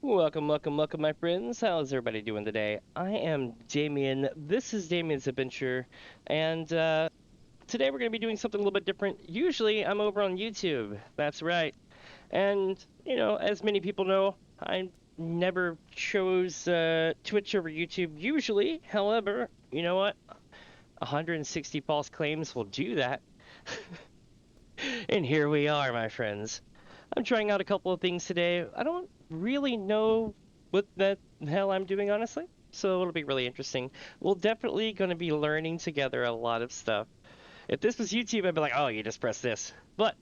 Welcome, my friends. How's everybody doing today? I am Damien. This is DamiensAdventure, and today we're going to be doing something a little bit different. Usually, I'm over on YouTube. That's right. And, as many people know, I never chose Twitch over YouTube usually. However, you know what? 160 false claims will do that. And here we are, my friends. I'm trying out a couple of things today. I don't really know what the hell I'm doing, honestly. So it'll be really interesting. We're definitely going to be learning together a lot of stuff. If this was YouTube, I'd be like, oh, you just press this. But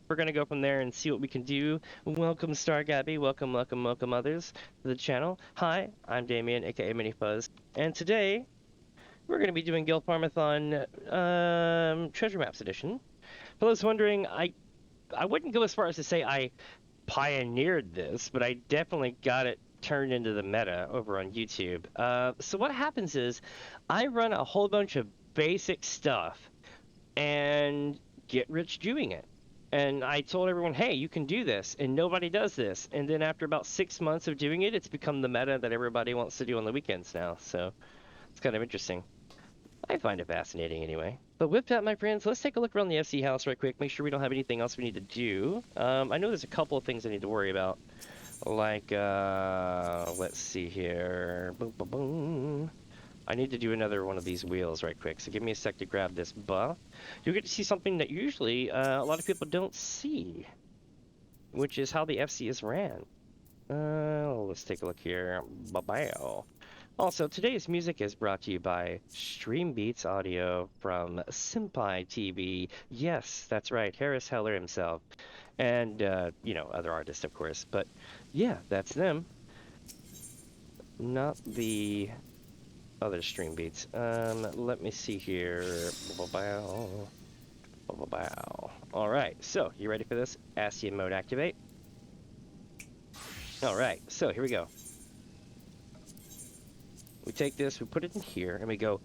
we're going to go from there and see what we can do. Welcome, Star Gabby. Welcome others to the channel. Hi, I'm Damien, aka Mini Fuzz. And today, we're going to be doing Gil Farm-a-Thon Treasure Maps Edition. For those wondering, I wouldn't go as far as to say I pioneered this, but I definitely got it turned into the meta over on YouTube. So what happens is I run a whole bunch of basic stuff and get rich doing it. And I told everyone, hey, you can do this, and nobody does this. And then after about 6 months of doing it, it's become the meta that everybody wants to do on the weekends now. So it's kind of interesting. I find it fascinating anyway. But with that, my friends, let's take a look around the FC house right quick. Make sure we don't have anything else we need to do. I know there's a couple of things I need to worry about. Like, let's see here. Boom, boom, boom. I need to do another one of these wheels right quick. So give me a sec to grab this buff. You'll get to see something that usually a lot of people don't see, which is how the FC is ran. Let's take a look here. Bye-bye. Also, today's music is brought to you by Stream Beats Audio from Senpai TV. Yes, that's right, Harris Heller himself. And, other artists, of course. But, yeah, that's them. Not the other Stream Beats. Let me see here. Alright, so, you ready for this? ASCII mode activate. Alright, so, here we go. We take this, we put it in here, and we go,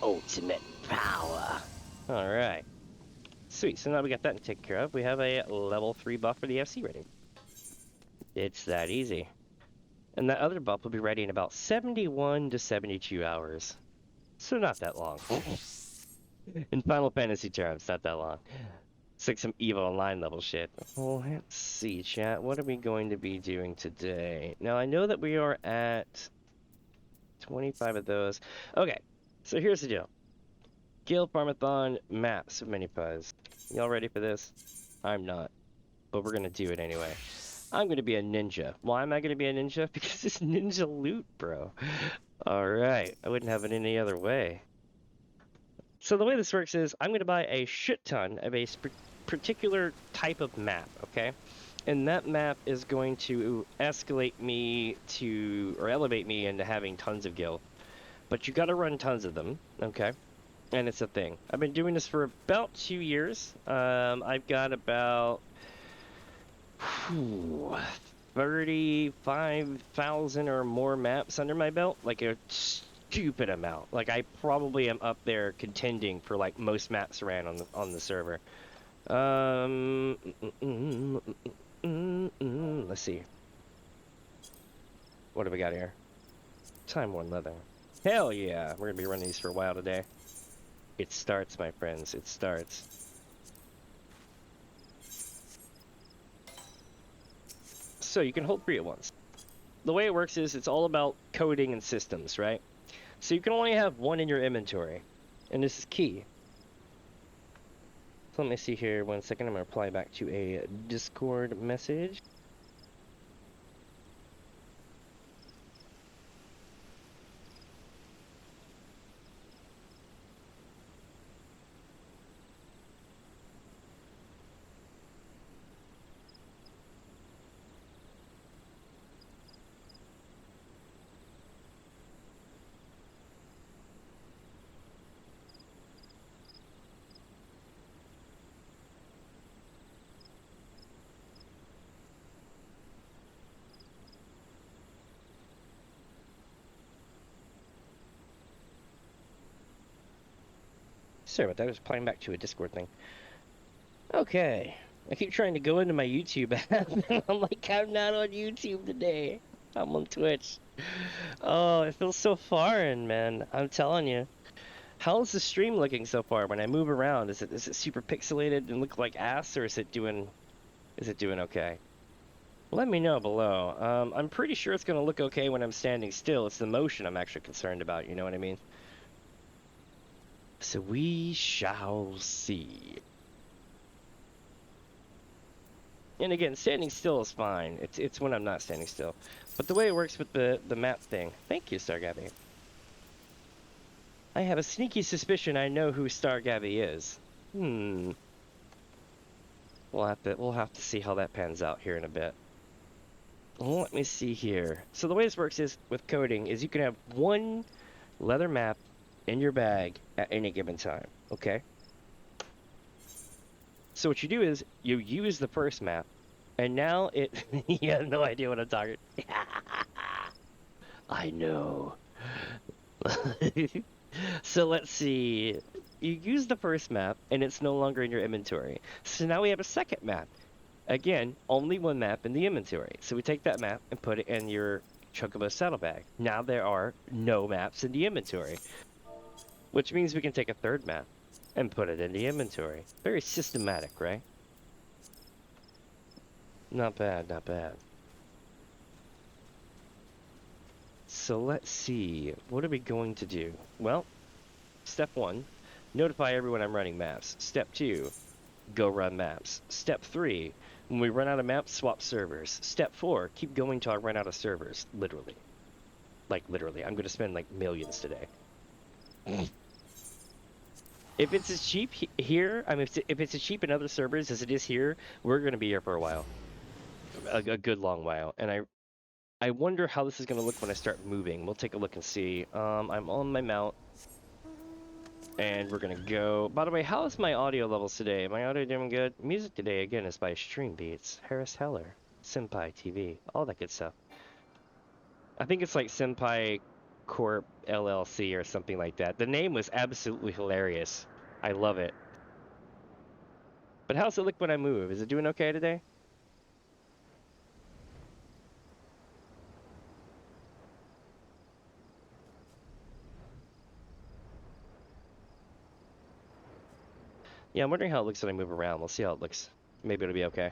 ultimate power. All right. Sweet, so now we got that taken care of. We have a level 3 buff for the FC ready. It's that easy. And that other buff will be ready in about 71 to 72 hours. So not that long. In Final Fantasy terms, not that long. It's like some EVO Online level shit. Well, let's see, chat. What are we going to be doing today? Now, I know that we are at 25 of those. Okay, so here's the deal. Gil Farm-a-Thon maps of Mini Fuzz. Y'all ready for this? I'm not, but we're gonna do it anyway. I'm gonna be a ninja. Why am I gonna be a ninja? Because it's ninja loot, bro. Alright, I wouldn't have it any other way. So the way this works is, I'm gonna buy a shit ton of a particular type of map, okay? And that map is going to escalate me to, or elevate me into having tons of gil. But you gotta run tons of them, okay? And it's a thing. I've been doing this for about 2 years. I've got about 35,000 or more maps under my belt. Like a stupid amount. Like I probably am up there contending for like most maps ran on the server. Let's see. What do we got here? Time-worn leather. Hell yeah! We're gonna be running these for a while today. It starts, my friends. It starts. So you can hold 3 at once. The way it works is it's all about coding and systems, right? So you can only have 1 in your inventory. And this is key. So let me see here 1 second. I'm going to reply back to a Discord message. Sorry about that, I was replying back to a Discord thing. Okay, I keep trying to go into my YouTube app, and I'm like, I'm not on YouTube today. I'm on Twitch. Oh, it feels so foreign, man. I'm telling you. How's the stream looking so far? When I move around, is it super pixelated and look like ass, or is it doing okay? Let me know below. I'm pretty sure it's gonna look okay when I'm standing still. It's the motion I'm actually concerned about. You know what I mean? So we shall see. And again, standing still is fine. It's when I'm not standing still. But the way it works with the map thing. Thank you, Star Gabby. I have a sneaky suspicion I know who Star Gabby is. We'll have to see how that pans out here in a bit. Let me see here. So the way this works is with coding is you can have one leather map in your bag at any given time. Okay? So what you do is you use the first map, and now it you have no idea what I'm talking. I know. So let's see. You use the first map, and it's no longer in your inventory. So now we have a second map. Again, only one map in the inventory. So we take that map and put it in your Chocobo saddlebag. Now there are no maps in the inventory, which means we can take a third map and put it in the inventory. Very systematic, right? Not bad, not bad. So let's see. What are we going to do? Well, step 1, notify everyone I'm running maps. Step 2, go run maps. Step 3, when we run out of maps, swap servers. Step 4, keep going till I run out of servers. Literally. Like, literally. I'm going to spend, like, millions today. If it's as cheap here, I mean, if it's as cheap in other servers as it is here, we're going to be here for a while. A good long while. And I wonder how this is going to look when I start moving. We'll take a look and see. I'm on my mount. And we're going to go. By the way, how is my audio levels today? My audio doing good? Music today, again, is by Stream Beats, Harris Heller, Senpai TV, all that good stuff. I think it's like Senpai Corp LLC or something like that. The name was absolutely hilarious. I love it. But how's it look when I move? Is it doing okay today? Yeah, I'm wondering how it looks when I move around. We'll see how it looks. Maybe it'll be okay.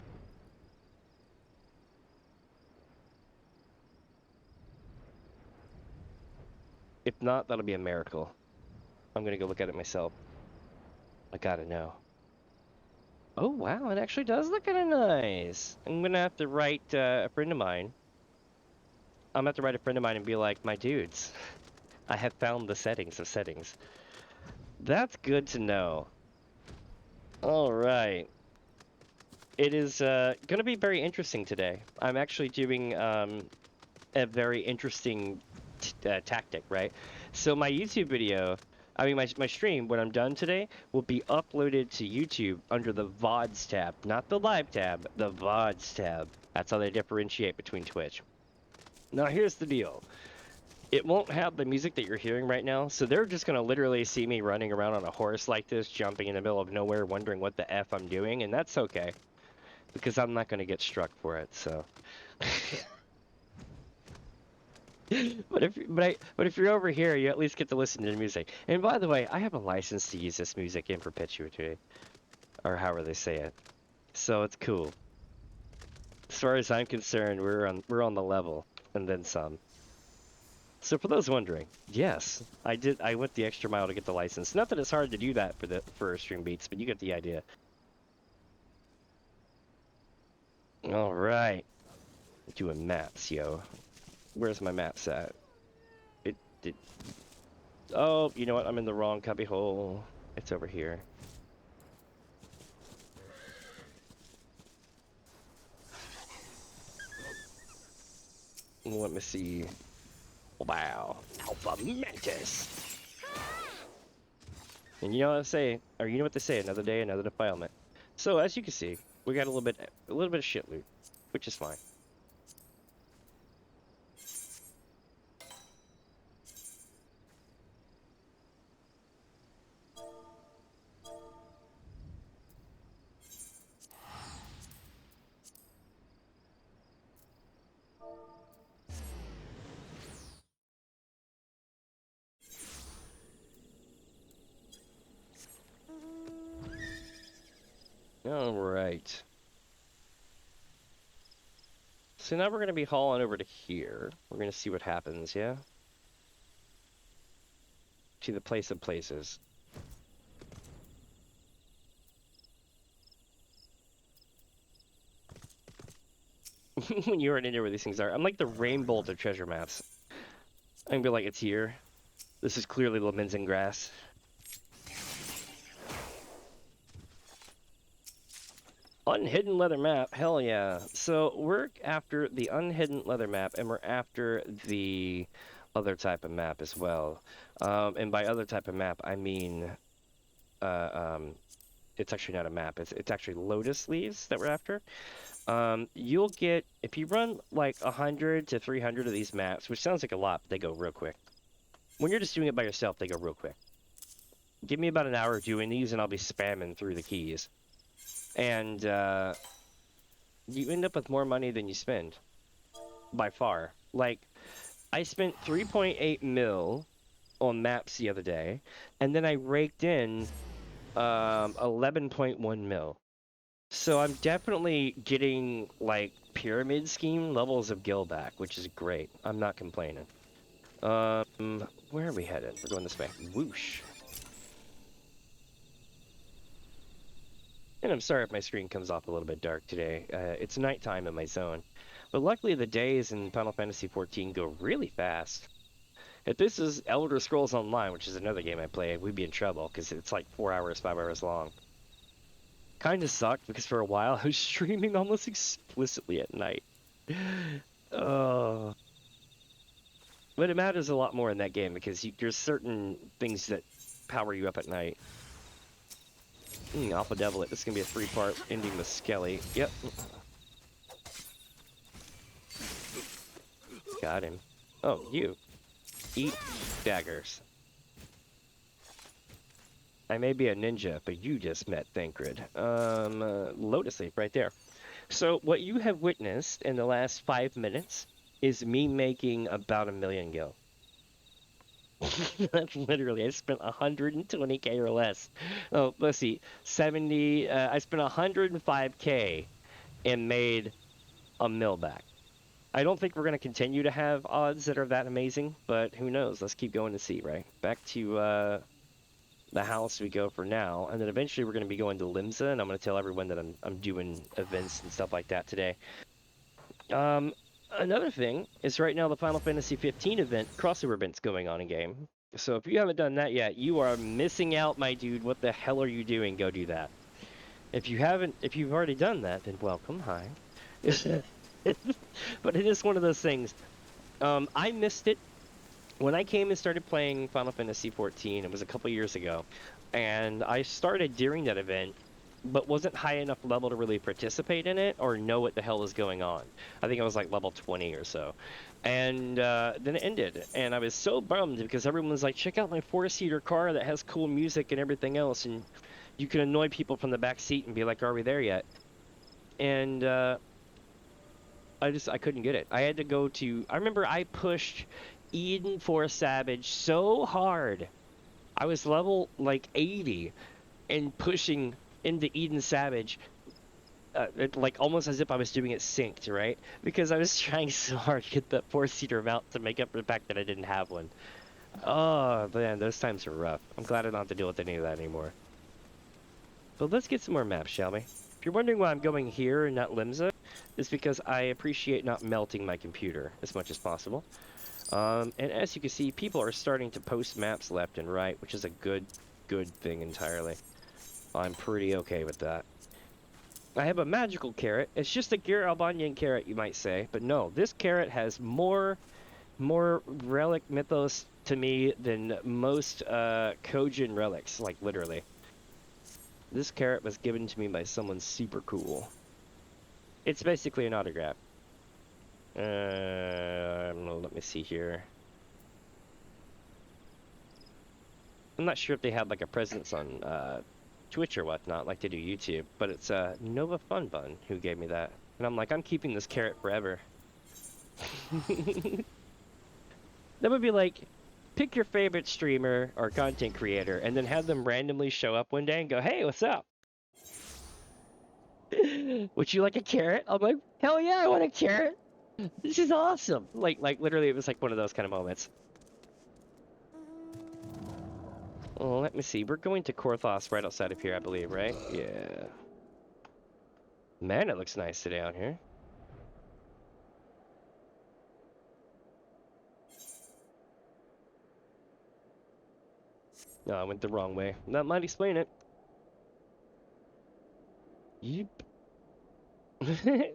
If not, that'll be a miracle. I'm gonna go look at it myself. I gotta know. Oh wow, it actually does look kind of nice. I'm gonna have to write a friend of mine. I'm gonna have to write a friend of mine and be like, my dudes, I have found the settings of settings. That's good to know. All right. It is gonna be very interesting today. I'm actually doing a very interesting tactic, right? So my YouTube video, I mean my stream, when I'm done today, will be uploaded to YouTube under the VODs tab, not the live tab, the VODs tab. That's how they differentiate between Twitch. Now here's the deal. It won't have the music that you're hearing right now, so they're just gonna literally see me running around on a horse like this, jumping in the middle of nowhere, wondering what the F I'm doing, and that's okay, because I'm not gonna get struck for it, so. But if you're over here, you at least get to listen to the music. And by the way, I have a license to use this music in perpetuity, or however they say it. So it's cool. As far as I'm concerned, we're on the level, and then some. So for those wondering, yes, I did. I went the extra mile to get the license. Not that it's hard to do that for Stream Beats, but you get the idea. All right, doing maps, yo. Where's my maps at? It. Oh, you know what? I'm in the wrong cubby hole. It's over here. Let me see. Wow, Alpha Mantis. And you know what I say, or you know what they say, another day, another defilement. So as you can see, we got a little bit of shit loot, which is fine. Alright. So now we're going to be hauling over to here. We're going to see what happens, yeah? To the place of places. When you already know where these things are. I'm like the rainbow of treasure maps. I can be like, it's here. This is clearly Lemons grass. Unhidden leather map, hell yeah. So we're after the unhidden leather map, and we're after the other type of map as well. And by other type of map, I mean, it's actually not a map. It's actually lotus leaves that we're after. You'll get, if you run like 100 to 300 of these maps, which sounds like a lot, but they go real quick. When you're just doing it by yourself, they go real quick. Give me about an hour doing these, and I'll be spamming through the keys. And you end up with more money than you spend, by far. Like, I spent 3.8 mil on maps the other day, and then I raked in 11.1 mil. So I'm definitely getting, like, pyramid scheme levels of Gil back, which is great. I'm not complaining. Where are we headed? We're going this way. Whoosh. And I'm sorry if my screen comes off a little bit dark today. It's nighttime in my zone. But luckily the days in Final Fantasy XIV go really fast. If this is Elder Scrolls Online, which is another game I play, we'd be in trouble because it's like 4 hours, 5 hours long. Kinda sucked because for a while I was streaming almost explicitly at night. Oh. But it matters a lot more in that game because there's certain things that power you up at night. Alpha Devil it. This is going to be a 3-part ending with Skelly. Yep. Got him. Oh, you. Eat daggers. I may be a ninja, but you just met Thancred. Lotus Leaf right there. So what you have witnessed in the last 5 minutes is me making about 1 million gil. That's literally, I spent 120k or less. Oh, let's see, 70. I spent 105k and made a mil back. I don't think we're going to continue to have odds that are that amazing, but who knows? Let's keep going to see, right? Back to the house we go for now, and then eventually we're going to be going to Limsa, and I'm going to tell everyone that I'm doing events and stuff like that today. Another thing is right now the Final Fantasy XV event, crossover event's going on in game. So if you haven't done that yet, you are missing out, my dude. What the hell are you doing? Go do that. If you've already done that, then welcome, hi. But it is one of those things. I missed it when I came and started playing Final Fantasy XIV. It was a couple years ago, and I started during that event, but wasn't high enough level to really participate in it or know what the hell was going on. I think I was like level 20 or so. And then it ended, and I was so bummed because everyone was like, check out my 4-seater car that has cool music and everything else, and you can annoy people from the back seat and be like, are we there yet? And I couldn't get it. I had to go to, I remember I pushed Eden for Savage so hard. I was level like 80 and pushing into Eden Savage, like almost as if I was doing it synced, right? Because I was trying so hard to get that 4-seater mount to make up for the fact that I didn't have one. Oh man, those times are rough. I'm glad I don't have to deal with any of that anymore. But let's get some more maps, shall we? If you're wondering why I'm going here and not Limsa, it's because I appreciate not melting my computer as much as possible. And as you can see, people are starting to post maps left and right, which is a good thing entirely. I'm pretty okay with that. I have a magical carrot. It's just a Gear Albanian carrot, you might say, but no, this carrot has more relic mythos to me than most Kojin relics, like literally. This carrot was given to me by someone super cool. It's basically an autograph. Let me see here. I'm not sure if they have like a presence on Twitch or whatnot, like they do YouTube, but it's Nova Fun Bun who gave me that. And I'm like, I'm keeping this carrot forever. That would be like, pick your favorite streamer or content creator and then have them randomly show up one day and go, hey, what's up? Would you like a carrot? I'm like, hell yeah, I want a carrot. This is awesome. Like literally, it was like one of those kind of moments. Oh, let me see. We're going to Korthos right outside of here, I believe, right? Yeah. Man, it looks nice today out here. No, I went the wrong way. That might explain it. Yep.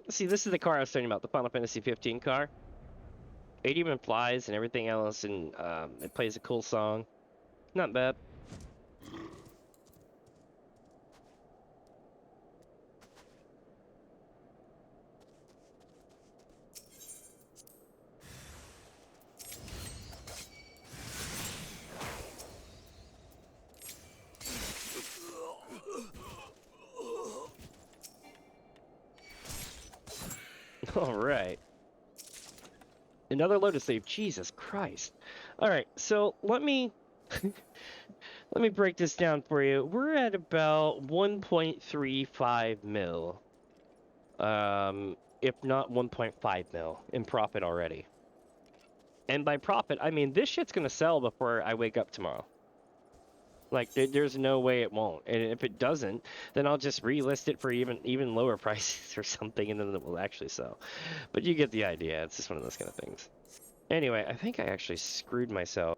See, this is the car I was talking about, the Final Fantasy XV car. It even flies and everything else, and it plays a cool song. Not bad. All right. Another lotus save. Jesus Christ. All right, so let me let me break this down for you. We're at about 1.35 mil. If not 1.5 mil in profit already. And by profit, I mean this shit's gonna sell before I wake up tomorrow. Like there's no way it won't. And if it doesn't, then I'll just relist it for even lower prices or something, and then it will actually sell. But you get the idea. It's just one of those kind of things. Anyway, I think I actually screwed myself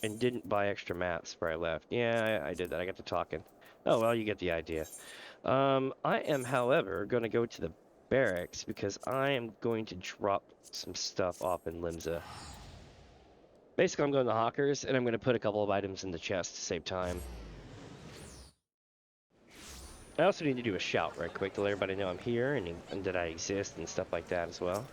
and didn't buy extra maps before I left. Yeah, I did that. I got to talking. Oh well, you get the idea. I am, however, going to go to the barracks because I am going to drop some stuff off in Limsa. Basically, I'm going to Hawkers, and I'm going to put a couple of items in the chest to save time. I also need to do a shout right quick to let everybody know I'm here and that I exist and stuff like that as well.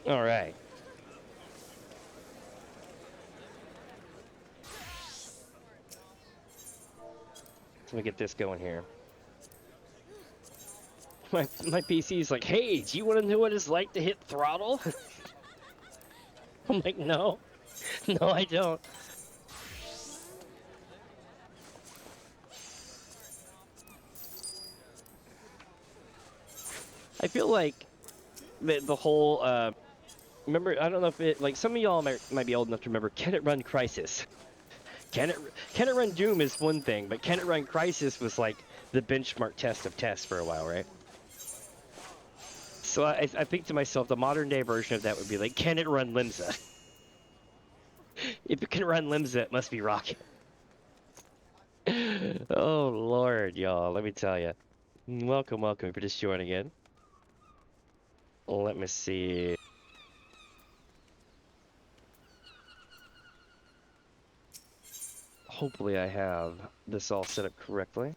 All right. Let me get this going here. My PC is like, hey, do you want to know what it's like to hit throttle? I'm like, no. No, I don't. I feel like the whole, remember, I don't know if it, like, some of y'all might be old enough to remember, Can It Run Crisis? Can it run Doom is one thing, but Can It Run Crisis was like the benchmark test of tests for a while, right? So I think to myself, the modern day version of that would be like, can it run Limsa? If it can run Limsa, it must be Rocket. Oh Lord, y'all, let me tell you. Welcome for just joining in. Let me see. Hopefully I have this all set up correctly.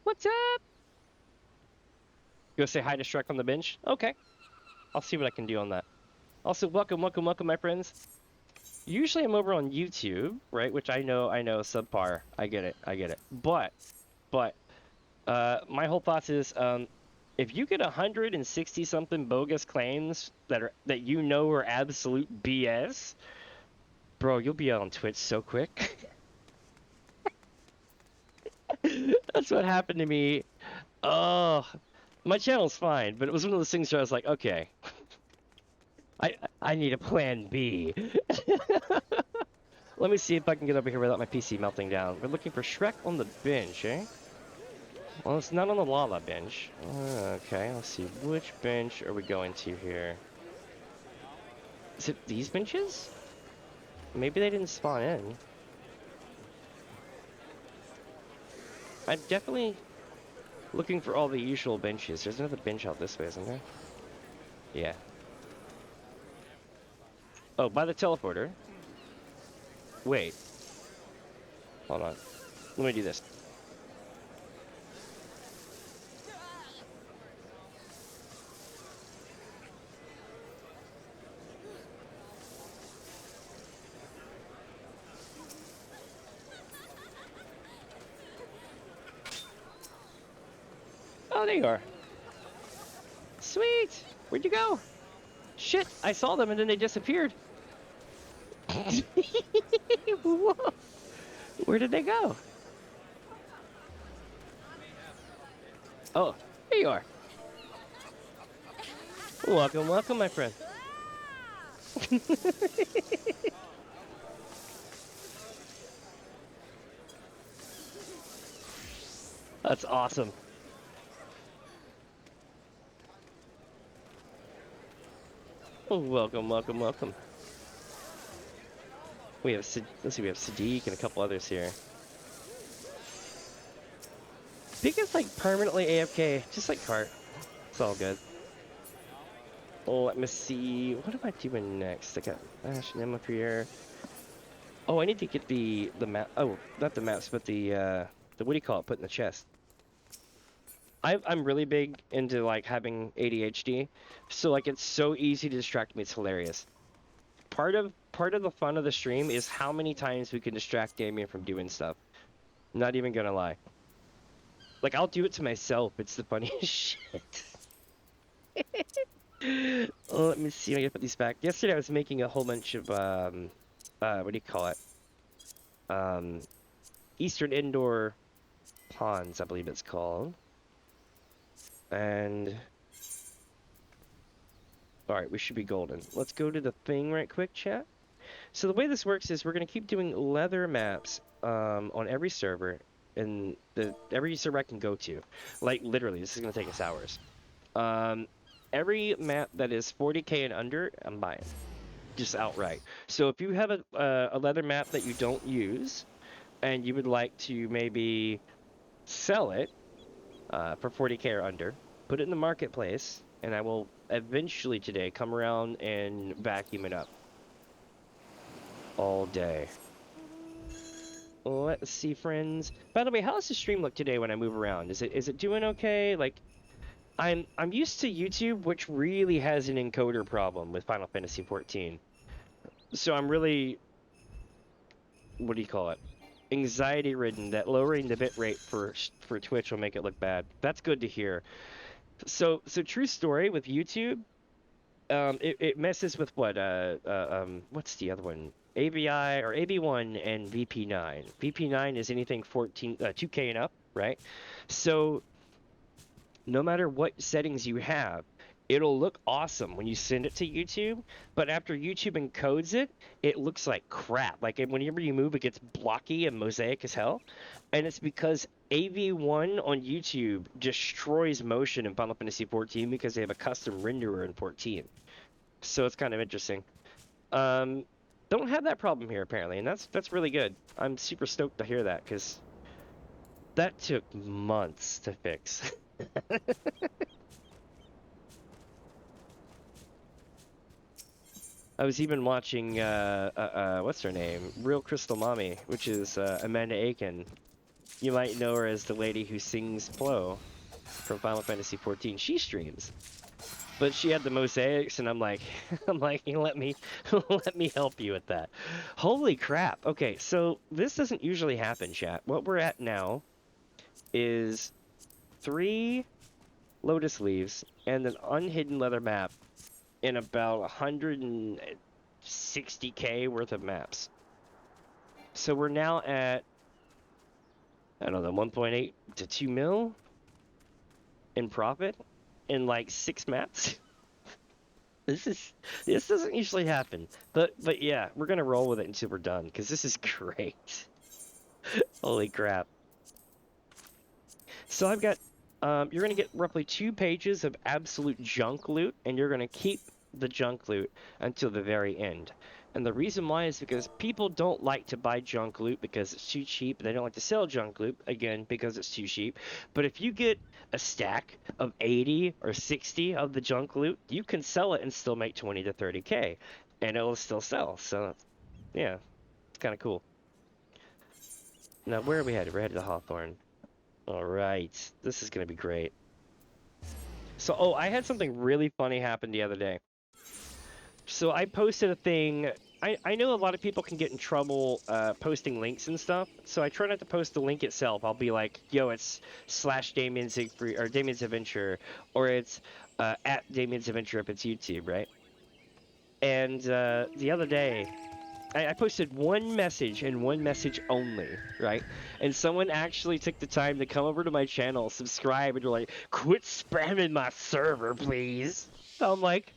What's up? Go say hi to Shrek on the bench? Okay. I'll see what I can do on that. Also, welcome, my friends. Usually I'm over on YouTube, right? Which I know subpar. I get it. But my whole thoughts is, if you get 160 something bogus claims that you know are absolute BS, bro, you'll be out on Twitch so quick. That's what happened to me. Oh, my channel's fine, but it was one of those things where I was like, okay, I need a plan B. Let me see if I can get over here without my PC melting down. We're looking for Shrek on the bench, eh? Well, it's not on the Lala bench. Okay, let's see. Which bench are we going to here? Is it these benches? Maybe they didn't spawn in. I'm definitely looking for all the usual benches. There's another bench out this way, isn't there? Yeah. Oh, by the teleporter. Wait. Hold on. Let me do this. Oh, there you are. Sweet! Where'd you go? Shit, I saw them and then they disappeared. Whoa. Where did they go? Oh, here you are. Welcome, welcome, my friend. That's awesome. Welcome, welcome, welcome. We have let's see, we have Sadiq and a couple others here. Pika's like permanently AFK, just like Cart. It's all good. Oh, let me see. What am I doing next? I got Ash and Emma for here. Oh, I need to get the map. Oh, not the maps, but the what do you call it? Put in the chest. I'm really big into like having ADHD, so like it's so easy to distract me. It's hilarious. Part of the fun of the stream is how many times we can distract Damien from doing stuff. I'm not even gonna lie. Like I'll do it to myself. It's the funniest shit. Oh, let me see. I gotta put these back. Yesterday I was making a whole bunch of what do you call it? Eastern indoor ponds, I believe it's called. And all right, we should be golden. Let's go to the thing right quick, chat. So the way this works is we're gonna keep doing leather maps on every server, and every server I can go to. Like literally, this is gonna take us hours. Every map that is 40k and under, I'm buying, just outright. So if you have a leather map that you don't use, and you would like to maybe sell it for 40k or under, put it in the marketplace, and I will eventually today come around and vacuum it up all day. Let's see, friends. By the way, how does the stream look today when I move around? Is it doing okay? Like, I'm used to YouTube, which really has an encoder problem with Final Fantasy XIV. So I'm really, what do you call it? Anxiety ridden that lowering the bitrate for Twitch will make it look bad. That's good to hear. So true story with YouTube. It messes with what what's the other one? AVI or AV1 and VP9. VP9 is anything 2K and up, right? So no matter what settings you have, it'll look awesome when you send it to YouTube, but after YouTube encodes it, it looks like crap. Like whenever you move, it gets blocky and mosaic as hell. And it's because AV1 on YouTube destroys motion in Final Fantasy XIV because they have a custom renderer in 14. So it's kind of interesting. Don't have that problem here apparently, and that's really good. I'm super stoked to hear that because that took months to fix. I was even watching what's her name? Real Crystal Mommy, which is Amanda Aiken. You might know her as the lady who sings Flo from Final Fantasy XIV. She streams. but she had the mosaics, and I'm like, I'm like, let me, let me help you with that. Holy crap! Okay, so this doesn't usually happen, chat. What we're at now is 3 lotus leaves and an unhidden leather map in about 160k worth of maps. So we're now at, I don't know, 1.8 to 2 mil in profit in like 6 maps. This doesn't usually happen, but yeah, we're gonna roll with it until we're done because this is great. Holy crap! So I've got, you're gonna get roughly 2 pages of absolute junk loot, and you're gonna keep the junk loot until the very end. And the reason why is because people don't like to buy junk loot because it's too cheap. They don't like to sell junk loot, again, because it's too cheap. But if you get a stack of 80 or 60 of the junk loot, you can sell it and still make 20 to 30k, and it'll still sell. So, yeah, it's kind of cool. Now, where are we headed? We're headed to Hawthorne. All right, this is gonna be great. So, oh, I had something really funny happen the other day. So I posted a thing. I know a lot of people can get in trouble posting links and stuff, so I try not to post the link itself. I'll be like, yo, it's slash Damien Siegfried or Damien's Adventure, or it's at Damien's Adventure if it's YouTube, right? And the other day, I posted one message and one message only, right? And someone actually took the time to come over to my channel, subscribe, and they're like, quit spamming my server, please. So I'm like,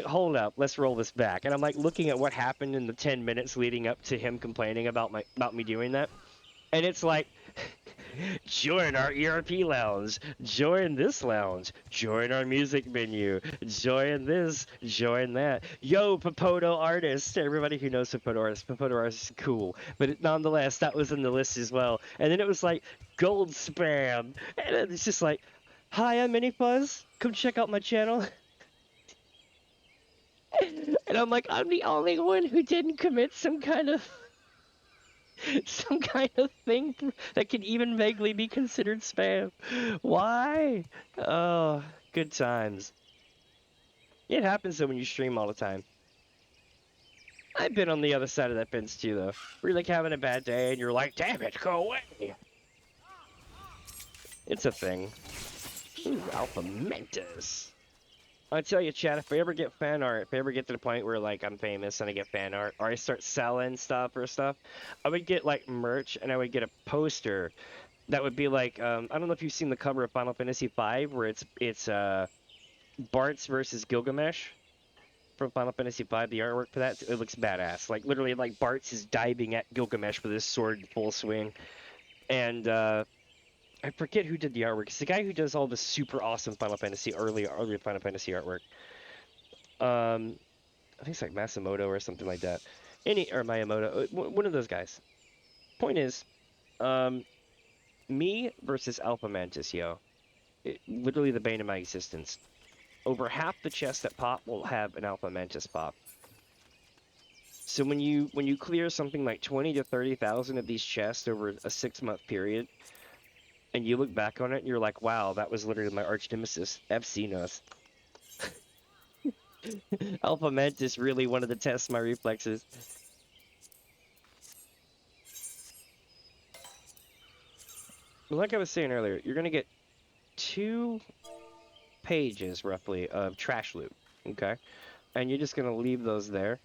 hold up, let's roll this back. And I'm like looking at what happened in the 10 minutes leading up to him complaining about me doing that. And it's like, join our ERP lounge, join this lounge, join our music menu, join this, join that. Yo, Popoto artist, everybody who knows Popoto artist is cool. But nonetheless, that was in the list as well. And then it was like, gold spam. And it's just like, hi, I'm Mini Fuzz, come check out my channel. And I'm like, I'm the only one who didn't commit some kind of thing that can even vaguely be considered spam. Why? Oh, good times. It happens though when you stream all the time. I've been on the other side of that fence too, though. Where you're like having a bad day and you're like, damn it, go away. It's a thing. Ooh, Alpha Mentis. I tell you, chat, if I ever get fan art, if I ever get to the point where, like, I'm famous and I get fan art, or I start selling stuff or stuff, I would get, like, merch, and I would get a poster that would be, like, I don't know if you've seen the cover of Final Fantasy XIV, where it's Bartz versus Gilgamesh from Final Fantasy XIV, the artwork for that, it looks badass. Like, literally, like, Bartz is diving at Gilgamesh with his sword in full swing, and, I forget who did the artwork. It's the guy who does all the super awesome Final Fantasy early Final Fantasy artwork. I think it's like Masamoto or something like that. Or Miyamoto, one of those guys. Point is, me versus Alpha Mantis, yo. Literally the bane of my existence. Over half the chests that pop will have an Alpha Mantis pop. So when you clear something like 20 to 30,000 of these chests over a 6-month period, and you look back on it, and you're like, wow, that was literally my arch nemesis, Epsinos. Alpha Mantis really wanted to test my reflexes. Like I was saying earlier, you're going to get 2 pages, roughly, of trash loot, okay? And you're just going to leave those there.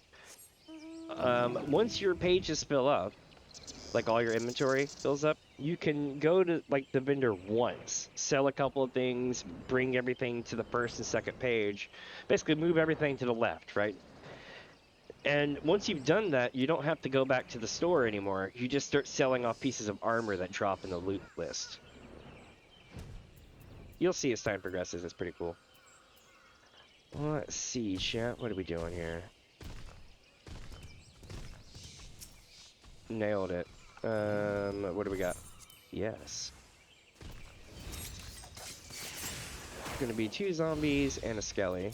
Once your pages fill up, like all your inventory fills up, you can go to like the vendor once, sell a couple of things, bring everything to the first and second page, basically move everything to the left, right? And once you've done that, you don't have to go back to the store anymore. You just start selling off pieces of armor that drop in the loot list. You'll see as time progresses. It's pretty cool. Let's see, chat. What are we doing here? Nailed it. What do we got? Yes. Gonna be 2 zombies and a skelly.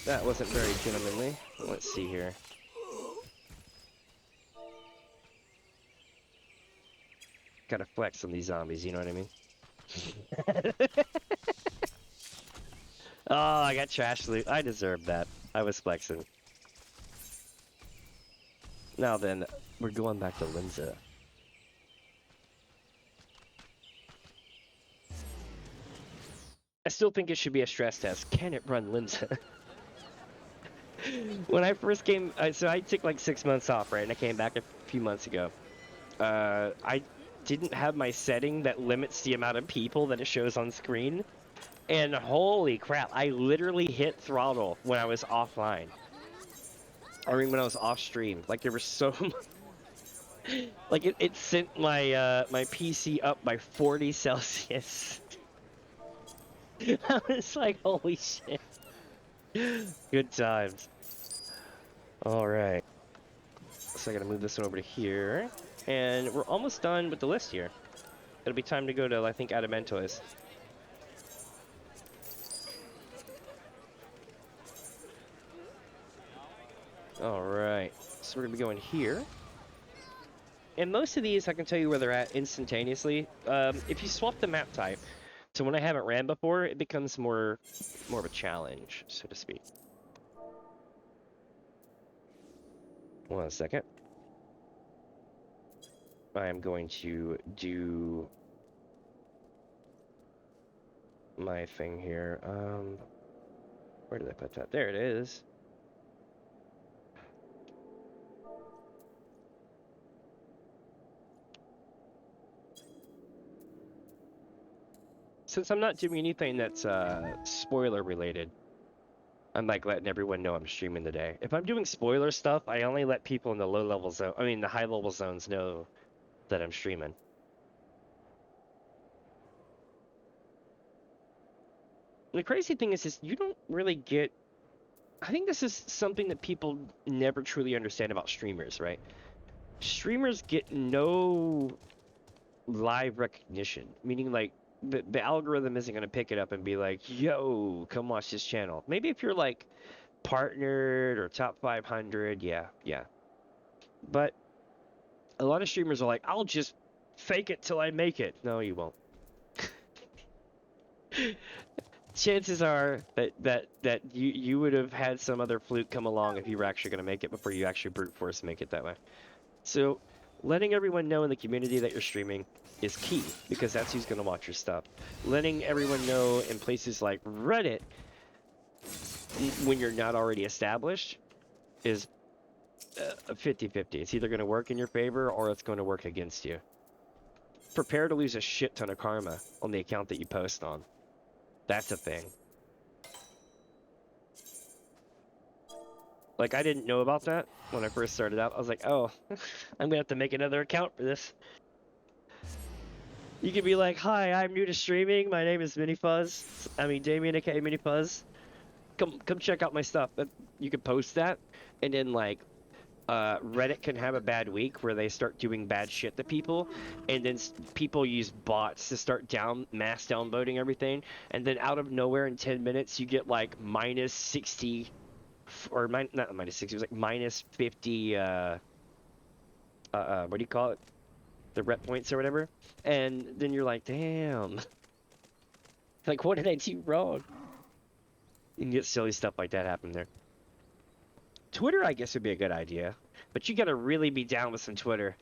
That wasn't very gentlemanly. Let's see here. Gotta flex on these zombies, you know what I mean? Oh, I got trash loot. I deserved that. I was flexing. Now then, we're going back to Linza. I still think it should be a stress test. Can it run Linza? When I first came, so I took like 6 months off, right? And I came back a few months ago. I didn't have my setting that limits the amount of people that it shows on screen. And holy crap, I literally hit throttle when I was offline. I mean, when I was off stream. Like, there was so much. Like, it sent my my PC up by 40 Celsius. I was like, holy shit. Good times. Alright. So I gotta move this one over to here. And we're almost done with the list here. It'll be time to go to, I think, Adamantois. Alright. So we're gonna be going here. And most of these, I can tell you where they're at instantaneously. If you swap the map type to when I haven't ran before, it becomes more of a challenge, so to speak. 1 second. I am going to do my thing here. Where did I put that? There it is. Since I'm not doing anything that's spoiler related, I'm like letting everyone know I'm streaming today. If I'm doing spoiler stuff, I only let people in the low level zone, I mean the high level zones know that I'm streaming. The crazy thing is you don't really get, I think this is something that people never truly understand about streamers, right? Streamers get no live recognition, meaning like the algorithm isn't going to pick it up and be like, yo, come watch this channel. Maybe if you're like partnered or top 500, yeah. But a lot of streamers are like, I'll just fake it till I make it. No, you won't. Chances are that you would have had some other fluke come along if you were actually going to make it before you actually brute force make it that way. So letting everyone know in the community that you're streaming is key, because that's who's going to watch your stuff. Letting everyone know in places like Reddit when you're not already established is a 50-50. It's either going to work in your favor or it's going to work against you. Prepare to lose a shit ton of karma on the account that you post on. That's a thing. Like, I didn't know about that when I first started out. I was like, oh, I'm going to have to make another account for this. You could be like, hi, I'm new to streaming. My name is Mini Fuzz. I mean, Damien, aka Mini Fuzz. Come check out my stuff. You could post that, and then, like, Reddit can have a bad week where they start doing bad shit to people, and then people use bots to start mass downvoting everything, and then out of nowhere in 10 minutes you get like minus 60, or not minus 60, it was like minus 50, what do you call it? The rep points or whatever, and then you're like, damn, like what did I do wrong? You can get silly stuff like that happen there. Twitter, I guess, would be a good idea, but you gotta really be down with some Twitter.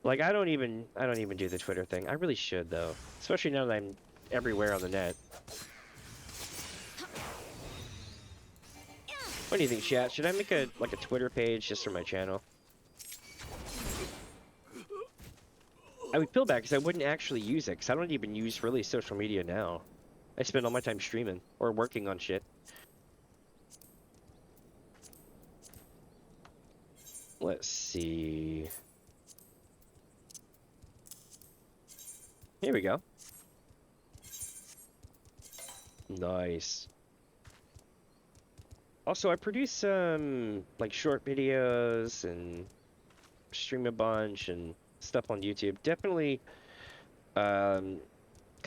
Like, I don't even do the Twitter thing. I really should, though, especially now that I'm everywhere on the net. What do you think, chat? Should I make a Twitter page just for my channel? I would feel bad because I wouldn't actually use it, because I don't even use really social media now. I spend all my time streaming or working on shit. Let's see. Here we go. Nice. Also, I produce some like short videos and stream a bunch and stuff on YouTube. Definitely, kind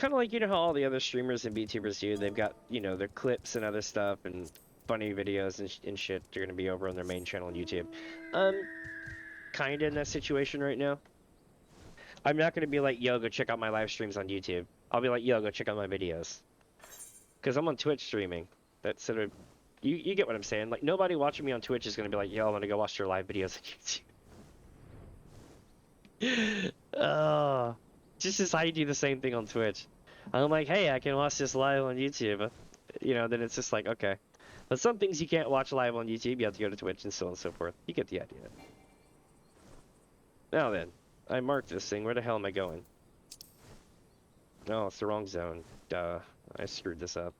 of like, you know how all the other streamers and VTubers do. They've got, you know, their clips and other stuff and funny videos and shit. They're gonna be over on their main channel on YouTube. Kinda in that situation right now. I'm not gonna be like, yo, go check out my live streams on YouTube. I'll be like, yo, go check out my videos. Because I'm on Twitch streaming. That's sort of, you get what I'm saying. Like, nobody watching me on Twitch is gonna be like, yo, I'm gonna go watch your live videos on YouTube. Just as I do the same thing on Twitch. I'm like, hey, I can watch this live on YouTube. You know, then it's just like, okay. But some things you can't watch live on YouTube. You have to go to Twitch and so on and so forth. You get the idea. Now then, I marked this thing. Where the hell am I going? No, it's the wrong zone. Duh. I screwed this up.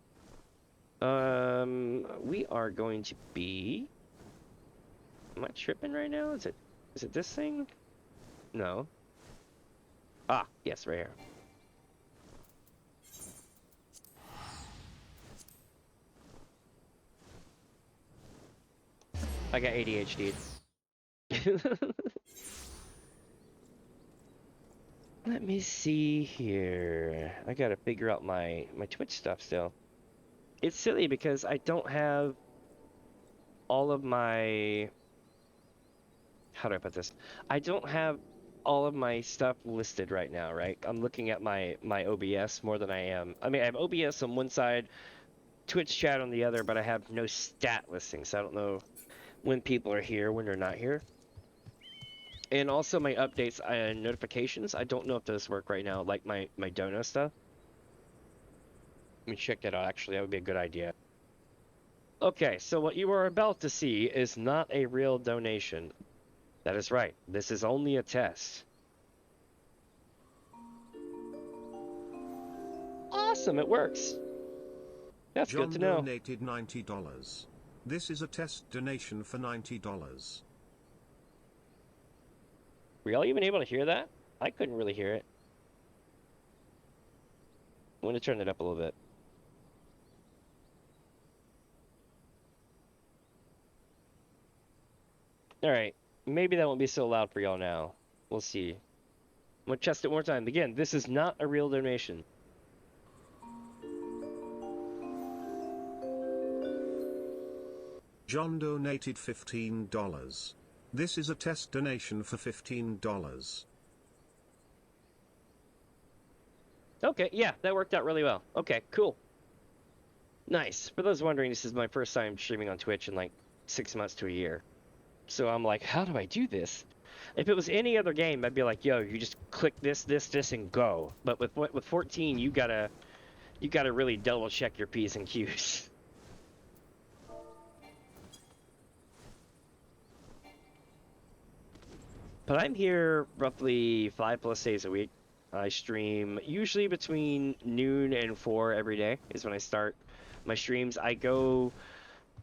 We are going to be... Am I tripping right now? Is it this thing? No. Ah, yes, right here. I got ADHD. Let me see here. I gotta figure out my Twitch stuff still. It's silly because I don't have all of my... How do I put this? I don't have all of my stuff listed right now, right? I'm looking at my OBS more than I am. I mean, I have OBS on one side, Twitch chat on the other, but I have no stat listings. So I don't know when people are here, when they're not here. And also my updates and notifications. I don't know if those work right now, like my Dono stuff. Let me check that out. Actually, that would be a good idea. Okay, so what you are about to see is not a real donation. That is right. This is only a test. Awesome, it works. That's good to know. John donated $90. This is a test donation for $90. Were y'all even able to hear that? I couldn't really hear it. I'm going to turn it up a little bit. Alright, maybe that won't be so loud for y'all now. We'll see. I'm going to test it one more time. Again, this is not a real donation. John donated $15. This is a test donation for $15. Okay, yeah, that worked out really well. Okay, cool. Nice. For those wondering, this is my first time streaming on Twitch in like 6 months to a year. So I'm like, how do I do this? If it was any other game, I'd be like, yo, you just click this, and go. But with 14, you gotta really double check your P's and Q's. But I'm here roughly 5+ days a week. I stream usually between noon and 4 every day is when I start my streams. I go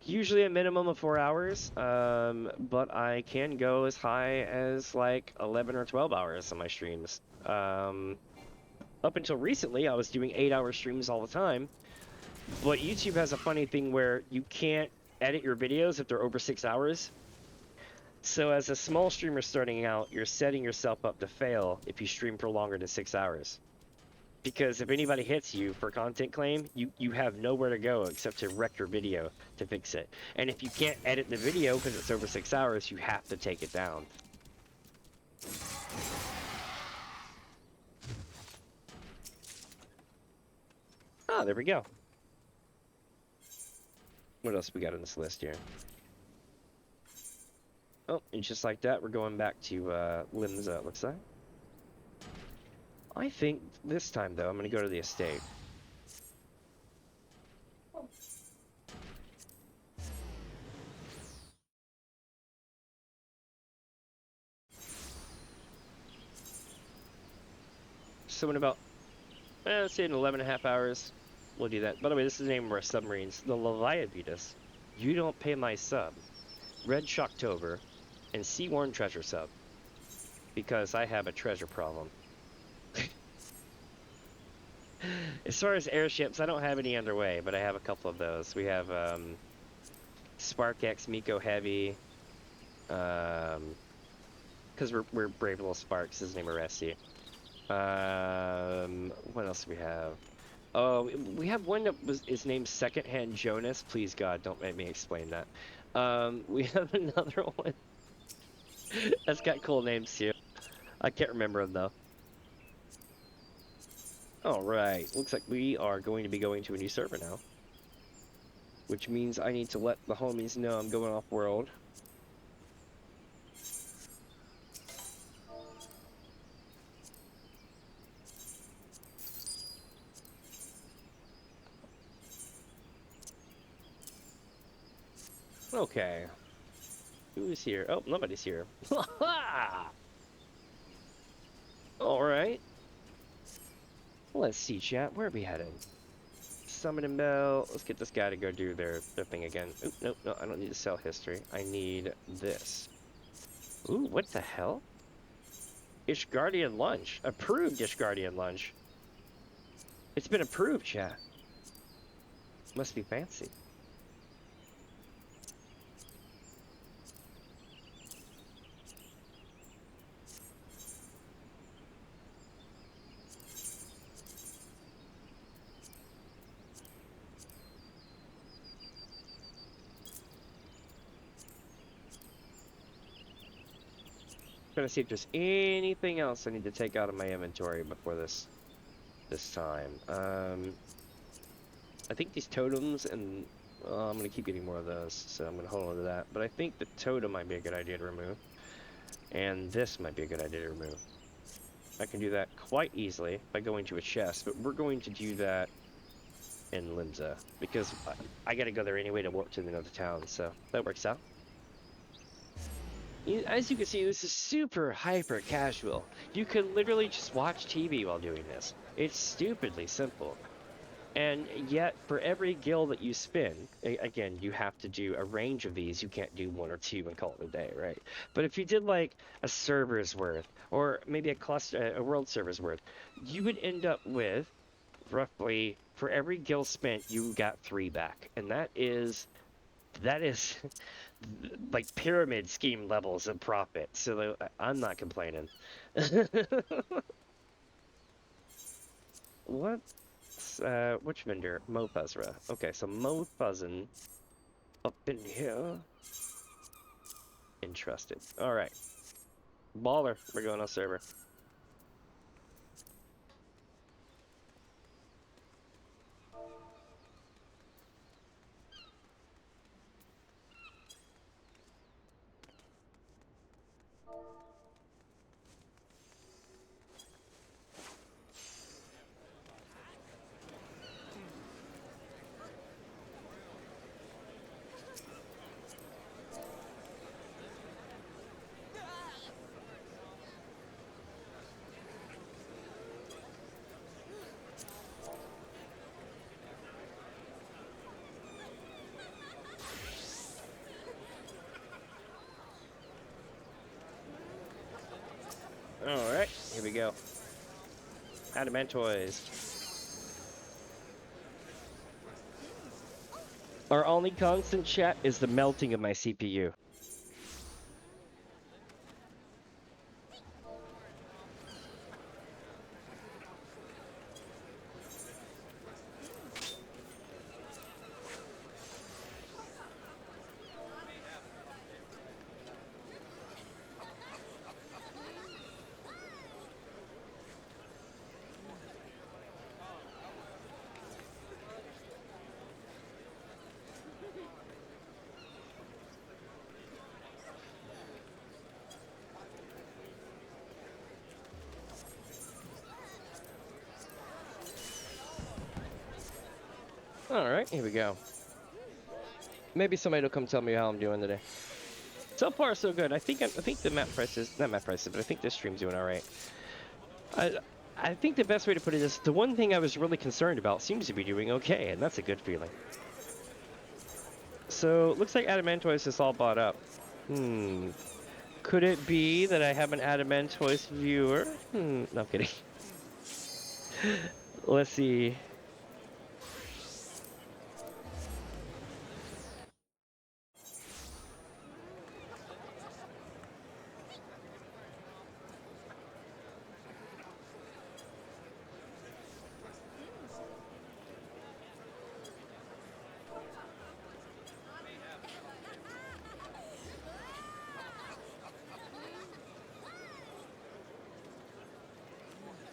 usually a minimum of 4 hours, but I can go as high as like 11 or 12 hours on my streams. Up until recently, I was doing 8-hour streams all the time, but YouTube has a funny thing where you can't edit your videos if they're over 6 hours. So as a small streamer starting out, you're setting yourself up to fail if you stream for longer than 6 hours. Because if anybody hits you for content claim, you have nowhere to go except to wreck your video to fix it. And if you can't edit the video because it's over 6 hours, you have to take it down. Ah, there we go. What else we got on this list here? Oh, and just like that, we're going back to Limza, it looks like. I think this time, though, I'm going to go to the estate. So in about, let's say in 11.5 hours, we'll do that. By the way, this is the name of our submarines. The Leviathan. You don't pay my sub. Red Shocktober. And Seaworn Treasure sub. Because I have a treasure problem. As far as airships, I don't have any underway, but I have a couple of those. We have SparkX Miko Heavy. Because we're brave little Sparks, his name is Resty. What else do we have? Oh, we have one that is named Secondhand Jonas. Please God, don't make me explain that. We have another one that's got cool names too. I can't remember them though. Alright, looks like we are going to be going to a new server now. Which means I need to let the homies know I'm going off-world. Okay. Who's here? Oh, nobody's here. Alright. Let's see, chat. Where are we headed? Summoning Bell. Let's get this guy to go do their thing again. Oop, nope, no, I don't need to sell history. I need this. Ooh, what the hell? Ishgardian lunch. Approved Ishgardian lunch. It's been approved, chat. Must be fancy. Trying to see if there's anything else I need to take out of my inventory before this time. I think these totems and I'm gonna keep getting more of those, so I'm gonna hold on to that. But I think the totem might be a good idea to remove, and this might be a good idea to remove. I can do that quite easily by going to a chest, but we're going to do that in Limsa because I gotta go there anyway to walk to another town, so that works out. As you can see, this is super hyper casual. You could literally just watch TV while doing this. It's stupidly simple. And yet, for every guild that you spin, again, you have to do a range of these. You can't do one or two and call it a day, right? But if you did like a server's worth, or maybe a cluster, a world server's worth, you would end up with roughly, for every guild spent, you got 3 back. And that is like pyramid scheme levels of profit. So I'm not complaining. What? Which vendor? Mo Fuzzra. Okay, so Mo Fuzzin up in here. Interested. Alright. Baller. We're going on server. Alright, here we go. Adamantoids. Our only constant chat is the melting of my CPU. Alright, here we go. Maybe somebody will come tell me how I'm doing today. So far, so good. I think the map prices, not map prices, but I think this stream's doing alright. I think the best way to put it is the one thing I was really concerned about seems to be doing okay, and that's a good feeling. So, looks like Adamantoise is all bought up. Could it be that I have an Adamantoise viewer? No, I'm kidding. Let's see.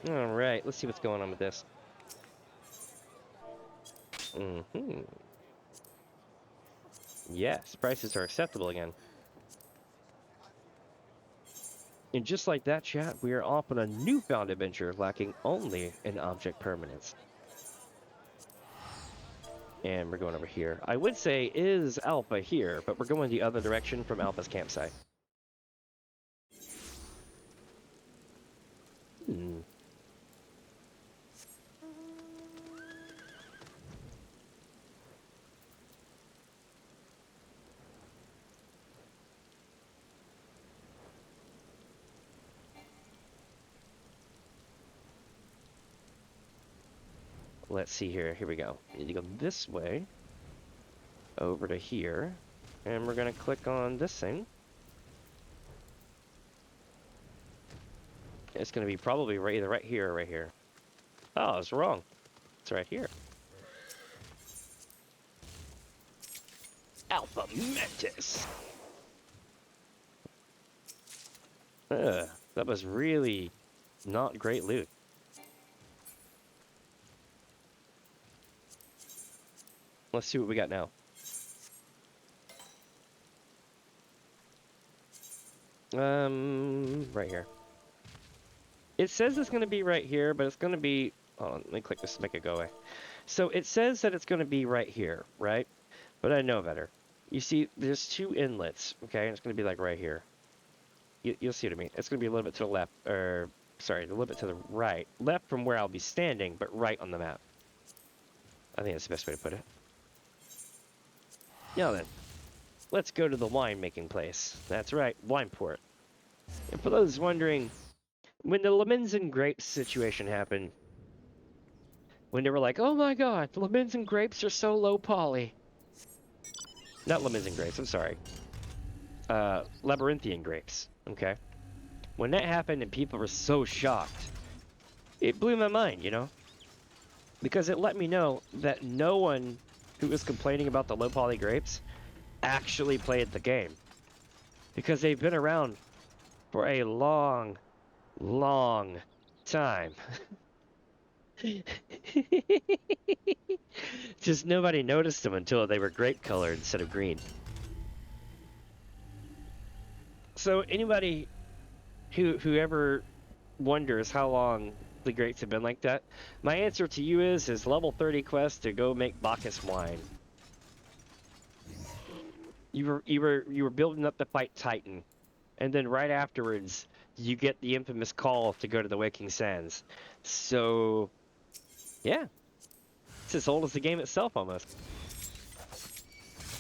Alright, let's see what's going on with this. Mm-hmm. Yes, prices are acceptable again. And just like that, chat, we are off on a newfound adventure lacking only an object permanence. And we're going over here. I would say is Alpha here, but we're going the other direction from Alpha's campsite. Hmm. Let's see here. Here we go. We need to go this way, over to here, and we're going to click on this thing. It's going to be probably either right here or right here. Oh, I was wrong. It's right here. Alpha Mentis! That was really not great loot. Let's see what we got now. Right here. It says it's going to be right here, but it's going to be... Hold on, let me click this to make it go away. So it says that it's going to be right here, right? But I know better. You see, there's two inlets, okay? And it's going to be like right here. You'll see what I mean. It's going to be a little bit to the left, or... Sorry, a little bit to the right. Left from where I'll be standing, but right on the map. I think that's the best way to put it. Now then, let's go to the wine-making place. That's right, Wineport. And for those wondering, when the lemons and grapes situation happened, when they were like, oh my god, lemons and grapes are so low poly. Not lemons and grapes, I'm sorry. Labyrinthian grapes, okay? When that happened and people were so shocked, it blew my mind, you know? Because it let me know that no one who was complaining about the low poly grapes actually played the game. Because they've been around for a long, long time. Just nobody noticed them until they were grape colored instead of green. So anybody who ever wonders how long the grapes have been like that, my answer to you is level 30 quest to go make Bacchus wine. You were building up to fight Titan, and then right afterwards you get the infamous call to go to the Waking Sands. So yeah, it's as old as the game itself almost.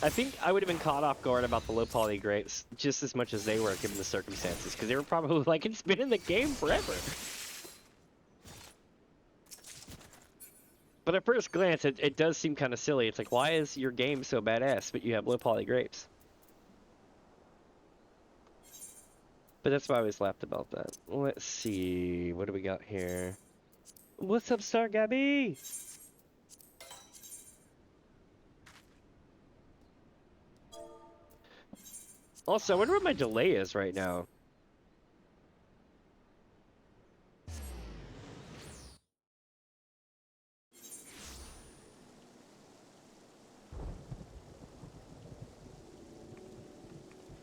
I think I would have been caught off guard about the low poly grapes just as much as they were given the circumstances, because they were probably like, it's been in the game forever. But at first glance, it does seem kind of silly. It's like, why is your game so badass, but you have low poly grapes? But that's why I always laughed about that. Let's see, what do we got here? What's up, Star Gabby? Also, I wonder what my delay is right now.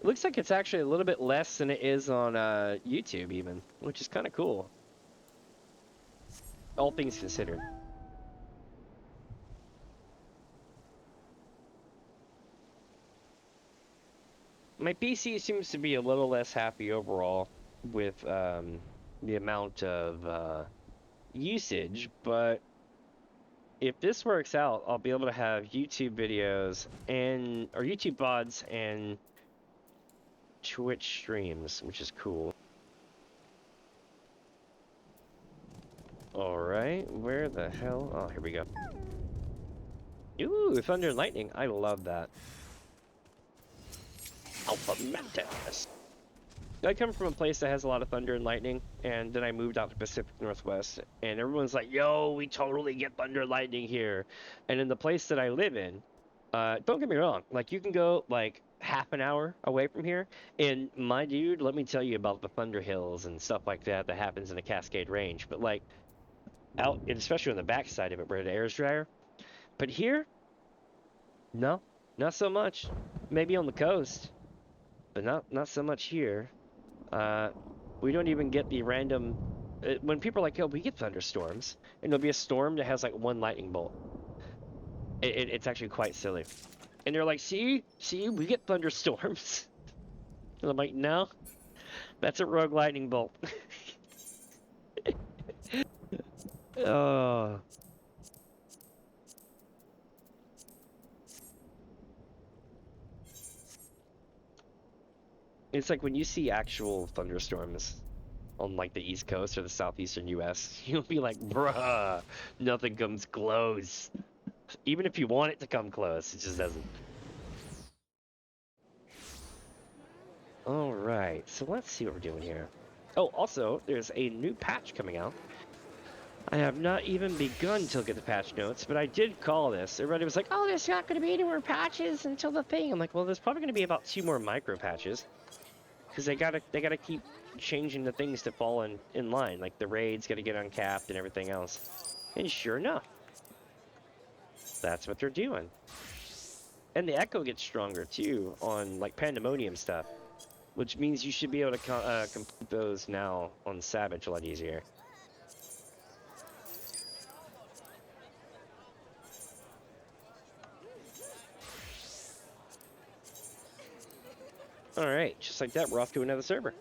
It looks like it's actually a little bit less than it is on YouTube even, which is kind of cool. All things considered. My PC seems to be a little less happy overall with the amount of usage, but if this works out, I'll be able to have YouTube videos or YouTube VODs and Twitch streams, which is cool. Alright, where the hell? Oh, here we go. Ooh, thunder and lightning. I love that. Alpha Mentis. I come from a place that has a lot of thunder and lightning, and then I moved out to Pacific Northwest, and everyone's like, yo, we totally get thunder and lightning here. And in the place that I live in, don't get me wrong, like, you can go, like, half an hour away from here, and my dude, let me tell you about the Thunder Hills and stuff like that happens in the Cascade Range, but, like, out, and especially on the backside of it, where the Eorzea, But here, no, not so much. Maybe on the coast, but not so much here. Uh, we don't even get the random. When people are like, "Oh, we get thunderstorms," and there'll be a storm that has like one lightning bolt. It's actually quite silly. And they're like, "See, we get thunderstorms." And I'm like, "No, that's a rogue lightning bolt." Oh, it's like when you see actual thunderstorms on like the East Coast or the southeastern U.S., you'll be like, "Bruh, nothing comes close." Even if you want it to come close, it just doesn't. All right, so let's see what we're doing here. Oh, also, there's a new patch coming out. I have not even begun to look at the patch notes, but I did call this. Everybody was like, "Oh, there's not going to be any more patches until the thing." I'm like, "Well, there's probably going to be about 2 more micro patches, because they gotta keep changing the things to fall in line. Like the raids got to get uncapped and everything else." And sure enough, that's what they're doing. And the echo gets stronger too on like Pandemonium stuff, which means you should be able to complete those now on Savage a lot easier. All right, just like that, we're off to another server.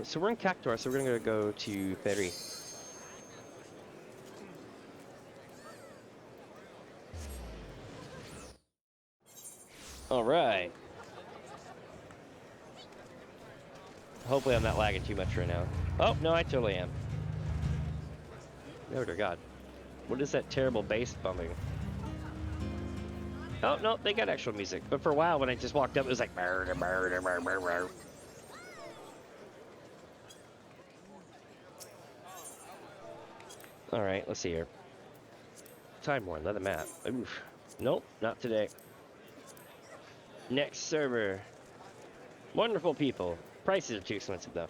So we're in Cactuar, so we're gonna go to Ferry. All right. Hopefully I'm not lagging too much right now. Oh, no, I totally am. Oh, dear God. What is that terrible bass bumping? Oh, no, they got actual music. But for a while, when I just walked up, it was like... All right, let's see here. Time Warn, leather map. Oof. Nope, not today. Next server. Wonderful people. Prices are too expensive, though.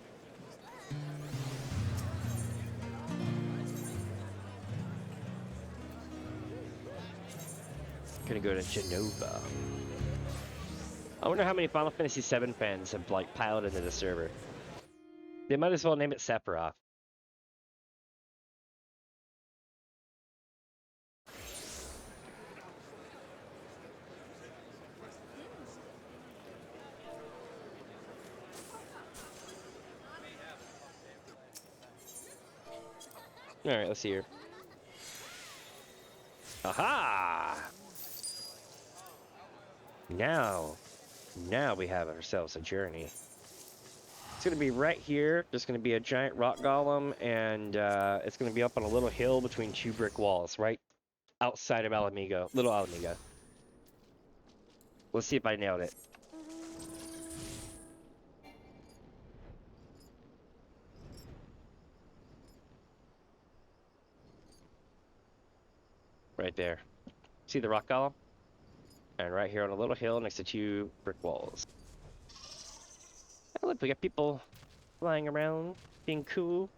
Gonna go to Genova. I wonder how many Final Fantasy VII fans have, like, piled into the server. They might as well name it Sephiroth. Alright, let's see here. Aha! Now we have ourselves a journey. It's gonna be right here. There's gonna be a giant rock golem, and it's gonna be up on a little hill between 2 brick walls, right outside of Alamigo, Little Alamigo. Let's see if I nailed it. Right there. See the rock golem? And right here on a little hill next to 2 brick walls. Oh, look, we got people flying around, being cool.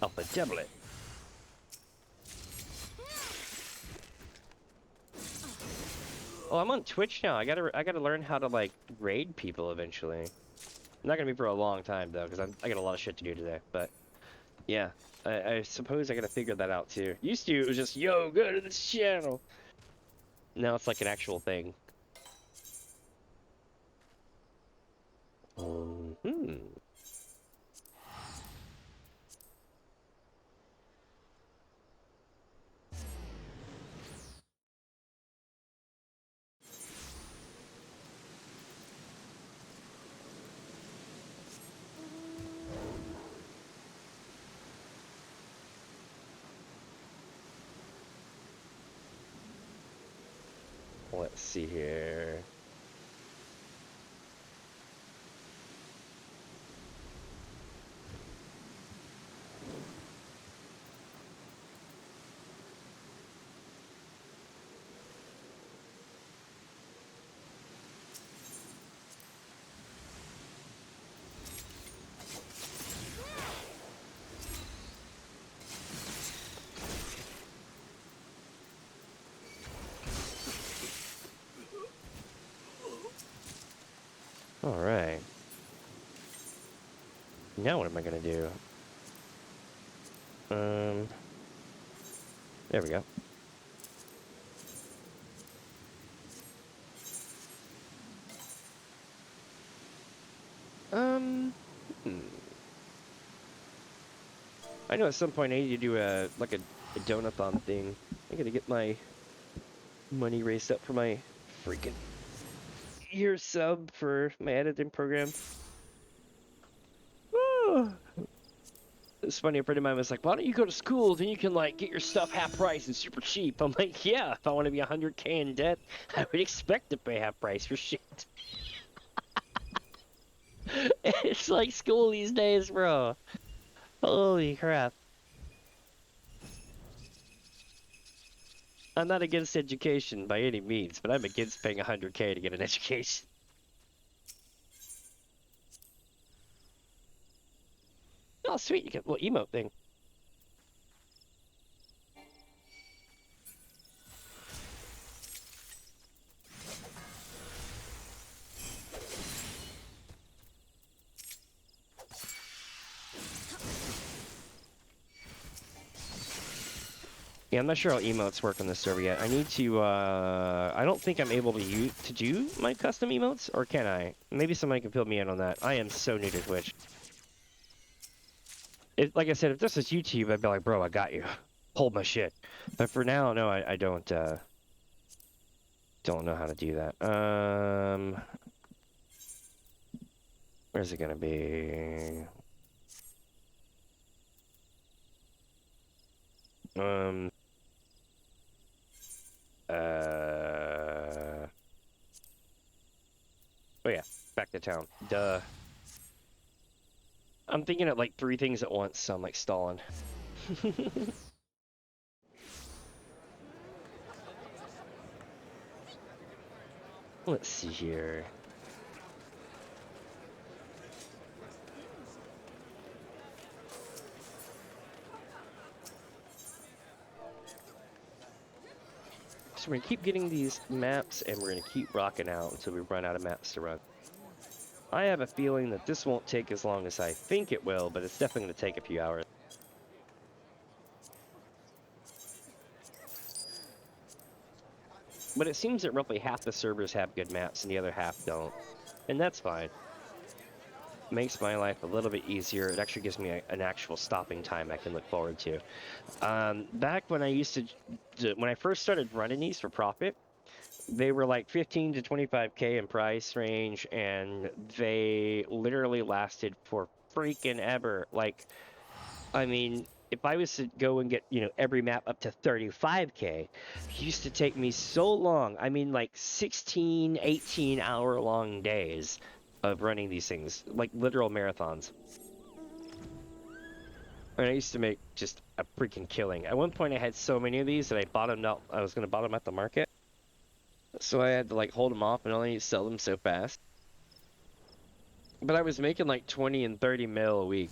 Alpha double it. Oh, I'm on Twitch now. I gotta learn how to like raid people eventually. Not gonna be for a long time though, because I got a lot of shit to do today. But yeah, I suppose I gotta figure that out too. Used to it was just yo, go to this channel. Now it's like an actual thing. Hmm. Let's see here. Alright. Now what am I gonna do? There we go. Hmm. I know at some point I need to do a donathon thing. I gotta get my money raised up for my freaking year sub for my editing program. It's funny, a friend of mine was like, why don't you go to school, then you can like get your stuff half price and super cheap. I'm like, yeah, if I want to be 100K in debt, I would expect to pay half price for shit. It's like school these days, bro. Holy crap. I'm not against education by any means, but I'm against paying 100K to get an education. Oh, sweet, you get a little emote thing. Yeah, I'm not sure how emotes work on this server yet. I need to, I don't think I'm able to do my custom emotes, or can I? Maybe somebody can fill me in on that. I am so new to Twitch. Like I said, if this was YouTube, I'd be like, bro, I got you. Hold my shit. But for now, no, I don't know how to do that. Where's it gonna be? Oh yeah, back to town. Duh. I'm thinking of like 3 things at once, so I'm like stalling. Let's see here. So we're gonna keep getting these maps, and we're gonna keep rocking out until we run out of maps to run. I have a feeling that this won't take as long as I think it will, but it's definitely gonna take a few hours. But it seems that roughly half the servers have good maps and the other half don't. And that's fine. Makes my life a little bit easier. It actually gives me an actual stopping time I can look forward to. Back when I used when I first started running these for profit, they were like 15 to 25K in price range, and they literally lasted for freaking ever. Like, I mean, if I was to go and get, every map up to 35K, it used to take me so long. I mean, like 16, 18-hour long days of running these things, like literal marathons. And I used to make just a freaking killing. At one point, I had so many of these that I bottomed out. I was going to bottom out the market. So I had to like hold them off and only sell them so fast. But I was making like 20 and 30 mil a week.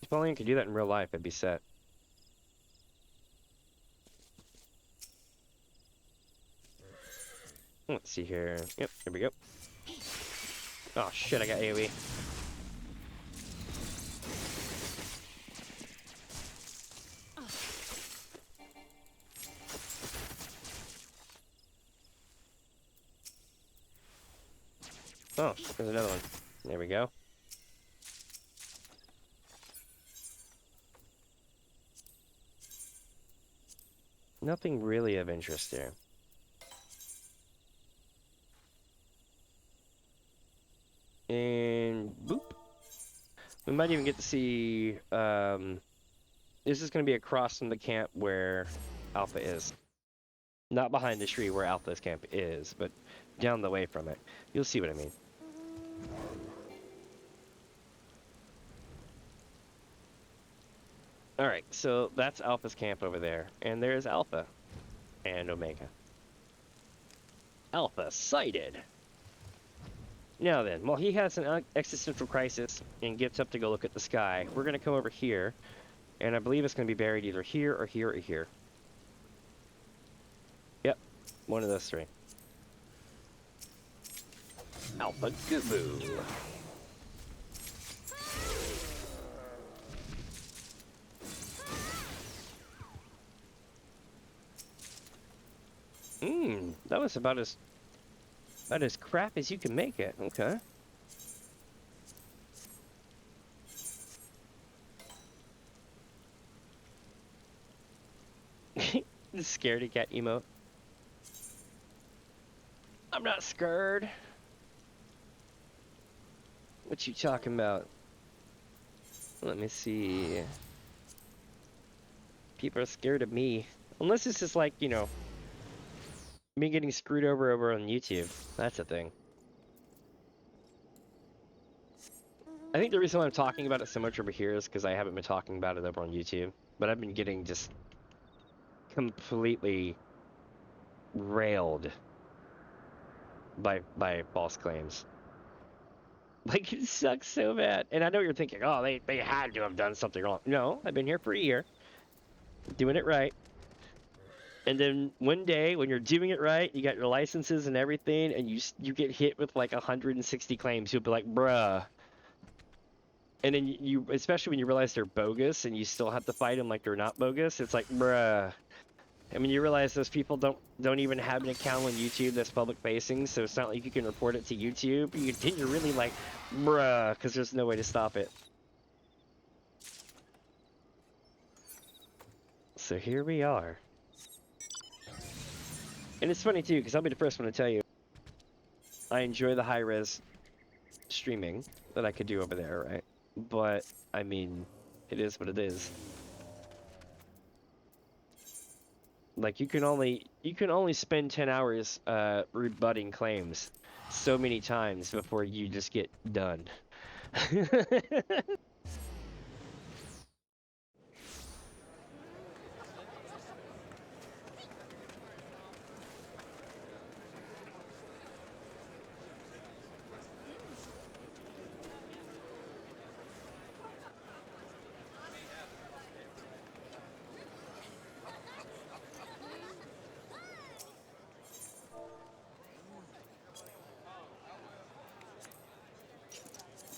If only I could do that in real life, I'd be set. Let's see here. Yep, here we go. Oh shit, I got AoE. Oh, there's another one. There we go. Nothing really of interest there. And boop. We might even get to see, this is going to be across from the camp where Alpha is. Not behind the tree where Alpha's camp is, but down the way from it. You'll see what I mean. Alright, so that's Alpha's camp over there. And there's Alpha and Omega. Alpha sighted! Now then, while he has an existential crisis and gets up to go look at the sky, we're going to come over here, and I believe it's going to be buried either here or here or here. Yep, one of those 3. Alpha Gubu. That was about as crap as you can make it. Okay. The scaredy cat emote. I'm not scared. What you talking about? Let me see. People are scared of me. Unless it's just like, you know, me getting screwed over on YouTube. That's a thing. I think the reason why I'm talking about it so much over here is because I haven't been talking about it over on YouTube. But I've been getting just completely railed by false claims. Like, it sucks so bad. And I know you're thinking, oh, they had to have done something wrong. No, I've been here for a year, doing it right. And then one day, when you're doing it right, you got your licenses and everything, and you get hit with like 160 claims. You'll be like, bruh. And then you, especially when you realize they're bogus, and you still have to fight them like they're not bogus. It's like, bruh. I mean, you realize those people don't even have an account on YouTube that's public facing, so it's not like you can report it to YouTube. Then you're really like, bruh, because there's no way to stop it. So here we are. And it's funny too, because I'll be the first one to tell you, I enjoy the high-res streaming that I could do over there, right? But, I mean, it is what it is. Like, you can only spend 10 hours rebutting claims so many times before you just get done.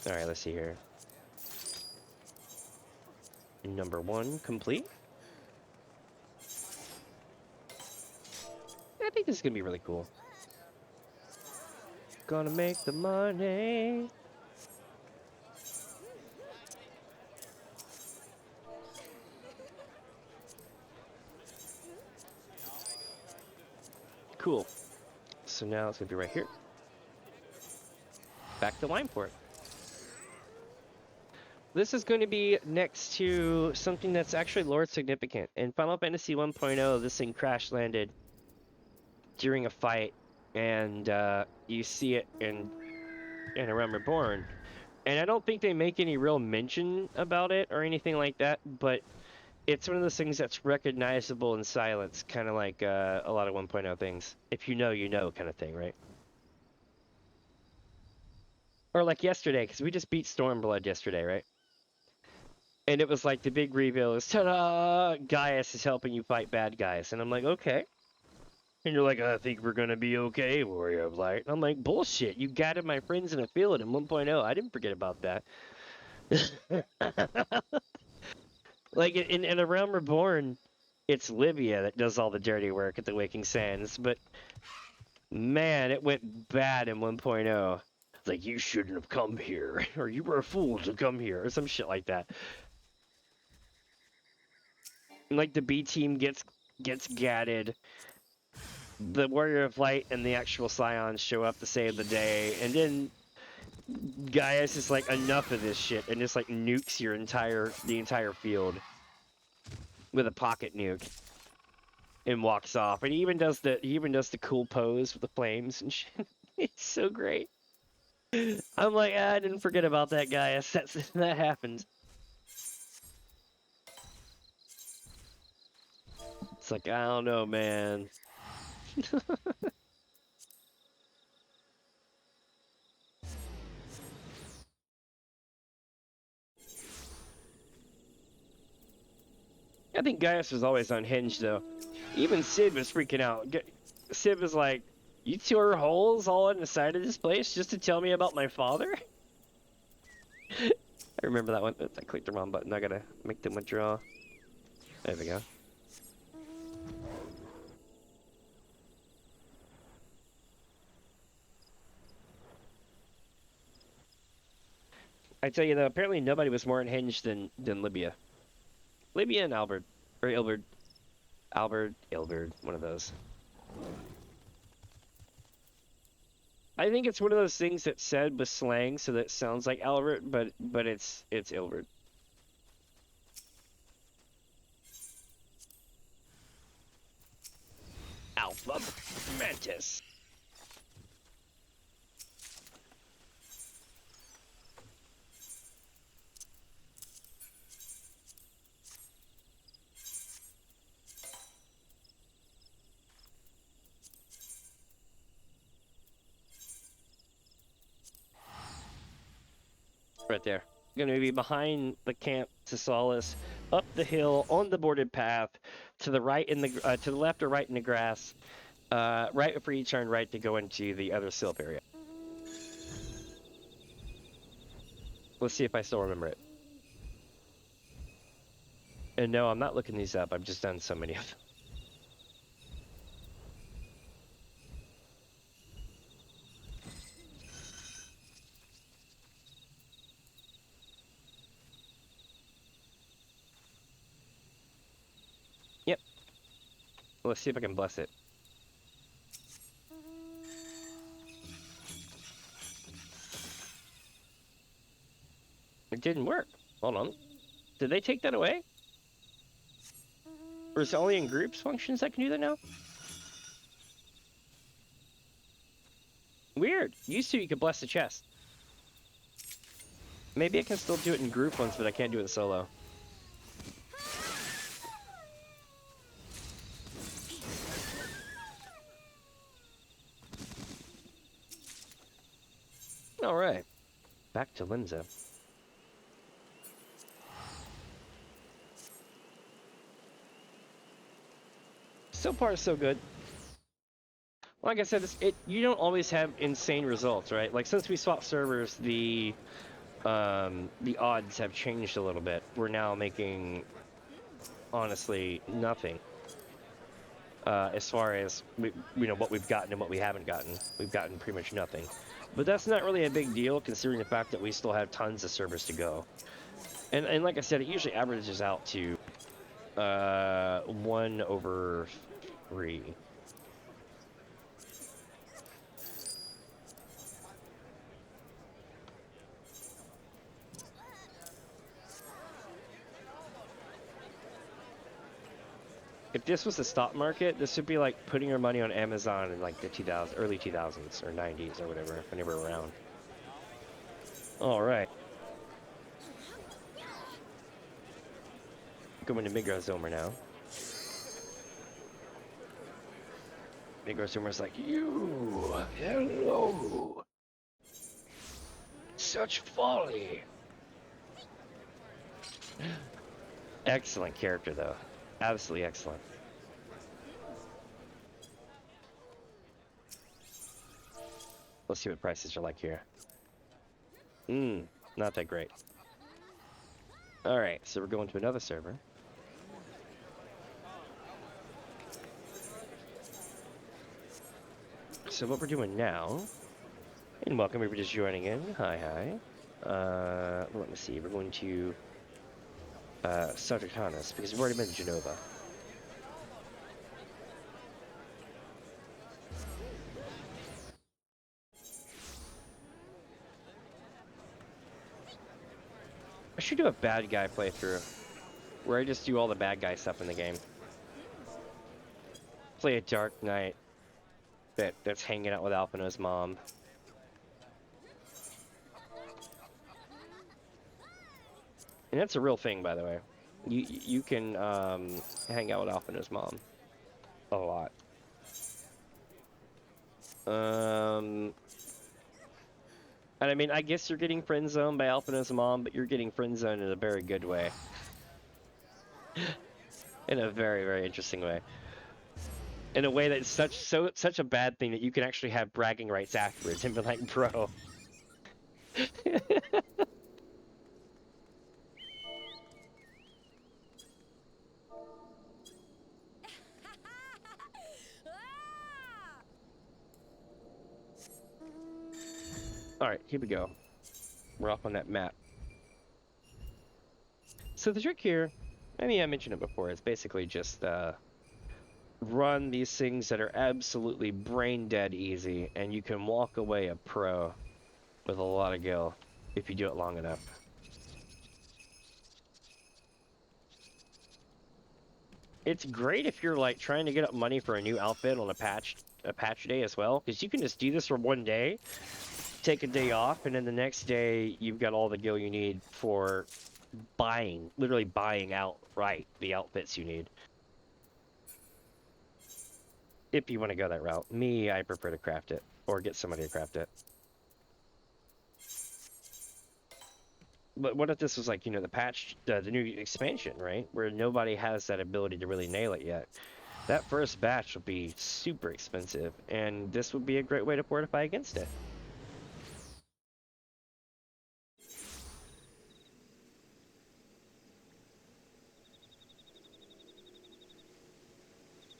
Alright, let's see here. Number 1 complete. I think this is gonna be really cool. Gonna make the money. Cool. So now it's gonna be right here. Back to Wineport. This is going to be next to something that's actually lore significant. In Final Fantasy 1.0, this thing crash landed during a fight, and you see it in A Realm Reborn. And I don't think they make any real mention about it or anything like that, but it's one of those things that's recognizable in silence, kind of like a lot of 1.0 things. If you know, you know kind of thing, right? Or like yesterday, because we just beat Stormblood yesterday, right? And it was like the big reveal is, ta-da! Gaius is helping you fight bad guys. And I'm like, okay. And you're like, I think we're going to be okay, Warrior of Light. And I'm like, bullshit. You gathered my friends in a field in 1.0. I didn't forget about that. Like, in A Realm Reborn, it's Livia that does all the dirty work at the Waking Sands. But, man, it went bad in 1.0. It's like, you shouldn't have come here. Or you were a fool to come here. Or some shit like that. Like the B team gets gadded. The Warrior of Light and the actual Scions show up to save the day, and then Gaius is like, enough of this shit, and just like nukes the entire field with a pocket nuke and walks off. And he even does the cool pose with the flames and shit. It's so great. I'm like, I didn't forget about that, Gaius. That happened. It's like, I don't know, man. I think Gaius was always unhinged, though. Even Sid was freaking out. Sid was like, You tore holes all in the side of this place just to tell me about my father? I remember that one. Oops, I clicked the wrong button. I gotta make them withdraw. There we go. I tell you though, apparently nobody was more unhinged than Libya. Libya and Albert. Or Ilbert. Ilbert, one of those. I think it's one of those things that's said with slang so that it sounds like Albert, but it's Ilbert. Alpha Mantis. Right there. Gonna be behind the camp to Solace, up the hill on the boarded path, to the right in the to the left or right in the grass, right before you turn right to go into the other silp area. Let's see if I still remember it. And no, I'm not looking these up. I've just done so many of them. Yep. Let's see if I can bless it. It didn't work. Hold on. Did they take that away? Or is it only in groups functions that can do that now? Weird. Used to you could bless the chest. Maybe I can still do it in group ones, but I can't do it in solo. Alright. Back to Linza. So far, so good. Like I said, you don't always have insane results, right? Like since we swapped servers, the odds have changed a little bit. We're now making, honestly, nothing. As far as what we've gotten and what we haven't gotten, we've gotten pretty much nothing. But that's not really a big deal considering the fact that we still have tons of servers to go. And like I said, it usually averages out to 1/3. If this was the stock market, this would be like putting your money on Amazon in like the early 2000s or 90s or whatever, when they were around. All right. Going to Migrozomer now. Migrozomer's like, you, hello. Such folly. Excellent character, though. Absolutely excellent. Let's see what prices are like here. Not that great. Alright, so we're going to another server. So what we're doing now, and welcome if you're just joining in. Hi. Let me see, we're going to Subject Harness, because we've already been to Genova. I should do a bad guy playthrough, where I just do all the bad guy stuff in the game. Play a Dark Knight that's hanging out with Alpino's mom. And that's a real thing, by the way. You can hang out with Alpino's mom a lot. And I mean, I guess you're getting friend zoned by Alpino's mom, but you're getting friend zoned in a very good way. In a very, very interesting way. in a way that's such a bad thing that you can actually have bragging rights afterwards and be like, bro. All right, here we go. We're off on that map. So the trick here, I mean, I mentioned it before, it's basically just run these things that are absolutely brain dead easy, and you can walk away a pro with a lot of gil if you do it long enough. It's great if you're like trying to get up money for a new outfit on a patch day as well, because you can just do this for one day, take a day off, and then the next day you've got all the gil you need for buying, literally buying outright the outfits you need. If you want to go that route. Me, I prefer to craft it, or get somebody to craft it. But what if this was like, you know, the patch, the new expansion, right? Where nobody has that ability to really nail it yet. That first batch will be super expensive, and this would be a great way to fortify against it.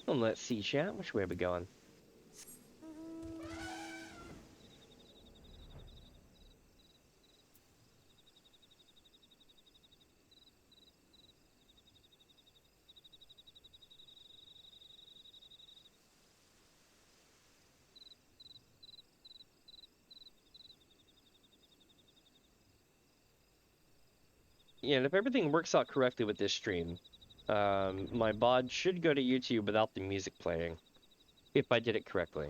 And let's see, chat, which way are we going? Yeah, and if everything works out correctly with this stream, my VOD should go to YouTube without the music playing, if I did it correctly.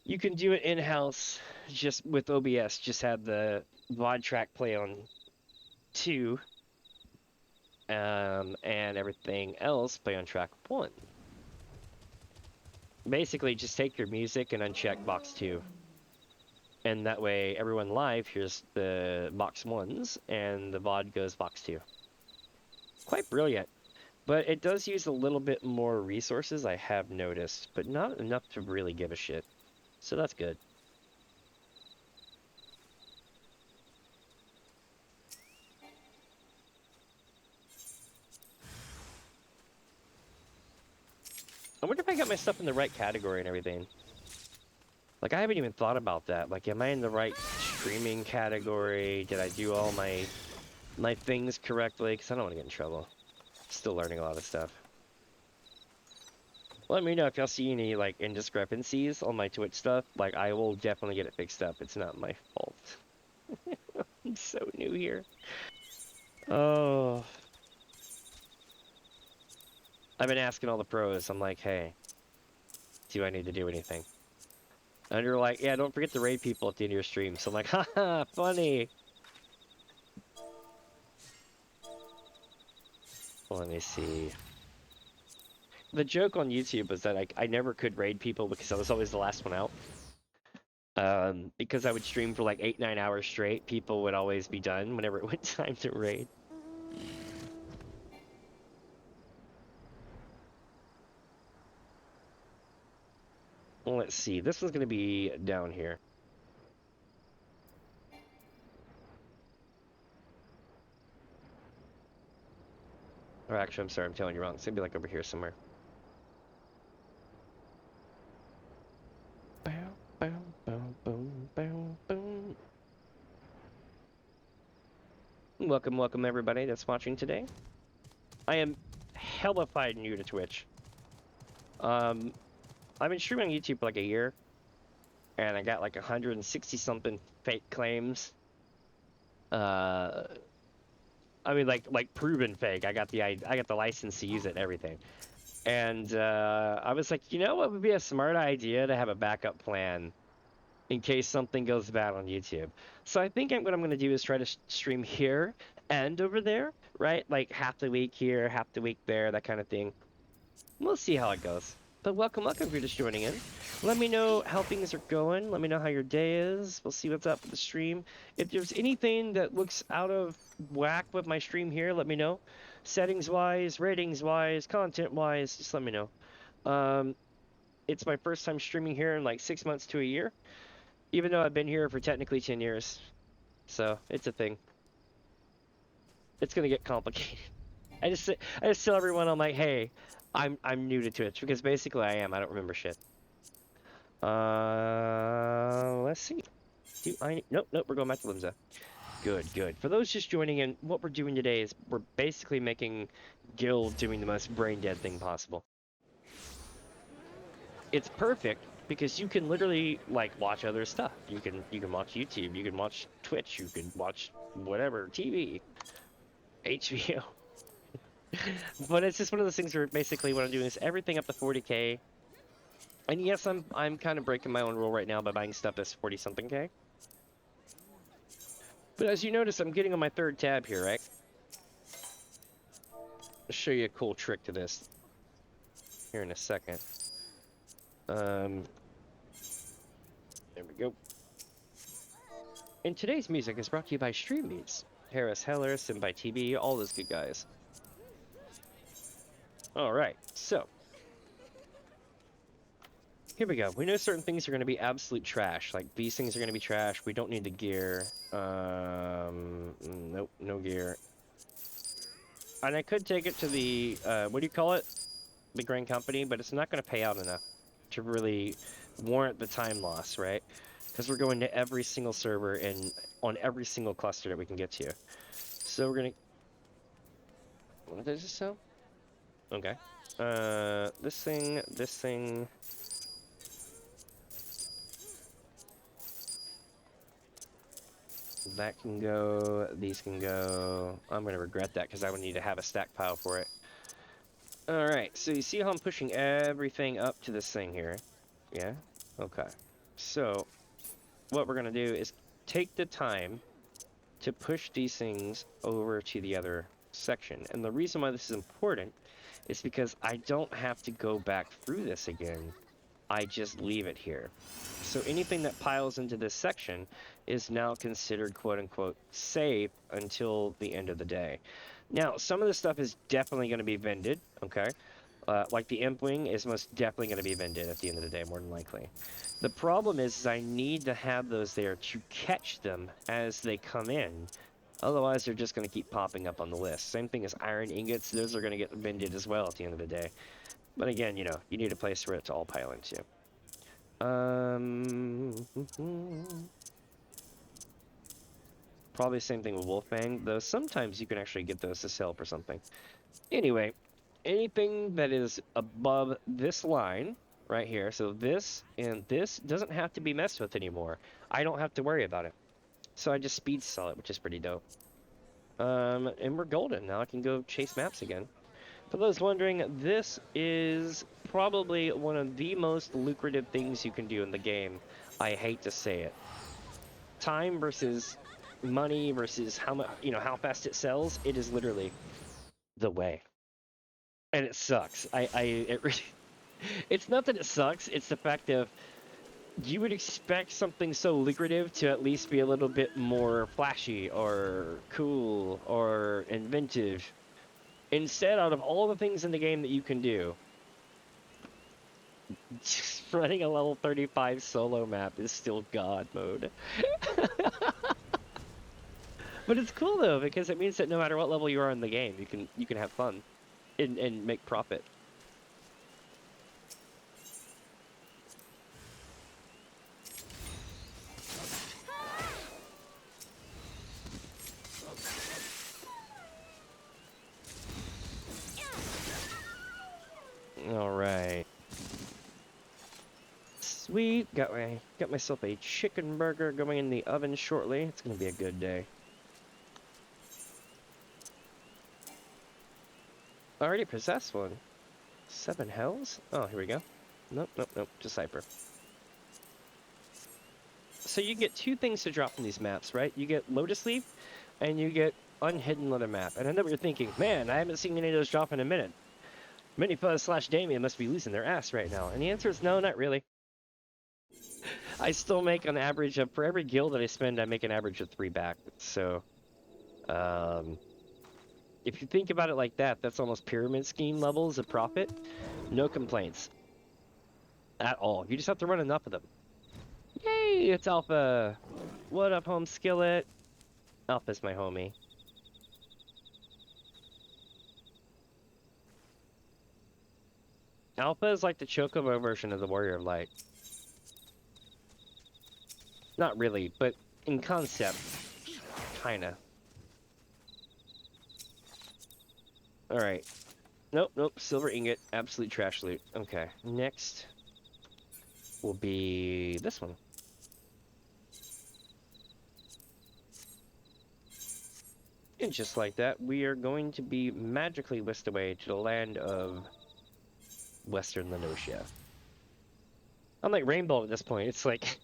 You can do it in-house, just with OBS, just have the VOD track play on 2, and everything else play on track 1. Basically, just take your music and uncheck box 2. And that way, everyone live hears the box 1s, and the VOD goes box 2. Quite brilliant. But it does use a little bit more resources, I have noticed, but not enough to really give a shit. So that's good. I wonder if I got my stuff in the right category and everything. Like, I haven't even thought about that. Like, am I in the right streaming category? Did I do all my things correctly? Because I don't want to get in trouble. Still learning a lot of stuff. Let me know if y'all see any, like, indiscrepancies on my Twitch stuff. Like, I will definitely get it fixed up. It's not my fault. I'm so new here. Oh. I've been asking all the pros. I'm like, hey, do I need to do anything? And you're like, yeah, don't forget to raid people at the end of your stream. So I'm like, haha, funny. Let me see. The joke on YouTube was that I never could raid people because I was always the last one out. Because I would stream for like 8-9 hours straight, people would always be done whenever it went time to raid. Well, let's see. This one's going to be down here. Or actually, I'm sorry, I'm telling you wrong. It's going to be like over here somewhere. Bow, bow, bow, boom, bow, boom. Welcome everybody that's watching today. I am hellified new to Twitch. I've been streaming on YouTube for like a year, and I got like 160 something fake claims. I mean, like proven fake. I got the license to use it and everything. And I was like, you know what would be a smart idea to have a backup plan in case something goes bad on YouTube. So I think what I'm going to do is try to stream here and over there, right? Like half the week here, half the week there, that kind of thing. We'll see how it goes. But welcome if you're just joining in. Let me know how things are going. Let me know how your day is. We'll see what's up with the stream. If there's anything that looks out of whack with my stream here, let me know. Settings-wise, ratings-wise, content-wise, just let me know. Um, it's my first time streaming here in like 6 months to a year, even though I've been here for technically 10 years. So it's a thing. It's gonna get complicated. I just tell everyone I'm like, hey, I'm new to Twitch because basically I am. I don't remember shit. Let's see. Do I? Nope, nope. We're going back to Limsa. Good, good. For those just joining in, what we're doing today is we're basically making Gil doing the most brain dead thing possible. It's perfect because you can literally like watch other stuff. You can watch YouTube, you can watch Twitch, you can watch whatever TV, HBO. But it's just one of those things where basically what I'm doing is everything up to 40K. And yes, I'm kind of breaking my own rule right now by buying stuff that's 40 something K. But as you notice, I'm getting on my third tab here, right? I'll show you a cool trick to this here in a second. There we go. And today's music is brought to you by Stream Beats, Harris Heller's, and by TB, all those good guys. Alright, so. Here we go. We know certain things are going to be absolute trash. Like, these things are going to be trash. We don't need the gear. Nope, no gear. And I could take it to the, what do you call it? The Grand Company, but it's not going to pay out enough to really warrant the time loss, right? Because we're going to every single server and on every single cluster that we can get to. So we're going to... What does this sound? Okay. This thing... That can go, these can go. I'm going to regret that because I would need to have a stack pile for it. Alright, so you see how I'm pushing everything up to this thing here? Yeah? Okay. So, what we're going to do is take the time to push these things over to the other section. And the reason why this is important is because I don't have to go back through this again. I just leave it here. So anything that piles into this section is now considered quote-unquote safe until the end of the day. Now, some of this stuff is definitely going to be vended, okay? Like the Imp Wing is most definitely going to be vended at the end of the day, more than likely. The problem is I need to have those there to catch them as they come in. Otherwise, they're just going to keep popping up on the list. Same thing as iron ingots. Those are going to get vended as well at the end of the day. But again, you know, you need a place for it to all pile into. Probably same thing with Wolfbang, though sometimes you can actually get those to sell for something. Anyway, anything that is above this line right here, so this and this doesn't have to be messed with anymore. I don't have to worry about it. So I just speed sell it, which is pretty dope. And we're golden. Now I can go chase maps again. For those wondering, this is probably one of the most lucrative things you can do in the game. I hate to say it. Time versus money versus how much, you know, how fast it sells. It is literally the way. And it sucks. It really, it's not that it sucks. It's the fact of you would expect something so lucrative to at least be a little bit more flashy or cool or inventive. Instead, out of all the things in the game that you can do, just running a level 35 solo map is still God mode. But it's cool though, because it means that no matter what level you are in the game, you can have fun and make profit. All right. Sweet, got myself a chicken burger going in the oven shortly. It's gonna be a good day. I already possessed one. 7 hells? Oh, here we go. Nope, nope, nope. Decipher. So you get 2 things to drop from these maps, right? You get Lotus Leaf, and you get Unhidden Leather Map. And I know what you're thinking, man, I haven't seen any of those drop in a minute. Mini Fuzz / Damien must be losing their ass right now. And the answer is no, not really. I still make an average of, for every guild that I spend, I make an average of 3 back. So, If you think about it like that, that's almost pyramid scheme levels of profit. No complaints at all. You just have to run enough of them. Yay, it's Alpha. What up, home skillet? Alpha's my homie. Alpha is like the Chocobo version of the Warrior of Light. Not really, but in concept, kinda. Alright. Nope, nope, silver ingot, absolute trash loot. Okay, next will be this one. And just like that, we are going to be magically whisked away to the land of Western Lenosia. Unlike Rainbow at this point, it's like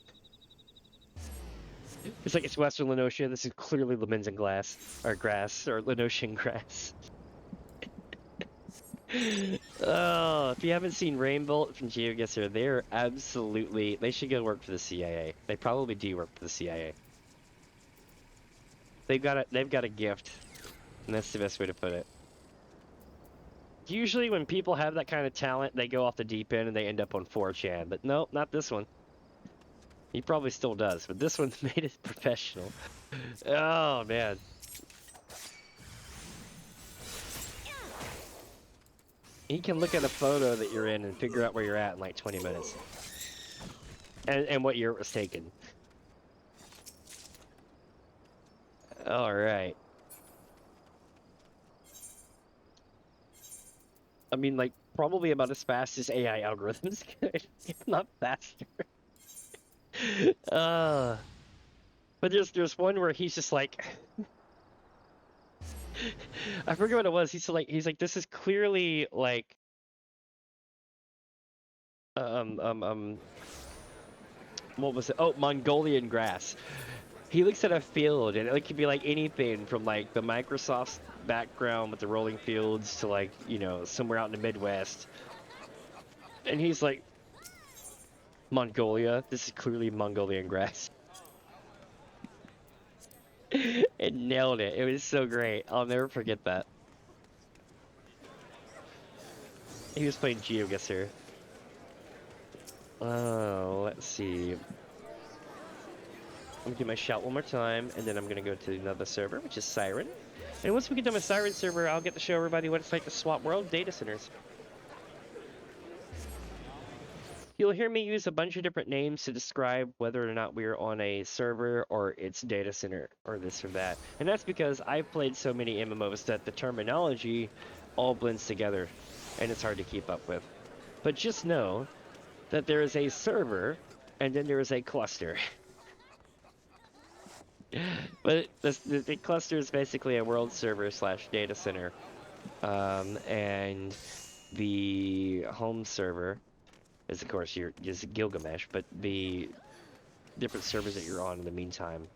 it's Western Lenosia. This is clearly Lemons glass or grass or Lenosian grass. Oh, if you haven't seen Rainbow from GeoGuessr, they're absolutely, they should go work for the CIA. They probably do work for the CIA. They've got a gift, and that's the best way to put it. Usually when people have that kind of talent, they go off the deep end and they end up on 4chan, but no, not this one. He probably still does, but this one's made it professional. Oh, man. He can look at a photo that you're in and figure out where you're at in like 20 minutes. And what year it was taken. Alright. I mean, like, probably about as fast as AI algorithms could, if not faster. But there's one where he's just like... I forget what it was. He's like, this is clearly like... What was it? Oh, Mongolian grass. He looks at a field, and it could be like anything from like the Microsoft's background with the rolling fields to like, you know, somewhere out in the Midwest. And he's like, Mongolia? This is clearly Mongolian grass. It nailed it. It was so great. I'll never forget that. He was playing GeoGuessr. Oh, let's see. I'm gonna do my shout one more time, and then I'm gonna go to another server, which is Siren. And once we get done with Siren server, I'll get to show everybody what it's like to swap world data centers. You'll hear me use a bunch of different names to describe whether or not we're on a server or it's data center or this or that. And that's because I've played so many MMOs that the terminology all blends together and it's hard to keep up with. But just know that there is a server and then there is a cluster. But the cluster is basically a world server slash data center. And the home server is of course is Gilgamesh, but the different servers that you're on in the meantime,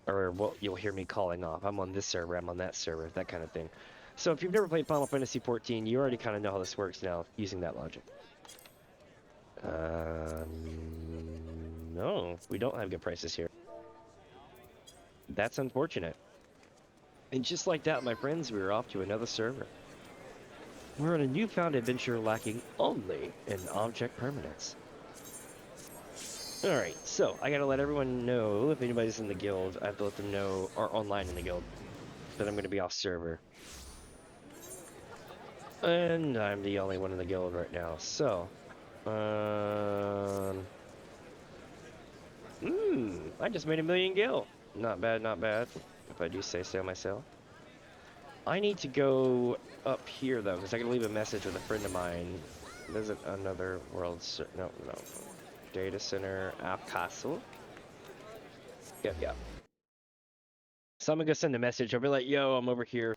or what you'll hear me calling off. I'm on this server, I'm on that server, that kind of thing. So if you've never played Final Fantasy XIV, you already kind of know how this works now, using that logic. No, we don't have good prices here. That's unfortunate. And just like that, my friends, we were off to another server. We're on a newfound adventure lacking only in object permanence. Alright, so I gotta let everyone know, if anybody's in the guild, I have to let them know, or online in the guild, that I'm gonna be off server. And I'm the only one in the guild right now, so... I just made 1,000,000 gil. Not bad, not bad, if I do say so myself. I need to go up here, though, because I can leave a message with a friend of mine. Visit another world... No. Data center, app castle. Yep. So I'm gonna go send a message. I'll be like, yo, I'm over here.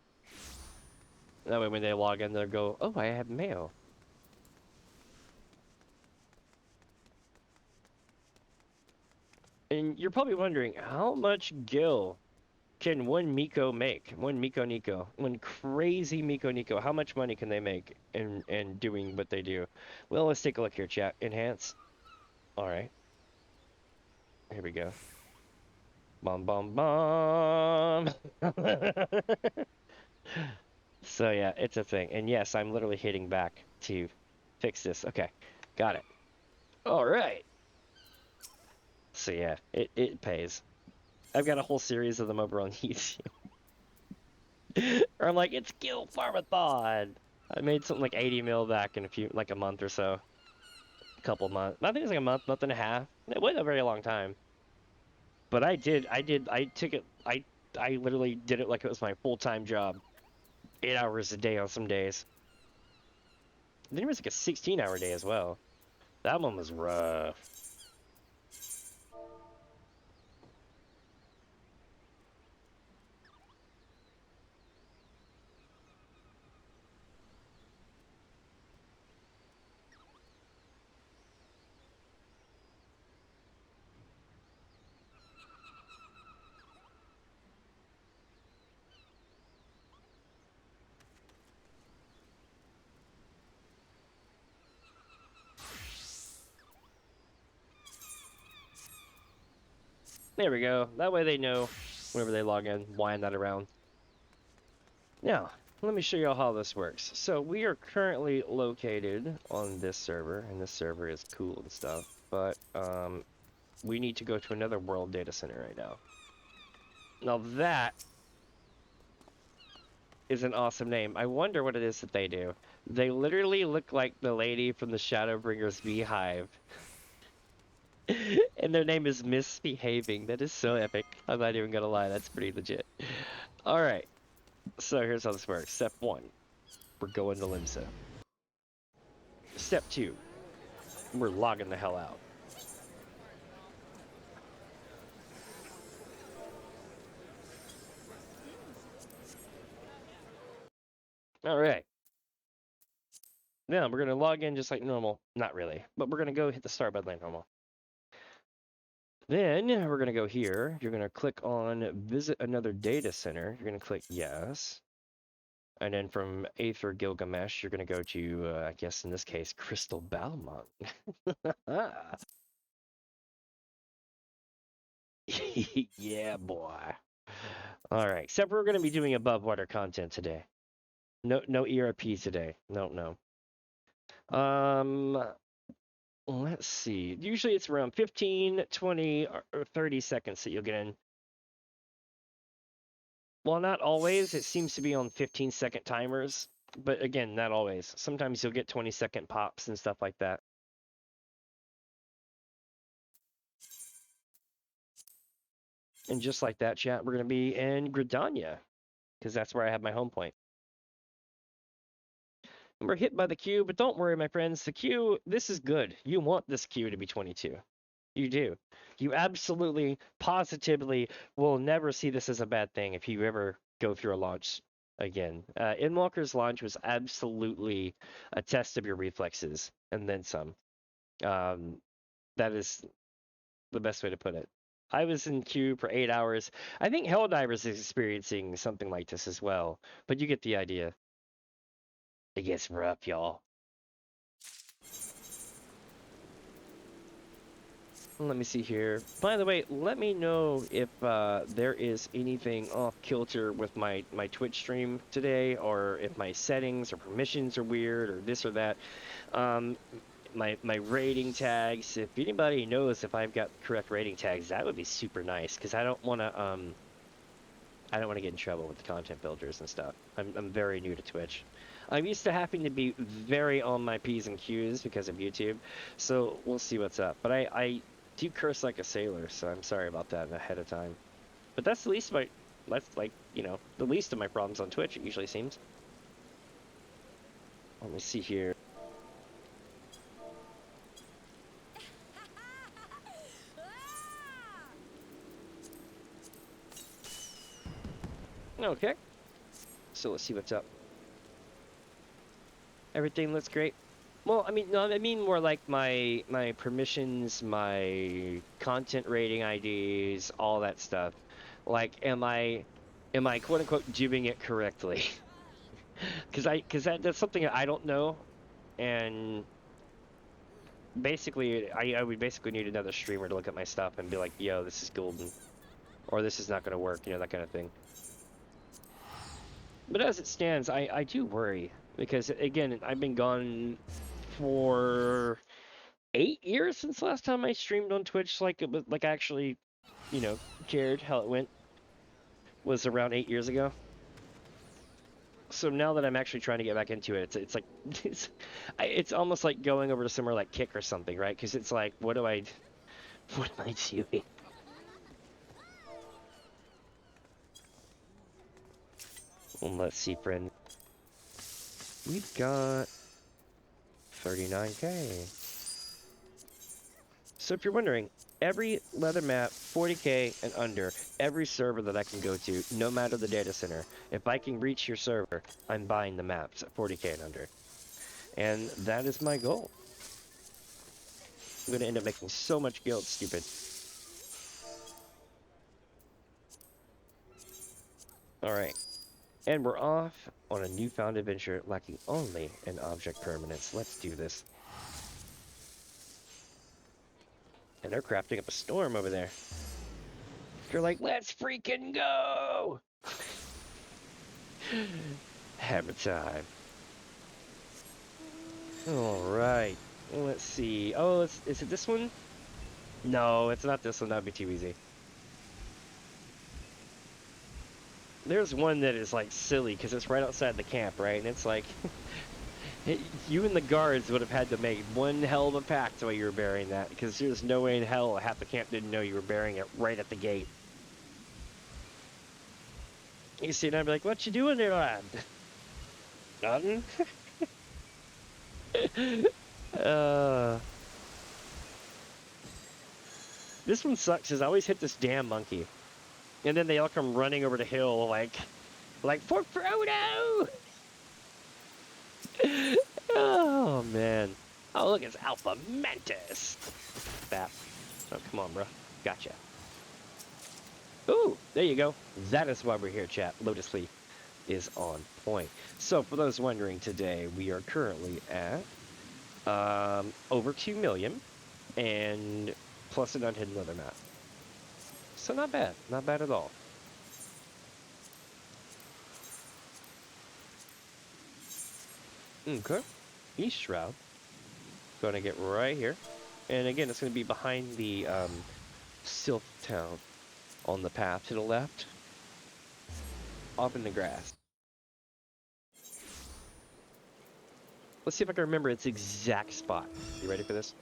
That way when they log in, they'll go, oh, I have mail. And you're probably wondering, how much gil can one Miko make? One Miko Nico. One crazy Miko Nico. How much money can they make in doing what they do? Well, let's take a look here, chat. Enhance. Alright. Here we go. Bomb. So yeah, it's a thing. And yes, I'm literally hitting back to fix this. Okay, got it. All right. So yeah, it pays. I've got a whole series of them over on YouTube. Or I'm like, it's Gil Farm-a-Thon. I made something like 80 mil back in like a month or so. A couple months. I think it's like a month and a half. It wasn't a very long time. But I took it, I literally did it like it was my full-time job. 8 hours a day on some days. Then there was like a 16-hour day as well. That one was rough. There we go. That way they know whenever they log in why I'm not around. Now, let me show you all how this works. So we are currently located on this server, and this server is cool and stuff, but we need to go to another world data center right now. Now that is an awesome name. I wonder what it is that they do. They literally look like the lady from the Shadowbringers Beehive. And their name is Misbehaving. That is so epic. I'm not even gonna lie, that's pretty legit. Alright, so here's how this works. Step 1, we're going to Limsa. Step 2, we're logging the hell out. Alright. Now we're gonna log in just like normal. Not really, but we're gonna go hit the start button like normal. Then we're gonna go here. You're gonna click on visit another data center. You're gonna click yes. And then from Aether Gilgamesh, you're gonna go to, I guess in this case, Crystal Balmont. Yeah, boy. All right, except we're gonna be doing above water content today. No ERP today. No. Let's see. Usually it's around 15, 20, or 30 seconds that you'll get in. Well, not always. It seems to be on 15-second timers. But again, not always. Sometimes you'll get 20-second pops and stuff like that. And just like that, chat, we're going to be in Gridania, because that's where I have my home point. And we're hit by the queue, but don't worry, my friends. The queue, this is good. You want this queue to be 22. You do. You absolutely, positively will never see this as a bad thing if you ever go through a launch again. Inwalker's launch was absolutely a test of your reflexes, and then some. That is the best way to put it. I was in queue for 8 hours. I think Helldivers is experiencing something like this as well, but you get the idea. It gets rough, y'all. Let me see here. By the way, let me know if there is anything off kilter with my Twitch stream today, or if my settings or permissions are weird, or this or that. My rating tags. If anybody knows if I've got correct rating tags, that would be super nice, because I don't want to get in trouble with the content builders and stuff. I'm very new to Twitch. I'm used to having to be very on my P's and Q's because of YouTube, so we'll see what's up. But I do curse like a sailor, so I'm sorry about that ahead of time. But that's the least of the least of my problems on Twitch, it usually seems. Let me see here. Okay. So let's see what's up. Everything looks great. Well, I mean, no, I mean more like my permissions, my content rating IDs, all that stuff. Like, am I quote unquote doing it correctly? Because that's something I don't know, and basically I would basically need another streamer to look at my stuff and be like, yo, this is golden, or this is not gonna work, that kind of thing. But as it stands, I do worry because again, I've been gone for 8 years since last time I streamed on Twitch. Like it was like actually, you know, cared how it went was around 8 years ago. So now that I'm actually trying to get back into it, it's like it's almost like going over to somewhere like Kick or something, right? Because it's like, what what am I doing? Well, let's see, friend. We've got 39K. So if you're wondering, every leather map, 40K and under, every server that I can go to, no matter the data center, if I can reach your server, I'm buying the maps at 40K and under. And that is my goal. I'm going to end up making so much guild, stupid. Alright. And we're off on a newfound adventure lacking only an object permanence. Let's do this. And they're crafting up a storm over there. They're like, let's freaking go! Hammer time. Alright. Let's see. Oh, is it this one? No, it's not this one. That'd be too easy. There's one that is like silly because it's right outside the camp, right? And it's like you and the guards would have had to make one hell of a pact while you were burying that, because there's no way in hell half the camp didn't know you were burying it right at the gate. You see, and I'd be like, "What you doing there, lad?" Nothing. This one sucks because I always hit this damn monkey. And then they all come running over the hill like for Frodo! Oh, man. Oh, look, it's Alpha Mantis. That. Oh, come on, bro. Gotcha. Ooh, there you go. That is why we're here, chat. Lotus Leaf is on point. So, for those wondering today, we are currently at over 2 million and plus an unhidden leather map. So not bad. Not bad at all. Okay. East Shroud. Gonna get right here. And again, it's gonna be behind the Sylph Town on the path to the left. Off in the grass. Let's see if I can remember its exact spot. You ready for this?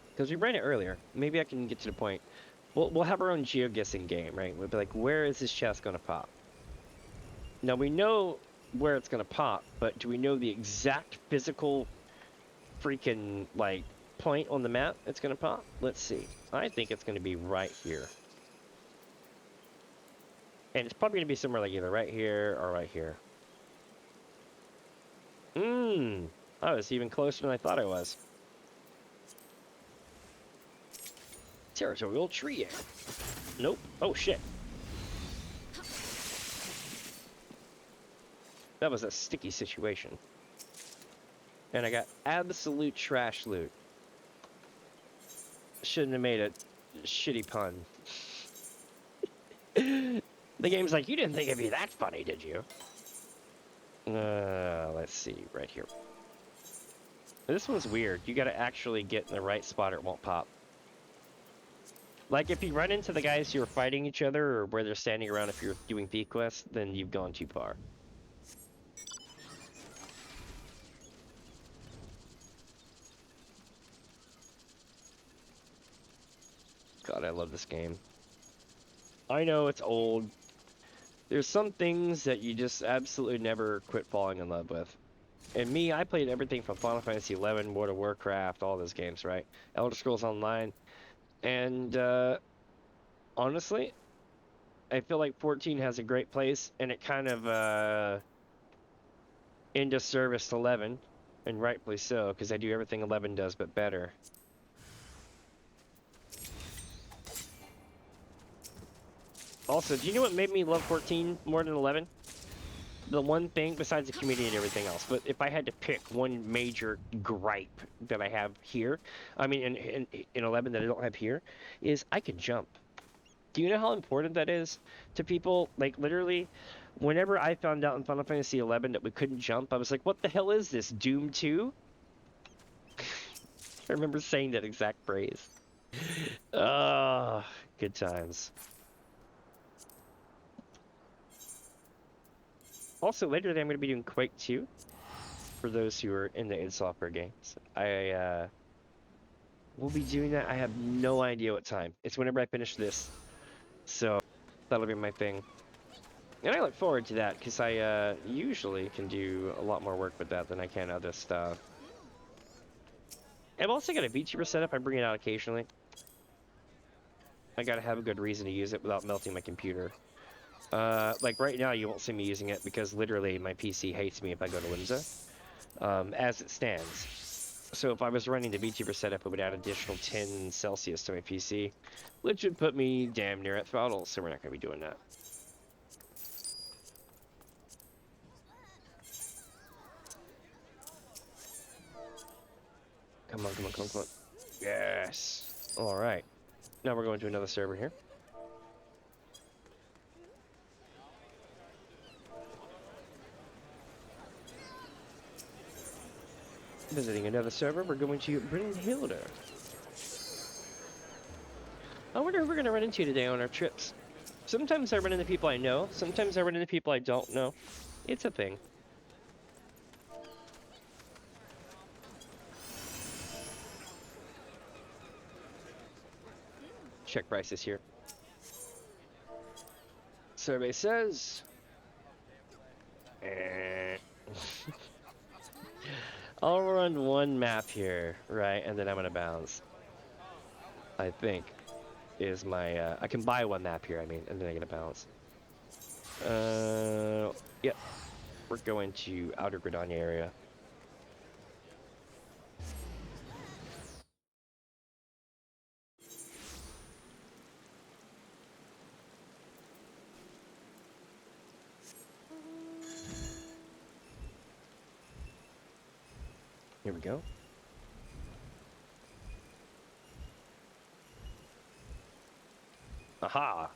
Because we ran it earlier. Maybe I can get to the point. We'll have our own geo-guessing game, right? We'll be like, where is this chest gonna pop? Now we know where it's gonna pop, but do we know the exact physical freaking like point on the map it's gonna pop? Let's see. I think it's gonna be right here. And it's probably gonna be somewhere like either right here or right here. I was even closer than I thought I was. Territorial tree air. Nope. Oh shit. That was a sticky situation. And I got absolute trash loot. Shouldn't have made a shitty pun. The game's like, you didn't think it'd be that funny, did you? Let's see, right here. This one's weird. You gotta actually get in the right spot or it won't pop. Like, if you run into the guys who are fighting each other or where they're standing around if you're doing thief quests, then you've gone too far. God, I love this game. I know it's old. There's some things that you just absolutely never quit falling in love with. And me, I played everything from Final Fantasy XI, World of Warcraft, all those games, right? Elder Scrolls Online. And, honestly, I feel like 14 has a great place, and it kind of, into service to 11, and rightfully so, because I do everything 11 does, but better. Also, do you know what made me love 14 more than 11? The one thing, besides the community and everything else, but if I had to pick one major gripe that I have here, I mean, in 11 that I don't have here, is I can jump. Do you know how important that is to people? Like, literally, whenever I found out in Final Fantasy XI that we couldn't jump, I was like, what the hell is this, Doom 2? I remember saying that exact phrase. Ah, good times. Also, later today, I'm going to be doing Quake 2, for those who are into id Software games. I will be doing that. I have no idea what time. It's whenever I finish this. So, that'll be my thing. And I look forward to that, because I usually can do a lot more work with that than I can other stuff. I've also got a VTuber setup. I bring it out occasionally. I gotta have a good reason to use it without melting my computer. Like right now, you won't see me using it because literally my PC hates me if I go to Limsa, as it stands. So if I was running the VTuber setup, it would add additional 10 Celsius to my PC, which would put me damn near at throttle, so we're not gonna be doing that. Come on, come on, come on, come on. Yes! Alright. Now we're going to another server here. Visiting another server, we're going to Brynhilde. I wonder who we're going to run into today on our trips. Sometimes I run into people I know, sometimes I run into people I don't know. It's a thing. Check prices here. Survey says... I'll run one map here, right, and then I'm gonna bounce. I think is my I can buy one map here, I mean, and then I'm gonna bounce. Yep. We're going to Outer Gridania area. Here we go. Aha!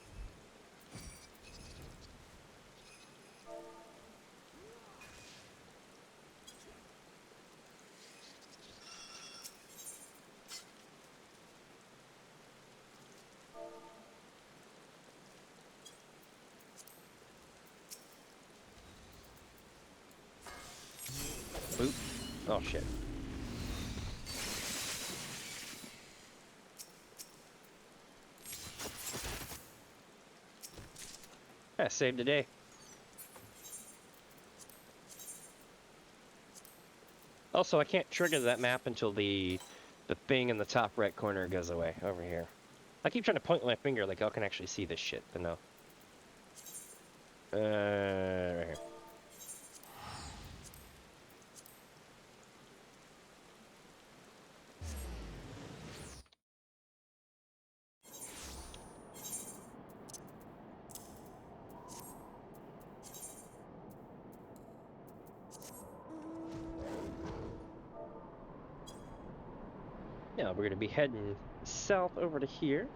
Oop. Oh shit. Yeah, saved the day. Also, I can't trigger that map until the thing in the top right corner goes away over here. I keep trying to point with my finger like I can actually see this shit, but no. Right here. Now we're gonna be heading south over to here.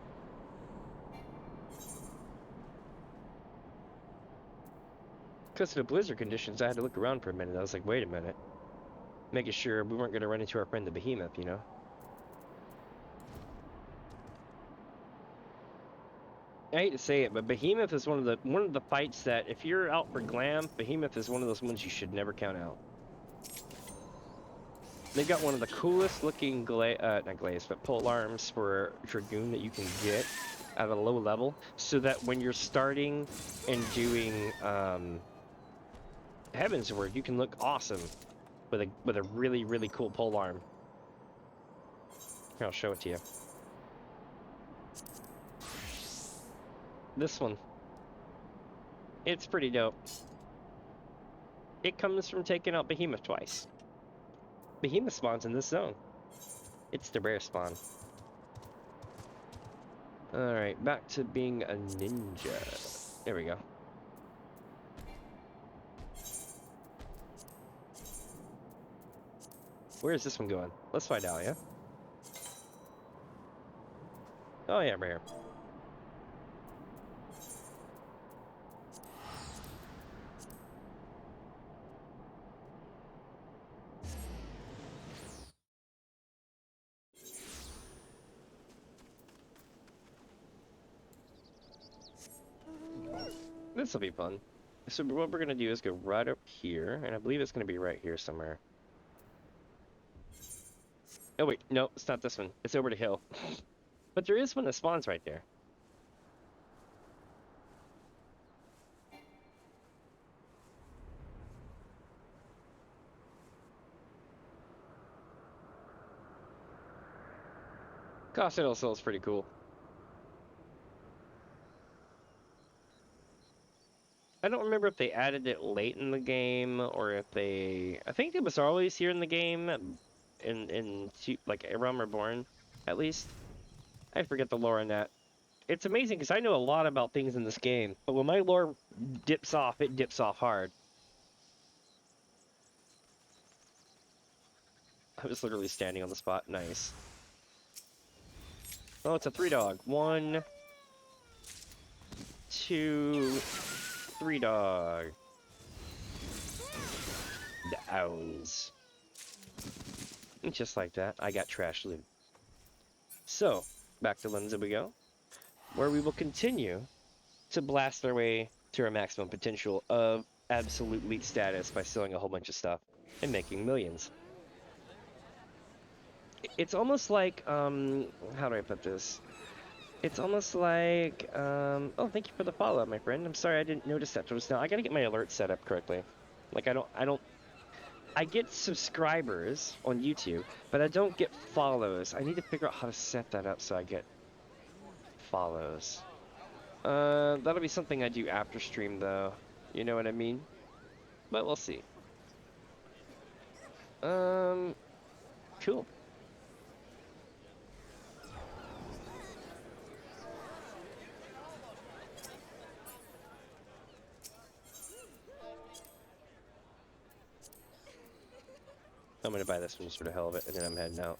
Because of the blizzard conditions, I had to look around for a minute. I was like, wait a minute. Making sure we weren't gonna run into our friend the Behemoth, you know? I hate to say it, but Behemoth is one of the fights that if you're out for glam, Behemoth is one of those ones you should never count out. They've got one of the coolest looking not glaze, but pole arms for Dragoon that you can get at a low level, so that when you're starting and doing Heavensward, you can look awesome with a really, really cool pole arm. Here, I'll show it to you. This one. It's pretty dope. It comes from taking out Behemoth twice. Behemoth spawns in this zone. It's the rare spawn. Alright, back to being a ninja. There we go. Where is this one going? Let's find out, yeah? Oh yeah, right here. This will be fun. So what we're gonna do is go right up here, and I believe it's gonna be right here somewhere. Oh wait, no, it's not this one. It's over the hill. But there is one that spawns right there. Gosh, it also is pretty cool. I don't remember if they added it late in the game or if they. I think it was always here in the game, like A Realm Reborn, at least. I forget the lore on that. It's amazing because I know a lot about things in this game, but when my lore dips off, it dips off hard. I was literally standing on the spot. Nice. Oh, it's a 3-dog. 1, 2, 3-dog. Downs. And just like that, I got trash loot. So, back to Lenza we go, where we will continue to blast our way to our maximum potential of absolute elite status by selling a whole bunch of stuff and making millions. It's almost like, how do I put this? It's almost like, oh, thank you for the follow-up, my friend. I'm sorry I didn't notice that just now. I gotta get my alerts set up correctly. Like, I get subscribers on YouTube, but I don't get follows. I need to figure out how to set that up so I get follows. That'll be something I do after stream, though. You know what I mean? But we'll see. Cool. I'm gonna buy this one just for the hell of it, and then I'm heading out.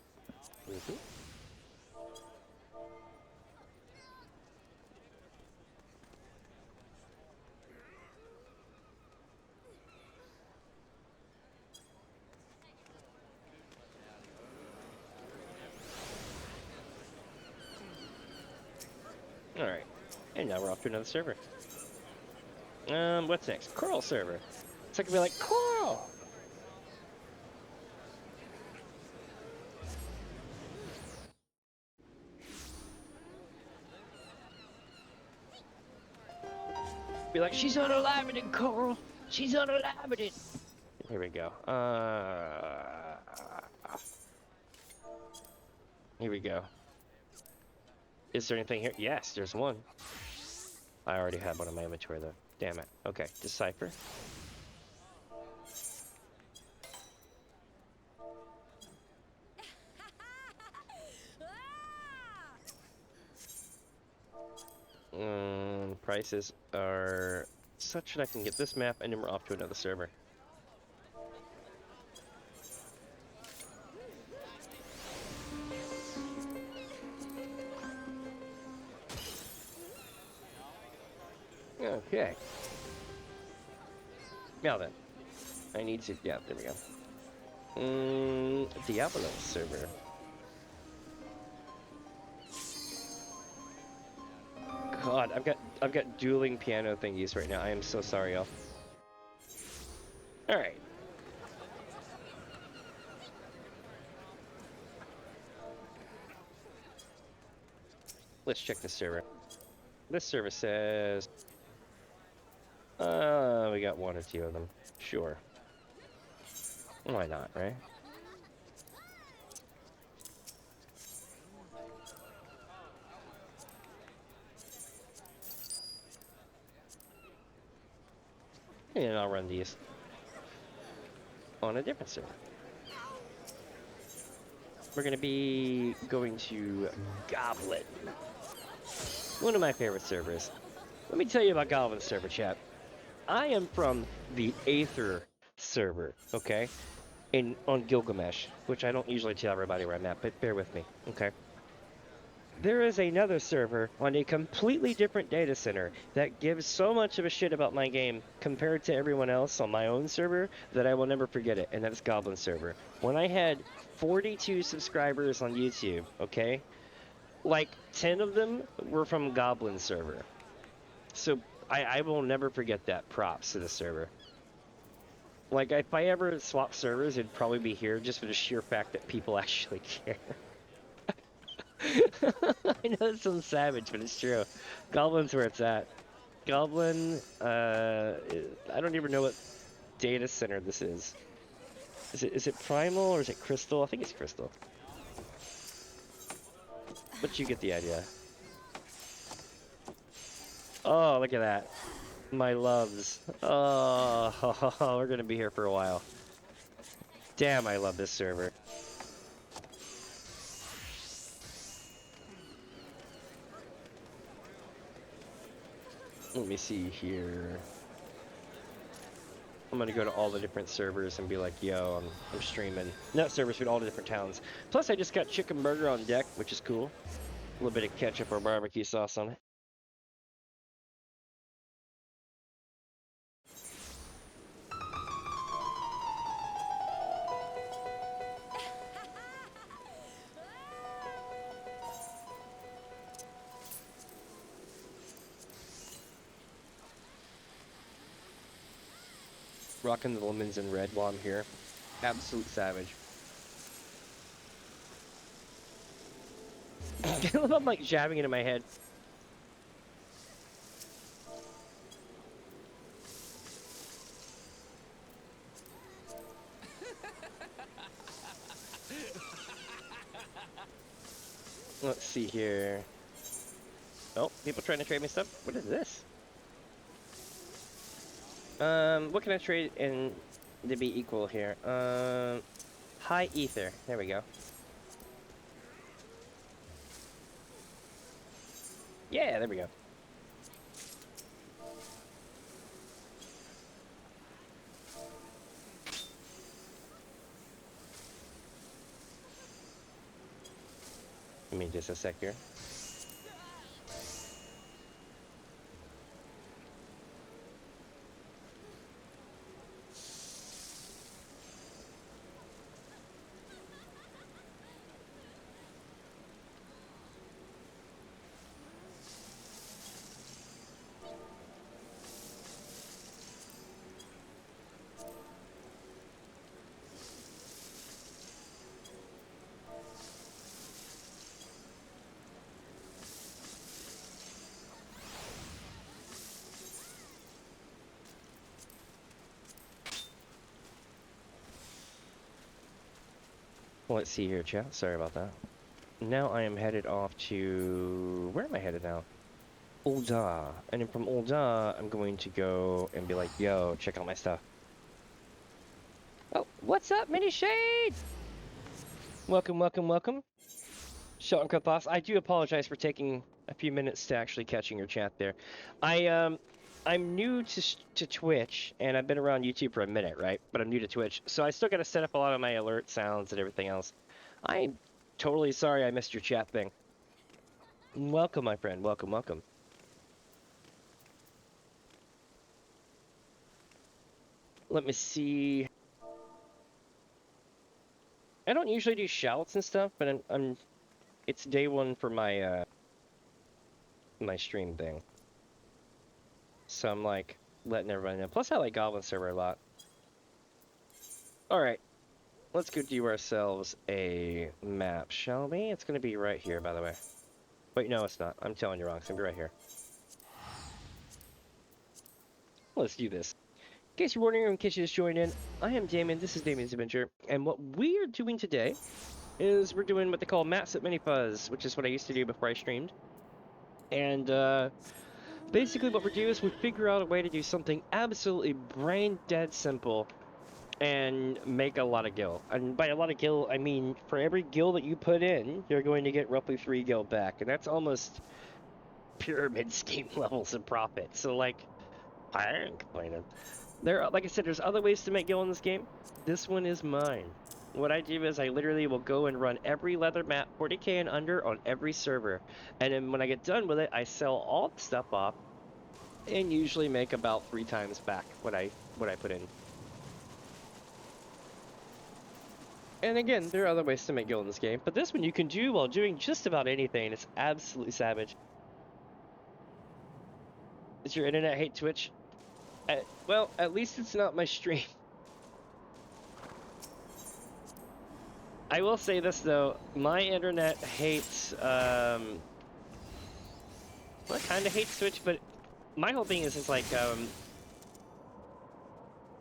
Alright. And now we're off to another server. What's next? Coral server. So I can be like, Coral! Be like, she's unlimited, Coral! She's unlimited! Here we go. Here we go. Is there anything here? Yes, there's one. I already have one in my inventory, though. Damn it. Okay, decipher. Prices are such that I can get this map, and then we're off to another server. Okay. Now then, I need to. Yeah, there we go. Diablo server. God, I've got dueling piano thingies right now. I am so sorry, y'all. All right. Let's check this server. This server says we got 1 or 2 of them. Sure. Why not, right? And I'll run these on a different server. We're gonna be going to Goblin. One of my favorite servers. Let me tell you about Goblin server, chat. I am from the Aether server, okay? On Gilgamesh, which I don't usually tell everybody where I'm at, but bear with me, okay? There is another server on a completely different data center that gives so much of a shit about my game compared to everyone else on my own server that I will never forget it, and that's Goblin server. When I had 42 subscribers on YouTube, okay? Like 10 of them were from Goblin server. So I will never forget that. Props to the server. Like, if I ever swap servers, it'd probably be here just for the sheer fact that people actually care. I know it sounds savage, but it's true. Goblin's where it's at. Goblin, I don't even know what data center this is. Is it Primal or is it Crystal? I think it's Crystal. But you get the idea. Oh, look at that. My loves. Oh, we're gonna be here for a while. Damn, I love this server. Let me see here. I'm gonna go to all the different servers and be like, yo, I'm streaming. Not servers, but all the different towns. Plus, I just got chicken burger on deck, which is cool. A little bit of ketchup or barbecue sauce on it. Rocking the lemons in red while I'm here. Absolute savage. I'm like jabbing it in my head. Let's see here. Oh, people trying to trade me stuff? What is this? What can I trade in to be equal here? High ether. There we go. Yeah, there we go. Give me just a sec here. Let's see here, chat. Sorry about that. Now I am headed off to... Where am I headed now? Eorzea. And then from Eorzea, I'm going to go and be like, yo, check out my stuff. Oh, what's up, Mini Shade? Welcome, welcome, welcome. Shot and cut boss. I do apologize for taking a few minutes to actually catching your chat there. I'm new to Twitch, and I've been around YouTube for a minute, right? But I'm new to Twitch, so I still got to set up a lot of my alert sounds and everything else. I'm totally sorry I missed your chat thing. Welcome, my friend. Welcome, welcome. Let me see. I don't usually do shouts and stuff, but it's day one for my my stream thing. So I'm like letting everybody know. Plus I like Goblin server a lot. Alright. Let's go do ourselves a map, shall we? It's gonna be right here, by the way. Wait, no it's not. I'm telling you wrong, it's gonna be right here. Let's do this. In case you're wondering, in case you just joined in, I am Damien, this is DamiensAdventure, and what we are doing today is we're doing what they call maps at Mini Fuzz, which is what I used to do before I streamed. And basically what we do is we figure out a way to do something absolutely brain dead simple and make a lot of gil. And by a lot of gil, I mean for every gil that you put in, you're going to get roughly 3 gil back, and that's almost pyramid scheme levels of profit. So like, I ain't complaining. Like I said, there's other ways to make gil in this game. This one is mine. What I do is I literally will go and run every leather map 40k and under on every server, and then when I get done with it, I sell all the stuff off, and usually make about 3 times back what I put in. And again, there are other ways to make gil in this game, but this one you can do while doing just about anything. It's absolutely savage. Does your internet hate Twitch? Well, at least it's not my stream. I will say this though, my internet hates, well, it kind of hates Twitch, but my whole thing is like,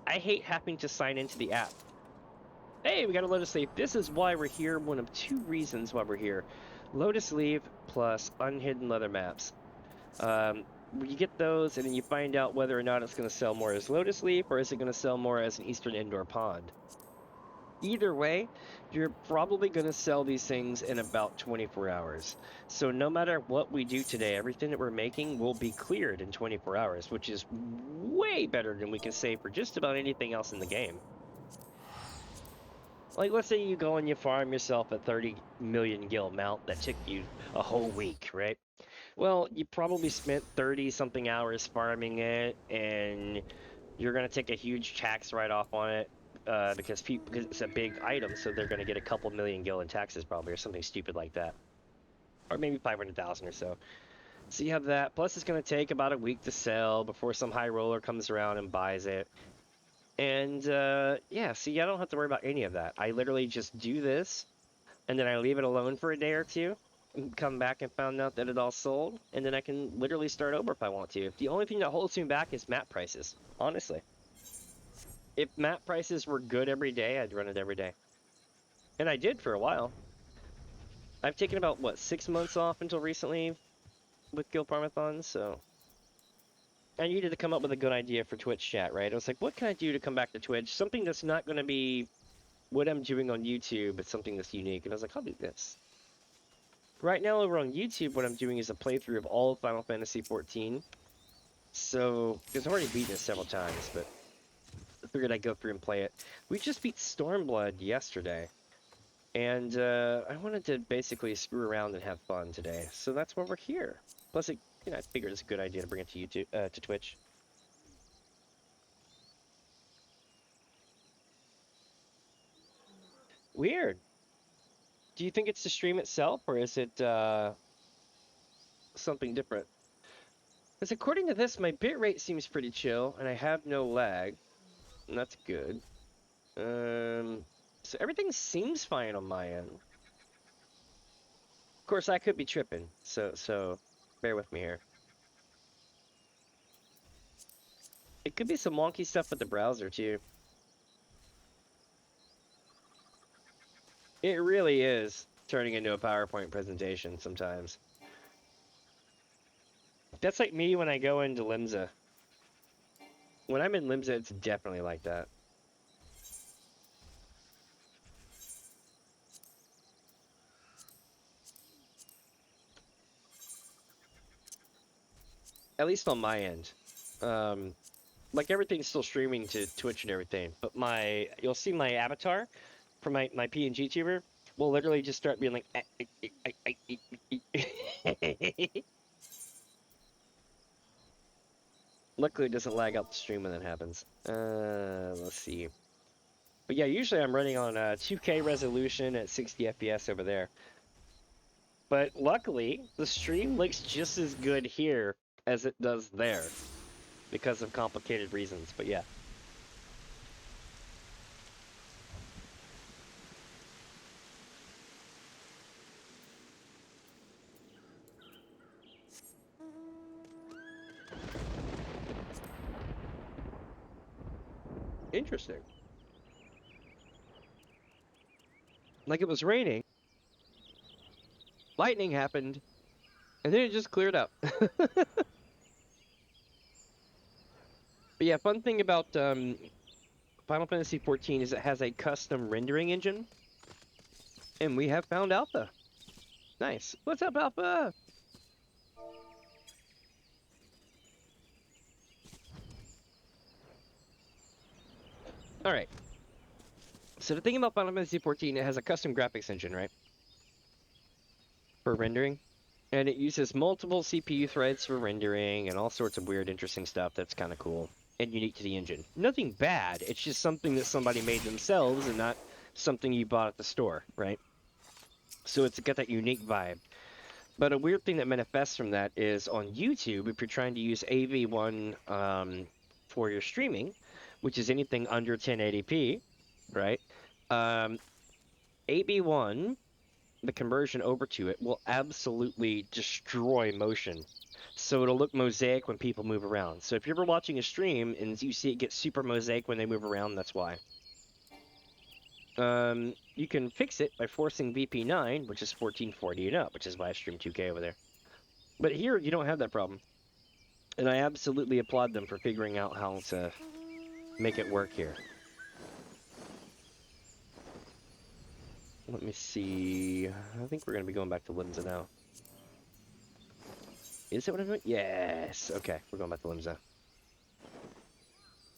I hate having to sign into the app. Hey, we got a Lotus Leaf. This is why we're here, one of two reasons why we're here. Lotus Leaf plus unhidden leather maps. You get those, and then you find out whether or not it's going to sell more as Lotus Leaf, or is it going to sell more as an Eastern Indoor Pond. Either way, you're probably going to sell these things in about 24 hours. So no matter what we do today, everything that we're making will be cleared in 24 hours, which is way better than we can say for just about anything else in the game. Like, let's say you go and you farm yourself a 30 million gil mount that took you a whole week, right? Well, you probably spent 30-something hours farming it, and you're going to take a huge tax write-off on it because it's a big item, so they're going to get a couple million gil in taxes probably, or something stupid like that. Or maybe 500,000 or so. So you have that. Plus, it's going to take about a week to sell before some high roller comes around and buys it. And yeah, see, I don't have to worry about any of that. I literally just do this, and then I leave it alone for a day or two, and come back and found out that it all sold, and then I can literally start over if I want to. The only thing that holds me back is map prices, honestly. If map prices were good every day, I'd run it every day. And I did for a while. I've taken about, what, 6 months off until recently with Gil Farm-a-Thon, so... I needed to come up with a good idea for Twitch chat, right? I was like, what can I do to come back to Twitch? Something that's not going to be what I'm doing on YouTube, but something that's unique. And I was like, I'll do this. Right now over on YouTube, what I'm doing is a playthrough of all of Final Fantasy XIV. So, because I've already beaten it several times, but I figured I'd go through and play it. We just beat Stormblood yesterday. And I wanted to basically screw around and have fun today. So that's why we're here. Plus, I figured it's a good idea to bring it to YouTube, to Twitch. Weird. Do you think it's the stream itself, or is it something different? Because according to this, my bitrate seems pretty chill, and I have no lag. And that's good. So everything seems fine on my end. Of course, I could be tripping, so bear with me here. It could be some wonky stuff with the browser, too. It really is turning into a PowerPoint presentation sometimes. That's like me when I go into Limsa. When I'm in Limsa, it's definitely like that. At least on my end. Like everything's still streaming to Twitch and everything, but you'll see my avatar for my PNG tuber will literally just start being like Luckily it doesn't lag out the stream when that happens. Let's see. But yeah, usually I'm running on 2K resolution at 60 FPS over there. But luckily, the stream looks just as good here as it does there because of complicated reasons, but yeah. Interesting. Like it was raining, lightning happened, and then it just cleared up. But yeah, fun thing about Final Fantasy XIV is it has a custom rendering engine, and we have found Alpha. Nice. What's up, Alpha? All right. So the thing about Final Fantasy XIV, it has a custom graphics engine, right? For rendering. And it uses multiple CPU threads for rendering and all sorts of weird, interesting stuff that's kind of cool and unique to the engine. Nothing bad. It's just something that somebody made themselves and not something you bought at the store, right? So it's got that unique vibe. But a weird thing that manifests from that is on YouTube, if you're trying to use AV1 for your streaming, which is anything under 1080p, right? Um, AB1, the conversion over to it, will absolutely destroy motion. So it'll look mosaic when people move around. So if you're ever watching a stream and you see it get super mosaic when they move around, that's why. You can fix it by forcing VP9, which is 1440 and up, which is why I stream 2K over there. But here, you don't have that problem. And I absolutely applaud them for figuring out how to make it work here. Let me see. I think we're going to be going back to Limsa now. Is that what I'm doing? Yes. Okay, we're going back to Limsa.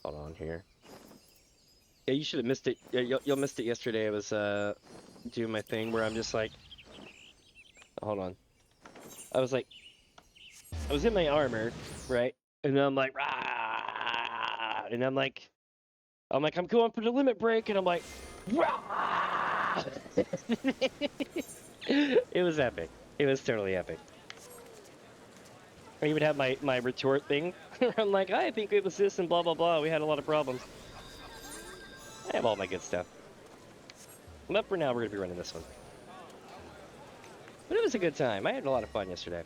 Hold on here. Yeah, you should have missed it. Yeah, you'll missed it yesterday. I was doing my thing where I'm just like, hold on. I was in my armor, right? And I'm like, rah! And I'm like, I'm going for the limit break, and I'm like, rah! It was epic. It was totally epic. I even have my retort thing. I'm like, I think it was this and blah blah blah. We had a lot of problems. I have all my good stuff. But for now, we're gonna be running this one. But it was a good time. I had a lot of fun yesterday.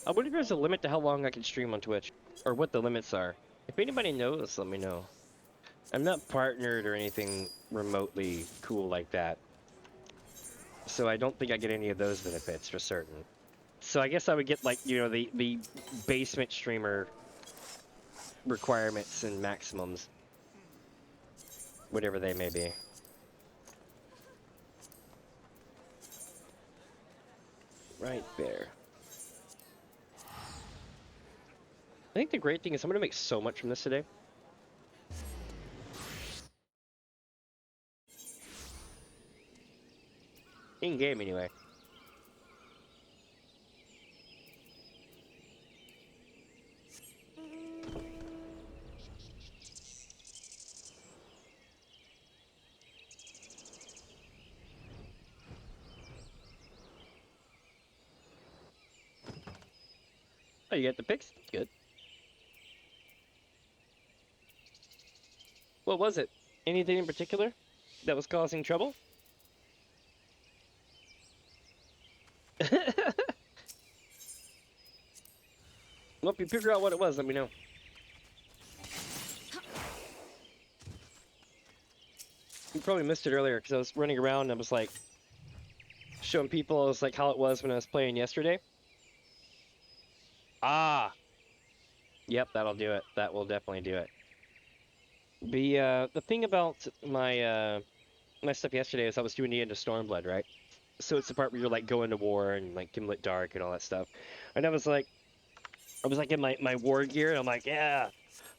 I wonder if there's a limit to how long I can stream on Twitch, or what the limits are. If anybody knows, let me know. I'm not partnered or anything remotely cool like that, so I don't think I get any of those benefits for certain. So I guess I would get, like, you know, the basement streamer requirements and maximums, whatever they may be. Right there. I think the great thing is I'm going to make so much from this today. In-game, anyway. Oh, you got the picks? Good. What was it? Anything in particular that was causing trouble? Well, if you figure out what it was, let me know. You probably missed it earlier because I was running around and I was like showing people like how it was when I was playing yesterday. Ah, yep, that'll do it. That will definitely do it. The thing about my stuff yesterday is I was doing the end of Stormblood, right? So it's the part where you're like going to war and like Gimlet Dark and all that stuff. And I was like in my war gear and I'm like, yeah,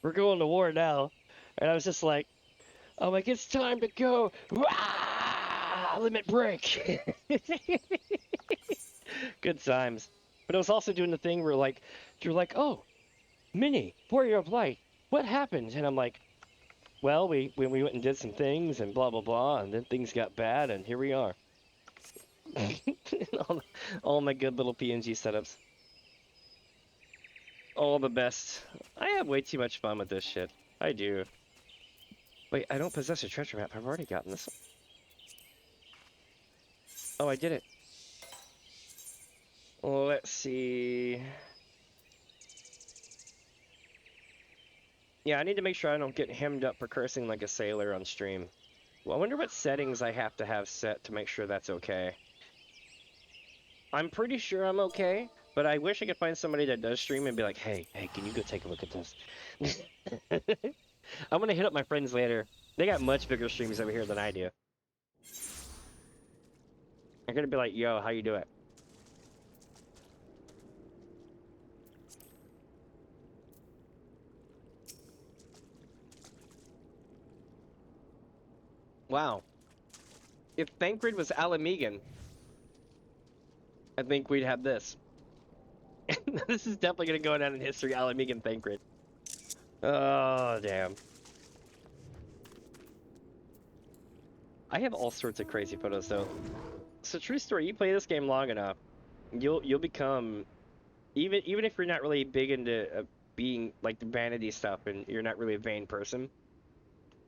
we're going to war now. And I was just like, I'm like, it's time to go. Rah! Limit break. Good times. But I was also doing the thing where like you're like, oh, Mini, Warrior of Light, what happened? And I'm like, well, we went and did some things and blah blah blah, and then things got bad, and here we are. all my good little PNG setups. All the best. I have way too much fun with this shit. I do. Wait, I don't possess a treasure map. I've already gotten this. Oh, I did it. Let's see. Yeah, I need to make sure I don't get hemmed up for cursing like a sailor on stream. Well, I wonder what settings I have to have set to make sure that's okay. I'm pretty sure I'm okay, but I wish I could find somebody that does stream and be like, hey, can you go take a look at this? I'm gonna hit up my friends later. They got much bigger streams over here than I do. I'm gonna be like, yo, how you do it? Wow. If Thancred was Alamegan, I think we'd have this. This is definitely gonna go down in history, Alamegan Thancred. Oh, damn. I have all sorts of crazy photos, though. It's a true story. You play this game long enough, you'll become, even if you're not really big into being like the vanity stuff and you're not really a vain person,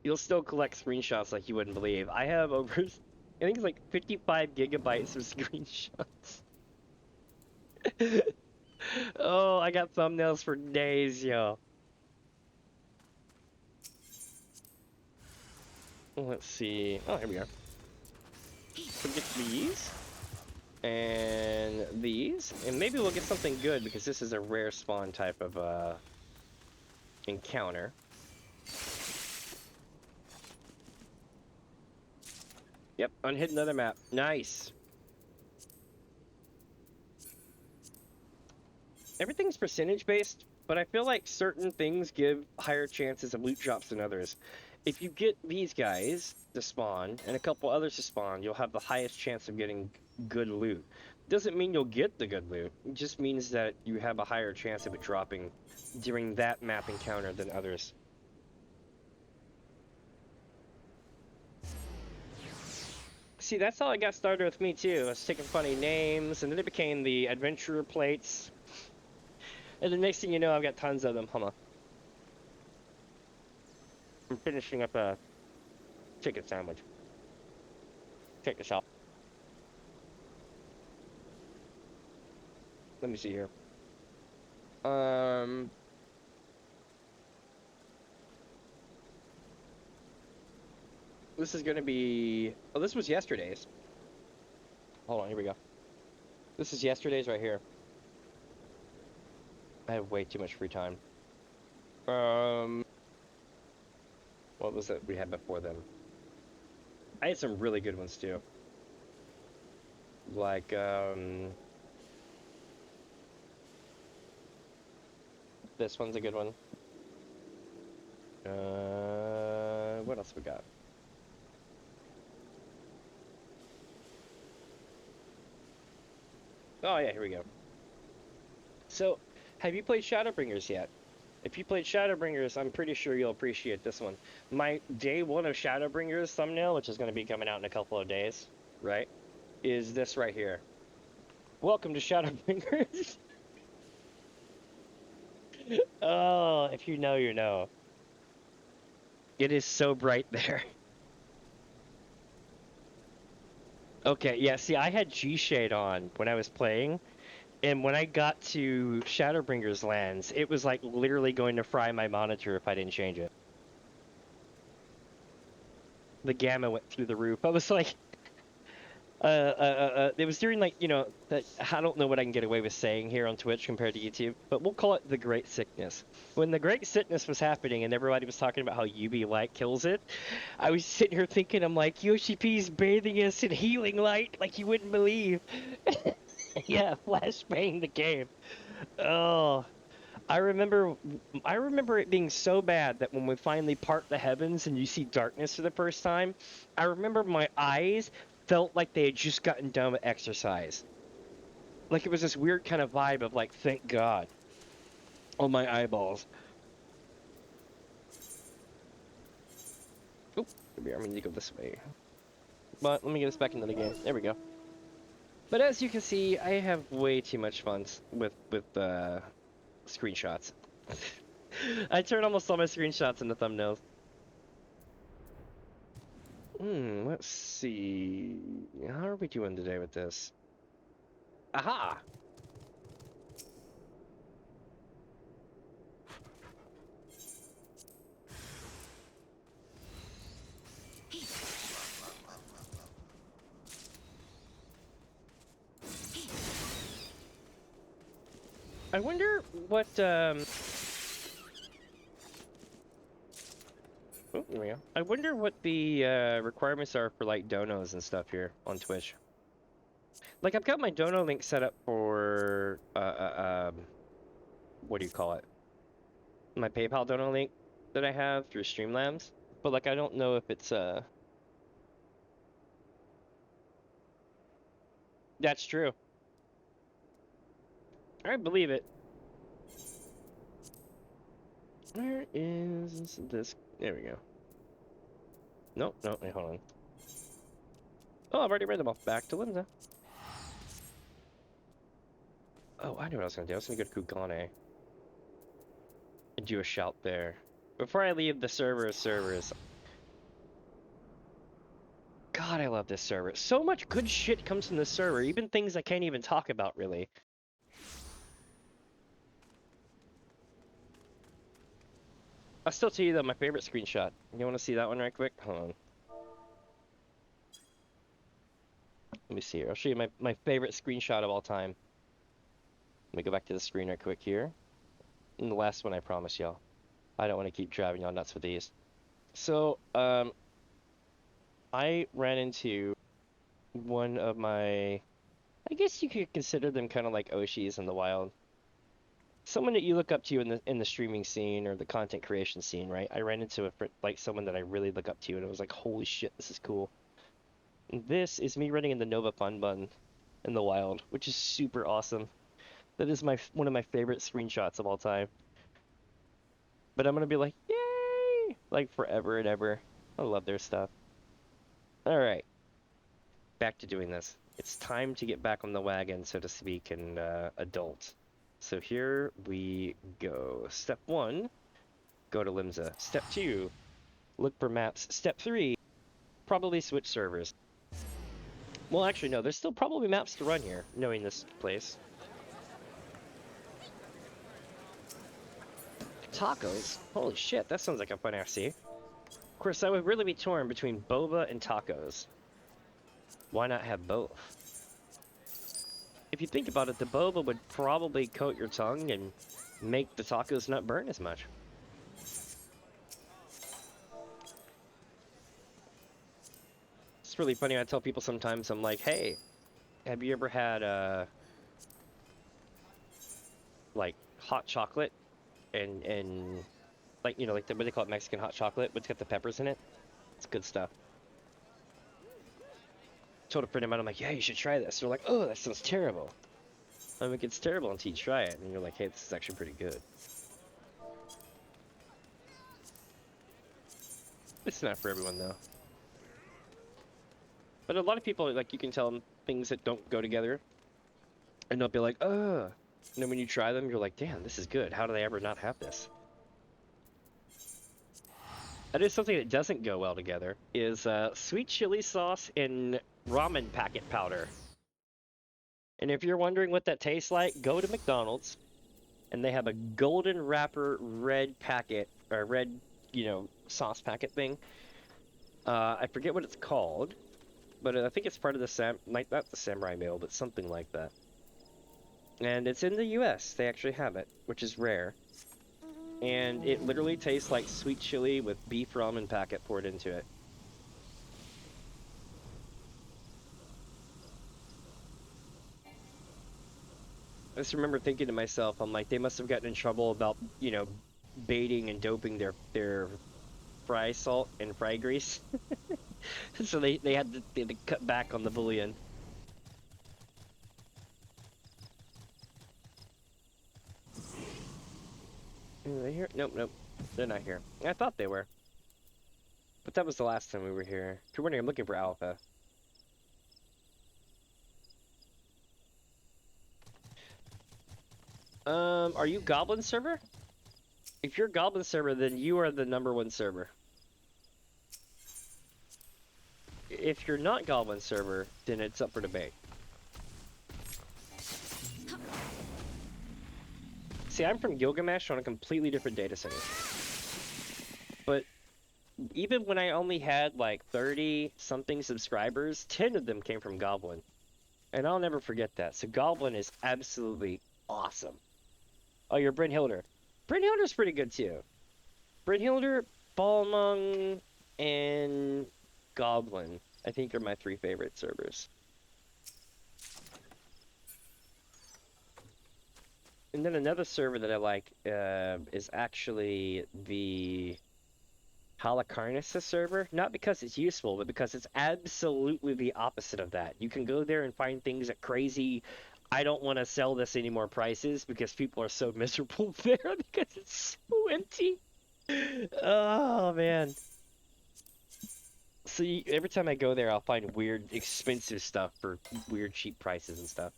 you'll still collect screenshots like you wouldn't believe. I have over, I think it's like 55 gigabytes of screenshots. Oh, I got thumbnails for days, yo. Let's see. Oh, here we are. We'll get these. And these. And maybe we'll get something good because this is a rare spawn type of encounter. Yep, unhid another map. Nice. Everything's percentage based, but I feel like certain things give higher chances of loot drops than others. If you get these guys to spawn and a couple others to spawn, you'll have the highest chance of getting good loot. Doesn't mean you'll get the good loot. It just means that you have a higher chance of it dropping during that map encounter than others. See, that's how it got started with me too. I was taking funny names, and then it became the adventurer plates. And the next thing you know, I've got tons of them. Hold on. I'm finishing up a chicken sandwich. Check this out. Let me see here. This is gonna be... Oh, this was yesterday's. Hold on, here we go. This is yesterday's right here. I have way too much free time. What was it we had before then? I had some really good ones too. Like, this one's a good one. What else we got? Oh yeah, here we go. So, have you played Shadowbringers yet? If you played Shadowbringers, I'm pretty sure you'll appreciate this one. My day one of Shadowbringers thumbnail, which is going to be coming out in a couple of days, right, is this right here. Welcome to Shadowbringers. Oh, if you know, you know. It is so bright there. Okay, yeah, see, I had G-Shade on when I was playing, and when I got to Shadowbringers lands, it was like literally going to fry my monitor if I didn't change it. The gamma went through the roof. I was like, it was during like, you know, that I don't know what I can get away with saying here on Twitch compared to YouTube, but we'll call it the Great Sickness. When the Great Sickness was happening and everybody was talking about how UV light kills it, I was sitting here thinking, I'm like, Yoshi P's bathing us in healing light like you wouldn't believe. Yeah, flashbang the game. Oh, I remember it being so bad that when we finally part the heavens and you see darkness for the first time, I remember my eyes felt like they had just gotten done with exercise. Like it was this weird kind of vibe of like, thank God. On my eyeballs. Oh, I'm gonna need to go this way. But let me get us back into the game. There we go. But as you can see, I have way too much fun with screenshots. I turn almost all my screenshots into thumbnails. Let's see. How are we doing today with this? Aha! I wonder what, oh, there we go. I wonder what the requirements are for like donos and stuff here on Twitch. Like I've got my dono link set up for what do you call it? My PayPal dono link that I have through Streamlabs, but like I don't know if it's That's true. I believe it. Where is this? There we go. Nope, no, wait, hold on. Oh, I've already read them all. Back to Linda. Oh, I knew what I was gonna do. I was gonna go to Kugane and do a shout there. Before I leave the servers. God, I love this server. So much good shit comes from this server, even things I can't even talk about, really. I'll still tell you, though, my favorite screenshot. You want to see that one right quick? Hold on. Let me see here. I'll show you my favorite screenshot of all time. Let me go back to the screen right quick here. And the last one, I promise y'all. I don't want to keep driving y'all nuts with these. So, I ran into one of my... I guess you could consider them kind of like Oshis in the wild. Someone that you look up to in the streaming scene or the content creation scene, right? I ran into like someone that I really look up to, and I was like, holy shit, this is cool. And this is me running in the Nova Fun Bun in the wild, which is super awesome. That is one of my favorite screenshots of all time. But I'm gonna be like, yay! Like forever and ever. I love their stuff. All right, back to doing this. It's time to get back on the wagon, so to speak, and adult. So here we go. Step 1, go to Limsa. Step 2, look for maps. Step 3, probably switch servers. Well, actually, no, there's still probably maps to run here, knowing this place. Tacos? Holy shit, that sounds like a fun FC. Of course, I would really be torn between boba and tacos. Why not have both? If you think about it, the boba would probably coat your tongue and make the tacos not burn as much. It's really funny. I tell people sometimes, I'm like, hey, have you ever had like hot chocolate and like, you know, like what they call it, Mexican hot chocolate, but it's got the peppers in it? It's good stuff. Told a friend of mine, I'm like, yeah, you should try this. They're like, oh, that sounds terrible. I'm like, it's terrible until you try it, and you're like, hey, this is actually pretty good. It's not for everyone, though. But a lot of people, like, you can tell them things that don't go together, and they'll be like, ugh. And then when you try them, you're like, damn, this is good. How do they ever not have this? That is something that doesn't go well together, is sweet chili sauce and ramen packet powder. And if you're wondering what that tastes like, go to McDonald's, and they have a golden wrapper red packet, or red, you know, sauce packet thing. I forget what it's called, but I think it's part of the not the samurai meal, but something like that. And it's in the US. They actually have it, which is rare. And it literally tastes like sweet chili with beef ramen packet poured into it. I just remember thinking to myself, I'm like, they must have gotten in trouble about, you know, baiting and doping their fry salt and fry grease. So they had to cut back on the bullion. Are they here? Nope, nope. They're not here. I thought they were. But that was the last time we were here. If you're wondering, I'm looking for Alpha. Are you Goblin server? If you're Goblin server, then you are the #1 server. If you're not Goblin server, then it's up for debate. See, I'm from Gilgamesh on a completely different data center. But even when I only had like 30-something subscribers, 10 of them came from Goblin. And I'll never forget that. So Goblin is absolutely awesome. Oh, you're Brynhilder. Brynhilder's pretty good too. Brynhilder, Balmung, and Goblin, I think, are my 3 favorite servers. And then another server that I like is actually the Halicarnassus server, not because it's useful, but because it's absolutely the opposite of that. You can go there and find things at crazy, I don't want to sell this anymore prices because people are so miserable there because it's so empty. Oh man. So every time I go there, I'll find weird, expensive stuff for weird, cheap prices and stuff.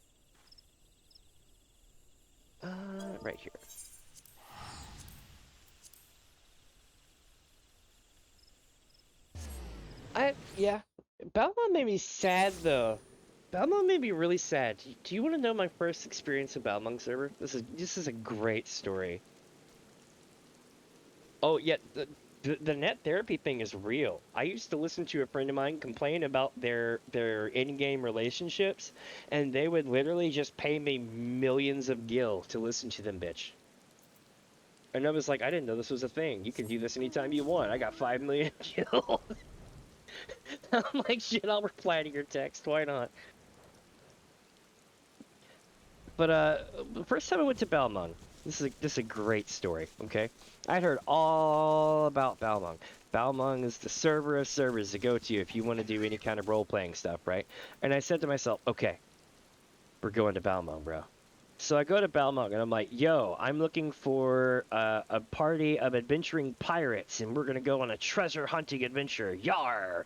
Right here. Yeah. Balmont made me sad though. Balmont made me really sad. Do you want to know my first experience of Balmont server? This is a great story. Oh yeah, the net therapy thing is real. I used to listen to a friend of mine complain about their in-game relationships, and they would literally just pay me millions of gil to listen to them, bitch. And I was like, I didn't know this was a thing. You can do this anytime you want. I got 5 million gil. I'm like, shit, I'll reply to your text. Why not? But the first time I went to Balmung, this is a great story. Okay, I'd heard all about Balmung. Balmung is the server of servers to go to if you want to do any kind of role playing stuff, right? And I said to myself, okay, we're going to Balmung, bro. So I go to Balmung and I'm like, yo, I'm looking for a party of adventuring pirates, and we're gonna go on a treasure hunting adventure. Yar!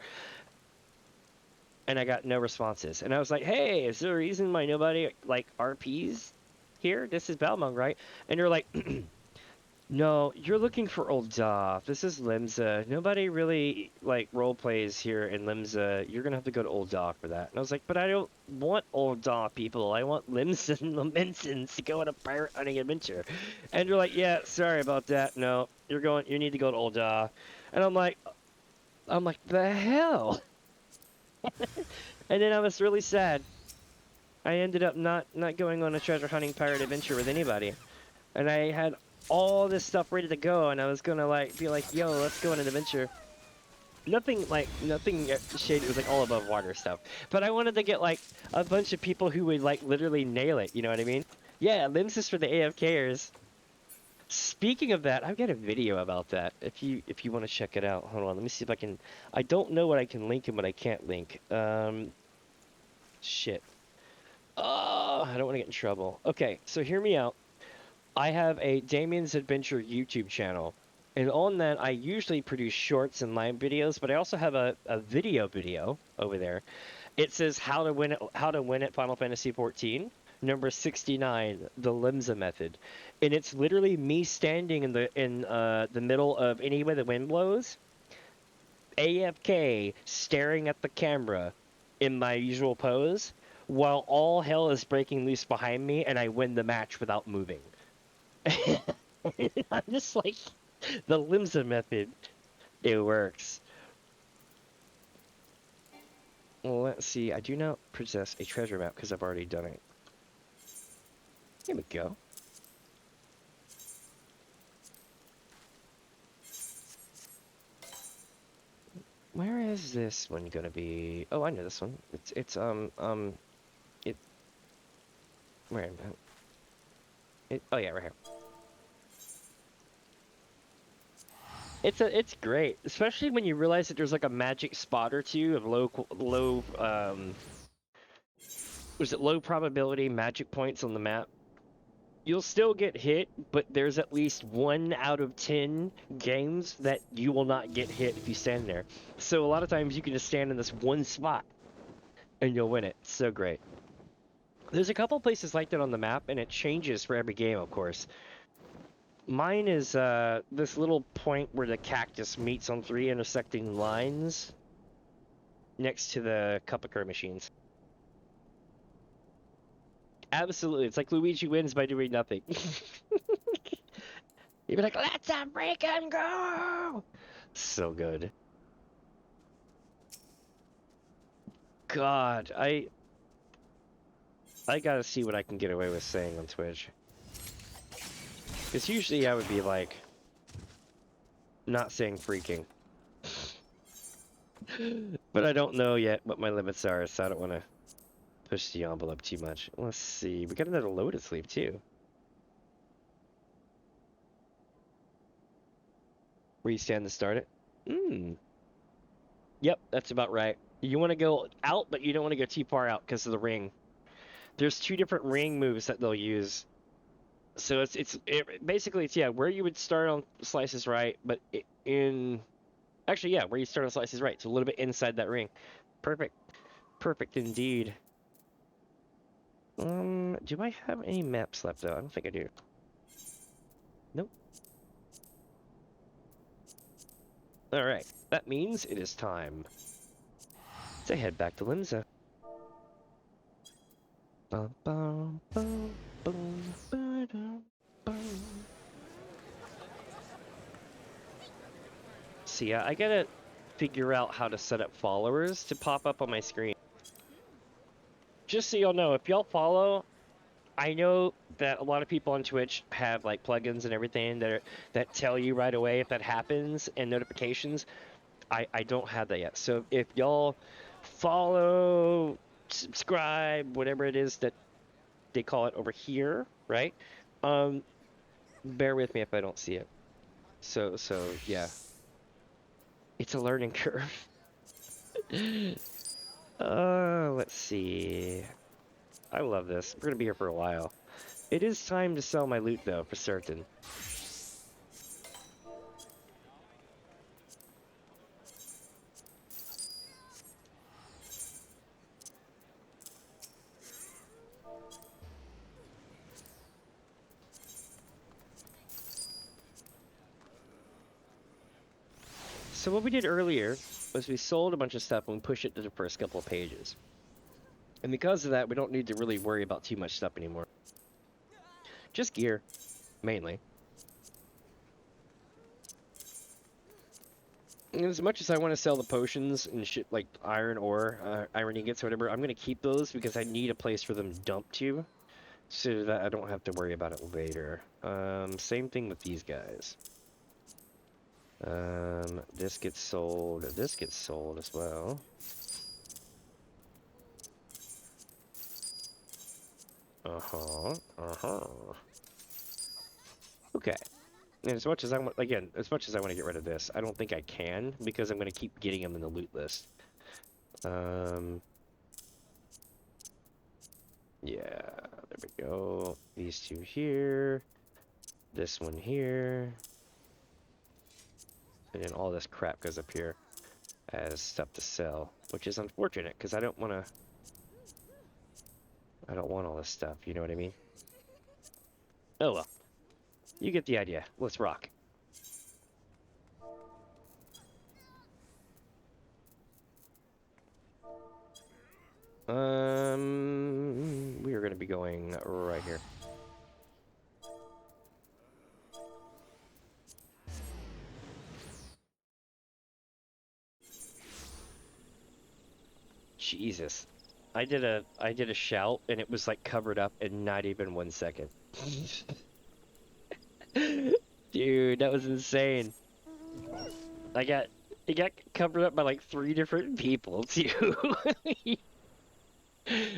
And I got no responses. And I was like, hey, is there a reason why nobody, like, RPs here? This is Balmung, right? And you're like, no, you're looking for Ul'dah. This is Limsa. Nobody really, like, role plays here in Limsa. You're gonna have to go to Ul'dah for that. And I was like, but I don't want Ul'dah people. I want Limsa and Laminsons to go on a pirate hunting adventure. And you're like, yeah, sorry about that. No, you need to go to Ul'dah. And I'm like, the hell? And then I was really sad. I ended up not going on a treasure hunting pirate adventure with anybody. And I had all this stuff ready to go, and I was gonna like be like, yo, let's go on an adventure. Nothing shady. It was like all above water stuff. But I wanted to get like a bunch of people who would like literally nail it, you know what I mean? Yeah, limbs is for the AFKers. Speaking of that, I've got a video about that. If you want to check it out, hold on. Let me see if I can. I don't know what I can link and what I can't link. Shit. Oh, I don't want to get in trouble. Okay, so hear me out. I have a DamiensAdventure YouTube channel, and on that I usually produce shorts and live videos, but I also have a video over there. It says how to win at Final Fantasy XIV, number 69, the Limsa method. And it's literally me standing in the middle of any way the wind blows, AFK, staring at the camera in my usual pose, while all hell is breaking loose behind me, and I win the match without moving. I'm just like, the Limsa method, it works. Well, let's see. I do not possess a treasure map because I've already done it. Here we go. Where is this one gonna be? Oh, I know this one. Where am I? Oh yeah, right here. It's great, especially when you realize that there's like a magic spot or two of low was it low probability magic points on the map. You'll still get hit, but there's at least 1 out of 10 games that you will not get hit if you stand there. So a lot of times you can just stand in this one spot and you'll win it. It's so great. There's a couple places like that on the map, and it changes for every game, of course. Mine is this little point where the cactus meets on 3 intersecting lines next to the Cup-a-Cur machines. Absolutely, it's like Luigi wins by doing nothing. You'd be like, let's freaking go! So good. God, I gotta see what I can get away with saying on Twitch. Because usually I would be like, not saying freaking. But I don't know yet what my limits are, so I don't want to push the envelope too much. Let's see, we got another Lotus Leaf too. Where you stand to start it? Mm. Yep, that's about right. You want to go out, but you don't want to go too far out because of the ring. There's two different ring moves that they'll use. So basically it's yeah where you would start on slices right, but in actually yeah where you start on slices right. So a little bit inside that ring. Perfect, perfect indeed. Do I have any maps left though? I don't think I do. Nope. All right, that means it is time to head back to Limsa. Bum, bum, bum, boom, ba-dum, bum. See, I gotta figure out how to set up followers to pop up on my screen. Just so y'all know, if y'all follow, I know that a lot of people on Twitch have like plugins and everything that tell you right away if that happens and notifications. I don't have that yet. So if y'all follow, subscribe, whatever it is that they call it over here, right? Um, bear with me if I don't see it. So yeah, it's a learning curve. Let's see. I love this. We're gonna be here for a while. It is time to sell my loot though, for certain. So what we did earlier was we sold a bunch of stuff and we pushed it to the first couple of pages. And because of that, we don't need to really worry about too much stuff anymore. Just gear, mainly. And as much as I want to sell the potions and shit like iron ore, iron ingots, or whatever, I'm going to keep those because I need a place for them dumped to, so that I don't have to worry about it later. Same thing with these guys. This gets sold as well. Okay. And as much as I want, again, as much as I want to get rid of this, I don't think I can because I'm going to keep getting them in the loot list. Yeah, there we go. These two here, this one here, and then all this crap goes up here as stuff to sell, which is unfortunate because I don't want all this stuff. You know what I mean? Oh well, you get the idea. Let's rock. We are going to be going right here. Jesus. I did a shout and it was like covered up in not even 1 second. Dude, that was insane. It got covered up by like 3 different people too.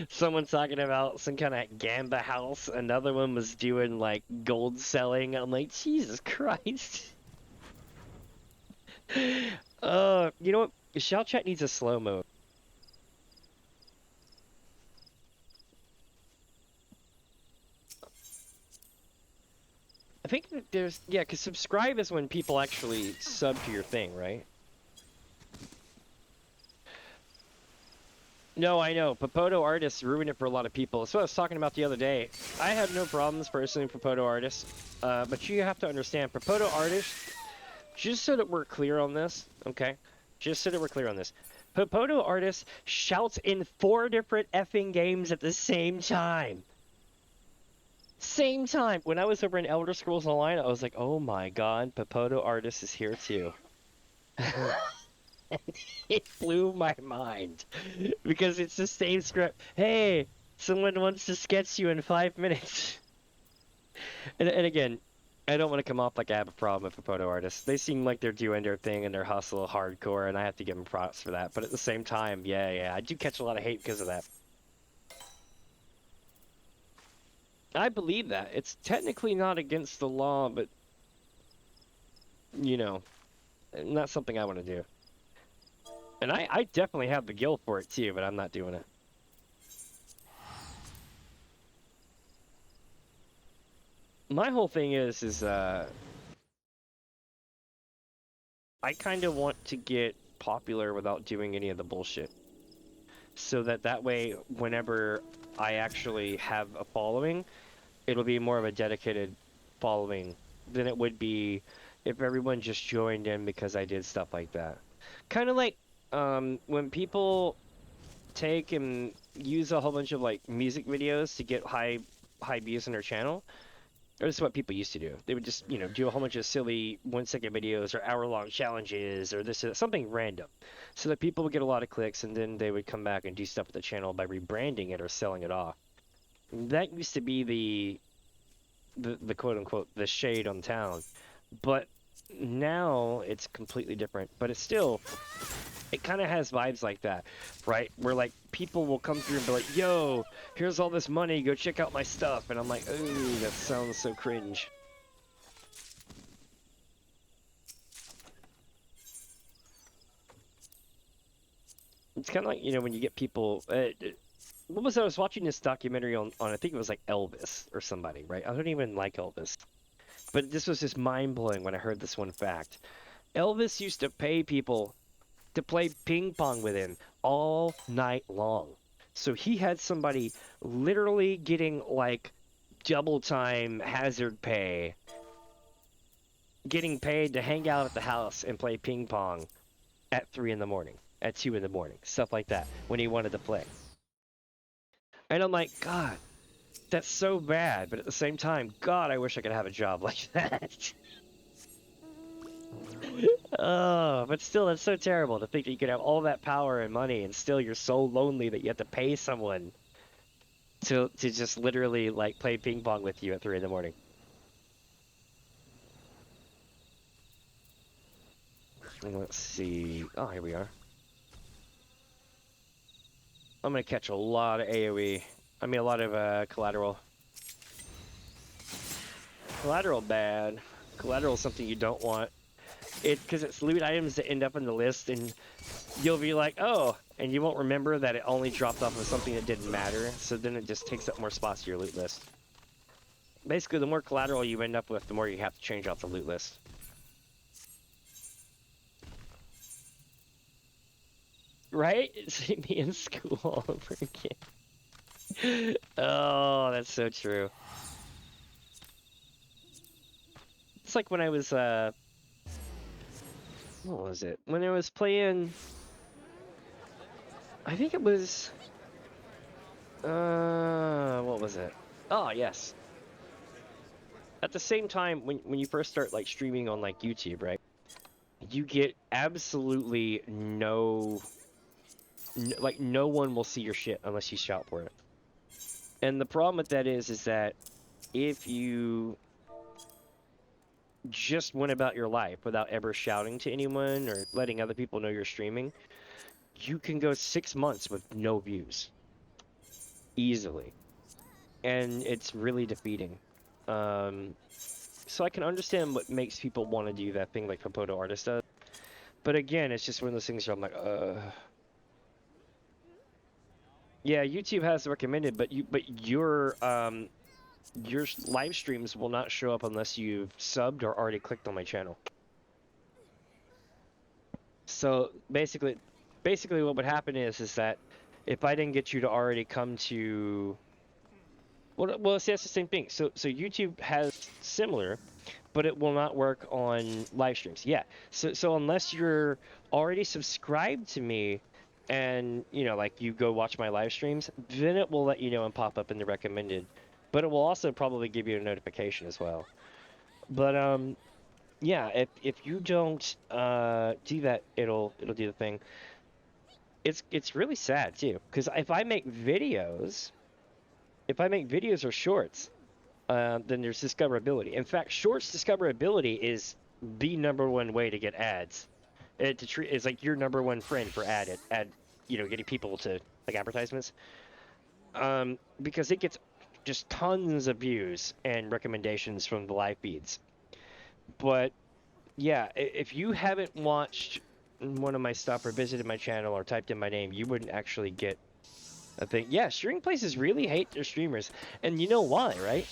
Someone's talking about some kind of gamba house. Another one was doing like gold selling. I'm like, Jesus Christ. You know what? Shout chat needs a slow mode. I think that there's, yeah, because subscribe is when people actually sub to your thing, right? No, I know. Papoto artists ruin it for a lot of people. That's what I was talking about the other day. I have no problems personally with Papoto artists, but you have to understand, Papoto artists, just so that we're clear on this, okay? Just so that we're clear on this. Papoto artists shouts in 4 different effing games at the same time. Same time. When I was over in Elder Scrolls Online, I was like, oh my god, Papoto artist is here too. It blew my mind because it's the same script. Hey, someone wants to sketch you in 5 minutes. And again, I don't want to come off like I have a problem with the photo artists. They seem like they're doing their thing and they're hustle hardcore, and I have to give them props for that. But at the same time, yeah, I do catch a lot of hate because of that. I believe that. It's technically not against the law, but, you know. Not something I want to do. And I definitely have the gil for it too, but I'm not doing it. My whole thing is I kind of want to get popular without doing any of the bullshit. So that way, whenever I actually have a following, it'll be more of a dedicated following than it would be if everyone just joined in because I did stuff like that. Kind of like when people take and use a whole bunch of like music videos to get high views on their channel. Or this is what people used to do. They would just, do a whole bunch of silly 1 second videos or hour-long challenges or this, something random. So that people would get a lot of clicks and then they would come back and do stuff with the channel by rebranding it or selling it off. That used to be the quote-unquote, the shade on town. But now it's completely different. But it's still, it kind of has vibes like that, right? Where like people will come through and be like, yo, here's all this money, go check out my stuff. And I'm like, ooh, that sounds so cringe. It's kind of like, when you get people, what was I was watching this documentary on, I think it was like Elvis or somebody, right? I don't even like Elvis. But this was just mind-blowing when I heard this one fact. Elvis used to pay people to play ping pong with him all night long. So he had somebody literally getting like double time hazard pay, getting paid to hang out at the house and play ping pong at 3 in the morning, at 2 in the morning, stuff like that, when he wanted to play. And I'm like, God, that's so bad. But at the same time, God, I wish I could have a job like that. Oh, but still, that's so terrible to think that you could have all that power and money and still you're so lonely that you have to pay someone to just literally like play ping pong with you at 3 in the morning. Let's see. Oh, here we are. I'm gonna catch a lot of AoE. I mean, a lot of collateral. Collateral bad. Collateral is something you don't want. Because it's loot items that end up in the list, and you'll be like, oh, and you won't remember that it only dropped off of something that didn't matter, so then it just takes up more spots to your loot list. Basically, the more collateral you end up with, the more you have to change out the loot list. Right? It's me in school all over again. Oh, that's so true. It's like when I was, what was it? When I was playing, I think it was, what was it? Oh, yes. At the same time, when you first start, like, streaming on, like, YouTube, right? You get absolutely like, no one will see your shit unless you shout for it. And the problem with that is that if you just went about your life without ever shouting to anyone or letting other people know you're streaming, you can go 6 months with no views. Easily. And it's really defeating. So I can understand what makes people want to do that thing like Photo Artist does. But again, it's just one of those things where I'm like, yeah, YouTube has recommended, but your live streams will not show up unless you've subbed or already clicked on my channel. So basically what would happen is that if I didn't get you to already come to, well, see, that's the same thing. So YouTube has similar, but it will not work on live streams. Yeah. So unless you're already subscribed to me and, like you go watch my live streams, then it will let you know and pop up in the recommended. But it will also probably give you a notification as well. But yeah, if you don't do that, it'll do the thing. It's really sad too, because if I make videos or shorts, then there's discoverability. In fact, shorts discoverability is the #1 way to get ads. It's like your #1 friend for getting people to like advertisements. Because it gets just tons of views and recommendations from the live feeds. But Yeah, if you haven't watched one of my stuff or visited my channel or typed in my name, you wouldn't actually get a thing. Yeah, streaming places really hate their streamers. And you know why, right?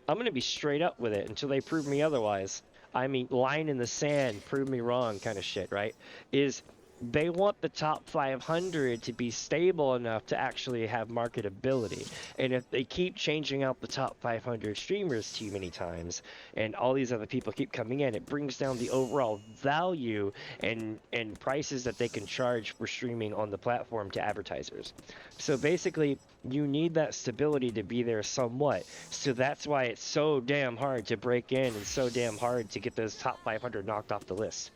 I'm going to be straight up with it until they prove me otherwise. I mean, line in the sand, prove me wrong kind of shit, right? Is they want the top 500 to be stable enough to actually have marketability. And if they keep changing out the top 500 streamers too many times, and all these other people keep coming in, it brings down the overall value and prices that they can charge for streaming on the platform to advertisers. So basically, you need that stability to be there somewhat. So that's why it's so damn hard to break in and so damn hard to get those top 500 knocked off the list.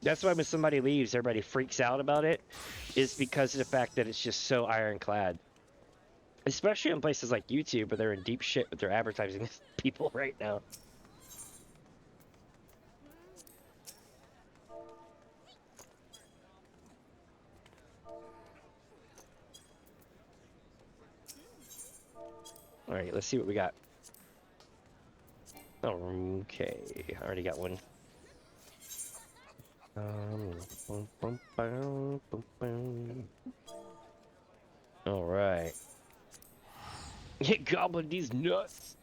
That's why when somebody leaves, everybody freaks out about it, is because of the fact that it's just so ironclad. Especially in places like YouTube, where they're in deep shit with their advertising people right now. Alright, let's see what we got. Okay, I already got one. Alright. Get gobbling these nuts!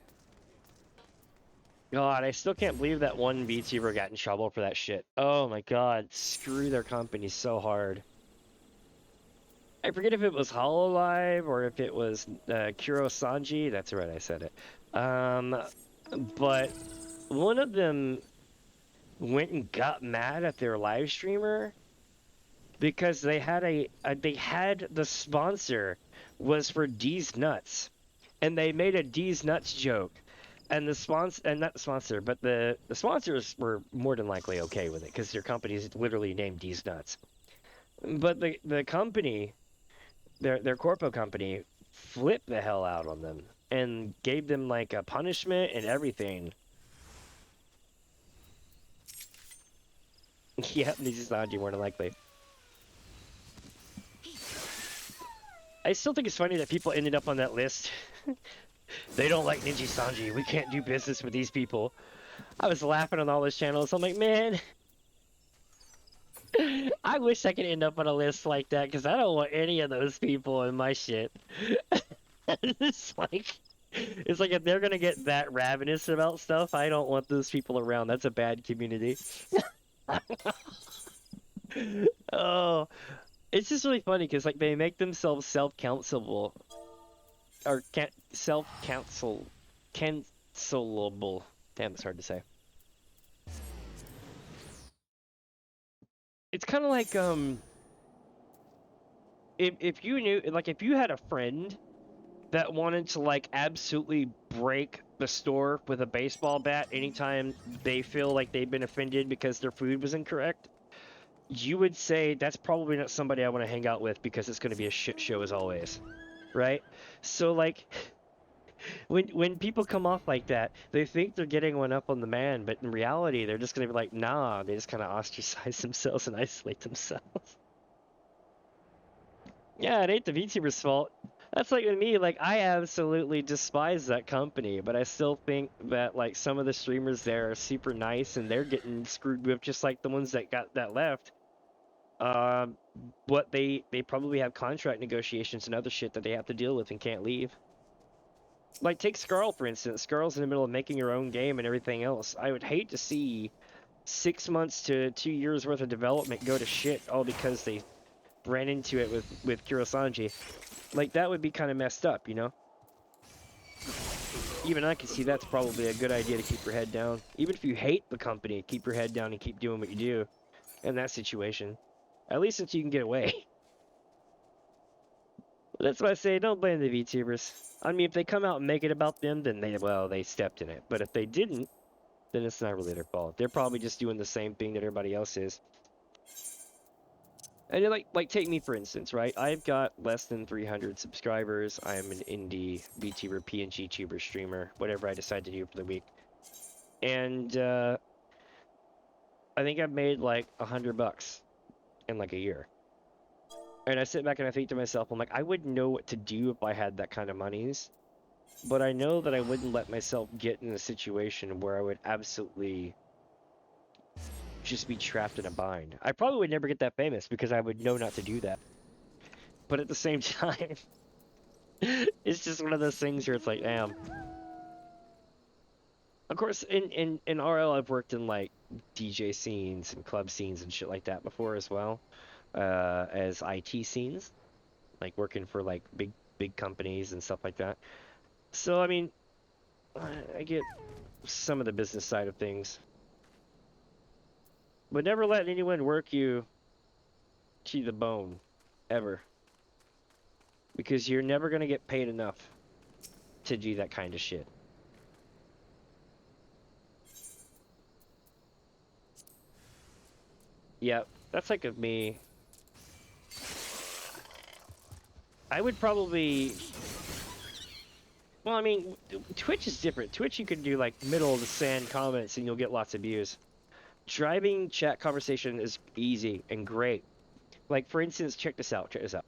God, I still can't believe that one VTuber got in trouble for that shit. Oh my god, screw their company so hard. I forget if it was Hololive or if it was Kuro Sanji. That's right, I said it. But one of them went and got mad at their live streamer because they had the sponsor was for D's Nuts, and they made a D's Nuts joke, and the sponsor, and not the sponsor, but the sponsors were more than likely okay with it because their company is literally named D's Nuts, but the company, their corpo company, flipped the hell out on them and gave them like a punishment and everything. Yeah, these is not more than likely. I still think it's funny that people ended up on that list. They don't like Ninja Sanji. We can't do business with these people. I was laughing on all those channels. I'm like, man, I wish I could end up on a list like that because I don't want any of those people in my shit. It's like if they're gonna get that ravenous about stuff, I don't want those people around. That's a bad community. Oh, it's just really funny because like they make themselves self-counselable or can't cancelable. Damn, it's hard to say. It's kind of like if you knew, like if you had a friend that wanted to like absolutely break the store with a baseball bat anytime they feel like they've been offended because their food was incorrect, you would say that's probably not somebody I want to hang out with because it's going to be a shit show as always, right? So like when people come off like that, they think they're getting one up on the man, but in reality, they're just gonna be like, nah, they just kind of ostracize themselves and isolate themselves. Yeah, it ain't the VTuber's fault. That's like with me, like I absolutely despise that company, but I still think that like some of the streamers there are super nice and they're getting screwed with just like the ones that got that left. Um, but they probably have contract negotiations and other shit that they have to deal with and can't leave. Like take Scarl for instance. Scarl's in the middle of making her own game and everything else. I would hate to see 6 months to 2 years worth of development go to shit all because they ran into it with Kurosanji. Like that would be kind of messed up, you know? Even I can see that's probably a good idea to keep your head down. Even if you hate the company, keep your head down and keep doing what you do in that situation. At least until you can get away. That's why I say don't blame the VTubers. I mean, if they come out and make it about them, then they stepped in it. But if they didn't, then it's not really their fault. They're probably just doing the same thing that everybody else is. And like take me for instance, right? I've got less than 300 subscribers. I am an indie VTuber, PNG tuber streamer, whatever I decide to do for the week. And I think I've made like $100 in like a year. And I sit back and I think to myself, I'm like, I wouldn't know what to do if I had that kind of monies. But I know that I wouldn't let myself get in a situation where I would absolutely just be trapped in a bind. I probably would never get that famous because I would know not to do that. But at the same time, it's just one of those things where it's like, damn. Of course, in RL, I've worked in like DJ scenes and club scenes and shit like that before as well, as IT scenes, like working for like big companies and stuff like that. So I mean, I get some of the business side of things, but never let anyone work you to the bone, ever, because you're never gonna get paid enough to do that kind of shit. Yep, that's like of me. I would probably. Well, I mean, Twitch is different. Twitch, you can do like middle of the sand comments and you'll get lots of views. Driving chat conversation is easy and great. Like, for instance, check this out. Check this out.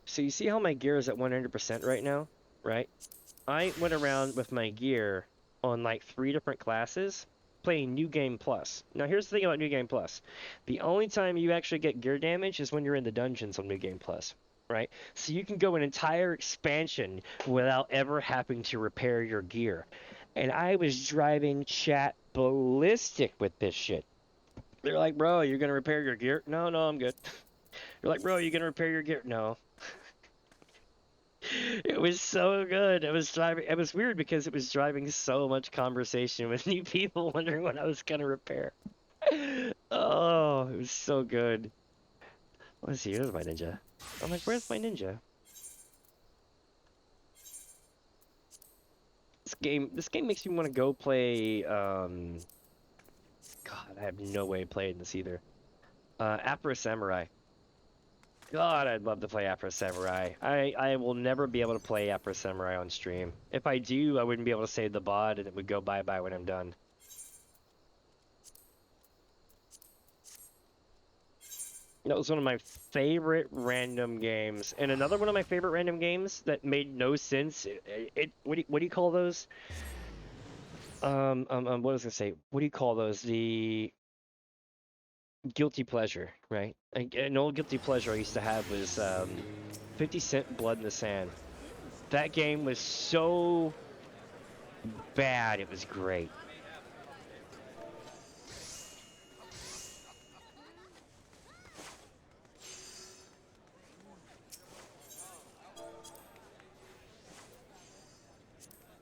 So you see how my gear is at 100% right now, right? I went around with my gear on like 3 different classes playing New Game Plus. Now, here's the thing about New Game Plus. The only time you actually get gear damage is when you're in the dungeons on New Game Plus. Right? So you can go an entire expansion without ever having to repair your gear. And I was driving chat ballistic with this shit. They're like, bro, you're gonna repair your gear? No, I'm good. You're like, bro, you gonna repair your gear? No. It was so good. It was driving. It was weird because it was driving so much conversation with new people wondering what I was gonna repair. Oh, it was so good. Let's see. Here's my ninja. I'm like, where's my ninja? This game makes me want to go play. God, I have no way of playing this either. Afro Samurai. God, I'd love to play Afro Samurai. I will never be able to play Afro Samurai on stream. If I do, I wouldn't be able to save the VOD and it would go bye-bye when I'm done. That was one of my favorite random games. And another one of my favorite random games that made no sense. What do you call those? What was I gonna say? What do you call those? The guilty pleasure, right? An old guilty pleasure I used to have was 50 Cent Blood in the Sand. That game was so bad, it was great.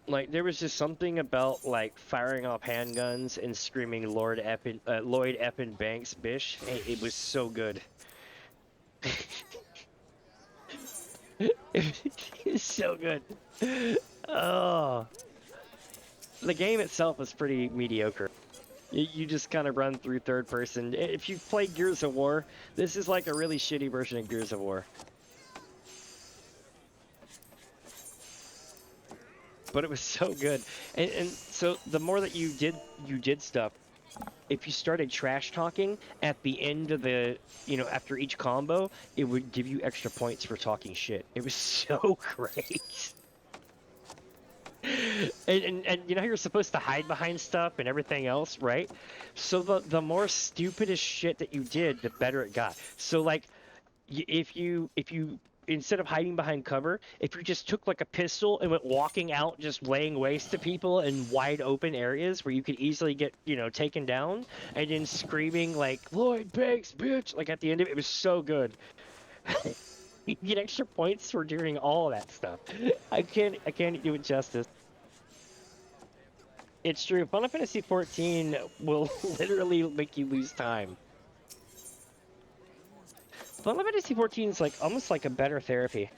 Like, there was just something about, like, firing off handguns and screaming Lloyd Eppin Banks, bish. It was so good. It's so good. Oh, the game itself is pretty mediocre. You just kind of run through third person. If you've played Gears of War, this is like a really shitty version of Gears of War. But it was so good. And so the more that you did stuff, if you started trash talking at the end of the, after each combo, it would give you extra points for talking shit. It was so great. And you know how you're supposed to hide behind stuff and everything else, right? So the more stupidest shit that you did, the better it got. So like, if you instead of hiding behind cover, if you just took like a pistol and went walking out, just laying waste to people in wide open areas where you could easily get, taken down, and then screaming like Lloyd Banks, bitch, like at the end of it, it was so good. You get extra points for doing all of that stuff. I can't do it justice. It's true. Final Fantasy XIV will literally make you lose time. Final Fantasy XIV is like almost like a better therapy.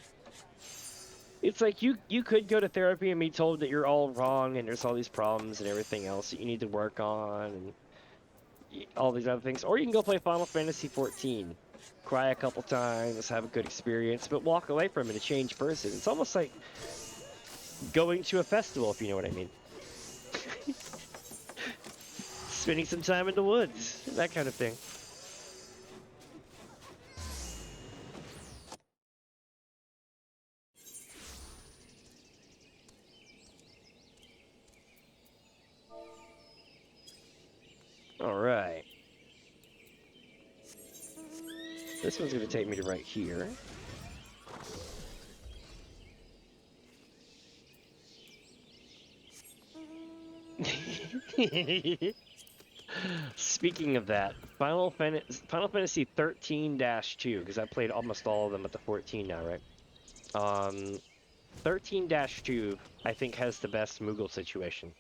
It's like you could go to therapy and be told that you're all wrong and there's all these problems and everything else that you need to work on and all these other things, or you can go play Final Fantasy XIV, cry a couple times, have a good experience, but walk away from it a changed person. It's almost like going to a festival, if you know what I mean. Spending some time in the woods, that kind of thing. All This one's going to take me to right here. Speaking of that, Final Fantasy 13-2, because I played almost all of them at the 14 now, right? 13-2, I think, has the best Moogle situation.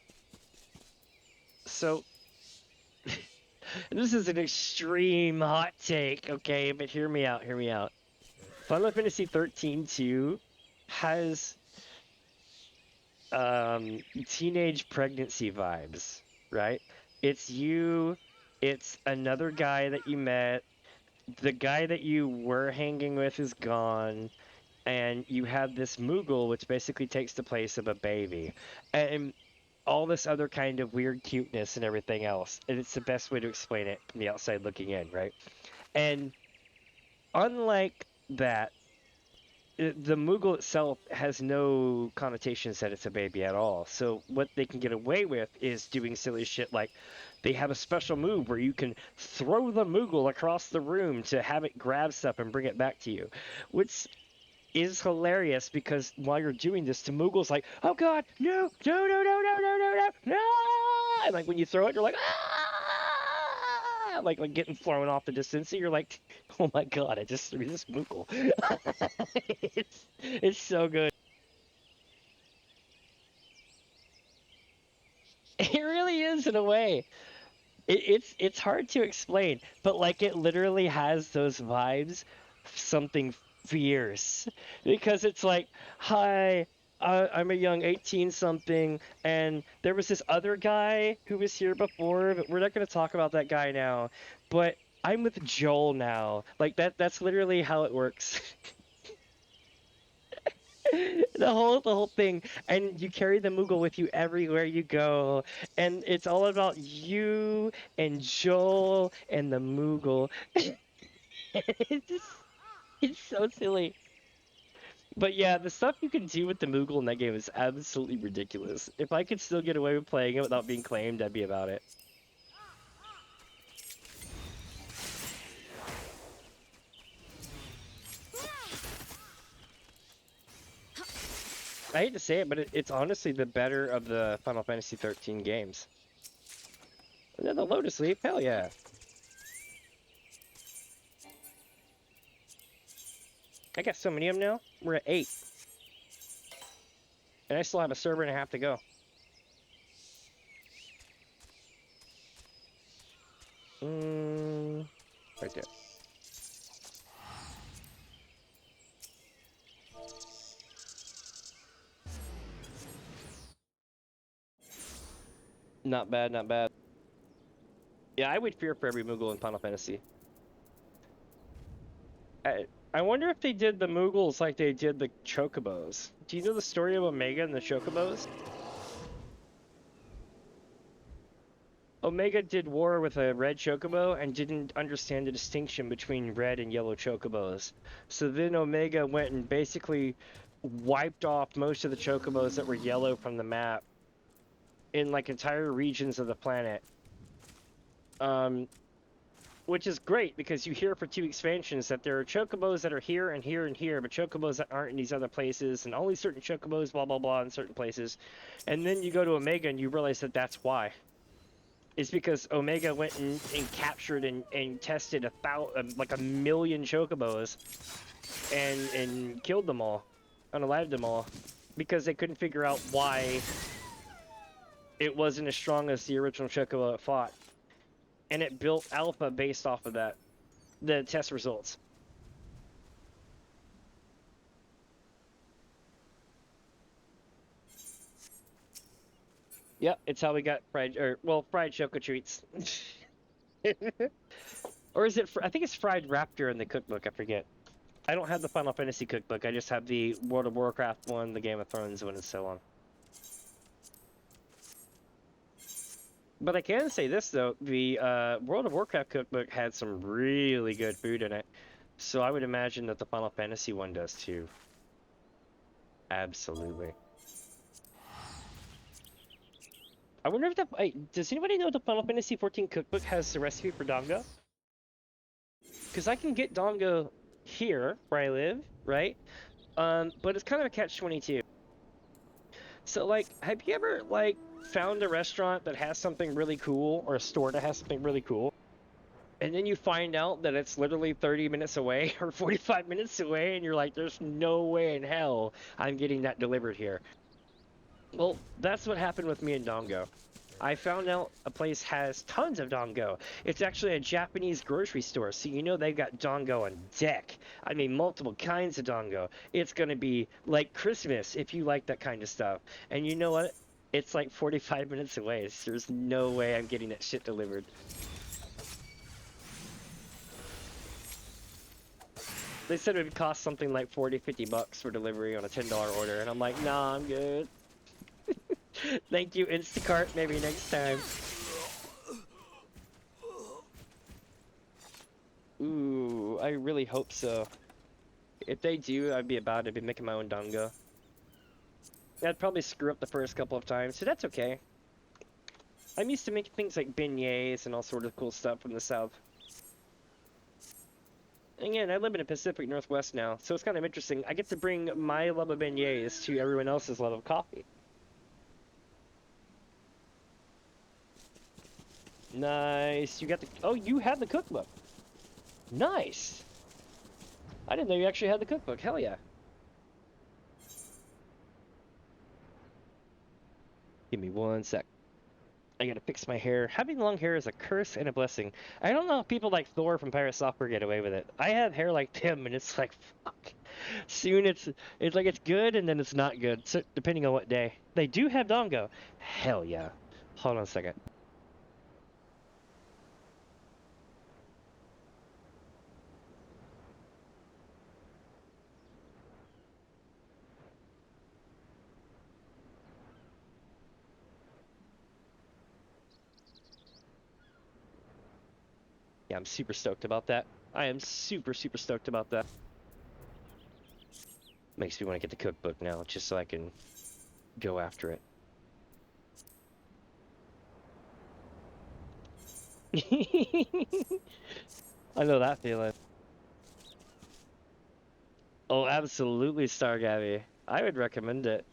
So, this is an extreme hot take, okay? But hear me out, hear me out. Final Fantasy 13-2 has teenage pregnancy vibes, right? It's you, it's another guy that you met, the guy that you were hanging with is gone, and you have this Moogle, which basically takes the place of a baby, and all this other kind of weird cuteness and everything else. And it's the best way to explain it from the outside looking in, right? And unlike that, the Moogle itself has no connotations that it's a baby at all. So what they can get away with is doing silly shit like they have a special move where you can throw the Moogle across the room to have it grab stuff and bring it back to you, which is hilarious because while you're doing this, the Moogle's like, "Oh God, no, no, no, no, no, no, no, no, no!" And like when you throw it, you're like, "Ah!" Like getting thrown off the distance. And you're like, "Oh my God, I just threw this Moogle." It's so good. It really is in a way. It's hard to explain, but like it literally has those vibes, of something fierce, because it's like, hi, I'm a young 18 something, and there was this other guy who was here before, but we're not going to talk about that guy now. But I'm with Joel now. Like that's literally how it works. The whole thing, and you carry the Moogle with you everywhere you go, and it's all about you and Joel and the Moogle. It's just, it's so silly. But yeah, the stuff you can do with the Moogle in that game is absolutely ridiculous. If I could still get away with playing it without being claimed, I'd be about it. I hate to say it, but it's honestly the better of the Final Fantasy XIII games. And then the Lotus Leaf, hell yeah. I got so many of them now. We're at 8. And I still have a server and a half to go. Right there. Not bad, not bad. Yeah, I would fear for every Moogle in Final Fantasy. I wonder if they did the Moogles like they did the Chocobos. Do you know the story of Omega and the Chocobos? Omega did war with a red Chocobo and didn't understand the distinction between red and yellow Chocobos. So then Omega went and basically wiped off most of the Chocobos that were yellow from the map in like entire regions of the planet. Which is great because you hear for 2 expansions that there are Chocobos that are here and here and here, but Chocobos that aren't in these other places, and only certain Chocobos, blah blah blah, in certain places. And then you go to Omega and you realize that that's why. It's because Omega went and captured and tested like a million Chocobos and killed them all, unalived them all, because they couldn't figure out why it wasn't as strong as the original Chocobo it fought. And it built Alpha based off of that, the test results. Yep, it's how we got fried Choco treats. Or is it? I think it's fried raptor in the cookbook. I forget. I don't have the Final Fantasy cookbook. I just have the World of Warcraft one, the Game of Thrones one, and so on. But I can say this though: the World of Warcraft cookbook had some really good food in it, so I would imagine that the Final Fantasy one does too. Absolutely. I wonder if does anybody know the Final Fantasy XIV cookbook has the recipe for dango? because I can get Dongo here where I live, right? But it's kind of a catch-22. So like, have you ever like found a restaurant that has something really cool or a store that has something really cool, and then you find out that it's literally 30 minutes away or 45 minutes away, and you're like, there's no way in hell I'm getting that delivered here. Well, that's what happened with me and Dongo. I found out a place has tons of Dongo. It's actually a Japanese grocery store, so you know they've got Dongo on deck. I mean, multiple kinds of Dongo. It's gonna be like Christmas if you like that kind of stuff. And you know what? It's like 45 minutes away, so there's no way I'm getting that shit delivered. They said it would cost something like 40, 50 bucks for delivery on a $10 order, and I'm like, nah, I'm good. Thank you, Instacart, maybe next time. Ooh, I really hope so. If they do, I'd be about to be making my own Dongo. I'd probably screw up the first couple of times, so that's okay. I'm used to making things like beignets and all sorts of cool stuff from the south. Again, I live in the Pacific Northwest now, so it's kind of interesting. I get to bring my love of beignets to everyone else's love of coffee. Nice. You got the... Oh, you have the cookbook. Nice. I didn't know you actually had the cookbook. Hell yeah. Give me one sec. I gotta fix my hair. Having long hair is a curse and a blessing. I don't know if people like Thor from Pirate Software get away with it. I have hair like him, and it's like, fuck. Soon it's like it's good, and then it's not good, so, depending on what day. They do have Dongo. Hell yeah. Hold on a second. Yeah, I'm super stoked about that. I am super, super stoked about that. Makes me want to get the cookbook now, just so I can go after it. I know that feeling. Oh, absolutely, Star Gabby. I would recommend it.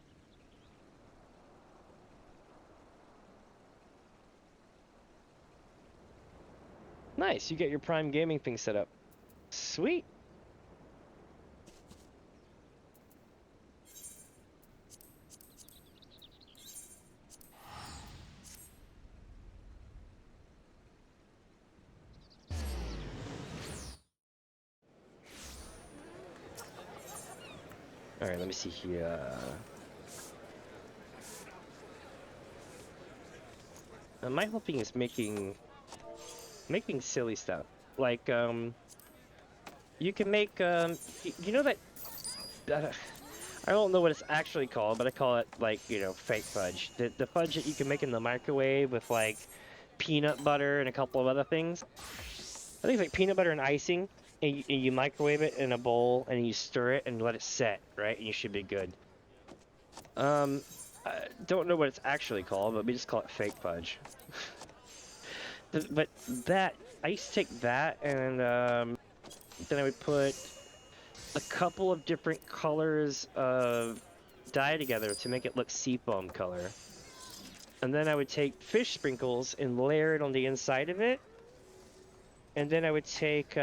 Nice, you get your Prime Gaming thing set up. Sweet. Alright, let me see here. My whole thing is making silly stuff. Like, you can make, you know that, I don't know what it's actually called, but I call it, like, you know, fake fudge. The fudge that you can make in the microwave with, like, peanut butter and a couple of other things. I think it's like peanut butter and icing, and you microwave it in a bowl, and you stir it and let it set, right? And you should be good. I don't know what it's actually called, but we just call it fake fudge. But that, I used to take that, and then I would put a couple of different colors of dye together to make it look seafoam color. And then I would take fish sprinkles and layer it on the inside of it. And then I would take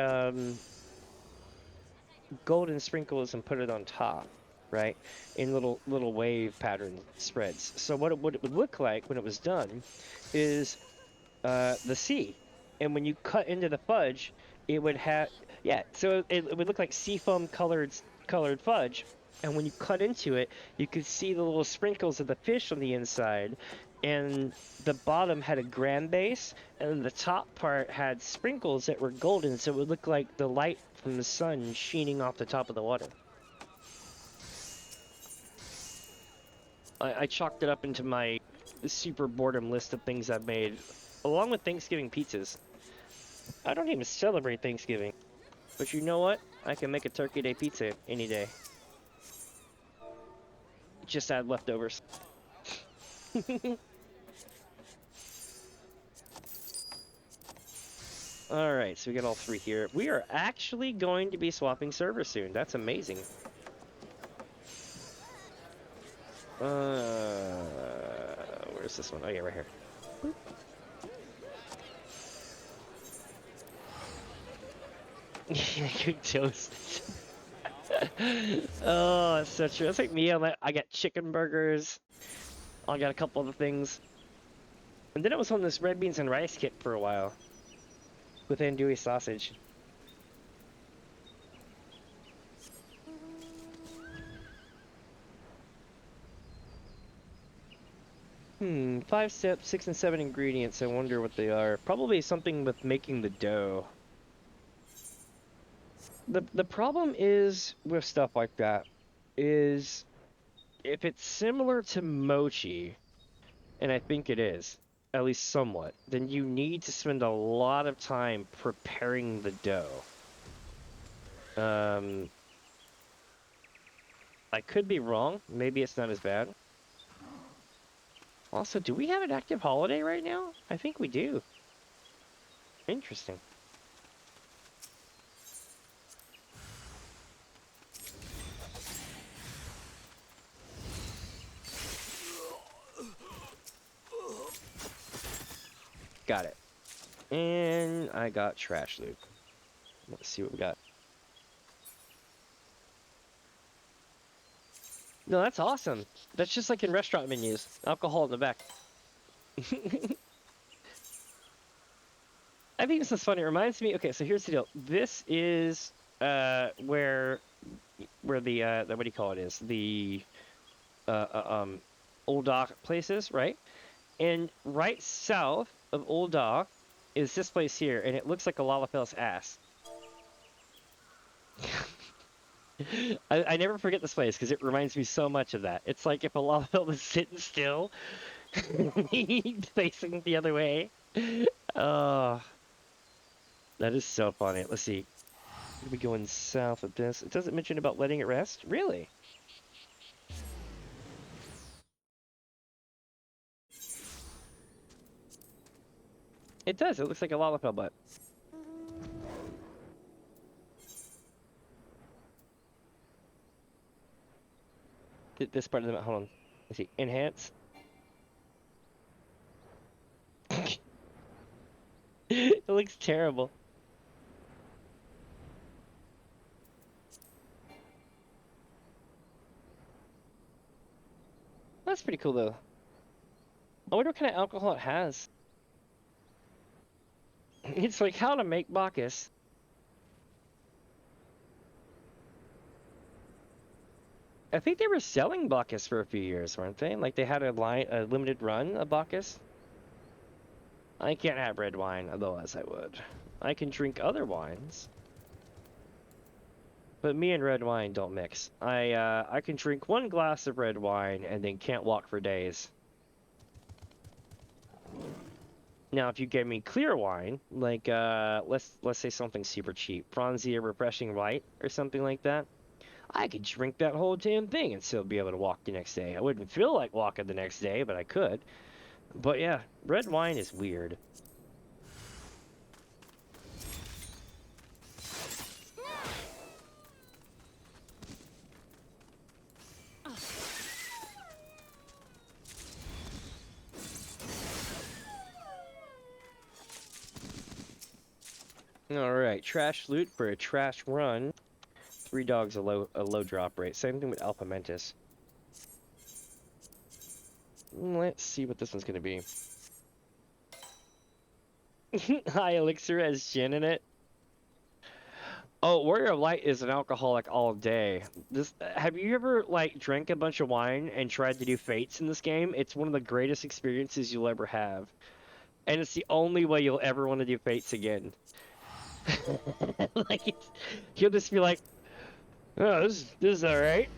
golden sprinkles and put it on top, right? In little wave pattern spreads. So what it would look like when it was done is the sea. And when you cut into the fudge, it would have, yeah, so it would look like seafoam colored fudge. And when you cut into it, you could see the little sprinkles of the fish on the inside, and the bottom had a gram base, and the top part had sprinkles that were golden, so it would look like the light from the sun sheening off the top of the water. I chalked it up into my super boredom list of things I've made, along with Thanksgiving pizzas. I don't even celebrate Thanksgiving, but you know what? I can make a Turkey Day pizza any day. Just add leftovers. Alright, so we got all three here. We are actually going to be swapping servers soon. That's amazing. Where's this one? Oh yeah, right here. Good toast. Oh, it's so true. That's like me. I got chicken burgers. I got a couple other things. And then it was on this red beans and rice kit for a while. With andouille sausage. Hmm, 5 steps, 6 and 7 ingredients. I wonder what they are. Probably something with making the dough. The problem is with stuff like that is if it's similar to mochi, and I think it is, at least somewhat, then you need to spend a lot of time preparing the dough. I could be wrong. Maybe it's not as bad. Also, do we have an active holiday right now? I think we do. Interesting. Got it. And I got trash loot. Let's see what we got. No, that's awesome. That's just like in restaurant menus. Alcohol in the back. I think this is funny. It reminds me. Okay, so here's the deal. This is where the what do you call it is the uh, uh um Old Dock places, right? And right south of Old Dock is this place here, and it looks like a Lalafell's ass. I never forget this place because it reminds me so much of that. It's like if a Lalafell was sitting still, facing the other way. Oh, that is so funny. Let's see. We'll be going south of this. It doesn't mention about letting it rest? Really? It does. It looks like a Lalafell butt. This part of the map. Hold on. Let's see. Enhance. It looks terrible. That's pretty cool though. I wonder what kind of alcohol it has. It's like how to make Bacchus. I think they were selling Bacchus for a few years, weren't they? Like they had a limited run of Bacchus. I can't have red wine, otherwise I would. I can drink other wines, but me and red wine don't mix. I can drink one glass of red wine and then can't walk for days. Now, if you gave me clear wine, like let's say something super cheap, Franzia Refreshing Light or something like that, I could drink that whole damn thing and still be able to walk the next day. I wouldn't feel like walking the next day, but I could. But yeah, red wine is weird. All right, trash loot for a trash run. 3 dogs, a low drop rate. Same thing with Alpha Mentis. Let's see what this one's gonna be. High Elixir has gin in it. Oh, Warrior of Light is an alcoholic all day. Have you ever like drank a bunch of wine and tried to do fates in this game? It's one of the greatest experiences you'll ever have. And it's the only way you'll ever want to do fates again. Like you'll just be like, oh, this is all right.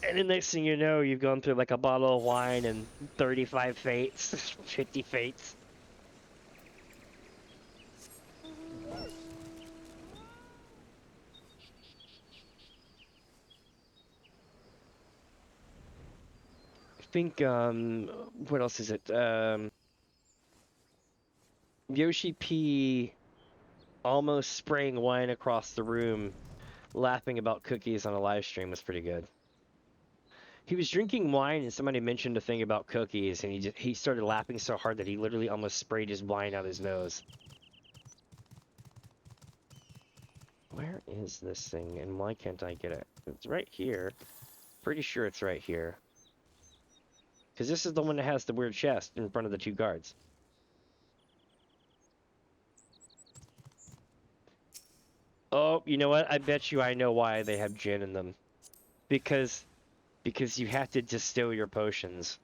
And the next thing you know, you've gone through like a bottle of wine and 35 fates, 50 fates. I think what else is it? Yoshi P almost spraying wine across the room, laughing about cookies on a live stream was pretty good. He was drinking wine and somebody mentioned a thing about cookies and he started laughing so hard that he literally almost sprayed his wine out his nose. Where is this thing and why can't I get it? It's right here. Pretty sure it's right here. Because this is the one that has the weird chest in front of the two guards. Oh, you know what? I bet you I know why they have gin in them. Because you have to distill your potions.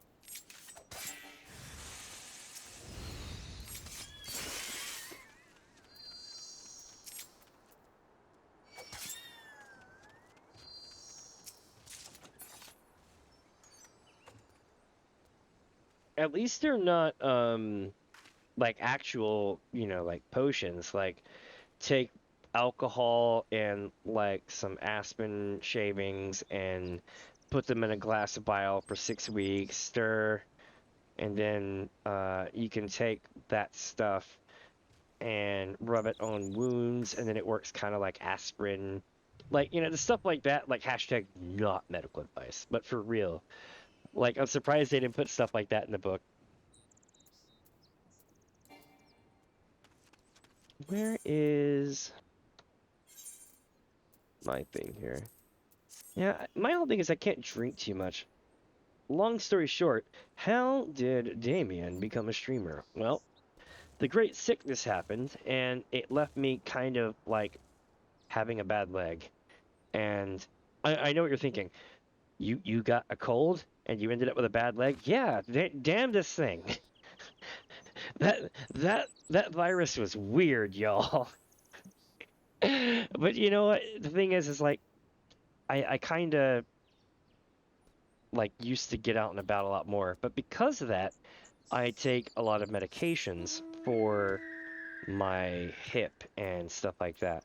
At least they're not like actual, you know, like potions. Like take alcohol and like some aspen shavings and put them in a glass of bile for 6 weeks, stir, and then you can take that stuff and rub it on wounds, and then it works kind of like aspirin. Like, you know, the stuff like that, like hashtag not medical advice, but for real. Like, I'm surprised they didn't put stuff like that in the book. Where is my thing here? Yeah, my whole thing is I can't drink too much. Long story short, how did Damien become a streamer? Well, the great sickness happened, and it left me kind of like having a bad leg. And I know what you're thinking. You got a cold and you ended up with a bad leg? Yeah, damn this thing. that virus was weird, y'all. But you know what? The thing is like I kind of like used to get out and about a lot more, but because of that, I take a lot of medications for my hip and stuff like that.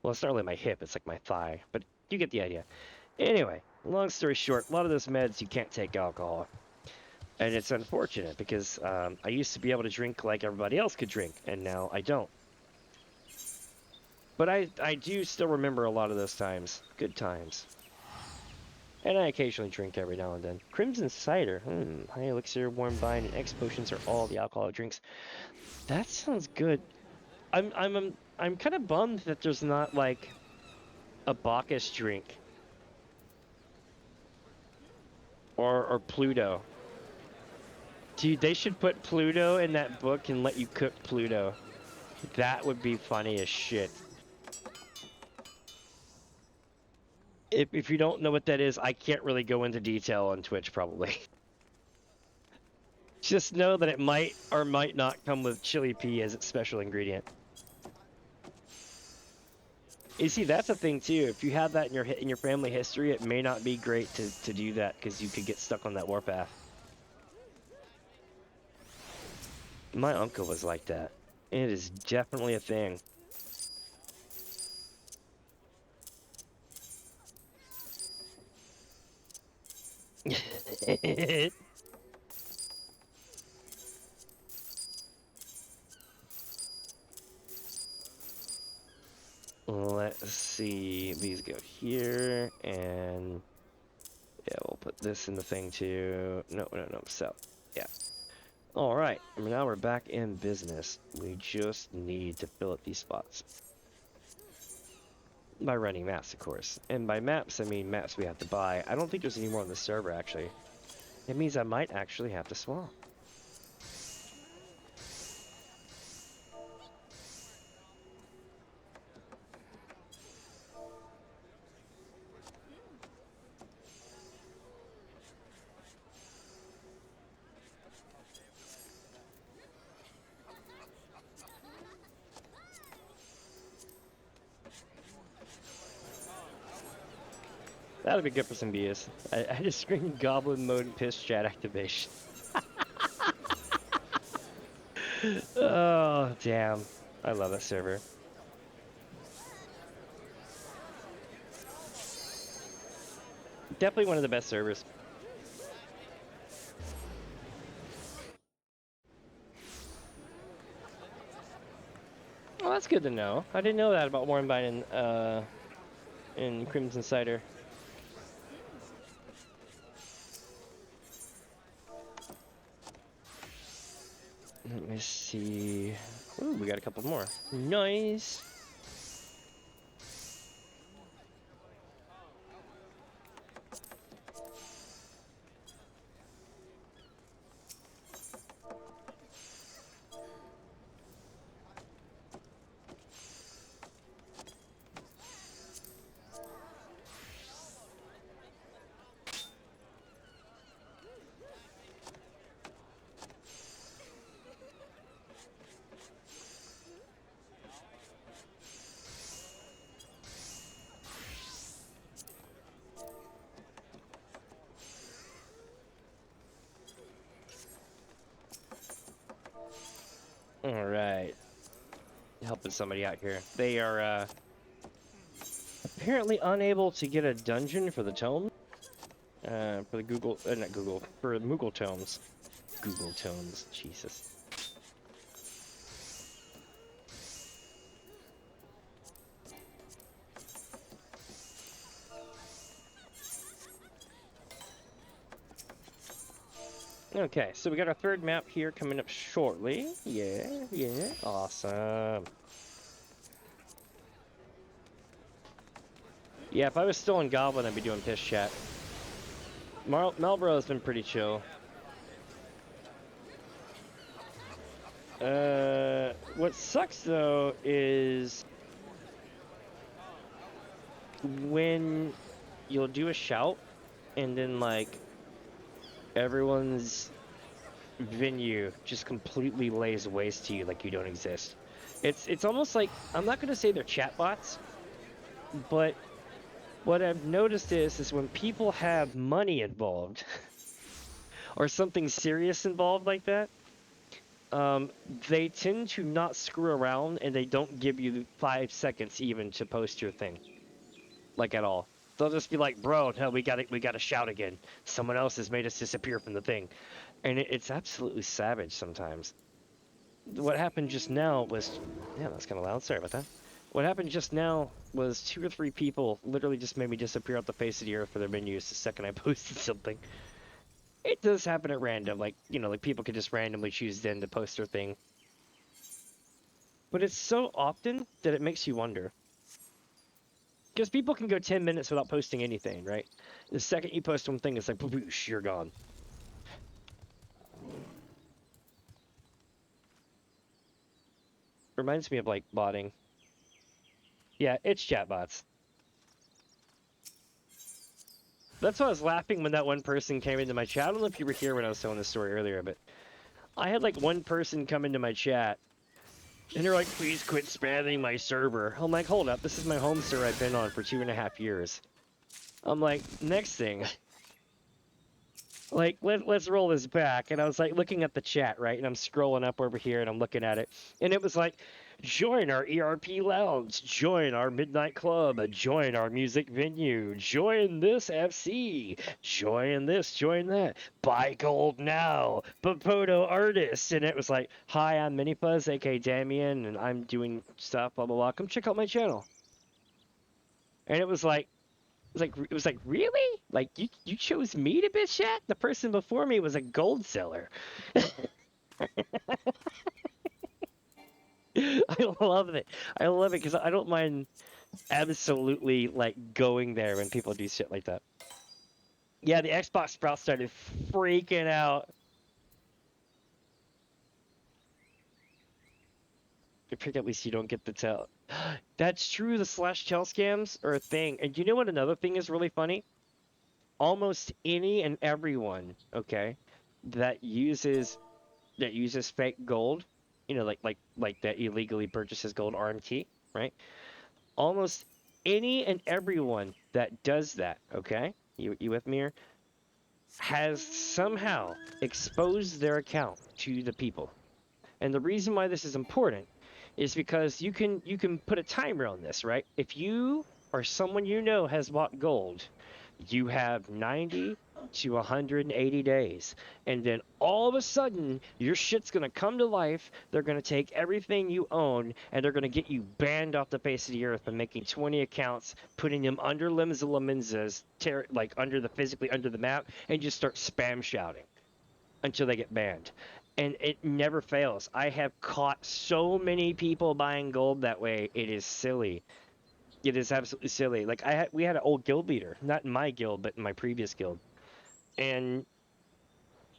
Well, it's not really my hip, it's like my thigh, but you get the idea. Anyway, long story short, a lot of those meds you can't take alcohol. And it's unfortunate because I used to be able to drink like everybody else could drink, and now I don't. But I do still remember a lot of those times. Good times. And I occasionally drink every now and then. Crimson cider. High elixir, warm vine, and X potions are all the alcoholic drinks. That sounds good. I'm kind of bummed that there's not like a Bacchus drink. Or Pluto. Dude, they should put Pluto in that book and let you cook Pluto. That would be funny as shit. If you don't know what that is, I can't really go into detail on Twitch, probably. Just know that it might or might not come with chili pea as its special ingredient. You see, that's a thing too. If you have that in your family history, it may not be great to do that because you could get stuck on that warpath. My uncle was like that. It is definitely a thing. Let's see. These go here, and yeah, we'll put this in the thing too. No, so yeah. All right, now we're back in business. We just need to fill up these spots by running maps, of course. And by maps, I mean maps we have to buy. I don't think there's any more on the server, actually. It means I might actually have to swap. That'll be good for some views. I just screamed goblin mode piss chat activation. Oh, damn. I love that server. Definitely one of the best servers. Well, that's good to know. I didn't know that about Warrenbein in Crimson Cider. Let me see. Ooh, we got a couple more. Nice. All right. Helping somebody out here. They are apparently unable to get a dungeon for the tome. For the Google, not Google, for Moogle tomes. Google tomes, Jesus. Okay, so we got our third map here coming up shortly. Yeah, awesome. Yeah, if I was still in Goblin, I'd be doing piss chat. Marlboro has been pretty chill. What sucks though is when you'll do a shout and then like everyone's venue just completely lays waste to you like you don't exist. It's almost like, I'm not gonna say they're chatbots, but what I've noticed is when people have money involved or something serious involved like that, they tend to not screw around and they don't give you 5 seconds even to post your thing, like at all. They'll just be like, "Bro, no, we gotta shout again. Someone else has made us disappear from the thing," and it's absolutely savage sometimes. What happened just now was, yeah, that's kind of loud. Sorry about that. What happened just now was 2 or 3 people literally just made me disappear off the face of the earth for their menus the second I posted something. It does happen at random, like, you know, like people could just randomly choose then to post their thing. But it's so often that it makes you wonder. Because people can go 10 minutes without posting anything, right? The second you post one thing, it's like, boosh, you're gone. Reminds me of, like, botting. Yeah, it's chatbots. That's why I was laughing when that one person came into my chat. I don't know if you were here when I was telling this story earlier, but I had, like, one person come into my chat, and they're like, "Please quit spamming my server." I'm like, "Hold up, this is my home server I've been on for 2.5 years." I'm like, "Next thing." Like, let's roll this back. And I was like looking at the chat, right? And I'm scrolling up over here and I'm looking at it. And it was like, "Join our ERP lounge, join our midnight club, join our music venue, join this FC, join this, join that, buy gold now, Papoto artist." And it was like, "Hi, I'm Mini Fuzz, aka Damien, and I'm doing stuff, blah, blah, blah. Come check out my channel." And it was like, really? Like, you chose me to bitch chat? The person before me was a gold seller. I love it. I love it because I don't mind absolutely like going there when people do shit like that. Yeah, the Xbox Sprout started freaking out. At least you don't get the tell. That's true. The slash tell scams are a thing. And you know what? Another thing is really funny. Almost any and everyone, okay, that uses fake gold, you know, like that illegally purchases gold RMT, right? Almost any and everyone that does that, okay, you with me here, has somehow exposed their account to the people. And the reason why this is important is because you can put a timer on this, right? If you or someone you know has bought gold, you have 90, to 180 days. And then all of a sudden, your shit's going to come to life. They're going to take everything you own and they're going to get you banned off the face of the earth by making 20 accounts, putting them under limbs of lemenzas, like physically under the map, and just start spam shouting until they get banned. And it never fails. I have caught so many people buying gold that way. It is silly. It is absolutely silly. Like we had an old guild leader, not in my guild, but in my previous guild, and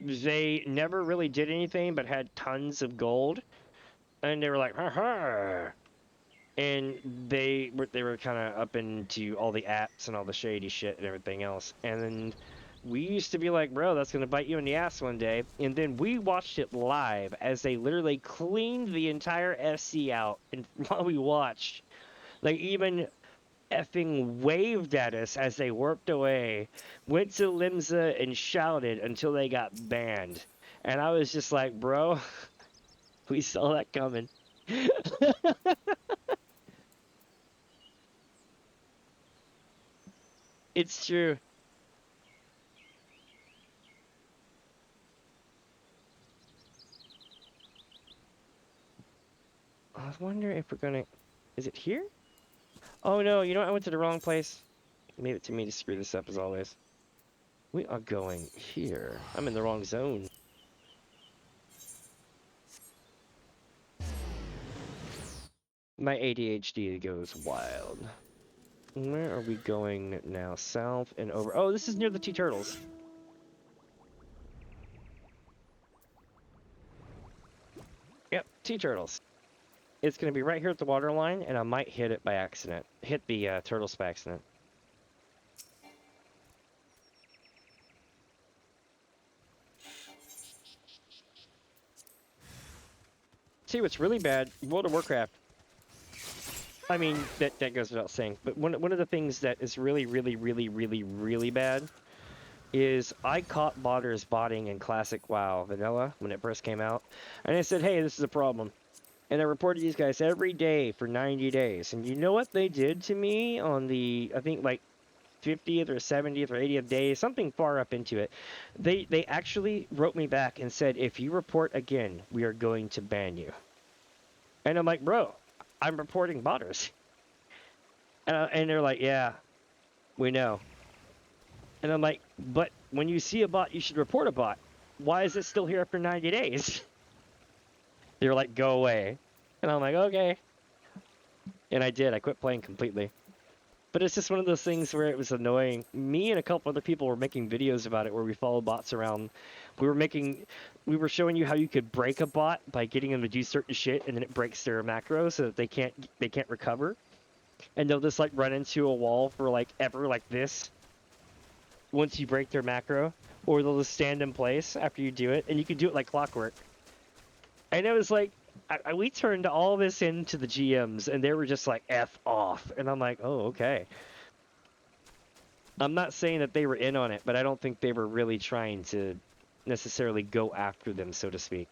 they never really did anything but had tons of gold, and they were like, ha ha. And they were kind of up into all the apps and all the shady shit and everything else. And then we used to be like, bro, that's gonna bite you in the ass one day. And then we watched it live as they literally cleaned the entire FC out. And while we watched, like even effing waved at us as they warped away, went to Limsa and shouted until they got banned. And I was just like, bro, we saw that coming. It's true. I was wondering if we're gonna... Is it here? Oh no, you know what? I went to the wrong place. Leave it to me to screw this up as always. We are going here. I'm in the wrong zone. My ADHD goes wild. Where are we going now? South and over. Oh, this is near the two turtles. Yep, two turtles. It's going to be right here at the water line, and I might hit it by accident. Hit the turtles by accident. See, what's really bad, World of Warcraft. I mean, that goes without saying. But one of the things that is really, really, really, really, really bad is I caught botters botting in Classic WoW Vanilla when it first came out. And I said, hey, this is a problem. And I reported these guys every day for 90 days. And you know what they did to me on the, I think, like, 50th or 70th or 80th day, something far up into it. They actually wrote me back and said, if you report again, we are going to ban you. And I'm like, bro, I'm reporting botters. And they're like, yeah, we know. And I'm like, but when you see a bot, you should report a bot. Why is it still here after 90 days? They're like, go away. And I'm like, okay. And I did. I quit playing completely. But it's just one of those things where it was annoying. Me and a couple other people were making videos about it where we follow bots around. We were showing you how you could break a bot by getting them to do certain shit, and then it breaks their macro so that they can't recover. And they'll just like run into a wall for like ever like this once you break their macro, or they'll just stand in place after you do it, and you can do it like clockwork. And it was like, we turned all this into the GMs, and they were just like, F off. And I'm like, oh, okay. I'm not saying that they were in on it, but I don't think they were really trying to necessarily go after them, so to speak.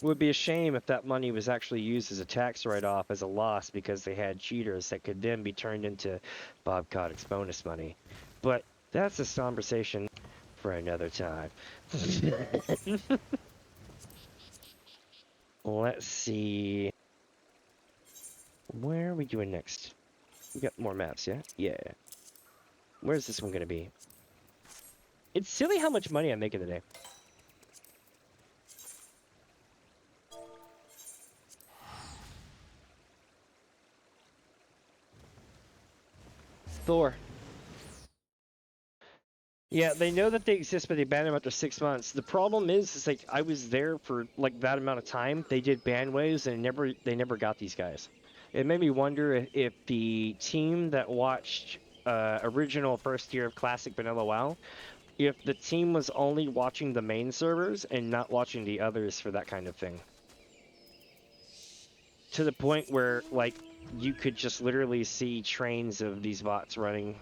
It would be a shame if that money was actually used as a tax write-off as a loss because they had cheaters that could then be turned into Bob Kotick's bonus money. But that's a conversation for another time. Let's see. Where are we doing next? We got more maps, yeah? Yeah. Where's this one gonna be? It's silly how much money I'm making today. Thor. Yeah, they know that they exist, but they ban them after 6 months. The problem is like I was there for like that amount of time. They did ban waves, and they never got these guys. It made me wonder if the team that watched original first year of Classic Vanilla WoW, if the team was only watching the main servers and not watching the others for that kind of thing. To the point where like you could just literally see trains of these bots running,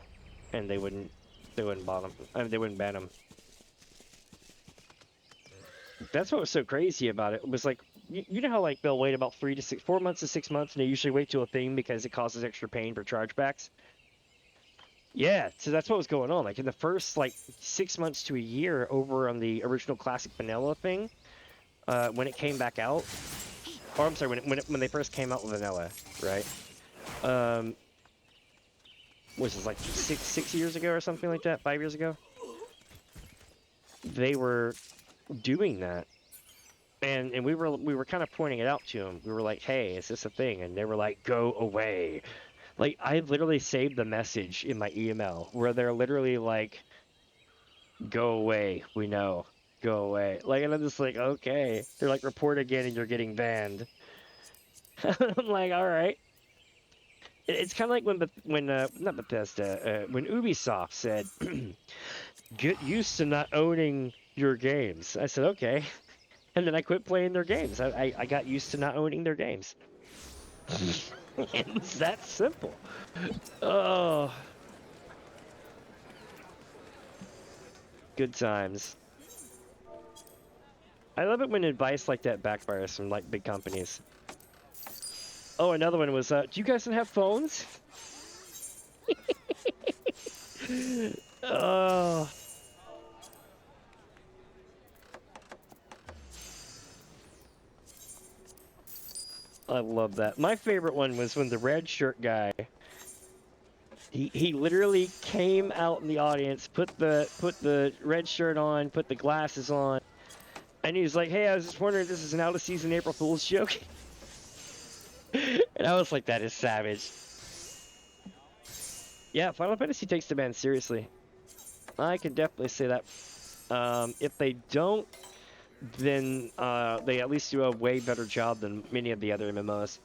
and they wouldn't bot them. I mean, they wouldn't ban them. That's what was so crazy about it. It was like, you know how like they'll wait about 4 months to 6 months, and they usually wait till a thing because it causes extra pain for chargebacks. Yeah, so that's what was going on. Like in the first like 6 months to a year over on the original classic vanilla thing, when it came back out, or I'm sorry, when they first came out with vanilla, right? Was this like six years ago or something like that? 5 years ago? They were doing that, and we were kind of pointing it out to them. We were like, "Hey, is this a thing?" And they were like, "Go away." Like I literally saved the message in my email where they're literally like, "Go away. We know. Go away." Like, and I'm just like, "Okay." They're like, "Report again, and you're getting banned." I'm like, "All right." It's kind of like when not Bethesda, when Ubisoft said, "Get used to not owning your games." I said, "Okay," and then I quit playing their games. I got used to not owning their games. It's that simple. Oh, good times. I love it when advice like that backfires from like big companies. Oh, another one was, do you guys have phones? Oh, I love that. My favorite one was when the red shirt guy, he literally came out in the audience, put the red shirt on, put the glasses on, and he was like, "Hey, I was just wondering if this is an out of season April Fool's joke." And I was like, "That is savage." Yeah, Final Fantasy takes the band seriously. I can definitely say that. If they don't, then they at least do a way better job than many of the other MMOs.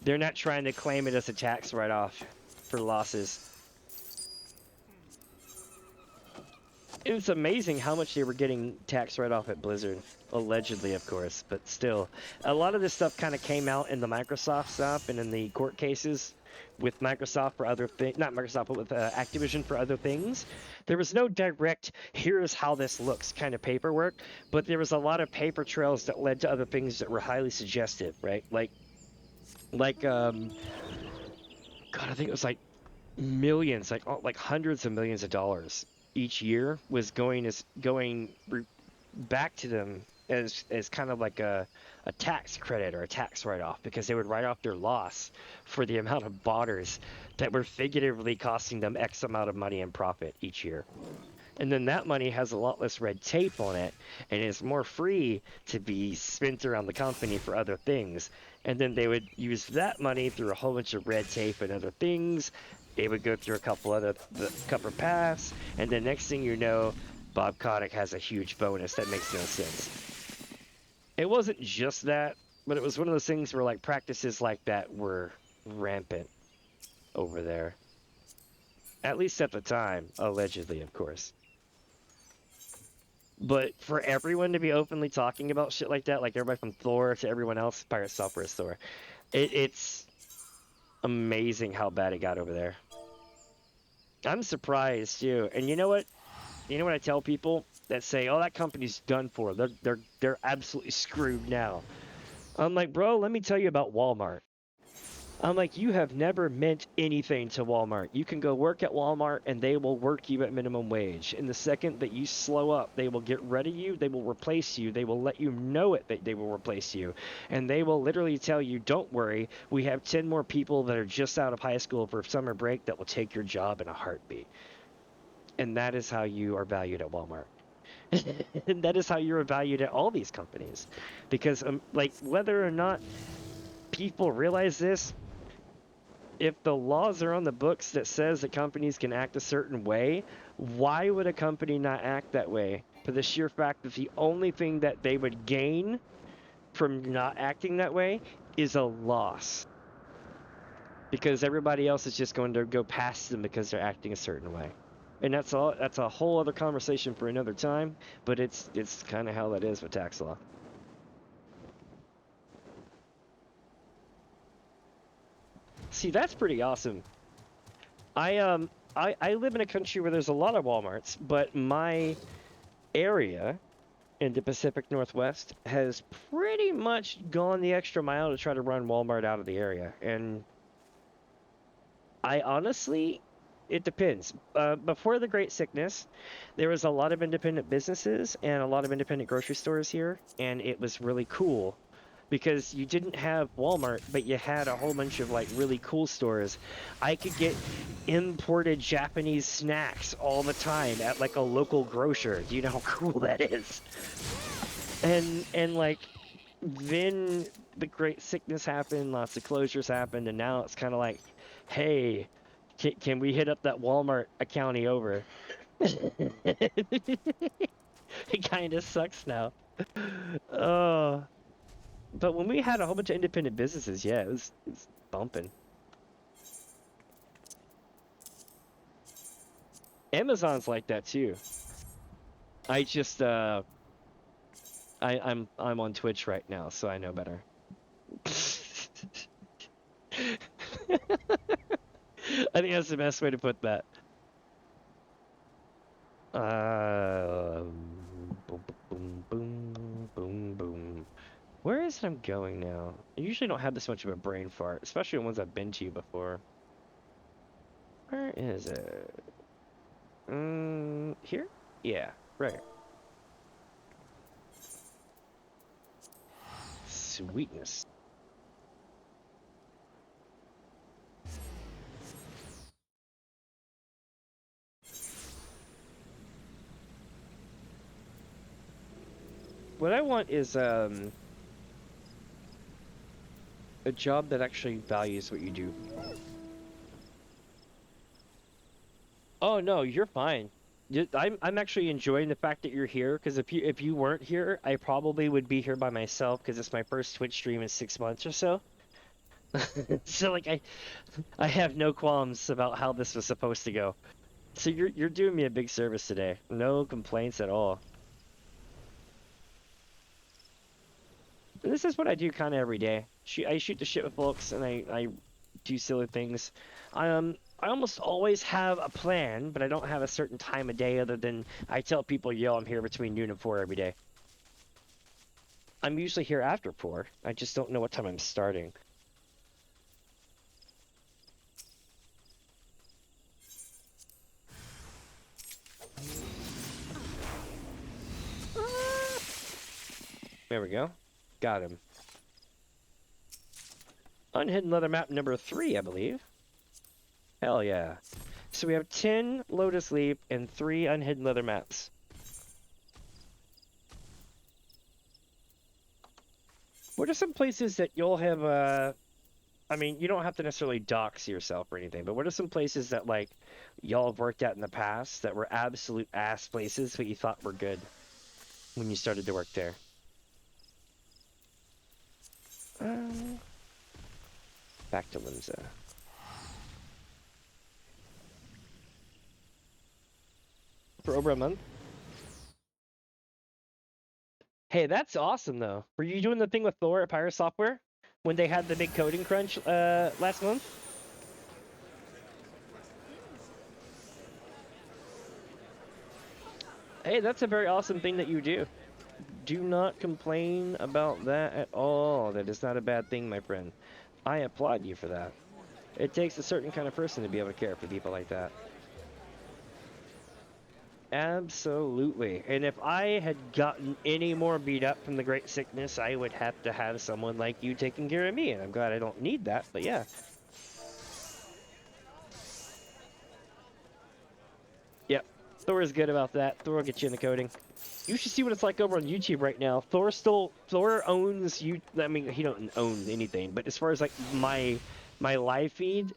They're not trying to claim it as a tax write-off for losses. It's amazing how much they were getting tax write-off at Blizzard. Allegedly, of course, but still. A lot of this stuff kind of came out in the Microsoft stuff and in the court cases with Microsoft for other things, not Microsoft, but with Activision for other things. There was no direct, here's how this looks kind of paperwork, but there was a lot of paper trails that led to other things that were highly suggestive, right? God, I think it was like millions, like hundreds of millions of dollars each year was going back to them as kind of like a tax credit or a tax write-off because they would write off their loss for the amount of botters that were figuratively costing them X amount of money in profit each year. And then that money has a lot less red tape on it and is more free to be spent around the company for other things. And then they would use that money through a whole bunch of red tape and other things. They would go through a couple of paths, and then next thing you know, Bob Kotick has a huge bonus that makes no sense. It wasn't just that, but it was one of those things where like practices like that were rampant over there. At least at the time, allegedly, of course. But for everyone to be openly talking about shit like that, like everybody from Thor to everyone else, Pirate Software is Thor, it's amazing how bad it got over there. I'm surprised too. And you know what? You know what I tell people that say, "Oh, that company's done for. They're absolutely screwed now." I'm like, "Bro, let me tell you about Walmart." I'm like, "You have never meant anything to Walmart. You can go work at Walmart and they will work you at minimum wage. And the second that you slow up, they will get rid of you, they will replace you, they will let you know it that they will replace you. And they will literally tell you, 'Don't worry, we have 10 more people that are just out of high school for summer break that will take your job in a heartbeat.'" And that is how you are valued at Walmart. And that is how you're valued at all these companies. Because like whether or not people realize this, if the laws are on the books that says that companies can act a certain way, why would a company not act that way? For the sheer fact that the only thing that they would gain from not acting that way is a loss. Because everybody else is just going to go past them because they're acting a certain way. And that's a whole other conversation for another time, but it's kind of how that is with tax law. See, that's pretty awesome. I live in a country where there's a lot of Walmarts, but my area in the Pacific Northwest has pretty much gone the extra mile to try to run Walmart out of the area. And I honestly it depends. Before the Great Sickness, there was a lot of independent businesses and a lot of independent grocery stores here, and it was really cool because you didn't have Walmart, but you had a whole bunch of like really cool stores. I could get imported Japanese snacks all the time at like a local grocer. Do you know how cool that is? And like then the Great Sickness happened, lots of closures happened, and now it's kind of like, hey, can we hit up that Walmart a county over? It kind of sucks now. Oh, but when we had a whole bunch of independent businesses, yeah, it's bumping. Amazon's like that too. I just I'm on Twitch right now, so I know better. I think that's the best way to put that. Boom, boom, boom, boom, boom. Where is it I'm going now? I usually don't have this much of a brain fart, especially ones I've been to before. Where is it? Here? Yeah, right. Sweetness. What I want is a job that actually values what you do. Oh no, you're fine. I'm actually enjoying the fact that you're here because if you weren't here, I probably would be here by myself because it's my first Twitch stream in 6 months or so. So like I have no qualms about how this was supposed to go. So you're doing me a big service today. No complaints at all. And this is what I do kind of every day. I shoot the shit with folks and I do silly things. I almost always have a plan, but I don't have a certain time of day other than I tell people, yo, I'm here between noon and 4 every day. I'm usually here after 4. I just don't know what time I'm starting. There we go. Got him. Unhidden leather map number 3, I believe. Hell yeah. So we have 10 Lotus Leaf and 3 unhidden leather maps. What are some places that you'll have, I mean, you don't have to necessarily dox yourself or anything, but what are some places that, like, y'all have worked at in the past that were absolute ass places, but you thought were good when you started to work there? Back to Limsa. For over a month? Hey, that's awesome, though. Were you doing the thing with Thor at Pyro Software when they had the big coding crunch last month? Hey, that's a very awesome thing that you do. Do not complain about that at all. That is not a bad thing, my friend. I applaud you for that. It takes a certain kind of person to be able to care for people like that. Absolutely. And if I had gotten any more beat up from the Great Sickness, I would have to have someone like you taking care of me. And I'm glad I don't need that, but yeah. Yep. Thor is good about that. Thor will get you in the coding. You should see what it's like over on YouTube right now. Thor owns you. I mean, he don't own anything, but as far as like my live feed,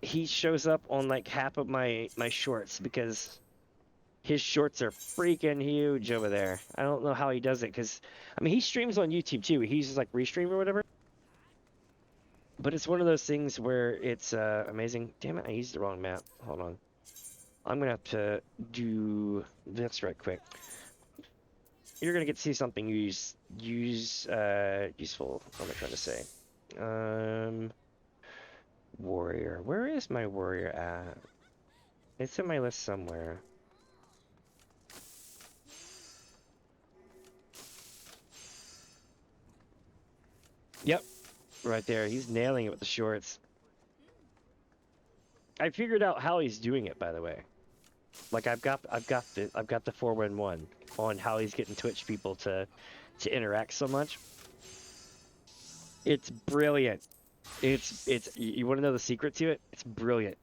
he shows up on like half of my shorts because his shorts are freaking huge over there. I don't know how he does it because I mean he streams on YouTube too. He's just like restream or whatever. But it's one of those things where it's amazing. Damn it, I used the wrong map. Hold on. I'm gonna have to do this right quick. You're gonna get to see something useful. What am I trying to say? Warrior. Where is my warrior at? It's in my list somewhere. Yep, right there. He's nailing it with the shorts. I figured out how he's doing it, by the way. Like I've got the 411 on how he's getting Twitch people to interact so much. It's brilliant. It's you want to know the secret to it? It's brilliant.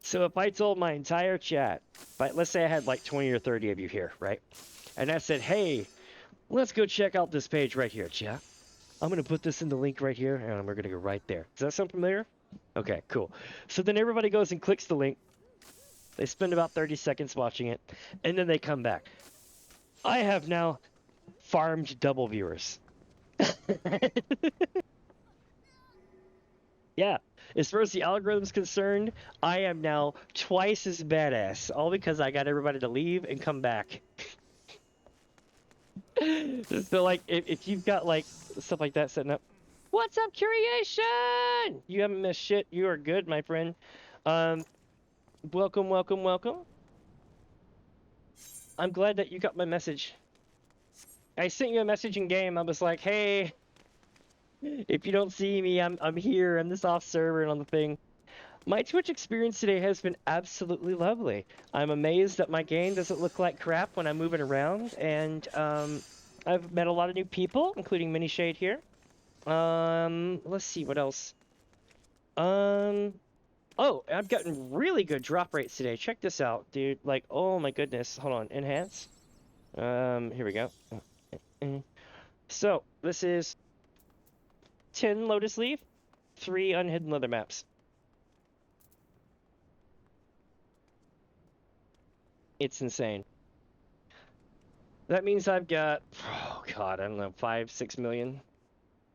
So if I told my entire chat, but let's say I had like 20 or 30 of you here, right? And I said, hey, let's go check out this page right here, chat. I'm going to put this in the link right here, and we're going to go right there. Does that sound familiar? Okay, cool. So then everybody goes and clicks the link. They spend about 30 seconds watching it, and then they come back. I have now farmed double viewers. Yeah, as far as the algorithm's concerned, I am now twice as badass, all because I got everybody to leave and come back. So, like, if you've got, like, stuff like that setting up, what's up, Curation? You haven't missed shit. You are good, my friend. Welcome, welcome, welcome. I'm glad that you got my message. I sent you a message in game. I was like, hey, if you don't see me, I'm here. I'm this off server and on the thing. My Twitch experience today has been absolutely lovely. I'm amazed that my game doesn't look like crap when I'm moving around, and I've met a lot of new people, including Mini Shade here. Let's see what else. Oh, I've gotten really good drop rates today. Check this out, dude. Like, oh my goodness. Hold on, enhance. Here we go. So this is 10 Lotus Leaf, 3 unhidden leather maps. It's insane. That means I've got, oh god, I don't know, 5-6 million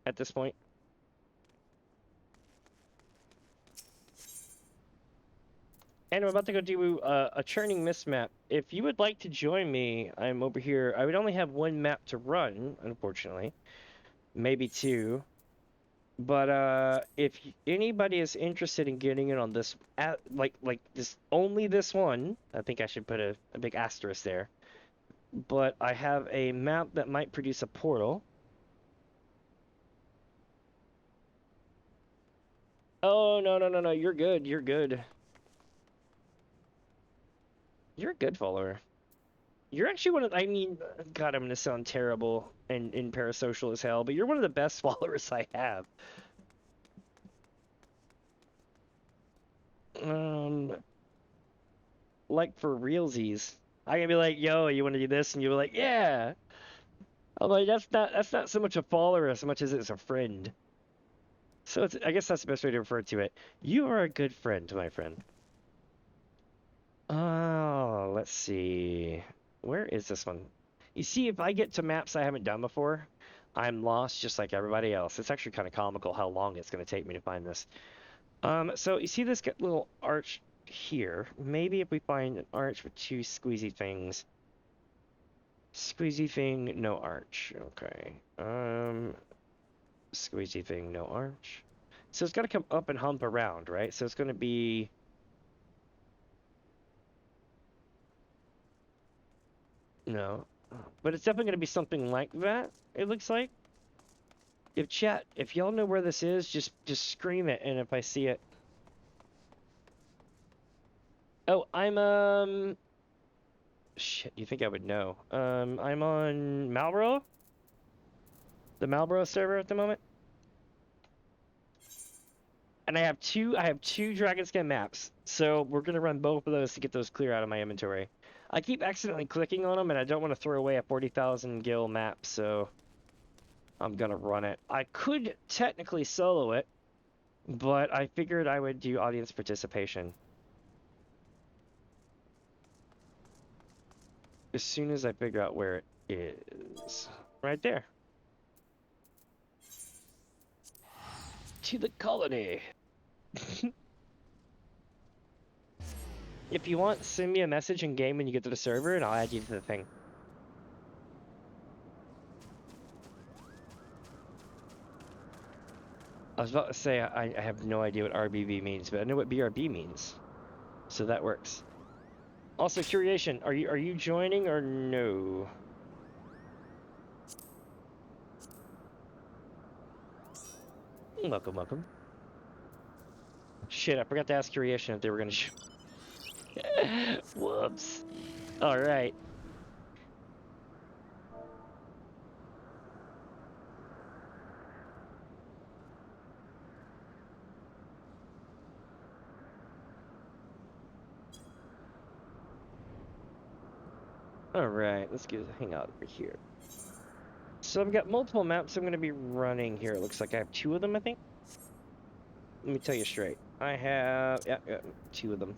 at this point. And I'm about to go do a churning mist map. If you would like to join me, I'm over here. I would only have 1 map to run, unfortunately. Maybe 2. But if anybody is interested in getting in on this, like this, only this one, I think I should put a big asterisk there. But I have a map that might produce a portal. Oh, no, you're good, you're good. You're a good follower. You're actually one of, I mean, God, I'm gonna sound terrible and parasocial as hell, but you're one of the best followers I have. Like for realsies. I can be like, yo, you want to do this? And you're like, yeah. I'm like, that's not so much a follower as much as it's a friend. So it's, I guess that's the best way to refer to it. You are a good friend, my friend. Oh, let's see. Where is this one? You see, if I get to maps I haven't done before, I'm lost just like everybody else. It's actually kind of comical how long it's going to take me to find this. So you see this little arch here. Maybe if we find an arch with 2 squeezy things. Squeezy thing, no arch. Okay. Squeezy thing, no arch. So it's got to come up and hump around, right? So it's going to be... No. But it's definitely going to be something like that, it looks like. If y'all know where this is, just scream it, and if I see it... Oh, I'm, shit, you think I would know. I'm on Marlboro? The Marlboro server at the moment. And I have two Dragon Skin maps, so we're gonna run both of those to get those clear out of my inventory. I keep accidentally clicking on them, and I don't want to throw away a 40,000 gil map, so I'm gonna run it. I could technically solo it, but I figured I would do audience participation. As soon as I figure out where it is. Right there. To the colony. If you want, send me a message in game when you get to the server, and I'll add you to the thing. I was about to say I have no idea what RBV means, but I know what BRB means, so that works. Also, Curation, are you joining or no? Welcome, welcome. Shit, I forgot to ask Creation if they were gonna show. Whoops. Alright. Alright, let's hang out over here. So I've got multiple maps I'm going to be running here. It looks like I have 2 of them, I think. Let me tell you straight. I have 2 of them.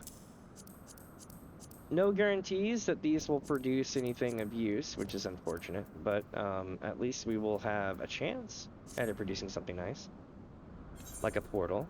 No guarantees that these will produce anything of use, which is unfortunate, but at least we will have a chance at it producing something nice. Like a portal.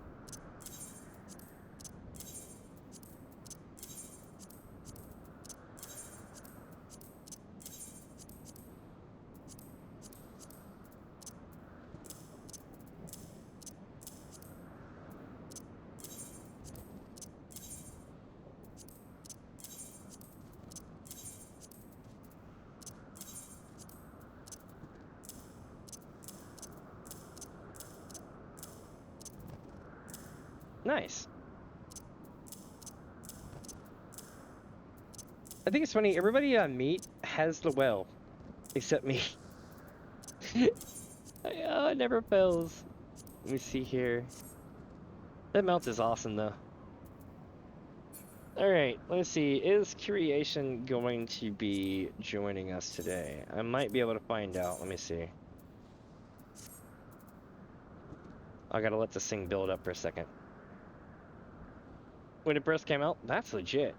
Nice. I think it's funny, everybody I meet has the well, except me. Oh, it never fails. Let me see here. That mount is awesome, though. Alright, let's see. Is Creation going to be joining us today? I might be able to find out. Let me see. I gotta let this thing build up for a second. When it first came out, that's legit.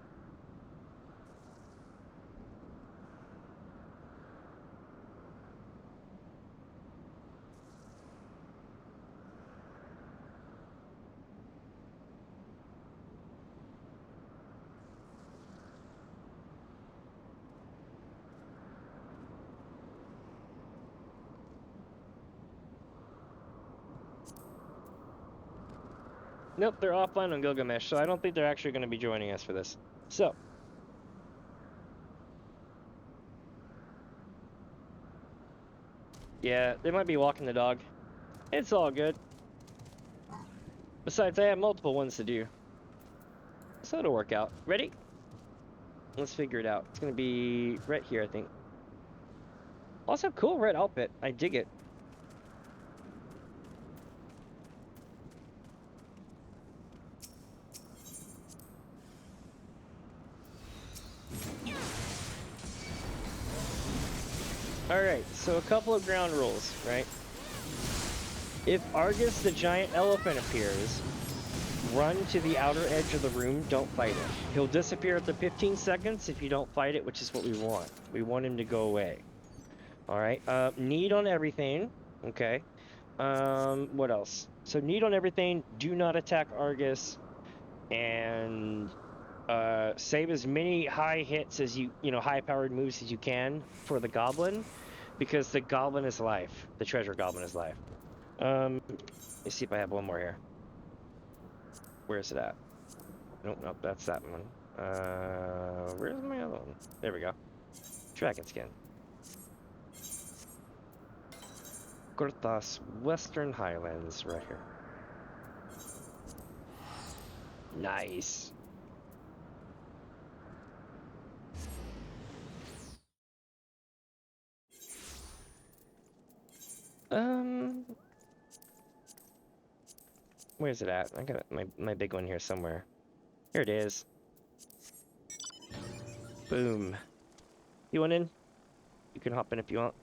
Nope, they're offline on Gilgamesh, so I don't think they're actually going to be joining us for this. So. Yeah, they might be walking the dog. It's all good. Besides, I have multiple ones to do. So it'll work out. Ready? Let's figure it out. It's going to be right here, I think. Also, cool red outfit. I dig it. Alright, so a couple of ground rules, right? If Argus the giant elephant appears, run to the outer edge of the room, don't fight it. He'll disappear after 15 seconds if you don't fight it, which is what we want. We want him to go away. Alright, need on everything, okay. What else? So need on everything, do not attack Argus, and save as many high hits as high-powered moves as you can for the goblin, because the goblin is life. The treasure goblin is life. Let me see if I have one more here. Where is it at? Nope, that's that one. Where's my other one? There we go. Dragon skin. Cortas, Western Highlands, right here. Nice. Where's it at? I got my big one here somewhere. Here it is. Boom. You want in? You can hop in if you want.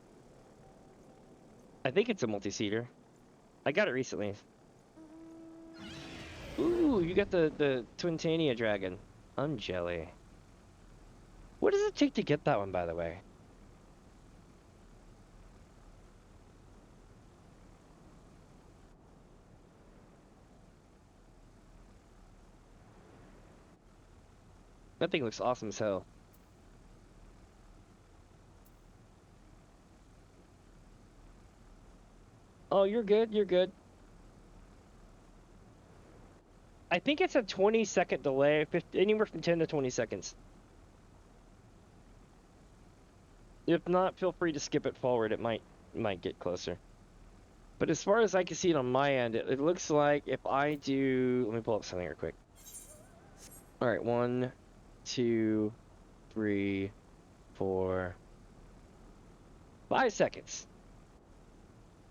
I think it's a multi-seater. I got it recently. Ooh, you got the Twintania dragon. I'm jelly. What does it take to get that one, by the way? That thing looks awesome as hell. Oh, you're good, you're good. I think it's a 20-second delay, anywhere from 10 to 20 seconds. If not, feel free to skip it forward. It might get closer. But as far as I can see it on my end, it looks like if I do... Let me pull up something real quick. Alright, 1, 2, 3, 4, 5 seconds.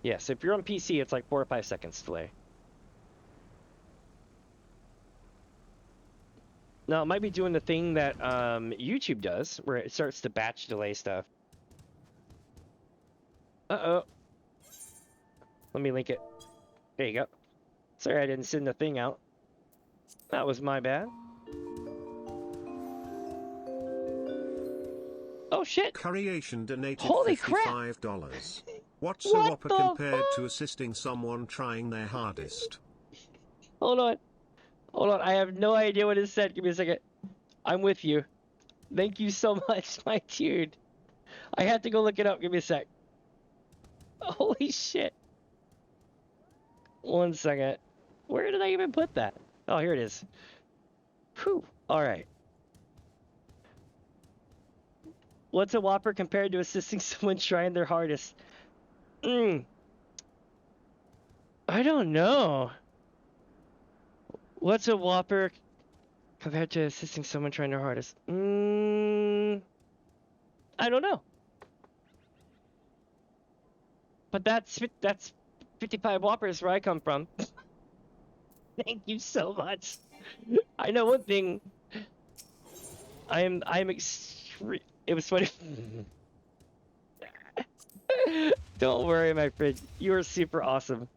Yeah, so if you're on PC, it's like 4 or 5 seconds delay. Now, it might be doing the thing that YouTube does, where it starts to batch delay stuff. Uh-oh. Let me link it. There you go. Sorry I didn't send the thing out. That was my bad. Oh, shit. Curryation donated Holy crap. $55. What's a What whopper the compared fuck? to assisting someone trying their hardest? Hold on. Hold on. I have no idea what it said. Give me a second. I'm with you. Thank you so much, my dude. I had to go look it up. Give me a sec. Holy shit. 1 second. Where did I even put that? Oh, here it is. Whew. All right. What's a whopper compared to assisting someone trying their hardest? I don't know. What's a whopper compared to assisting someone trying their hardest? I don't know. But that's 55 whoppers where I come from. Thank you so much. I know one thing. I'm extreme. It was funny. Don't worry, my friend. You are super awesome.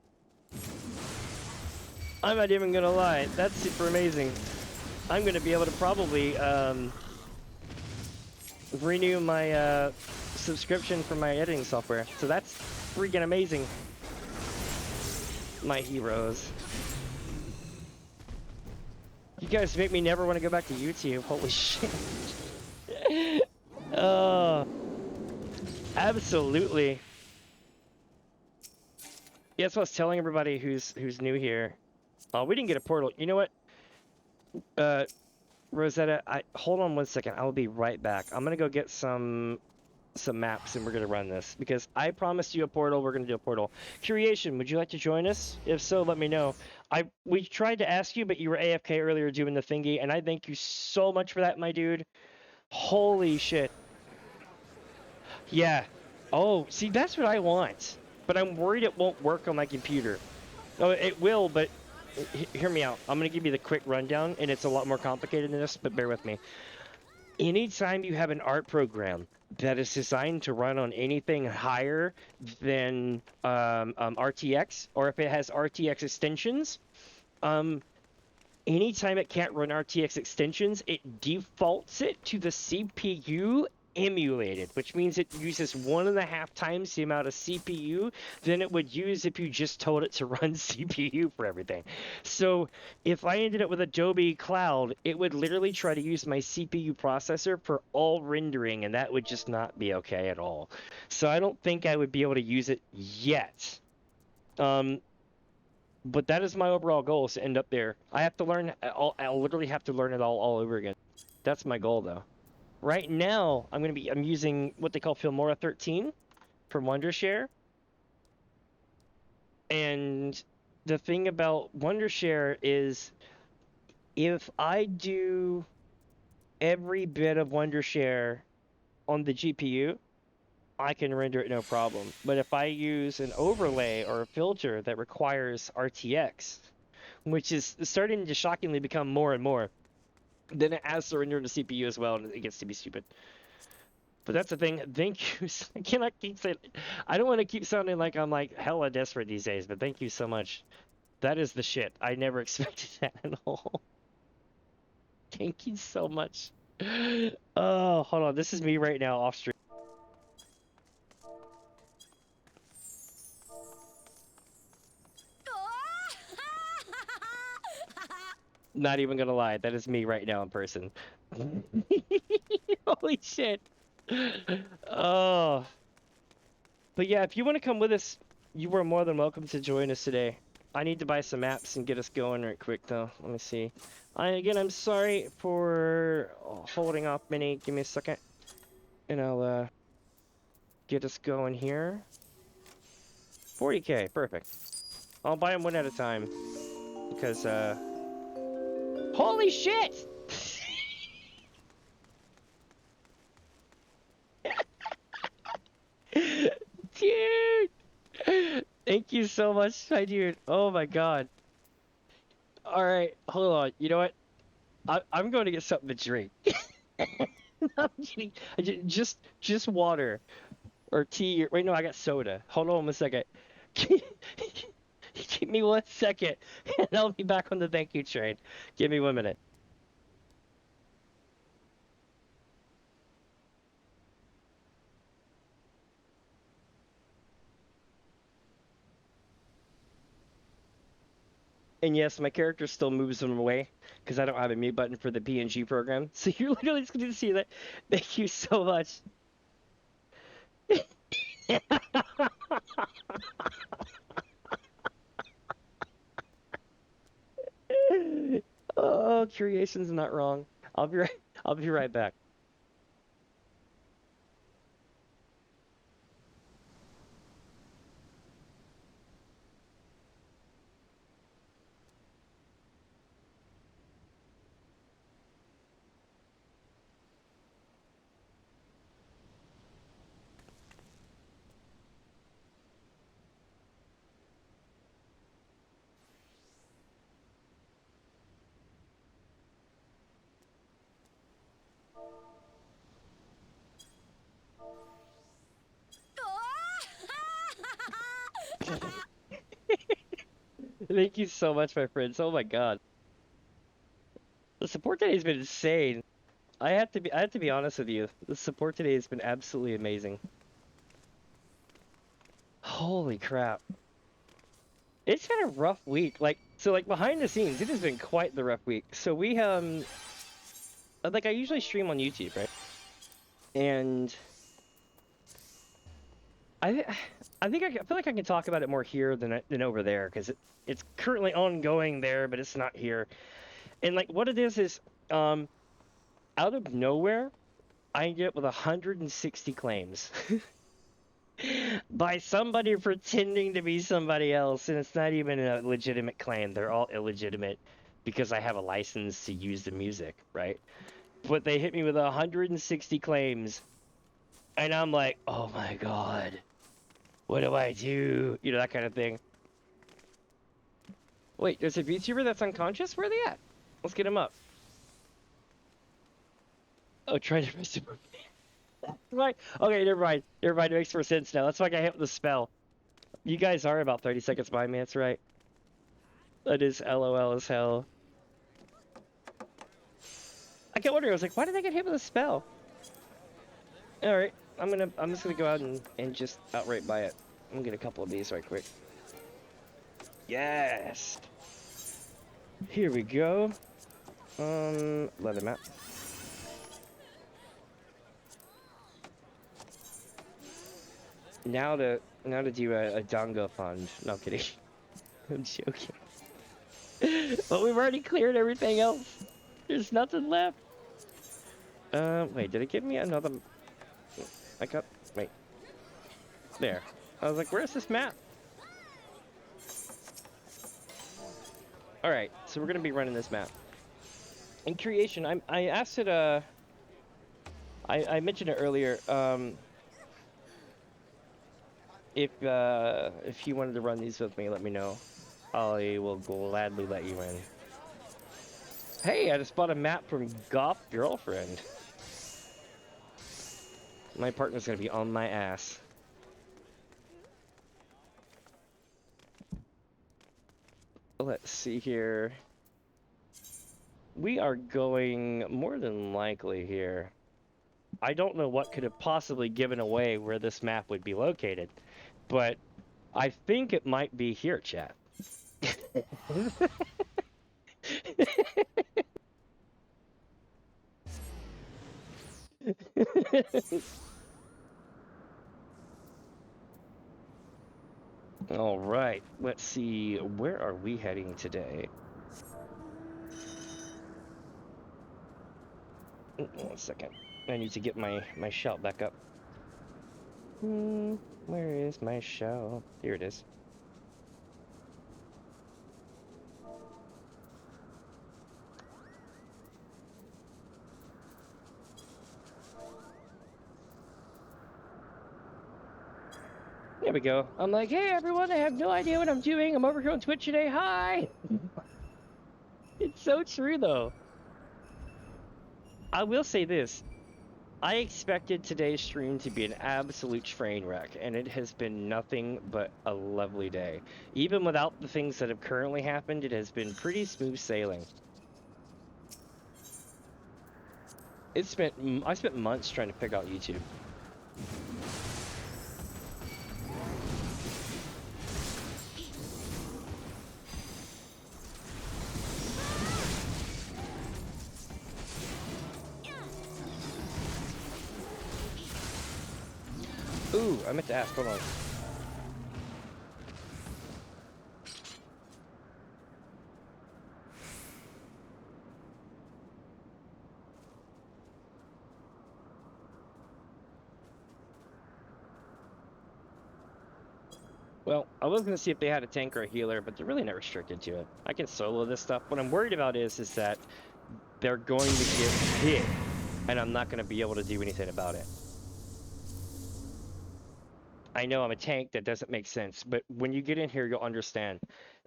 I'm not even gonna lie. That's super amazing. I'm gonna be able to probably renew my subscription for my editing software. So that's freaking amazing. My heroes. You guys make me never want to go back to YouTube. Holy shit. Oh, absolutely. Yeah, that's what I was telling everybody who's new here. Oh, we didn't get a portal. You know what? Rosetta, hold on 1 second. I will be right back. I'm gonna go get some maps and we're gonna run this because I promised you a portal. We're gonna do a portal. Creation, would you like to join us? If so, let me know. We tried to ask you, but you were AFK earlier doing the thingy, and I thank you so much for that, my dude. Holy shit. Yeah. Oh, see, that's what I want. But I'm worried it won't work on my computer. Oh, it will, but hear me out. I'm going to give you the quick rundown, and it's a lot more complicated than this, but bear with me. Anytime you have an art program that is designed to run on anything higher than RTX, or if it has RTX extensions, anytime it can't run RTX extensions, it defaults it to the CPU emulated, which means it uses 1.5 times the amount of CPU than it would use if you just told it to run CPU for everything. So if I ended up with Adobe Cloud, it would literally try to use my CPU processor for all rendering, and that would just not be okay at all. So I don't think I would be able to use it yet. But that is my overall goal, is to end up there. I have to learn, I'll literally have to learn it all over again. That's my goal, though. Right now, I'm using what they call Filmora 13 from Wondershare. And the thing about Wondershare is if I do every bit of Wondershare on the GPU, I can render it no problem. But if I use an overlay or a filter that requires RTX, which is starting to shockingly become more and more, then it has to render the CPU as well, and it gets to be stupid. But that's the thing. Thank you. I cannot keep saying. I don't want to keep sounding like I'm like hella desperate these days, but thank you so much. That is the shit. I never expected that at all. Thank you so much. Oh, hold on. This is me right now off stream. Not even gonna lie, that is me right now in person. Holy shit. Oh. But yeah, if you want to come with us, you are more than welcome to join us today. I need to buy some maps and get us going right quick though. Let me see. I'm sorry for holding off, Mini. Give me a second. And I'll get us going here. 40K, perfect. I'll buy them one at a time. Because, holy shit! Dude! Thank you so much, my dude. Oh my god. Alright, hold on. You know what? I'm going to get something to drink. I'm kidding. Just water. Or tea. Wait, no, I got soda. Hold on a second. Give me 1 second, and I'll be back on the thank you train. Give me 1 minute. And yes, my character still moves them away because I don't have a mute button for the PNG program. So you're literally just going to see that. Thank you so much. Oh, creation's not wrong. I'll be right back. Thank you so much, my friends. Oh my god. The support today has been insane. I have to be honest with you. The support today has been absolutely amazing. Holy crap. It's been a rough week. Like behind the scenes, it has been quite the rough week. So we like I usually stream on YouTube, right? And I think I feel like I can talk about it more here than over there because it's currently ongoing there, but it's not here. And like what it is out of nowhere, I end up with 160 claims by somebody pretending to be somebody else, and it's not even a legitimate claim. They're all illegitimate because I have a license to use the music, right? But they hit me with 160 claims, and I'm like, oh my god, what do I do? You know, that kind of thing. Wait, there's a VTuber that's unconscious? Where are they at? Let's get him up. Oh, try to press it. Right. Okay, never mind. Never mind. It makes more sense now. That's why I got hit with the spell. You guys are about 30 seconds behind me. That's right. That is LOL as hell. I kept wondering. I was like, why did I get hit with a spell? All right. I'm just gonna go out and just outright buy it. I'm gonna get a couple of these right quick. Yes. Here we go. Leather map. Now to do a dongo fund. No, I'm kidding. I'm joking. But we've already cleared everything else. There's nothing left. Wait, did it give me another? Wait. There. I was like, where's this map? Alright, so we're gonna be running this map. In creation, I asked it, I mentioned it earlier, if you wanted to run these with me, let me know. I will gladly let you in. Hey, I just bought a map from Goth Girlfriend. My partner's gonna be on my ass. Let's see here. We are going more than likely here. I don't know what could have possibly given away where this map would be located, but I think it might be here, chat. All right, let's see. Where are we heading today? 1 second. I need to get my shout back up. Where is my shell? Here it is. There we go. I'm like, hey everyone, I have no idea what I'm doing. I'm over here on Twitch today. Hi! It's so true though. I will say this. I expected today's stream to be an absolute train wreck, and it has been nothing but a lovely day. Even without the things that have currently happened, it has been pretty smooth sailing. I spent months trying to pick out YouTube. Ooh, I meant to ask, hold on. Well, I was going to see if they had a tank or a healer, but they're really not restricted to it. I can solo this stuff. What I'm worried about is that they're going to get hit, and I'm not going to be able to do anything about it. I know I'm a tank, that doesn't make sense, but when you get in here, you'll understand.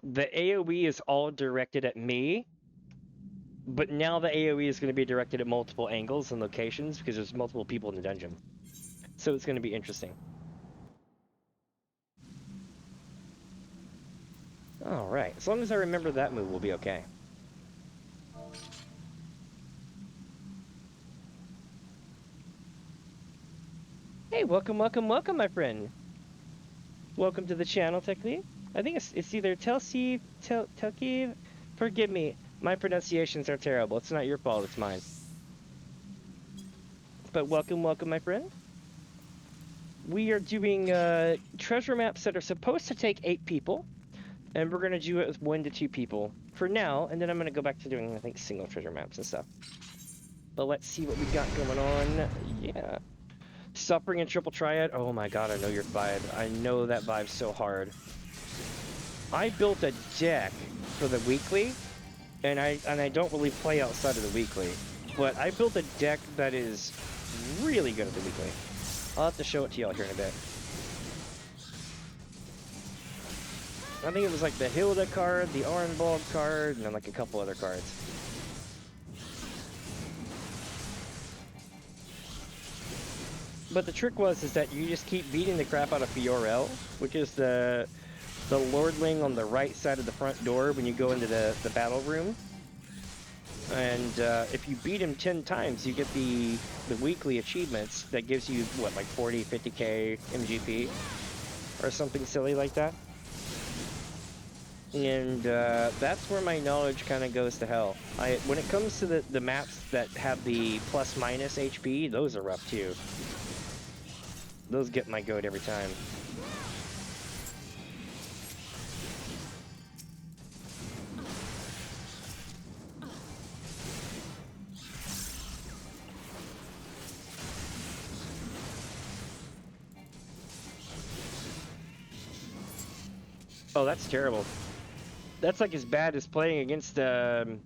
The AoE is all directed at me, but now the AoE is going to be directed at multiple angles and locations because there's multiple people in the dungeon. So it's going to be interesting. Alright, as long as I remember that move, we'll be okay. Hey, welcome, welcome, welcome, my friend. Welcome to the channel, Technique. I think it's either Telsiv, Telkiv. Forgive me, my pronunciations are terrible. It's not your fault, it's mine. But welcome, welcome, my friend. We are doing treasure maps that are supposed to take 8 people. And we're going to do it with 1 to 2 people for now. And then I'm going to go back to doing, I think, single treasure maps and stuff. But let's see what we got going on. Yeah. Suffering and Triple Triad. Oh my god, I know your vibe. I know that vibe so hard. I built a deck for the weekly, and I don't really play outside of the weekly. But I built a deck that is really good at the weekly. I'll have to show it to y'all here in a bit. I think it was like the Hilda card, the Orenbald card, and then like a couple other cards. But the trick is that you just keep beating the crap out of Fiorel, which is the lordling on the right side of the front door when you go into the battle room. And if you beat him 10 times, you get the weekly achievements that gives you, what, like 40, 50k MGP? Or something silly like that. And that's where my knowledge kind of goes to hell. When it comes to the maps that have the plus-minus HP, those are rough too. Those get my goat every time. Oh, that's terrible. That's like as bad as playing against God,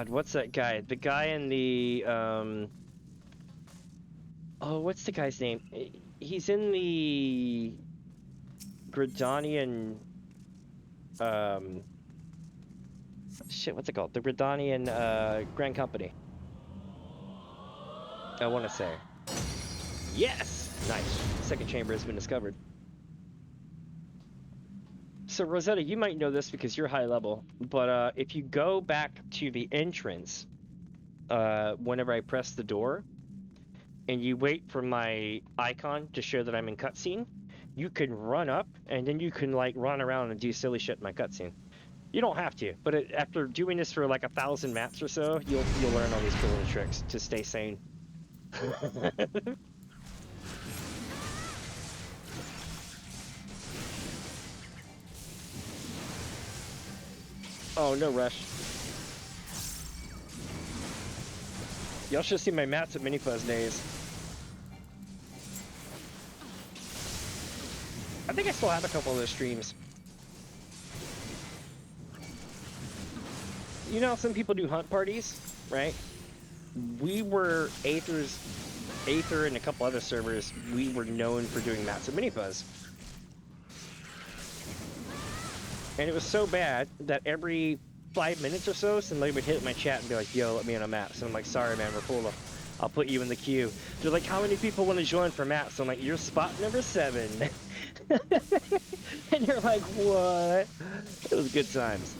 what's that guy? The guy in the oh, what's the guy's name? He's in the Gridanian shit, what's it called? The Gridanian Grand Company. I want to say. Yes! Nice. Second chamber has been discovered. So Rosetta, you might know this because you're high level, but if you go back to the entrance whenever I press the door, and you wait for my icon to show that I'm in cutscene, you can run up, and then you can like run around and do silly shit in my cutscene. You don't have to, but after doing this for like 1,000 maps or so, you'll learn all these cool little tricks to stay sane. Oh, no rush. Y'all should see my maps at Mini Fuzz days. think I still have a couple of those streams. You know, some people do hunt parties, right? We were Aether and a couple other servers. We were known for doing maps of Mini Fuzz. And it was so bad that every 5 minutes or so, somebody would hit my chat and be like, yo, let me in on maps. And I'm like, sorry, man, we're full. I'll put you in the queue. They're like, how many people want to join for maps? I'm like, you're spot number 7. And you're like, what? It was good times.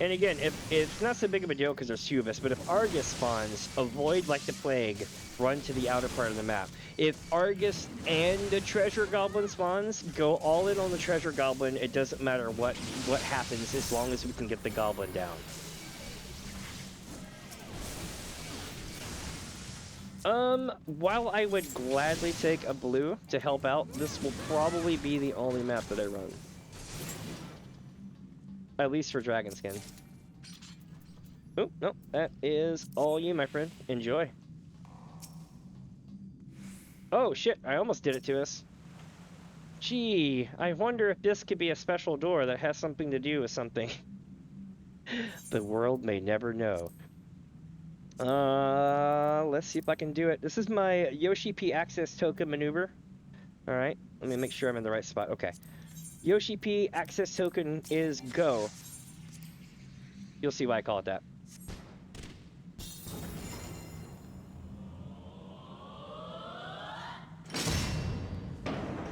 And again, if it's not so big of a deal because there's 2 of us, but if Argus spawns, avoid like the plague, run to the outer part of the map. If Argus and the treasure goblin spawns, go all in on the treasure goblin. It doesn't matter what happens as long as we can get the goblin down. While I would gladly take a blue to help out, this will probably be the only map that I run. At least for Dragon Skin. Oh, no, that is all you, my friend. Enjoy. Oh, shit, I almost did it to us. Gee, I wonder if this could be a special door that has something to do with something. The world may never know. Let's see if I can do it. This is my Yoshi P access token maneuver. Alright, let me make sure I'm in the right spot. Okay. Yoshi P access token is go. You'll see why I call it that.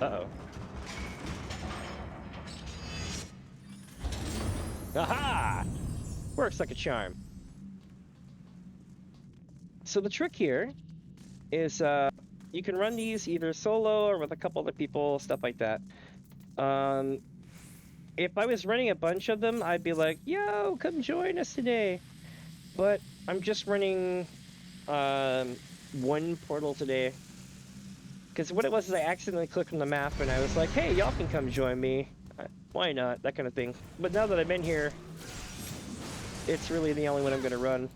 Uh-oh. Aha! Works like a charm. So the trick here is you can run these either solo or with a couple other people, stuff like that. If I was running a bunch of them, I'd be like, yo, come join us today. But I'm just running one portal today. Because what it was is I accidentally clicked on the map and I was like, hey, y'all can come join me. Why not? That kind of thing. But now that I'm in here, it's really the only one I'm going to run.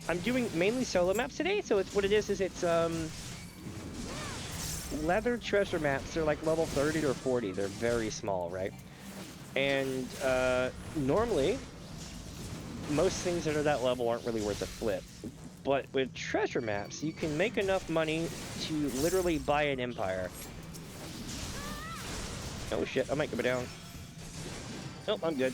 I'm doing mainly solo maps today, so it's what it is it's leather treasure maps. They're like level 30 or 40. They're very small, right? And normally, most things that are that level aren't really worth a flip. But with treasure maps, you can make enough money to literally buy an empire. Oh shit, I might go down. Nope, I'm good.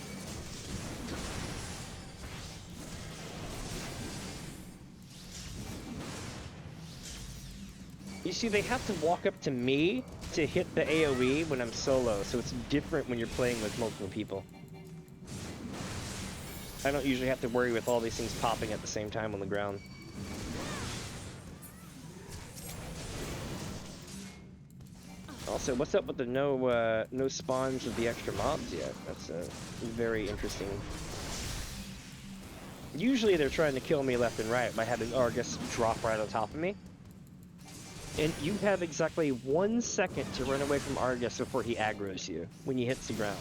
You see, they have to walk up to me to hit the AoE when I'm solo, so it's different when you're playing with multiple people. I don't usually have to worry with all these things popping at the same time on the ground. Also, what's up with the no spawns of the extra mobs yet? That's very interesting. Usually they're trying to kill me left and right by having Argus drop right on top of me. And you have exactly 1 second to run away from Argus before he aggroes you when he hits the ground.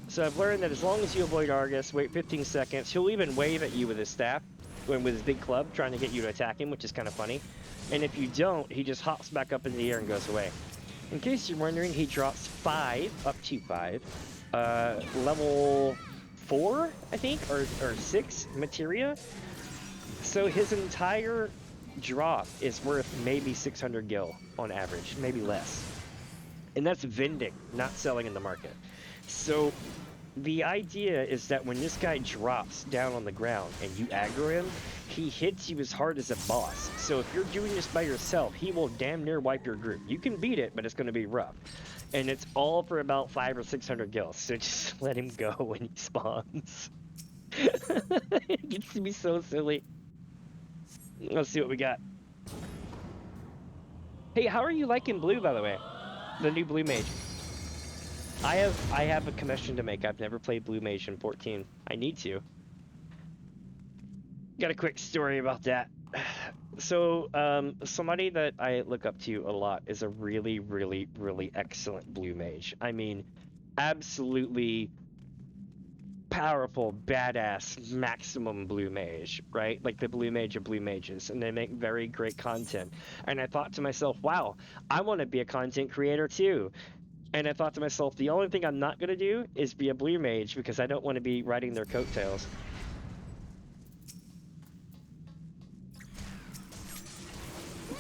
So I've learned that as long as you avoid Argus, wait 15 seconds, he'll even wave at you with his staff, with his big club, trying to get you to attack him, which is kind of funny. And if you don't, he just hops back up in the air and goes away. In case you're wondering, he drops 5, up to 5, level 4, I think, or 6 materia. So his entire drop is worth maybe 600 gil on average, maybe less. And that's vending, not selling in the market. So the idea is that when this guy drops down on the ground and you aggro him, he hits you as hard as a boss. So if you're doing this by yourself, he will damn near wipe your group. You can beat it, but it's going to be rough. And it's all for about 500 or 600 gil, so just let him go when he spawns. It gets to be so silly. Let's see what we got. Hey, how are you liking blue, by the way? The new blue mage. I have a commission to make. I've never played blue mage in 14. I need to. Got a quick story about that. So, somebody that I look up to a lot is a really, really, really excellent blue mage. I mean, absolutely powerful, badass, maximum blue mage, right? Like the blue mage of blue mages, and they make very great content. And I thought to myself, wow, I want to be a content creator too. And I thought to myself, the only thing I'm not going to do is be a blue mage because I don't want to be riding their coattails.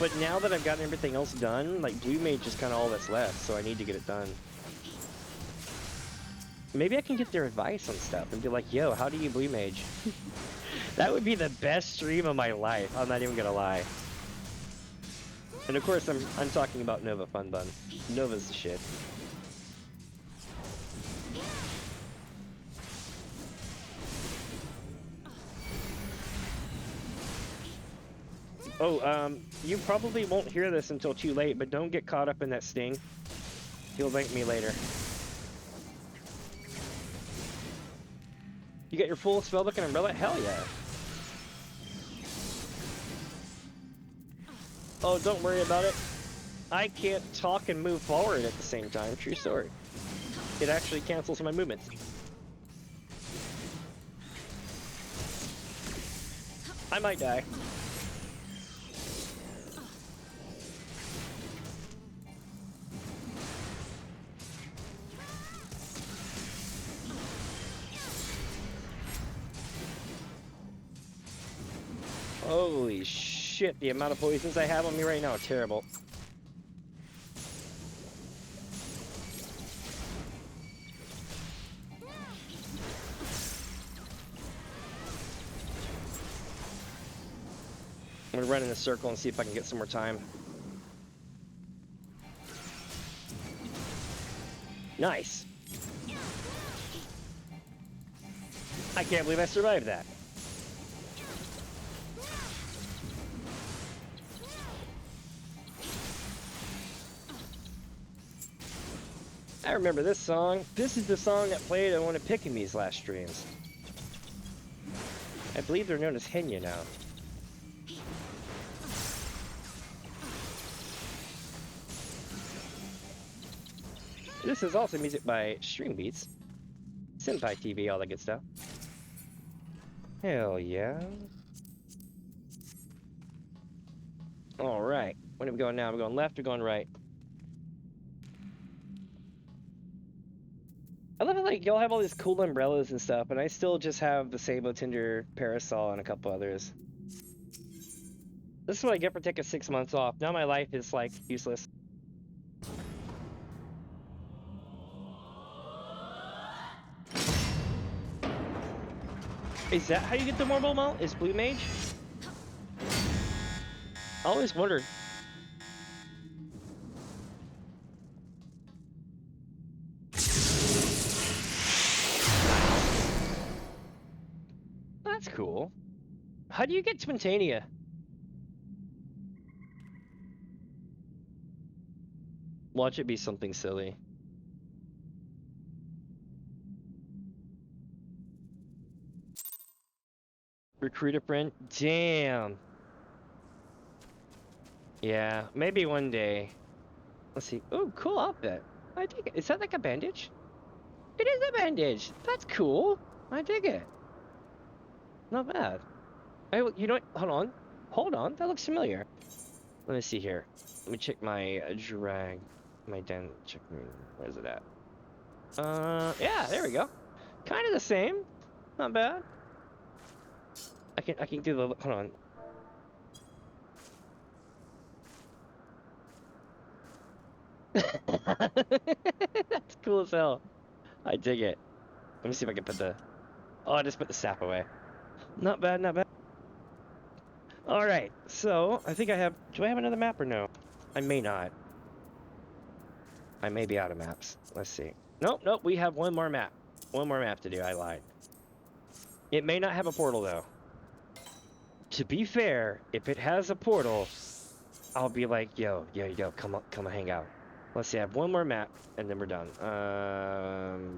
But now that I've gotten everything else done, like blue mage is kind of all that's left, so I need to get it done. Maybe I can get their advice on stuff and be like, yo, how do you blue mage? That would be the best stream of my life. I'm not even gonna lie. And of course, I'm talking about Nova Fun Bun. Nova's the shit. Oh, you probably won't hear this until too late, but don't get caught up in that sting. He'll thank me later. You got your full spellbook and umbrella? Hell yeah. Oh, don't worry about it. I can't talk and move forward at the same time. True story. It actually cancels my movements. I might die. Holy shit, the amount of poisons I have on me right now are terrible. I'm gonna run in a circle and see if I can get some more time. Nice. I can't believe I survived that. I remember this song. This is the song that played on one of Pickamee's last streams. I believe they're known as Henya now. This is also music by Stream Beats, Senpai TV, all that good stuff. Hell yeah. Alright, where are we going now? We're going left or going right? I love it, like, y'all have all these cool umbrellas and stuff, and I still just have the Sabo Tinder parasol and a couple others. This is what I get for taking 6 months off. Now my life is, like, useless. Is that how you get the Marble Mount? Is Blue Mage? I always wondered. That's cool. How do you get Twintania? Watch it be something silly. Recruit a friend? Damn. Yeah, maybe one day. Let's see. Oh, cool outfit. I dig it. Is that like a bandage? It is a bandage. That's cool. I dig it. Not bad. Hey, you know what? Hold on. Hold on. That looks familiar. Let me see here. Let me check my drag. My den. Check me. Where's it at? Yeah, there we go. Kind of the same. Not bad. I can do the. Hold on. That's cool as hell. I dig it. Let me see if I can put the. Oh, I just put the sap away. Not bad, not bad. Alright, so I think I have. Do I have another map or no? I may not. I may be out of maps. Let's see. Nope, nope, we have one more map. One more map to do. I lied. It may not have a portal though. To be fair, if it has a portal, I'll be like, yo, come on, come hang out. Let's see, I have one more map, and then we're done.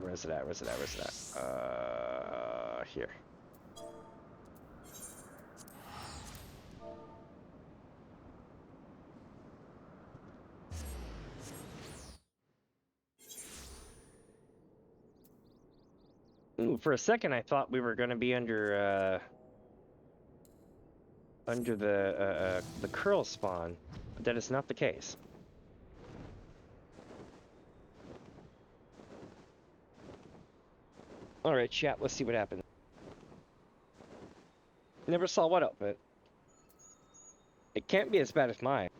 Where's it at? Where's it at? Where's it at? Here. Ooh, Ooh, for a second I thought we were going to be under the curl spawn, but that is not the case. All right, chat. Let's see what happens. Never saw what outfit. It can't be as bad as mine.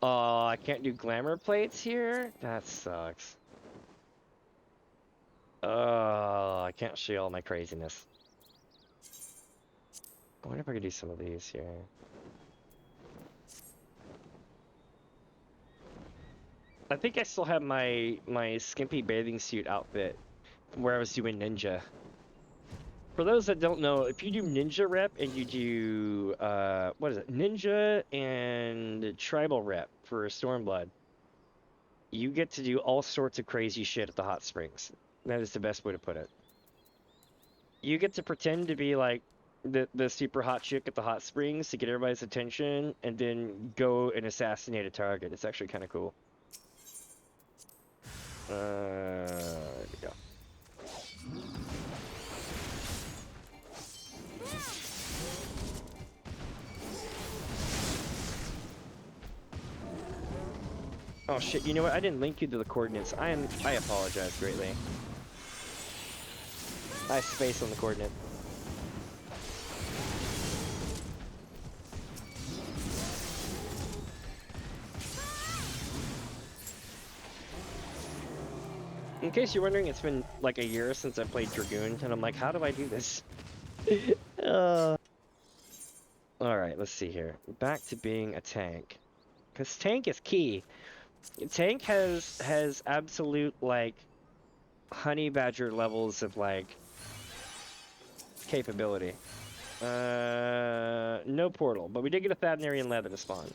Oh, I can't do glamour plates here? That sucks. Oh, I can't show all my craziness. I wonder if I could do some of these here. I think I still have my skimpy bathing suit outfit where I was doing ninja. For those that don't know, if you do ninja rep and you do what is it? Ninja and tribal rep for Stormblood, you get to do all sorts of crazy shit at the hot springs. That is the best way to put it. You get to pretend to be like the super hot chick at the hot springs to get everybody's attention, and then go and assassinate a target. It's actually kind of cool. There we go. Oh shit, you know what? I didn't link you to the coordinates. I apologize greatly. I space on the coordinate. In case you're wondering, it's been like a year since I played Dragoon, and I'm like, how do I do this? Alright, let's see here. Back to being a tank. Because tank is key. Tank has absolute, like, honey badger levels of, like, capability. No portal, but we did get a Thanarian leather to spawn.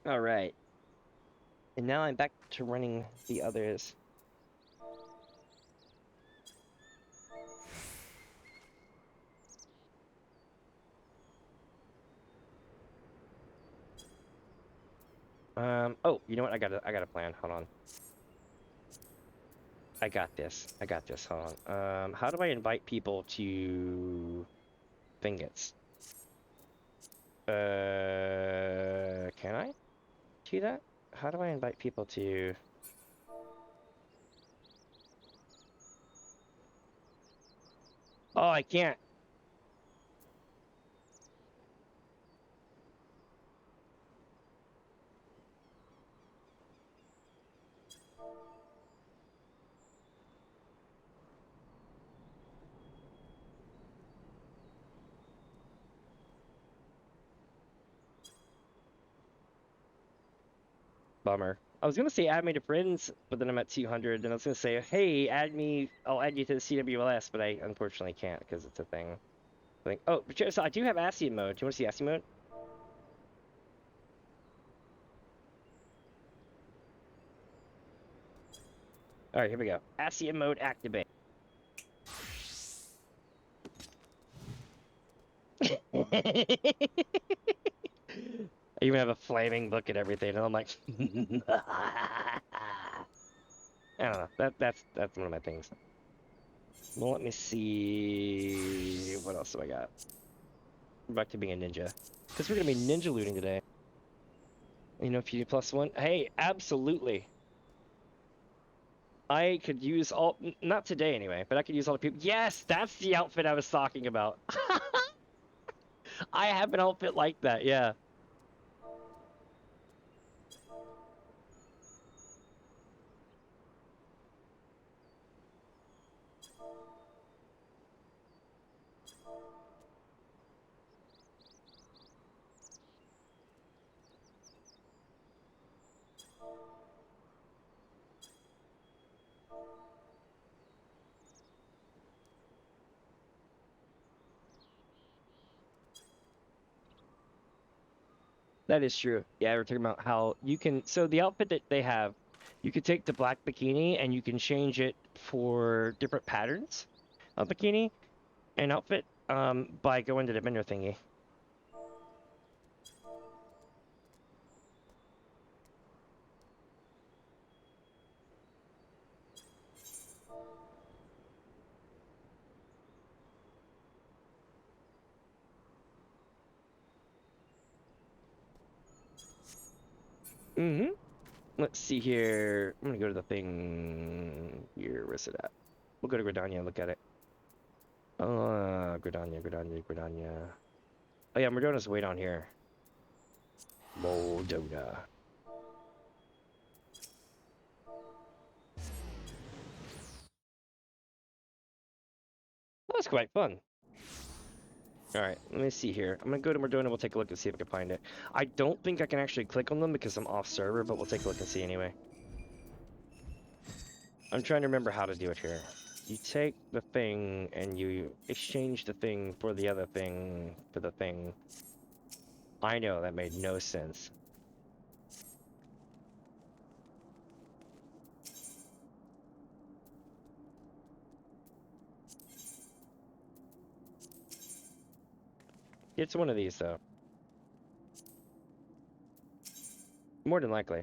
Alright. And now I'm back to running the others. Oh, you know what? I got a plan. Hold on. I got this. Hold on. How do I invite people to Fingets? Can I do that? How do I invite people to... Oh, I can't. Bummer. I was gonna say add me to friends, but then I'm at 200, and I was gonna say, hey, add me, I'll add you to the CWLS, but I unfortunately can't because it's a thing. Oh, but so I do have Ascian mode. Do you want to see Ascian mode? Alright, here we go. Ascian mode activate. I even have a flaming book and everything, and I'm like, I don't know. That's one of my things. Well, let me see. What else do I got? I'm back to being a ninja, because we're gonna be ninja looting today. You know, if you do +1, hey, absolutely. I could use all, not today anyway, but I could use all the people. Yes, that's the outfit I was talking about. I have an outfit like that, yeah. That is true. Yeah, we're talking about how you can. So the outfit that they have, you could take the black bikini and you can change it for different patterns of bikini and outfit by going to the vendor thingy. Mm-hmm. Let's see here. I'm gonna go to the thing here. Where's it at? We'll go to Gridania and look at it. Gridania. Oh yeah, Mordona's way down here. Moldona. That was quite fun. Alright, let me see here. I'm gonna go to Mordona, we'll take a look and see if I can find it. I don't think I can actually click on them because I'm off server, but we'll take a look and see anyway. I'm trying to remember how to do it here. You take the thing and you exchange the thing for the other thing for the thing. I know, that made no sense. It's one of these, though. More than likely.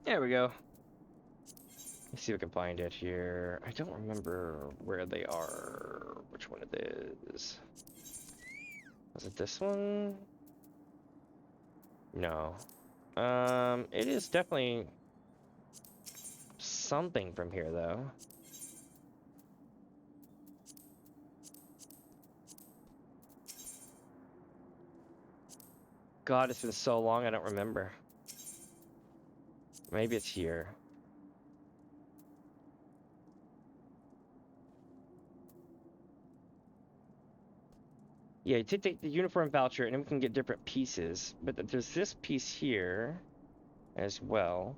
There we go. Let's see if we can find it here. I don't remember where they are. Which one it is. Was it this one? No. It is definitely something from here, though. God, it's been so long, I don't remember. Maybe it's here. Yeah, you take the uniform voucher and then we can get different pieces. But there's this piece here as well.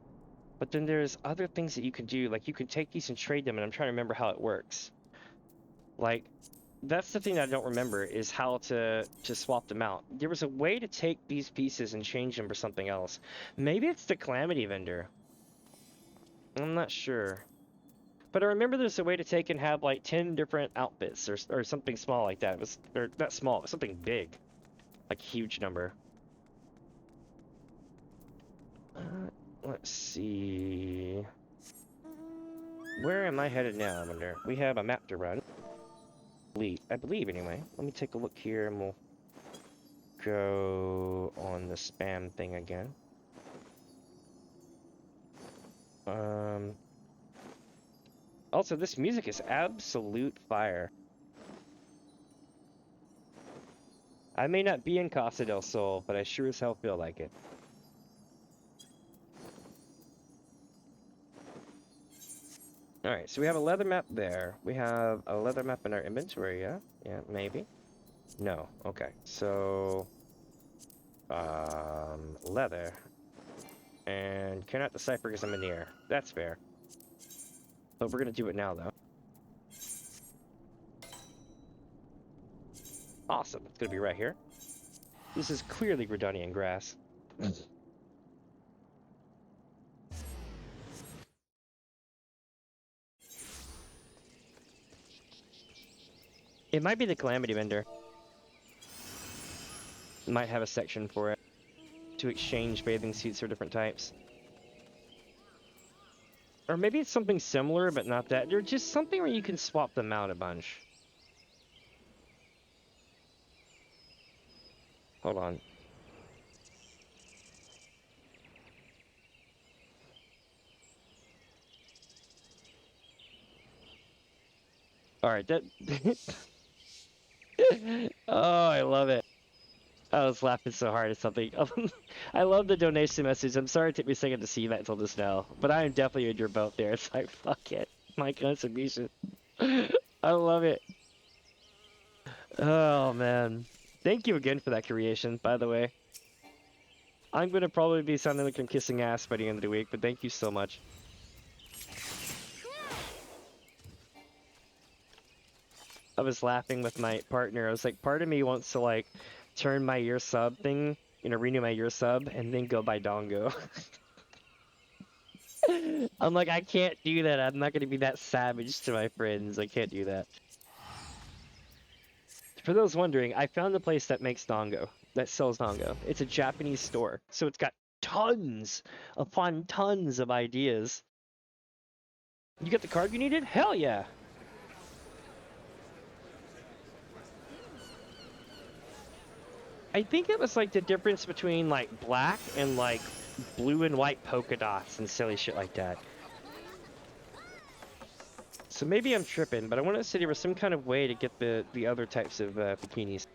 But then there's other things that you can do. Like you can take these and trade them, and I'm trying to remember how it works. Like, that's the thing that I don't remember is how to swap them out. There was a way to take these pieces and change them for something else. Maybe it's the Calamity vendor. I'm not sure. But I remember there's a way to take and have like 10 different outfits or something small like that. It was, or not small, it was something big. Like a huge number. Let's see. Where am I headed now, I wonder? We have a map to run. I believe anyway. Let me take a look here and we'll go on the spam thing again. Also, this music is absolute fire. I may not be in Casa del Sol, but I sure as hell feel like it. Alright, so we have a leather map there. We have a leather map in our inventory, yeah? Yeah, maybe. No, okay. So, leather. And cannot decipher because I'm in the air. That's fair. But we're gonna do it now, though. Awesome. It's gonna be right here. This is clearly Gridanian grass. It might be the Calamity vendor. Might have a section for it. To exchange bathing suits for different types. Or maybe it's something similar, but not that. There's just something where you can swap them out a bunch. Hold on. Alright, that... Oh, I love it. I was laughing so hard at something. I love the donation message. I'm sorry it took me a second to see that until just now. But I am definitely in your boat there. It's like, fuck it. My contribution. I love it. Oh man. Thank you again for that creation, by the way. I'm gonna probably be sounding like I'm kissing ass by the end of the week, but thank you so much. I was laughing with my partner. I was like, part of me wants to like turn my year sub thing, renew my year sub, and then go buy Dongo. I'm like, I can't do that. I'm not gonna be that savage to my friends. I can't do that. For those wondering, I found the place that makes Dongo, that sells Dongo. It's a Japanese store, so it's got tons upon tons of ideas. You get the card you needed? Hell yeah! I think it was like the difference between like black and like blue and white polka dots and silly shit like that. So maybe I'm tripping, but I want to say there was some kind of way to get the other types of bikinis.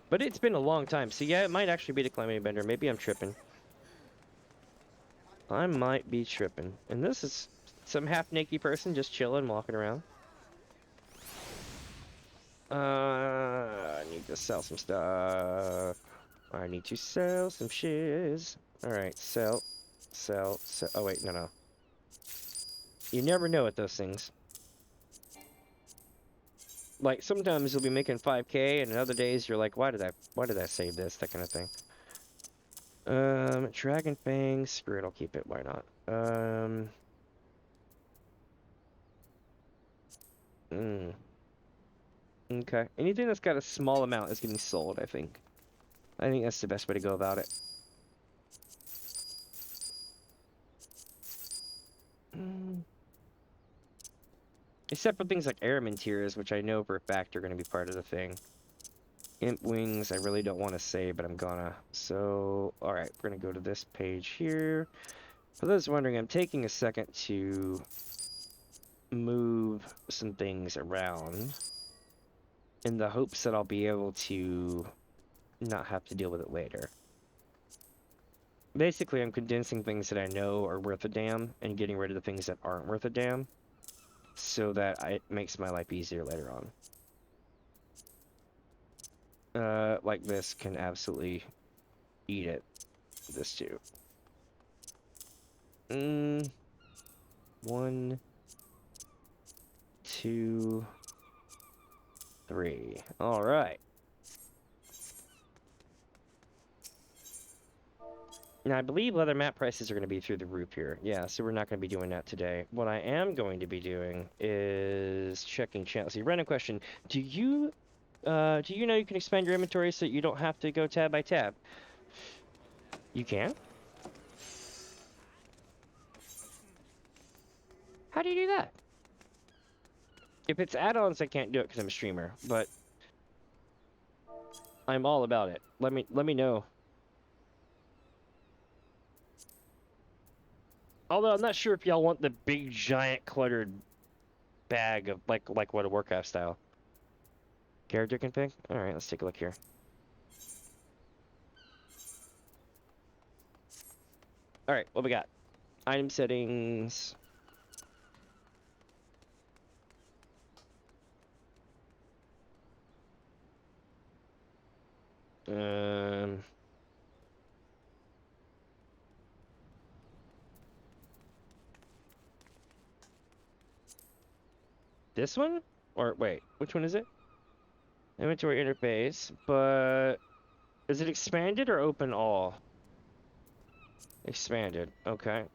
But it's been a long time, so yeah, it might actually be the Calamity Bender. Maybe I'm tripping. I might be tripping. And this is some half-naked person just chilling, walking around. I need to sell some stuff. I need to sell some shiz. Alright, sell. Oh wait, no. You never know with those things. Like, sometimes you'll be making 5K, and other days you're like, why did I save this? That kind of thing. Dragon Fangs. Screw it, I'll keep it. Why not? Okay. Anything that's got a small amount is getting sold, I think. I think that's the best way to go about it. Except for things like Airman Tears, which I know for a fact are going to be part of the thing. Imp Wings, I really don't want to say, but I'm gonna. So, alright, we're going to go to this page here. For those wondering, I'm taking a second to move some things around in the hopes that I'll be able to not have to deal with it later. Basically, I'm condensing things that I know are worth a damn and getting rid of the things that aren't worth a damn, so that it makes my life easier later on. Like this can absolutely eat it. This too. 1, 2, 3. All right. Now, I believe leather mat prices are going to be through the roof here. Yeah, so we're not going to be doing that today. What I am going to be doing is checking channels. See, random question. Do you know you can expand your inventory so you don't have to go tab by tab? You can? How do you do that? If it's add-ons, I can't do it because I'm a streamer, but I'm all about it. Let me know. Although I'm not sure if y'all want the big giant cluttered bag of like World of Warcraft style. Character config? Alright, let's take a look here. Alright, what we got? Item settings. This one? Or wait, which one is it? Inventory interface, but is it expanded or open all? Expanded, okay.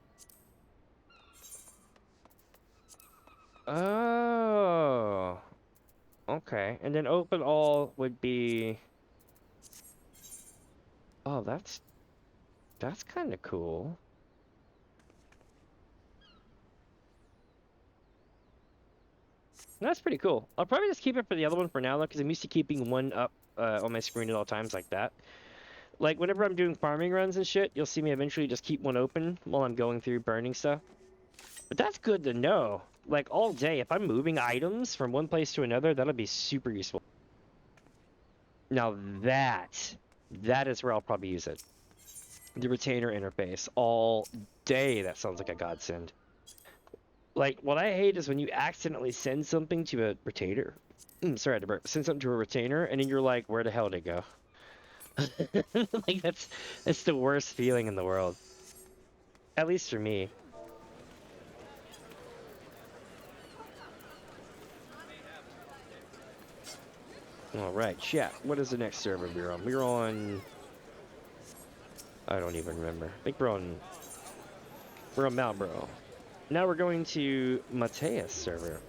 Oh. Okay, and then open all would be... Oh, that's kind of cool. That's pretty cool. I'll probably just keep it for the other one for now, though, because I'm used to keeping one up on my screen at all times like that. Like, whenever I'm doing farming runs and shit, you'll see me eventually just keep one open while I'm going through burning stuff. But that's good to know. Like, all day, if I'm moving items from one place to another, that'll be super useful. Now that is where I'll probably use it. The retainer interface. All day, that sounds like a godsend. Like, what I hate is when you accidentally send something to a retainer. Sorry, to burp. Send something to a retainer, and then you're like, where the hell did it go? Like, that's the worst feeling in the world. At least for me. Alright, chat. What is the next server we're on? We're on... I don't even remember. I think we're on Malboro. Now we're going to Mateus server.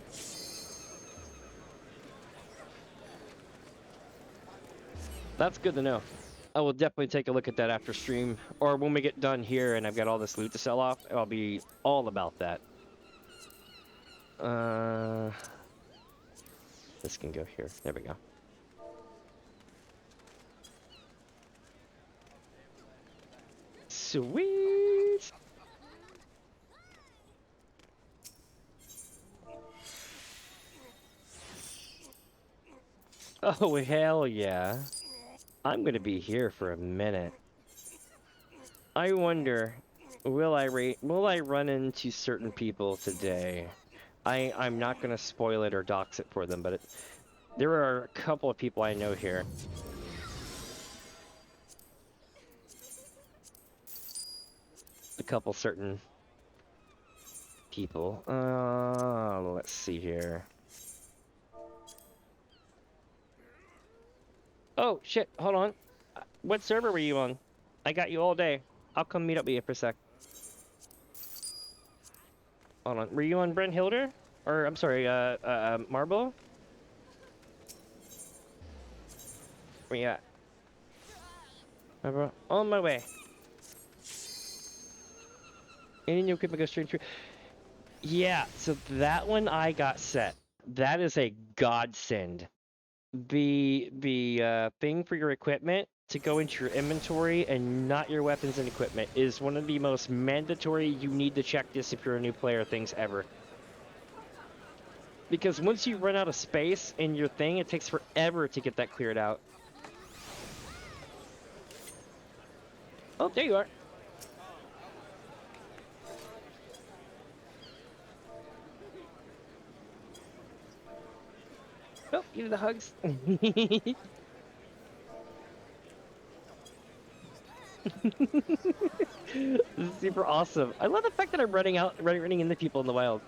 That's good to know. I will definitely take a look at that after stream, or when we get done here and I've got all this loot to sell off, I'll be all about that. This can go here. There we go. Sweet! Oh, hell yeah. I'm gonna be here for a minute. I wonder, will I run into certain people today? I'm not gonna spoil it or dox it for them, but there are a couple of people I know here. A couple certain people. Let's see here. Oh, shit, hold on. What server were you on? I got you all day. I'll come meet up with you for a sec. Hold on. Were you on Brent Hilder? Or, I'm sorry, Marble? Where you at? Marble? On my way. Any new equipment go straight through? Yeah, so that one I got set. That is a godsend. The thing for your equipment to go into your inventory and not your weapons and equipment is one of the most mandatory you need to check this if you're a new player things ever. Because once you run out of space in your thing, it takes forever to get that cleared out. Oh, there you are. Oh, give you the hugs. This is super awesome. I love the fact that I'm running into people in the wild.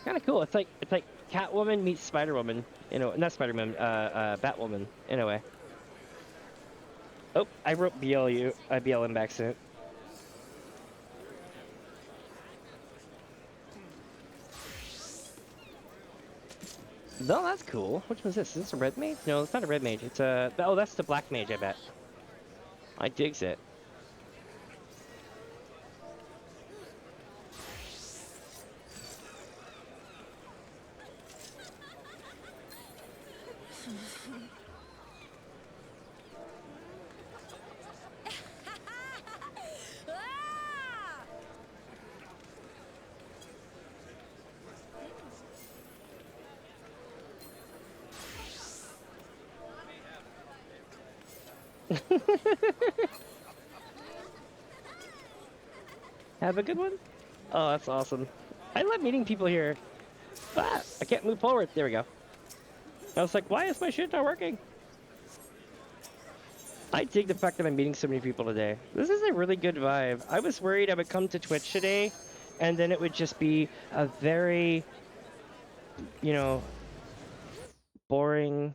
Kind of cool. It's like Catwoman meets Spider-Woman. You know, not Spider-Man. Batwoman. In a way. Oh, I wrote BLM by accident. No, that's cool. Which one's this? Is this a red mage? No, it's not a red mage. It's a... Oh, that's the black mage, I bet. I digs it. Have a good one. Oh, that's awesome. I love meeting people here. Ah, I can't move forward. There we go. I was like, why is my shit not working? I dig the fact that I'm meeting so many people today. This is a really good vibe. I was worried I would come to Twitch today, and then it would just be a very, you know, boring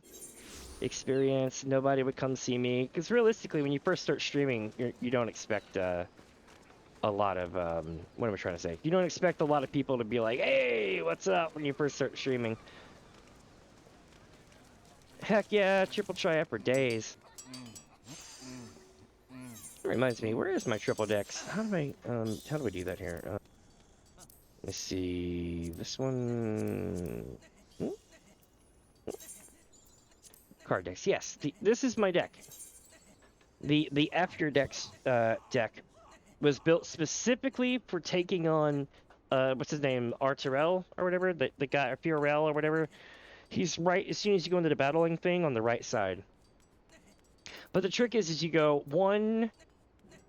experience. Nobody would come see me. Because realistically, when you first start streaming, you don't expect a lot of, what am I trying to say? You don't expect a lot of people to be like, hey, what's up, when you first start streaming. Heck yeah, triple try for days. It reminds me, where is my triple decks? How do I do that here? Let's see, this one... Card decks, yes, this is my deck. The After Decks deck was built specifically for taking on, what's his name, Arturel or whatever, the guy, Fiorel or whatever. He's right as soon as you go into the battling thing on the right side. But the trick is you go 1,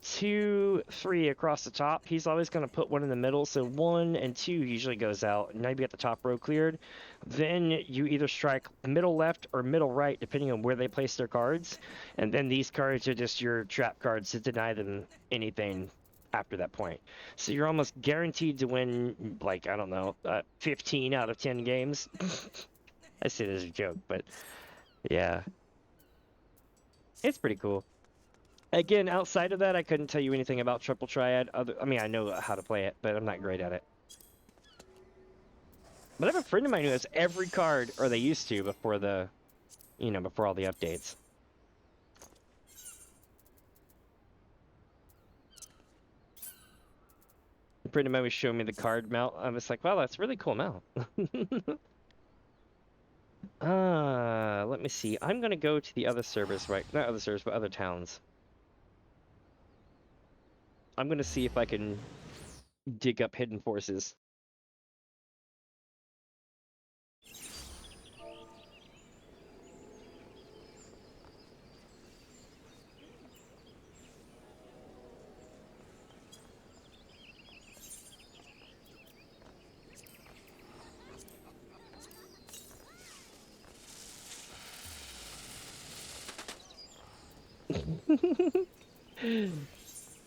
2, 3 across the top. He's always going to put one in the middle, so 1 and 2 usually goes out, and now you get the top row cleared. Then you either strike middle left or middle right, depending on where they place their cards, and then these cards are just your trap cards to deny them anything after that point. So you're almost guaranteed to win, like, I don't know, 15 out of 10 games. I say this as a joke, but yeah. It's pretty cool. Again, outside of that, I couldn't tell you anything about Triple Triad. I mean, I know how to play it, but I'm not great at it. But I have a friend of mine who has every card, or they used to before the, before all the updates. A friend of mine was showing me the card mount. I was like, wow, that's a really cool mount. Let me see. I'm gonna go to the other servers, right? Not other servers, but other towns. I'm gonna see if I can dig up hidden forces.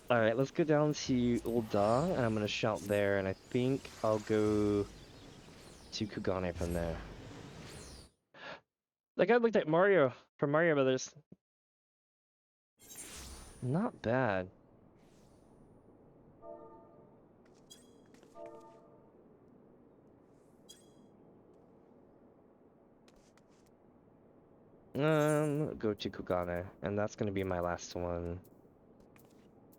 Alright, let's go down to Ul'dah, and I'm gonna shout there, and I think I'll go to Kugane from there. Like, I looked at Mario, from Mario Brothers. Not bad. Go to Kugane, and that's gonna be my last one.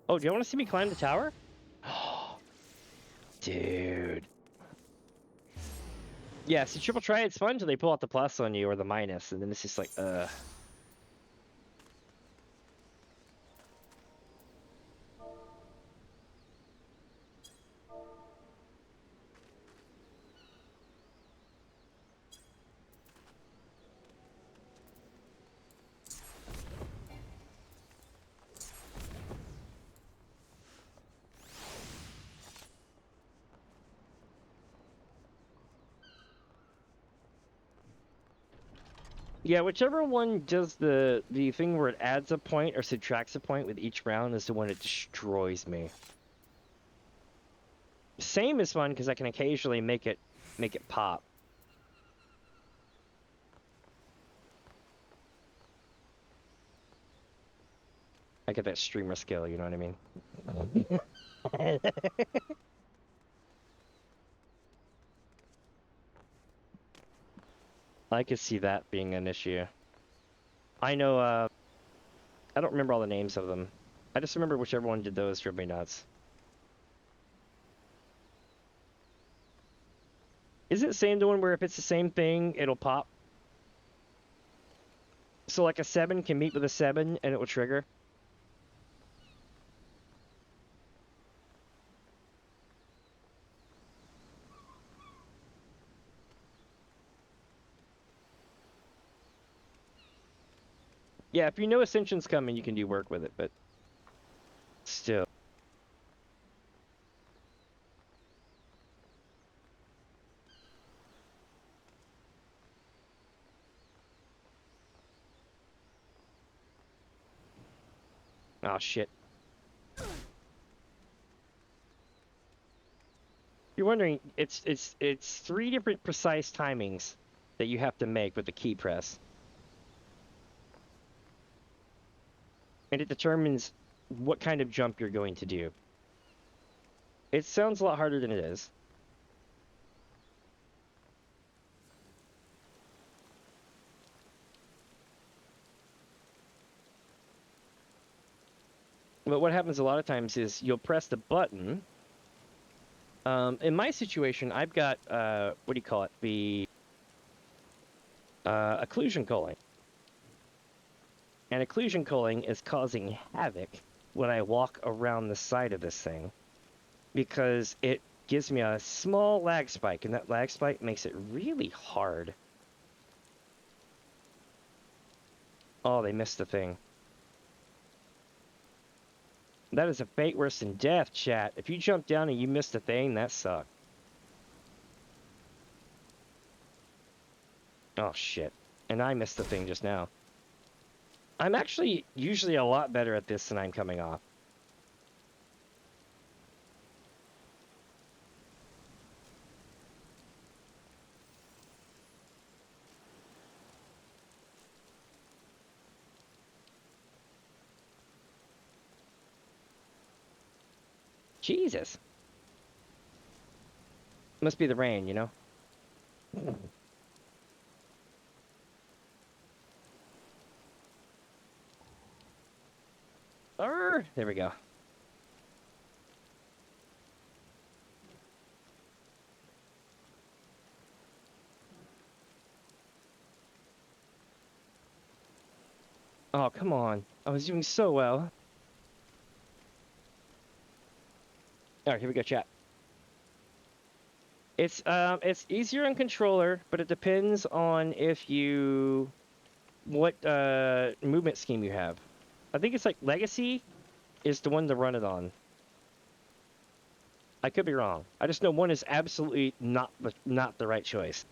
Oh, do you want to see me climb the tower? Dude. Yeah, see, Triple Triad's fun until they pull out the plus on you, or the minus, and then it's just like, Yeah, whichever one does the thing where it adds a point or subtracts a point with each round is the one that destroys me. Same is fun because I can occasionally make it pop. I get that streamer skill, you know what I mean? I could see that being an issue. I know, I don't remember all the names of them. I just remember whichever one did those drove me nuts. Is it saying the one where if it's the same thing, it'll pop? So like a 7 can meet with a 7 and it will trigger? Yeah, if you know Ascension's coming, you can do work with it, but still. Oh shit. You're wondering, it's 3 different precise timings that you have to make with the key press. And it determines what kind of jump you're going to do. It sounds a lot harder than it is. But what happens a lot of times is you'll press the button. In my situation, I've got, what do you call it? The occlusion culling. And occlusion culling is causing havoc when I walk around the side of this thing, because it gives me a small lag spike, and that lag spike makes it really hard Oh, they missed the thing. That is a fate worse than death, chat. If you jump down and you miss the thing, that sucks. Oh, shit. And I missed the thing just now. I'm actually usually a lot better at this than I'm coming off. Jesus. Must be the rain, you know? There we go. Oh, come on. I was doing so well. Alright, here we go, chat. It's easier on controller, but it depends on if you... what, movement scheme you have. I think it's like Legacy is the one to run it on. I could be wrong. I just know one is absolutely not the right choice.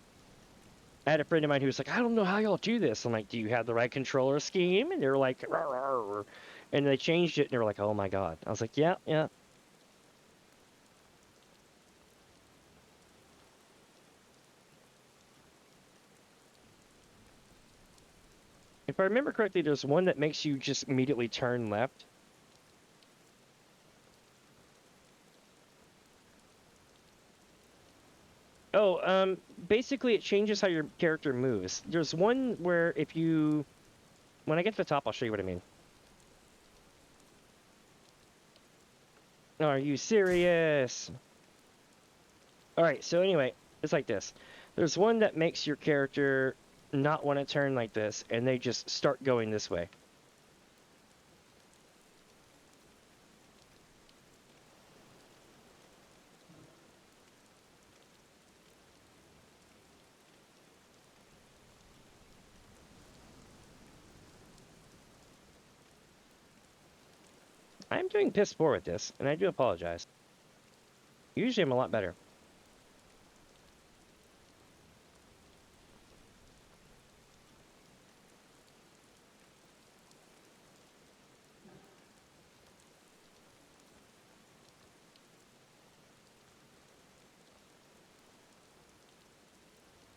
I had a friend of mine who was like, I don't know how y'all do this. I'm like, do you have the right controller scheme? And they were like, rawr, rawr. And they changed it, and they were like, oh my god. I was like, yeah, yeah. If I remember correctly, there's one that makes you just immediately turn left. Oh, basically it changes how your character moves. There's one where if you... when I get to the top, I'll show you what I mean. Are you serious? Alright, so anyway, it's like this. There's one that makes your character not want to turn like this, and they just start going this way. I'm doing piss poor with this, and I do apologize. Usually I'm a lot better.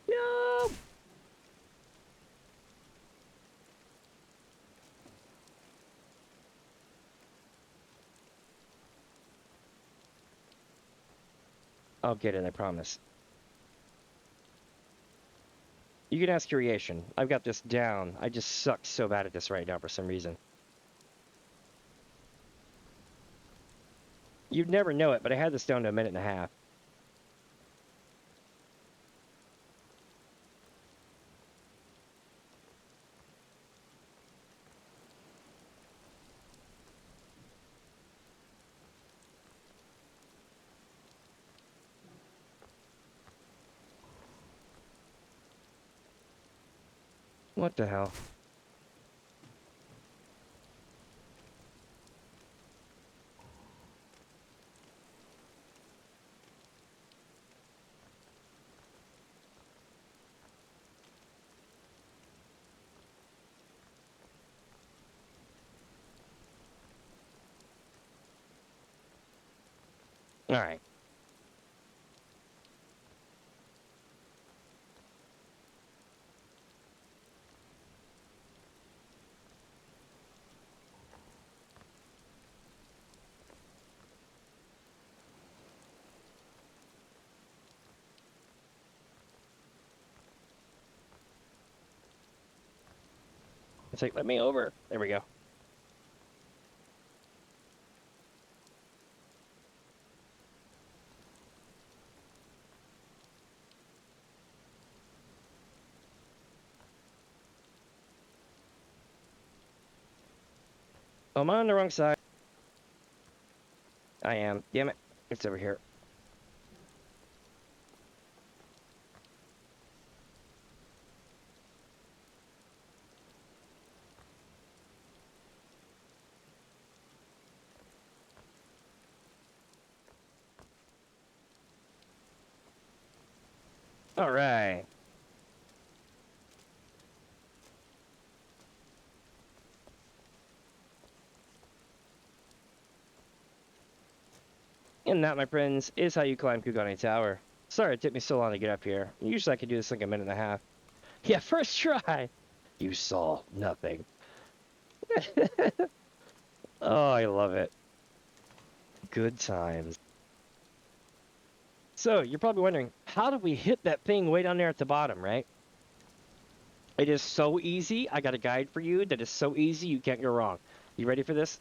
No! I'll get it, I promise. You can ask Creation. I've got this down. I just suck so bad at this right now for some reason. You'd never know it, but I had this down to 1.5 minutes. What the hell? Alright. It's like, let me over. There we go. Oh, am I on the wrong side? I am. Damn it. It's over here. All right. And that, my friends, is how you climb Kugane Tower. Sorry it took me so long to get up here. Usually I could do this in like a minute and a half. Yeah, first try. You saw nothing. Oh, I love it. Good times. So, you're probably wondering, how did we hit that thing way down there at the bottom, right? It is so easy. I got a guide for you that is so easy you can't go wrong. You ready for this?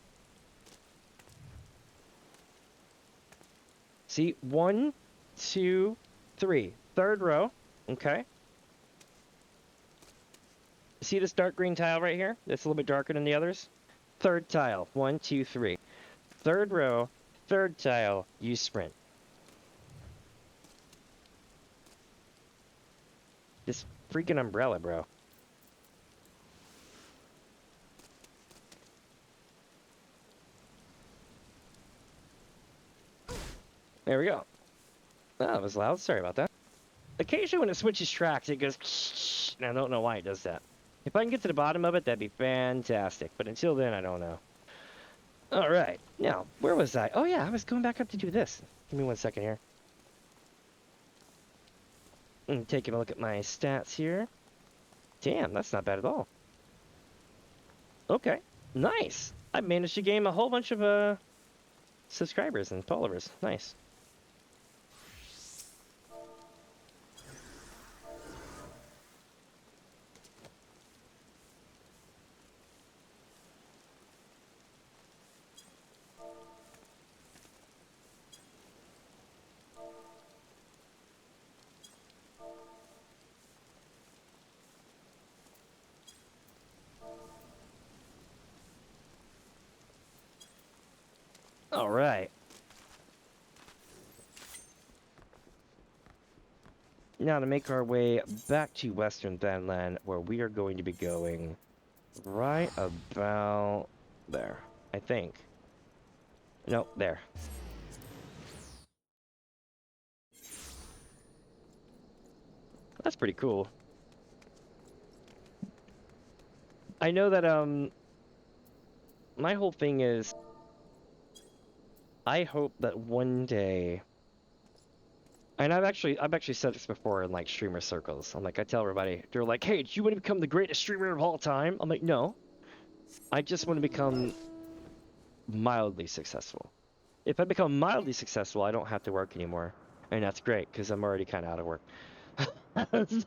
See, 1, 2, 3. Third row, okay? See this dark green tile right here? That's a little bit darker than the others? Third tile, 1, 2, 3. Third row, third tile, you sprint. This freaking umbrella, bro. There we go. Oh, that was loud. Sorry about that. Occasionally when it switches tracks, it goes and I don't know why it does that. If I can get to the bottom of it, that'd be fantastic. But until then, I don't know. All right. Now, where was I? Oh, yeah, I was going back up to do this. Give me 1 second here. I'm taking a look at my stats here. Damn, that's not bad at all. Okay, nice. I managed to gain a whole bunch of subscribers and followers. Nice. All right. Now to make our way back to Western Thailand, where we are going to be going right about there, I think. Nope, there. That's pretty cool. I know that, my whole thing is, I hope that one day, and I've actually said this before in like streamer circles. I'm like, I tell everybody, they're like, hey, do you want to become the greatest streamer of all time? I'm like, no. I just want to become mildly successful. If I become mildly successful, I don't have to work anymore. And that's great, because I'm already kind of out of work.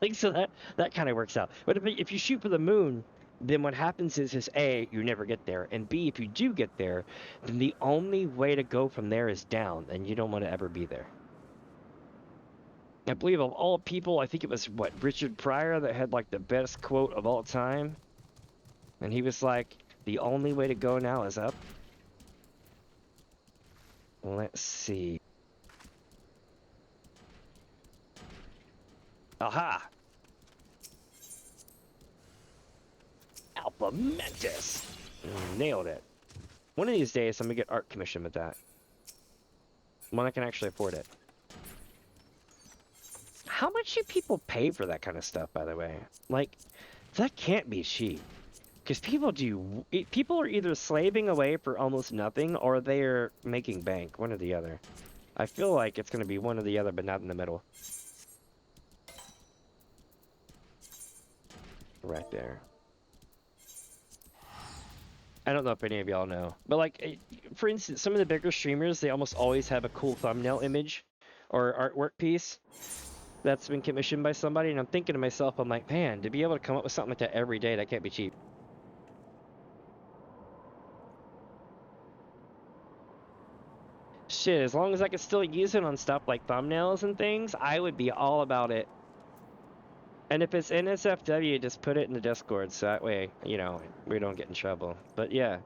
Like, so that kind of works out. But if you shoot for the moon, then what happens is A, you never get there, and B, if you do get there, then the only way to go from there is down, and you don't want to ever be there. I believe of all people, I think it was, what, Richard Pryor that had, like, the best quote of all time? And he was like, the only way to go now is up. Let's see. Aha! Alpha Mentis! Nailed it. One of these days, I'm gonna get art commission with that. One I can actually afford it. How much do people pay for that kind of stuff, by the way? Like, that can't be cheap. Because people are either slaving away for almost nothing, or they're making bank, one or the other. I feel like it's gonna be one or the other, but not in the middle. Right there. I don't know if any of y'all know, but like, for instance, some of the bigger streamers, they almost always have a cool thumbnail image or artwork piece that's been commissioned by somebody, and I'm thinking to myself, I'm like, man, to be able to come up with something like that every day, that can't be cheap. Shit, as long as I could still use it on stuff like thumbnails and things, I would be all about it. And if it's NSFW, just put it in the Discord, so that way, you know, we don't get in trouble. But yeah.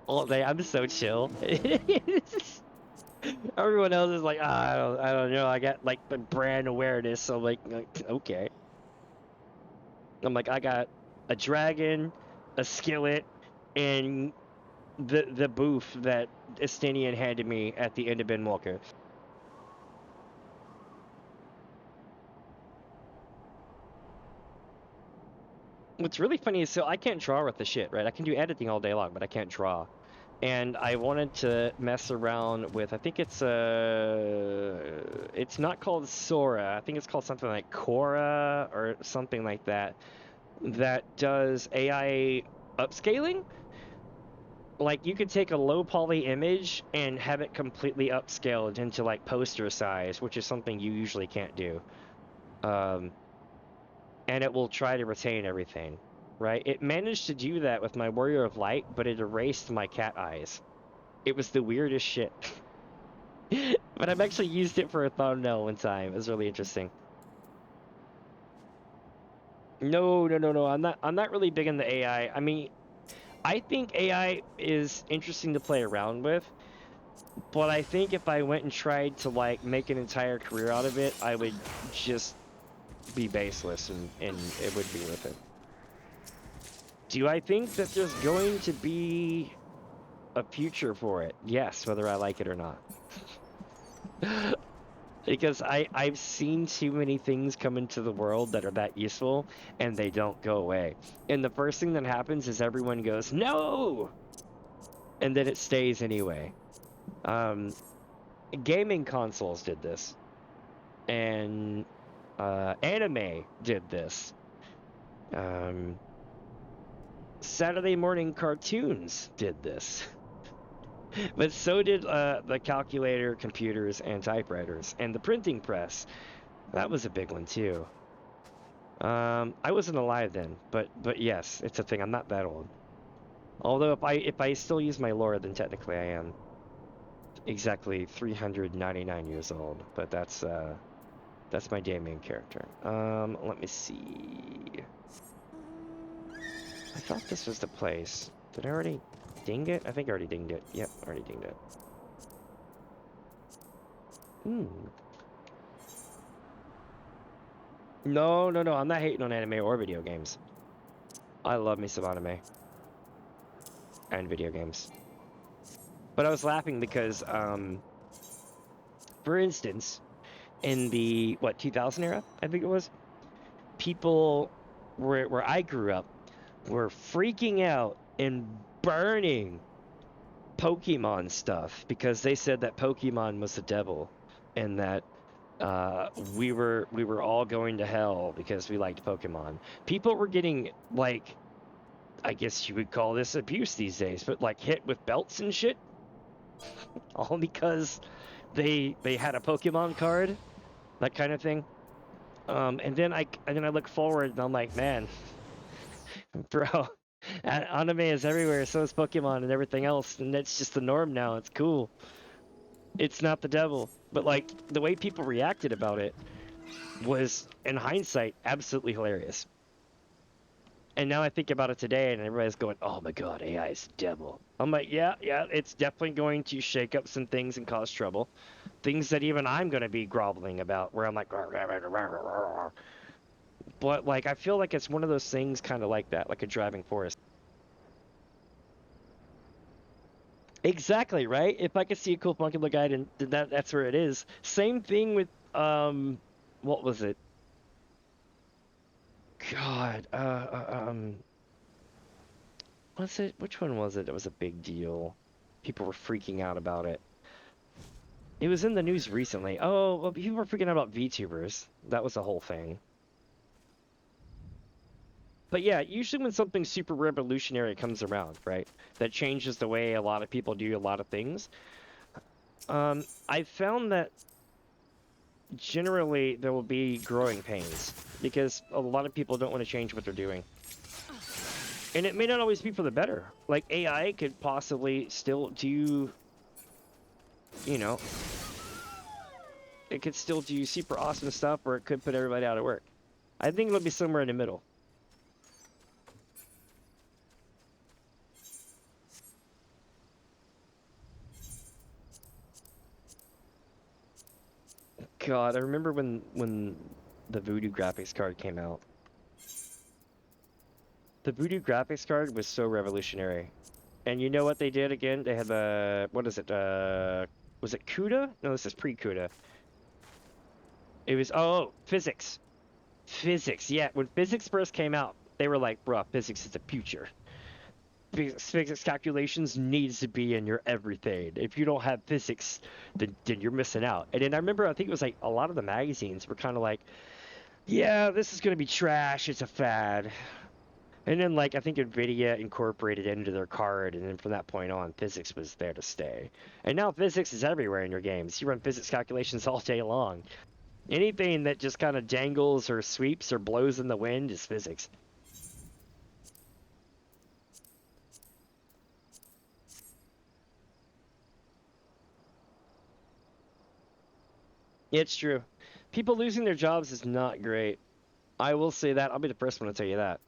All day, I'm so chill. Everyone else is like, I don't know, I got like the brand awareness, so I'm like, okay. I'm like, I got a dragon, a skillet, and the booth that Estinian handed me at the end of Ben Walker. What's really funny is, so I can't draw with the shit, right? I can do editing all day long, but I can't draw. And I wanted to mess around with, I think it's not called Sora. I think it's called something like Cora or something like that, that does AI upscaling. Like, you could take a low poly image and have it completely upscaled into like poster size, which is something you usually can't do. And it will try to retain everything, right? It managed to do that with my Warrior of Light, but it erased my cat eyes. It was the weirdest shit. But I've actually used it for a thumbnail one time. It was really interesting. No, no, no, no. I'm not really big on the AI. I mean, I think AI is interesting to play around with, but I think if I went and tried to like make an entire career out of it, I would just be baseless and it would be worth it. Do I think that there's going to be a future for it? Yes, whether I like it or not. Because I've seen too many things come into the world that are that useful, and they don't go away. And the first thing that happens is everyone goes, no! And then it stays anyway. Gaming consoles did this. And anime did this. Saturday morning cartoons did this. But so did the calculator, computers, and typewriters, and the printing press. That was a big one too. I wasn't alive then, but yes, it's a thing. I'm not that old. Although if I still use my lore, then technically I am exactly 399 years old. But that's my Damien character. Let me see. I thought this was the place. Did I already ding it? I think I already dinged it. Yep, already dinged it. No, no, no. I'm not hating on anime or video games. I love me some anime and video games. But I was laughing because, for instance, in the 2000 era, I think it was, people where I grew up were freaking out and burning Pokemon stuff because they said that Pokemon was the devil and that we were all going to hell because we liked Pokemon. People were getting, like, I guess you would call this abuse these days, but like hit with belts and shit, all because they had a Pokemon card, that kind of thing. And then I look forward and I'm like, man, bro, anime is everywhere, so is Pokemon and everything else, and it's just the norm now. It's cool. It's not the devil. But like the way people reacted about it was, in hindsight, absolutely hilarious. And now I think about it today, and everybody's going, "Oh my God, AI is the devil." I'm like, yeah, it's definitely going to shake up some things and cause trouble, things that even I'm going to be groveling about, where I'm like, "Rah, rah, rah, rah, rah, rah." But like, I feel like it's one of those things, kind of like that, like a driving force. Exactly, right? If I could see a cool funky look guide, and that's where it is. Same thing with what was it? God, was it? Which one was it? That was a big deal. People were freaking out about it. It was in the news recently. Oh, well, people were freaking out about VTubers. That was the whole thing. But yeah, usually when something super revolutionary comes around, right, that changes the way a lot of people do a lot of things, I found that generally there will be growing pains because a lot of people don't want to change what they're doing. And it may not always be for the better. Like, AI could possibly still do, you know, it could still do super awesome stuff, or it could put everybody out of work. I think it'll be somewhere in the middle. God, I remember when the Voodoo graphics card came out. The Voodoo graphics card was so revolutionary. And you know what they did again? They had the, what is it? Was it CUDA? No, this is pre-CUDA. It was, oh, physics. Physics, yeah. When physics first came out, They were like, bruh, physics is the future. Physics calculations needs to be in your everything. If you don't have physics, then you're missing out. And then I remember, I think it was like a lot of the magazines were kind of like, yeah, this is gonna be trash. It's a fad. And then like I think Nvidia incorporated it into their card, and then from that point on, physics was there to stay. And now physics is everywhere in your games. You run physics calculations all day long. Anything that just kind of dangles or sweeps or blows in the wind is physics. It's true. People losing their jobs is not great. I will say that. I'll be the first one to tell you that.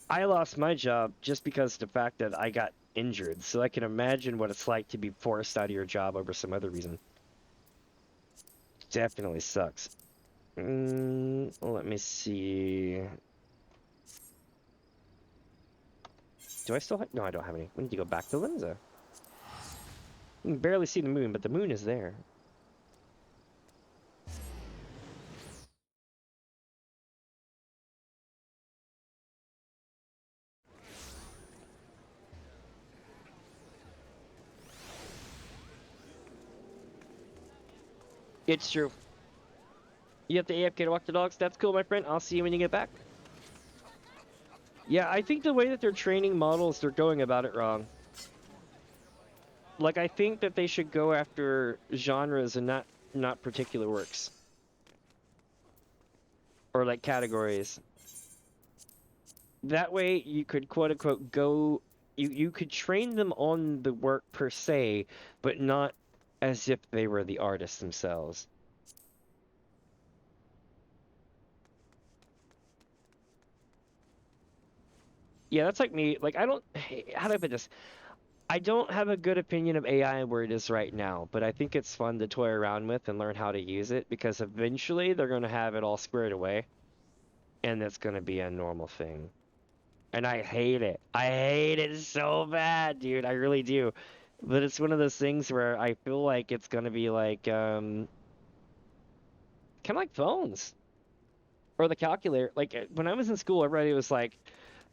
I lost my job just because of the fact that I got injured, so I can imagine what it's like to be forced out of your job over some other reason. Definitely sucks. Let me see. Do I still have... No, I don't have any. We need to go back to Linza. You can barely see the moon, but the moon is there. It's true. You have to AFK to walk the dogs? That's cool, my friend. I'll see you when you get back. Yeah, I think the way that they're training models, they're going about it wrong. Like, I think that they should go after genres and not particular works. Or, like, categories. That way, you could, quote-unquote, go... You could train them on the work per se, but not as if they were the artists themselves. Yeah, that's like me. Like, I don't... How do I put this? I don't have a good opinion of AI where it is right now, but I think it's fun to toy around with and learn how to use it, because eventually they're going to have it all squared away, and that's going to be a normal thing. And I hate it. I hate it so bad, dude. I really do. But it's one of those things where I feel like it's going to be like, kind of like phones. Or the calculator. Like, when I was in school, everybody was like,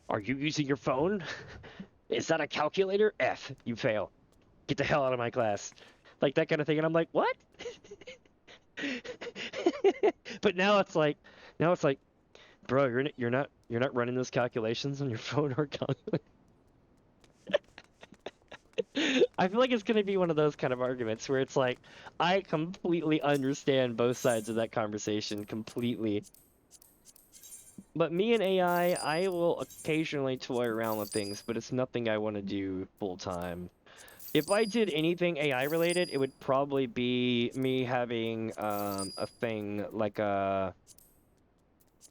are you using your phone? Is that a calculator? F, you fail. Get the hell out of my class. Like that kind of thing. And I'm like, what? But now it's like, bro, you're not running those calculations on your phone or calculator. I feel like it's gonna be one of those kind of arguments where it's like, I completely understand both sides of that conversation completely. But me and AI, I will occasionally toy around with things, but it's nothing I want to do full time. If I did anything AI related, it would probably be me having a thing like a...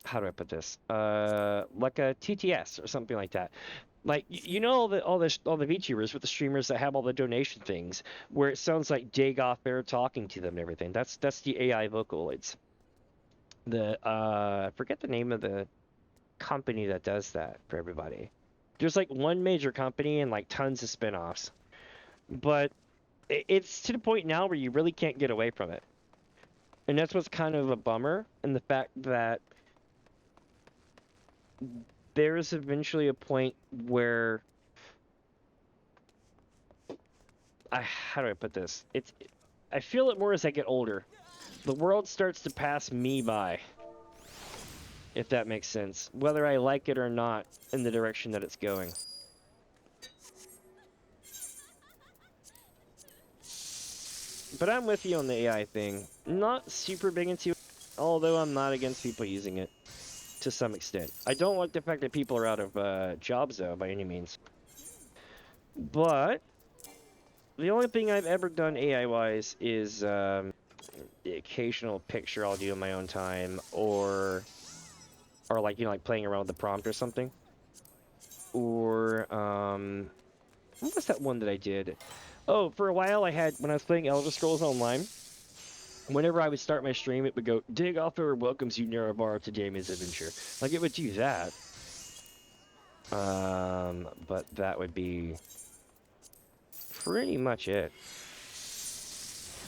How do I put this? Like a TTS or something like that. Like, you know, all the VTubers with the streamers that have all the donation things, where it sounds like Dig off air talking to them and everything. That's the AI Vocaloids. I forget the name of the company that does that for everybody. There's like one major company and like tons of spin-offs. But it's to the point now where you really can't get away from it. And that's what's kind of a bummer, and the fact that there's eventually a point where how do I put this? I feel it more as I get older. The world starts to pass me by, if that makes sense, whether I like it or not, in the direction that it's going. But I'm with you on the AI thing. Not super big into it, although I'm not against people using it to some extent. I don't like the fact that people are out of jobs, though, by any means. But the only thing I've ever done AI-wise is the occasional picture I'll do in my own time, or like, you know, like playing around with the prompt or something. Or what was that one that I did? Oh, for a while I had, when I was playing Elder Scrolls Online, whenever I would start my stream, it would go, Dig Offer welcomes you, Nerevar, to Damien's Adventure. Like, it would do that. But that would be pretty much it.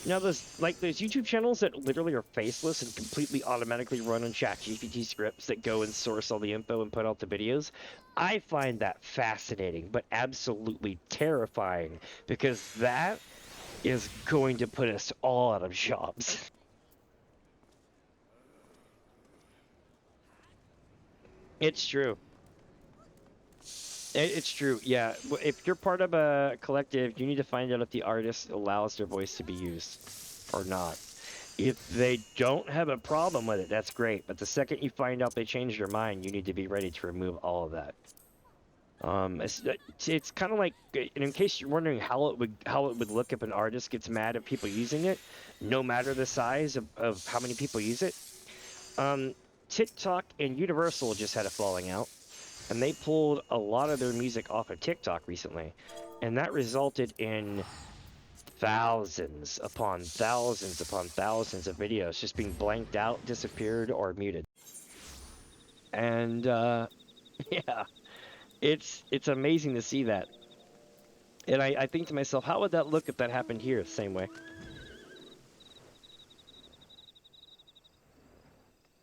Now, those YouTube channels that literally are faceless and completely automatically run on ChatGPT scripts that go and source all the info and put out the videos, I find that fascinating, but absolutely terrifying, because that is going to put us all out of jobs. It's true. It's true, yeah. If you're part of a collective, you need to find out if the artist allows their voice to be used or not. If they don't have a problem with it, that's great. But the second you find out they changed their mind, you need to be ready to remove all of that. It's kind of like, in case you're wondering how it would look if an artist gets mad at people using it, no matter the size of how many people use it. TikTok and Universal just had a falling out, and they pulled a lot of their music off of TikTok recently, and that resulted in thousands upon thousands upon thousands of videos just being blanked out, disappeared, or muted. And yeah, it's amazing to see that. And I think to myself, how would that look if that happened here the same way?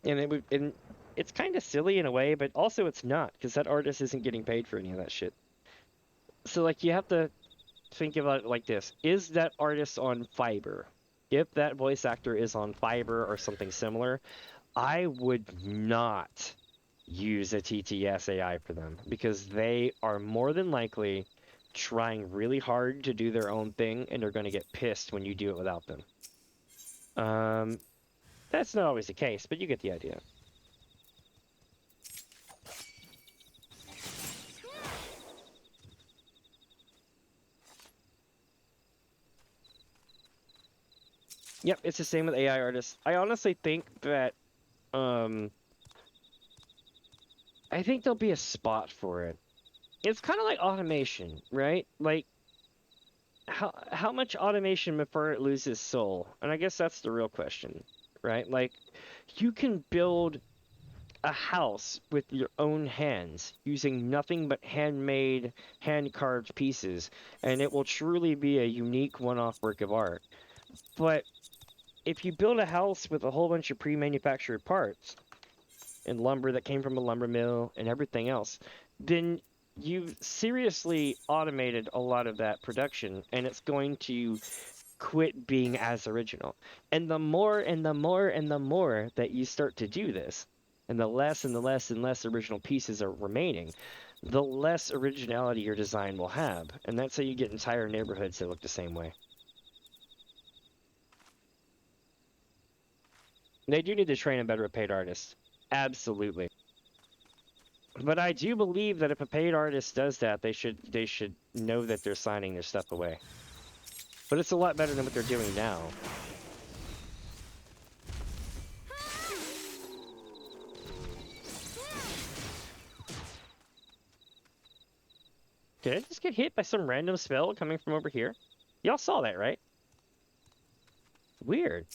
And it's kind of silly in a way, but also it's not, because that artist isn't getting paid for any of that shit. So like, you have to think about it like this: is that artist on Fiverr? If that voice actor is on Fiverr or something similar, I would not use a TTS AI for them, because they are more than likely trying really hard to do their own thing, and they're going to get pissed when you do it without them. That's not always the case, but you get the idea. Yep, it's the same with AI artists. I honestly think that, I think there'll be a spot for it. It's kind of like automation, right? Like, how much automation before it loses soul? And I guess that's the real question, right? Like, you can build a house with your own hands using nothing but handmade, hand-carved pieces, and it will truly be a unique one-off work of art. But if you build a house with a whole bunch of pre-manufactured parts and lumber that came from a lumber mill and everything else, then you've seriously automated a lot of that production, and it's going to quit being as original. And the more and the more and the more that you start to do this, and the less and the less and less original pieces are remaining, the less originality your design will have. And that's how you get entire neighborhoods that look the same way. They do need to train a better paid artist. Absolutely. But I do believe that if a paid artist does that, they should know that they're signing their stuff away. But it's a lot better than what they're doing now. Did I just get hit by some random spell coming from over here? Y'all saw that, right? Weird.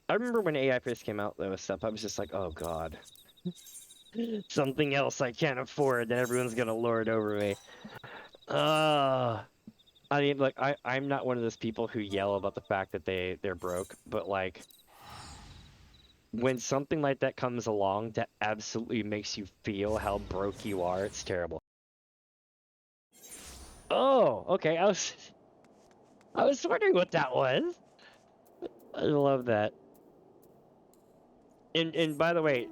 I remember when AI first came out, though, with stuff, I was just like, oh god. Something else I can't afford that everyone's gonna lord over me. I mean, like, I'm not one of those people who yell about the fact that they're broke, but like, when something like that comes along that absolutely makes you feel how broke you are, it's terrible. Oh, okay, I was wondering what that was. I love that. And by the way,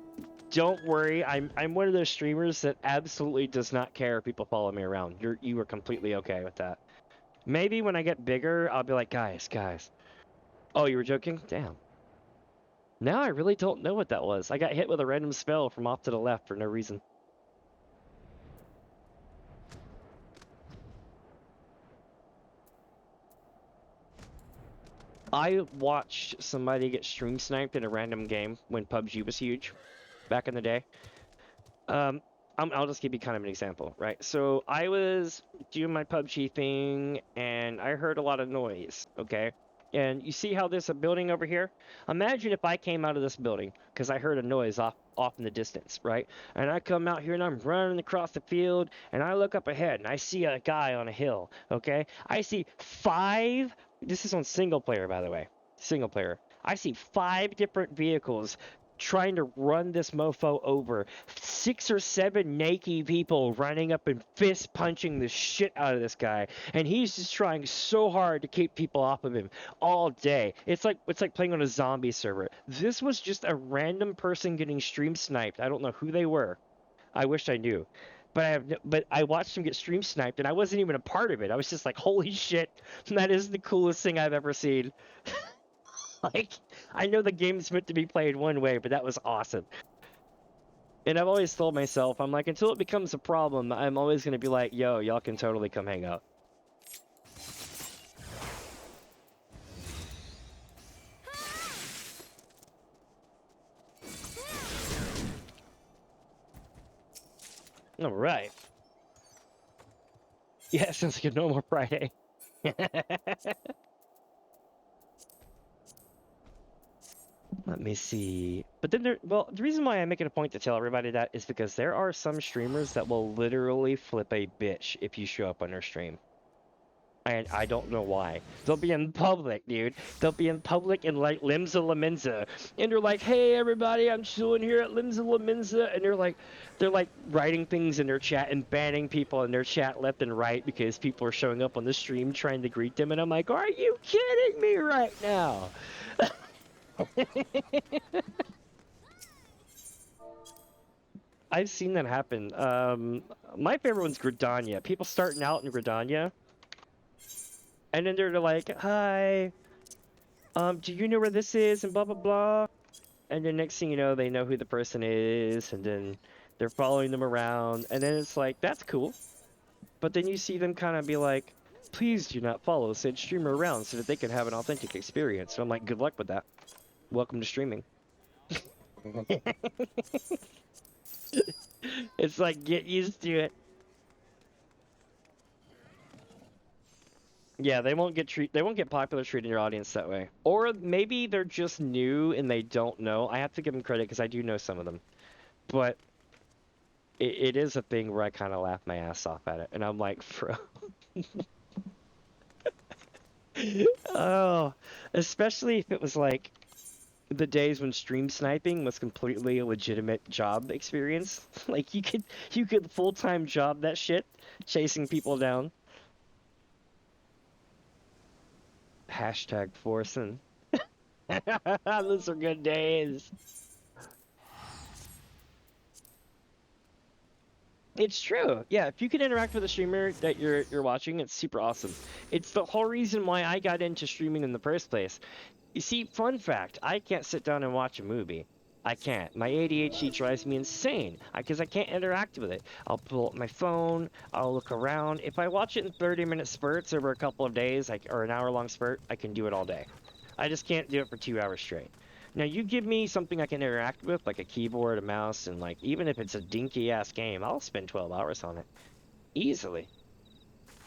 don't worry, I'm one of those streamers that absolutely does not care if people follow me around. You are completely okay with that. Maybe when I get bigger, I'll be like, guys. Oh, you were joking? Damn. Now I really don't know what that was. I got hit with a random spell from off to the left for no reason. I watched somebody get stream sniped in a random game when PUBG was huge back in the day. I'll just give you kind of an example, right? So I was doing my PUBG thing, and I heard a lot of noise, okay? And you see how there's a building over here? Imagine if I came out of this building because I heard a noise off in the distance, right? And I come out here and I'm running across the field and I look up ahead and I see a guy on a hill, okay? I see five, this is on single player, by the way, single player. I see 5 different vehicles trying to run this mofo over. 6 or 7 naked people running up and fist punching the shit out of this guy, and he's just trying so hard to keep people off of him all day. It's like playing on a zombie server. This was just a random person getting stream sniped. I don't know who they were. I wish I knew. But I watched him get stream sniped, and I wasn't even a part of it. I was just like, holy shit, that is the coolest thing I've ever seen. Like, I know the game's meant to be played one way, but that was awesome. And I've always told myself, I'm like, until it becomes a problem, I'm always going to be like, yo, y'all can totally come hang out. All right. Yeah, sounds like a normal Friday. Let me see. But then well, the reason why I make it a point to tell everybody that is because there are some streamers that will literally flip a bitch if you show up on their stream. And I don't know why. They'll be in public, dude. They'll be in public in like Limsa Laminza. And they're like, hey everybody, I'm chilling here at Limsa Laminza. And they're like writing things in their chat and banning people in their chat left and right because people are showing up on the stream trying to greet them. And I'm like, are you kidding me right now? I've seen that happen. My favorite one's Gridania. People starting out in Gridania, and then they're like, "Hi, do you know where this is?" and blah blah blah. And then next thing you know, they know who the person is, and then they're following them around, and then it's like, that's cool. But then you see them kind of be like, "Please do not follow said streamer around so that they can have an authentic experience." So I'm like, "Good luck with that. Welcome to streaming." It's like, get used to it. Yeah, they won't get popular treating your audience that way. Or maybe they're just new and they don't know. I have to give them credit because I do know some of them. But it is a thing where I kind of laugh my ass off at it. And I'm like, bro. Oh, especially if it was like the days when stream sniping was completely a legitimate job experience. Like you could full-time job that shit, chasing people down. Hashtag forcing. Those are good days. It's true. Yeah, if you can interact with a streamer that you're watching, it's super awesome. It's the whole reason why I got into streaming in the first place. You see, fun fact, I can't sit down and watch a movie. I can't. My ADHD drives me insane because I can't interact with it. I'll pull up my phone, I'll look around. If I watch it in 30-minute spurts over a couple of days, or an hour-long spurt, I can do it all day. I just can't do it for 2 hours straight. Now, you give me something I can interact with, like a keyboard, a mouse, and like even if it's a dinky-ass game, I'll spend 12 hours on it. Easily.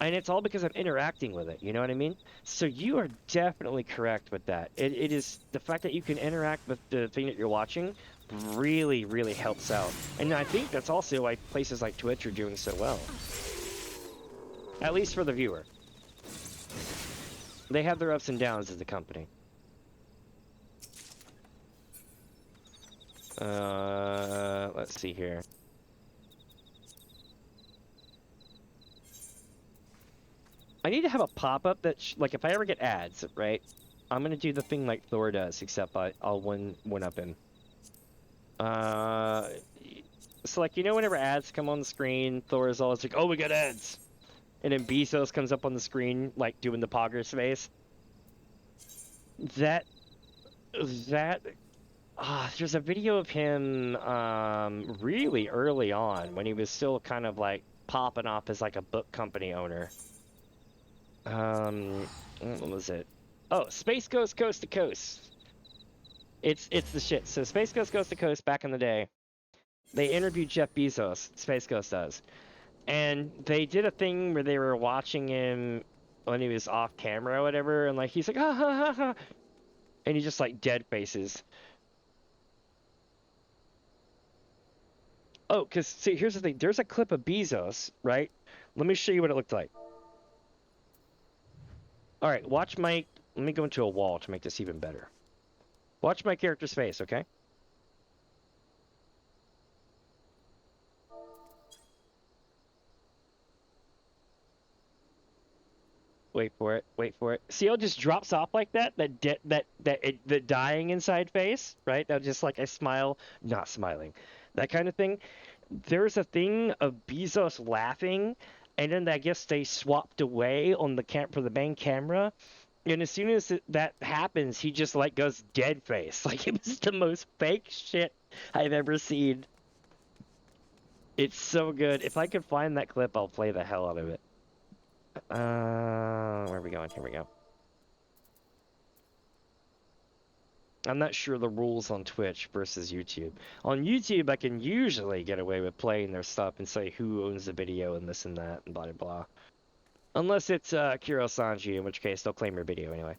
And it's all because I'm interacting with it, you know what I mean? So you are definitely correct with that. It is the fact that you can interact with the thing that you're watching really, really helps out. And I think that's also why places like Twitch are doing so well. At least for the viewer. They have their ups and downs as a company. Let's see here. I need to have a pop-up that, like, if I ever get ads, right? I'm gonna do the thing like Thor does, except I'll one-up him. So, like, you know whenever ads come on the screen, Thor is always like, oh, we got ads! And then Bezos comes up on the screen, like, doing the Poggers face. There's a video of him, really early on, when he was still kind of, like, popping off as, like, a book company owner. What was it? Oh, Space Ghost Coast to Coast. It's the shit. So Space Ghost Coast to Coast back in the day, they interviewed Jeff Bezos, Space Ghost does. And they did a thing where they were watching him when he was off camera or whatever, and like he's like ha ha ha ha, and he just like dead faces. Oh, because see, here's the thing. There's a clip of Bezos, right? Let me show you what it looked like. All right, watch my. Let me go into a wall to make this even better. Watch my character's face, okay? Wait for it. Wait for it. See how it just drops off like that? The dying inside face, right? That just like I smile, not smiling, that kind of thing. There's a thing of Bezos laughing, and then I guess they swapped away on the for the main camera. And as soon as that happens, he just like goes dead face. Like it was the most fake shit I've ever seen. It's so good. If I could find that clip, I'll play the hell out of it. Where are we going? Here we go. I'm not sure the rules on Twitch versus YouTube. On YouTube, I can usually get away with playing their stuff and say who owns the video and this and that and blah blah blah. Unless it's Kiro Sanji, in which case they'll claim your video anyway.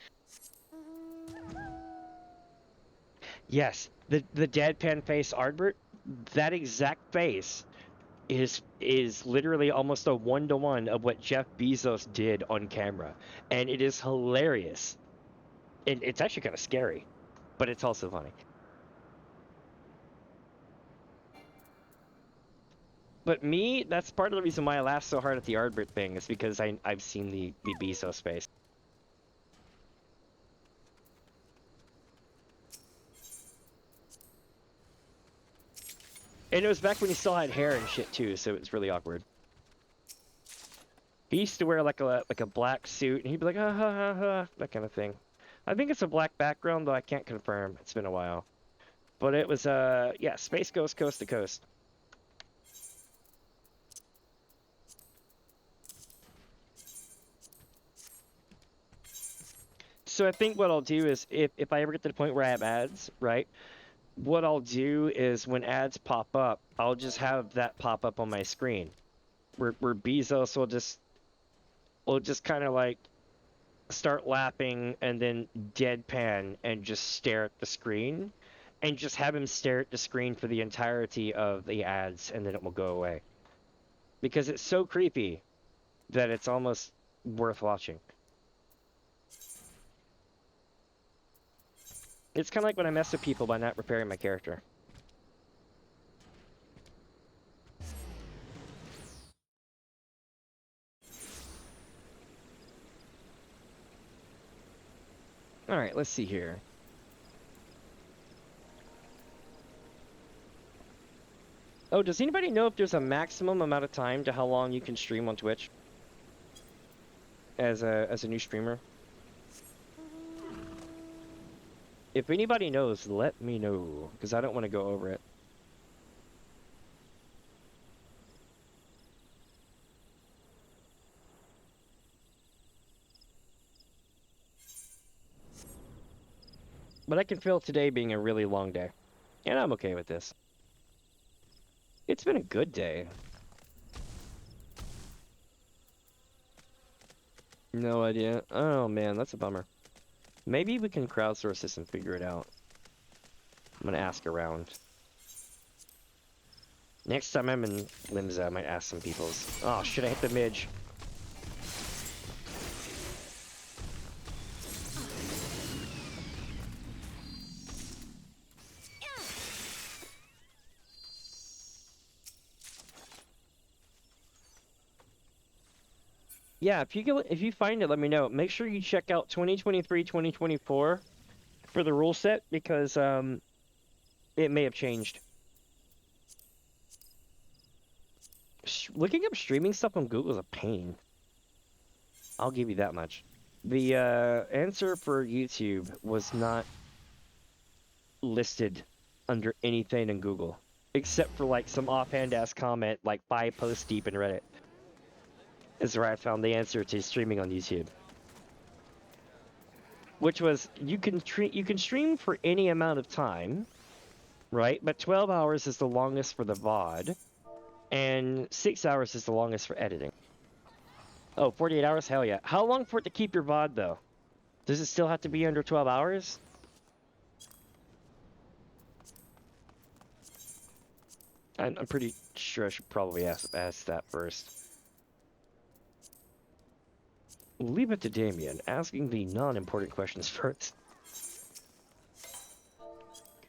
Yes, the deadpan face Ardbert, that exact face is literally almost a 1-to-1 of what Jeff Bezos did on camera, and it is hilarious. It's actually kind of scary, but it's also funny. But me, that's part of the reason why I laughed so hard at the Ardbert thing, is because I've seen the Bezos face. And it was back when he still had hair and shit too, so it was really awkward. He used to wear like a black suit, and he'd be like, ha ha ha ha, that kind of thing. I think it's a black background, though I can't confirm. It's been a while. But it was, yeah, Space Ghost Coast to Coast. So I think what I'll do is, if I ever get to the point where I have ads, right? What I'll do is when ads pop up, I'll just have that pop up on my screen. Where Bezos will just kind of like start laughing and then deadpan and just stare at the screen. And just have him stare at the screen for the entirety of the ads, and then it will go away. Because it's so creepy that it's almost worth watching. It's kind of like when I mess with people by not repairing my character. Alright, let's see here. Oh, does anybody know if there's a maximum amount of time to how long you can stream on Twitch? As a new streamer? If anybody knows, let me know, because I don't want to go over it. But I can feel today being a really long day, and I'm okay with this. It's been a good day. No idea. Oh man, that's a bummer. Maybe we can crowdsource this and figure it out. I'm gonna ask around. Next time I'm in Limsa, I might ask some people's. Oh, should I hit the midge? Yeah, if you find it, let me know. Make sure you check out 2023, 2024 for the rule set, because it may have changed. Looking up streaming stuff on Google is a pain. I'll give you that much. The answer for YouTube was not listed under anything in Google, except for like some offhand ass comment like 5 posts deep in Reddit. Is where I found the answer to streaming on YouTube, which was you can stream for any amount of time, right? But 12 hours is the longest for the VOD, and 6 hours is the longest for editing. Oh, 48 hours? Hell yeah. How long for it to keep your VOD, though? Does it still have to be under 12 hours? I'm pretty sure I should probably ask that first. Leave it to Damien, asking the non-important questions first.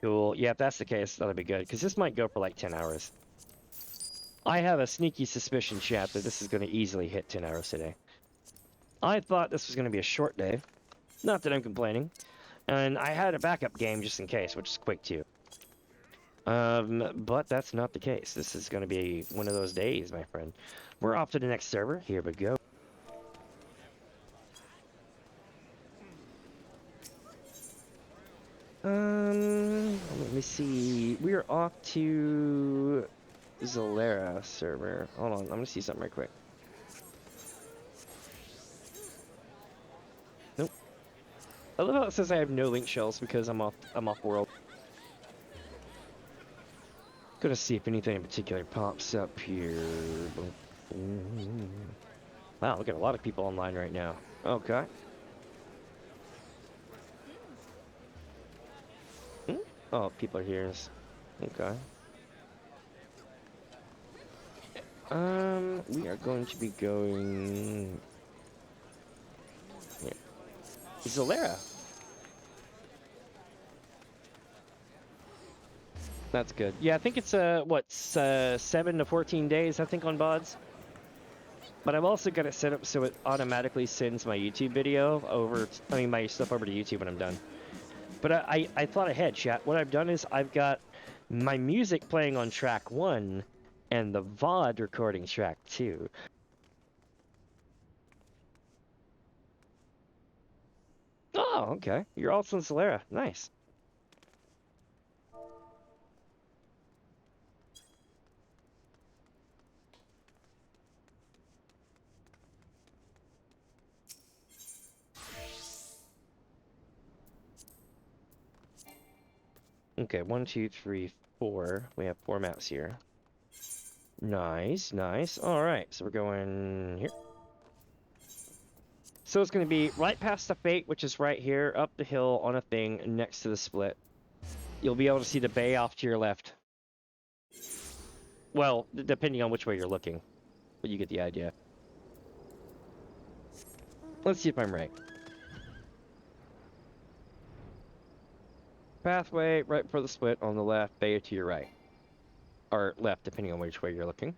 Cool. Yeah, if that's the case, that'll be good, because this might go for like 10 hours. I have a sneaky suspicion, chat, that this is going to easily hit 10 hours today. I thought this was going to be a short day. Not that I'm complaining. And I had a backup game just in case, which is quick too. But that's not the case. This is going to be one of those days, my friend. We're off to the next server. Here we go. Let me see. We are off to Zolera server. Hold on, I'm gonna see something right quick. Nope. I love how it says I have no link shells because I'm off world. Gonna see if anything in particular pops up here. Wow, look at a lot of people online right now. Okay. Oh, people are here. Okay. We are going to be going... Yeah. Zolera. That's good. Yeah, I think it's, 7 to 14 days, I think, on VODs. But I've also got it set up so it automatically sends my YouTube video over, my stuff over to YouTube when I'm done. But I thought ahead, chat. What I've done is I've got my music playing on track 1 and the VOD recording track 2. Oh, okay. You're also in Solera. Nice. Okay, 1, 2, 3, 4. We have 4 maps here. Nice, nice. Alright, so we're going here. So it's going to be right past the Fate, which is right here, up the hill on a thing next to the split. You'll be able to see the bay off to your left. Well, depending on which way you're looking. But you get the idea. Let's see if I'm right. Pathway right before the split on the left, bay to your right. Or left, depending on which way you're looking.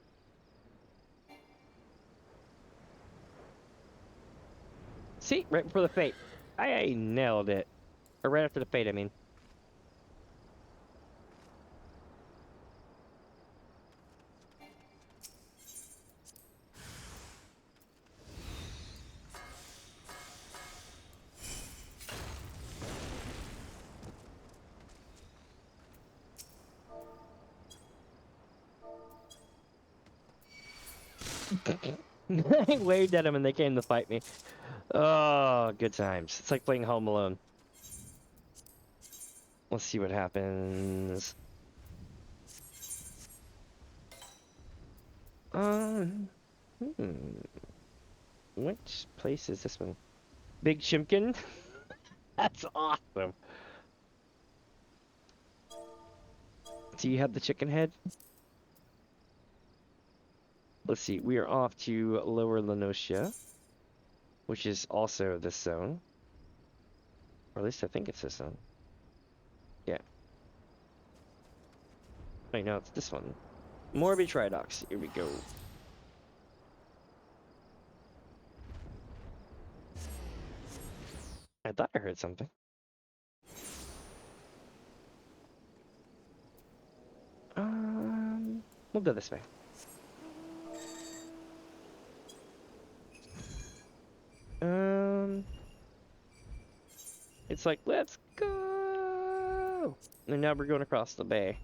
See, right before the Fate. I nailed it. Or right after the Fate, I mean. I waved at them and they came to fight me. Oh, good times. It's like playing Home Alone. Let's see what happens. Which place is this one? Big Chimkin? That's awesome. Do you have the chicken head? Let's see, we are off to Lower Lenosia, which is also this zone. Or at least I think it's this zone. Yeah. Wait, no, it's this one. Morbi Tridox, here we go. I thought I heard something. We'll go this way. It's like, let's go! And now we're going across the bay.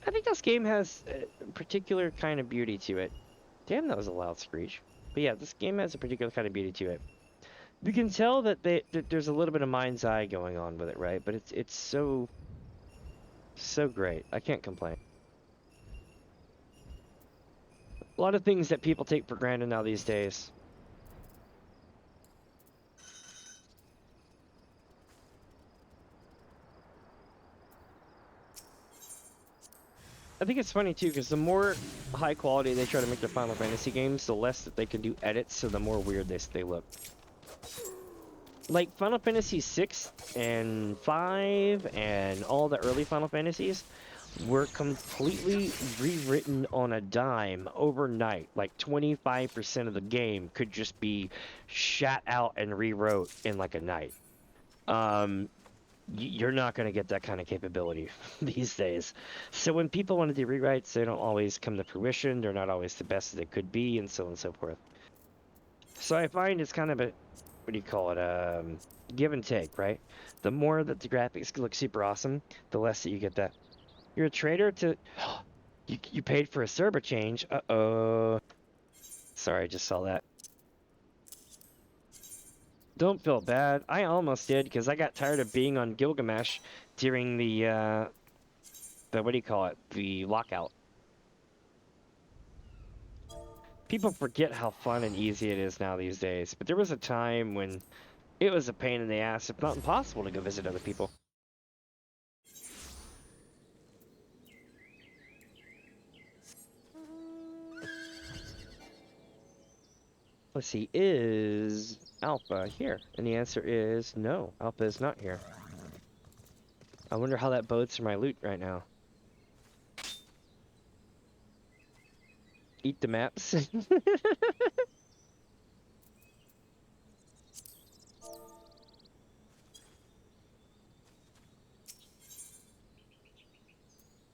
I think this game has a particular kind of beauty to it. Damn, that was a loud screech. But yeah, this game has a particular kind of beauty to it. You can tell that there's a little bit of mind's eye going on with it, right? But it's so great. I can't complain. A lot of things that people take for granted now these days. I think it's funny too, because the more high quality they try to make their Final Fantasy games, the less that they can do edits, so the more weird they look. Like Final Fantasy VI and V and all the early Final Fantasies were completely rewritten on a dime overnight. Like 25% of the game could just be shat out and rewrote in like a night. You're not going to get that kind of capability these days. So when people want to do rewrites, they don't always come to fruition. They're not always the best that they could be, and so on and so forth. So I find it's kind of a, what do you call it, give and take, right? The more that the graphics look super awesome, the less that you get that. You're a trader to... You paid for a server change. Uh-oh. Sorry, I just saw that. Don't feel bad. I almost did, because I got tired of being on Gilgamesh during the what do you call it? The lockout. People forget how fun and easy it is now these days, but there was a time when it was a pain in the ass, if not impossible, to go visit other people. Let's see, is Alpha here? And the answer is no, Alpha is not here. I wonder how that bodes for my loot right now. Eat the maps.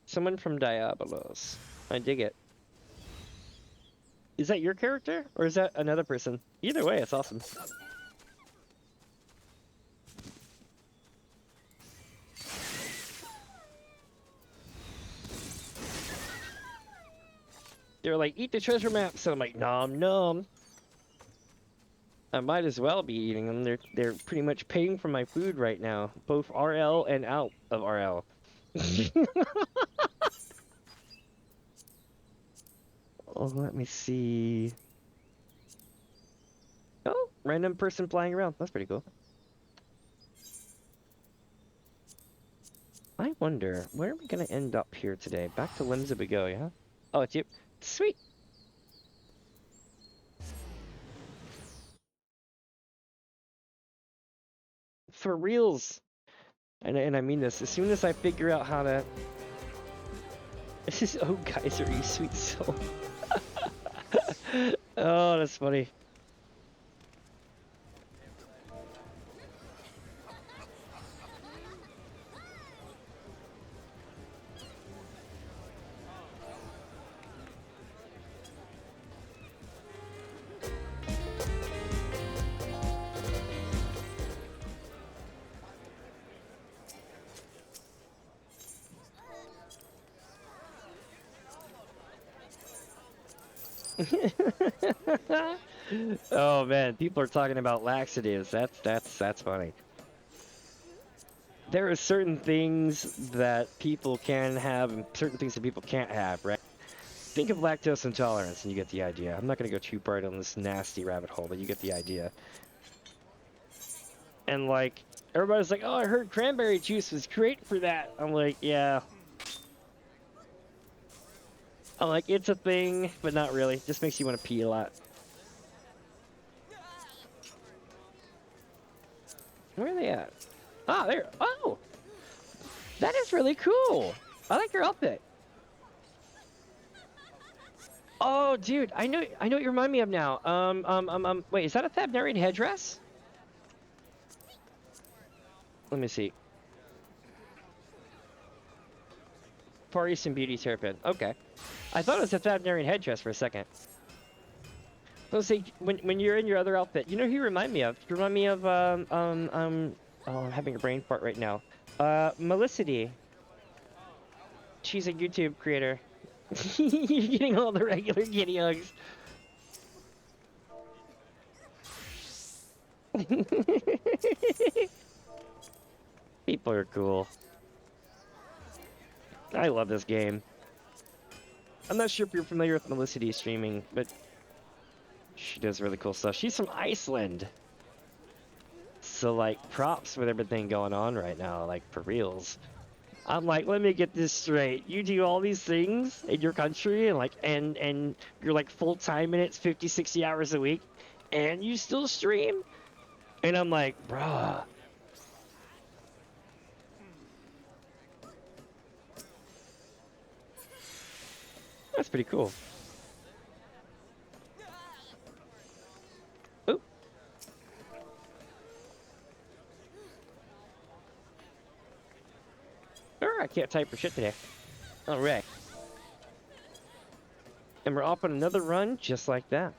Someone from Diabolos. I dig it. Is that your character, or is that another person? Either way, it's awesome. They're like, eat the treasure maps, and I'm like, nom nom. I might as well be eating them. They're pretty much paying for my food right now, both RL and out of RL. Oh, let me see. Oh, random person flying around. That's pretty cool. I wonder, where are we gonna end up here today? Back to Limbs we go, yeah? Oh, it's you. Sweet. For reals. And I mean this, as soon as I figure out how to... This is, oh guys, are you sweet soul? Oh, that's funny. Oh man, people are talking about laxatives. That's funny. There are certain things that people can have and certain things that people can't have, right? Think of lactose intolerance and you get the idea. I'm not gonna go too bright on this nasty rabbit hole, but you get the idea. And like, everybody's like, oh, I heard cranberry juice was great for that. I'm like, yeah. I'm like, it's a thing, but not really. It just makes you want to pee a lot. Where are they at? Ah, there. Oh! That is really cool! I like your outfit. Oh, dude, I know what you remind me of now. Wait, is that a Thabnarian headdress? Let me see. Far Eastern Beauty Terrapin. Okay. I thought it was a Thabnarian headdress for a second. Let's see, when you're in your other outfit, you know who you remind me of? You remind me of, oh, I'm having a brain fart right now. Melicity. She's a YouTube creator. You're getting all the regular giddy hugs. People are cool. I love this game. I'm not sure if you're familiar with Melicity streaming, but she does really cool stuff. She's from Iceland. So, like, props with everything going on right now, like, for reals. I'm like, let me get this straight. You do all these things in your country, and like, and you're like full-time in it, 50, 60 hours a week, and you still stream? And I'm like, bruh. That's pretty cool. Oh. I can't type for shit today. Alright. And we're off on another run just like that.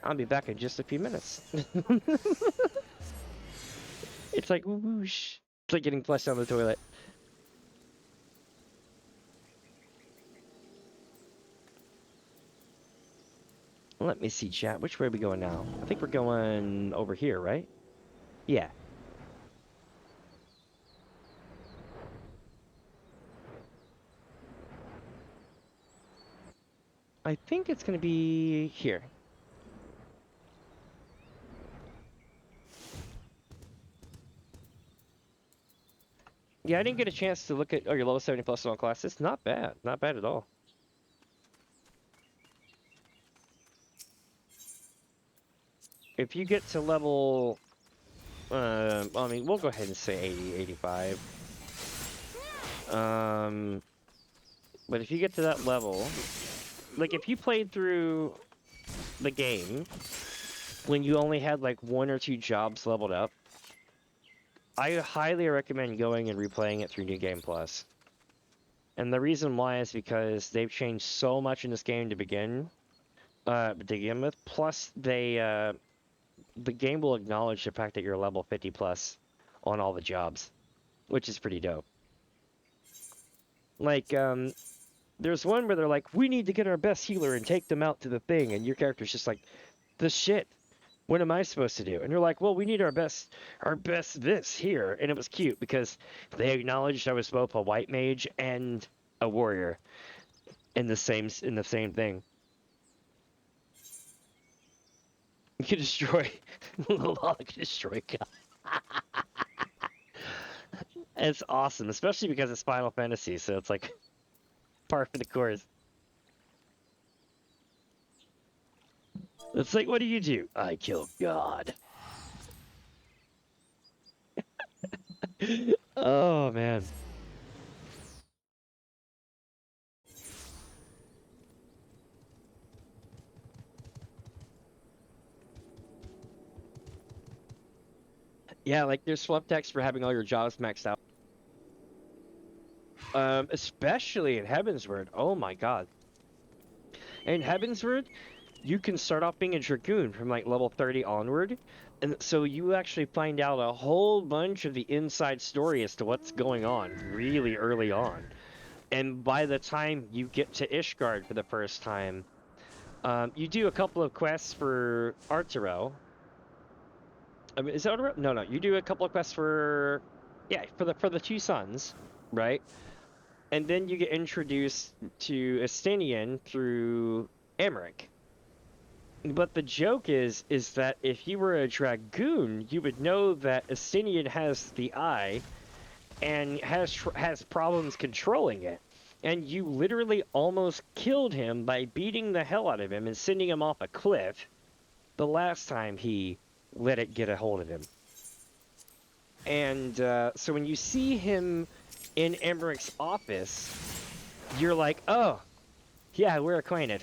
I'll be back in just a few minutes. It's like whoosh. It's like getting flushed down the toilet. Let me see, chat. Which way are we going now? I think we're going over here, right? Yeah. I think it's going to be here. Yeah, I didn't get a chance to look at your level 70 plus on classes. Not bad. Not bad at all. If you get to level... I mean, we'll go ahead and say 80, 85. But if you get to that level... Like, if you played through the game when you only had, like, 1 or 2 jobs leveled up, I highly recommend going and replaying it through New Game Plus. And the reason why is because they've changed so much in this game to begin with. Plus, the game will acknowledge the fact that you're level 50 plus on all the jobs, which is pretty dope. Like, there's one where they're like, we need to get our best healer and take them out to the thing, and your character's just like, the shit. What am I supposed to do? And you're like, well, we need our best this here. And it was cute because they acknowledged I was both a white mage and a warrior in the same thing. You can destroy log destroy God. It's awesome, especially because it's Final Fantasy, so it's like par for the course. It's like, what do? I kill God. Oh, man. Yeah, like, there's fluff text for having all your jobs maxed out. Especially in Heavensward. Oh, my God. In Heavensward, you can start off being a Dragoon from, like, level 30 onward. And so you actually find out a whole bunch of the inside story as to what's going on really early on. And by the time you get to Ishgard for the first time, you do a couple of quests for Arturo. I mean, is it Arturo? No, you do a couple of quests for... Yeah, for the two sons, right? And then you get introduced to Estinian through Emmerich. But the joke is that if you were a Dragoon, you would know that Estinian has the eye and has problems controlling it. And you literally almost killed him by beating the hell out of him and sending him off a cliff the last time he let it get a hold of him. And so when you see him in Emmerich's office, you're like, oh, yeah, we're acquainted.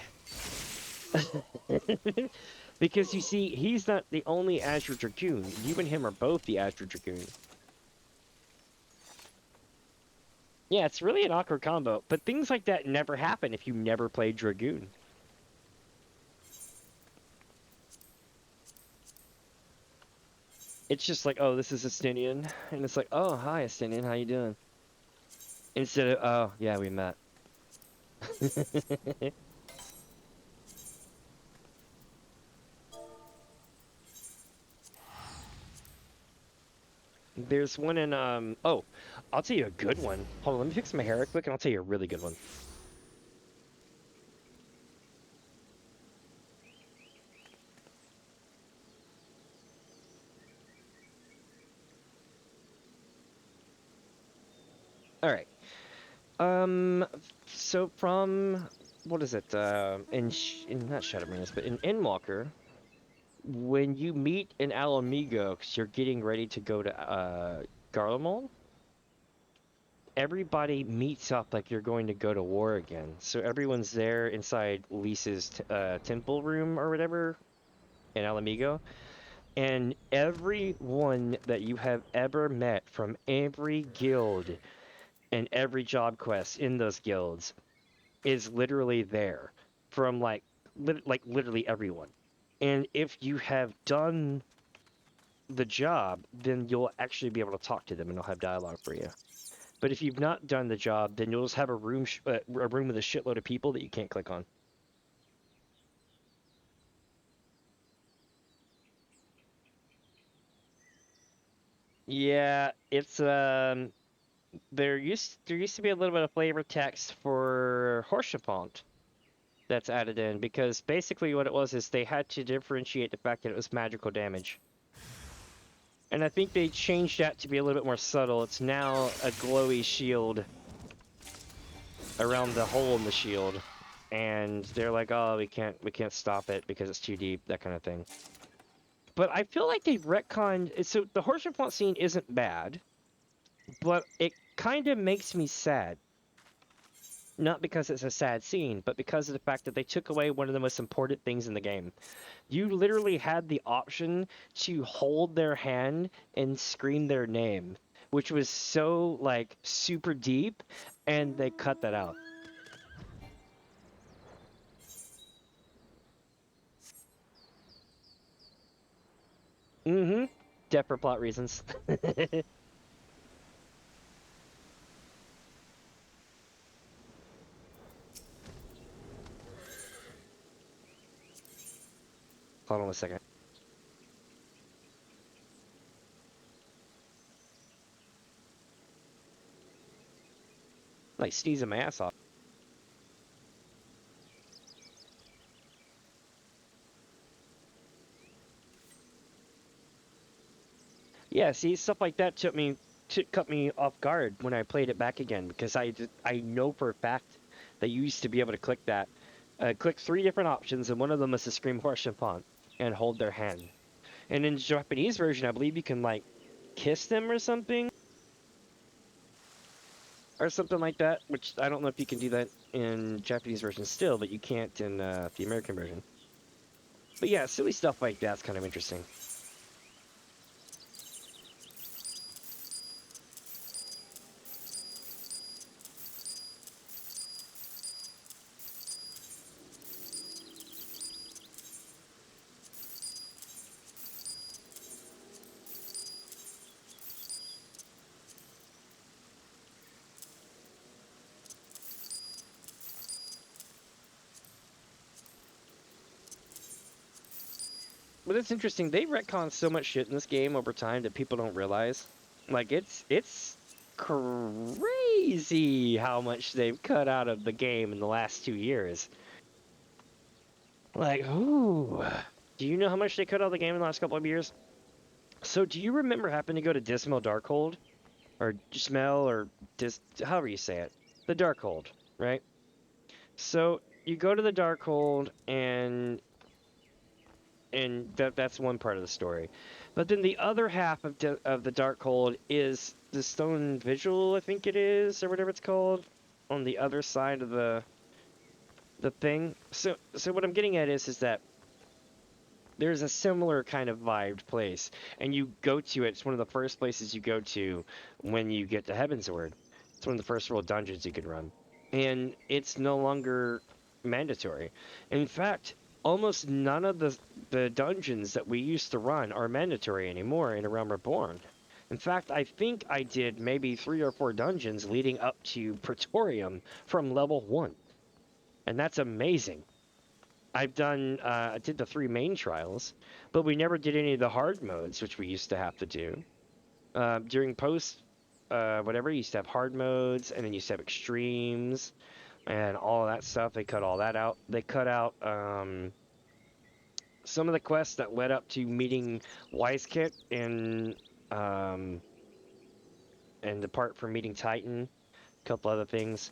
Because you see, he's not the only Azure Dragoon. You and him are both the Azure Dragoon. Yeah, it's really an awkward combo, but things like that never happen if you never played Dragoon. It's just like, oh, this is Estinian, and it's like, oh, hi, Estinian, how you doing? Instead of, oh, yeah, we met. There's one in oh, I'll tell you a good one. Hold on, let me fix my hair real quick and I'll tell you a really good one. All right. So from what is it? In not Shadowbringers, but in Endwalker, when you meet an Alamigo, because you're getting ready to go to Garlemald, everybody meets up like you're going to go to war again. So everyone's there inside Lisa's temple room or whatever in Alamigo, and everyone that you have ever met from every guild and every job quest in those guilds is literally there from like literally everyone. And if you have done the job, then you'll actually be able to talk to them and they'll have dialogue for you. But if you've not done the job, then you'll just have a room with a shitload of people that you can't click on. Yeah, it's there used to be a little bit of flavor text for Horshaphant that's added in because basically what it was is they had to differentiate the fact that it was magical damage. And I think they changed that to be a little bit more subtle. It's now a glowy shield around the hole in the shield. And they're like, oh, we can't stop it because it's too deep, that kind of thing. But I feel like they've retconned. So the Horshaphant scene isn't bad, but it kind of makes me sad. Not because it's a sad scene, but because of the fact that they took away one of the most important things in the game. You literally had the option to hold their hand and scream their name, which was so, like, super deep, and they cut that out. Mm-hmm. Death for plot reasons. Hold on a second. Like, sneezing my ass off. Yeah, see, stuff like that cut me off guard when I played it back again because I know for a fact that you used to be able to click that, click 3 different options, and one of them is to scream Horshaphant and hold their hand. And in the Japanese version, I believe you can like kiss them or something like that. Which I don't know if you can do that in Japanese version still, but you can't in the American version. But yeah, silly stuff like that's kind of interesting. But it's interesting. They retcon so much shit in this game over time that people don't realize. Like it's crazy how much they've cut out of the game in the last 2 years. Like, ooh. Do you know how much they cut out of the game in the last couple of years? So do you remember having to go to Dismal Darkhold? Or Smell or however you say it. The Darkhold, right? So you go to the Darkhold and that's one part of the story. But then the other half of the Darkhold is the Stone Vigil, I think it is, or whatever it's called, on the other side of the thing. So what I'm getting at is that there's a similar kind of vibed place, and you go to it. It's one of the first places you go to when you get to Heavensward. It's one of the first world dungeons you can run, and it's no longer mandatory. In fact, almost none of the dungeons that we used to run are mandatory anymore in A Realm Reborn. In fact, I think I did maybe 3 or 4 dungeons leading up to Praetorium from level 1, and that's amazing. I did the 3 main trials, but we never did any of the hard modes, which we used to have to do. During post, whatever, you used to have hard modes, and then you used to have extremes, and all of that stuff. They cut all that out. They cut out some of the quests that led up to meeting Wisekit and depart from meeting Titan, a couple other things.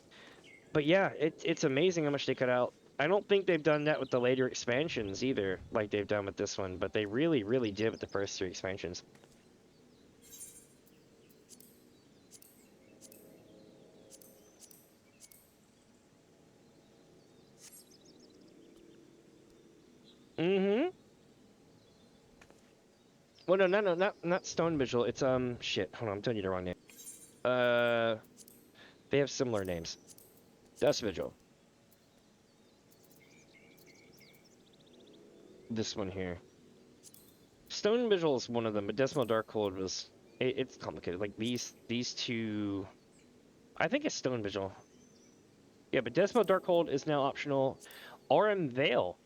But yeah, it's amazing how much they cut out. I don't think they've done that with the later expansions either, like they've done with this one, but they really, really did with the first 3 expansions. Mm-hmm. Well, no, not Stone Vigil. It's shit. Hold on, I'm telling you the wrong name. They have similar names. Dust Vigil. This one here. Stone Vigil is one of them, but Decimal Darkhold was... it's complicated. Like, these 2... I think it's Stone Vigil. Yeah, but Decimal Darkhold is now optional. RM Veil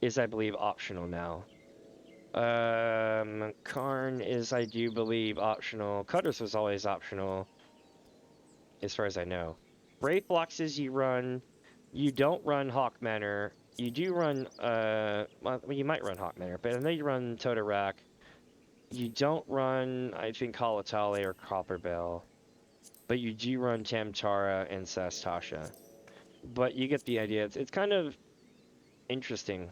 is, I believe, optional now. Karn is, I do believe, optional. Cutters was always optional, as far as I know. Brave Boxes you run. You don't run Hawk Manor. You do run, well, you might run Hawk Manor, but I know you run Totorak. You don't run, I think, Halatale or Copperbell. But you do run Tamtara and Sastasha. But you get the idea. It's kind of interesting.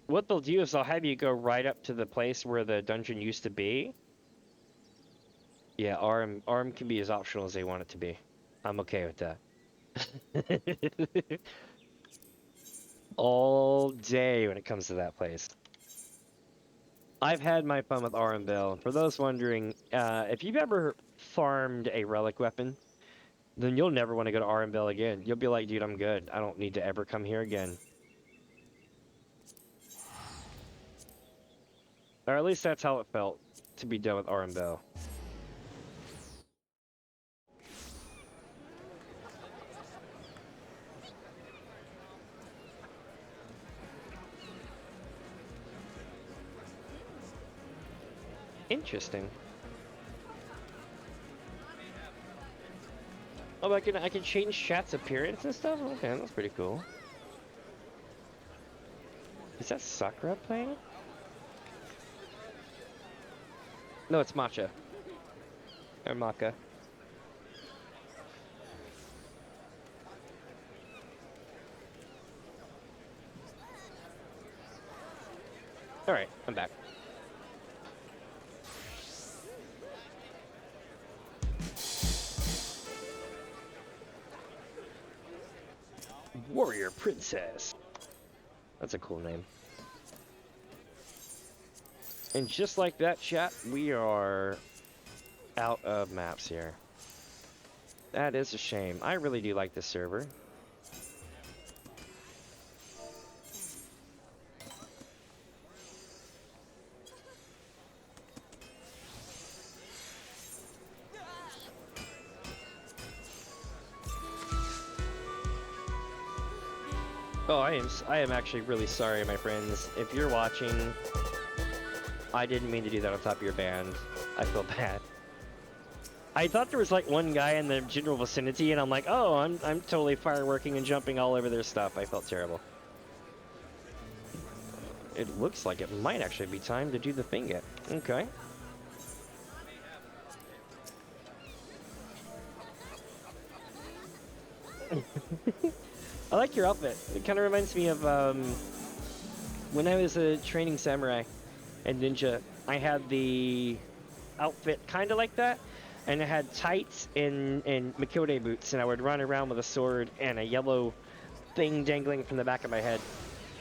What they'll do is they'll have you go right up to the place where the dungeon used to be. Yeah, ARM can be as optional as they want it to be. I'm okay with that. All day when it comes to that place. I've had my fun with RM Bill. For those wondering, if you've ever farmed a relic weapon, then you'll never want to go to RM Bill again. You'll be like, dude, I'm good. I don't need to ever come here again. Or at least that's how it felt to be done with RM Bill. Interesting. Oh, I can change chat's appearance and stuff? Okay, that's pretty cool. Is that Sakura playing? No, it's Matcha. Or Maka. Alright, I'm back. Warrior Princess. That's a cool name. And just like that, chat, we are out of maps here. That is a shame. I really do like this server. Oh, I am actually really sorry, my friends. If you're watching, I didn't mean to do that on top of your band. I feel bad. I thought there was like one guy in the general vicinity, and I'm like, oh, I'm totally fireworking and jumping all over their stuff. I felt terrible. It looks like it might actually be time to do the thing yet. Okay. I like your outfit. It kind of reminds me of when I was a training samurai and ninja. I had the outfit kind of like that, and I had tights and Mikode boots, and I would run around with a sword and a yellow thing dangling from the back of my head.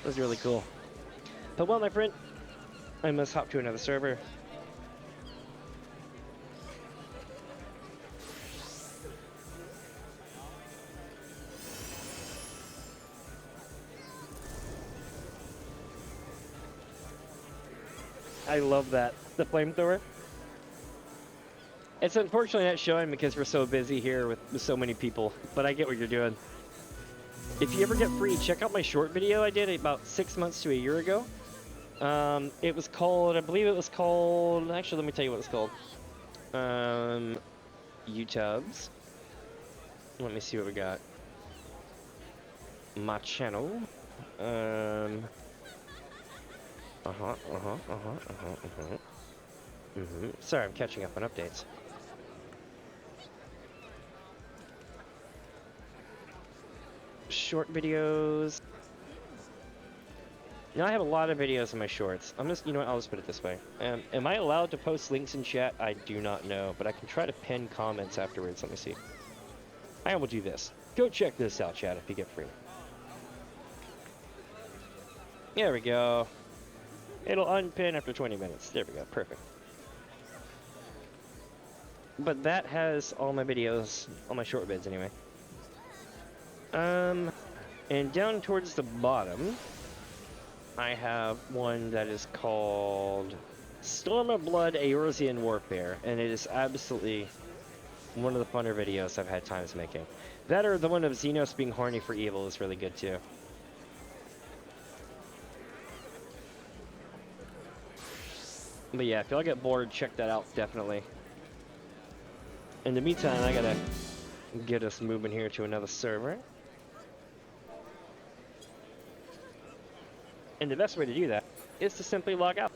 It was really cool. But well, my friend, I must hop to another server. I love that. The flamethrower. It's unfortunately not showing because we're so busy here with so many people, but I get what you're doing. If you ever get free, check out my short video I did about 6 months to a year ago. It was called, I believe it was called, actually, let me tell you what it's called. YouTubes. Let me see what we got. My channel. Sorry, I'm catching up on updates. Short videos. Now I have a lot of videos in my shorts. I'm just, you know what, I'll just put it this way. Am I allowed to post links in chat? I do not know, but I can try to pin comments afterwards. Let me see. I will do this. Go check this out, chat, if you get free. There we go. It'll unpin after 20 minutes. There we go. Perfect. But that has all my videos, all my short vids anyway. And down towards the bottom, I have one that is called Storm of Blood Eorzean Warfare, and it is absolutely one of the funner videos I've had times making. That or the one of Xenos being horny for evil is really good too. But yeah, if y'all get bored, check that out, definitely. In the meantime, I gotta get us moving here to another server. And the best way to do that is to simply log out.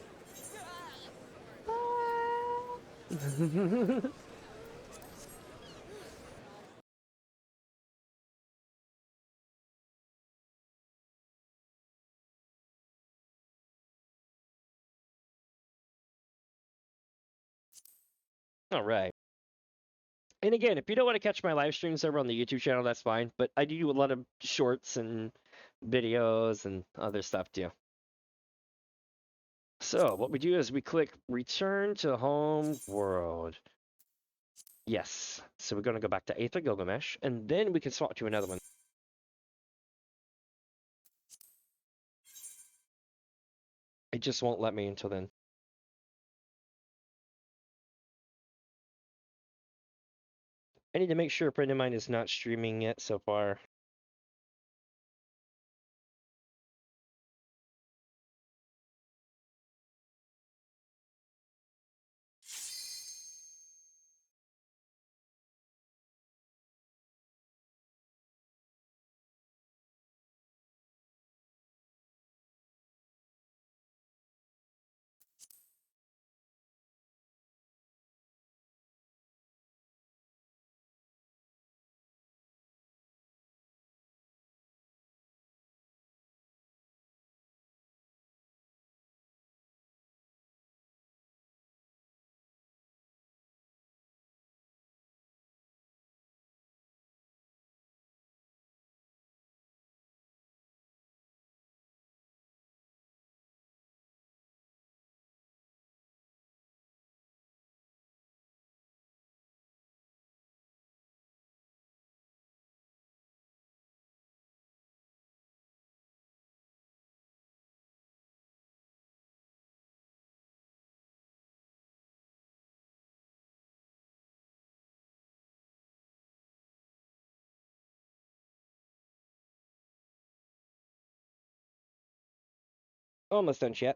All right. And again, if you don't want to catch my live streams over on the YouTube channel, that's fine. But I do a lot of shorts and videos and other stuff too. So what we do is we click return to home world. Yes. So we're going to go back to Aether Gilgamesh, and then we can swap to another one. It just won't let me until then. I need to make sure a friend of mine is not streaming yet so far. Almost done, chat.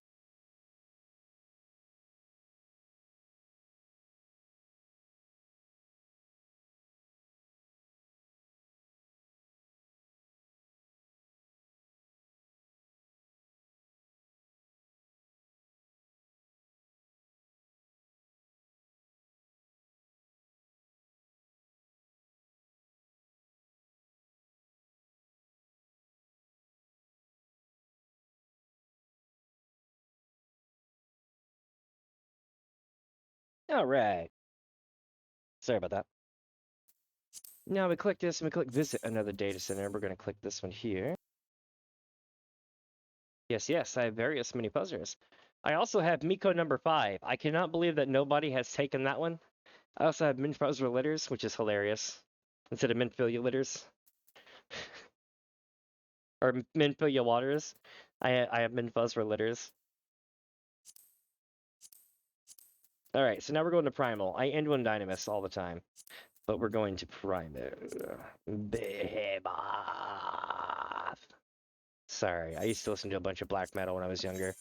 All right. Sorry about that. Now we click this and we click visit another data center. We're going to click this one here. Yes, yes, I have various mini puzzers. I also have Miko number 5. I cannot believe that nobody has taken that one. I also have Minfuzzer litters, which is hilarious. Instead of Minfilia litters. Or Minfilia waters. I have Minfuzzer litters. Alright, so now we're going to Primal. I end one Dynamis all the time. But we're going to Primal. Behemoth. Sorry, I used to listen to a bunch of black metal when I was younger.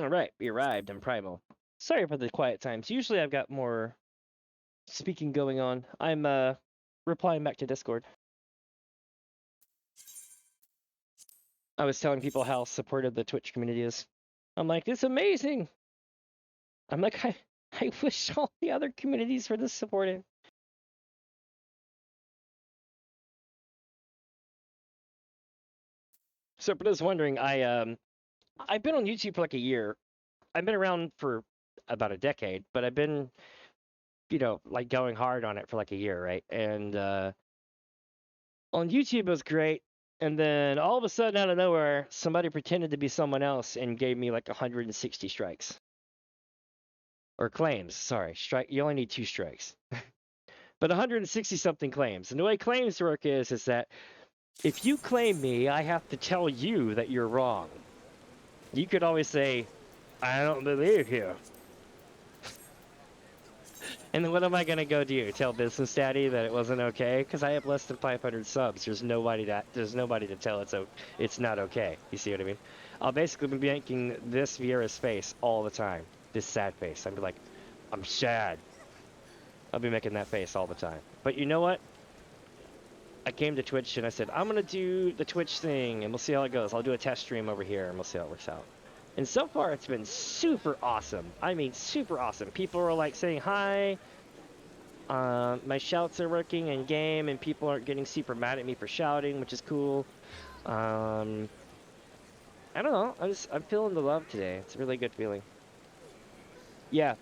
All right, we arrived in Primal. Sorry for the quiet times. Usually I've got more speaking going on. I'm replying back to Discord. I was telling people how supportive the Twitch community is. I'm like, it's amazing. I'm like, I wish all the other communities were this supportive. So for those wondering, I've been on YouTube for like a year. I've been around for about a decade, but I've been, like going hard on it for like a year, right? And on YouTube it was great. And then all of a sudden, out of nowhere, somebody pretended to be someone else and gave me like 160 strikes. Or claims, sorry. You only need 2 strikes. But 160 something claims. And the way claims work is that if you claim me, I have to tell you that you're wrong. You could always say, I don't believe you. And then what am I going to go do? Tell Business Daddy that it wasn't okay? Because I have less than 500 subs. There's nobody to tell it's not okay. You see what I mean? I'll basically be making this Vieira's face all the time. This sad face. I'll be like, I'm sad. I'll be making that face all the time. But you know what? I came to Twitch and I said, I'm going to do the Twitch thing and we'll see how it goes. I'll do a test stream over here and we'll see how it works out. And so far, it's been super awesome. I mean, super awesome. People are like saying hi. My shouts are working in game, and people aren't getting super mad at me for shouting, which is cool. I don't know. I'm feeling the love today. It's a really good feeling. Yeah,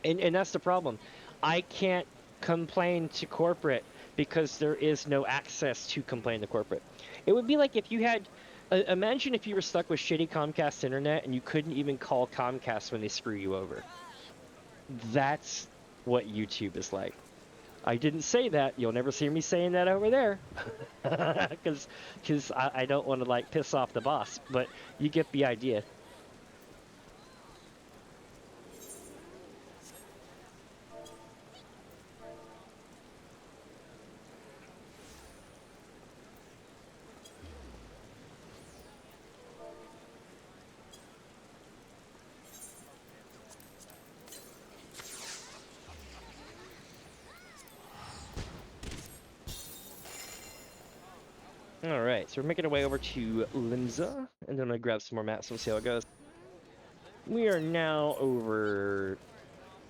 and that's the problem. I can't complain to corporate because there is no access to complain to corporate. It would be like if you had. Imagine if you were stuck with shitty Comcast internet and you couldn't even call Comcast when they screw you over. That's what YouTube is like. I didn't say that. You'll never see me saying that over there. Because I don't want to like piss off the boss. But you get the idea. Alright, so we're making our way over to Limsa, and then I'm going to grab some more maps and we'll see how it goes. We are now over,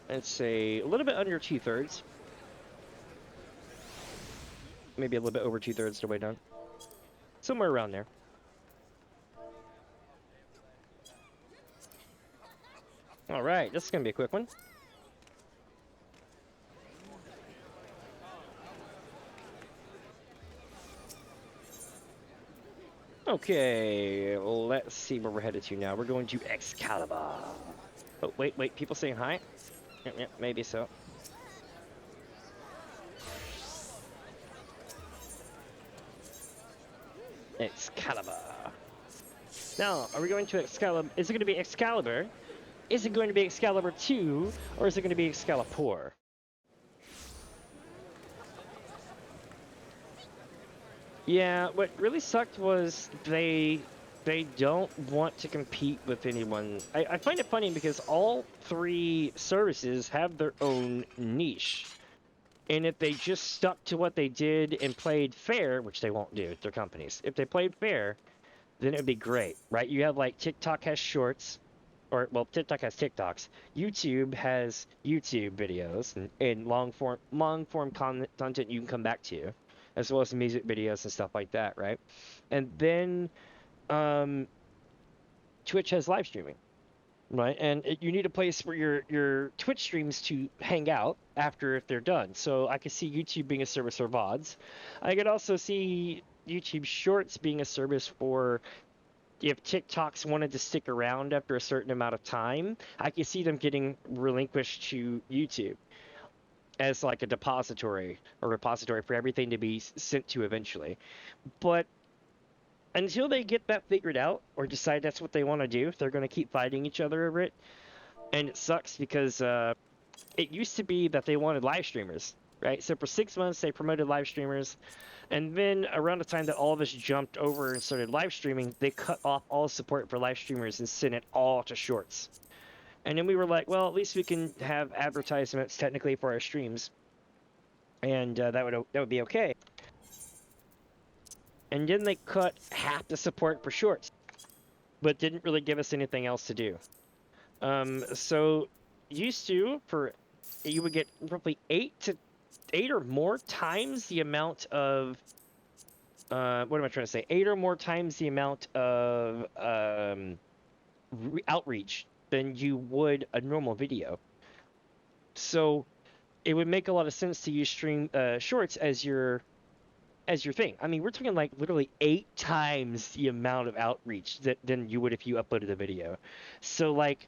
I'd say, a little bit under 2/3. Maybe a little bit over 2/3 the way down. Somewhere around there. Alright, this is going to be a quick one. Okay, let's see where we're headed to now. We're going to Excalibur. Oh, wait, people saying hi? Yep, maybe so. Excalibur. Now, are we going to Excalibur? Is it going to be Excalibur? Is it going to be Excalibur 2? Or is it going to be Excalibur? Yeah, what really sucked was they don't want to compete with anyone. I find it funny because all 3 services have their own niche. And if they just stuck to what they did and played fair, which they won't do, they're companies. If they played fair, then it would be great, right? You have like TikTok has shorts, or well, TikTok has TikToks. YouTube has YouTube videos and long form content you can come back to, as well as music videos and stuff like that, right? And then Twitch has live streaming, right? And you need a place for your Twitch streams to hang out after if they're done. So I could see YouTube being a service for VODs. I could also see YouTube Shorts being a service for if TikToks wanted to stick around after a certain amount of time. I could see them getting relinquished to YouTube as like a repository for everything to be sent to eventually. But until they get that figured out or decide that's what they want to do, they're going to keep fighting each other over it. And it sucks because it used to be that they wanted live streamers. right? So for 6 months, they promoted live streamers. And then around the time that all of us jumped over and started live streaming, they cut off all support for live streamers and sent it all to shorts. And then we were like, well, at least we can have advertisements technically for our streams, and that would be okay. And then they cut half the support for shorts, but didn't really give us anything else to do. So used to, you would get roughly 8 or more times the amount of what am I trying to say? 8 or more times the amount of outreach than you would a normal video. So it would make a lot of sense to use stream shorts as your thing. I mean, we're talking like literally 8 times the amount of outreach than you would if you uploaded a video. So like,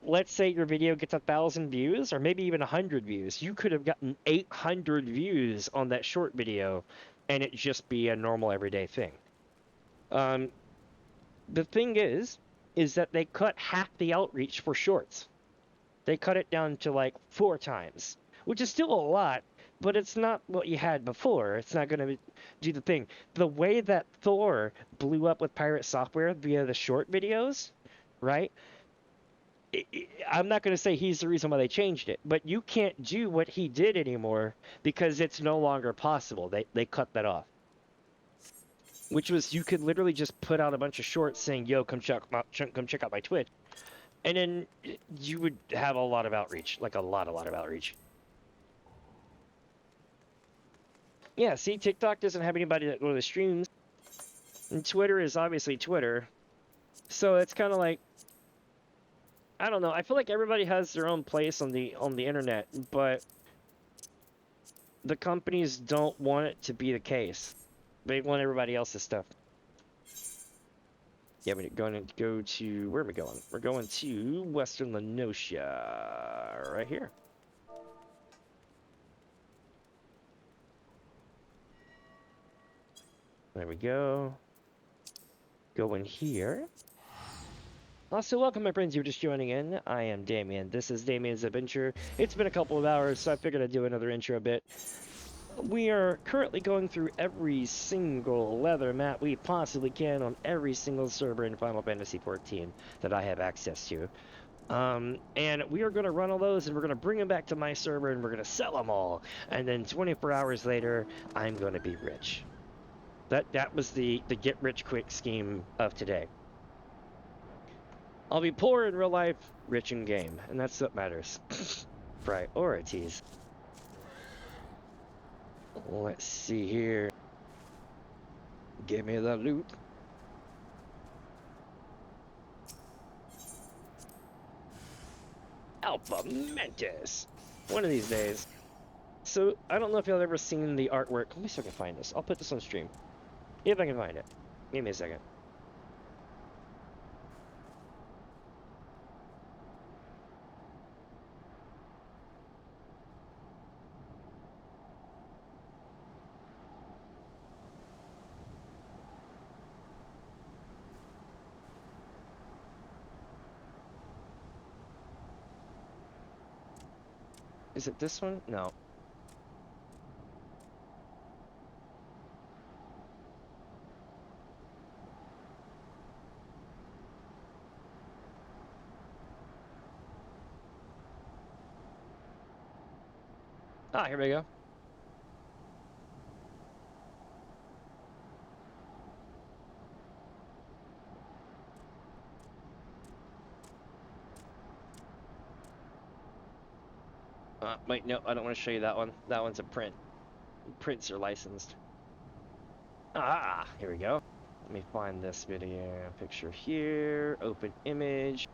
let's say your video gets 1,000 views or maybe even 100 views. You could have gotten 800 views on that short video and it just be a normal everyday thing. The thing is that they cut half the outreach for shorts. They cut it down to like 4 times, which is still a lot, but it's not what you had before. It's not going to do the thing. The way that Thor blew up with pirate software via the short videos, right? I'm not going to say he's the reason why they changed it, but you can't do what he did anymore because it's no longer possible. They cut that off. Which was, you could literally just put out a bunch of shorts saying, yo, come check out my Twitch. And then you would have a lot of outreach, like a lot of outreach. Yeah, see, TikTok doesn't have anybody that go to the streams. And Twitter is obviously Twitter. So it's kind of like, I don't know. I feel like everybody has their own place on the internet, but the companies don't want it to be the case. They want everybody else's stuff. Yeah, we're going to go to, where are we going? We're going to Western Lenosha, right here. There we go. Go in here. Also, welcome my friends, you're just joining in. I am Damien. This is DamiensAdventure. It's been a couple of hours, so I figured I'd do another intro bit. We are currently going through every single leather map we possibly can on every single server in Final Fantasy XIV that I have access to. And we are going to run all those, and we're going to bring them back to my server, and we're going to sell them all. And then 24 hours later, I'm going to be rich. That was the get-rich-quick scheme of today. I'll be poor in real life, rich in game, and that's what matters. Priorities. Let's see here. Give me the loot. Alpha Mentis. One of these days. So, I don't know if y'all ever seen the artwork. Let me see if I can find this. I'll put this on stream. If I can find it. Give me a second. Is it this one? No. Ah, here we go. Wait, no, I don't want to show you that one. That one's a print. Prints are licensed. Ah, here we go. Let me find this video picture here. Open image.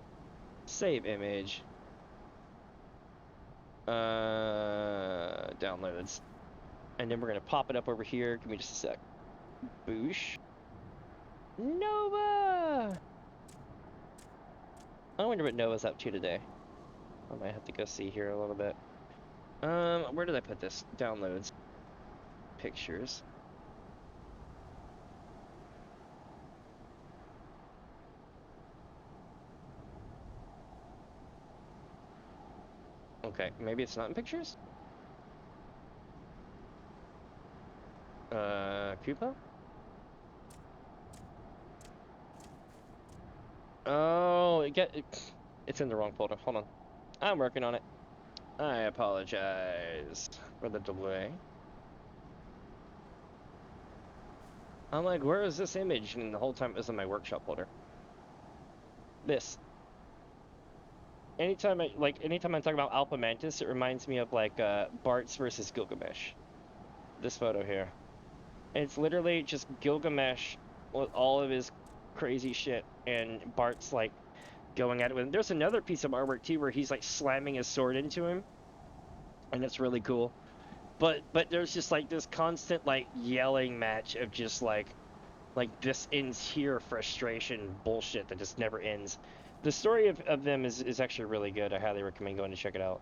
Save image. Downloads. And then we're going to pop it up over here. Give me just a sec. Boosh. Nova! I wonder what Nova's up to today. I might have to go see here a little bit. Where did I put this? Downloads. Pictures. Okay, maybe it's not in pictures? pupa? Oh, it's in the wrong folder. Hold on. I'm working on it. I apologize for the delay. I'm like, where is this image? And the whole time it was in my workshop folder. This. Anytime I'm talking about Alpha Mantis, it reminds me of like Bart's versus Gilgamesh. This photo here. And it's literally just Gilgamesh with all of his crazy shit, and Bart's like going at it with him. There's another piece of artwork too where he's like slamming his sword into him, and it's really cool. But there's just like this constant like yelling match of just like this ends here frustration bullshit that just never ends. The story of them is actually really good. I highly recommend going to check it out.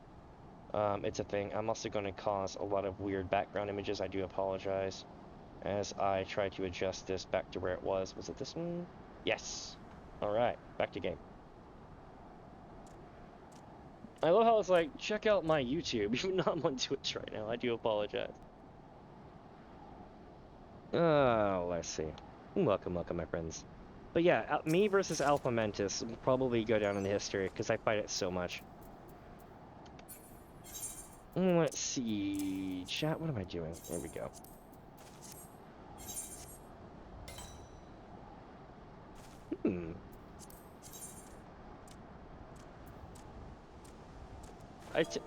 It's a thing. I'm also going to cause a lot of weird background images. I do apologize as I try to adjust this back to where it was. Was it this one? Yes. All right, back to game. I love how it's like, check out my YouTube, even though I'm on Twitch right now. I do apologize. Oh, let's see. Welcome, my friends. But yeah, me versus Alpha Mantis will probably go down in history because I fight it so much. Let's see. Chat, what am I doing? There we go.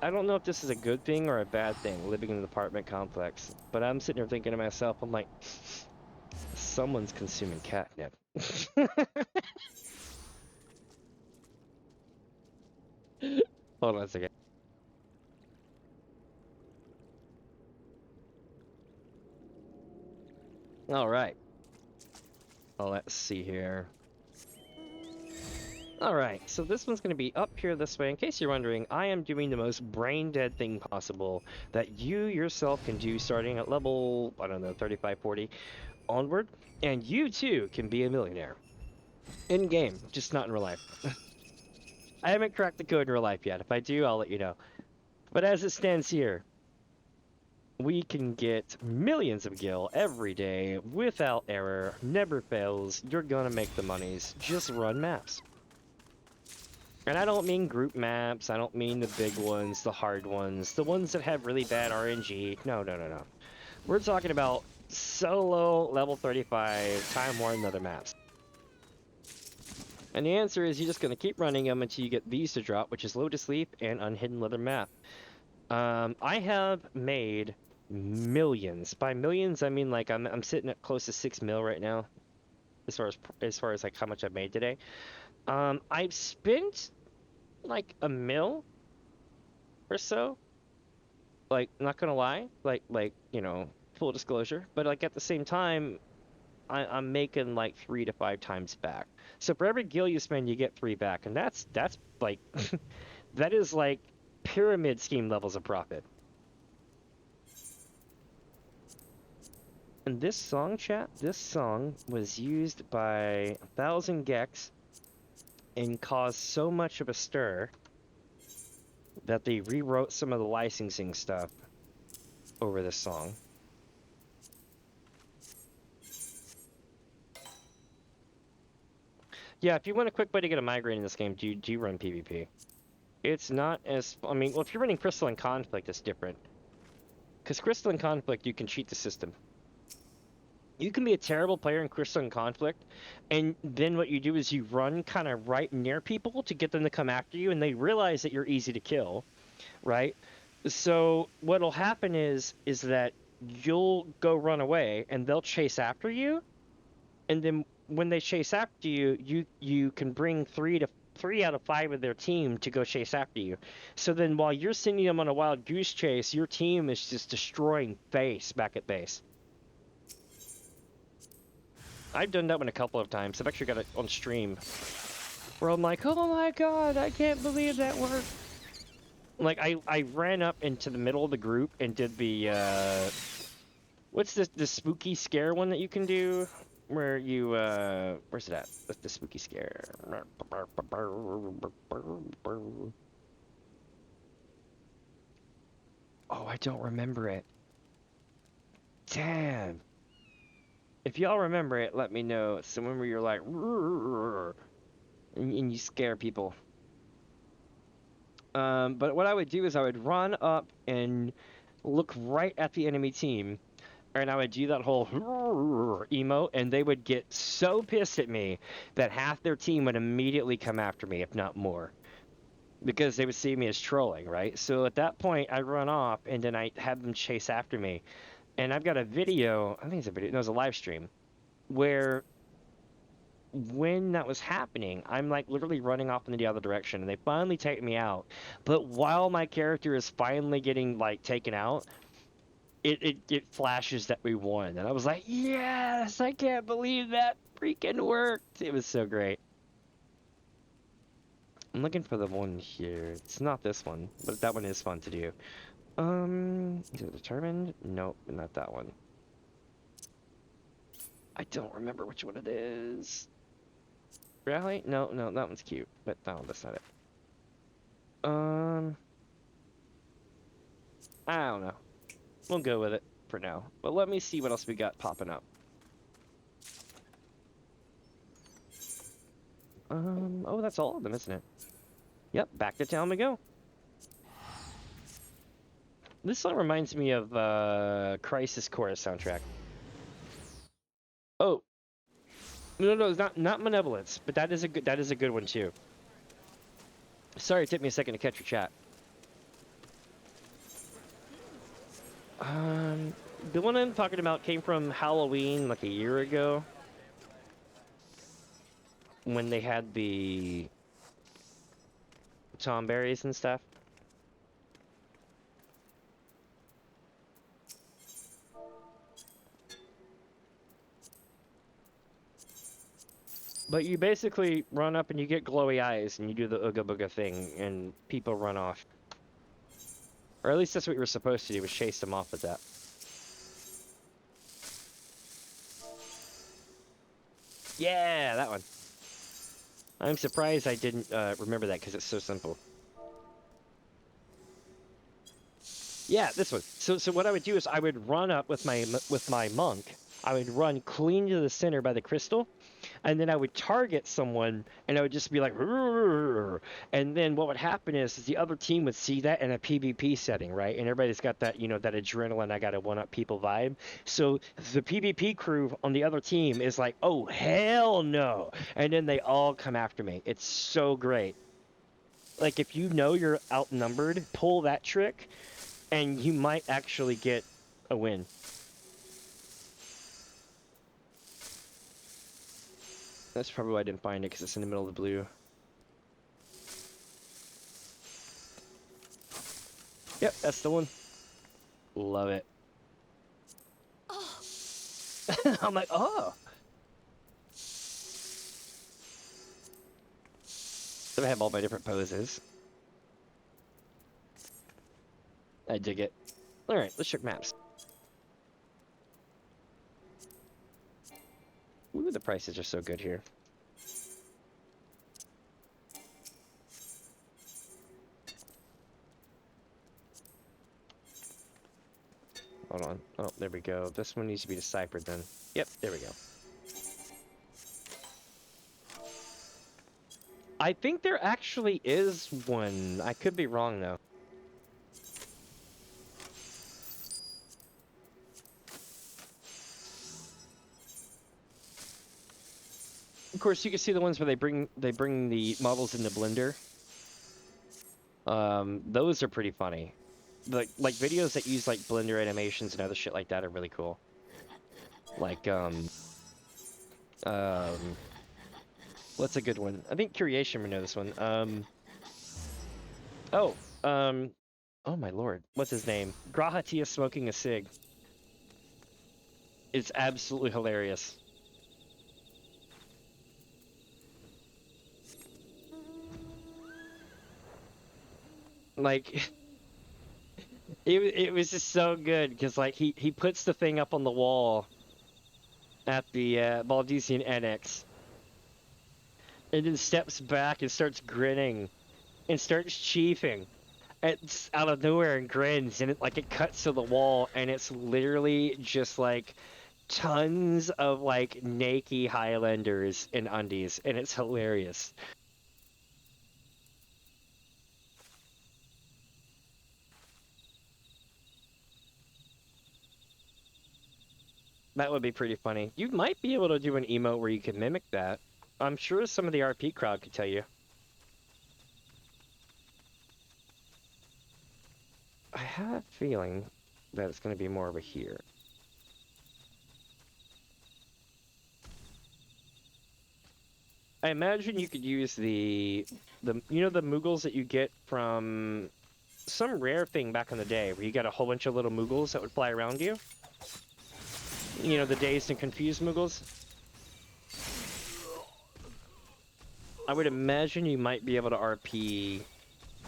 I don't know if this is a good thing or a bad thing, living in an apartment complex, but I'm sitting here thinking to myself, I'm like, someone's consuming catnip. Hold on a second. All right. Well, let's see here. Alright, so this one's going to be up here this way. In case you're wondering, I am doing the most brain-dead thing possible that you yourself can do starting at level, I don't know, 35, 40 onward. And you too can be a millionaire. In-game, just not in real life. I haven't cracked the code in real life yet. If I do, I'll let you know. But as it stands here, we can get millions of gil every day without error, never fails. You're gonna make the monies. Just run maps. And I don't mean group maps, I don't mean the big ones, the hard ones, the ones that have really bad RNG. No. We're talking about solo level 35 Time War and other maps. And the answer is you're just going to keep running them until you get these to drop, which is Lotus Leap and Unhidden Leather Map. I have made millions. By millions, I mean like I'm sitting at close to 6 mil right now, as far as like how much I've made today. I've spent like $1 mil or so. Like, not gonna lie, like you know, full disclosure. But like at the same time, I'm making like 3 to 5 times back. So for every gil you spend, you get 3 back, and that's like that is like pyramid scheme levels of profit. And this song, chat, this song was used by 1,000 Gex and caused so much of a stir that they rewrote some of the licensing stuff over this song. Yeah, if you want a quick way to get a migraine in this game, do you run PvP? It's not as... I mean, well, if you're running Crystalline Conflict, it's different. Because Crystalline Conflict, you can cheat the system. You can be a terrible player in Crystalline Conflict, and then what you do is you run kind of right near people to get them to come after you, and they realize that you're easy to kill, right? So what'll happen is that you'll go run away, and they'll chase after you, and then when they chase after you, you can bring 3 out of 5 of their team to go chase after you. So then while you're sending them on a wild goose chase, your team is just destroying base back at base. I've done that one a couple of times. I've actually got it on stream where I'm like, oh my god, I can't believe that worked. Like, I ran up into the middle of the group and did the, what's the spooky scare one that you can do? Where you, where's it at? The spooky scare. Oh, I don't remember it. Damn. If y'all remember it, let me know. It's the one where you're like, and you scare people. But what I would do is I would run up and look right at the enemy team, and I would do that whole emote, and they would get so pissed at me that half their team would immediately come after me, if not more, because they would see me as trolling, right? So at that point, I run off, and then I have them chase after me. And I've got a video, I think it's a video, no, it was a live stream, where when that was happening, I'm like literally running off in the other direction, and they finally take me out. But while my character is finally getting like taken out, it flashes that we won, and I was like, yes, I can't believe that freaking worked. It was so great. I'm looking for the one here. It's not this one, but that one is fun to do. Is it determined? Nope, not that one. I don't remember which one it is. Rally? No, that one's cute, but no, that's not it. I don't know. We'll go with it for now. But let me see what else we got popping up. Oh, that's all of them, isn't it? Yep, back to town we go. This song reminds me of Crisis Chorus soundtrack. Oh. No, it's not Malevolence, but that is a good one too. Sorry, it took me a second to catch your chat. The one I'm talking about came from Halloween like a year ago, when they had the tomberries and stuff. But you basically run up and you get glowy eyes and you do the ooga booga thing and people run off. Or at least that's what you were supposed to do, was chase them off with that. Yeah, that one. I'm surprised I didn't remember that because it's so simple. Yeah, this one. So what I would do is I would run up with my monk. I would run clean to the center by the crystal, and then I would target someone, and I would just be like, "Rrr." And then what would happen is the other team would see that in a PvP setting, right? And everybody's got that, that adrenaline, I gotta one-up people vibe. So the PvP crew on the other team is like, oh, hell no. And then they all come after me. It's so great. Like, if you know you're outnumbered, pull that trick, and you might actually get a win. That's probably why I didn't find it, because it's in the middle of the blue. Yep, that's the one. Love it. Oh. I'm like, oh. So I have all my different poses. I dig it. Alright, let's check maps. Ooh, the prices are so good here. Hold on. Oh, there we go. This one needs to be deciphered then. Yep, there we go. I think there actually is one. I could be wrong though. Of course, you can see the ones where they bring the models into Blender. Those are pretty funny. Like videos that use like Blender animations and other shit like that are really cool. Like what's a good one? I think Curiation would know this one. Oh my lord, what's his name? Grahatia smoking a cig. It's absolutely hilarious. Like, it was just so good, because like he puts the thing up on the wall at the Baldesian Annex, and then steps back and starts grinning, and starts chiefing, it's out of nowhere and grins, and it cuts to the wall, and it's literally just like tons of like naked Highlanders in undies, and it's hilarious. That would be pretty funny. You might be able to do an emote where you can mimic that. I'm sure some of the RP crowd could tell you. I have a feeling that it's going to be more over here. I imagine you could use the you know the Moogles that you get from some rare thing back in the day where you got a whole bunch of little Moogles that would fly around you? You know, the dazed and confused Moogles? I would imagine you might be able to RP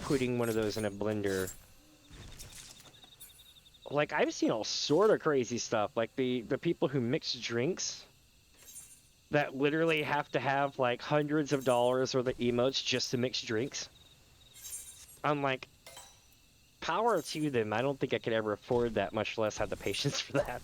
putting one of those in a blender. Like, I've seen all sort of crazy stuff, like the people who mix drinks that literally have to have like hundreds of dollars worth of emotes just to mix drinks. I'm like, power to them. I don't think I could ever afford that, much less have the patience for that.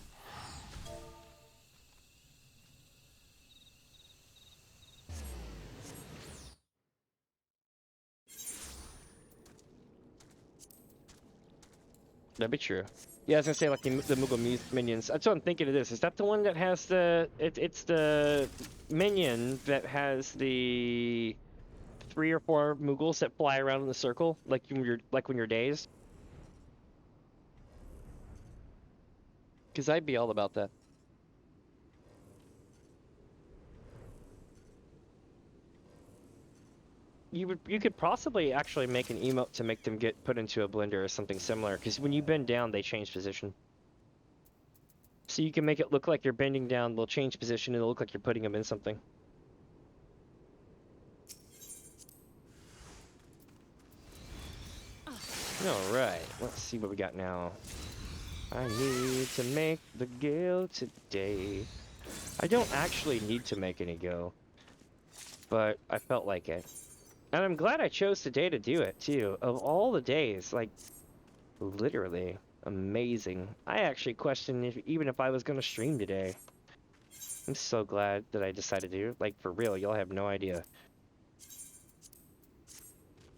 That'd be true. Yeah, I was gonna say like the Moogle minions. That's what I'm thinking of this. Is that the one that has the? It's the minion that has the 3 or 4 Moogles that fly around in the circle, like when you're dazed. Because I'd be all about that. You could possibly actually make an emote to make them get put into a blender or something similar. Because when you bend down, they change position. So you can make it look like you're bending down, they'll change position, and it'll look like you're putting them in something. Alright, let's see what we got now. I need to make the Gil today. I don't actually need to make any Gil, but I felt like it. And I'm glad I chose today to do it, too. Of all the days, like, literally amazing. I actually questioned even if I was going to stream today. I'm so glad that I decided to. Like, for real, y'all have no idea.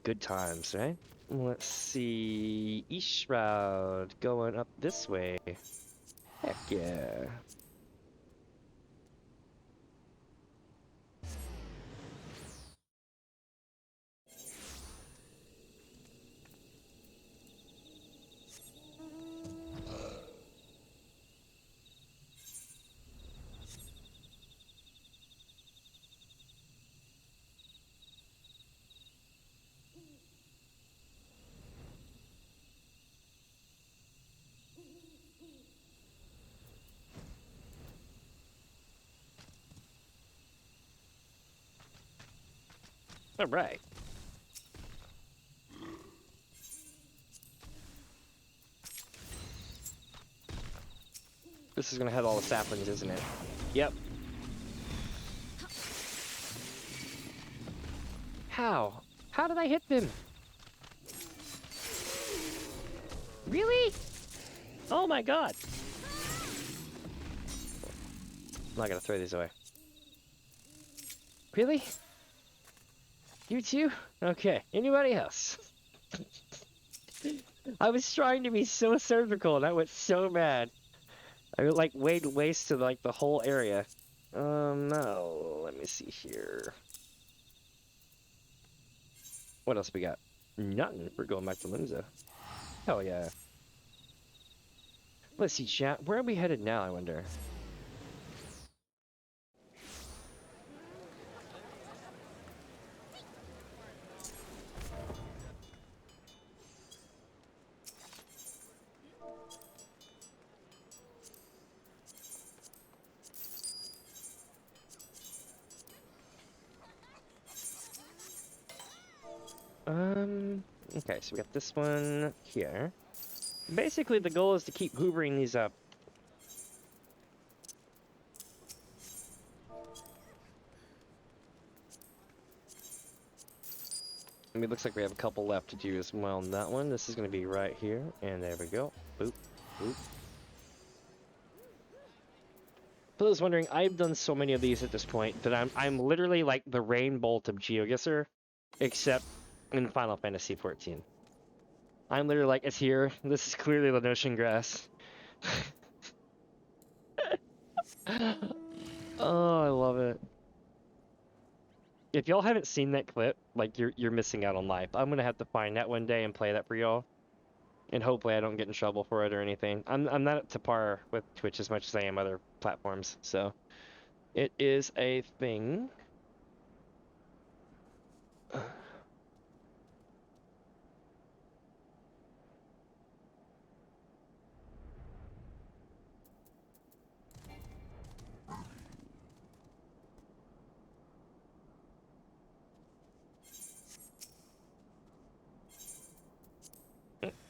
Good times, right? Let's see. East Route going up this way. Heck yeah. All right. This is gonna have all the saplings, isn't it? Yep. How? How did I hit them? Really? Oh my god. I'm not gonna throw these away. Really? You too? Okay. Anybody else? I was trying to be so surgical and I went so bad. I like laid waste to like the whole area. No. Let me see here. What else we got? Nothing. We're going back to Linza. Hell yeah. Let's see, chat. Where are we headed now, I wonder? Okay, so we got this one here. Basically, the goal is to keep hoovering these up. I mean, it looks like we have a couple left to do as well on that one. This is going to be right here, and there we go. Boop, boop. For those wondering, I've done so many of these at this point that I'm literally like the rain bolt of GeoGuessr, except in Final Fantasy XIV. I'm literally like, it's here. This is clearly the Notion grass. Oh, I love it. If y'all haven't seen that clip, like you're missing out on life. I'm gonna have to find that one day and play that for y'all. And hopefully I don't get in trouble for it or anything. I'm not up to par with Twitch as much as I am other platforms, so it is a thing.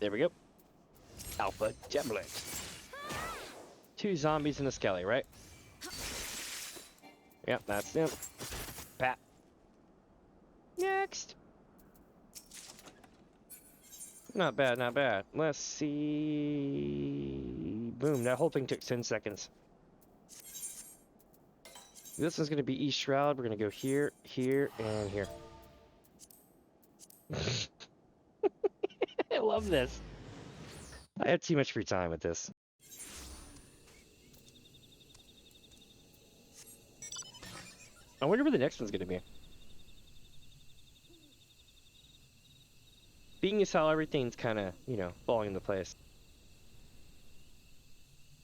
There we go. Alpha Tablet. 2 zombies and a skelly, right? Yep, that's them. Pat. Next. Not bad, not bad. Let's see. Boom, that whole thing took 10 seconds. This one's going to be East Shroud. We're going to go here, here, and here. I love this. I have too much free time with this. I wonder where the next one's going to be. Being as how everything's kind of, you know, falling into place.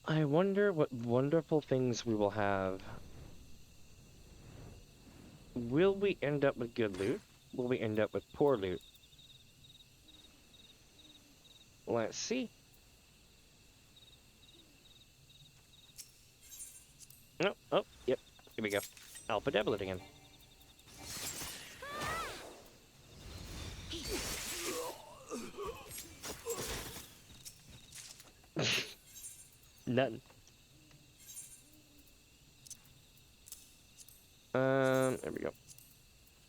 I wonder what wonderful things we will have. Will we end up with good loot? Will we end up with poor loot? Let's see. Oh, oh, yep. Here we go. Alpha Tablet again. None. There we go.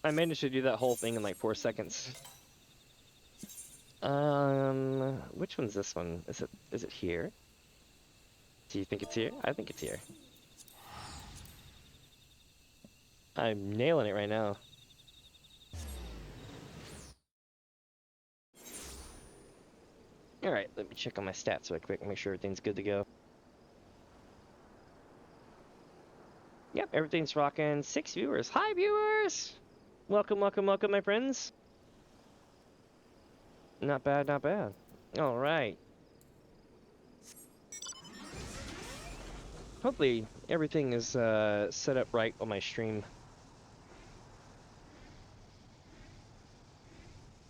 I managed to do that whole thing in like 4 seconds. Which one's this one? Is it here? Do you think it's here? I think it's here. I'm nailing it right now. Alright, let me check on my stats real quick and make sure everything's good to go. Yep, everything's rocking. 6 viewers. Hi, viewers! Welcome, welcome, welcome, my friends. Not bad, not bad. Alright. Hopefully, everything is set up right on my stream.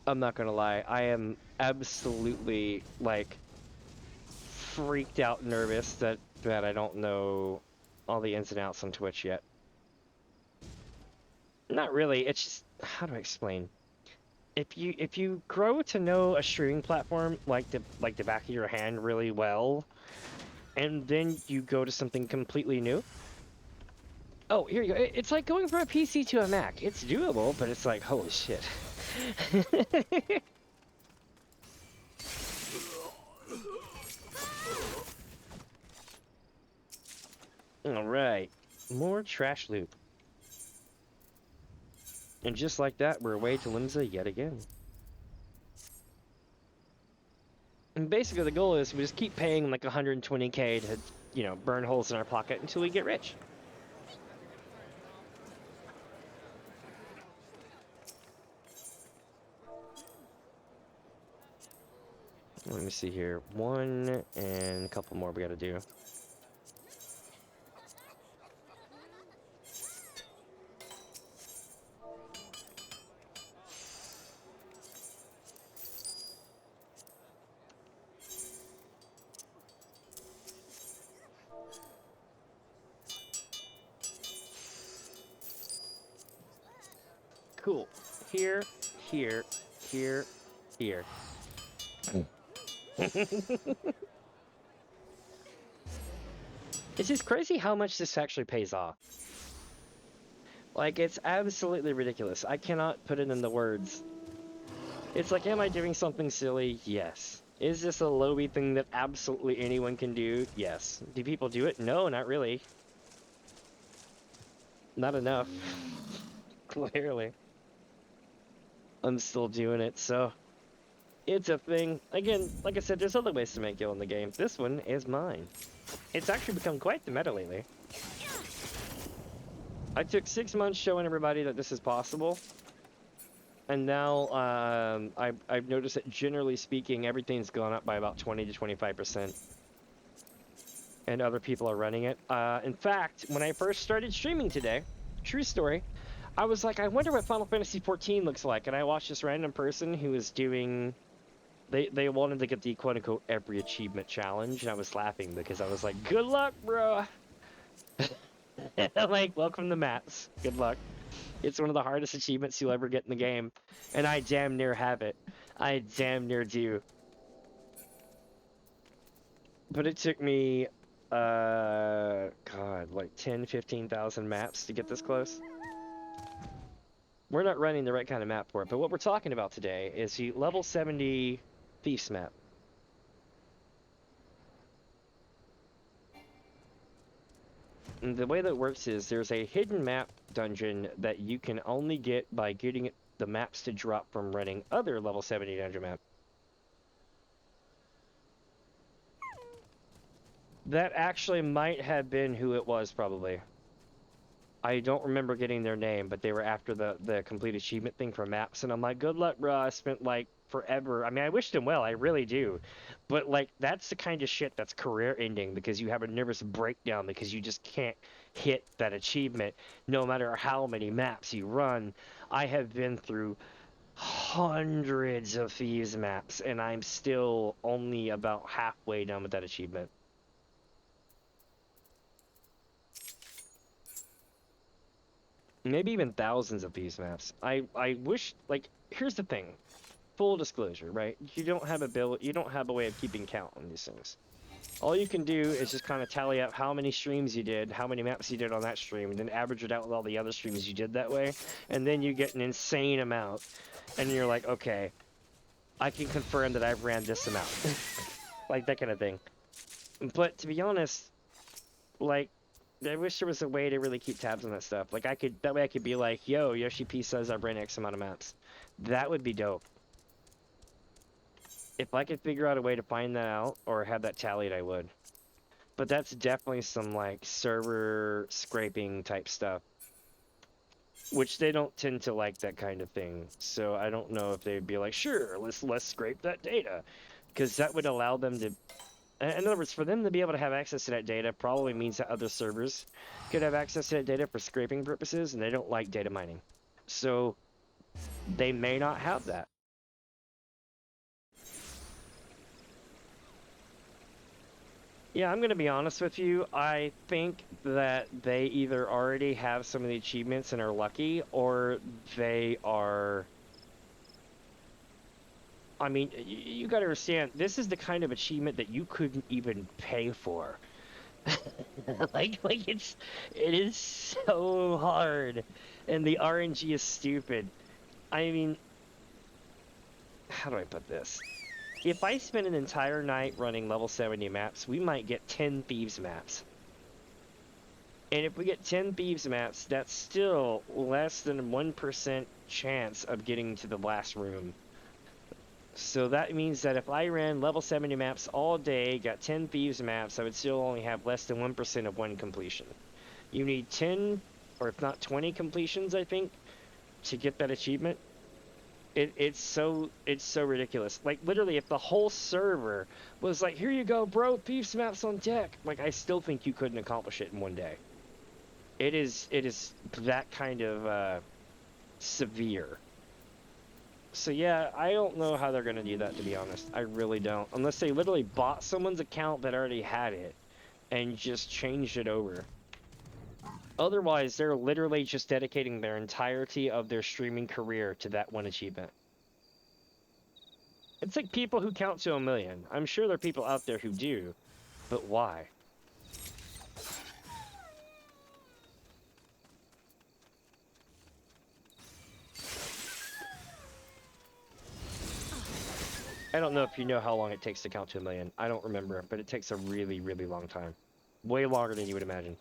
I'm not gonna lie, I am absolutely, like, freaked out nervous that I don't know all the ins and outs on Twitch yet. Not really, it's just, how do I explain? If you grow to know a streaming platform like the back of your hand really well, and then you go to something completely new. Oh, here you go. It's like going from a PC to a Mac. It's doable, but it's like, holy shit. Alright, more trash loot. And just like that, we're away to Limsa yet again. And basically the goal is we just keep paying like 120k to, you know, burn holes in our pocket until we get rich. Let me see here. 1 and a couple more we gotta do. Cool. Here, here, here, here. It's just crazy how much this actually pays off. Like, it's absolutely ridiculous. I cannot put it into words. It's like, am I doing something silly? Yes. Is this a lobby thing that absolutely anyone can do? Yes. Do people do it? No, not really. Not enough. Clearly. I'm still doing it, so it's a thing. Again, like I said, there's other ways to make Gil in the game. This one is mine. It's actually become quite the meta lately. I took 6 months showing everybody that this is possible. And now I've noticed that generally speaking, everything's gone up by about 20 to 25%. And other people are running it. In fact, when I first started streaming today, true story, I was like, I wonder what Final Fantasy XIV looks like. And I watched this random person who was doing... They wanted to get the quote-unquote every achievement challenge. And I was laughing because I was like, good luck, bro. Like, welcome to maps. Good luck. It's one of the hardest achievements you'll ever get in the game. And I damn near have it. I damn near do. But it took me, God, like 10, 15,000 maps to get this close. We're not running the right kind of map for it, but what we're talking about today is the level 70 Thieves map. And the way that works is there's a hidden map dungeon that you can only get by getting the maps to drop from running other level 70 dungeon maps. That actually might have been who it was, probably. I don't remember getting their name, but they were after the complete achievement thing for maps, and I'm like, good luck, bro. I spent, like, forever. I mean, I wished them well, I really do. But, like, that's the kind of shit that's career-ending, because you have a nervous breakdown because you just can't hit that achievement, no matter how many maps you run. I have been through hundreds of Thieves maps, and I'm still only about halfway done with that achievement. Maybe even thousands of these maps. I wish, like, here's the thing. Full disclosure, right? You don't have a way of keeping count on these things. All you can do is just kind of tally up how many streams you did, how many maps you did on that stream, and then average it out with all the other streams you did that way, and then you get an insane amount. And you're like, okay, I can confirm that I've ran this amount. Like, that kind of thing. But to be honest, like, I wish there was a way to really keep tabs on that stuff. Like, that way I could be like, yo, Yoshi P says I've ran X amount of maps. That would be dope. If I could figure out a way to find that out, or have that tallied, I would. But that's definitely some, like, server scraping type stuff. Which they don't tend to like that kind of thing. So I don't know if they'd be like, sure, let's scrape that data. Because that would allow them to... In other words, for them to be able to have access to that data probably means that other servers could have access to that data for scraping purposes, and they don't like data mining. So they may not have that. Yeah, I'm going to be honest with you. I think that they either already have some of the achievements and are lucky, or they are... I mean, you got to understand, this is the kind of achievement that you couldn't even pay for. like it is so hard, and the RNG is stupid. I mean, how do I put this? If I spend an entire night running level 70 maps, we might get 10 Thieves maps. And if we get 10 Thieves maps, that's still less than 1% chance of getting to the last room. So that means that if I ran level 70 maps all day, got 10 Thieves maps, I would still only have less than 1% of one completion. You need 10, or if not 20 completions, I think, to get that achievement. It's so ridiculous. Like, literally, if the whole server was like, here you go, bro, Thieves maps on deck, like, I still think you couldn't accomplish it in one day. It is that kind of severe. So yeah, I don't know how they're gonna do that, to be honest. I really don't. Unless they literally bought someone's account that already had it and just changed it over. Otherwise, they're literally just dedicating their entirety of their streaming career to that one achievement. It's like people who count to 1 million. I'm sure there are people out there who do, but why? I don't know if you know how long it takes to count to 1 million. I don't remember, but it takes a really, really long time. Way longer than you would imagine.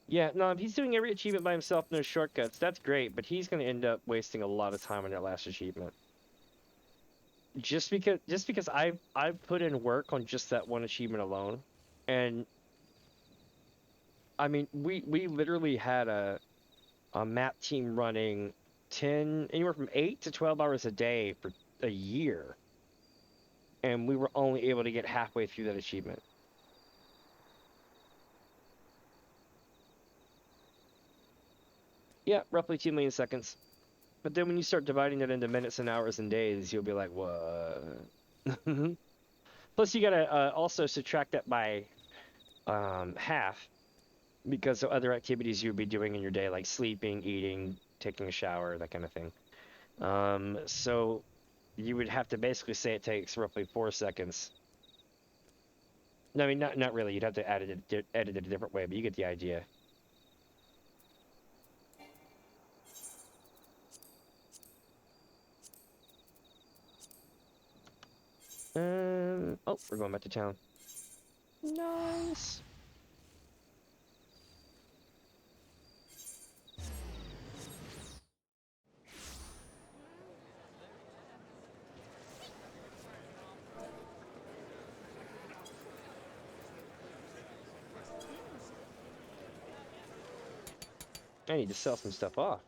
Yeah, no, if he's doing every achievement by himself, no shortcuts, that's great, but he's going to end up wasting a lot of time on that last achievement. Just because I've put in work on just that one achievement alone, and I mean we literally had a map team running anywhere from 8 to 12 hours a day for a year, and we were only able to get halfway through that achievement. Yeah, roughly 2 million seconds. But then when you start dividing it into minutes and hours and days, you'll be like, what? Plus, you gotta also subtract that by half, because of other activities you would be doing in your day, like sleeping, eating, taking a shower, that kind of thing. So you would have to basically say it takes roughly 4 seconds. No, I mean, not really. You'd have to edit it a different way, but you get the idea. Oh, we're going back to town. Nice. I need to sell some stuff off.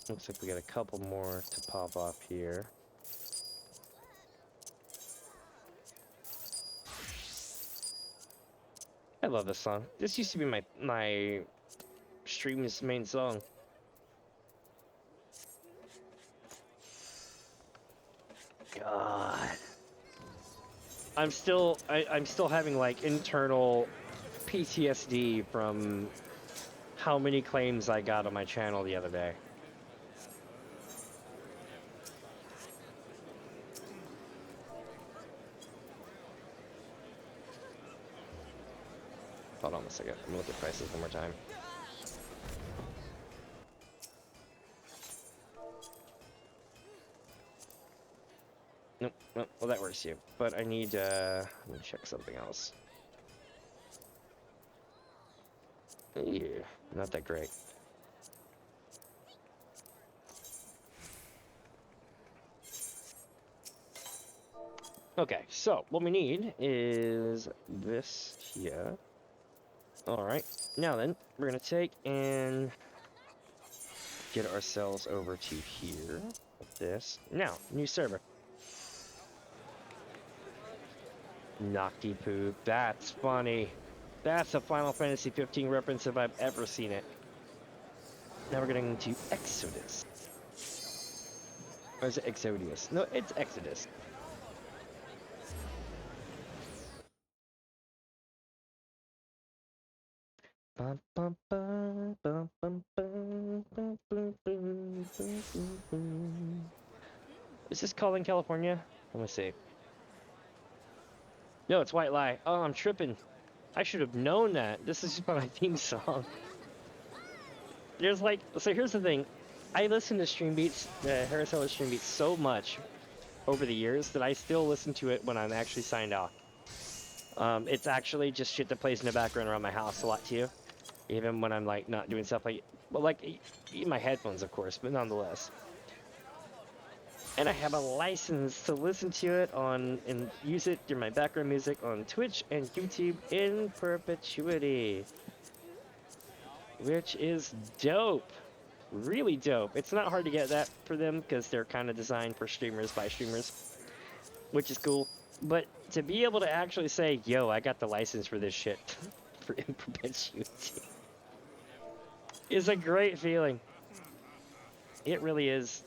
Looks like we got a couple more to pop off here. I love this song. This used to be my stream's main song. God. I'm still having like internal PTSD from how many claims I got on my channel the other day. Hold on a second. I'm gonna look at prices one more time. Nope, nope. Well, that works too. But I need let me check something else. Yeah, not that great. Okay, so what we need is this here. Alright, now then, we're gonna take and get ourselves over to here with this. Now, new server. Nocti poop, that's funny. That's a Final Fantasy XIV reference if I've ever seen it. Now we're getting to Exodus. Or is it Exodius? No, it's Exodus. Is this Calling California? Let me see. No, it's White Lie. Oh, I'm tripping. I should have known that. This is just my theme song. There's like, so here's the thing. I listen to Stream Beats, Harris Heller Stream Beats so much over the years that I still listen to it when I'm actually signed off. It's actually just shit that plays in the background around my house a lot too. Even when I'm like not doing stuff like, well, like in my headphones, of course, but nonetheless. And I have a license to listen to it on and use it through my background music on Twitch and YouTube in perpetuity, which is dope. Really dope. It's not hard to get that for them because they're kind of designed for streamers by streamers, which is cool. But to be able to actually say, yo, I got the license for this shit for in perpetuity is a great feeling. It really is.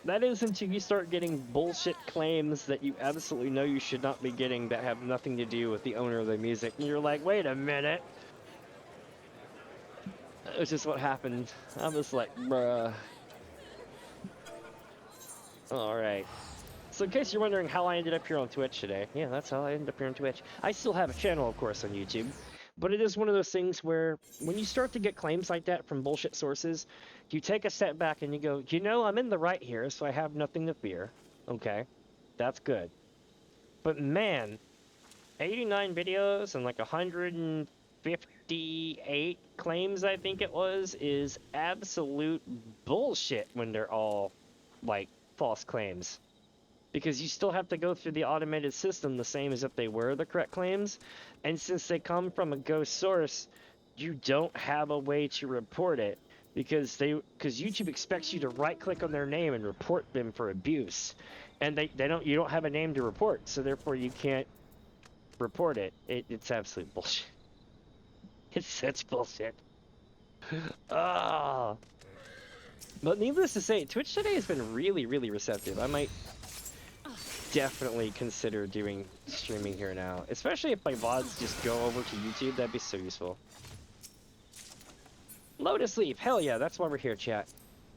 That is until you start getting bullshit claims that you absolutely know you should not be getting that have nothing to do with the owner of the music. And you're like, wait a minute. It's just what happened. I was like, bruh. All right. So in case you're wondering how I ended up here on Twitch today, yeah, that's how I ended up here on Twitch. I still have a channel, of course, on YouTube, but it is one of those things where when you start to get claims like that from bullshit sources, you take a step back and you go, you know, I'm in the right here, so I have nothing to fear. Okay, that's good. But man, 89 videos and like 158 claims, I think it was, is absolute bullshit when they're all like false claims. Because you still have to go through the automated system the same as if they were the correct claims. And since they come from a ghost source, you don't have a way to report it because YouTube expects you to right click on their name and report them for abuse. And you don't have a name to report, so therefore you can't report it. It's absolute bullshit. It's such bullshit. Ah. But needless to say, Twitch today has been really, really receptive. I might definitely consider doing streaming here now, especially if my VODs just go over to YouTube. That'd be so useful. Lotus Leaf, hell yeah, that's why we're here, chat.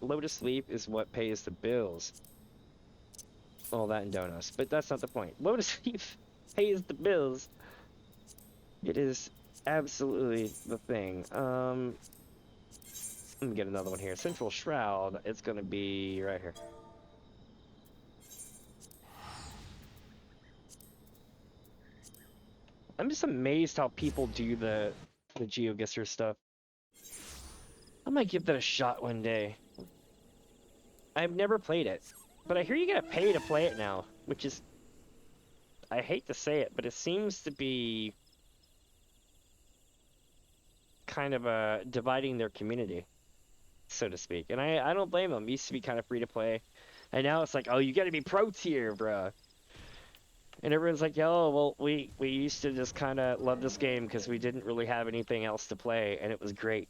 Lotus Leaf is what pays the bills. All that and donuts, but that's not the point. Lotus Leaf pays the bills. It is absolutely the thing. Let me get another one here. Central Shroud, it's gonna be right here. I'm just amazed how people do the GeoGuessr stuff. I might give that a shot one day. I've never played it, but I hear you gotta pay to play it now, which is... I hate to say it, but it seems to be kind of dividing their community, so to speak. And I don't blame them. It used to be kind of free to play, and now it's like, oh, you gotta be pro tier, bruh. And everyone's like, oh, well, we used to just kind of love this game because we didn't really have anything else to play, and it was great.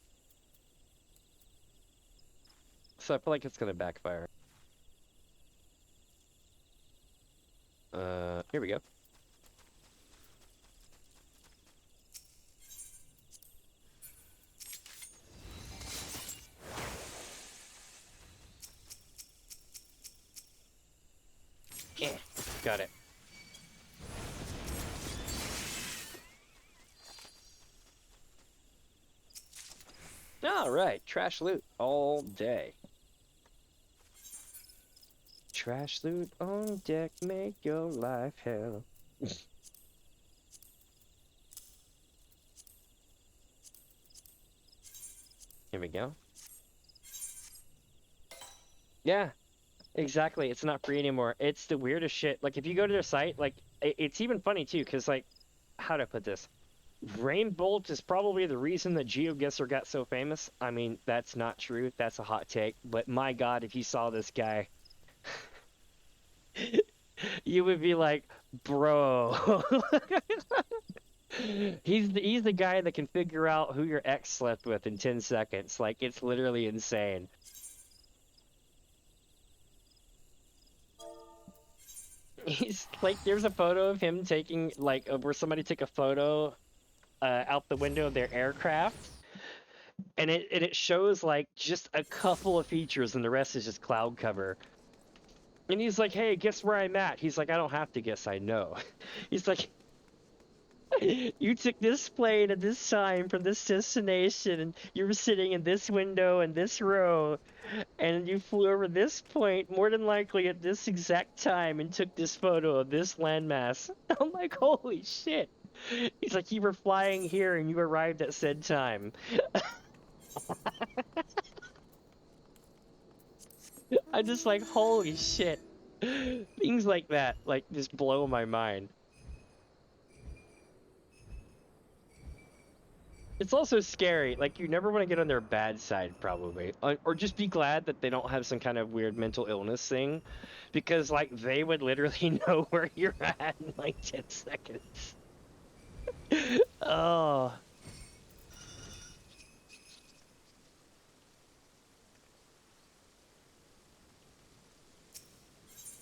So I feel like it's going to backfire. Here we go. Yeah, got it. All right, trash loot all day. Trash loot on deck, make your life hell. Here we go. Yeah, exactly. It's not free anymore. It's the weirdest shit. Like, if you go to their site, like, it's even funny, too, because, like, how do I put this? Rainbolt is probably the reason that GeoGuessr got so famous. I mean, that's not true. That's a hot take. But my God, if you saw this guy, you would be like, bro. He's the guy that can figure out who your ex slept with in 10 seconds. Like, it's literally insane. He's like, there's a photo of him taking, like, where somebody took a photo out the window of their aircraft, and it shows like just a couple of features and the rest is just cloud cover. And he's like, hey, guess where I'm at? He's like, I don't have to guess, I know. He's like, you took this plane at this time from this destination, and you were sitting in this window in this row, and you flew over this point more than likely at this exact time and took this photo of this landmass. I'm like, holy shit. He's like, you were flying here and you arrived at said time. I'm just like, holy shit. Things like that, like, just blow my mind. It's also scary. Like, you never want to get on their bad side, probably. Or just be glad that they don't have some kind of weird mental illness thing. Because, like, they would literally know where you're at in, like, 10 seconds. Oh.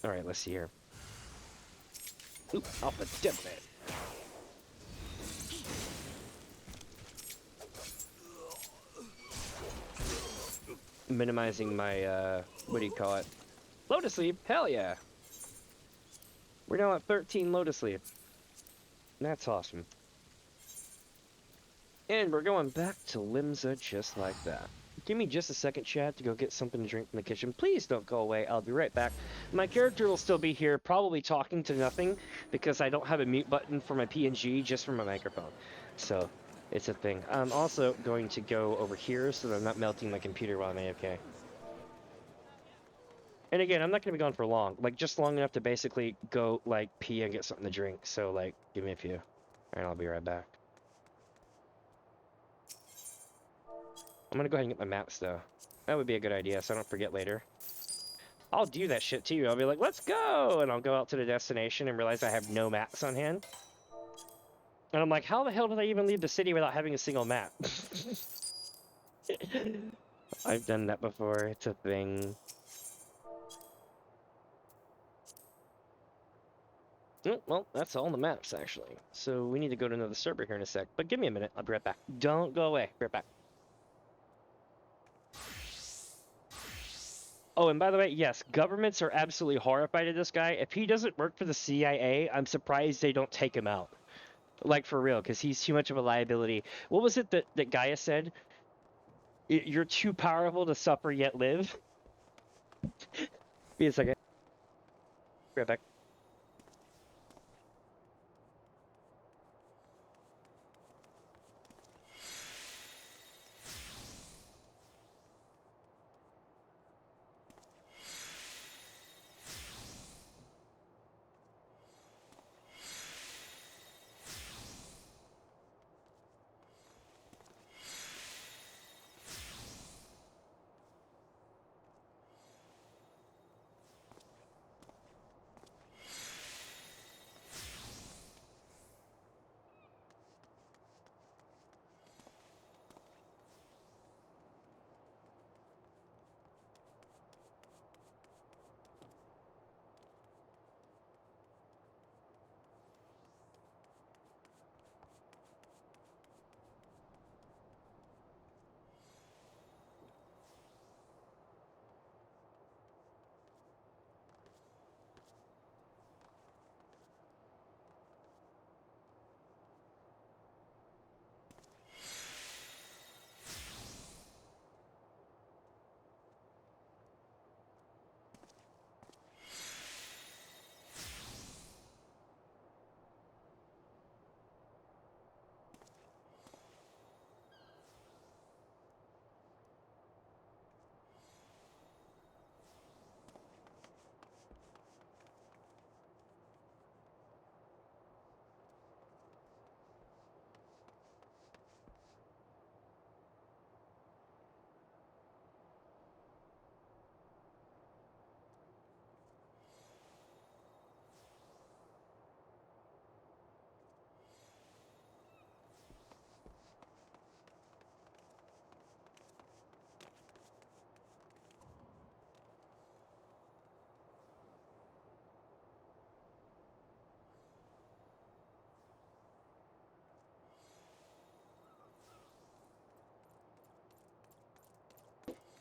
Alright, let's see here. Ooh, off the dead man. Minimizing my, what do you call it? Lotus Leaf? Hell yeah. We're now at 13 Lotus Leaf. That's awesome. And we're going back to Limsa just like that. Give me just a second, Chad, to go get something to drink from the kitchen. Please don't go away. I'll be right back. My character will still be here, probably talking to nothing, because I don't have a mute button for my PNG, just for my microphone. So, it's a thing. I'm also going to go over here so that I'm not melting my computer while I'm AFK. And again, I'm not going to be gone for long. Like, just long enough to basically go, like, pee and get something to drink. So, like, give me a few. And I'll be right back. I'm gonna go ahead and get my maps, though. That would be a good idea, so I don't forget later. I'll do that shit, too. I'll be like, let's go! And I'll go out to the destination and realize I have no maps on hand. And I'm like, how the hell did I even leave the city without having a single map? I've done that before. It's a thing. Oh, well, that's all the maps, actually. So we need to go to another server here in a sec. But give me a minute. I'll be right back. Don't go away. Be right back. Oh, and by the way, yes, governments are absolutely horrified of this guy. If he doesn't work for the CIA, I'm surprised they don't take him out. Like, for real, because he's too much of a liability. What was it that Gaia said? You're too powerful to suffer yet live? Be a second. Be right back.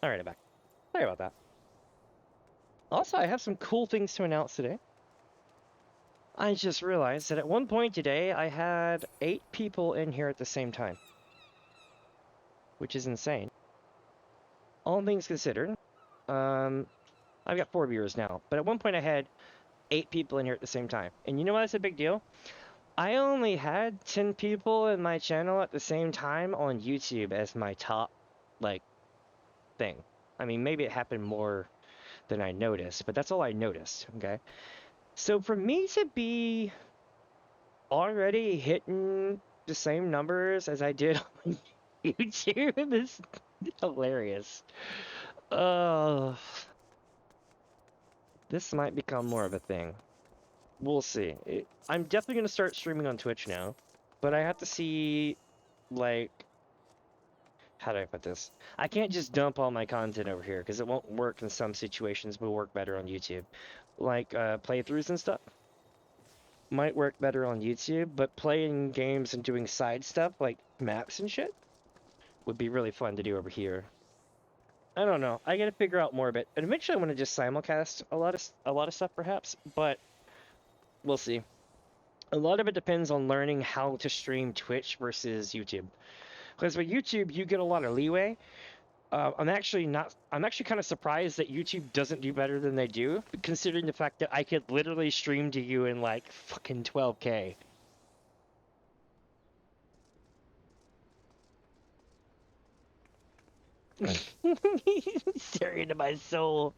Alright, I'm back. Sorry about that. Also, I have some cool things to announce today. I just realized that at one point today, I had 8 people in here at the same time. Which is insane. All things considered, I've got 4 viewers now, but at one point I had 8 people in here at the same time. And you know why that's a big deal? I only had 10 people in my channel at the same time on YouTube as my top, like, thing. I mean, maybe it happened more than I noticed, but that's all I noticed, okay? So for me to be already hitting the same numbers as I did on YouTube is hilarious. This might become more of a thing. We'll see. I'm definitely going to start streaming on Twitch now, but I have to see, like, how do I put this? I can't just dump all my content over here because it won't work in some situations, but will work better on YouTube. Like playthroughs and stuff might work better on YouTube, but playing games and doing side stuff like maps and shit would be really fun to do over here. I don't know. I gotta figure out more of it. And eventually, I want to just simulcast a lot of stuff, perhaps. But we'll see. A lot of it depends on learning how to stream Twitch versus YouTube. Because with YouTube, you get a lot of leeway. I'm actually not. I'm actually kind of surprised that YouTube doesn't do better than they do, considering the fact that I could literally stream to you in like fucking 12K. Staring into my soul.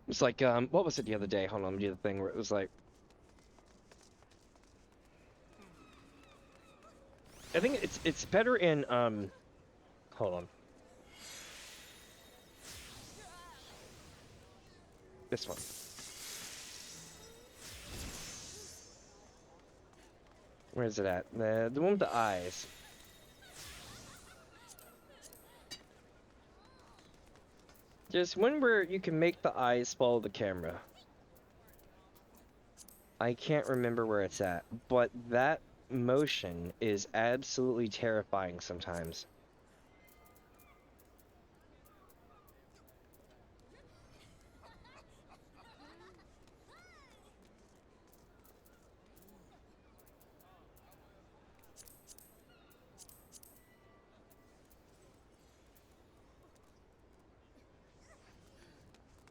It's like, what was it the other day? Hold on, let me do the thing where it was like, I think it's better in hold on, this one. Where is it at? The one with the eyes. There's one where you can make the eyes follow the camera. I can't remember where it's at, but that motion is absolutely terrifying sometimes.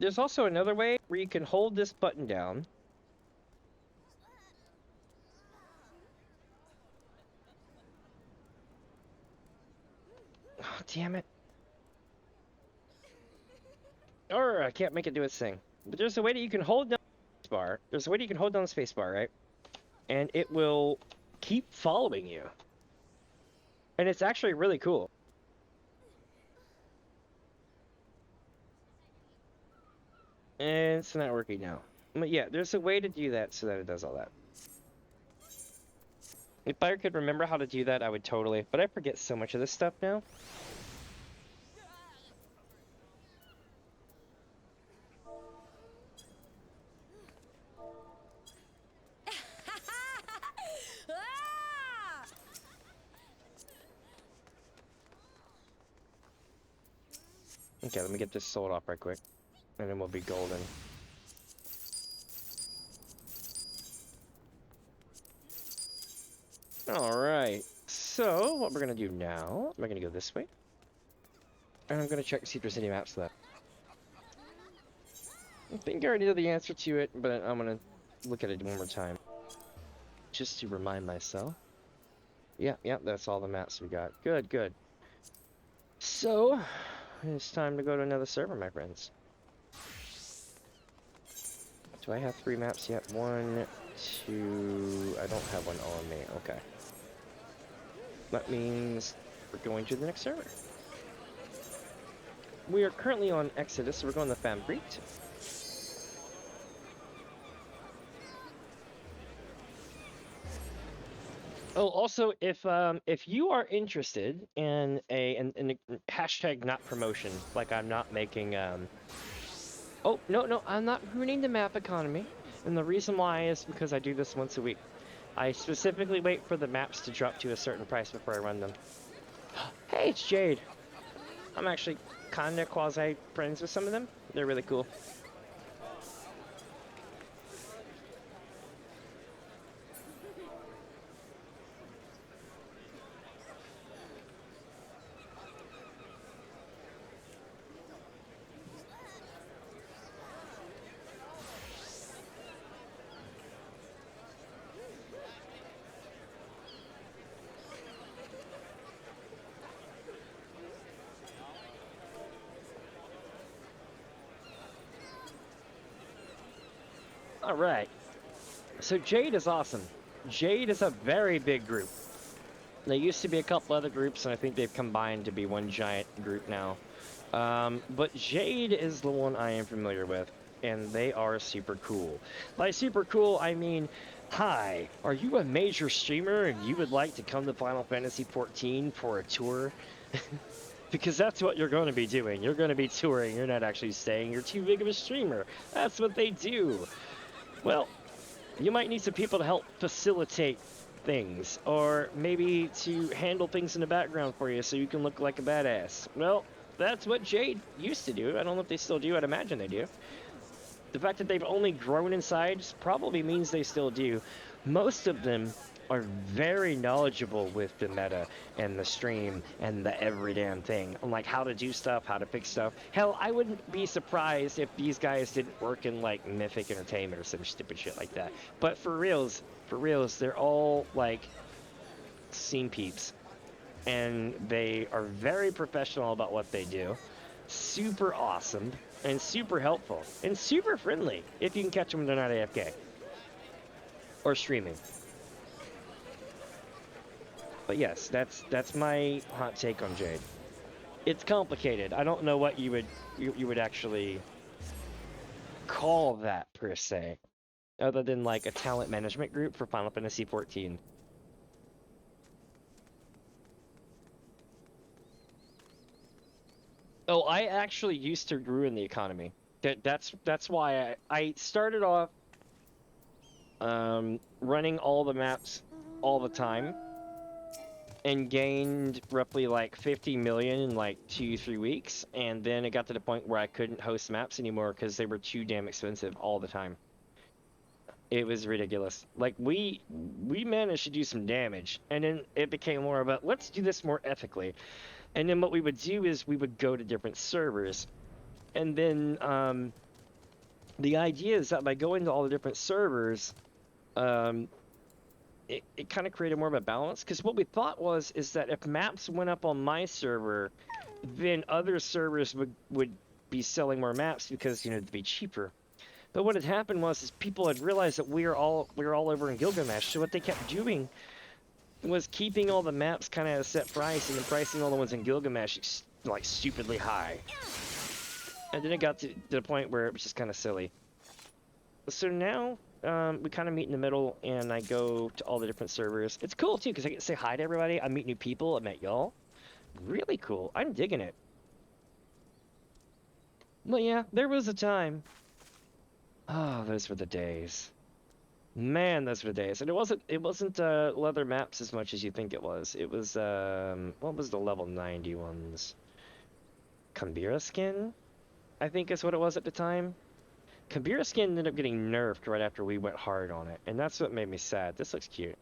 There's also another way where you can hold this button down. Oh, damn it. Or I can't make it do its thing. But there's a way that you can hold down the space bar. There's a way that you can hold down the space bar, right? And it will keep following you. And it's actually really cool. And it's not working now. But yeah, there's a way to do that so that it does all that. If I could remember how to do that, I would totally. But I forget so much of this stuff now. Okay, let me get this sold off right quick. And then we'll be golden. Alright, so what we're gonna do now, we're gonna go this way. And I'm gonna check to see if there's any maps left. I think I already know the answer to it, but I'm gonna look at it one more time. Just to remind myself. Yeah, that's all the maps we got. Good, good. So, it's time to go to another server, my friends. Do I have 3 maps yet? 1, 2... I don't have one on me. Okay. That means we're going to the next server. We are currently on Exodus, so we're going to Fambrite. Oh, also, if you are interested in a hashtag not promotion, like I'm not making Oh, no, I'm not ruining the map economy. And the reason why is because I do this once a week. I specifically wait for the maps to drop to a certain price before I run them. Hey, it's Jade. I'm actually kinda quasi friends with some of them. They're really cool. Alright. So Jade is awesome. Jade is a very big group. There used to be a couple other groups, and I think they've combined to be one giant group now. But Jade is the one I am familiar with, and they are super cool. By super cool, I mean, hi, are you a major streamer and you would like to come to Final Fantasy XIV for a tour? Because that's what you're going to be doing. You're going to be touring. You're not actually staying. You're too big of a streamer. That's what they do. Well, you might need some people to help facilitate things, or maybe to handle things in the background for you so you can look like a badass. Well, that's what Jade used to do. I don't know if they still do. I'd imagine they do. The fact that they've only grown in size probably means they still do. Most of them are very knowledgeable with the meta and the stream and the every damn thing, on like how to do stuff, how to fix stuff. Hell, I wouldn't be surprised if these guys didn't work in like Mythic Entertainment or some stupid shit like that. But for reals, they're all like scene peeps, and they are very professional about what they do. Super awesome and super helpful and super friendly if you can catch them when they're not AFK or streaming. But yes, that's my hot take on Jade. It's complicated. I don't know what you would actually call that per se, other than like a talent management group for Final Fantasy XIV. Oh, I actually used to ruin the economy. That's why I started off running all the maps all the time, and gained roughly like 50 million in like 2-3 weeks, and then it got to the point where I couldn't host maps anymore because they were too damn expensive all the time. It was ridiculous. Like we managed to do some damage, and then it became more about let's do this more ethically. And then what we would do is we would go to different servers, and then the idea is that by going to all the different servers, it kind of created more of a balance, because what we thought is that if maps went up on my server, then other servers would be selling more maps because, you know, it'd be cheaper. But what had happened was people had realized that we were all over in Gilgamesh, so what they kept doing was keeping all the maps kind of at a set price and then pricing all the ones in Gilgamesh like stupidly high. And then it got to the point where it was just kind of silly. So now we kind of meet in the middle, and I go to all the different servers. It's cool too because I get to say hi to everybody. I meet new people. I met y'all. Really cool. I'm digging it. But yeah, there was a time. Oh, those were the days. Man, those were the days. And it wasn't leather maps as much as you think it was. It was what was the level 90 ones? Kambira skin, I think is what it was at the time. Kambira skin ended up getting nerfed right after we went hard on it, and that's what made me sad. This looks cute.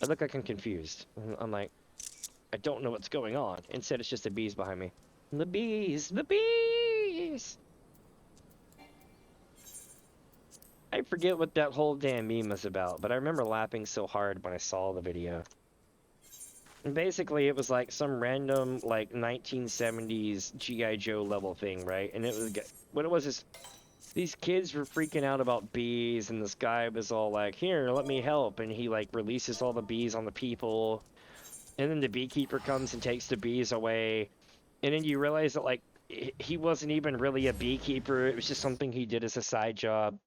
I look like I'm confused. I'm like, I don't know what's going on. Instead, it's just the bees behind me. The bees! The bees! I forget what that whole damn meme was about, but I remember laughing so hard when I saw the video. And basically, it was like some random, like, 1970s G.I. Joe level thing, right? And it was, what it was is, these kids were freaking out about bees, and this guy was all like, here, let me help, and he, like, releases all the bees on the people, and then the beekeeper comes and takes the bees away, and then you realize that, like, he wasn't even really a beekeeper, it was just something he did as a side job.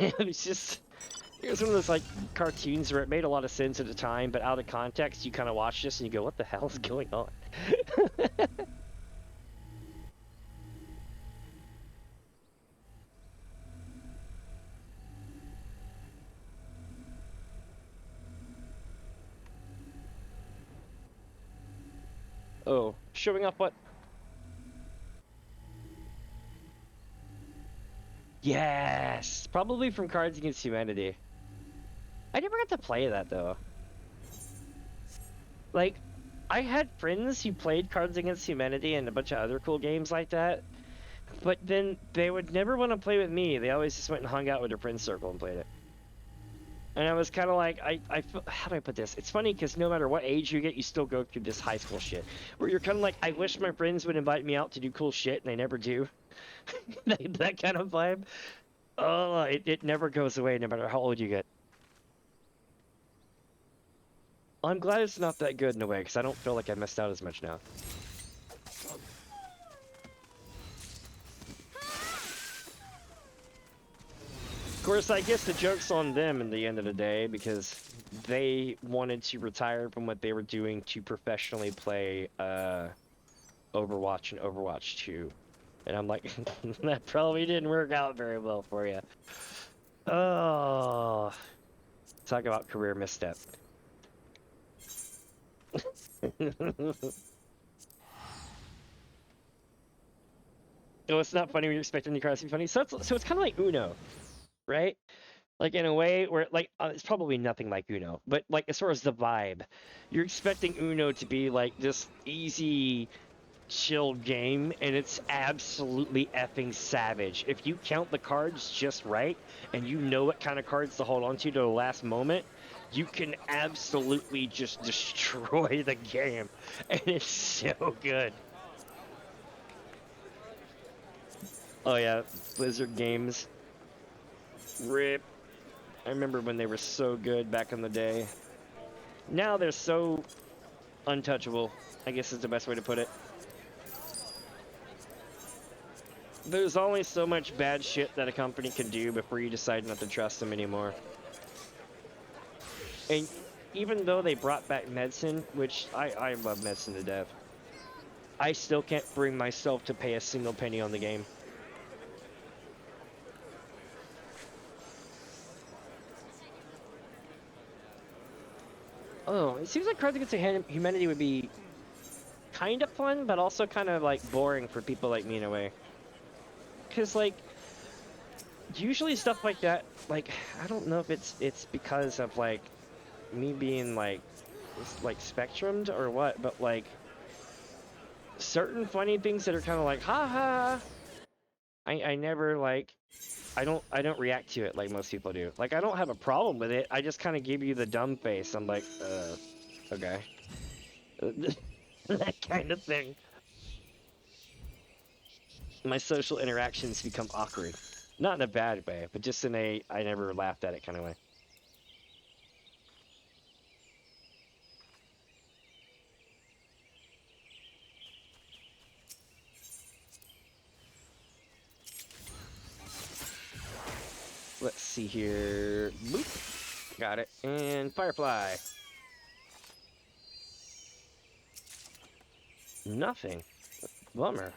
It was one of those like cartoons where it made a lot of sense at the time, but out of context you kind of watch this and you go, what the hell is going on? Oh, showing off what? Yes! Probably from Cards Against Humanity. I never got to play that, though. Like, I had friends who played Cards Against Humanity and a bunch of other cool games like that, but then they would never want to play with me. They always just went and hung out with their friend circle and played it. And I was kind of like, how do I put this? It's funny because no matter what age you get, you still go through this high school shit. Where you're kind of like, I wish my friends would invite me out to do cool shit, and they never do. that kind of vibe. Oh, it never goes away no matter how old you get. I'm glad it's not that good in a way, because I don't feel like I missed out as much now. Of course, I guess the joke's on them in the end of the day, because they wanted to retire from what they were doing to professionally play Overwatch and Overwatch 2. And I'm like, that probably didn't work out very well for you. Oh, talk about career misstep. Oh, it's not funny when you're expecting the cards to be funny. So it's kind of like Uno, right? Like in a way where like it's probably nothing like Uno, but like as far as the vibe, you're expecting Uno to be like this easy, chill game, and it's absolutely effing savage. If you count the cards just right, and you know what kind of cards to hold on to the last moment, you can absolutely just destroy the game, and it's so good. Oh yeah, Blizzard games. RIP. I remember when they were so good back in the day. Now they're so untouchable, I guess is the best way to put it. There's only so much bad shit that a company can do before you decide not to trust them anymore. And even though they brought back medicine, which I love medicine to death, I still can't bring myself to pay a single penny on the game. Oh, it seems like Cards Against Humanity would be kind of fun, but also kind of like boring for people like me in a way. Because like, usually stuff like that, like, I don't know if it's because of like me being like spectrumed or what, but like certain funny things that are kind of like haha, I never like, I don't react to it like most people do. Like I don't have a problem with it, I just kind of give you the dumb face. I'm like okay. That kind of thing. My social interactions become awkward, not in a bad way, but just in a I never laughed at it kind of way. Let's see here. Boop. Got it. And Firefly. Nothing. Bummer.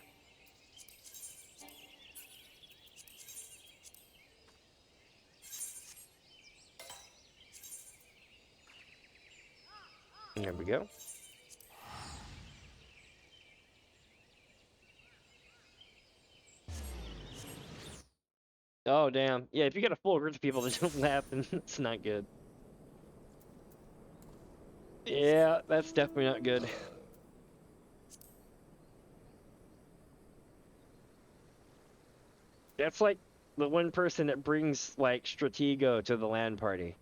There we go. Oh, damn. Yeah, if you got a full group of people that don't laugh, then it's not good. Yeah, that's definitely not good. That's like the one person that brings, like, Stratego to the LAN party.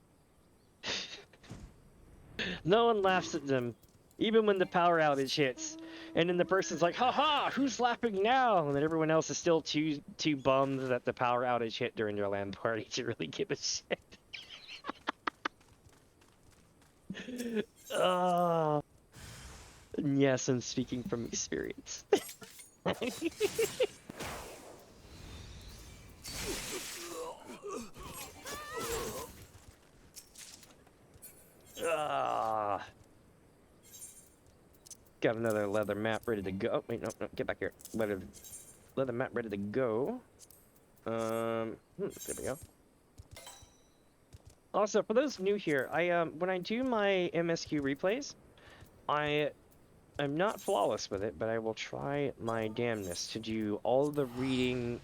No one laughs at them, even when the power outage hits. And then the person's like, haha, who's laughing now? And then everyone else is still too bummed that the power outage hit during their LAN party to really give a shit. Oh. Yes, I'm speaking from experience. Ah. Got another leather map ready to go. Oh, wait, no, get back here. Leather map ready to go. There we go. Also, for those new here, when I do my MSQ replays, I'm not flawless with it, but I will try my damnness to do all the reading,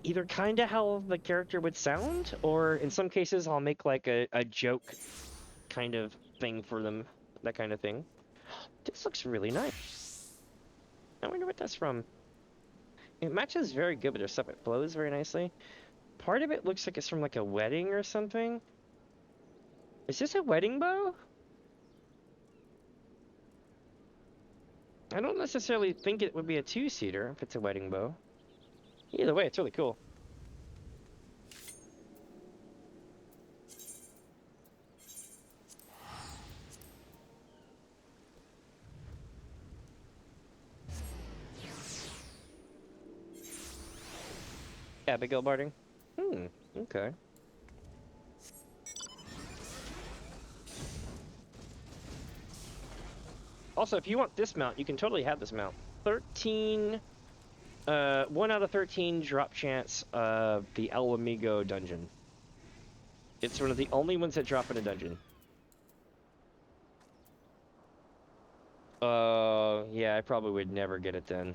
either kinda how the character would sound, or in some cases I'll make like a joke kind of thing for them, that kind of thing. This looks really nice. I wonder what that's from. It matches very good with their stuff. It flows very nicely. Part of it looks like it's from like a wedding or something. Is this a wedding bow? I don't necessarily think it would be a two-seater if it's a wedding bow. Either way, it's really cool. Abigail Barding. Okay. Also, if you want this mount, you can totally have this mount. 13, 1 out of 13 drop chance of the El Amigo dungeon. It's one of the only ones that drop in a dungeon. Yeah, I probably would never get it then.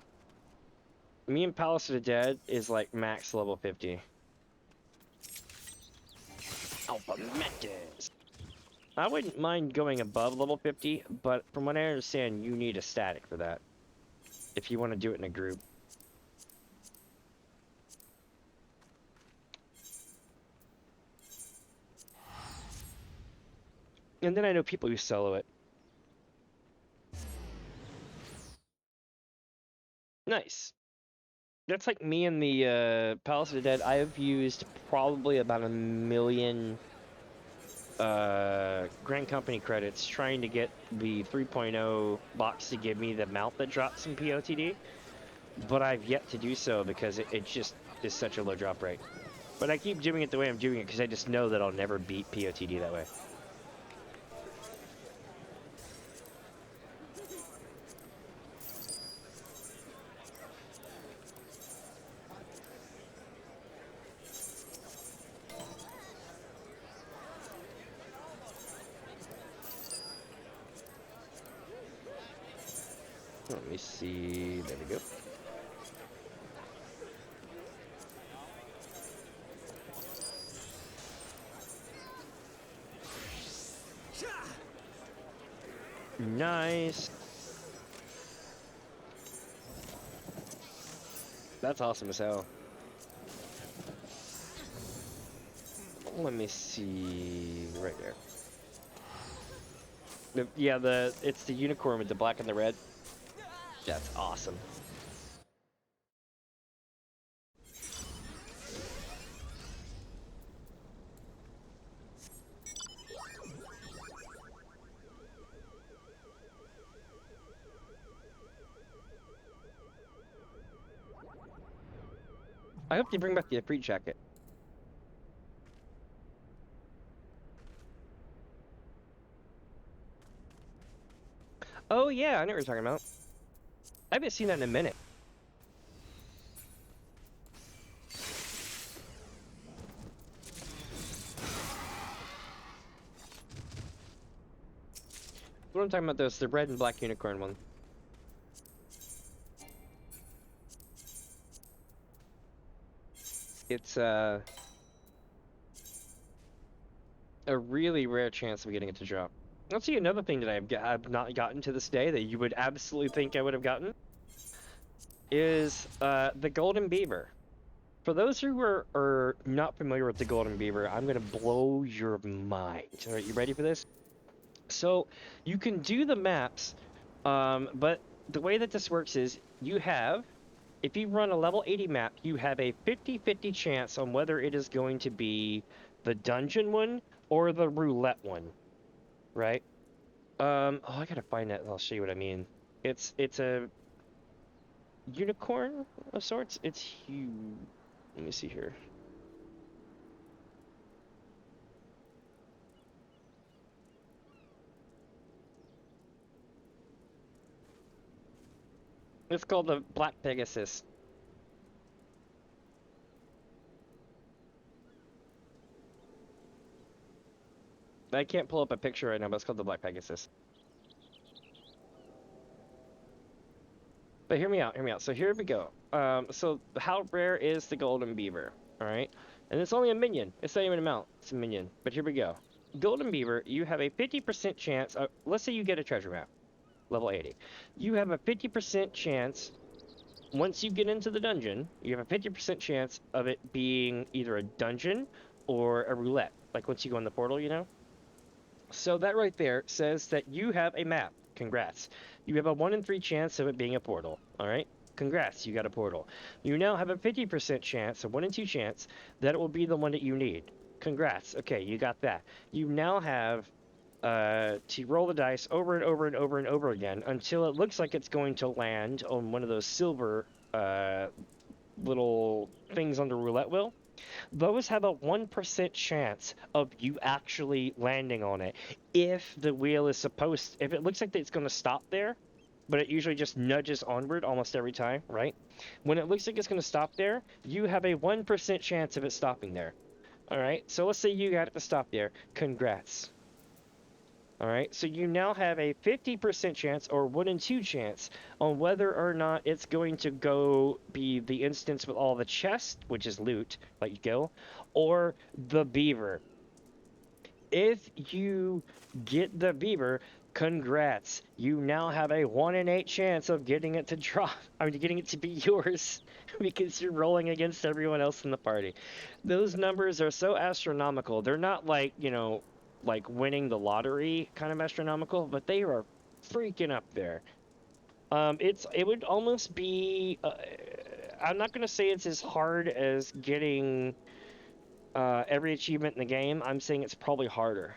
Me and Palace of the Dead is like max level 50. Alpha Mentis. I wouldn't mind going above level 50, but from what I understand, you need a static for that. If you want to do it in a group. And then I know people who solo it. Nice. That's like me and the Palace of the Dead. I have used probably about 1 million Grand Company credits trying to get the 3.0 box to give me the mount that drops in POTD, but I've yet to do so because it just is such a low drop rate. But I keep doing it the way I'm doing it because I just know that I'll never beat POTD that way. Let me see. There we go. Nice. That's awesome as hell. Let me see. Right there. Yeah, it's the unicorn with the black and the red. That's awesome. I hope they bring back the Afreet jacket. Oh yeah, I know what you're talking about. I haven't seen that in a minute. What I'm talking about though is the red and black unicorn one. It's a really rare chance of getting it to drop. I'll see another thing that I've not gotten to this day that you would absolutely think I would have gotten is the golden beaver. For those who are not familiar with the golden beaver, I'm gonna blow your mind. Are you ready for this? So you can do the maps, but the way that this works is you have, if you run a level 80 map, you have a 50-50 chance on whether it is going to be the dungeon one or the roulette one, right? Oh, I gotta find that and I'll show you what I mean. It's a unicorn of sorts. It's huge. Let me see here. It's called the Black Pegasus. I can't pull up a picture right now, but it's called the Black Pegasus. But hear me out, hear me out. So here we go. So how rare is the golden beaver? All right, and it's only a minion. It's not even a mount. It's a minion. But here we go. Golden beaver, you have a 50% chance. Let's say you get a treasure map, level 80. You have a 50% chance. Once you get into the dungeon, you have a 50% chance of it being either a dungeon or a roulette. Like once you go in the portal, you know. So that right there says that you have a map. Congrats. You have a 1 in 3 chance of it being a portal. All right. Congrats, you got a portal. You now have a 50% chance, a 1 in 2 chance, that it will be the one that you need. Congrats. Okay, you got that. You now have to roll the dice over and over and over and over again until it looks like it's going to land on one of those silver little things on the roulette wheel. Those have a 1% chance of you actually landing on it if the wheel is supposed, if it looks like it's going to stop there, but it usually just nudges onward almost every time, right? When it looks like it's going to stop there, you have a 1% chance of it stopping there. All right, so let's say you got it to stop there. Congrats. All right, so you now have a 50% chance or 1 in 2 chance on whether or not it's going to go be the instance with all the chest, which is loot, like Gil, or the beaver. If you get the beaver, congrats. You now have a 1 in 8 chance of getting it to drop, I mean, getting it to be yours because you're rolling against everyone else in the party. Those numbers are so astronomical. They're not like, you know, like winning the lottery kind of astronomical, but they are freaking up there. It would almost be. I'm not gonna say it's as hard as getting every achievement in the game. I'm saying it's probably harder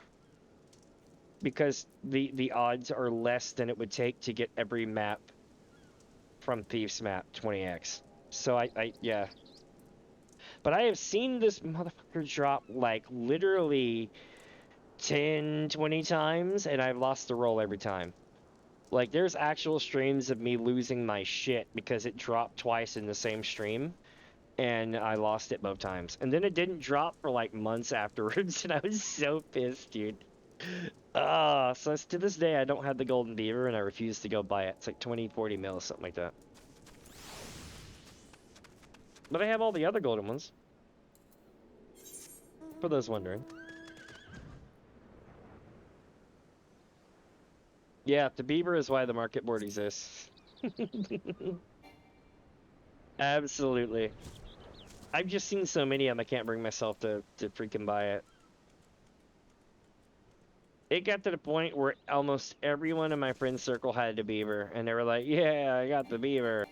because the odds are less than it would take to get every map from Thief's Map 20x. So yeah. But I have seen this motherfucker drop like literally 10, 20 times, and I've lost the roll every time. Like, there's actual streams of me losing my shit because it dropped twice in the same stream, and I lost it both times. And then it didn't drop for like months afterwards, and I was so pissed, dude. So to this day, I don't have the golden beaver, and I refuse to go buy it. It's like 20, 40 mil, something like that. But I have all the other golden ones. For those wondering. Yeah, the beaver is why the market board exists. Absolutely. I've just seen so many of them, I can't bring myself to freaking buy it. It got to the point where almost everyone in my friend circle had a beaver, and they were like, yeah, I got the beaver.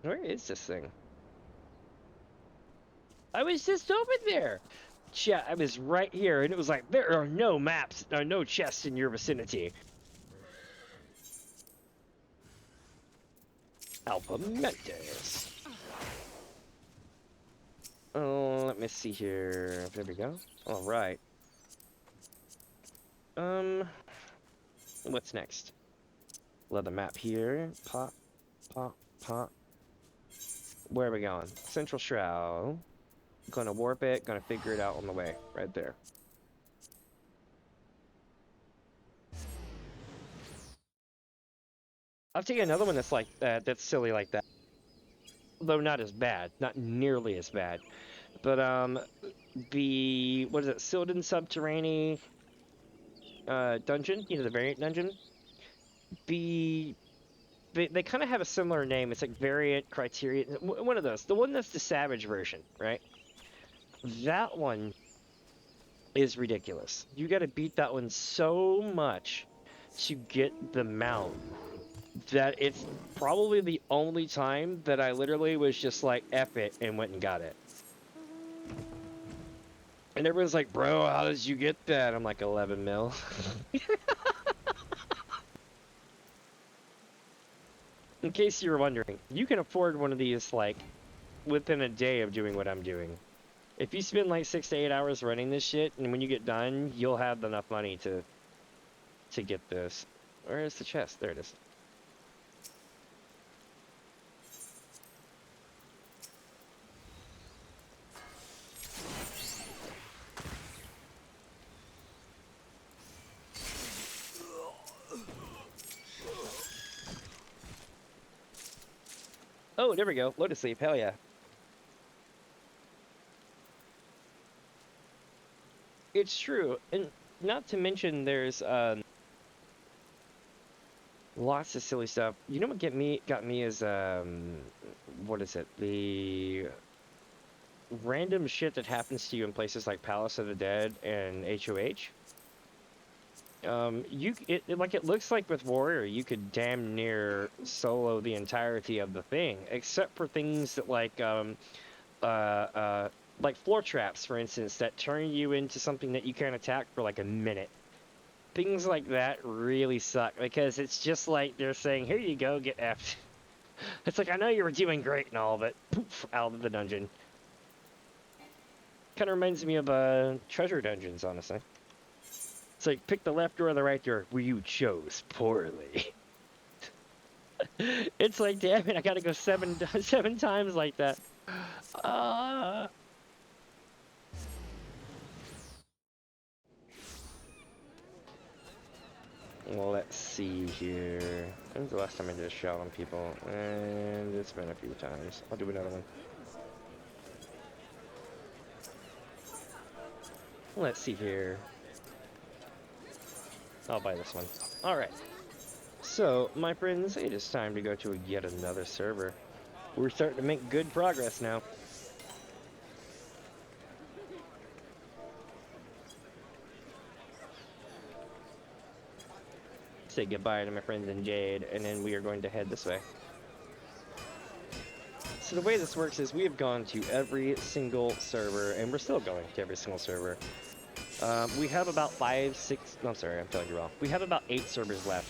Where is this thing? I was just over there. Yeah, I was right here, and it was like, there are no maps, there are no chests in your vicinity. Alpha Mentis. Oh, let me see here. There we go. All right. What's next? Leather map here. Pop, pop, pop. Where are we going? Central Shroud. Gonna warp it. Gonna figure it out on the way. Right there. I'll take another one that's like that. That's silly like that. Though not as bad. Not nearly as bad. But the what is it? Sylvan Subterranean dungeon. You know, the variant dungeon. They kind of have a similar name. It's like variant criteria. One of those. The one that's the Savage version, right? That one is ridiculous. You got to beat that one so much to get the mount that it's probably the only time that I literally was just like, F it, and went and got it. And everyone's like, bro, how did you get that? I'm like, 11 mil. In case you were wondering, you can afford one of these, like, within a day of doing what I'm doing. If you spend, like, 6 to 8 hours running this shit, and when you get done, you'll have enough money to get this. Where is the chest? There it is. Oh, there we go. Lotus Leaf. Hell yeah. It's true. And not to mention there's lots of silly stuff. You know what got me is what is it? random shit that happens to you in places like Palace of the Dead and HOH. It looks like with Warrior, you could damn near solo the entirety of the thing, except for things that like floor traps, for instance, that turn you into something that you can't attack for like a minute. Things like that really suck because it's just like they're saying, "Here you go, get effed." It's like, I know you were doing great and all, but poof, out of the dungeon. Kind of reminds me of treasure dungeons, honestly. It's like, pick the left door or the right door. Well, you chose poorly. It's like, damn it, I gotta go seven times like that. Well, let's see here. When's the last time I did a shot on people? And it's been a few times. I'll do another one. Let's see here. I'll buy this one. Alright. So, my friends, it is time to go to yet another server. We're starting to make good progress now. Say goodbye to my friends in Jade, and then we are going to head this way. So the way this works is we have gone to every single server, and we're still going to every single server. We have about 5, 6... No, I'm sorry, I'm telling you wrong. We have about 8 servers left.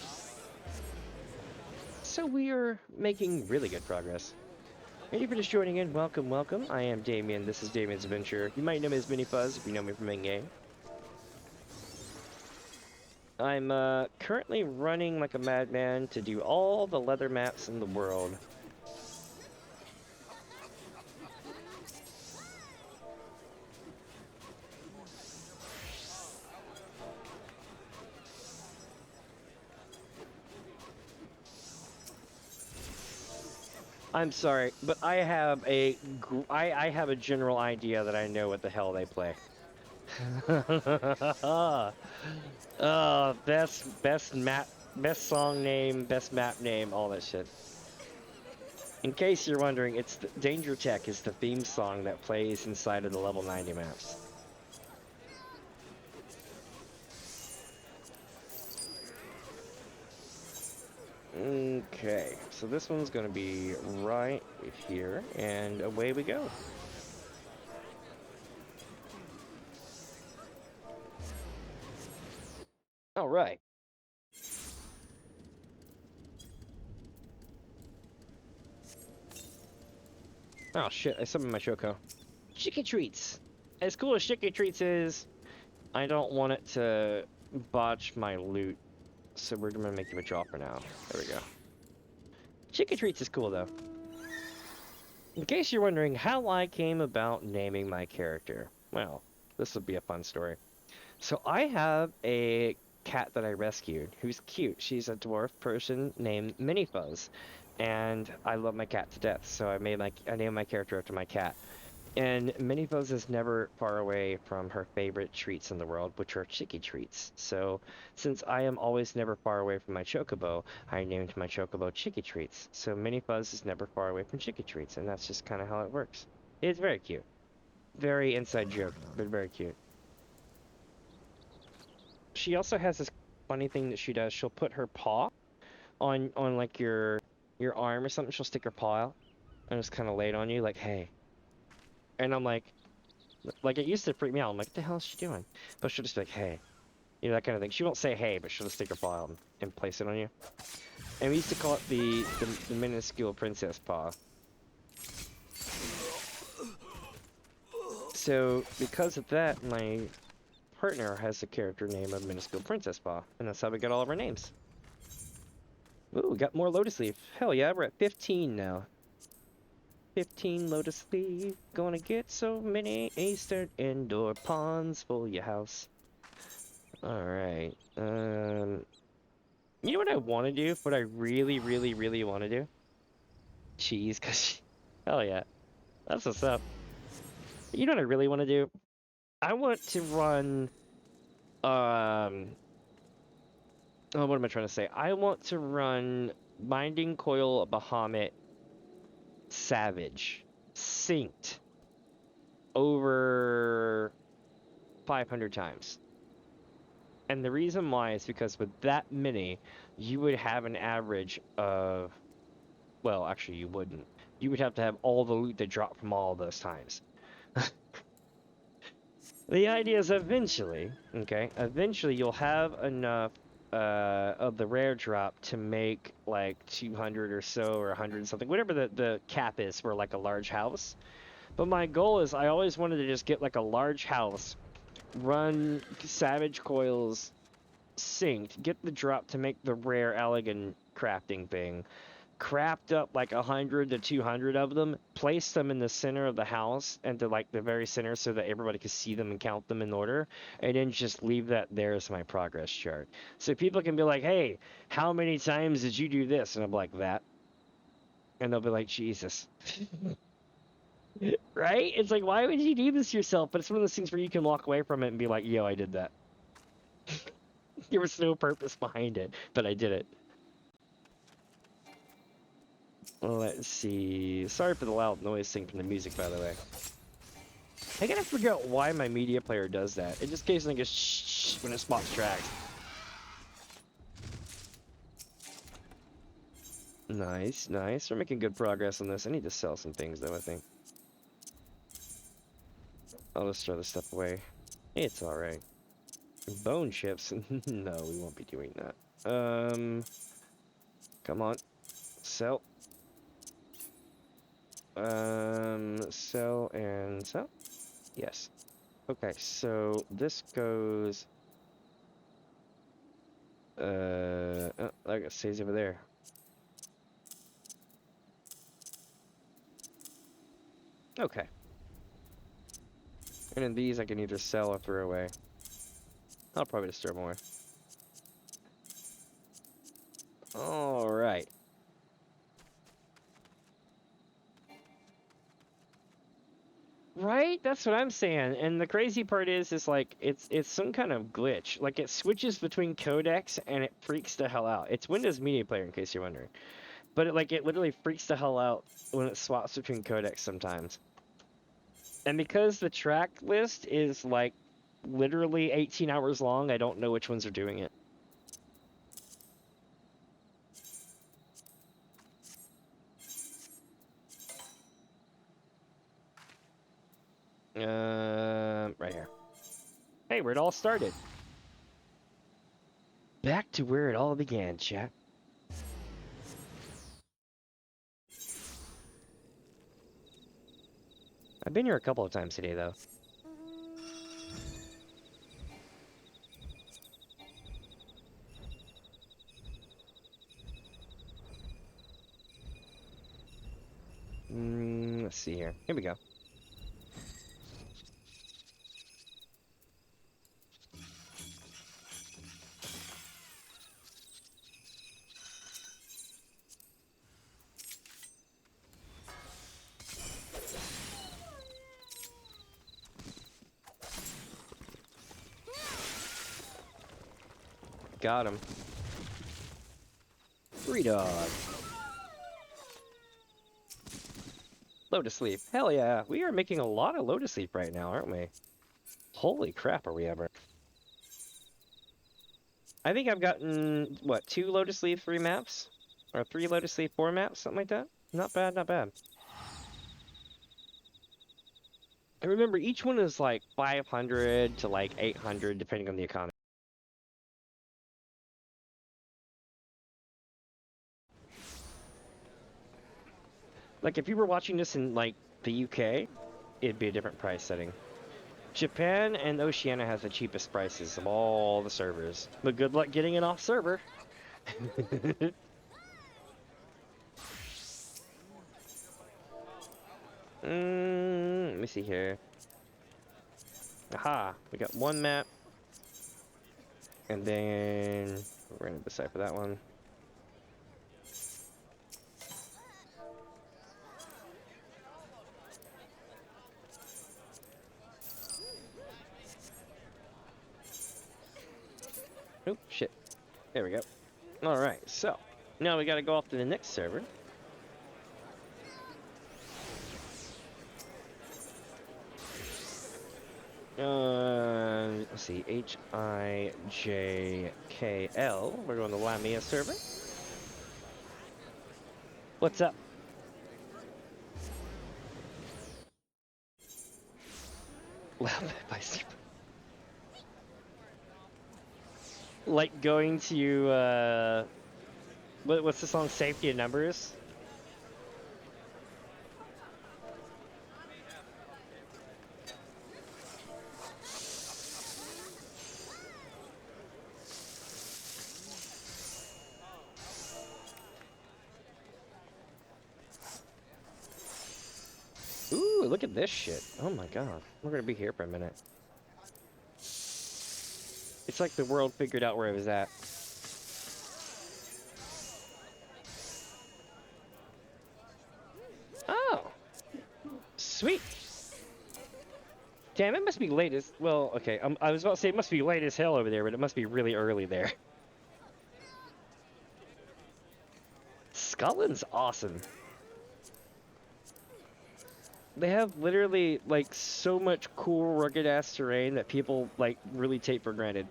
So we are making really good progress. Thank you for just joining in. Welcome, welcome. I am Damien. This is DamiensAdventure. You might know me as Mini Fuzz if you know me from in-game. I'm currently running like a madman to do all the leather maps in the world. I'm sorry, but I have a general idea that I know what the hell they play. Best map, best song name, best map name, all that shit. In case you're wondering, it's Danger Tech is the theme song that plays inside of the level 90 maps. Okay, so this one's gonna be right here, and away we go. All right. Oh shit, I summoned my Shoko. Chicky Treats! As cool as Chicky Treats is, I don't want it to botch my loot, so we're gonna make him a dropper now. There we go. Chicky Treats is cool though. In case you're wondering how I came about naming my character, well, this will be a fun story. So I have a cat that I rescued who's cute. She's a dwarf person named Mini Fuzz, and I love my cat to death. So I named my character after my cat. And Mini Fuzz is never far away from her favorite treats in the world, which are Chicky Treats. So since I am always never far away from my Chocobo, I named my Chocobo Chicky Treats. So Mini Fuzz is never far away from Chicky Treats, and that's just kind of how it works. It's very cute. Very inside joke, but very cute. She also has this funny thing that she does. She'll put her paw on like your arm or something. She'll stick her paw out and just kind of lay it on you, like, hey. And I'm like it used to freak me out. I'm like, what the hell is she doing? But she'll just be like, hey, you know, that kind of thing. She won't say hey, but she'll just stick her paw out and place it on you. And we used to call it the minuscule princess paw. So because of that, my partner has a character name of Minuscule Princess Paw, and that's how we got all of our names. Ooh, we got more Lotus Leaf. Hell yeah, we're at 15 now. 15 Lotus Leaf, gonna get so many Eastern indoor ponds for your house. Alright, you know what I want to do? What I really, really, really want to do? Cheese, cause hell yeah, that's what's up. You know what I really want to do? I want to run, oh, what am I trying to say? I want to run Binding Coil Bahamut Savage synced over 500 times. And the reason why is because with that many, you would have an average of, well, actually you wouldn't. You would have to have all the loot that dropped from all those times. The idea is eventually, okay, eventually you'll have enough of the rare drop to make like 200 or so, or 100 something, whatever the cap is for like a large house. But my goal is I always wanted to just get like a large house, run Savage Coils synced, get the drop to make the rare Elegant crafting thing, craft up like 100 to 200 of them, place them in the center of the house and to like the very center so that everybody can see them and count them in order, and then just leave that there as my progress chart. So people can be like, hey, how many times did you do this? And I'm like, that. And they'll be like, Jesus. Right? It's like, why would you do this yourself? But it's one of those things where you can walk away from it and be like, yo, I did that. There was no purpose behind it, but I did it. Let's see. Sorry for the loud noise thing from the music, by the way. I gotta figure out why my media player does that. It just occasionally goes shh when it spots tracks. Nice, nice. We're making good progress on this. I need to sell some things, though, I think. I'll just throw this stuff away. It's alright. Bone chips? No, we won't be doing that. Come on. Sell. Sell and sell? Yes. Okay, so this goes... oh, it stays over there. Okay. And then these I can either sell or throw away. I'll probably just throw them away. Alright. Right? That's what I'm saying. And the crazy part is like, it's some kind of glitch. Like, it switches between codecs and it freaks the hell out. It's Windows Media Player, in case you're wondering. But it literally freaks the hell out when it swaps between codecs sometimes. And because the track list is like literally 18 hours long, I don't know which ones are doing it. Right here. Hey, where it all started. Back to where it all began, chat. I've been here a couple of times today, though. Let's see here. Here we go. Got him. Free dog. Lotus Leaf. Hell yeah. We are making a lot of Lotus Leaf right now, aren't we? Holy crap, are we ever. I think I've gotten, what, 2 Lotus Leaf 3 maps? Or 3 Lotus Leaf 4 maps? Something like that? Not bad, not bad. And remember, each one is like 500 to like 800, depending on the economy. Like, if you were watching this in, like, the UK, it'd be a different price setting. Japan and Oceania has the cheapest prices of all the servers. But good luck getting it off server. Let me see here. Aha! We got 1 map. And then we're gonna decipher that one. Oh, shit. There we go. Alright, so now we gotta go off to the next server. Let's see, HIJKL. We're going to Lamia server. What's up? Like going to what's the song? Safety in Numbers. Ooh, look at this shit. Oh my god. We're gonna be here for a minute. It's like the world figured out where it was at. Oh! Sweet! Damn, it must be late as... Well, okay, I was about to say it must be late as hell over there, but it must be really early there. Scotland's awesome. They have literally, like, so much cool, rugged-ass terrain that people, like, really take for granted.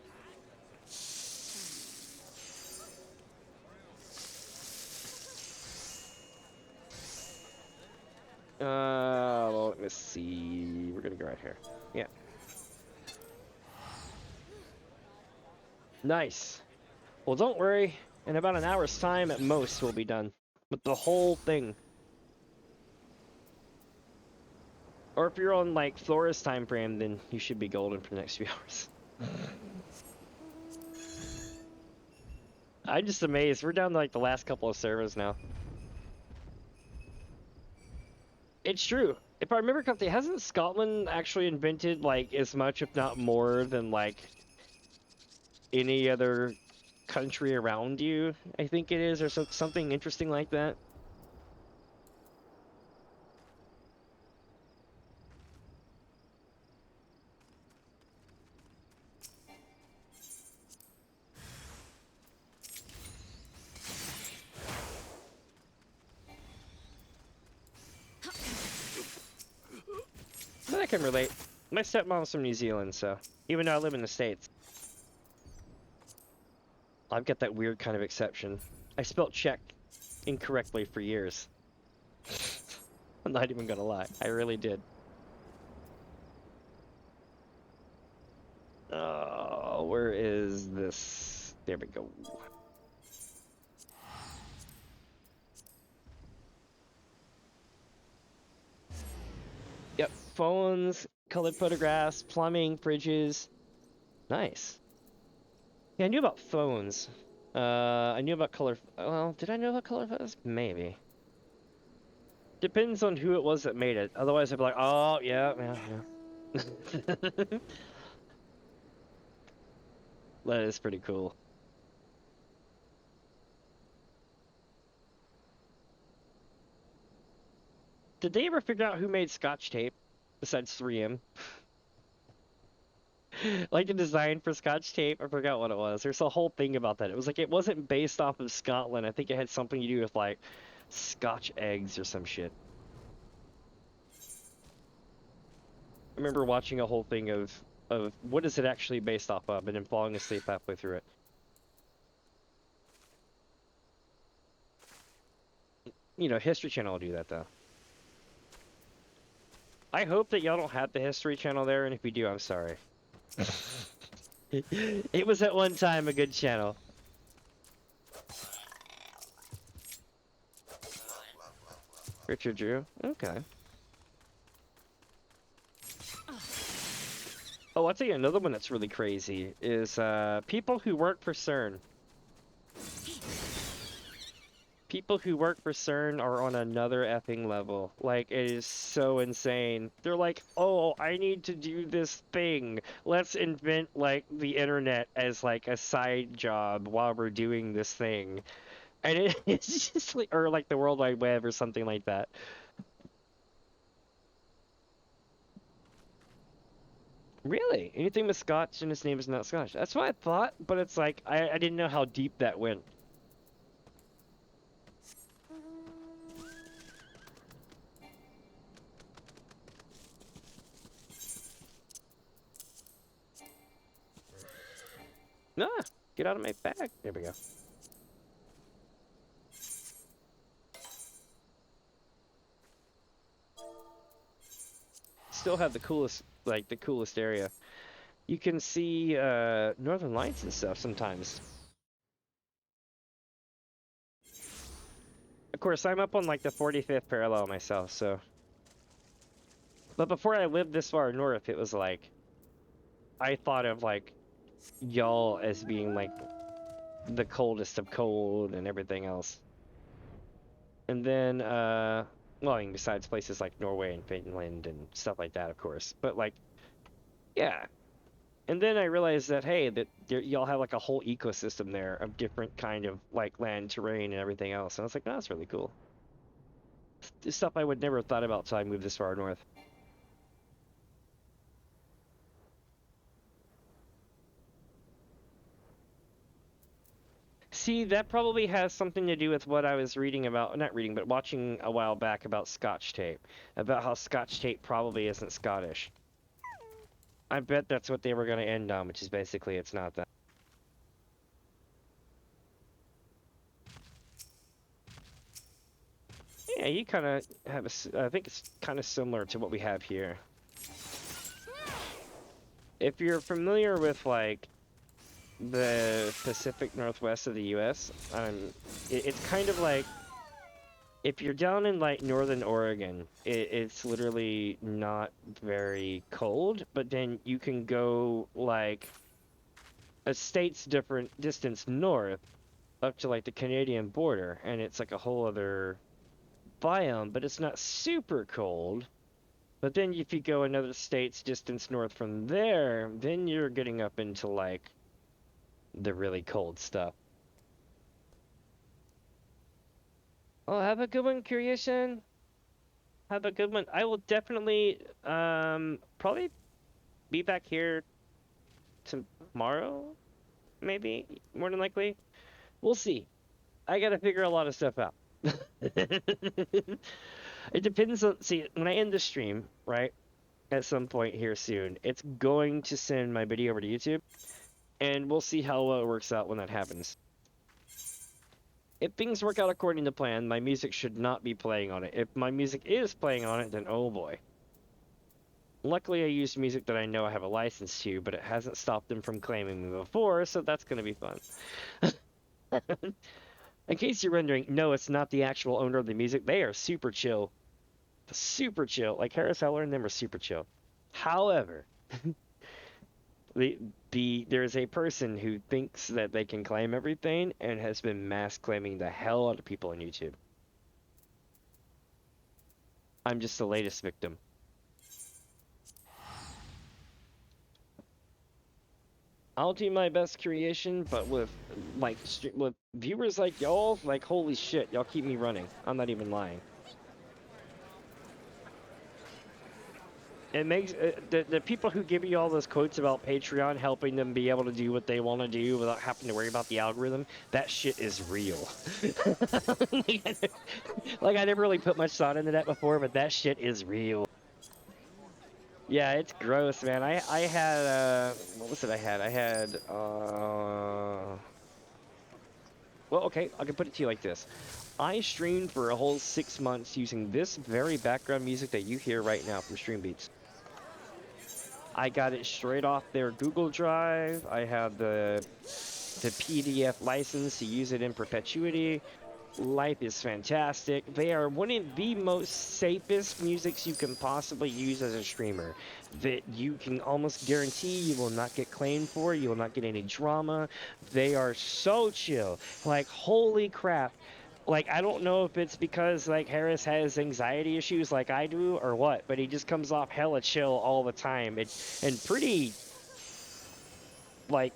Well, let me see. We're gonna go right here. Yeah. Nice. Well, don't worry. In about an hour's time at most, we'll be done with the whole thing. Or if you're on, like, Flora's time frame, then you should be golden for the next few hours. I'm just amazed. We're down to, like, the last couple of servers now. It's true. If I remember correctly, hasn't Scotland actually invented, like, as much, if not more, than, like, any other country around you? I think it is, or something interesting like that. But I can relate. My stepmom's from New Zealand, so even though I live in the States, I've got that weird kind of exception. I spelt Czech incorrectly for years. I'm not even gonna lie. I really did. Oh, where is this? There we go. Yep, phones, colored photographs, plumbing, fridges. Nice. Yeah, I knew about phones. I knew about color... Well, did I know about color photos? Maybe. Depends on who it was that made it. Otherwise, I'd be like, oh, yeah. That is pretty cool. Did they ever figure out who made Scotch tape besides 3M? Like the design for Scotch tape, I forgot what it was. There's a whole thing about that. It was like it wasn't based off of Scotland. I think it had something to do with like Scotch eggs or some shit. I remember watching a whole thing of what is it actually based off of, and then falling asleep halfway through it. You know, History Channel will do that though. I hope that y'all don't have the History Channel there, and if you do, I'm sorry. It was at one time a good channel. Richard Drew? Okay. Oh, I'll tell you another one that's really crazy is people who work for CERN. People who work for CERN are on another effing level. Like, it is so insane. They're like, oh, I need to do this thing. Let's invent, like, the internet as, like, a side job while we're doing this thing. And it's just like, or like the World Wide Web or something like that. Really? Anything with Scotch and his name is not Scotch. That's what I thought, but it's like, I didn't know how deep that went. Ah, get out of my bag. There we go. Still have the coolest, like the coolest area. You can see northern lights and stuff sometimes. Of course, I'm up on like the 45th parallel myself, so. But before I lived this far north, it was like I thought of like y'all as being like the coldest of cold and everything else. And then, well, I mean, besides places like Norway and Finland and stuff like that, of course. But like, yeah. And then I realized that hey, that y'all have like a whole ecosystem there of different kind of like land terrain and everything else. And I was like, oh, that's really cool. It's stuff I would never have thought about until I moved this far north. See, that probably has something to do with what I was reading about, not reading, but watching a while back about Scotch tape, about how Scotch tape probably isn't Scottish. I bet that's what they were going to end on, which is basically it's not that. Yeah, you kind of have I think it's kind of similar to what we have here. If you're familiar with, like, the Pacific Northwest of the U.S., it's kind of like, if you're down in, like, northern Oregon, it's literally not very cold, but then you can go, like, a state's different distance north up to, like, the Canadian border, and it's, like, a whole other biome, but it's not super cold. But then if you go another state's distance north from there, then you're getting up into, like, the really cold stuff. Oh, have a good one, Creation. Have a good one. I will definitely, probably be back here tomorrow, maybe, more than likely. We'll see. I gotta figure a lot of stuff out. It depends on, see, when I end the stream, right, at some point here soon, it's going to send my video over to YouTube, and we'll see how well it works out when that happens. If things work out according to plan, my music should not be playing on it. If my music is playing on it, then oh boy. Luckily, I used music that I know I have a license to, but it hasn't stopped them from claiming me before, so that's going to be fun. In case you're wondering, no, it's not the actual owner of the music. They are super chill. Super chill. Like Harris Heller and them are super chill. However, there is a person who thinks that they can claim everything and has been mass claiming the hell out of people on YouTube. I'm just the latest victim. I'll do my best creation, but with with viewers like y'all, like holy shit, y'all keep me running. I'm not even lying. It makes the people who give you all those quotes about Patreon helping them be able to do what they want to do without having to worry about the algorithm. That shit is real. Like I never really put much thought into that before, but that shit is real. Yeah, it's gross, man. I had what was it? I had well, okay, I can put it to you like this. I streamed for a whole 6 months using this very background music that you hear right now from Stream Beats. I got it straight off their Google Drive. I have the PDF license to use it in perpetuity. Life is fantastic. They are one of the most safest musics you can possibly use as a streamer. That you can almost guarantee you will not get claimed for. You will not get any drama. They are so chill. Like, holy crap. Like, I don't know if it's because, like, Harris has anxiety issues like I do or what, but he just comes off hella chill all the time. And pretty, like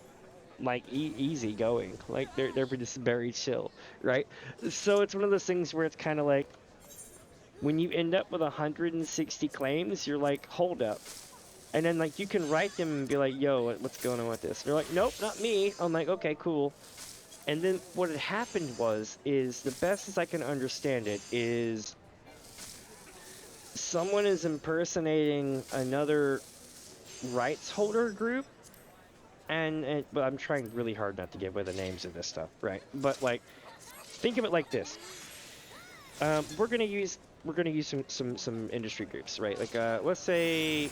easy going. Like, they're just very chill, right? So it's one of those things where it's kind of like, when you end up with 160 claims, you're like, hold up. And then, like, you can write them and be like, yo, what's going on with this? And they're like, nope, not me. I'm like, okay, cool. And then what had happened is the best as I can understand it is someone is impersonating another rights holder group, but I'm trying really hard not to give away the names of this stuff, right? But like, think of it like this. We're gonna use some industry groups, right? Like let's say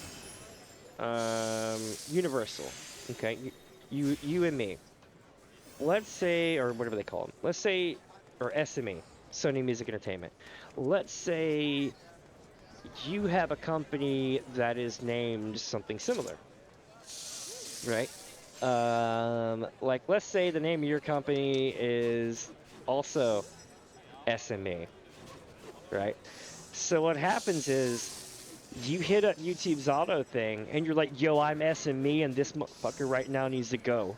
Universal, okay? You and me. Let's say, or whatever they call them. Let's say, or SME, Sony Music Entertainment. Let's say you have a company that is named something similar, right? Like let's say the name of your company is also SME, right? So what happens is you hit up YouTube's auto thing and you're like, yo, I'm SME and this motherfucker right now needs to go.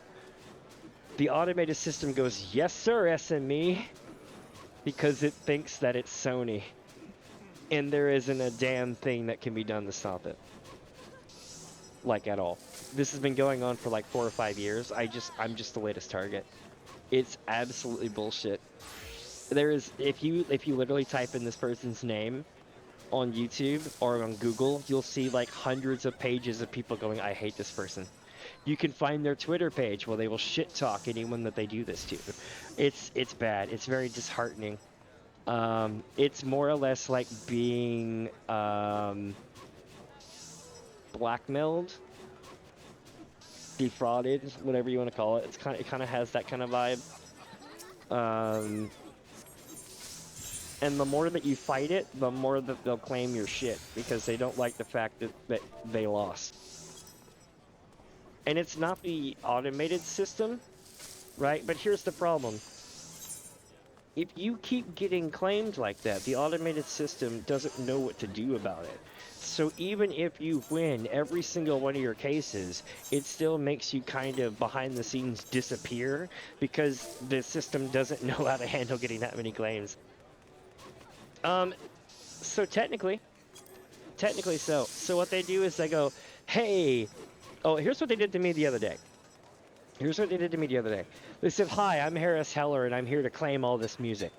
The automated system goes, yes sir, SME, because it thinks that it's Sony. And there isn't a damn thing that can be done to stop it. Like at all. This has been going on for like 4 or 5 years. I'm just the latest target. It's absolutely bullshit. There is, if you literally type in this person's name on YouTube or on Google, you'll see like hundreds of pages of people going, I hate this person. You can find their Twitter page where they will shit talk anyone that they do this to. It's bad. It's very disheartening. It's more or less like being blackmailed, defrauded, whatever you want to call it. It kind of has that kind of vibe. And the more that you fight it, the more that they'll claim your shit because they don't like the fact that they lost. And it's not the automated system, right? But here's the problem. If you keep getting claimed like that, the automated system doesn't know what to do about it. So even if you win every single one of your cases, it still makes you kind of behind the scenes disappear because the system doesn't know how to handle getting that many claims. So technically so. So what they do is they go, hey, oh, here's what they did to me the other day. They said, hi, I'm Harris Heller, and I'm here to claim all this music.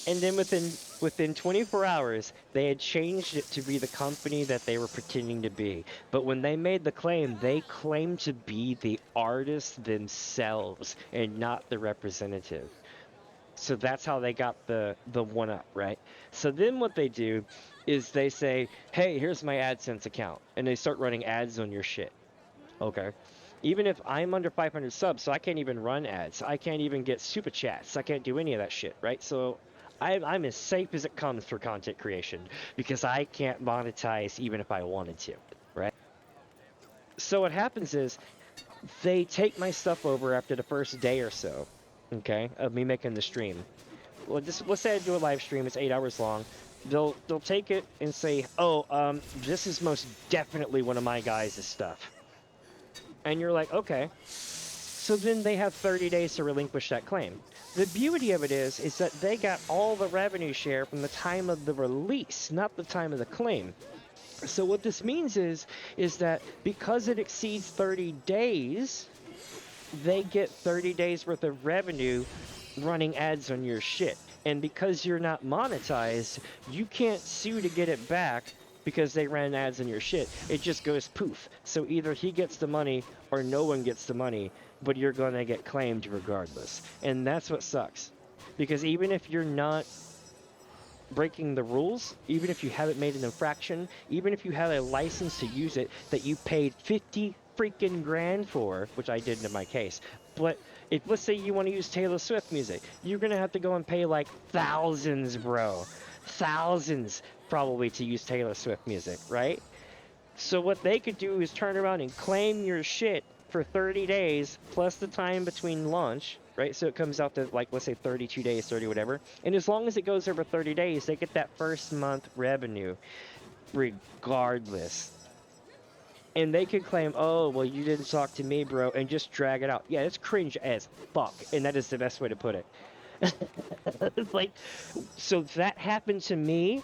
And then within 24 hours, they had changed it to be the company that they were pretending to be. But when they made the claim, they claimed to be the artists themselves and not the representative. So that's how they got the one-up, right? So then what they do is they say, hey, here's my AdSense account. And they start running ads on your shit. Okay. Even if I'm under 500 subs, so I can't even run ads. I can't even get super chats. I can't do any of that shit, right? So I'm as safe as it comes for content creation because I can't monetize even if I wanted to, right? So what happens is they take my stuff over after the first day or so, okay, of me making the stream. Well, let's say I do a live stream, it's 8 hours long. They'll take it and say, oh, this is most definitely one of my guys' stuff. And you're like, okay. So then they have 30 days to relinquish that claim. The beauty of it is that they got all the revenue share from the time of the release, not the time of the claim. So what this means is that because it exceeds 30 days, they get 30 days worth of revenue running ads on your shit. And because you're not monetized, you can't sue to get it back because they ran ads on your shit. It just goes poof. So either he gets the money or no one gets the money, but you're going to get claimed regardless. And that's what sucks. Because even if you're not breaking the rules, even if you haven't made an infraction, even if you have a license to use it that you paid 50 freaking grand for, which I did in my case, but if let's say you want to use Taylor Swift music, you're going to have to go and pay like thousands, bro. Thousands probably to use Taylor Swift music, right? So what they could do is turn around and claim your shit for 30 days plus the time between launch, right? So it comes out to like, let's say 32 days, 30 whatever. And as long as it goes over 30 days, they get that first month revenue regardless. And they could claim, oh, well, you didn't talk to me, bro, and just drag it out. Yeah, it's cringe as fuck, and that is the best way to put it. It's like, so that happened to me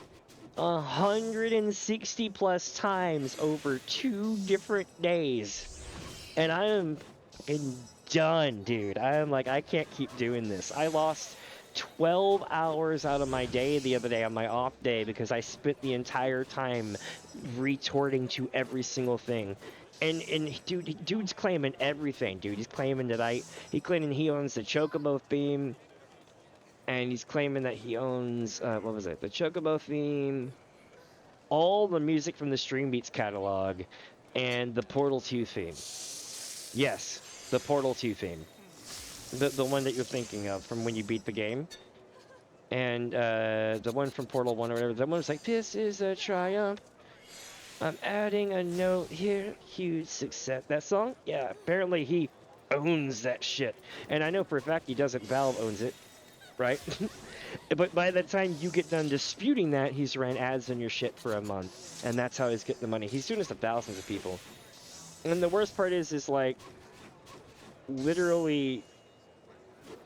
160 plus times over 2 different days. And I am fucking done, dude. I am like, I can't keep doing this. I lost 12 hours out of my day the other day on my off day because I spent the entire time retorting to every single thing. And dude's claiming everything, dude. He's claiming that he claiming he owns the Chocobo theme, and he's claiming that he owns what was it? The Chocobo theme, all the music from the Stream Beats catalog, and the Portal 2 theme. Yes, the Portal 2 theme. The one that you're thinking of from when you beat the game. And the one from Portal 1 or whatever, that one was like, this is a triumph. I'm adding a note here. Huge success. That song? Yeah, apparently he owns that shit. And I know for a fact he doesn't. Valve owns it, right? But by the time you get done disputing that, he's ran ads on your shit for a month. And that's how he's getting the money. He's doing this to thousands of people. And the worst part is like, literally,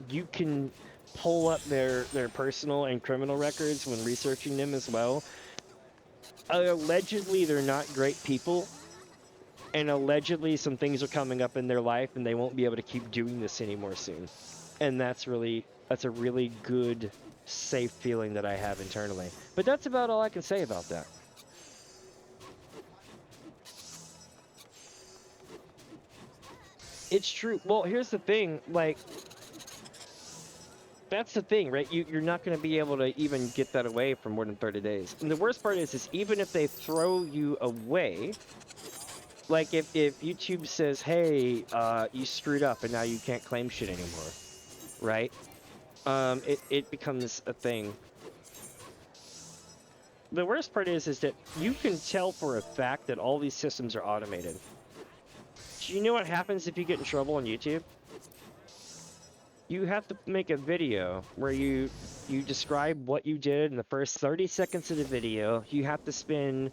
you can pull up their personal and criminal records when researching them as well. Allegedly, they're not great people, and allegedly some things are coming up in their life and they won't be able to keep doing this anymore soon. And that's a really good, safe feeling that I have internally. But that's about all I can say about that. It's true. Well, here's the thing, like, that's the thing, right? You're not going to be able to even get that away for more than 30 days. And the worst part is even if they throw you away, like if YouTube says, hey, you screwed up and now you can't claim shit anymore, right? It becomes a thing. The worst part is that you can tell for a fact that all these systems are automated. Do you know what happens if you get in trouble on YouTube? You have to make a video where you describe what you did in the first 30 seconds of the video. You have to spend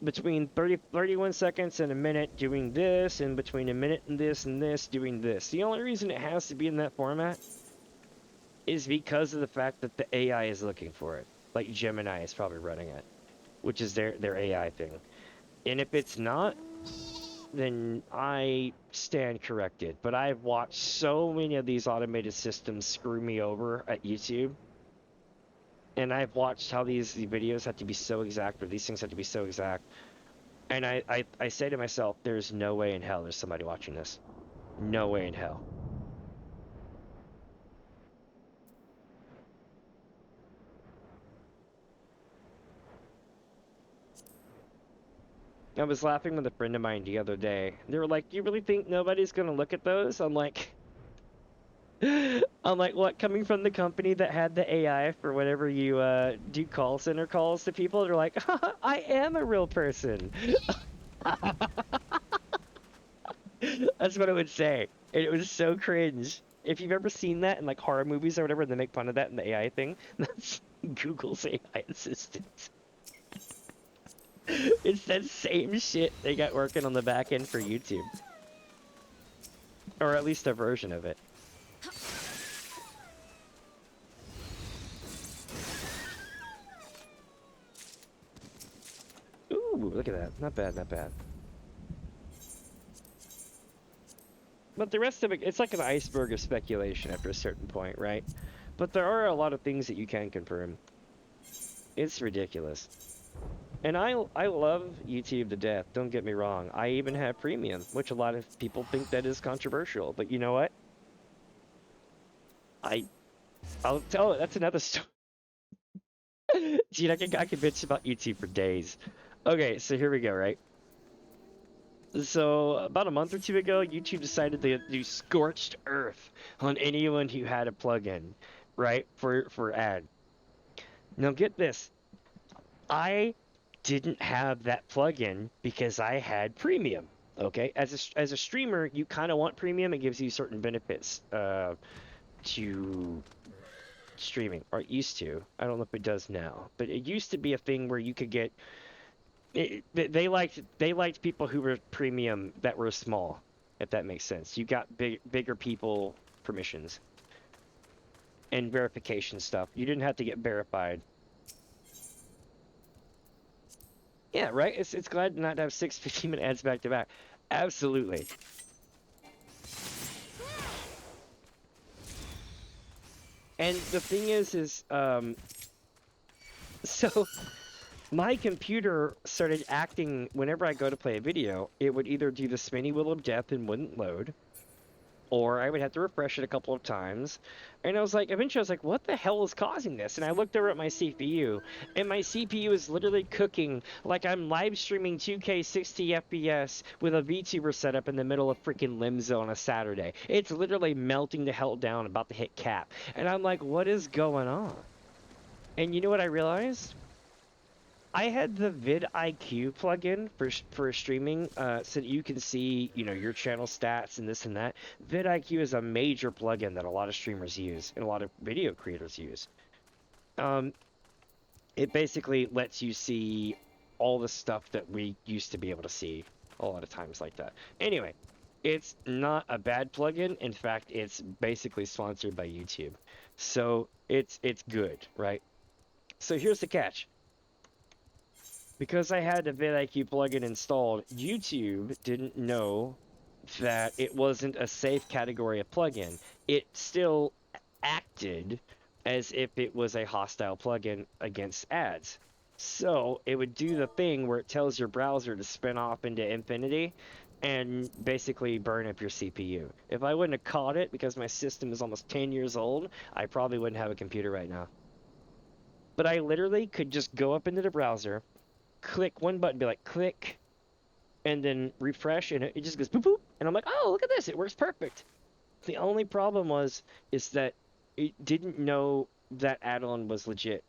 between 31 seconds and a minute doing this, and between a minute and this doing this. The only reason it has to be in that format is because of the fact that the AI is looking for it. Like Gemini is probably running it, which is their AI thing. And if it's not, then I stand corrected. But I've watched so many of these automated systems screw me over at YouTube. And I've watched how these videos have to be so exact, or these things have to be so exact. And I say to myself, there's no way in hell there's somebody watching this. No way in hell. I was laughing with a friend of mine the other day. They were like, you really think nobody's gonna look at those? I'm like, what, coming from the company that had the AI for whenever you do call center calls to people, they're like, I am a real person. That's what it would say. And it was so cringe. If you've ever seen that in like horror movies or whatever, and they make fun of that in the AI thing, that's Google's AI assistant. It's that same shit they got working on the back end for YouTube. Or at least a version of it. Ooh, look at that. Not bad, not bad. But the rest of it, it's like an iceberg of speculation after a certain point, right? But there are a lot of things that you can confirm. It's ridiculous. And I love YouTube to death, don't get me wrong. I even have premium, which a lot of people think that is controversial. But you know what? I'll tell it, that's another story. Dude, I can bitch about YouTube for days. Okay, so here we go, right? So, about a month or two ago, YouTube decided to do Scorched Earth on anyone who had a plugin, right? For ad. Now get this. I didn't have that plugin because I had premium. Okay, as a streamer, you kind of want premium. It gives you certain benefits to streaming, or it used to. I don't know if it does now, but it used to be a thing where you could get. They liked people who were premium that were small, if that makes sense. You got bigger people permissions and verification stuff. You didn't have to get verified. Yeah, right? It's glad not to have 6 15-minute ads back to back. And the thing is, so my computer started acting whenever I go to play a video. It would either do the spinny wheel of death and wouldn't load, or I would have to refresh it a couple of times. And I was like, eventually I was like, what the hell is causing this? And I looked over at my CPU, and my CPU is literally cooking like I'm live streaming 2K 60 FPS with a VTuber setup in the middle of freaking Limzo on a Saturday. It's literally melting the hell down, about to hit cap. And I'm like, what is going on? And you know what I realized? I had the vidIQ plugin for streaming, so that you can see, you know, your channel stats and this and that. vidIQ is a major plugin that a lot of streamers use and a lot of video creators use. It basically lets you see all the stuff that we used to be able to see a lot of times like that. Anyway, it's not a bad plugin. In fact, it's basically sponsored by YouTube, so it's good, right? So here's the catch. Because I had the vidIQ plugin installed, YouTube didn't know that it wasn't a safe category of plugin. It still acted as if it was a hostile plugin against ads. So it would do the thing where it tells your browser to spin off into infinity and basically burn up your CPU. If I wouldn't have caught it because my system is almost 10 years old, I probably wouldn't have a computer right now. But I literally could just go up into the browser, click one button, be like, click, and then refresh, and it just goes boop boop, and I'm like, oh, look at this, it works perfect. The only problem is that it didn't know that add-on was legit,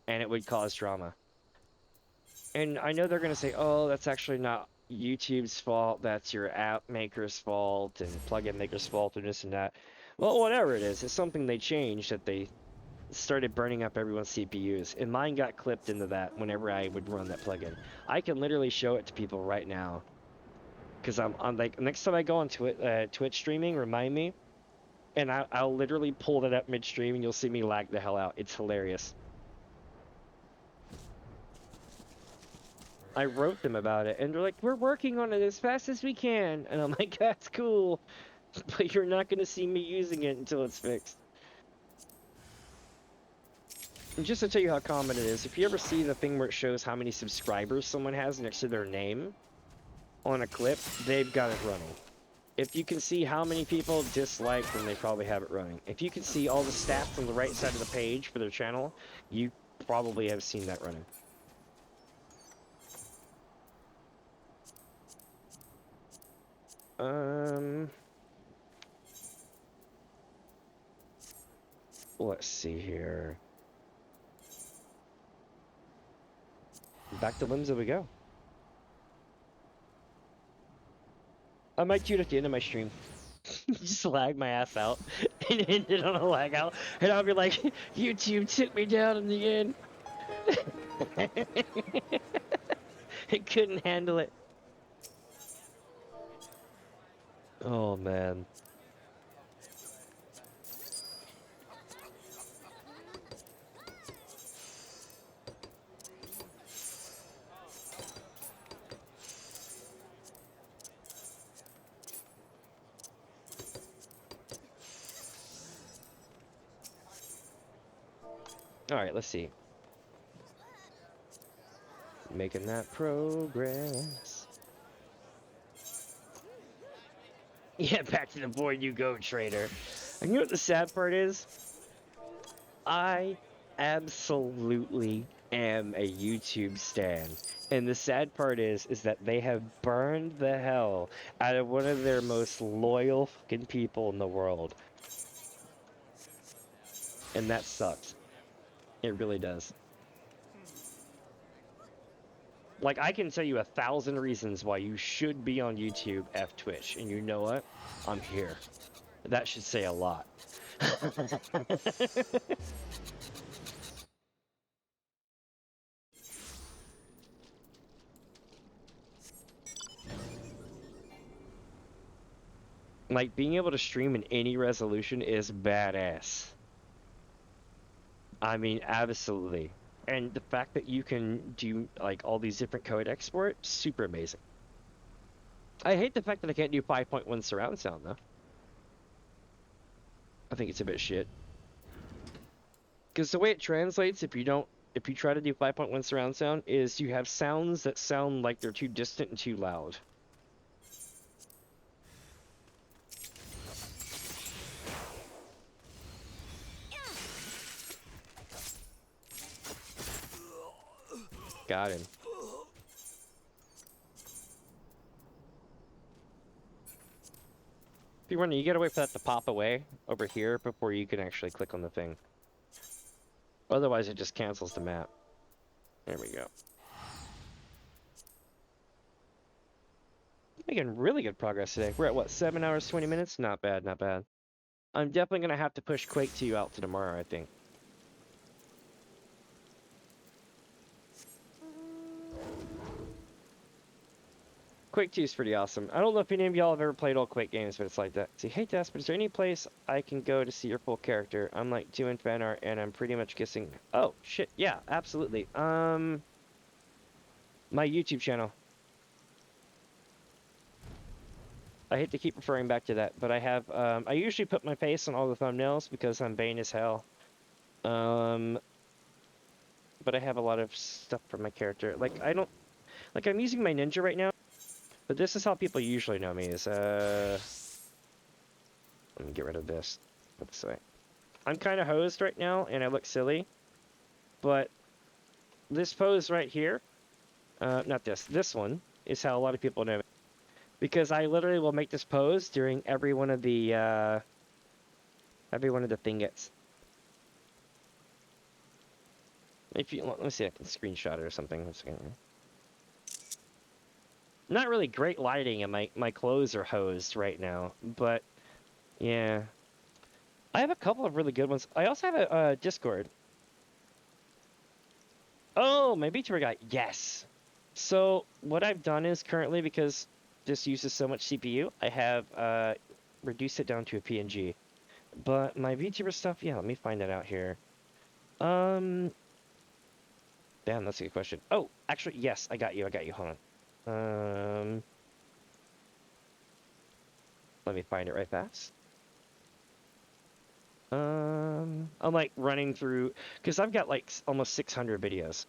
and it would cause drama. And I know they're gonna say, oh, that's actually not YouTube's fault, that's your app maker's fault, and plugin maker's fault, and this and that. Well, whatever it is, it's something they changed, that they started burning up everyone's CPUs, and mine got clipped into that whenever I would run that plugin. I can literally show it to people right now, because I'm like, next time I go on Twitch streaming, remind me, and I'll literally pull that up midstream, and you'll see me lag the hell out. It's hilarious. I wrote them about it, and they're like, we're working on it as fast as we can, and I'm like, that's cool, but you're not going to see me using it until it's fixed. And just to tell you how common it is, if you ever see the thing where it shows how many subscribers someone has next to their name on a clip, they've got it running. If you can see how many people dislike, then they probably have it running. If you can see all the stats on the right side of the page for their channel, you probably have seen that running. Let's see here. Back to Limzo we go. I might do it at the end of my stream. Just lag my ass out and end it on a lag out, and I'll be like, YouTube took me down in the end. It couldn't handle it. Oh man. Alright, let's see. Making that progress. Yeah, back to the board you go, trader. And you know what the sad part is? I absolutely am a YouTube stan. And the sad part is that they have burned the hell out of one of their most loyal fucking people in the world. And that sucks. It really does. Like, I can tell you 1,000 reasons why you should be on YouTube, F Twitch, and you know what? I'm here. That should say a lot. Like, being able to stream in any resolution is badass. I mean, absolutely. And the fact that you can do, like, all these different code export, super amazing. I hate the fact that I can't do 5.1 surround sound, though. I think it's a bit shit. Because the way it translates, if you try to do 5.1 surround sound, is you have sounds that sound like they're too distant and too loud. Got him. If you're running, you gotta wait for that to pop away over here before you can actually click on the thing. Otherwise, it just cancels the map. There we go. Making really good progress today. We're at what, 7 hours, 20 minutes? Not bad, not bad. I'm definitely gonna have to push Quake 2 out to tomorrow, I think. Quake 2 is pretty awesome. I don't know if any of y'all have ever played old Quake games, but it's like that. See, hey Desper, is there any place I can go to see your full character? I'm like doing fan art and I'm pretty much guessing. Oh shit, yeah, absolutely. My YouTube channel. I hate to keep referring back to that, but I have I usually put my face on all the thumbnails because I'm vain as hell. But I have a lot of stuff for my character. Like I'm using my ninja right now. But this is how people usually know me, is, let me get rid of this. Put this away. I'm kind of hosed right now, and I look silly. But this pose right here, not this one, is how a lot of people know me. Because I literally will make this pose during every one of the thingies. If you, let me see, I can screenshot it or something. Not really great lighting, and my clothes are hosed right now, but yeah. I have a couple of really good ones. I also have a Discord. Oh, my VTuber guy, yes! So, what I've done is currently, because this uses so much CPU, I have reduced it down to a PNG. But my VTuber stuff, yeah, let me find that out here. Damn, that's a good question. Oh, actually, yes, I got you, hold on. Let me find it right fast. I'm like running through, because I've got like almost 600 videos.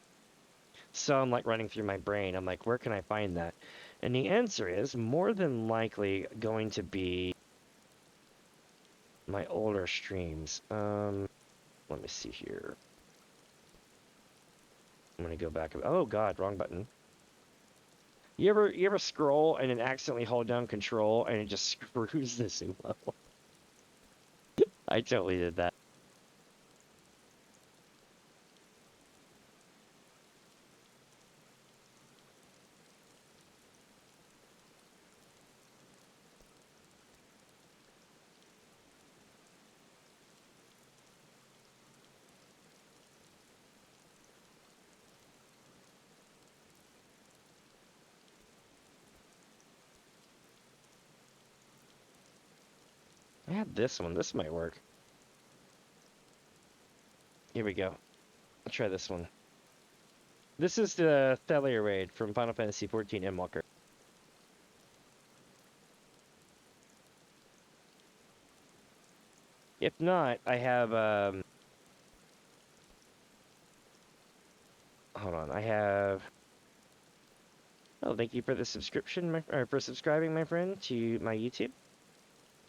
So I'm like running through my brain. I'm like, where can I find that? And the answer is more than likely going to be my older streams. Let me see here. I'm gonna go back. Oh God, wrong button. You ever scroll and then accidentally hold down control and it just screws the zoom level? I totally did that. I had this one. This might work. Here we go. I'll try this one. This is the Thalia raid from Final Fantasy XIV Endwalker. If not, I have, hold on, I have... Oh, thank you for the subscription, or for subscribing, my friend, to my YouTube.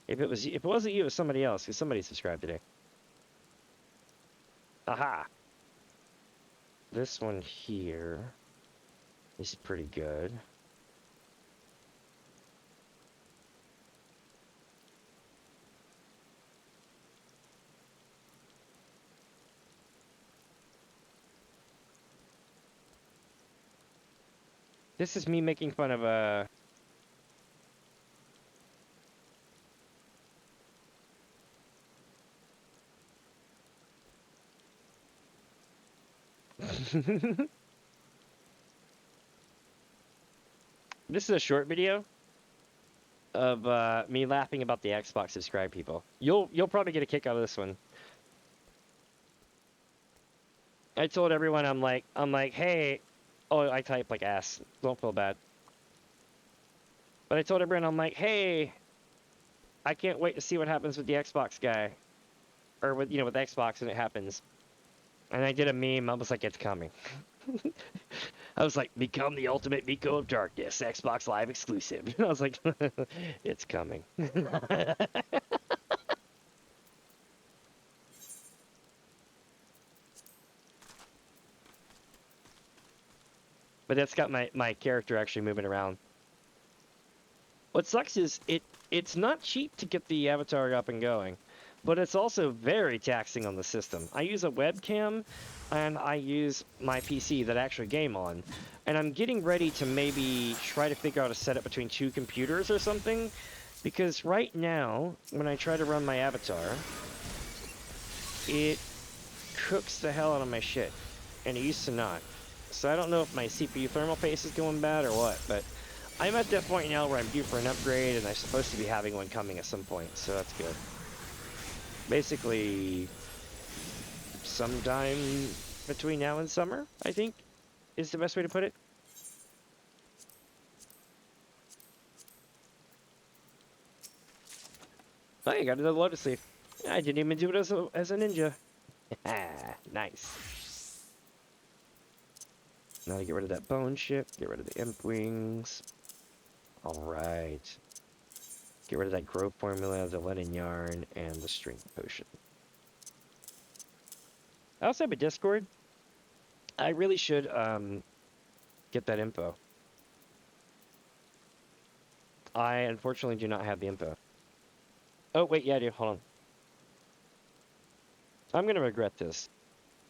If it wasn't you, it was somebody else, because somebody subscribed today. Aha! This one here is pretty good. This is me making fun of a... This is a short video of me laughing about the Xbox subscribe people. You'll probably get a kick out of this one. I told everyone I'm like, hey, oh, I type like ass. Don't feel bad. But I told everyone I'm like, hey, I can't wait to see what happens with the Xbox guy, or with with Xbox when it happens. And I did a meme. I was like, it's coming. I was like, become the ultimate Miko of Darkness, Xbox Live exclusive. I was like, it's coming. But that's got my character actually moving around. What sucks is it's not cheap to get the avatar up and going, but it's also very taxing on the system. I use a webcam and I use my PC that I actually game on, and I'm getting ready to maybe try to figure out a setup between two computers or something, because right now when I try to run my avatar, it cooks the hell out of my shit, and it used to not. So I don't know if my CPU thermal paste is going bad or what, but I'm at that point now where I'm due for an upgrade, and I'm supposed to be having one coming at some point, so that's good. Basically, sometime between now and summer, I think, is the best way to put it. Oh, you got another lotus leaf. I didn't even do it as a ninja. Nice. Now to get rid of that bone chip, get rid of the imp wings. Alright. Get rid of that growth formula, the linen yarn, and the strength potion. I also have a Discord. I really should get that info. I unfortunately do not have the info. Oh wait, yeah I do. Hold on. I'm gonna regret this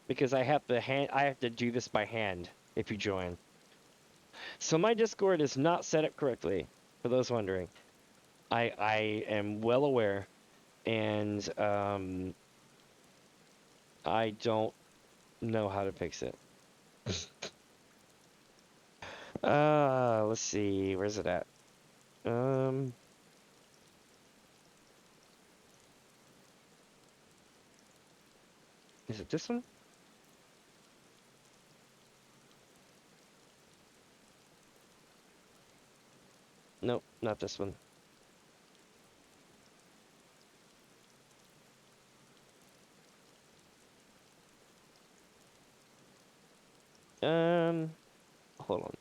because I have to do this by hand if you join. So my Discord is not set up correctly, for those wondering. I am well aware, and I don't know how to fix it. Let's see, where's it at? Is it this one? Nope, not this one. Hold on.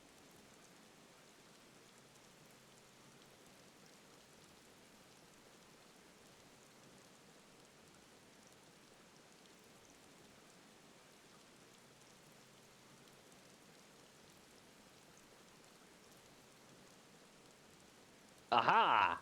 Aha!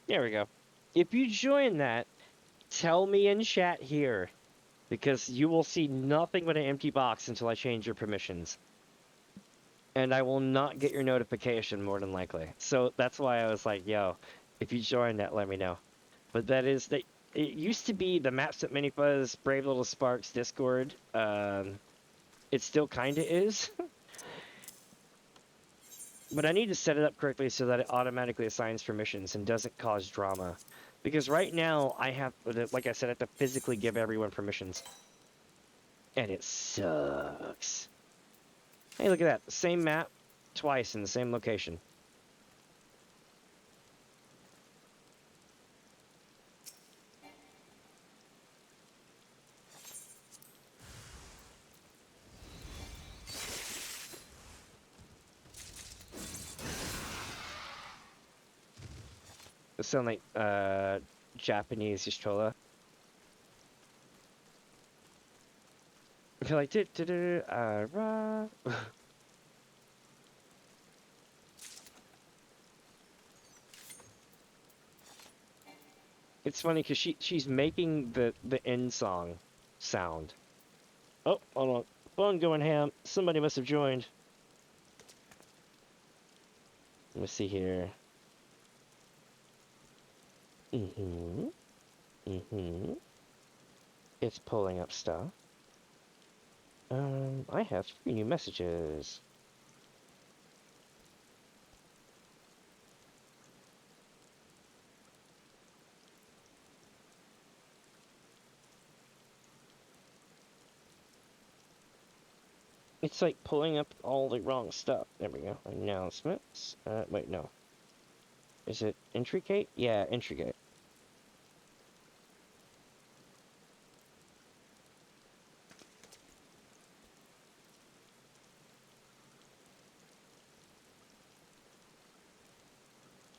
There we go. If you join that, tell me in chat here, because you will see nothing but an empty box until I change your permissions. And I will not get your notification, more than likely. So that's why I was like, yo, if you join that, let me know. But that is, it used to be the Maps at Mini Fuzz, Brave Little Sparks Discord. It still kind of is. But I need to set it up correctly so that it automatically assigns permissions and doesn't cause drama. Because right now, I have, like I said, I have to physically give everyone permissions. And it sucks. Hey, look at that. Same map, twice in the same location. It sound like, Japanese Yashola. I feel like, It's funny because she's making the end song sound. Oh, hold on. Phone going ham. Somebody must have joined. Let me see here. It's pulling up stuff. I have 3 new messages. It's like pulling up all the wrong stuff. There we go. Announcements. Wait, no. Is it intricate? Yeah, intricate.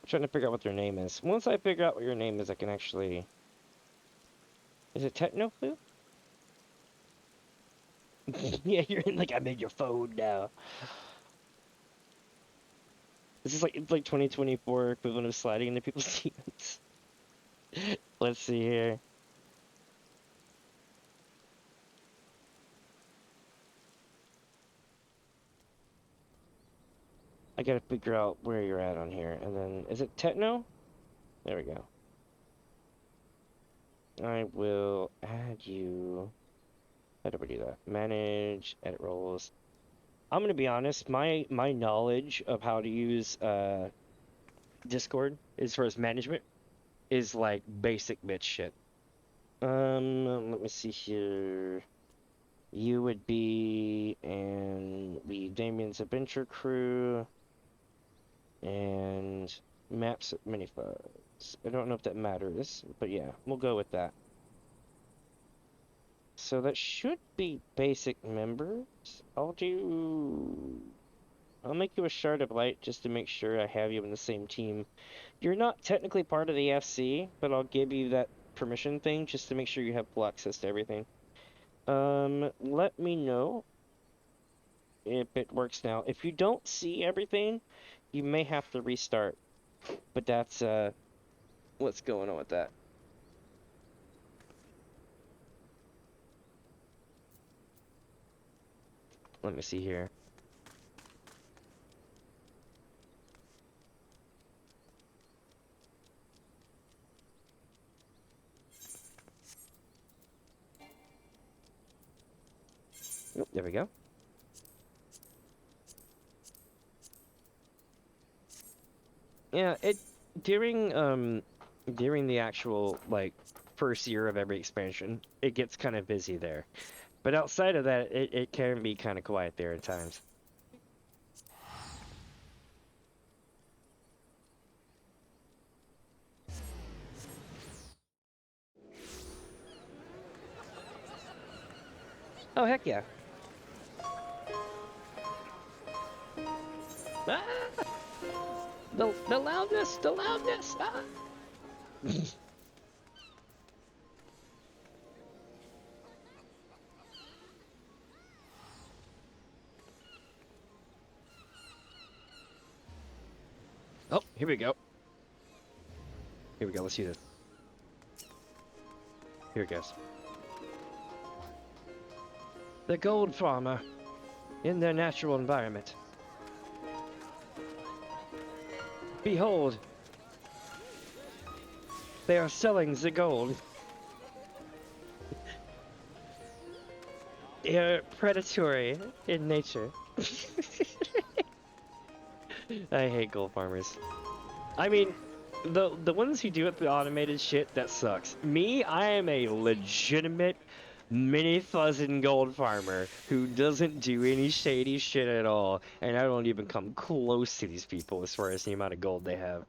I'm trying to figure out what their name is. Once I figure out what your name is, I can actually... Is it Technoflu? Yeah, you're in like, I'm in your phone now. This is like, it's like 2024 equivalent of sliding into people's DMs. Let's see here. I gotta figure out where you're at on here. And then, is it Techno? There we go. I will add you. How do we do that? Manage, edit roles. I'm gonna be honest, my knowledge of how to use Discord as far as management is like basic bitch shit. Let me see here. You would be and the Damien's Adventure crew and maps at Mini Fuzz. I don't know if that matters, but yeah, we'll go with that. So that should be basic members. I'll make you a Shard of Light just to make sure I have you in the same team. You're not technically part of the FC, but I'll give you that permission thing just to make sure you have full access to everything. Let me know if it works now. If you don't see everything, you may have to restart. But that's what's going on with that. Let me see here. Oh, there we go. Yeah, during the actual like first year of every expansion, it gets kind of busy there. But outside of that, it can be kind of quiet there at times. Oh, heck yeah. Ah! The loudness! The loudness! Ah! Oh, here we go. Here we go, let's see this. Here it goes. The gold farmer in their natural environment. Behold, they are selling the gold. They are predatory in nature. I hate gold farmers. I mean, the ones who do it the automated shit, that sucks. Me, I am a legitimate Mini Fuzz and gold farmer who doesn't do any shady shit at all, and I don't even come close to these people as far as the amount of gold they have.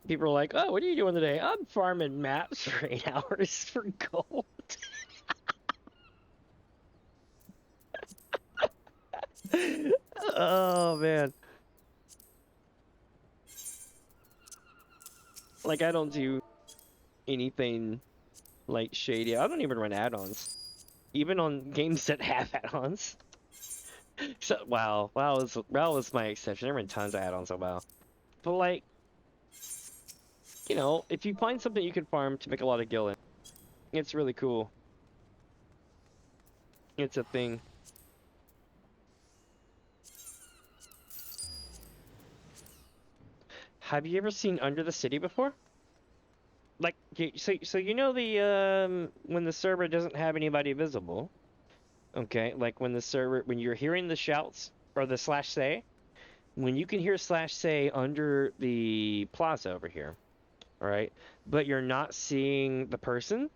People are like, oh, what are you doing today? I'm farming maps for 8 hours for gold. Oh, man. Like, I don't do anything, like, shady. I don't even run add-ons. Even on games that have add-ons. So, WoW was my exception. I run tons of add-ons on WoW. But, like, you know, if you find something you can farm to make a lot of gil in, it's really cool. It's a thing. Have you ever seen Under the City before? Like, so you know the when the server doesn't have anybody visible, okay? Like when you're hearing the shouts or the slash say, when you can hear slash say under the plaza over here, all right? But you're not seeing the person.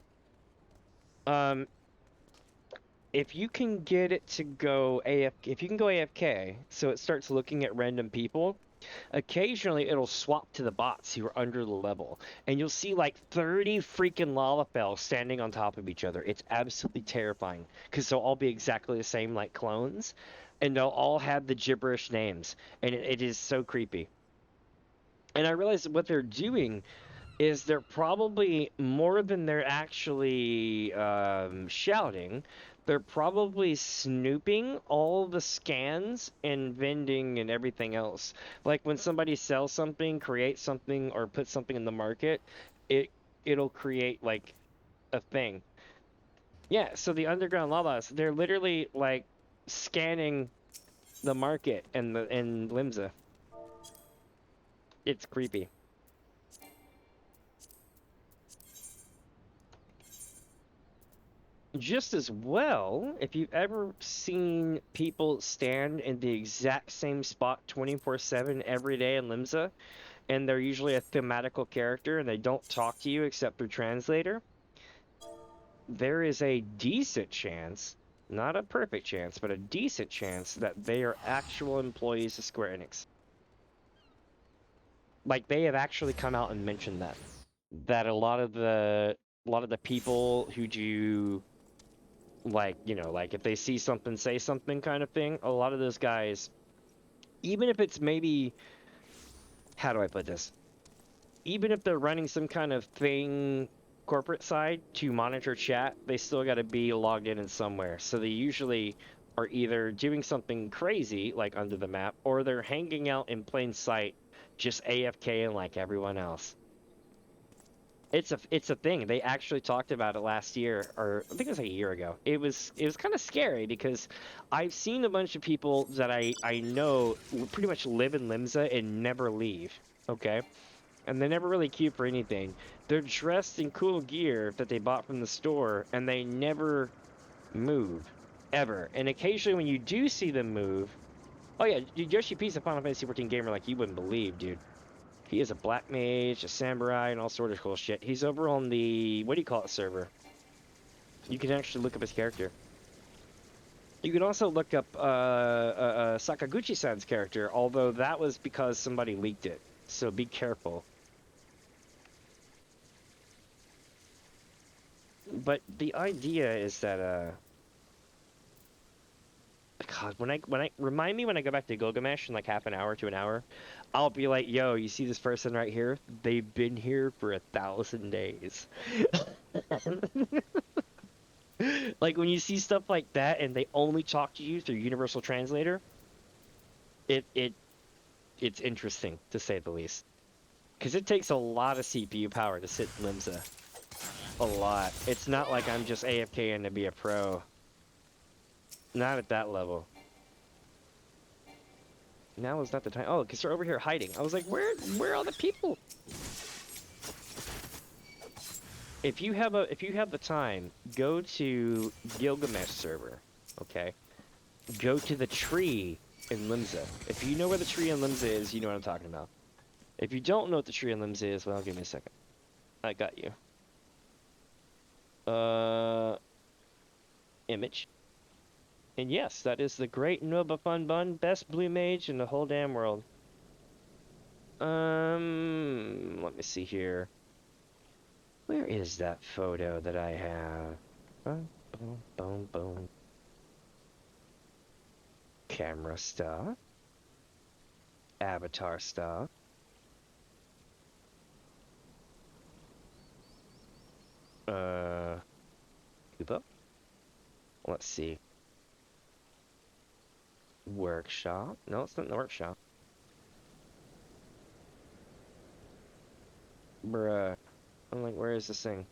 if you can get it to go AFK, if you can go AFK, so it starts looking at random people, occasionally it'll swap to the bots who are under the level, and you'll see like 30 freaking Lalafels standing on top of each other. It's absolutely terrifying because they'll all be exactly the same, like clones, and they'll all have the gibberish names, and it is so creepy. And I realized what they're doing is they're probably more than they're actually shouting. They're probably snooping all the scans and vending and everything else. Like when somebody sells something, creates something, or puts something in the market, it it'll create like a thing. Yeah, so the underground lalas, they're literally like scanning the market and the in Limsa. It's creepy. Just as well, if you've ever seen people stand in the exact same spot 24/7 every day in Limsa, and they're usually a thematical character and they don't talk to you except through translator, there is a decent chance, not a perfect chance, but a decent chance that they are actual employees of Square-Enix. Like they have actually come out and mentioned that a lot of the people who do, like, you know, like if they see something, say something kind of thing, a lot of those guys, even if it's maybe, how do I put this? Even if they're running some kind of thing corporate side to monitor chat, they still got to be logged in somewhere. So they usually are either doing something crazy, like under the map, or they're hanging out in plain sight, just AFK and like everyone else. It's a thing. They actually talked about it last year, or I think it was a year ago. It was kind of scary because I've seen a bunch of people that I know pretty much live in Limsa and never leave. Okay, and they never really queue for anything. They're dressed in cool gear that they bought from the store, and they never move ever. And occasionally, when you do see them move, oh yeah, Yoshi P's a Final Fantasy XIV gamer like you wouldn't believe, dude. He is a black mage, a samurai, and all sort of cool shit. He's over on the, what do you call it, server. You can actually look up his character. You can also look up Sakaguchi-san's character, although that was because somebody leaked it. So be careful. But the idea is that, God, when I remind me when I go back to Gilgamesh in like half an hour to an hour, I'll be like, yo, you see this person right here? They've been here for 1,000 days. Like when you see stuff like that and they only talk to you through Universal Translator, it's interesting to say the least. Because it takes a lot of CPU power to sit in Limsa. A lot. It's not like I'm just AFKing to be a pro. Not at that level. Now is not the time. Oh, because they're over here hiding. I was like, where are all the people? If you have the time, go to Gilgamesh server. Okay. Go to the tree in Limsa. If you know where the tree in Limsa is, you know what I'm talking about. If you don't know what the tree in Limsa is, well, give me a second. I got you. Image. And yes, that is the great Noba Fun Bun, best blue mage in the whole damn world. Let me see here. Where is that photo that I have? Boom, boom, boom, boom. Camera stuff. Avatar stuff. Kubo? Let's see. Workshop? No, it's not in the workshop. Bruh. I'm like, where is this thing?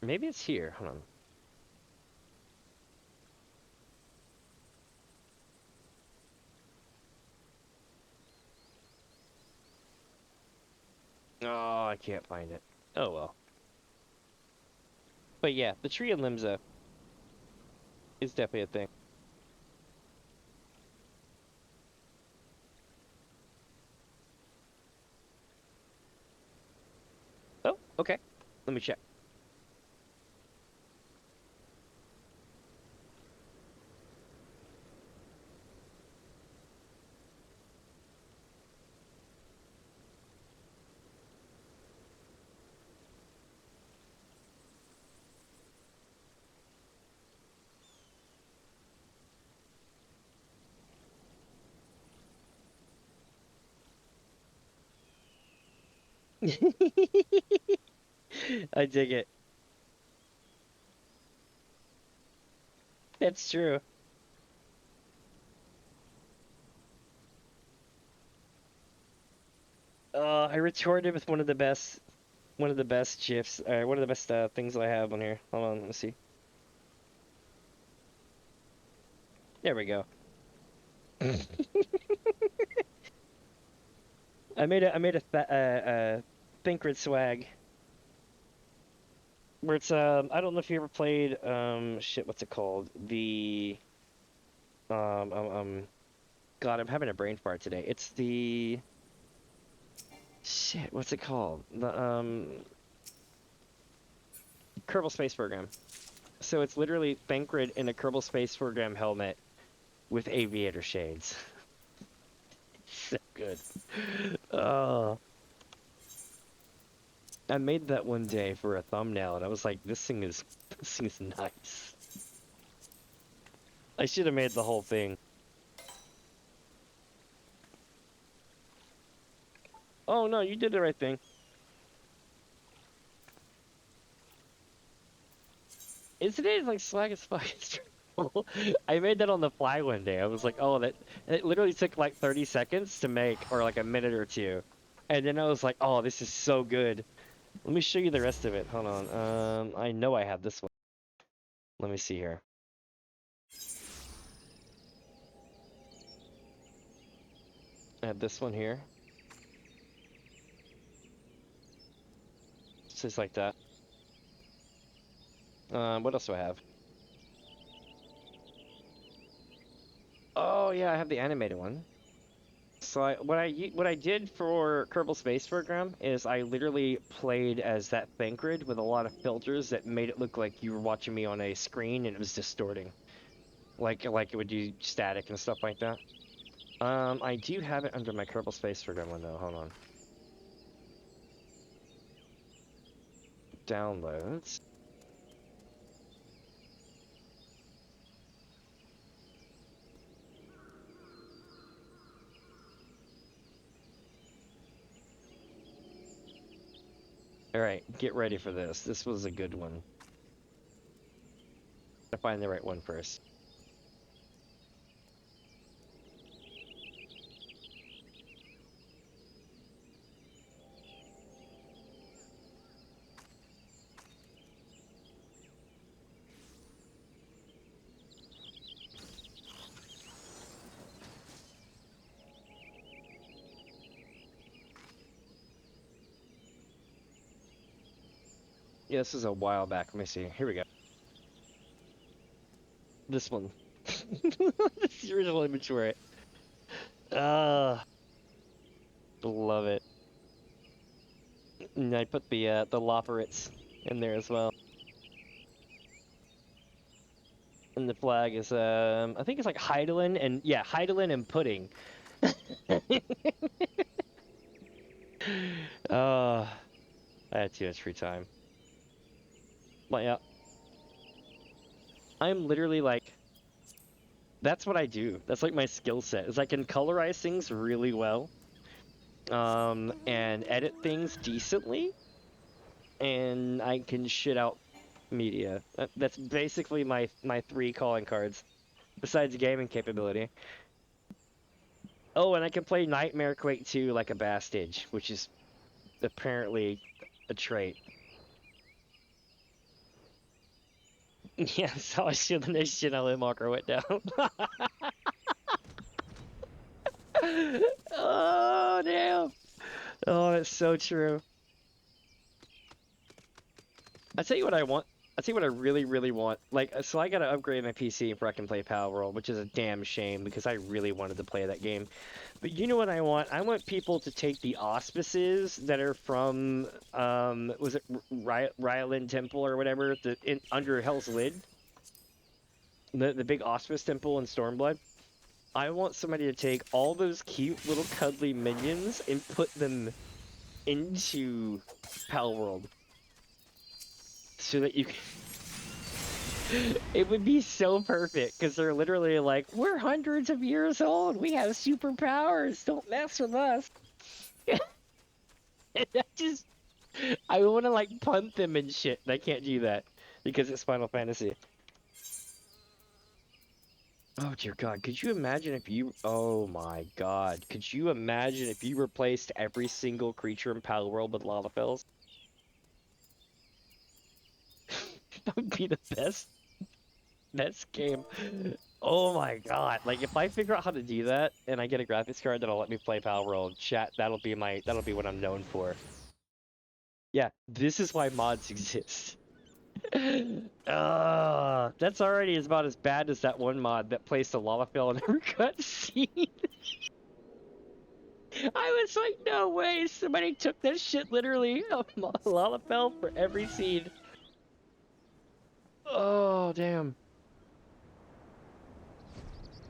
Maybe it's here. Hold on. Oh, I can't find it. Oh well. But yeah, the tree in Limsa is definitely a thing. me check. I dig it. That's true. I retorted with one of the best gifs, one of the best things I have on here. Hold on, let's see. There we go. I made a Thinkrid swag where it's I don't know if you ever played shit, what's it called? The um um um God, I'm having a brain fart today. It's the shit, what's it called? The Kerbal Space Program. So it's literally Thinkrid in a Kerbal Space Program helmet with aviator shades. So good. Oh, I made that one day for a thumbnail, and I was like, this thing is nice. I should have made the whole thing. Oh no, you did the right thing. Isn't it like swag as fuck? It's true. I made that on the fly one day. I was like, oh, that it literally took like 30 seconds to make, or like a minute or two. And then I was like, oh, this is so good. Let me show you the rest of it. Hold on. I know I have this one. Let me see here. I have this one here. It's just like that. What else do I have? Oh yeah, I have the animated one. So what I did for Kerbal Space Program is I literally played as that Thinkrid with a lot of filters that made it look like you were watching me on a screen and it was distorting, like it would do static and stuff like that. I do have it under my Kerbal Space Program window. Hold on. Downloads. All right, get ready for this. This was a good one. Gotta find the right one first. Yeah, this is a while back. Let me see. Here we go. This one. This is the original image for it. Ah, love it. And I put the Loporits in there as well. And the flag is I think it's like Heidelin and yeah, Heidelin and pudding. Uh I had too much free time. But yeah, I'm literally like that's what I do. That's like my skill set. Is I can colorize things really well. And edit things decently, and I can shit out media. That's basically my three calling cards, besides gaming capability. Oh, and I can play Nightmare Quake 2 like a Bastage, which is apparently a trait. Yeah, so I see the next gen LM marker went down. Oh, damn. Oh, it's so true. I tell you what I want. I see what I really, really want. Like, so I gotta upgrade my PC before I can play Power World, which is a damn shame because I really wanted to play that game. But you know what I want? I want people to take the auspices that are from, was it Ryland Temple or whatever, under Hell's Lid, the big auspice temple in Stormblood. I want somebody to take all those cute little cuddly minions and put them into Power World so that you can. It would be so perfect because they're literally like, we're hundreds of years old. We have superpowers. Don't mess with us. And I want to like punt them and shit. And I can't do that because it's Final Fantasy. Oh dear God, could you imagine if you, oh my God, could you imagine if you replaced every single creature in Power World with lava fells? That would be the best game. Oh my God, like if I figure out how to do that and I get a graphics card that'll let me play Power World, chat, that'll be what I'm known for. Yeah, this is why mods exist. That's already about as bad as that one mod that placed a lava fill in every cutscene. I was like, no way, somebody took that shit literally, a lava fill for every scene. Oh, damn.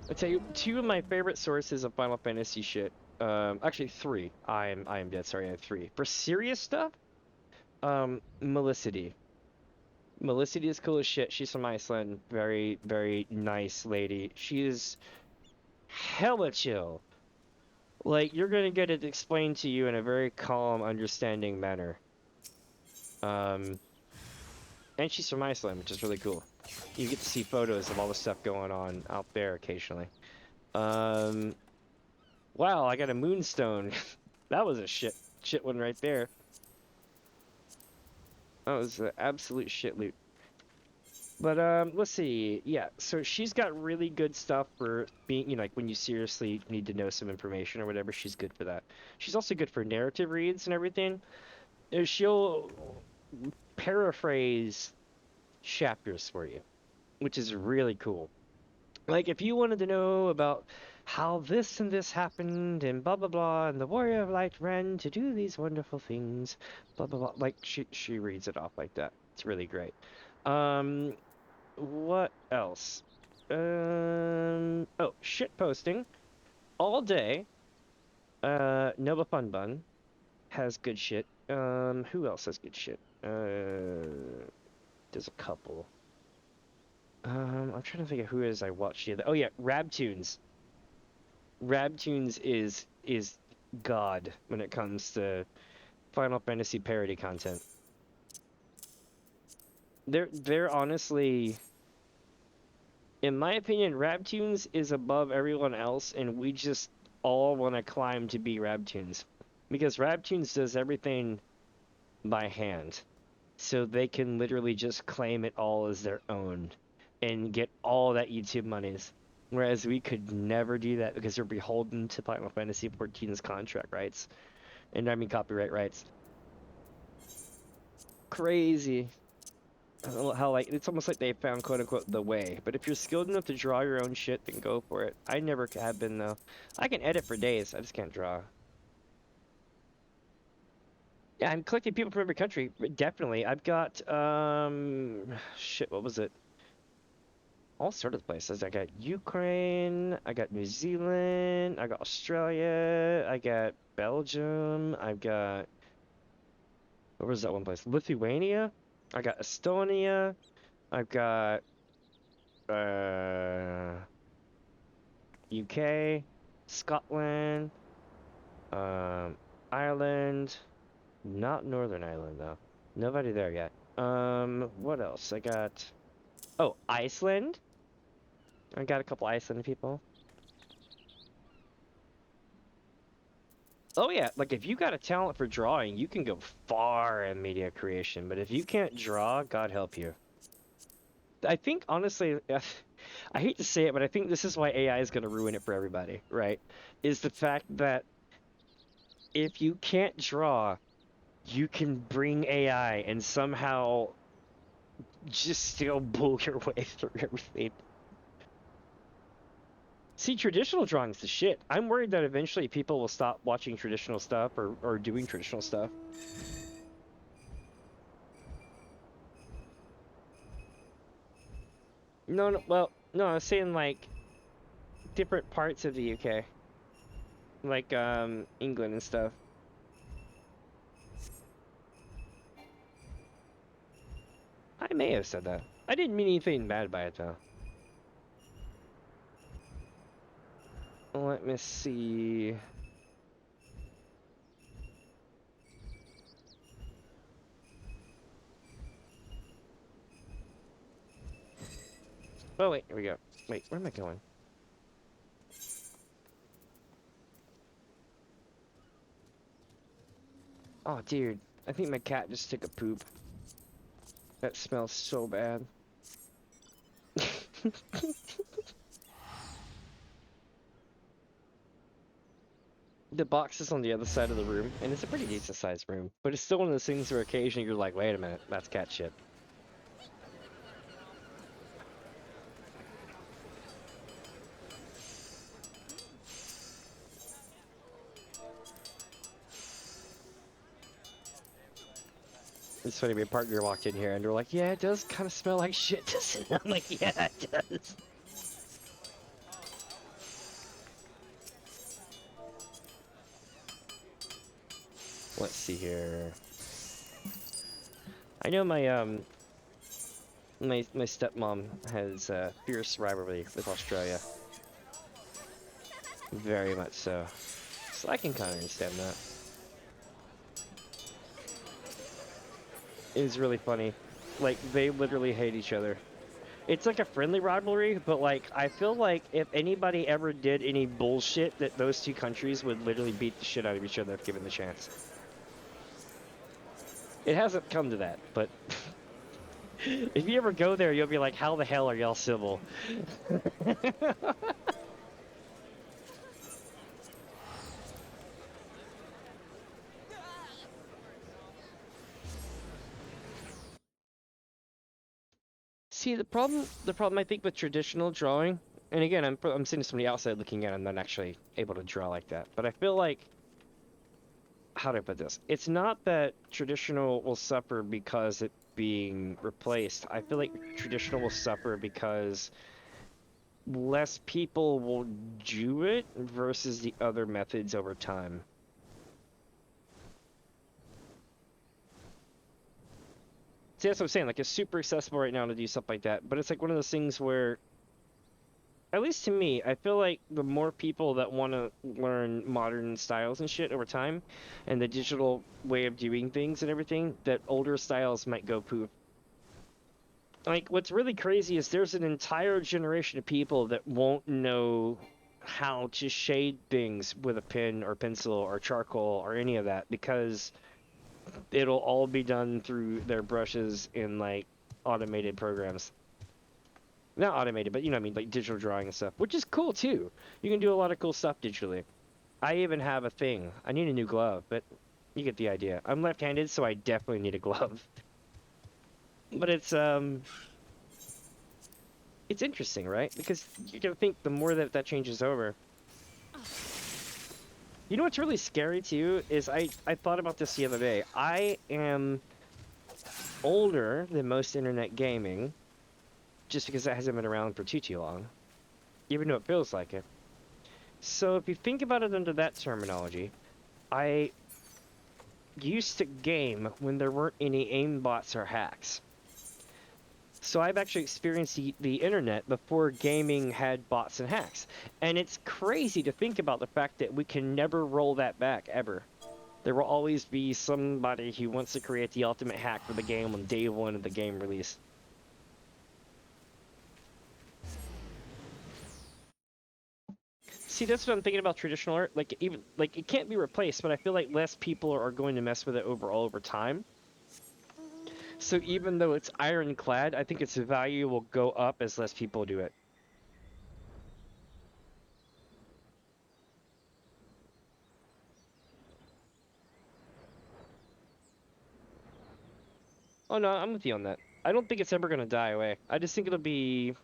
I tell you, two of my favorite sources of Final Fantasy shit, actually three. I am dead sorry, I have three. For serious stuff, Melicity. Melicity is cool as shit. She's from Iceland. Very, very nice lady. She is hella chill. Like, you're gonna get it explained to you in a very calm, understanding manner. And she's from Iceland, which is really cool. You get to see photos of all the stuff going on out there occasionally. Wow, I got a moonstone. That was a shit one right there. That was an absolute shit loot. But let's see. Yeah, so she's got really good stuff for being, like when you seriously need to know some information or whatever, she's good for that. She's also good for narrative reads and everything. She'll paraphrase chapters for you, which is really cool. Like if you wanted to know about how this and this happened and blah blah blah and the warrior of light ran to do these wonderful things, blah blah blah, like she reads it off like that. It's really great. What else? Oh, shit posting all day. Nova Fun Bun has good shit. Who else has good shit? There's a couple. I'm trying to think of who it is I watched the other. Oh yeah, Rabtunes. Rabtunes is God when it comes to Final Fantasy parody content. They're honestly, in my opinion, Rabtunes is above everyone else, and we just all want to climb to be Rabtunes. Because Rabtunes does everything by hand. So they can literally just claim it all as their own and get all that YouTube monies. Whereas we could never do that because we're beholden to Final Fantasy XIV's contract rights. And I mean copyright rights. Crazy. How like it's almost like they found quote unquote the way. But if you're skilled enough to draw your own shit, then go for it. I never have been though. I can edit for days, I just can't draw. Yeah, I'm collecting people from every country, definitely. I've got shit, what was it? All sorts of places. I got Ukraine, I got New Zealand, I got Australia, I got Belgium, I've got, where was that one place? Lithuania, I got Estonia, I've got UK, Scotland, Ireland, not Northern Ireland though. Nobody there yet. What else? I got, oh, Iceland. I got a couple Iceland people. Oh yeah, like if you got a talent for drawing, you can go far in media creation, but if you can't draw, God help you. I think honestly, I hate to say it, but I think this is why AI is going to ruin it for everybody, right? Is the fact that if you can't draw, you can bring AI and somehow just still bull your way through everything. See, traditional drawing's the shit. I'm worried that eventually people will stop watching traditional stuff or doing traditional stuff. No, no, well, no, I was saying like different parts of the UK, like England and stuff. I may have said that. I didn't mean anything bad by it though. Let me see. Oh wait, here we go. Wait, where am I going? Oh, dude, I think my cat just took a poop. That smells so bad. The box is on the other side of the room, and it's a pretty decent sized room, but it's still one of those things where occasionally you're like, wait a minute, that's cat shit. It's funny, my partner walked in here and they're like, yeah, it does kind of smell like shit, doesn't it? I'm like, yeah, it does. Let's see here. I know my stepmom has a fierce rivalry with Australia. Very much so. So I can kind of understand that. It is really funny. Like, they literally hate each other. It's like a friendly rivalry, but like, I feel like if anybody ever did any bullshit, that those two countries would literally beat the shit out of each other if given the chance. It hasn't come to that, but if you ever go there, you'll be like, how the hell are y'all civil? See, the problem I think with traditional drawing, and again, I'm seeing somebody outside looking at it, I'm not actually able to draw like that, but I feel like, how do I put this? It's not that traditional will suffer because it being replaced. I feel like traditional will suffer because less people will do it versus the other methods over time. See, that's what I'm saying. Like, it's super accessible right now to do stuff like that, but it's like one of those things where, at least to me, I feel like the more people that want to learn modern styles and shit over time, and the digital way of doing things and everything, that older styles might go poof. Like, what's really crazy is there's an entire generation of people that won't know how to shade things with a pen or pencil or charcoal or any of that because it'll all be done through their brushes in like automated programs. Not automated, but you know what I mean, like digital drawing and stuff, which is cool too. You can do a lot of cool stuff digitally. I even have a thing. I need a new glove, but you get the idea. I'm left-handed, so I definitely need a glove. But it's interesting, right? Because you're gonna think the more that changes over. You know what's really scary too is I thought about this the other day. I am older than most internet gaming, just because that hasn't been around for too long, even though it feels like it. So if you think about it under that terminology, I used to game when there weren't any aimbots or hacks. So I've actually experienced the internet before gaming had bots and hacks. And it's crazy to think about the fact that we can never roll that back, ever. There will always be somebody who wants to create the ultimate hack for the game on day one of the game release. See, that's what I'm thinking about traditional art. Like, even, like, it can't be replaced, but I feel like less people are going to mess with it overall over time. So even though it's ironclad, I think its value will go up as less people do it. Oh no, I'm with you on that. I don't think it's ever gonna die away. I just think it'll be.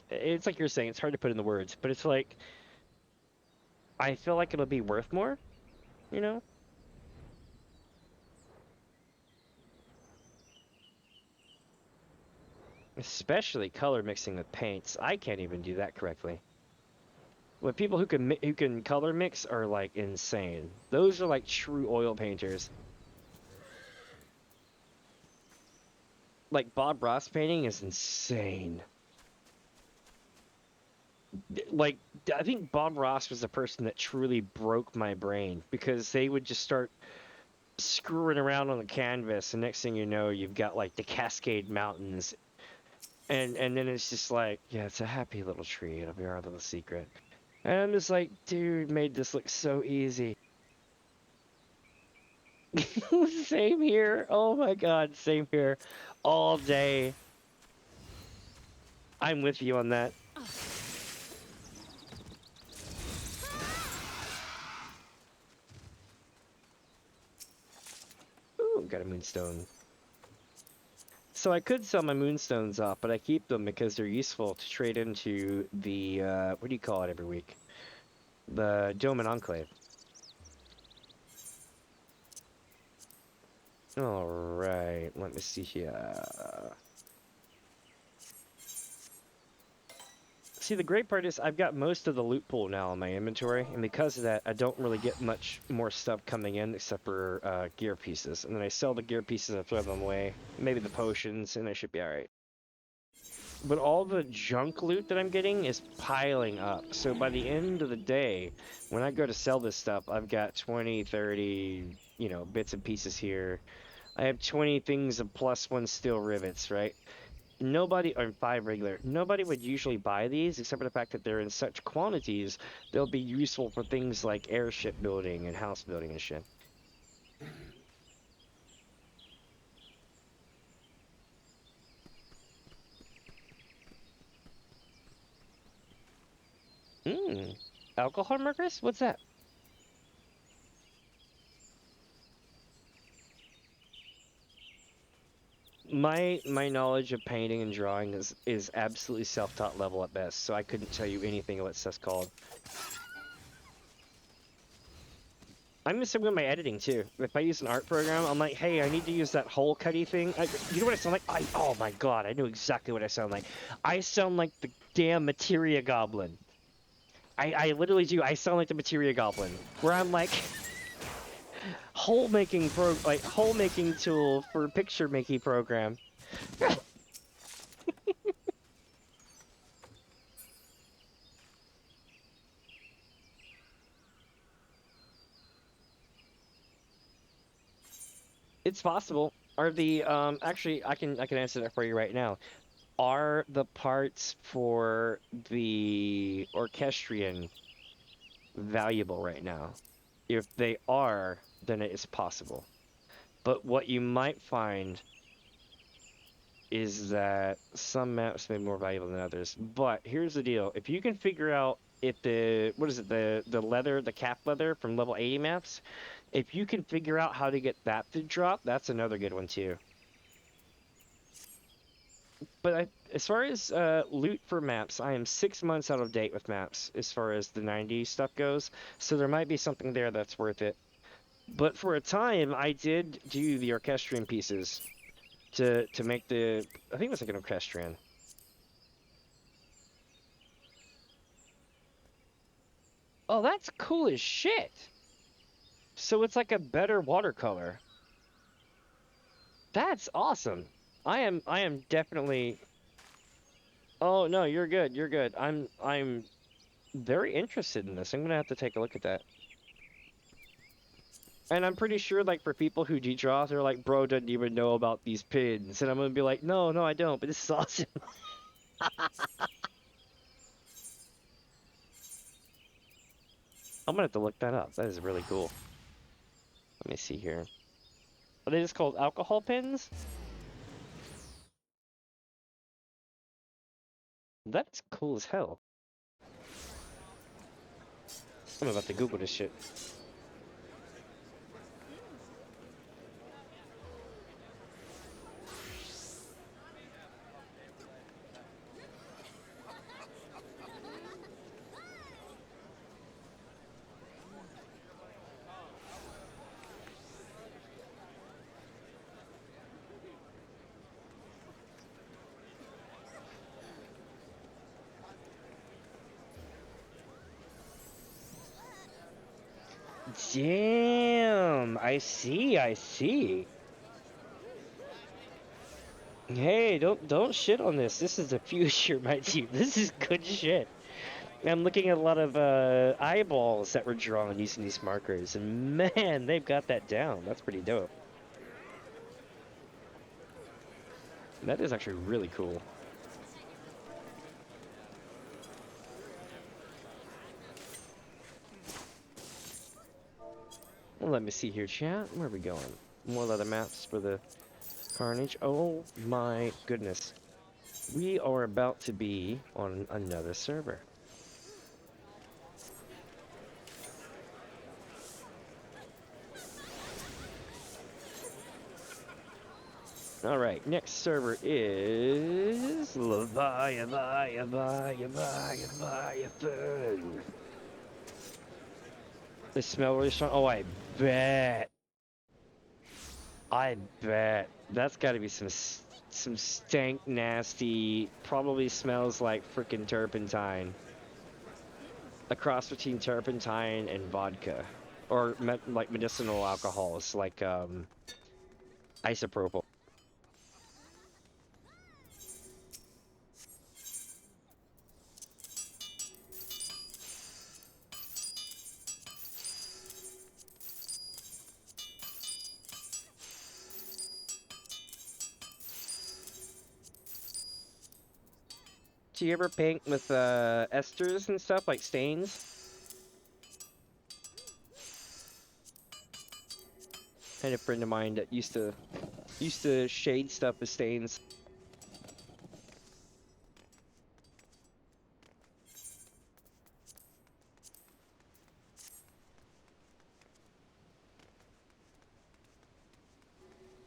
It's like you're saying. It's hard to put in the words, but it's like I feel like it'll be worth more. You know. Especially color mixing with paints. I can't even do that correctly. But people who can color mix are like insane. Those are like true oil painters. Like Bob Ross painting is insane. Like I think Bob Ross was the person that truly broke my brain because they would just start screwing around on the canvas, and next thing you know, you've got like the Cascade Mountains, and then it's just like, yeah, it's a happy little tree. It'll be our little secret. And I'm just like, dude, made this look so easy. Same here. Oh my god, same here. All day. I'm with you on that. Ooh, got a moonstone. So I could sell my moonstones off, but I keep them because they're useful to trade into the, what do you call it every week? The Dome and Enclave. Alright, let me see here. See, the great part is I've got most of the loot pool now in my inventory, and because of that, I don't really get much more stuff coming in except for gear pieces. And then I sell the gear pieces and throw them away. Maybe the potions, and I should be alright. But all the junk loot that I'm getting is piling up. So by the end of the day, when I go to sell this stuff, I've got 20, 30, you know, bits and pieces here. I have 20 things of +1 steel rivets, right? Nobody, or 5 regular, nobody would usually buy these except for the fact that they're in such quantities, they'll be useful for things like airship building and house building and shit. Mmm. Alcohol markers? What's that? My knowledge of painting and drawing is absolutely self-taught level at best, so I couldn't tell you anything of what stuff's called. I'm the same with my editing too. If I use an art program, I'm like, hey, I need to use that hole cutty thing. You know what I sound like? Oh my god, I know exactly what I sound like. I sound like the damn materia goblin. I literally do. I sound like the materia goblin, where I'm like, hole making tool for picture making program. It's possible. Are the actually I can answer that for you right now. Are the parts for the orchestrion valuable right now? If they are, then it is possible. But what you might find is that some maps may be more valuable than others. But here's the deal. If you can figure out if what is it, the leather, the cap leather from level 80 maps, if you can figure out how to get that to drop, that's another good one too. But as far as loot for maps, I am 6 months out of date with maps as far as the 90 stuff goes. So there might be something there that's worth it. But for a time, I did do the orchestrion pieces to make the, I think it was like an orchestrion. Oh, that's cool as shit. So it's like a better watercolor. That's awesome. I am definitely. Oh no, you're good. You're good. I'm very interested in this. I'm gonna have to take a look at that. And I'm pretty sure, like, for people who de-draw, they're like, bro doesn't even know about these pins. And I'm gonna be like, no, no, I don't, but this is awesome. I'm gonna have to look that up. That is really cool. Let me see here. Are they just called alcohol pins? That's cool as hell. I'm about to Google this shit. damn. I see, I see. Hey, don't shit on this. This is the future, my team. This is good shit. I'm looking at a lot of eyeballs that were drawn using these markers, and man, they've got that down. That's pretty dope. That is actually really cool. Well, let me see here, chat. Where are we going? More leather maps for the carnage. Oh my goodness. We are about to be on another server. Alright, next server is Leviathan. They smell really strong. Oh, I bet. I bet. That's gotta be some stank, nasty, probably smells like frickin' turpentine. A cross between turpentine and vodka. Or like medicinal alcohols, like isopropyl. Do you ever paint with esters and stuff, like stains? I had a friend of mine that used to shade stuff with stains.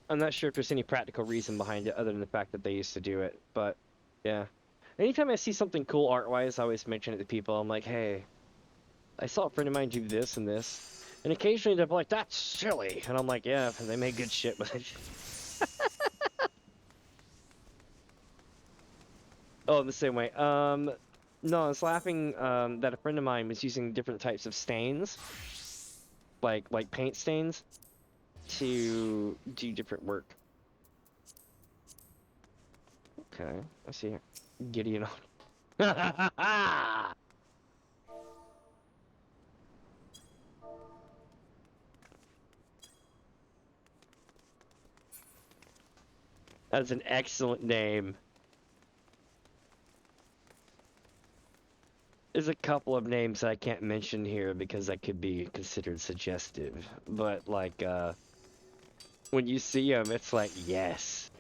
I'm not sure if there's any practical reason behind it other than the fact that they used to do it, but yeah. Anytime I see something cool art-wise, I always mention it to people. I'm like, hey, I saw a friend of mine do this and this. And occasionally they're like, that's silly. And I'm like, yeah, they make good shit with it. Oh, the same way. No, I was laughing that a friend of mine was using different types of stains. Like paint stains. To do different work. Okay, I see here. Gideon on. That's an excellent name. There's a couple of names I can't mention here because that could be considered suggestive. But like, when you see them, it's like, yes.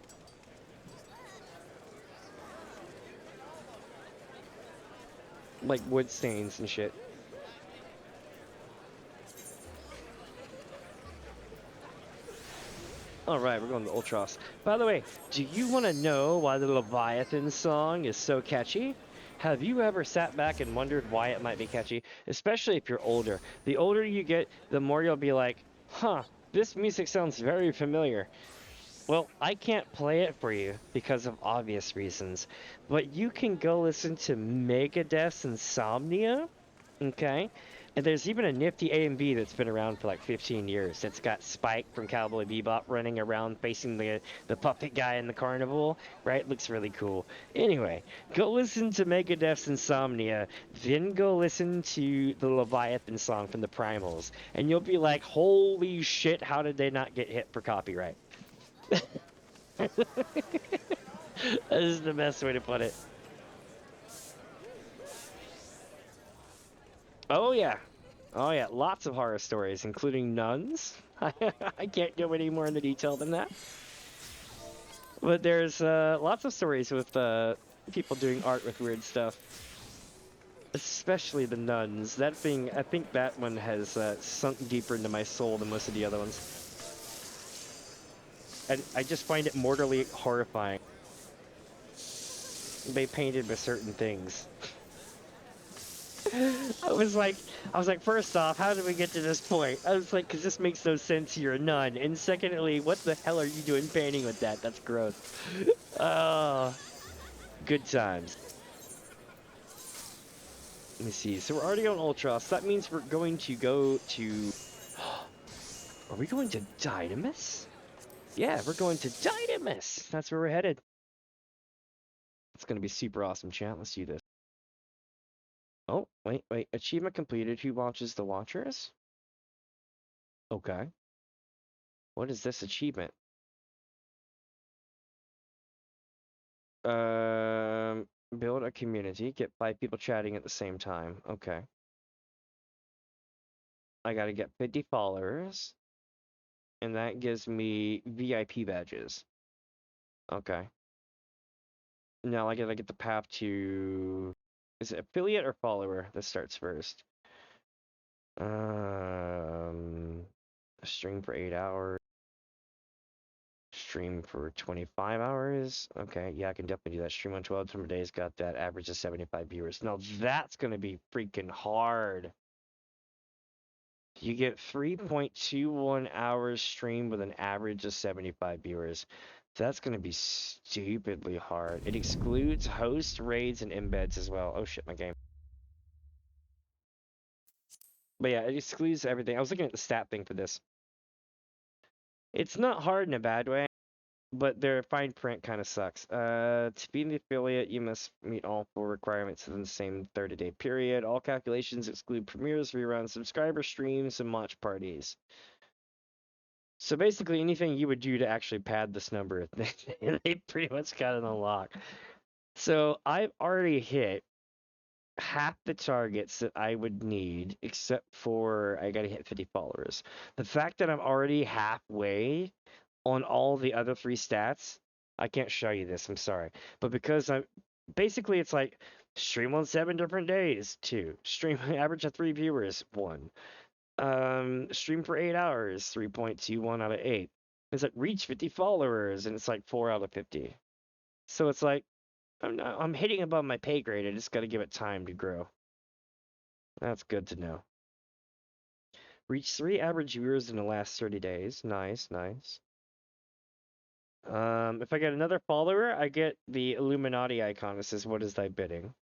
Like wood stains and shit. Alright, we're going to Ultros. By the way, do you want to know why the Leviathan song is so catchy? Have you ever sat back and wondered why it might be catchy? Especially if you're older. The older you get, the more you'll be like, huh, this music sounds very familiar. Well, I can't play it for you because of obvious reasons, but you can go listen to Megadeth's Insomnia, okay? And there's even a nifty A&B that's been around for like 15 years. It's got Spike from Cowboy Bebop running around facing the puppet guy in the carnival, right? Looks really cool. Anyway, go listen to Megadeth's Insomnia, then go listen to the Leviathan song from the Primals, and you'll be like, holy shit, how did they not get hit for copyright? That is the best way to put it. Oh yeah. Oh yeah, lots of horror stories, including nuns. I can't go any more into detail than that. But there's lots of stories with people doing art with weird stuff. Especially the nuns. That thing, I think that one has sunk deeper into my soul than most of the other ones. I just find it mortally horrifying. They painted with certain things. I was like, first off, how did we get to this point? I was like, because this makes no sense, you're a nun. And secondly, what the hell are you doing painting with that? That's gross. Oh, good times. Let me see. So we're already on Ultros. That means we're going to go to Are we going to Dynamis? Yeah, we're going to Dynamis. That's where we're headed. It's going to be super awesome, chat. Let's do this. Oh, wait. Achievement completed. Who watches the Watchers? Okay. What is this achievement? Build a community. Get 5 people chatting at the same time. Okay. I gotta get 50 followers. And that gives me VIP badges. Okay. Now I gotta get the path to... Is it affiliate or follower? This starts first. Stream for 8 hours. Stream for 25 hours. Okay, yeah, I can definitely do that. Stream on 12 different days. Got that. Average of 75 viewers. Now that's gonna be freaking hard. You get 3.21 hours stream with an average of 75 viewers. That's gonna be stupidly hard. It excludes hosts, raids, and embeds as well. Oh shit, my game. But yeah, it excludes everything. I was looking at the stat thing for this. It's not hard in a bad way, but their fine print kind of sucks. To be an affiliate, you must meet all 4 requirements within the same 30-day period. All calculations exclude premieres, reruns, subscriber streams, and watch parties. So basically, anything you would do to actually pad this number, they pretty much got it unlocked. So I've already hit half the targets that I would need, except for I gotta hit 50 followers. The fact that I'm already halfway on all the other 3 stats, I can't show you this, I'm sorry. But because I'm basically, it's like stream on 7 different days, 2. Stream average of 3 viewers, 1. Stream for 8 hours, 3.21 out of 8. It's like reach 50 followers, and it's like 4 out of 50. So it's like I'm hitting above my pay grade. I just got to give it time to grow. That's good to know. Reach 3 average viewers in the last 30 days. Nice. If I get another follower, I get the Illuminati icon that says, "What is thy bidding?"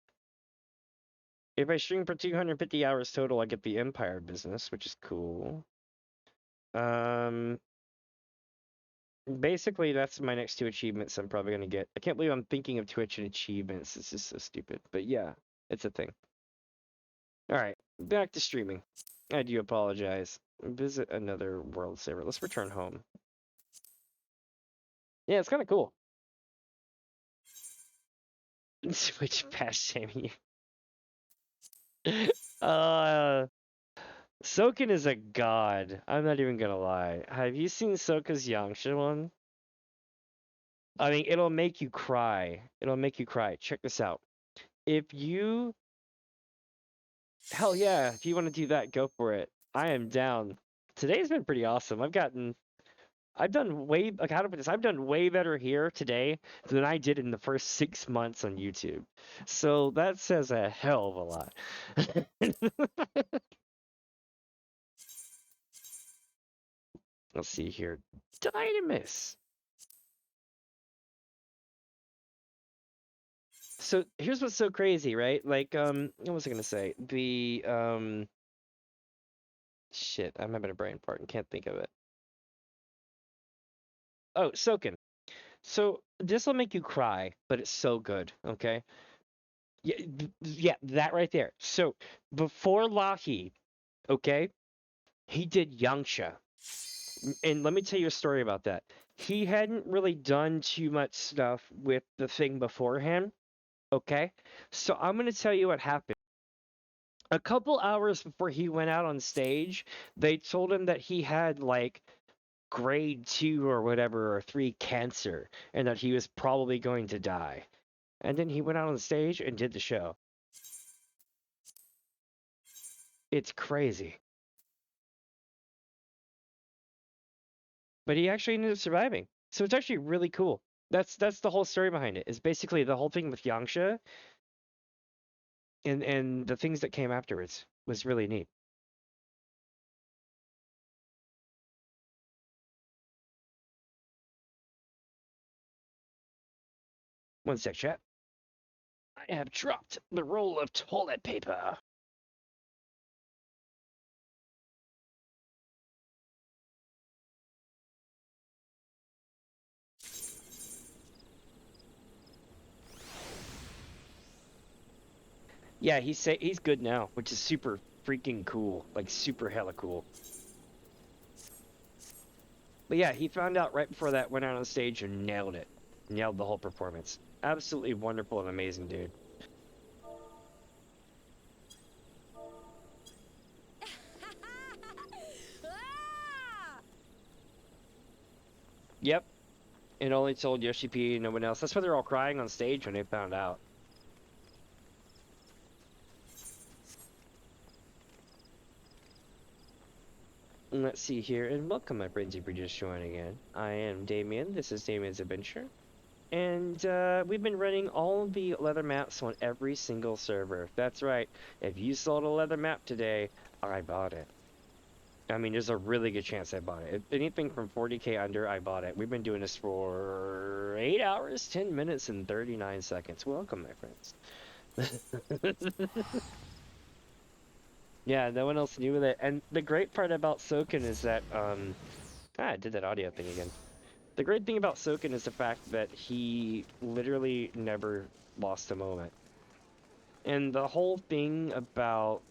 If I stream for 250 hours total, I get the Empire business, which is cool. Basically, that's my next 2 achievements I'm probably gonna get. I can't believe I'm thinking of Twitch and achievements. It's just so stupid. But yeah, it's a thing. Alright, back to streaming. I do apologize. Visit another world saver. Let's return home. Yeah, it's kind of cool. Switch past shaming you. Soken is a god. I'm not even gonna lie. Have you seen Soka's Yangsha one? I mean, it'll make you cry. It'll make you cry. Check this out. If you... Hell yeah, if you want to do that, go for it. I am down. Today's been pretty awesome. I've done way, like, how to put this? I've done way better here today than I did in the first 6 months on YouTube. So that says a hell of a lot. Let's see here. Dynamis. So here's what's so crazy, right? Like, what was I gonna say? Shit, I'm having a brain fart and can't think of it. Oh, Soken. So this will make you cry, but it's so good, okay? Yeah, that right there. So before Lahi, okay, he did Yangsha. And let me tell you a story about that. He hadn't really done too much stuff with the thing beforehand, okay? So I'm going to tell you what happened. A couple hours before he went out on stage, they told him that he had like grade 2 or whatever, or 3 cancer, and that he was probably going to die. And then he went out on stage and did the show. It's crazy. But he actually ended up surviving. So it's actually really cool. That's the whole story behind it. Is basically the whole thing with Yangsha and the things that came afterwards was really neat. One sec, chat. I have dropped the roll of toilet paper. Yeah, he's good now, which is super freaking cool. Like, super hella cool. But yeah, he found out right before that, went out on stage and nailed it. Nailed the whole performance. Absolutely wonderful and amazing dude. Yep. It only told Yoshi P and no one else. That's why they're all crying on stage when they found out. Let's see here, and welcome my friends if you're just joining in. I am Damien, this is DamiensAdventure. And we've been running all the leather maps on every single server. That's right, if you sold a leather map today, I bought it. I mean, there's a really good chance I bought it. If anything from 40k under, I bought it. We've been doing this for 8 hours, 10 minutes, and 39 seconds. Welcome, my friends. Yeah, no one else knew with it. And the great part about Soken is that, I did that audio thing again. The great thing about Soken is the fact that he literally never lost a moment. And the whole thing about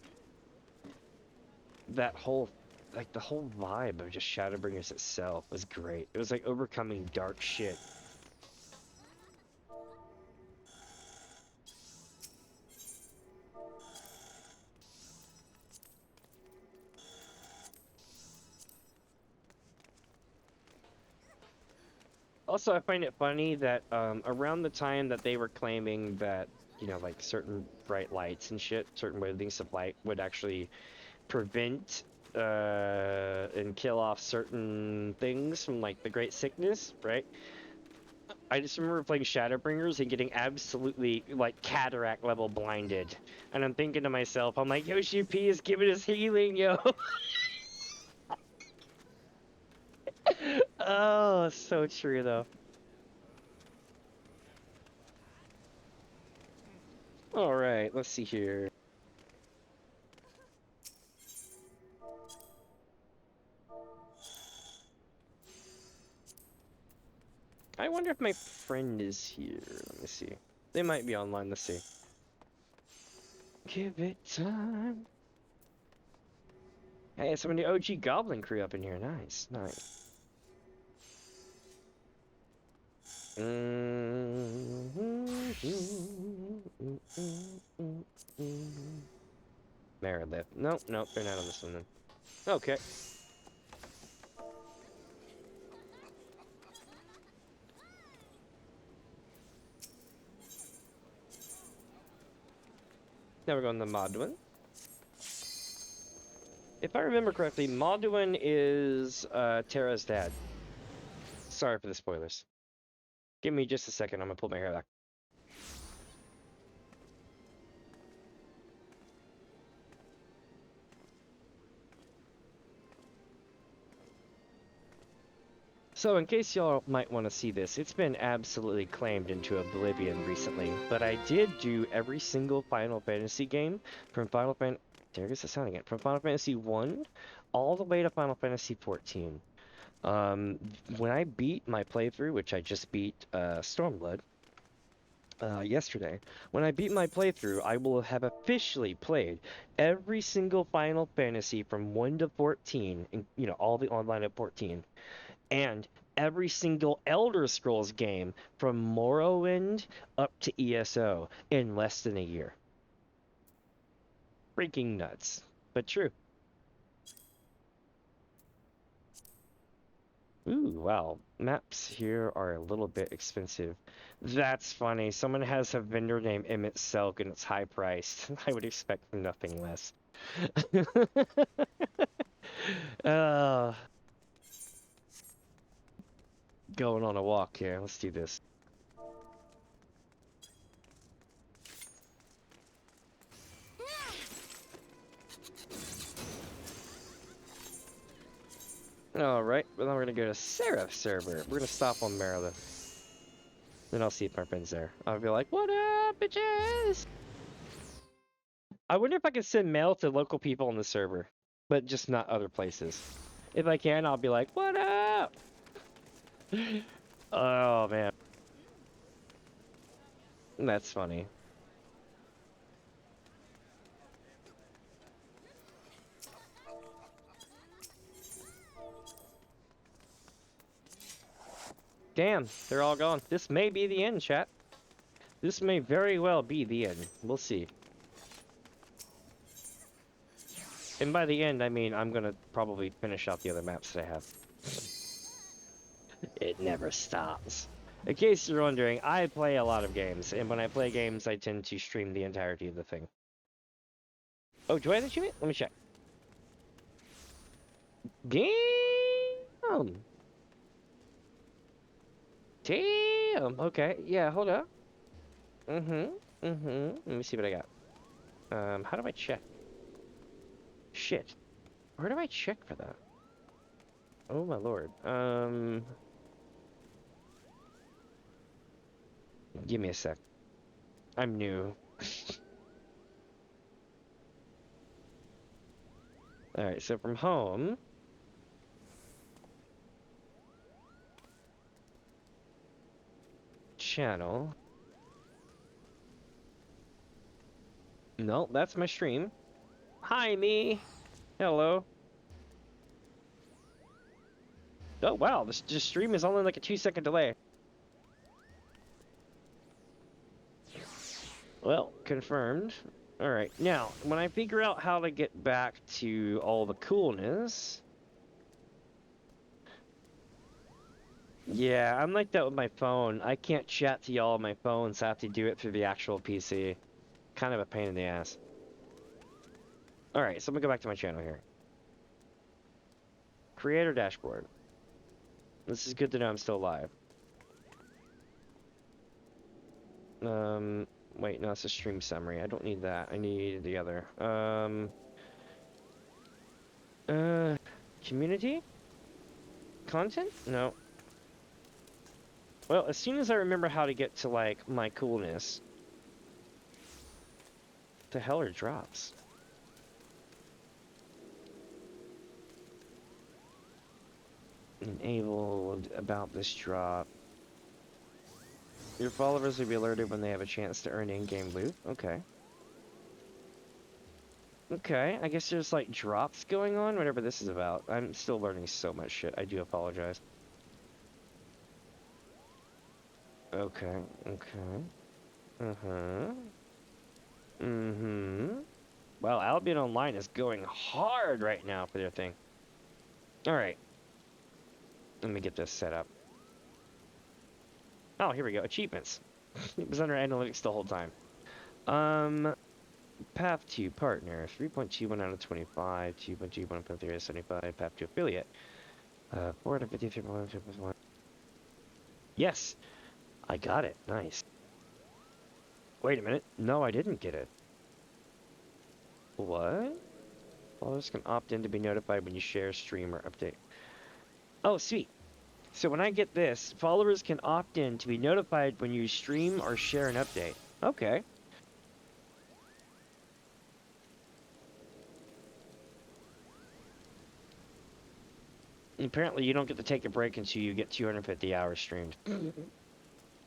that whole, like, the whole vibe of just Shadowbringers itself was great. It was like overcoming dark shit. Also, I find it funny that around the time that they were claiming that, you know, like certain bright lights and shit, certain wavelengths of light would actually prevent and kill off certain things from like the Great Sickness, right? I just remember playing Shadowbringers and getting absolutely like cataract level blinded. And I'm thinking to myself, I'm like, Yoshi P is giving us healing, yo. Oh, so true though. Alright, let's see here. I wonder if my friend is here. Let me see. They might be online. Let's see. Give it time. Hey, some of the OG Goblin crew up in here. Nice, nice. Meredith. Nope, nope, they're not on this one then. Okay. Now we're going to Modwin. If I remember correctly, Modwin is Terra's dad. Sorry for the spoilers. Give me just a second, I'm gonna pull my hair back. So in case y'all might want to see this, it's been absolutely claimed into oblivion recently, but I did do every single Final Fantasy game from there goes the sound again. From Final Fantasy 1 all the way to Final Fantasy 14. When I beat my playthrough, which I just beat Stormblood yesterday, when I beat my playthrough, I will have officially played every single Final Fantasy from 1 to 14, and, you know, all the online at 14. And every single Elder Scrolls game from Morrowind up to ESO in less than a year. Freaking nuts, but true. Ooh, wow. Maps here are a little bit expensive. That's funny. Someone has a vendor named Emmett Selk and it's high priced. I would expect nothing less. uh, Going on a walk here. Let's do this. Alright, well, then we're gonna go to Seraph server. We're gonna stop on Meredith. Then I'll see if my friend's there. I'll be like, what up, bitches? I wonder if I can send mail to local people on the server, but just not other places. If I can, I'll be like, what up? Oh, man. That's funny. Damn, they're all gone. This may be the end, chat. This may very well be the end. We'll see. And by the end, I mean I'm gonna probably finish out the other maps that I have. It never stops. In case you're wondering, I play a lot of games, and when I play games, I tend to stream the entirety of the thing. Oh, do I have the achievement? Let me check. Damn! Damn! Okay, yeah, hold up. Let me see what I got. How do I check? Shit. Where do I check for that? Oh my lord. Give me a sec. I'm new. Alright, so from home... Channel... No, that's my stream. Hi, me! Hello. Oh, wow, this stream is only like a 2-second delay. Well, confirmed. Alright, now, when I figure out how to get back to all the coolness... Yeah, I'm like that with my phone. I can't chat to y'all on my phone, so I have to do it through the actual PC. Kind of a pain in the ass. Alright, so I'm gonna go back to my channel here. Creator dashboard. This is good to know I'm still alive. Wait, no, it's a stream summary. I don't need that. I need the other. Community? Content? No. Well, as soon as I remember how to get to, like, my coolness... What the hell are drops? Enabled about this drop. Your followers will be alerted when they have a chance to earn in-game loot. Okay. Okay, I guess there's like drops going on, whatever this is about. I'm still learning so much shit. I do apologize. Okay, okay. Well, Albion Online is going hard right now for their thing. Alright. Let me get this set up. Oh, here we go. Achievements. It was under analytics the whole time. Path to partner. 3.21 out of 25. 2.21 out of 3 out of 75. Path to affiliate. 453.1. Yes! I got it. Nice. Wait a minute. No, I didn't get it. What? Followers can opt in to be notified when you share, stream, or update. Oh, sweet. So when I get this, followers can opt in to be notified when you stream or share an update. Okay. Apparently you don't get to take a break until you get 250 hours streamed.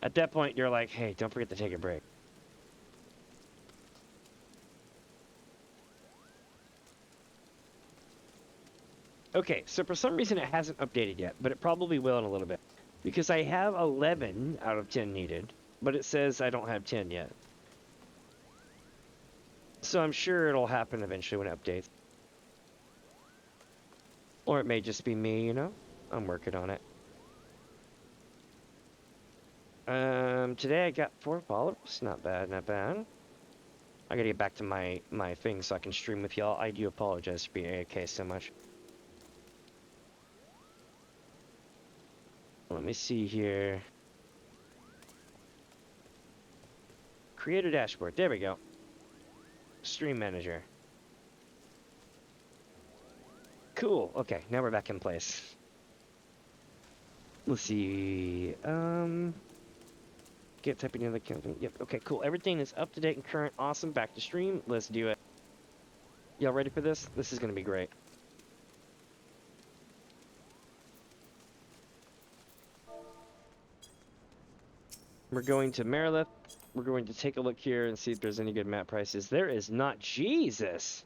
At that point, you're like, hey, don't forget to take a break. Okay, so for some reason it hasn't updated yet, but it probably will in a little bit. Because I have 11 out of 10 needed, but it says I don't have 10 yet. So I'm sure it'll happen eventually when it updates. Or it may just be me, you know? I'm working on it. Today I got 4 followers. Not bad, not bad. I gotta get back to my thing so I can stream with y'all. I do apologize for being AFK so much. Let me see here. Creator dashboard. There we go. Stream manager. Cool. Okay, now we're back in place. Let's see. Get typing in the campaign. Yep. Okay, cool. Everything is up to date and current. Awesome. Back to stream. Let's do it. Y'all ready for this? This is gonna be great. We're going to Marilith. We're going to take a look here and see if there's any good map prices. There is not. Jesus!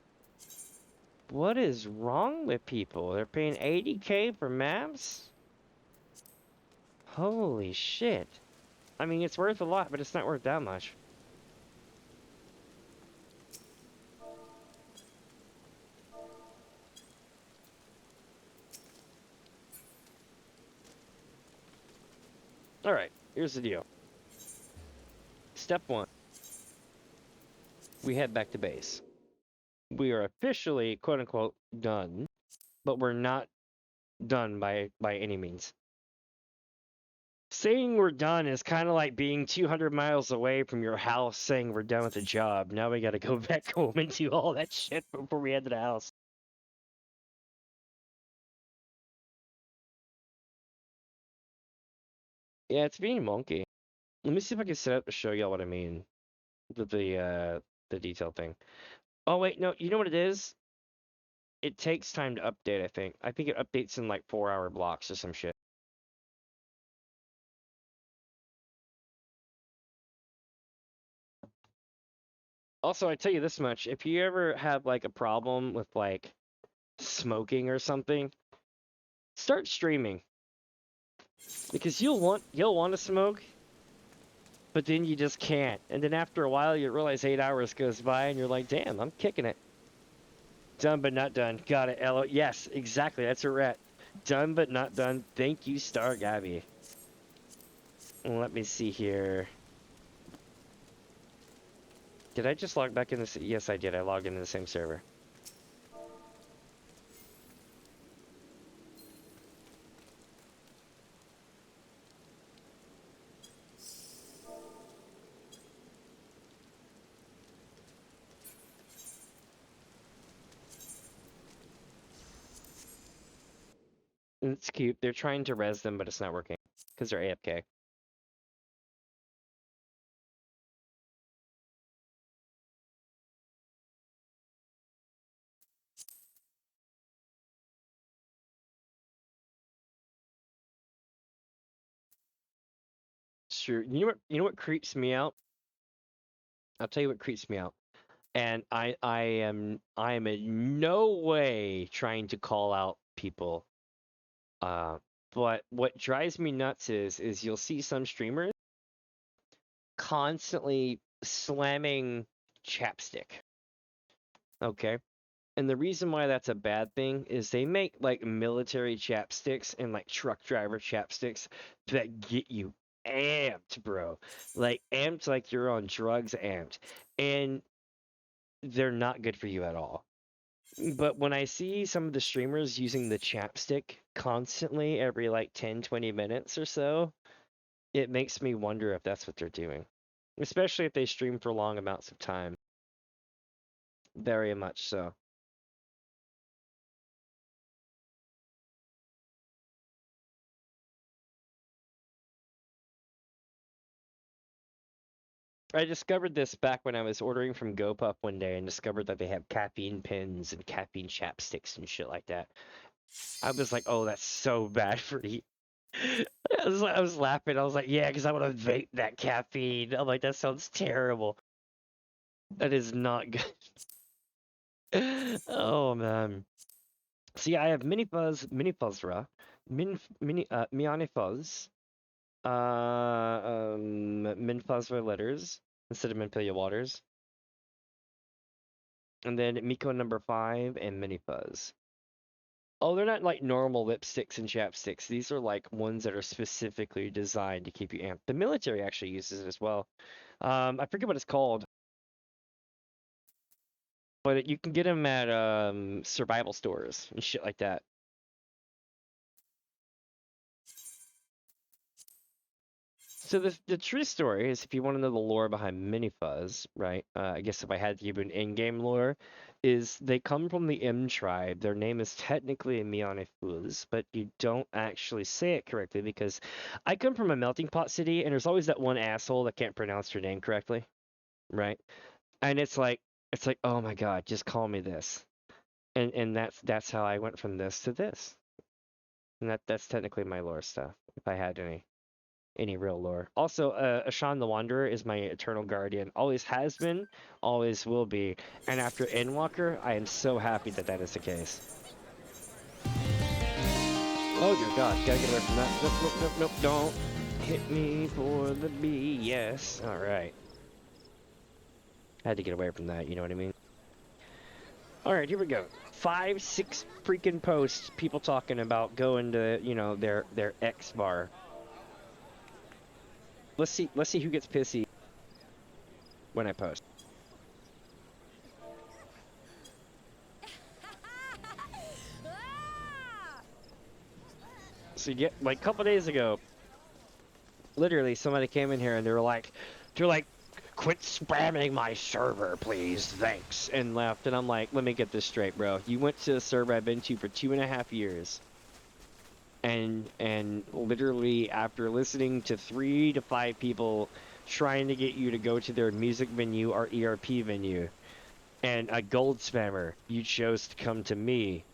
What is wrong with people? They're paying 80K for maps? Holy shit. I mean, it's worth a lot, but it's not worth that much. Alright, here's the deal. Step 1. We head back to base. We are officially, quote-unquote, done, but we're not done by any means. Saying we're done is kind of like being 200 miles away from your house saying we're done with the job. Now we gotta go back home and do all that shit before we head to the house. Yeah, it's being monkey. Let me see if I can set up to show y'all what I mean. The detail thing. Oh wait, no, you know what it is? It takes time to update, I think. I think it updates in like 4-hour blocks or some shit. Also, I tell you this much, if you ever have like a problem with like smoking or something, start streaming. Because you'll want to smoke, but then you just can't. And then after a while you realize 8 hours goes by and you're like, damn, I'm kicking it. Done but not done. Got it, Elo. Yes, exactly, that's where we're at. Done but not done. Thank you, Star Gabby. Let me see here. Did I just log back in this? Yes, I did. I logged into the same server. It's cute. They're trying to res them, but it's not working because they're AFK. Sure. You know what creeps me out? I'll tell you what creeps me out. And I am in no way trying to call out people. But what drives me nuts is you'll see some streamers constantly slamming chapstick. Okay? And the reason why that's a bad thing is they make like military chapsticks and like truck driver chapsticks that get you amped, bro. Like amped like you're on drugs amped. And they're not good for you at all. But when I see some of the streamers using the chapstick constantly every like 10, 20 minutes or so, it makes me wonder if that's what they're doing. Especially if they stream for long amounts of time. Very much so. I discovered this back when I was ordering from GoPuff one day and discovered that they have caffeine pins and caffeine chapsticks and shit like that. I was like, oh, that's so bad for you. I was laughing. I was like, yeah, because I want to vape that caffeine. I'm like, that sounds terrible. That is not good. Oh, man. So yeah, I have Mini Fuzz, Mini Fuzzra, Mini Fuzz, Min Fuzzra letters instead of Minfilia waters. And then Miko number 5 and Mini Fuzz. Oh, they're not like normal lipsticks and chapsticks. These are like ones that are specifically designed to keep you amped. The military actually uses it as well. I forget what it's called. But you can get them at survival stores and shit like that. So the true story is, if you want to know the lore behind Mini Fuzz, right? I guess if I had to give you an in-game lore, is they come from the M tribe. Their name is technically Mini Fuzz, but you don't actually say it correctly because I come from a melting pot city, and there's always that one asshole that can't pronounce their name correctly, right? And it's like, oh my god, just call me this, and that's how I went from this to this, and that's technically my lore stuff, if I had any real lore. Also, Ashan the Wanderer is my eternal guardian. Always has been, always will be. And after Endwalker, I am so happy that that is the case. Oh dear God, gotta get away from that. Nope, nope, nope, nope, don't hit me for the BS. Alright. Had to get away from that, you know what I mean? Alright, here we go. 5, 6 freaking posts, people talking about going to, you know, their X bar. Let's see who gets pissy when I post. So you get, like, a couple days ago, literally somebody came in here and they're like, quit spamming my server, please, thanks, and left. And I'm like, let me get this straight, bro. You went to a server I've been to for 2.5 years, and literally after listening to 3 to 5 people trying to get you to go to their music venue or ERP venue, and a gold spammer, you chose to come to me,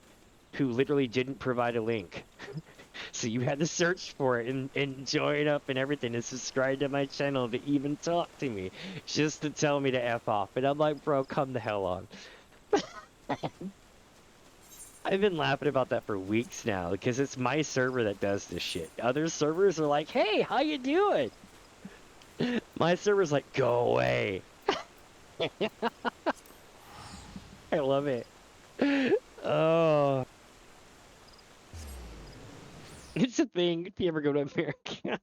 who literally didn't provide a link. So you had to search for it and join up and everything and subscribe to my channel to even talk to me, just to tell me to F off. And I'm like, bro, come the hell on. I've been laughing about that for weeks now because it's my server that does this shit. Other servers are like, hey, how you doing? My server's like, go away. I love it. Oh. It's a thing if you ever go to America.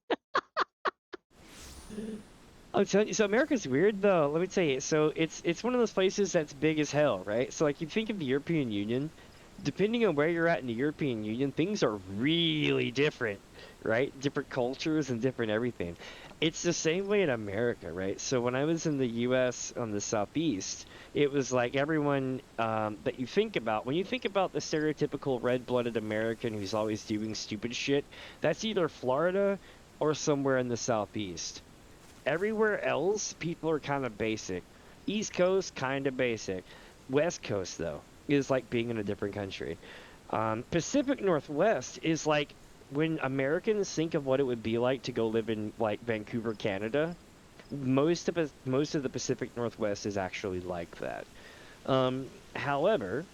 I'm telling you, so America's weird though. Let me tell you. So it's one of those places that's big as hell, right? So like you think of the European Union, depending on where you're at in the European Union, things are really different, right? Different cultures and different everything. It's the same way in America, right? So when I was in the U.S. on the Southeast, it was like everyone that you think about, when you think about the stereotypical red-blooded American who's always doing stupid shit, that's either Florida or somewhere in the Southeast. Everywhere else, people are kind of basic. East Coast, kind of basic. West Coast, though, is like being in a different country. Pacific Northwest is like when Americans think of what it would be like to go live in like Vancouver, Canada. Most of the Pacific Northwest is actually like that. However,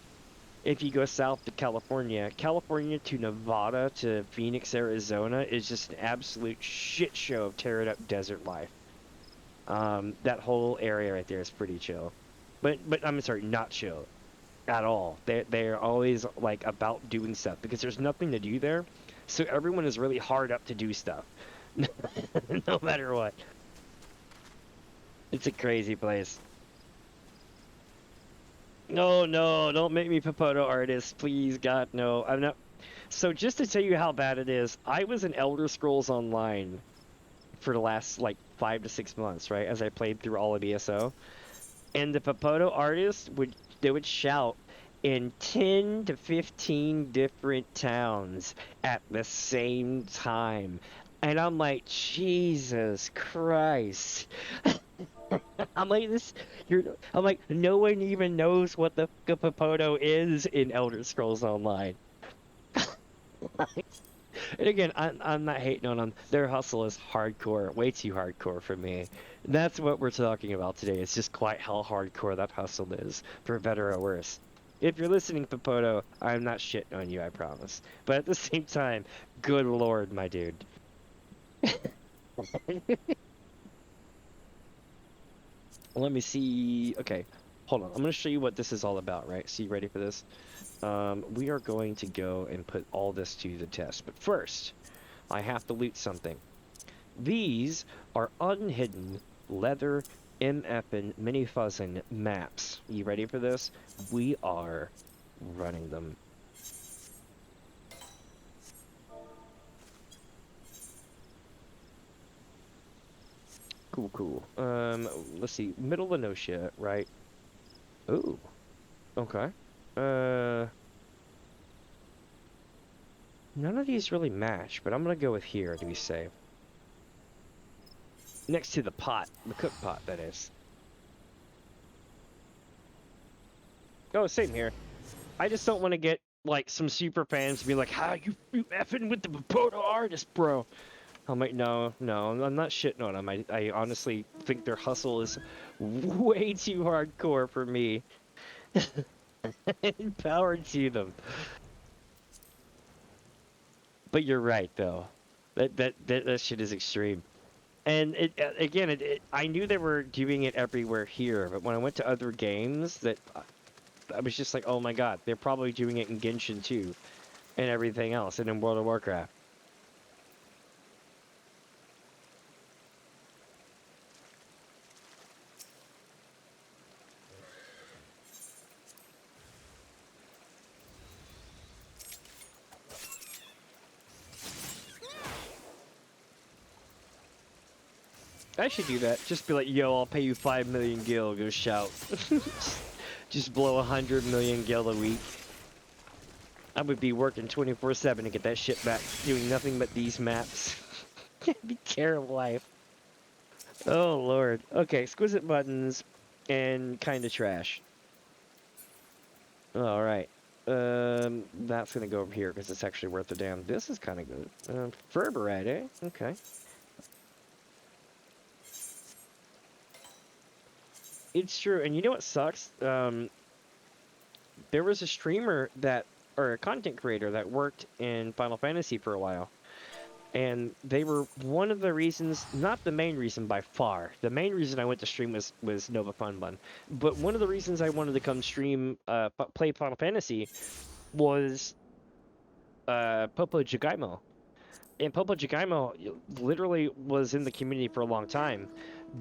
if you go south to California, California to Nevada to Phoenix, Arizona is just an absolute shit show of tearing up desert life. That whole area right there is pretty chill, but I'm sorry, not chill at all. They're always like about doing stuff because there's nothing to do there, so everyone is really hard up to do stuff, no matter what. It's a crazy place. No, no, don't make me Papoto artist, please, God, no. I'm not. So just to tell you how bad it is, I was in Elder Scrolls Online for the last like 5 to 6 months, right? As I played through all of ESO, and the Papoto artists would shout in 10 to 15 different towns at the same time, and I'm like, Jesus Christ. I'm like this. I'm like, no one even knows what the fuck a Papoto is in Elder Scrolls Online. And again, I'm not hating on them. Their hustle is hardcore, way too hardcore for me. That's what we're talking about today. It's just quite how hardcore that hustle is, for better or worse. If you're listening, Papoto, I'm not shitting on you, I promise. But at the same time, good lord, my dude. Let me see. Okay, hold on. I'm going to show you what this is all about, right? So you ready for this? We are going to go and put all this to the test. But first, I have to loot something. These are unhidden leather MFN Mini Fuzzing maps. You ready for this? We are running them. Cool, cool. Let's see. Middle of no shit, right? Ooh. Okay. None of these really match, but I'm gonna go with here to be safe. Next to the pot, the cook pot, that is. Oh, same here. I just don't want to get like some super fans be like, "How you effing with the Papoto artist, bro?" I'm like, no, I'm not shitting on them. I honestly think their hustle is way too hardcore for me. Power to them. But you're right though. That shit is extreme. And I knew they were doing it everywhere here, but when I went to other games, I was just like, oh my god, they're probably doing it in Genshin too, and everything else, and in World of Warcraft. I should do that. Just be like, yo, I'll pay you 5 million gil. Go shout. Just blow 100 million gil a week. I would be working 24/7 to get that shit back, doing nothing but these maps. It'd be terrible life. Oh lord. Okay, exquisite buttons and kind of trash. All right. That's gonna go over here because it's actually worth the damn. This is kind of good. Ferberite, eh? Okay. It's true, and you know what sucks? There was a streamer or a content creator that worked in Final Fantasy for a while, and they were one of the reasons, not the main reason by far. The main reason I went to stream was Nova Fun Bun, but one of the reasons I wanted to come stream, play Final Fantasy, was Popo Jagaimo. And Popo Jagaimo literally was in the community for a long time,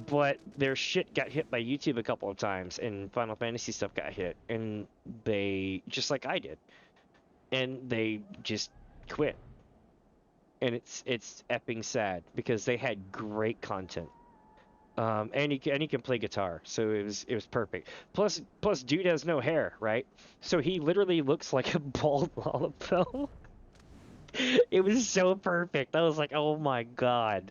but their shit got hit by YouTube a couple of times, and Final Fantasy stuff got hit, and they, just like I did, and they just quit. And it's effing sad because they had great content. And he can play guitar, so it was perfect. Plus dude has no hair, right? So he literally looks like a bald Lollapalooza. It was so perfect. I was like, oh my god.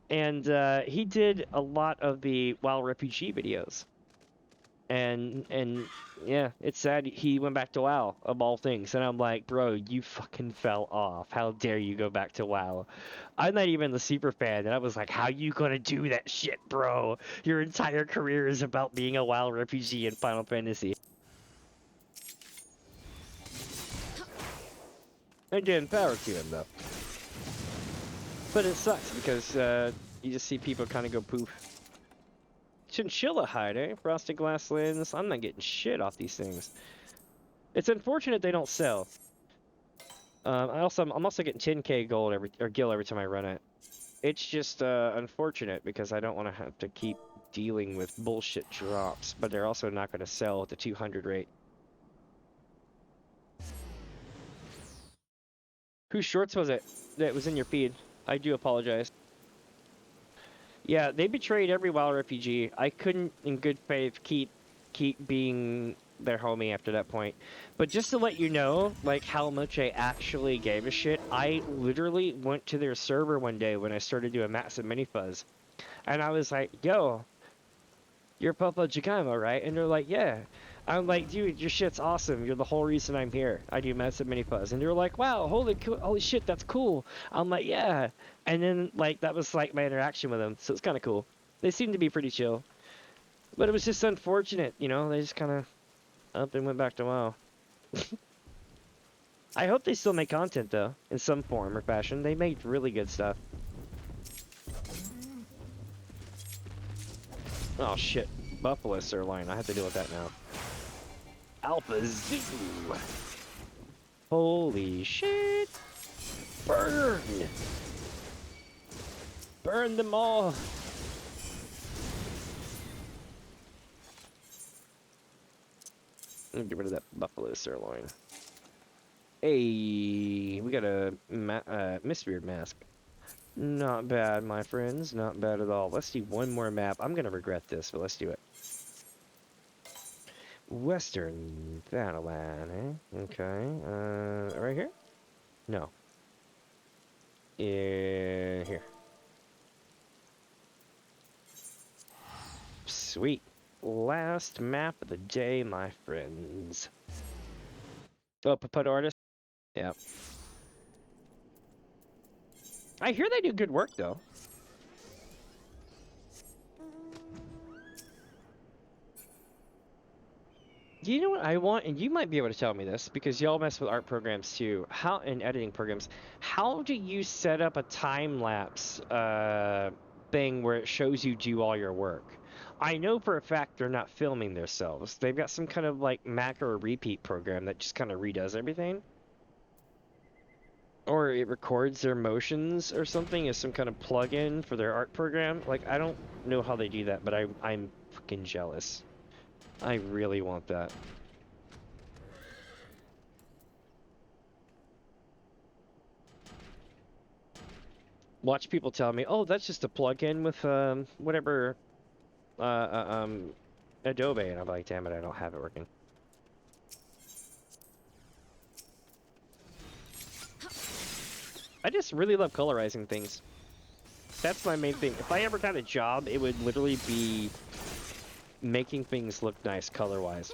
And he did a lot of the WoW refugee videos. And yeah, it's sad he went back to WoW, of all things. And I'm like, bro, you fucking fell off. How dare you go back to WoW? I'm not even the super fan, and I was like, how you gonna do that shit, bro? Your entire career is about being a WoW refugee in Final Fantasy. Again, power to him though. But it sucks because you just see people kind of go poof. Chinchilla hide, eh? Frosted glass lens. I'm not getting shit off these things. It's unfortunate they don't sell. I'm also getting 10k gold or gil every time I run it. It's just unfortunate because I don't want to have to keep dealing with bullshit drops, but they're also not going to sell at the 200 rate. Whose shorts was it that was in your feed? I do apologize. Yeah, they betrayed every WoW refugee. I couldn't, in good faith, keep being their homie after that point. But just to let you know, like, how much I actually gave a shit, I literally went to their server one day when I started doing massive Mini Fuzz. And I was like, yo, you're Papa Jagaimo, right? And they're like, yeah. I'm like, dude, your shit's awesome. You're the whole reason I'm here. I do massive Mini Fuzz. And they're like, wow, holy shit, that's cool. I'm like, yeah. And then, like, that was, like, my interaction with them. So it's kind of cool. They seem to be pretty chill. But it was just unfortunate, you know? They just kind of up and went back to WoW. I hope they still make content, though, in some form or fashion. They made really good stuff. Oh, shit. Buffalo sirloin. I have to deal with that now. Alpha Zoo. Holy shit. Burn. Burn them all. Let me get rid of that buffalo sirloin. Hey, we got a Mistbeard mask. Not bad, my friends. Not bad at all. Let's do one more map. I'm gonna regret this, but let's do it. Western Battleland, eh? Okay. Right here? No. Here. Sweet. Last map of the day, my friends. Oh, Puppet Artist? Yep. I hear they do good work, though. You know what I want, and you might be able to tell me this because y'all mess with art programs too. How and editing programs? How do you set up a time lapse thing where it shows you do all your work? I know for a fact they're not filming themselves. They've got some kind of like macro repeat program that just kind of redoes everything, or it records their motions or something as some kind of plug-in for their art program. Like I don't know how they do that, but I'm fucking jealous. I really want that. Watch people tell me, "Oh, that's just a plug-in with whatever uh, uh, um Adobe," and I'm like, "Damn it, I don't have it working." I just really love colorizing things. That's my main thing. If I ever got a job, it would literally be making things look nice color-wise.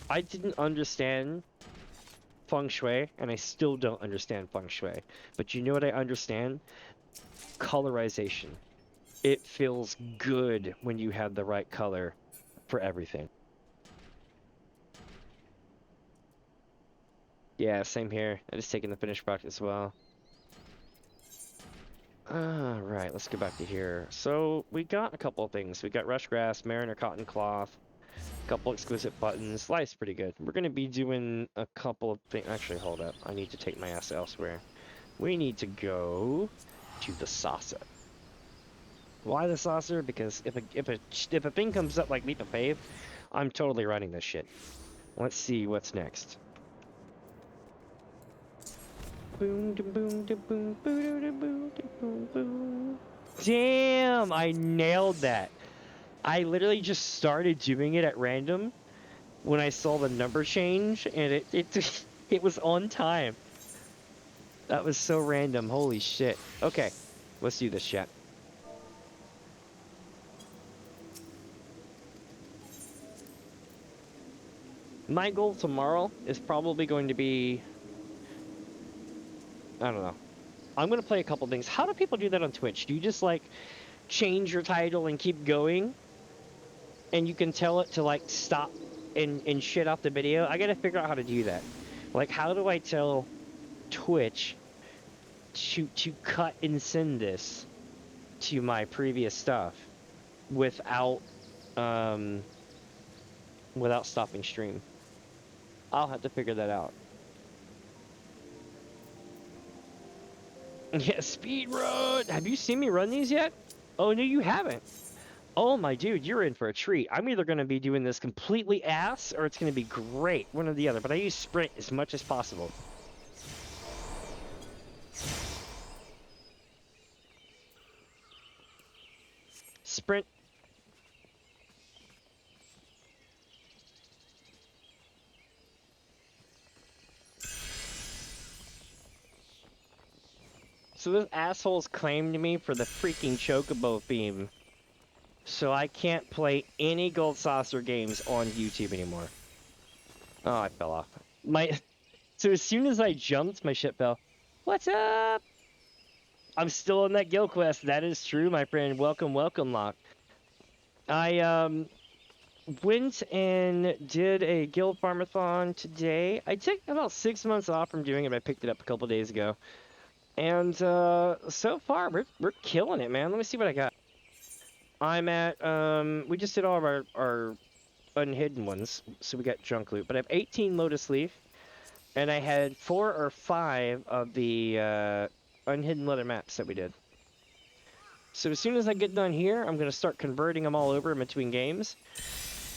I didn't understand feng shui, and I still don't understand feng shui. But you know what I understand? Colorization. It feels good when you have the right color for everything. Yeah, same here. I just taken the finished product as well. Alright, let's go back to here. So, we got a couple of things. We got rush grass, mariner cotton cloth, a couple exquisite buttons. Life's pretty good. We're going to be doing a couple of things. Actually, hold up. I need to take my ass elsewhere. We need to go to the saucer. Why the saucer? Because if a thing comes up like Meet the Fave, I'm totally running this shit. Let's see what's next. Boom, da, boom, da, boom, boo, da, boom, da, boom, boom. Damn, I nailed that. I literally just started doing it at random when I saw the number change, and it was on time. That was so random. Holy shit. Okay, let's do this, chat. My goal tomorrow is probably going to be, I don't know. I'm going to play a couple things. How do people do that on Twitch? Do you just, like, change your title and keep going? And you can tell it to, like, stop and shit off the video? I got to figure out how to do that. Like, how do I tell Twitch to cut and send this to my previous stuff without stopping stream? I'll have to figure that out. Yeah, speed run! Have you seen me run these yet? Oh, no, you haven't. Oh, my dude, you're in for a treat. I'm either going to be doing this completely ass, or it's going to be great. One or the other. But I use sprint as much as possible. Sprint. So this asshole's claimed me for the freaking Chocobo theme. So I can't play any Gold Saucer games on YouTube anymore. Oh, I fell off. So as soon as I jumped, my shit fell. What's up? I'm still on that Gil quest. That is true, my friend. Welcome, welcome, Lock. I went and did a Gil Farm-a-Thon today. I took about 6 months off from doing it, but I picked it up a couple days ago. And so far, we're killing it, man. Let me see what I got. I'm at, we just did all of our unhidden ones, so we got junk loot. But I have 18 Lotus Leaf, and I had 4 or 5 of the unhidden leather maps that we did. So as soon as I get done here, I'm going to start converting them all over in between games.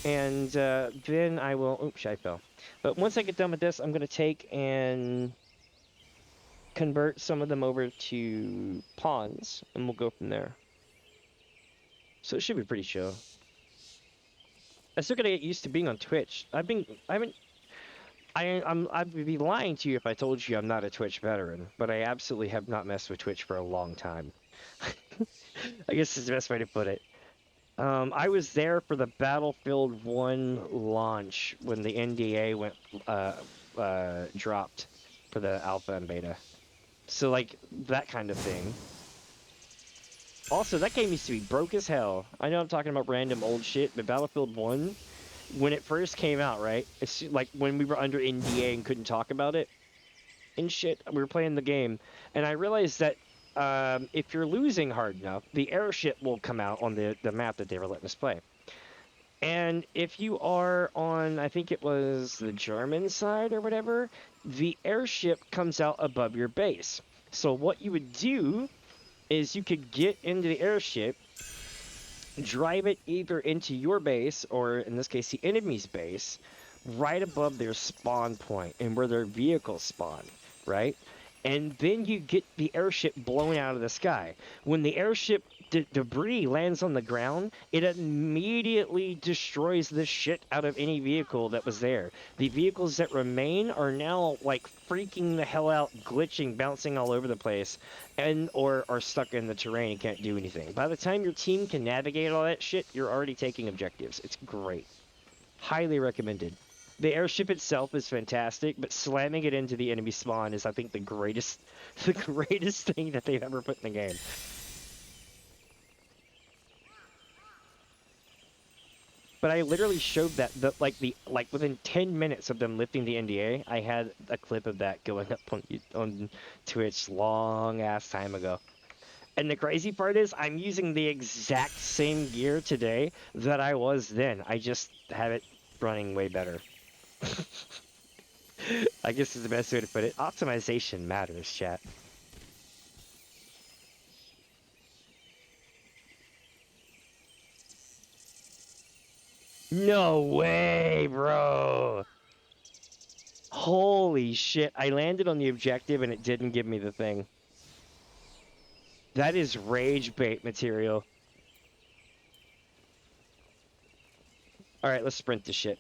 And then I will, oops, I fell. But once I get done with this, I'm going to take and convert some of them over to pawns, and we'll go from there. So it should be pretty chill. I still gotta get used to being on Twitch. I'd be lying to you if I told you I'm not a Twitch veteran, but I absolutely have not messed with Twitch for a long time. I guess is the best way to put it. I was there for the Battlefield 1 launch when the NDA went dropped for the alpha and beta. So like that kind of thing. Also, that game used to be broke as hell. I know I'm talking about random old shit, but Battlefield 1 when it first came out, right? It's like when we were under NDA and couldn't talk about it and shit. We were playing the game, and I realized that if you're losing hard enough, the airship will come out on the map that they were letting us play. And if you are on, I think it was the German side or whatever, the airship comes out above your base. So what you would do is you could get into the airship, drive it either into your base or, in this case, the enemy's base, right above their spawn point and where their vehicles spawn, right? And then you get the airship blown out of the sky. When the airship debris lands on the ground, it immediately destroys the shit out of any vehicle that was there. The vehicles that remain are now like freaking the hell out, glitching, bouncing all over the place, and or are stuck in the terrain and can't do anything. By the time your team can navigate all that shit, you're already taking objectives. It's great. Highly recommended. The airship itself is fantastic, but slamming it into the enemy spawn is, I think, the greatest thing that they've ever put in the game. But I literally showed that like within 10 minutes of them lifting the NDA, I had a clip of that going up on Twitch long ass time ago. And the crazy part is I'm using the exact same gear today that I was then. I just have it running way better. I guess is the best way to put it. Optimization matters, chat. No way, bro. Holy shit. I landed on the objective and it didn't give me the thing. That is rage bait material. Alright, let's sprint this shit.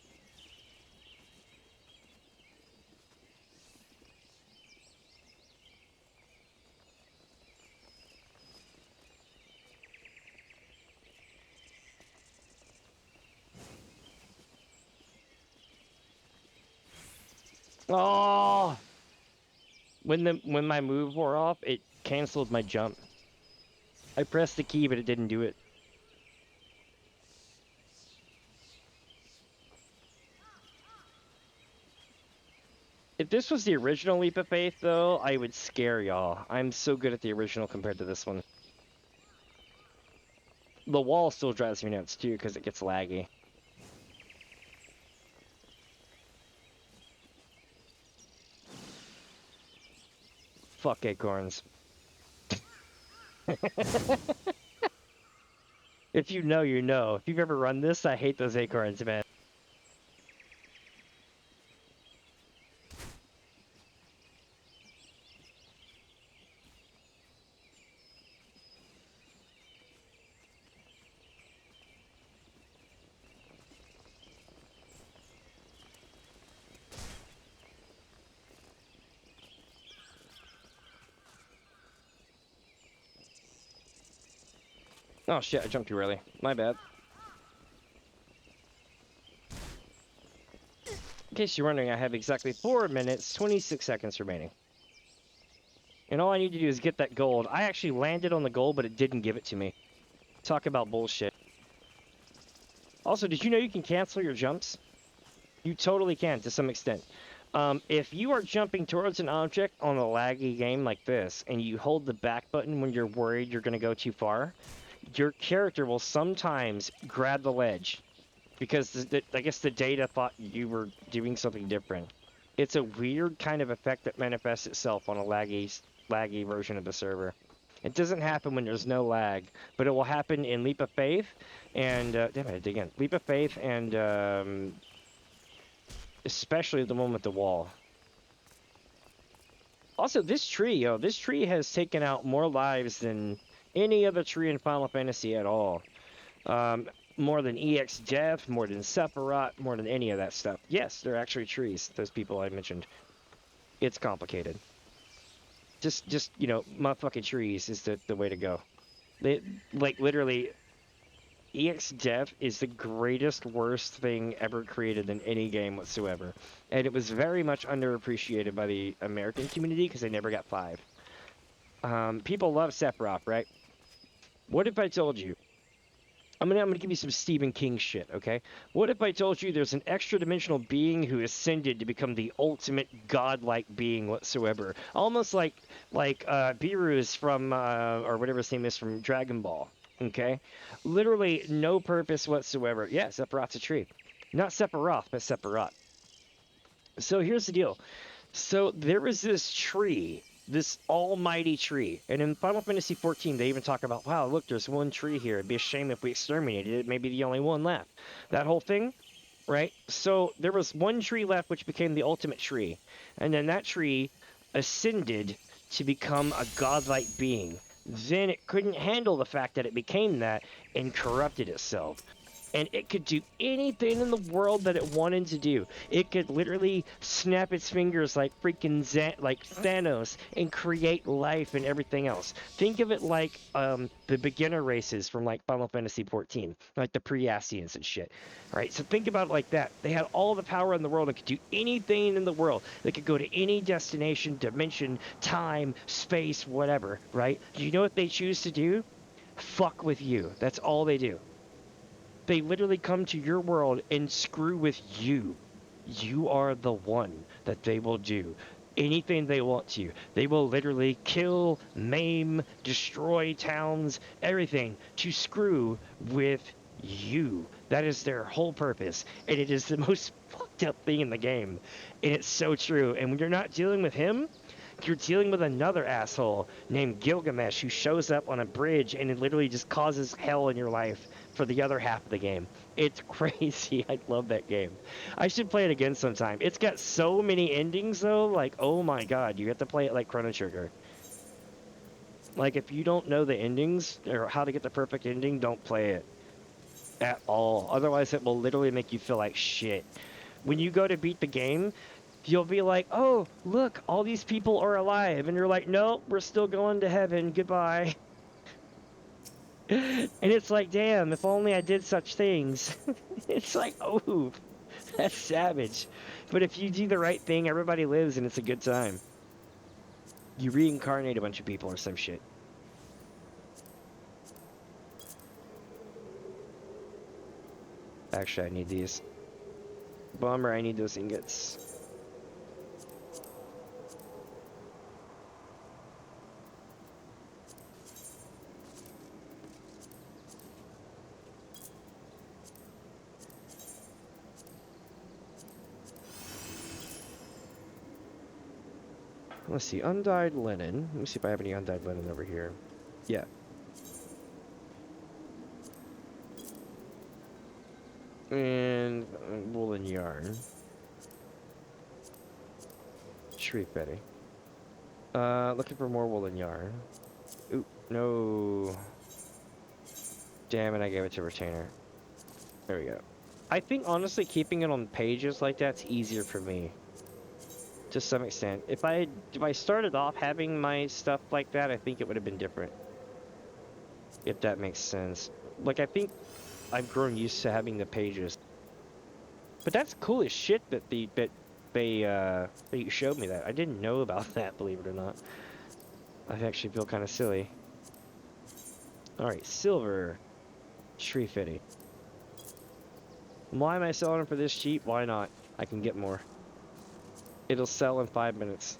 Oh! When my move wore off, it canceled my jump. I pressed the key, but it didn't do it. If this was the original Leap of Faith, though, I would scare y'all. I'm so good at the original compared to this one. The wall still drives me nuts, too, because it gets laggy. Fuck acorns. If you know, you know. If you've ever run this, I hate those acorns, man. Oh shit, I jumped too early. My bad. In case you're wondering, I have exactly 4 minutes, 26 seconds remaining. And all I need to do is get that gold. I actually landed on the gold, but it didn't give it to me. Talk about bullshit. Also, did you know you can cancel your jumps? You totally can, to some extent. If you are jumping towards an object on a laggy game like this, and you hold the back button when you're worried you're going to go too far, your character will sometimes grab the ledge. Because I guess the data thought you were doing something different. It's a weird kind of effect that manifests itself on a laggy version of the server. It doesn't happen when there's no lag, but it will happen in Leap of Faith and damn it again. Leap of Faith and especially the one with the wall. Also, this tree has taken out more lives than any other tree in Final Fantasy at all. More than EX Death, more than Sephiroth, more than any of that stuff. Yes, they're actually trees, those people I mentioned. It's complicated. Just you know, motherfucking trees is the way to go. They, like, literally, EX Death is the greatest, worst thing ever created in any game whatsoever. And it was very much underappreciated by the American community because they never got 5. People love Sephiroth, right? What if I told you I'm gonna give you some Stephen King shit, okay? What if I told you there's an extra dimensional being who ascended to become the ultimate godlike being whatsoever? Almost like Beerus from or whatever his name is from Dragon Ball. Okay? Literally no purpose whatsoever. Yeah, Sephiroth's a tree. Not Sephiroth, but Sephiroth. So here's the deal. So there was this tree, this almighty tree. And in Final Fantasy XIV, they even talk about, wow, look, there's one tree here. It'd be a shame if we exterminated it. It may be the only one left. That whole thing, right? So there was one tree left, which became the ultimate tree. And then that tree ascended to become a godlike being. Then it couldn't handle the fact that it became that and corrupted itself, and it could do anything in the world that it wanted to do. It could literally snap its fingers like freaking like Thanos and create life and everything else. Think of it like the beginner races from like Final Fantasy XIV, like the Pre-Ascians and shit. All right, so think about it like that. They had all the power in the world. It could do anything in the world. They could go to any destination, dimension, time, space, whatever, right? Do you know what they choose to do? Fuck with you. That's all they do. They literally come to your world and screw with you. You are the one that they will do anything they want to. They will literally kill, maim, destroy towns, everything to screw with you. That is their whole purpose. And it is the most fucked up thing in the game. And it's so true. And when you're not dealing with him, you're dealing with another asshole named Gilgamesh who shows up on a bridge and it literally just causes hell in your life for the other half of the game. It's crazy. I love that game. I should play it again sometime. It's got so many endings though, like oh my god, you have to play it like Chrono Trigger. Like if you don't know the endings or how to get the perfect ending, don't play it at all. Otherwise it will literally make you feel like shit. When you go to beat the game, you'll be like, oh, look, all these people are alive. And you're like, nope, we're still going to heaven. Goodbye. And it's like, damn, if only I did such things. It's like, oh, that's savage. But if you do the right thing, everybody lives and it's a good time. You reincarnate a bunch of people or some shit. Actually, I need these. Bummer, I need those ingots. Let's see, undyed linen. Let me see if I have any undyed linen over here. Yeah. And woolen yarn. Tree Betty. Looking for more woolen yarn. Oop, no. Damn it, I gave it to retainer. There we go. I think honestly keeping it on pages like that's easier for me. To some extent. If I started off having my stuff like that, I think it would have been different. If that makes sense. Like I think I've grown used to having the pages. But that's cool as shit that that you showed me that. I didn't know about that, believe it or not. I actually feel kind of silly. Alright, silver. Tree fitty. Why am I selling them for this cheap? Why not? I can get more. It'll sell in 5 minutes.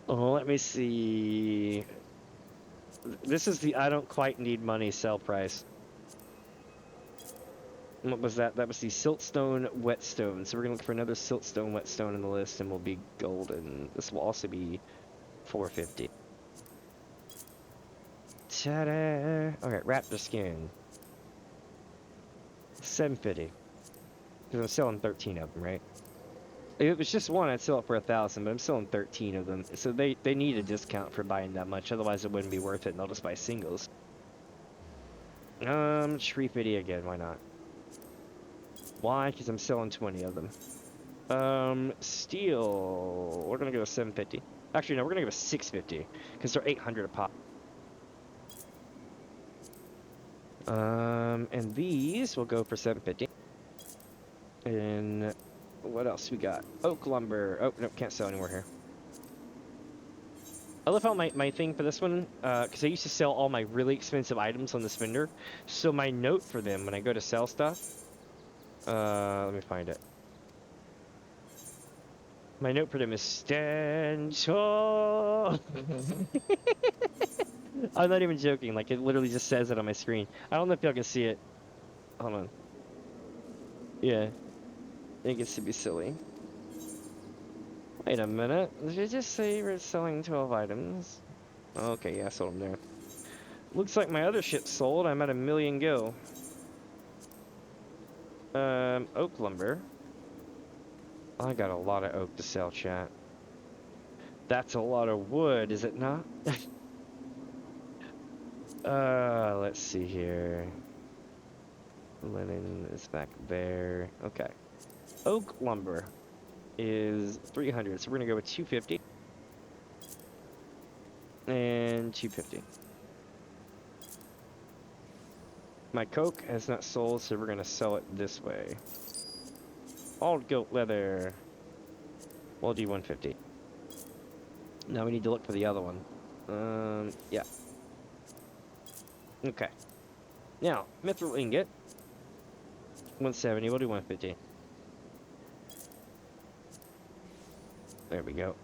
Oh, let me see. This is the I don't quite need money sell price. What was that? That was the siltstone whetstone. So we're gonna look for another siltstone whetstone in the list, and we'll be golden. This will also be $4.50. Ta-da! Okay, raptor skin. $7.50. Because I'm selling 13 of them, right? If it was just one, I'd sell it for 1,000, but I'm selling 13 of them. So they need a discount for buying that much, otherwise it wouldn't be worth it, and they'll just buy singles. Tree fitty again, why not? Why? Because I'm selling 20 of them. Steel. We're gonna go with 750. Actually, no, we're gonna go with 650 because they're 800 a pop. And these will go for 750. And what else we got? Oak lumber. Oh, no, can't sell anymore here. I love how my thing for this one, because I used to sell all my really expensive items on this vendor, so my note for them when I go to sell stuff, let me find it. My note for them is stand tall. I'm not even joking, like it literally just says it on my screen. I don't know if y'all can see it. Hold on. Yeah, it gets to be silly. Wait a minute, did you just say you were selling 12 items? Okay, yeah, I sold them there. Looks like my other shit sold. I'm at 1,000,000 gil. Oak lumber. I got a lot of oak to sell, chat. That's a lot of wood, is it not? Let's see here. Linen is back there. Okay. Oak lumber is 300, so we're gonna go with 250. And 250. My coke has not sold, so we're gonna sell it this way. All goat leather. We'll do 150. Now we need to look for the other one. Yeah. Okay. Now, mithril ingot. 170, we'll do 150. There we go.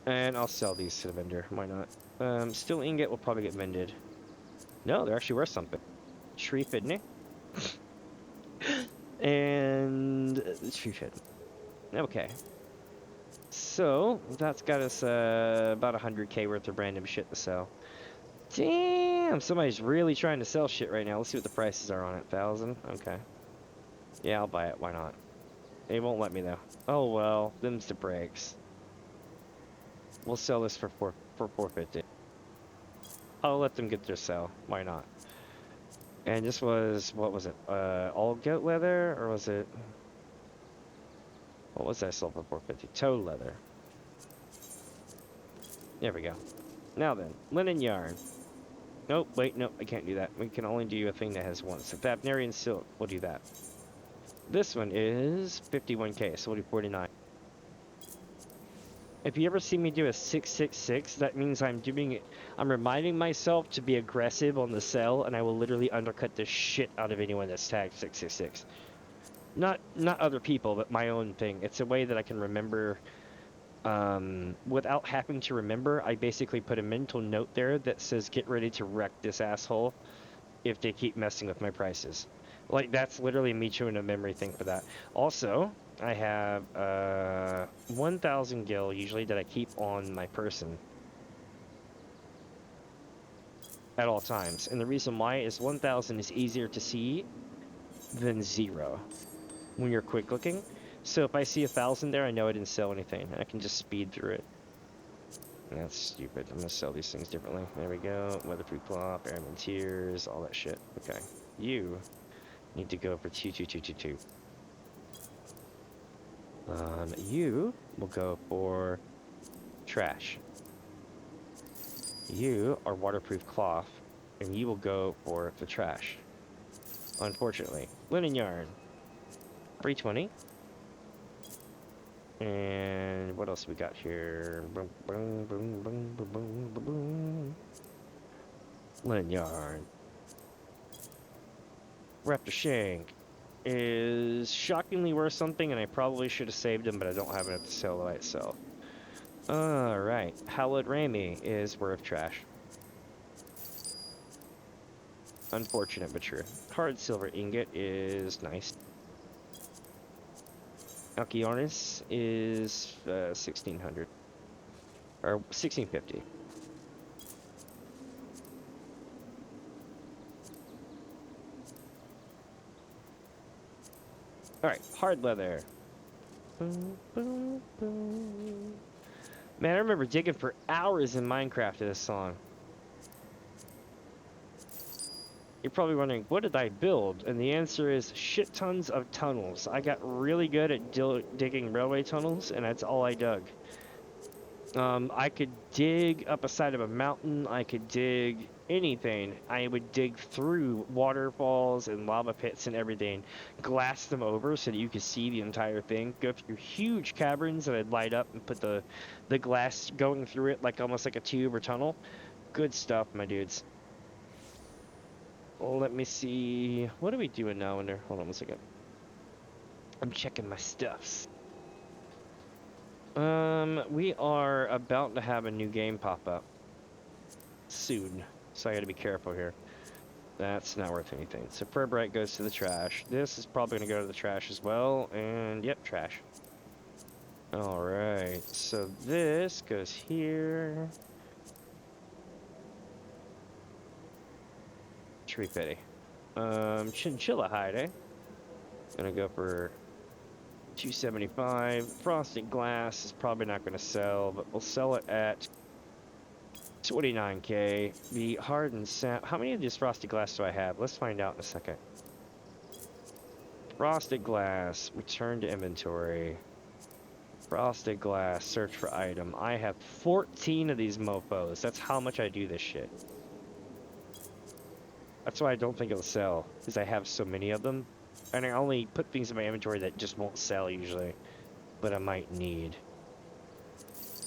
And I'll sell these to the vendor, why not? Steel ingot will probably get mended. No, they're actually worth something. Tree fidney. And tree fid. Okay. So, that's got us about 100k worth of random shit to sell. Damn, somebody's really trying to sell shit right now. Let's see what the prices are on it. 1,000? Okay. Yeah, I'll buy it. Why not? They won't let me, though. Oh, well. Them's the breaks. We'll sell this for 450. I'll let them get their sell. Why not? And this was, what was it? All goat leather? Or was it... What was that sold for 450? Toe leather. There we go. Now then, linen yarn. Nope, wait, nope, I can't do that. We can only do a thing that has one. So Thabnarian silk, we'll do that. This one is 51k, so we'll do 49. If you ever see me do a 666, that means I'm doing it. I'm reminding myself to be aggressive on the sell, and I will literally undercut the shit out of anyone that's tagged 666. Not other people, but my own thing. It's a way that I can remember. Without having to remember, I basically put a mental note there that says, get ready to wreck this asshole if they keep messing with my prices. Like, that's literally me chewing a memory thing for that. Also, I have 1,000 gil usually that I keep on my person at all times. And the reason why is 1,000 is easier to see than 0 when you're quick looking. So if I see 1,000 there, I know I didn't sell anything. I can just speed through it. That's stupid. I'm gonna sell these things differently. There we go. Weatherproof cloth, airman tears, all that shit. Okay. You need to go for 22222. You will go for trash. You are waterproof cloth, and you will go for the trash. Unfortunately. Linen yarn. 320. And what else we got here? Boom, boom, boom, boom, boom, boom, boom, boom. Linen yarn. Raptor shank is shockingly worth something, and I probably should have saved him, but I don't have enough to sell by itself. Alright. Hallowed Rami is worth trash. Unfortunate but true. Hard silver ingot is nice. Alkiornis is 1,600. Or 1,650. Alright, hard leather. Boom, boom, boom. Man, I remember digging for hours in Minecraft to this song. You're probably wondering, what did I build? And the answer is shit tons of tunnels. I got really good at digging railway tunnels, and that's all I dug. I could dig up a side of a mountain. I could dig anything. I would dig through waterfalls and lava pits and everything, glass them over so that you could see the entire thing. Go through huge caverns that I'd light up and put the glass going through it like almost like a tube or tunnel. Good stuff, my dudes. Well, let me see. What are we doing now in there? Hold on one second. I'm checking my stuffs. We are about to have a new game pop up soon, so I gotta be careful here. That's not worth anything. So Furbright goes to the trash. This is probably gonna go to the trash as well, and yep, trash. Alright, so this goes here. Tree pity. Chinchilla hide, eh? Gonna go for 275. Frosted glass is probably not gonna sell, but we'll sell it at 29k. The hardened sap. How many of these frosted glass do I have? Let's find out in a second. Frosted glass. Return to inventory. Frosted glass. Search for item. I have 14 of these mofos. That's how much I do this shit. That's why I don't think it'll sell, because I have so many of them. And I only put things in my inventory that just won't sell usually, but I might need.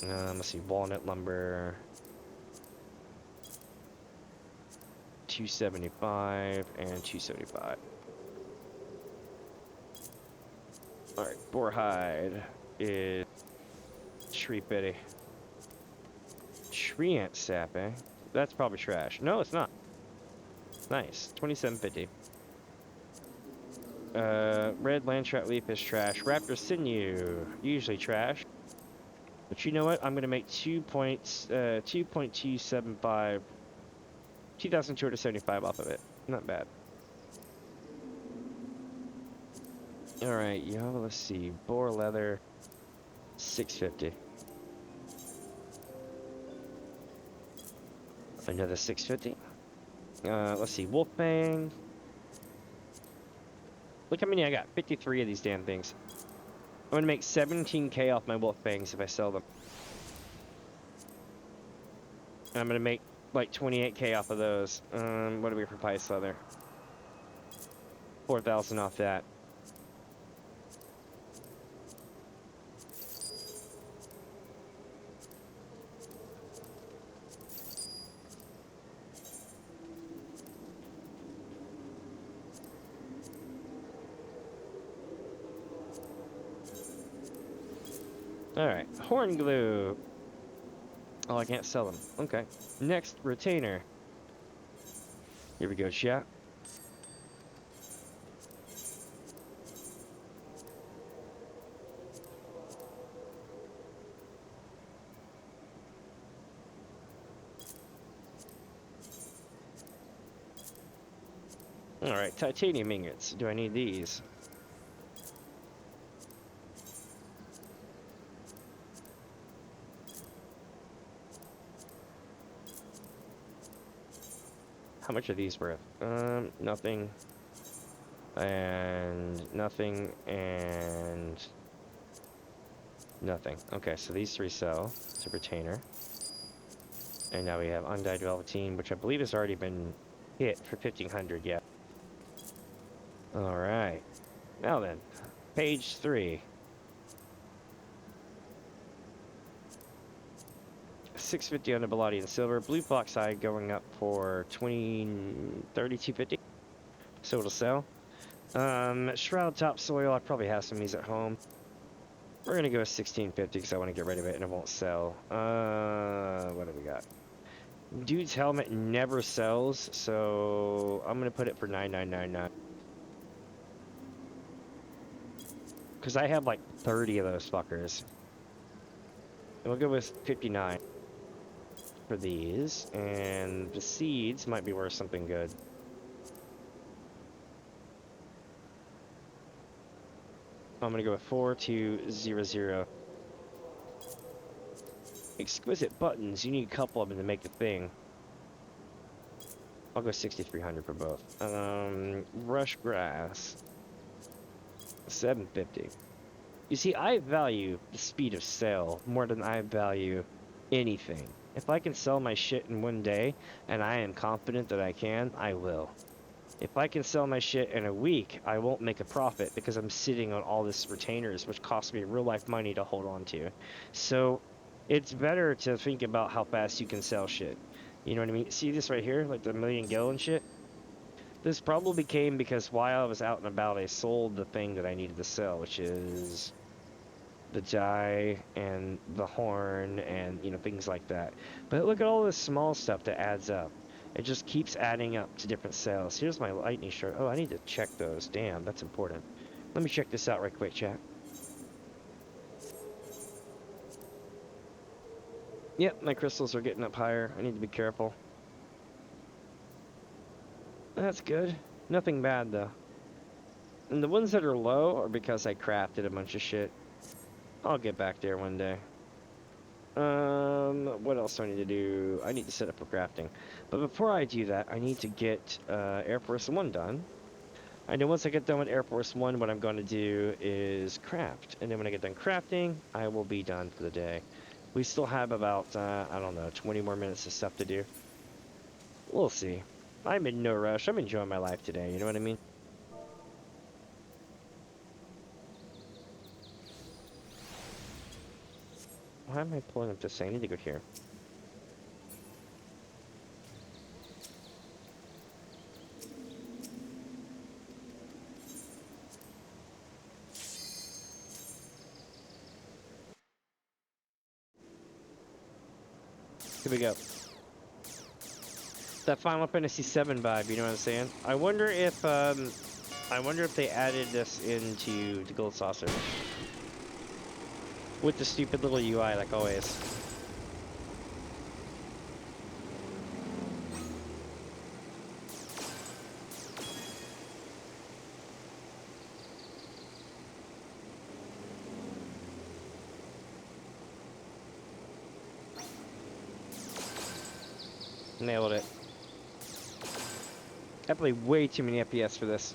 Let's see, walnut lumber. 275 and 275. Alright, boar hide is tree pity. Tree ant sap, eh? That's probably trash. No, it's not. Nice. 2750. Red land trout leaf is trash. Raptor sinew, usually trash. But you know what? I'm gonna make 2.275, 2,275 off of it. Not bad. All right, yo, let's see. Boar leather, 650. Another 650. Let's see. Wolf fang. Look how many I got. 53 of these damn things. I'm gonna make 17k off my wolf fangs if I sell them. And I'm gonna make like 28k off of those. What do we get for pice leather? 4,000 off that. Alright, horn glue. Oh, I can't sell them. Okay. Next, retainer. Here we go, chat. Alright, titanium ingots. Do I need these? How much are these worth? Nothing. And nothing, and nothing. Okay, so these three sell to retainer. And now we have undyed velveteen, which I believe has already been hit for 1,500 yet. Alright. Now then, page 3. 650 on the Bilotti and silver. Blue fox hide going up for 3250. So it'll sell. Shroud topsoil, I probably have some of these at home. We're gonna go with 1650 because I want to get rid of it and it won't sell. What do we got? Dude's helmet never sells, so I'm gonna put it for 9,999. Because I have like 30 of those fuckers. And we'll go with 59 for these, and the seeds might be worth something good. I'm gonna go with 4200. Exquisite buttons. You need a couple of them to make the thing. I'll go 6,300 for both. Rush grass. 750. You see, I value the speed of sale more than I value anything. If I can sell my shit in one day, and I am confident that I can, I will. If I can sell my shit in a week, I won't make a profit because I'm sitting on all this retainers, which costs me real life money to hold on to. So it's better to think about how fast you can sell shit. You know what I mean? See this right here, like the million gil and shit? This probably came because while I was out and about, I sold the thing that I needed to sell, which is the die and the horn and, you know, things like that. But look at all this small stuff that adds up. It just keeps adding up to different sales. Here's my lightning shard. Oh, I need to check those. Damn, that's important. Let me check this out right quick, chat. Yep, my crystals are getting up higher. I need to be careful. That's good. Nothing bad, though. And the ones that are low are because I crafted a bunch of shit. I'll get back there one day. What else do I need to do? I need to set up for crafting. But before I do that, I need to get Air Force 1 done. I know once I get done with Air Force 1, what I'm going to do is craft. And then when I get done crafting, I will be done for the day. We still have about, I don't know, 20 more minutes of stuff to do. We'll see. I'm in no rush. I'm enjoying my life today, you know what I mean? Why am I pulling up this thing? I need to go here. Here we go. That Final Fantasy XIV vibe, you know what I'm saying? I wonder if they added this into the Gold Saucer. With the stupid little UI, like always. Nailed it. I play way too many FPS for this.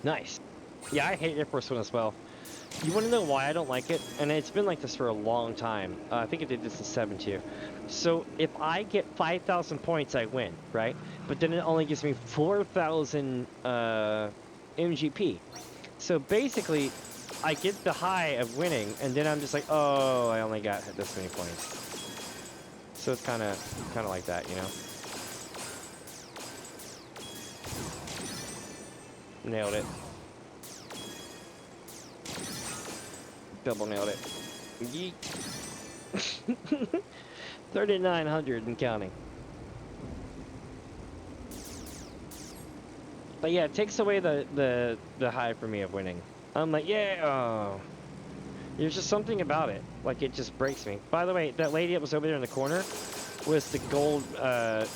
Nice. Yeah, I hate Air Force 1 as well. You want to know why I don't like it? And it's been like this for a long time. I think it did this in 7 too. So if I get 5,000 points, I win, right? But then it only gives me 4,000 MGP. So basically, I get the high of winning, and then I'm just like, oh, I only got this many points. So it's kind of like that, you know? Nailed it. Double nailed it. Yeet. 3,900 and counting. But yeah, it takes away the high for me of winning. I'm like, yeah, oh. There's just something about it. Like, it just breaks me. By the way, that lady that was over there in the corner was the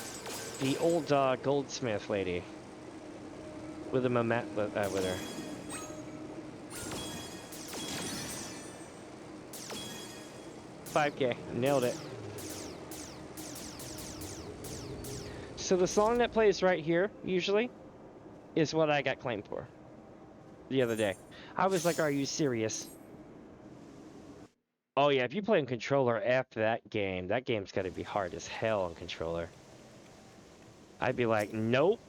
the old goldsmith lady. With a mamat with her. $5K, nailed it. So the song that plays right here, usually, is what I got claimed for the other day. I was like, are you serious? Oh yeah, if you play on controller after that game's gotta be hard as hell on controller. I'd be like, nope.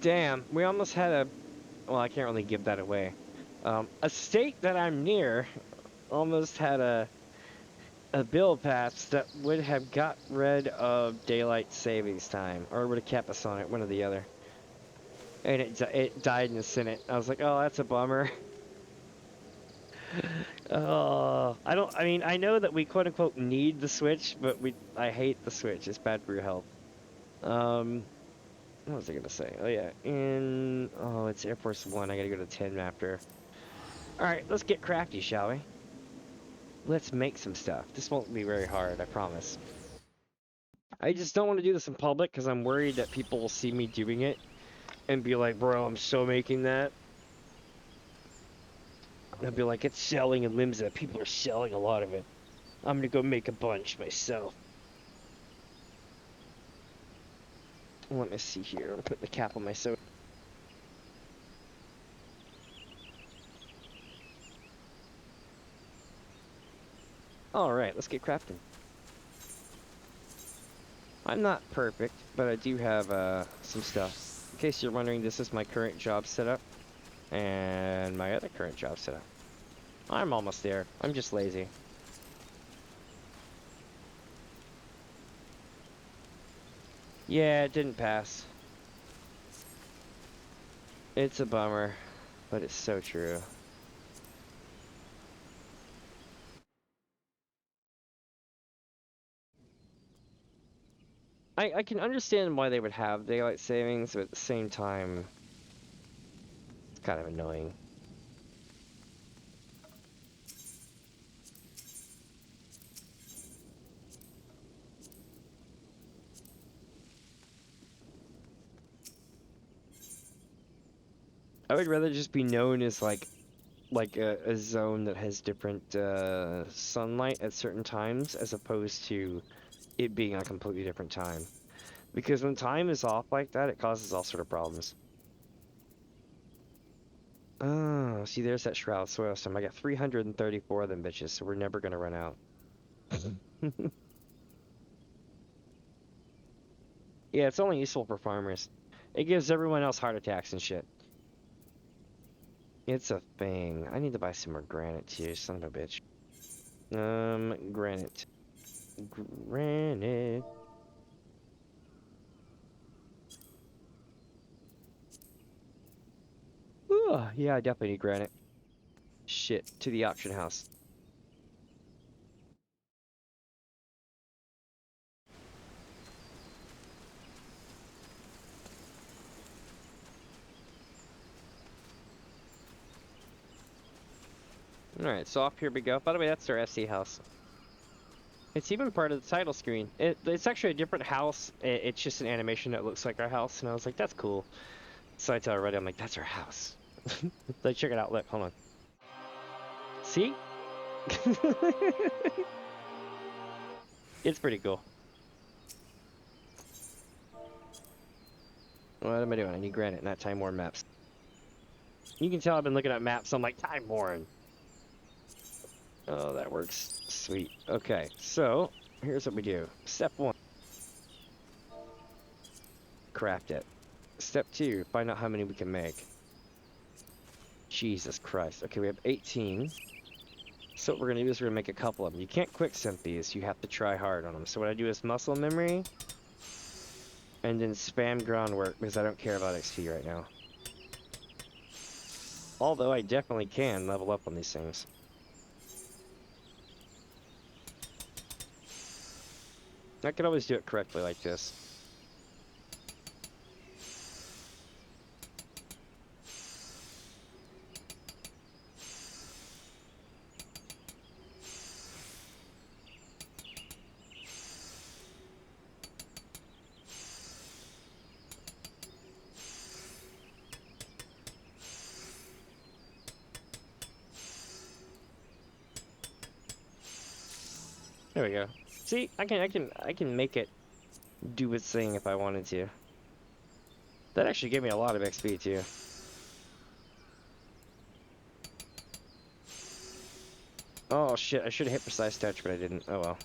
Damn, we almost had a... Well, I can't really give that away. A state that I'm near almost had a build patch that would have got rid of daylight savings time, or would have kept us on it, one or the other. And it died in the Senate. I was like, oh, that's a bummer. Oh, I mean, I know that we quote unquote need the Switch, but I hate the Switch. It's bad for your health. What was I gonna say? Oh yeah, oh, it's Air Force One. I gotta go to 10 after. All right, let's get crafty, shall we? Let's make some stuff. This won't be very hard, I promise. I just don't want to do this in public because I'm worried that people will see me doing it and be like, bro, I'm so making that. And I'll be like, it's selling in Limsa. People are selling a lot of it. I'm gonna go make a bunch myself. Let me see here. I'm gonna put the cap on my soda. Alright, let's get crafting. I'm not perfect, but I do have some stuff. In case you're wondering, this is my current job setup and my other current job setup. I'm almost there. I'm just lazy. Yeah, it didn't pass. It's a bummer, but it's so true. I can understand why they would have daylight savings, but at the same time, it's kind of annoying. I would rather just be known as like a zone that has different sunlight at certain times, as opposed to it being a completely different time. Because when time is off like that, it causes all sort of problems. Oh, see, there's that shroud soil stone. I got 334 of them bitches, so we're never gonna run out. Yeah, it's only useful for farmers. It gives everyone else heart attacks and shit. It's a thing. I need to buy some more granite too, son of a bitch. Granite. Granite. Ooh, yeah, I definitely need granite. Shit, to the auction house. Alright, so off here we go. By the way, that's our SC house. It's even part of the title screen. It's actually a different house. It's just an animation that looks like our house, and I was like, that's cool. So I tell everybody, I'm like, that's our house. Like, check it out. Look, hold on. See? It's pretty cool. What am I doing? I need granite, not Time Warren maps. You can tell I've been looking at maps. I'm like, Time Warren. Oh, that works. Sweet. Okay, so here's what we do. Step 1. Craft it. Step 2. Find out how many we can make. Jesus Christ. Okay, we have 18. So what we're going to do is we're going to make a couple of them. You can't quick synth these. You have to try hard on them. So what I do is muscle memory. And then spam groundwork, because I don't care about XP right now. Although I definitely can level up on these things. I could always do it correctly like this. There we go. See, I can make it do its thing if I wanted to. That actually gave me a lot of XP too. Oh shit, I should have hit precise touch, but I didn't. Oh well.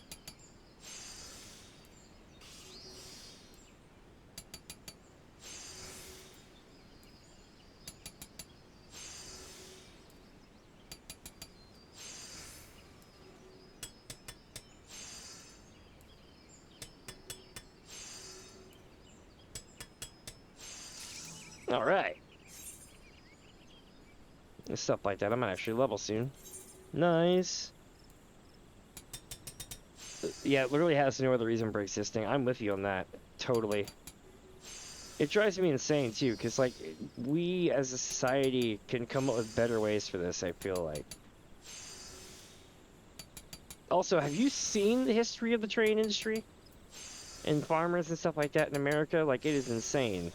Alright. Stuff like that. I might actually level soon. Nice. Yeah, it literally has no other reason for existing. I'm with you on that. Totally. It drives me insane too, because like we as a society can come up with better ways for this, I feel like. Also, have you seen the history of the train industry and farmers and stuff like that in America? Like, it is insane.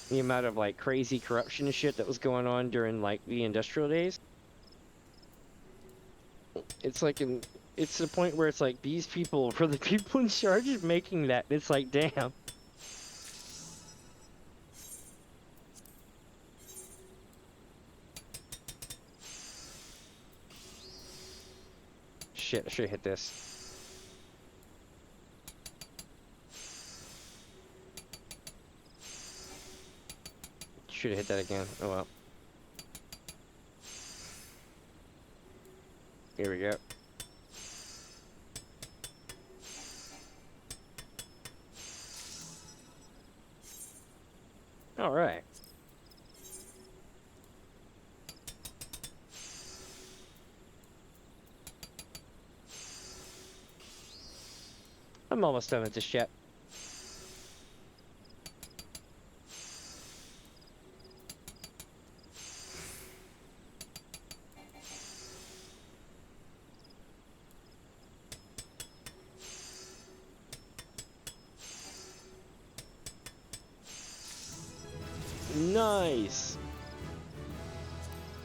The amount of like crazy corruption and shit that was going on during like the industrial days. It's like it's the point where it's like these people were the people in charge of making that. It's like, damn. Shit, I should have hit this. Should have hit that again. Oh well. Here we go. All right. I'm almost done with this chat. Nice.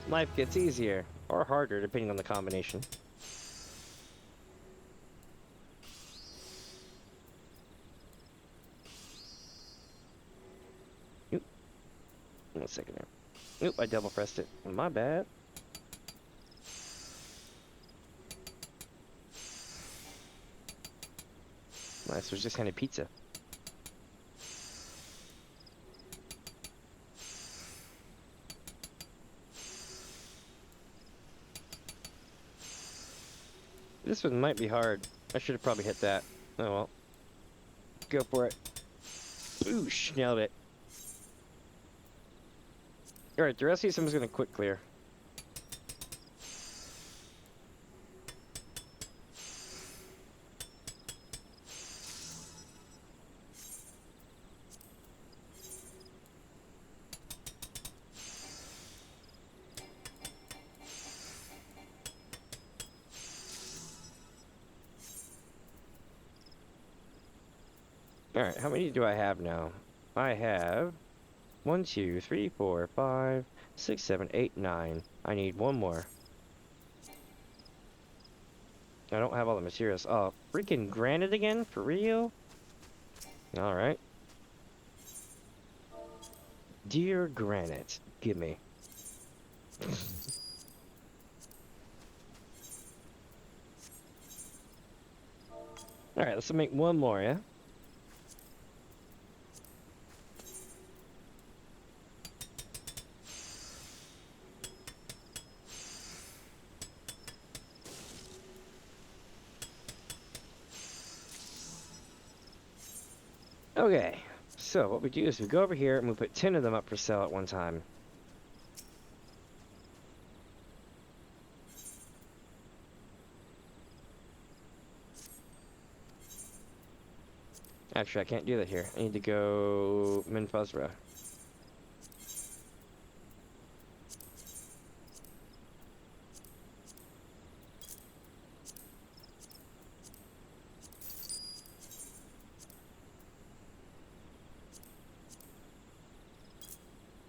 Life gets easier or harder depending on the combination. Oop. 1 second there. Oop, I double pressed it. My bad. Nice, was just handed pizza. This one might be hard. I should have probably hit that. Oh well. Go for it. Boosh! Nailed it. Alright, the rest of these I'm just gonna quick clear. Alright, how many do I have now? I have 1, 2, 3, 4, 5, 6, 7, 8, 9. I need one more. I don't have all the materials. Oh, freaking granite again? For real? Alright. Dear granite, give me. Alright, let's make one more, yeah? Okay, so what we do is we go over here and we put 10 of them up for sale at one time. Actually, I can't do that here. I need to go Mini Fuzz.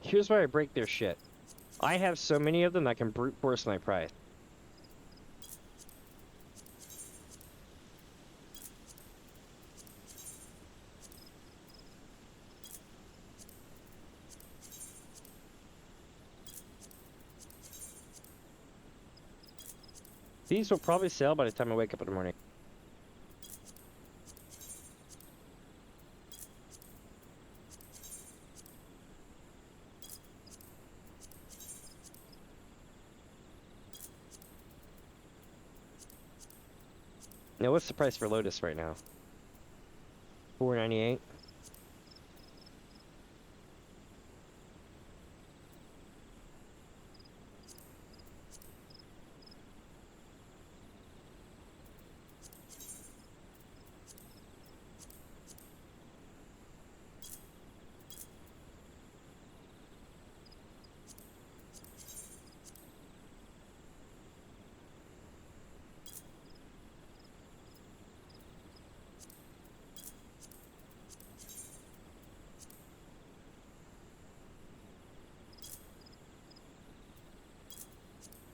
Here's where I break their shit. I have so many of them I can brute force my price. These will probably sell by the time I wake up in the morning. Now, what's the price for Lotus right now? $4.98.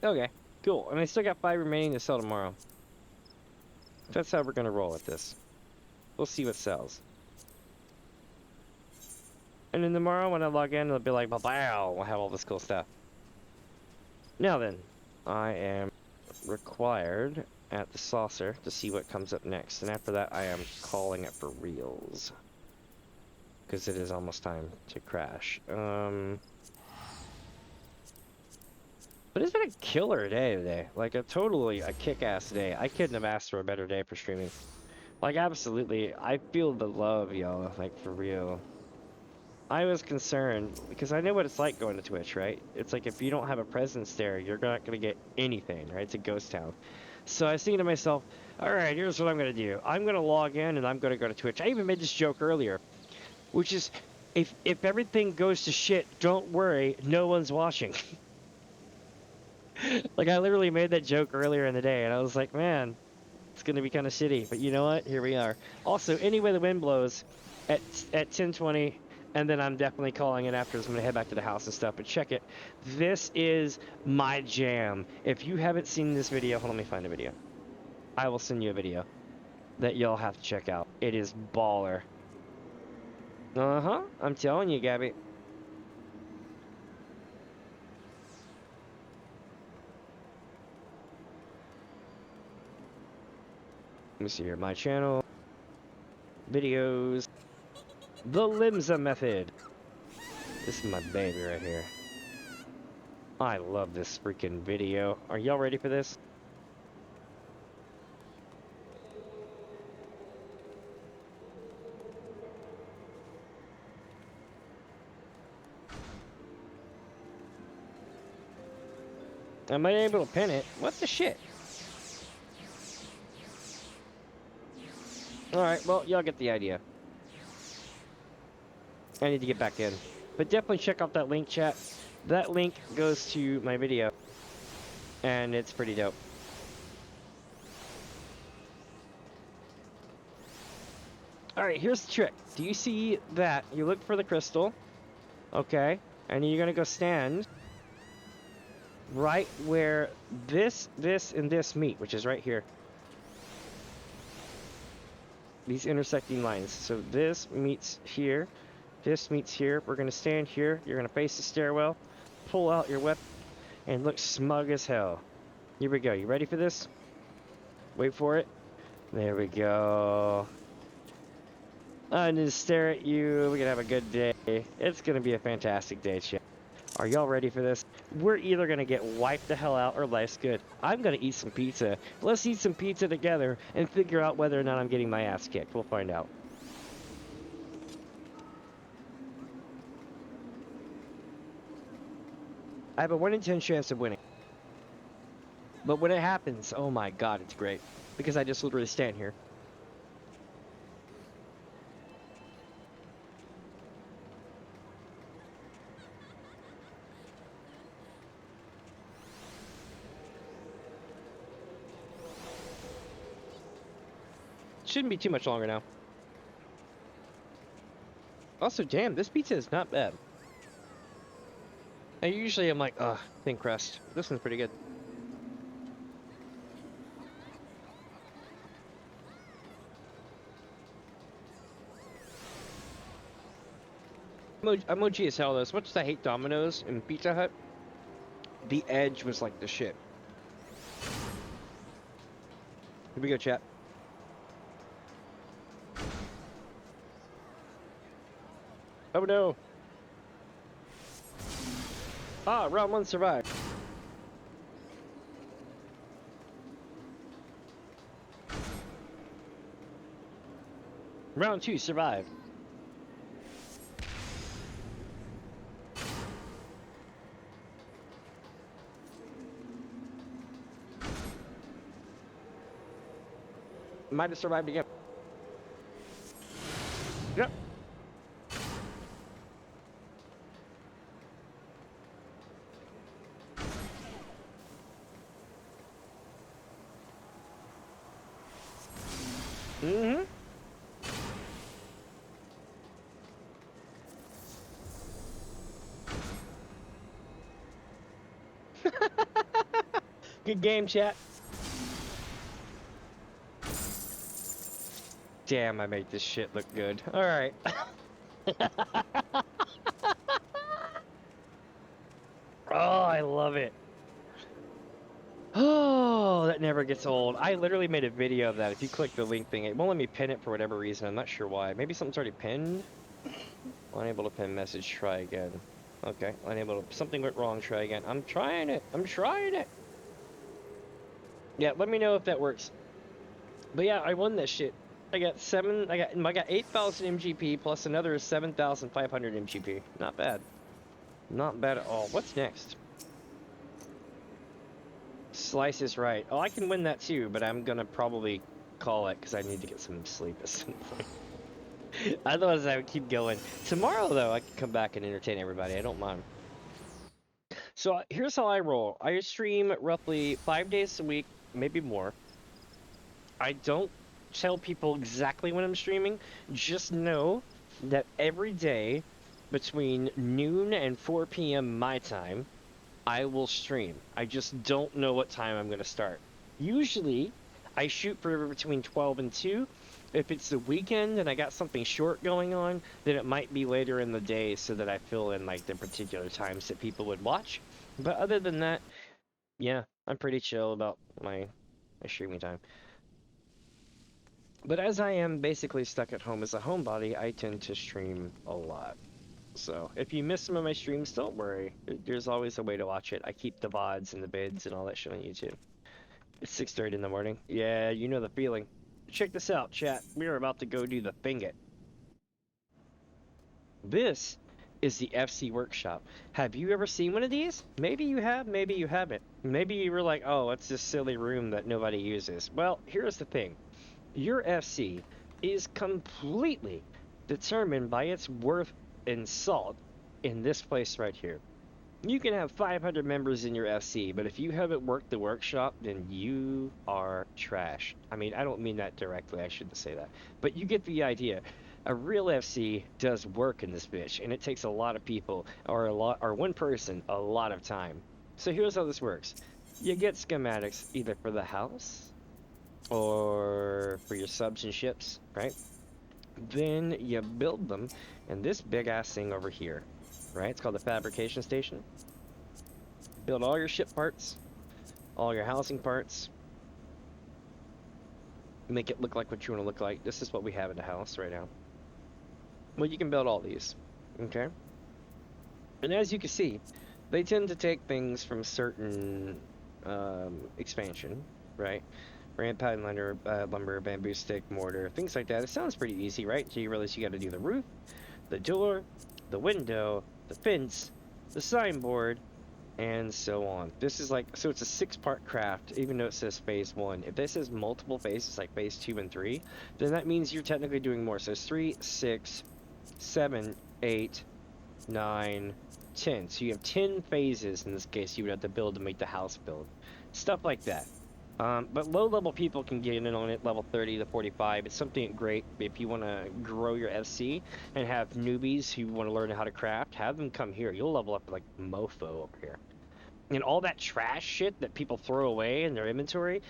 Okay, cool. And I still got 5 remaining to sell tomorrow. That's how we're gonna roll with this. We'll see what sells. And then tomorrow when I log in, it'll be like, wow, we'll have all this cool stuff. Now then, I am required at the saucer to see what comes up next. And after that, I am calling it for reals. Because it is almost time to crash. But it's been a killer day today. Like, a kick-ass day. I couldn't have asked for a better day for streaming. Like, absolutely. I feel the love, y'all. Like, for real. I was concerned, because I know what it's like going to Twitch, right? It's like, if you don't have a presence there, you're not going to get anything, right? It's a ghost town. So I was thinking to myself, alright, here's what I'm going to do. I'm going to log in, and I'm going to go to Twitch. I even made this joke earlier, which is, if everything goes to shit, don't worry, no one's watching. Like, I literally made that joke earlier in the day, and I was like, man, it's going to be kind of shitty. But you know what? Here we are. Also, any way the wind blows at 10:20, and then I'm definitely calling it after. I'm going to head back to the house and stuff. But check it. This is my jam. If you haven't seen this video, hold on, let me find a video. I will send you a video that y'all have to check out. It is baller. Uh-huh. I'm telling you, Gabby. Let me see here. My channel. Videos. The Limsa method. This is my baby right here. I love this freaking video. Are y'all ready for this? Am I able to pin it? What the shit? Alright, well, y'all get the idea. I need to get back in. But definitely check out that link, chat. That link goes to my video. And it's pretty dope. Alright, here's the trick. Do you see that? You look for the crystal. Okay. And you're gonna go stand right where this, and this meet, which is right here. These intersecting lines. So this meets here. This meets here. We're gonna stand here. You're gonna face the stairwell. Pull out your weapon. And look smug as hell. Here we go. You ready for this? Wait for it. There we go. I'm gonna stare at you. We're gonna have a good day. It's gonna be a fantastic day, chat. Are y'all ready for this? We're either gonna get wiped the hell out or life's good. I'm gonna eat some pizza. Let's eat some pizza together and figure out whether or not I'm getting my ass kicked. We'll find out. I have a 1 in 10 chance of winning. But when it happens, oh my god, it's great. Because I just literally stand here. Shouldn't be too much longer now. Also, damn, this pizza is not bad. I usually am like, ugh, thin crust. This one's pretty good. I'm OG as hell though. As much as I hate Domino's and Pizza Hut, the edge was like the shit. Here we go, chat. Oh no! Ah, round 1 survived. Round 2 survived. Might have survived again. Yep. Mm-hmm. Good game, chat. Damn, I made this shit look good. All right. Oh, I love it. Oh, that never gets old. I literally made a video of that. If you click the link thing, it won't let me pin it for whatever reason. I'm not sure why. Maybe something's already pinned. Unable to pin message. Try again. Okay. Unable to. Something went wrong. Try again. I'm trying it. I'm trying it. Yeah. Let me know if that works. But yeah, I won that shit. I got 8,000 MGP plus another 7,500 MGP. Not bad. Not bad at all. What's next? Slice is right. Oh, I can win that too, but I'm gonna probably call it because I need to get some sleep at some point. Otherwise, I would keep going. Tomorrow, though, I can come back and entertain everybody. I don't mind. So here's how I roll. I stream roughly 5 days a week, maybe more. I don't tell people exactly when I'm streaming. Just know that every day between noon and 4 p.m. my time, I will stream. I just don't know what time I'm going to start. Usually, I shoot for between 12 and 2. If it's the weekend and I got something short going on, then it might be later in the day so that I fill in like the particular times that people would watch. But other than that, yeah, I'm pretty chill about my streaming time. But as I am basically stuck at home as a homebody, I tend to stream a lot. So if you miss some of my streams, don't worry. There's always a way to watch it. I keep the VODs and the bids and all that shit on YouTube. It's 6:30 in the morning. Yeah, you know the feeling. Check this out, chat. We are about to go do the thing it. This is the FC Workshop. Have you ever seen one of these? Maybe you have, maybe you haven't. Maybe you were like, oh, it's this silly room that nobody uses. Well, here's the thing. Your FC is completely determined by its worth and salt in this place right here. You can have 500 members in your FC, but if you haven't worked the workshop, then you are trash. I mean, I don't mean that directly, I shouldn't say that. But you get the idea. A real FC does work in this bitch, and it takes a lot of people, or one person, a lot of time. So here's how this works. You get schematics either for the house, or for your subs and ships, right? Then you build them in this big ass thing over here, right? It's called the fabrication station. Build all your ship parts, all your housing parts. Make it look like what you want to look like. This is what we have in the house right now. Well, you can build all these, okay? And as you can see, they tend to take things from certain expansion, right? Ramp pad, lumber, bamboo stick, mortar, things like that. It sounds pretty easy, right? So you realize you got to do the roof, the door, the window, the fence, the signboard, and so on. This is like, so it's a 6-part craft, even though it says phase 1. If this says multiple phases, like phase 2 and 3, then that means you're technically doing more. So it's 3, 6, 7, 8, 9, 10. So you have 10 phases in this case you would have to build to make the house build. Stuff like that. But low-level people can get in on it, level 30 to 45. It's something great if you want to grow your FC and have newbies who want to learn how to craft. Have them come here. You'll level up like mofo over here. And all that trash shit that people throw away in their inventory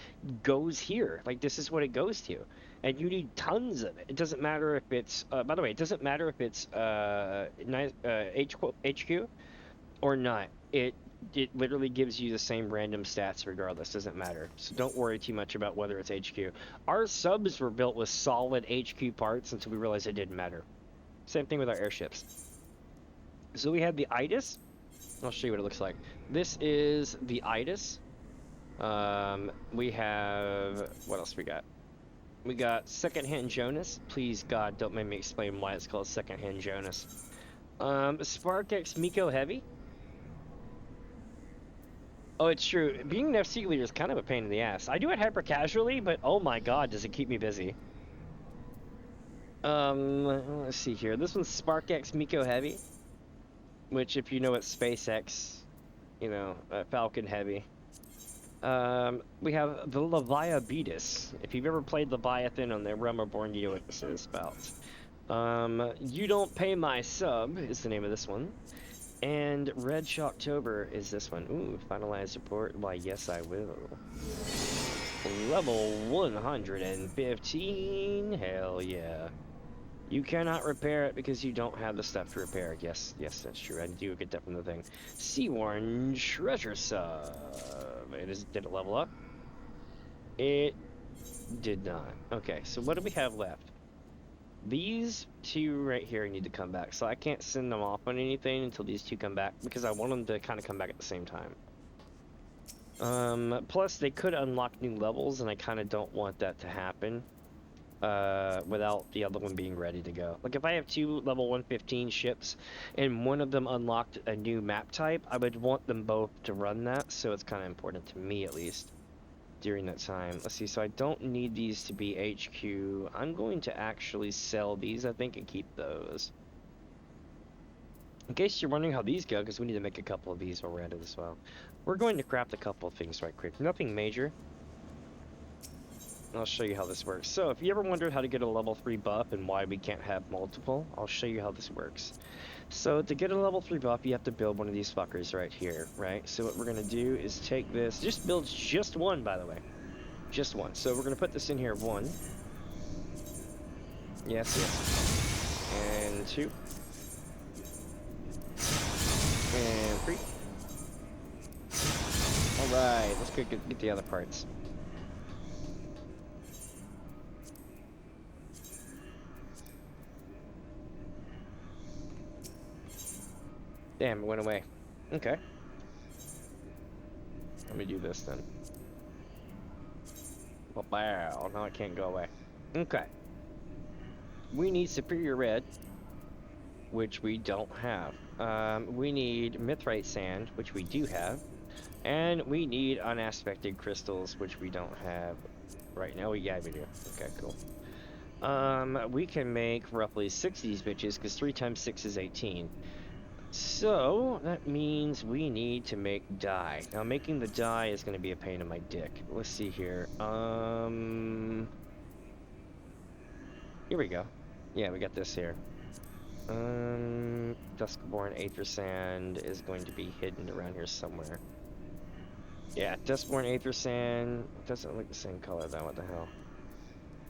goes here. Like, this is what it goes to. And you need tons of it. It doesn't matter if it's... by the way, it doesn't matter if it's HQ or not. It literally gives you the same random stats regardless. Doesn't matter. So don't worry too much about whether it's HQ. Our subs were built with solid HQ parts until we realized it didn't matter. Same thing with our airships. So we have the IDIS. I'll show you what it looks like. This is the IDIS. We have... What else we got? We got Secondhand Jonas. Please, God, don't make me explain why it's called Secondhand Jonas. SparkX Miko Heavy. Oh, it's true. Being an FC leader is kind of a pain in the ass. I do it hyper casually, but oh my god, does it keep me busy. Let's see here. This one's SparkX Miko Heavy, which if you know it's SpaceX, you know, Falcon Heavy. We have the Leviathan. If you've ever played Leviathan on the Realm Reborn, you know what this is about. You Don't Pay My Sub is the name of this one. And Red Shocktober is this one. Ooh, finalize report. Why, yes, I will. Level 115. Hell yeah. You cannot repair it because you don't have the stuff to repair it. Yes, yes, that's true. I do get that from the thing. Seaworn Treasure Sub. Did it level up? It did not. Okay, so what do we have left? These two right here need to come back. So I can't send them off on anything until these two come back because I want them to kind of come back at the same time. Plus they could unlock new levels and I kind of don't want that to happen without the other one being ready to go. Like if I have two level 115 ships and one of them unlocked a new map type, I would want them both to run that, so it's kind of important to me at least during that time. Let's see, so I don't need these to be HQ. I'm going to actually sell these, I think, and keep those. In case you're wondering how these go, because we need to make a couple of these while we're at it as well. We're going to craft a couple of things right quick. Nothing major. I'll show you how this works. So if you ever wondered how to get a level 3 buff and why we can't have multiple, I'll show you how this works. So to get a level 3 buff, you have to build one of these fuckers right here, right? So what we're going to do is take this, just builds just one, by the way. Just one. So we're going to put this in here, 1. Yes, yes. And 2. And 3. Alright, let's go get the other parts. Damn, it went away. Okay. Let me do this then. Wow, now it can't go away. Okay. We need Superior Red, which we don't have. We need Mithrite Sand, which we do have. And we need Unaspected Crystals, which we don't have right now. Yeah, we do. Okay, cool. We can make roughly 6 of these bitches, because 3 times 6 is 18. So, that means we need to make dye. Now, making the dye is going to be a pain in my dick. Let's see here. Here we go. Yeah, we got this here. Duskborn Aether Sand is going to be hidden around here somewhere. Yeah, Duskborn Aether Sand doesn't look the same color though, what the hell?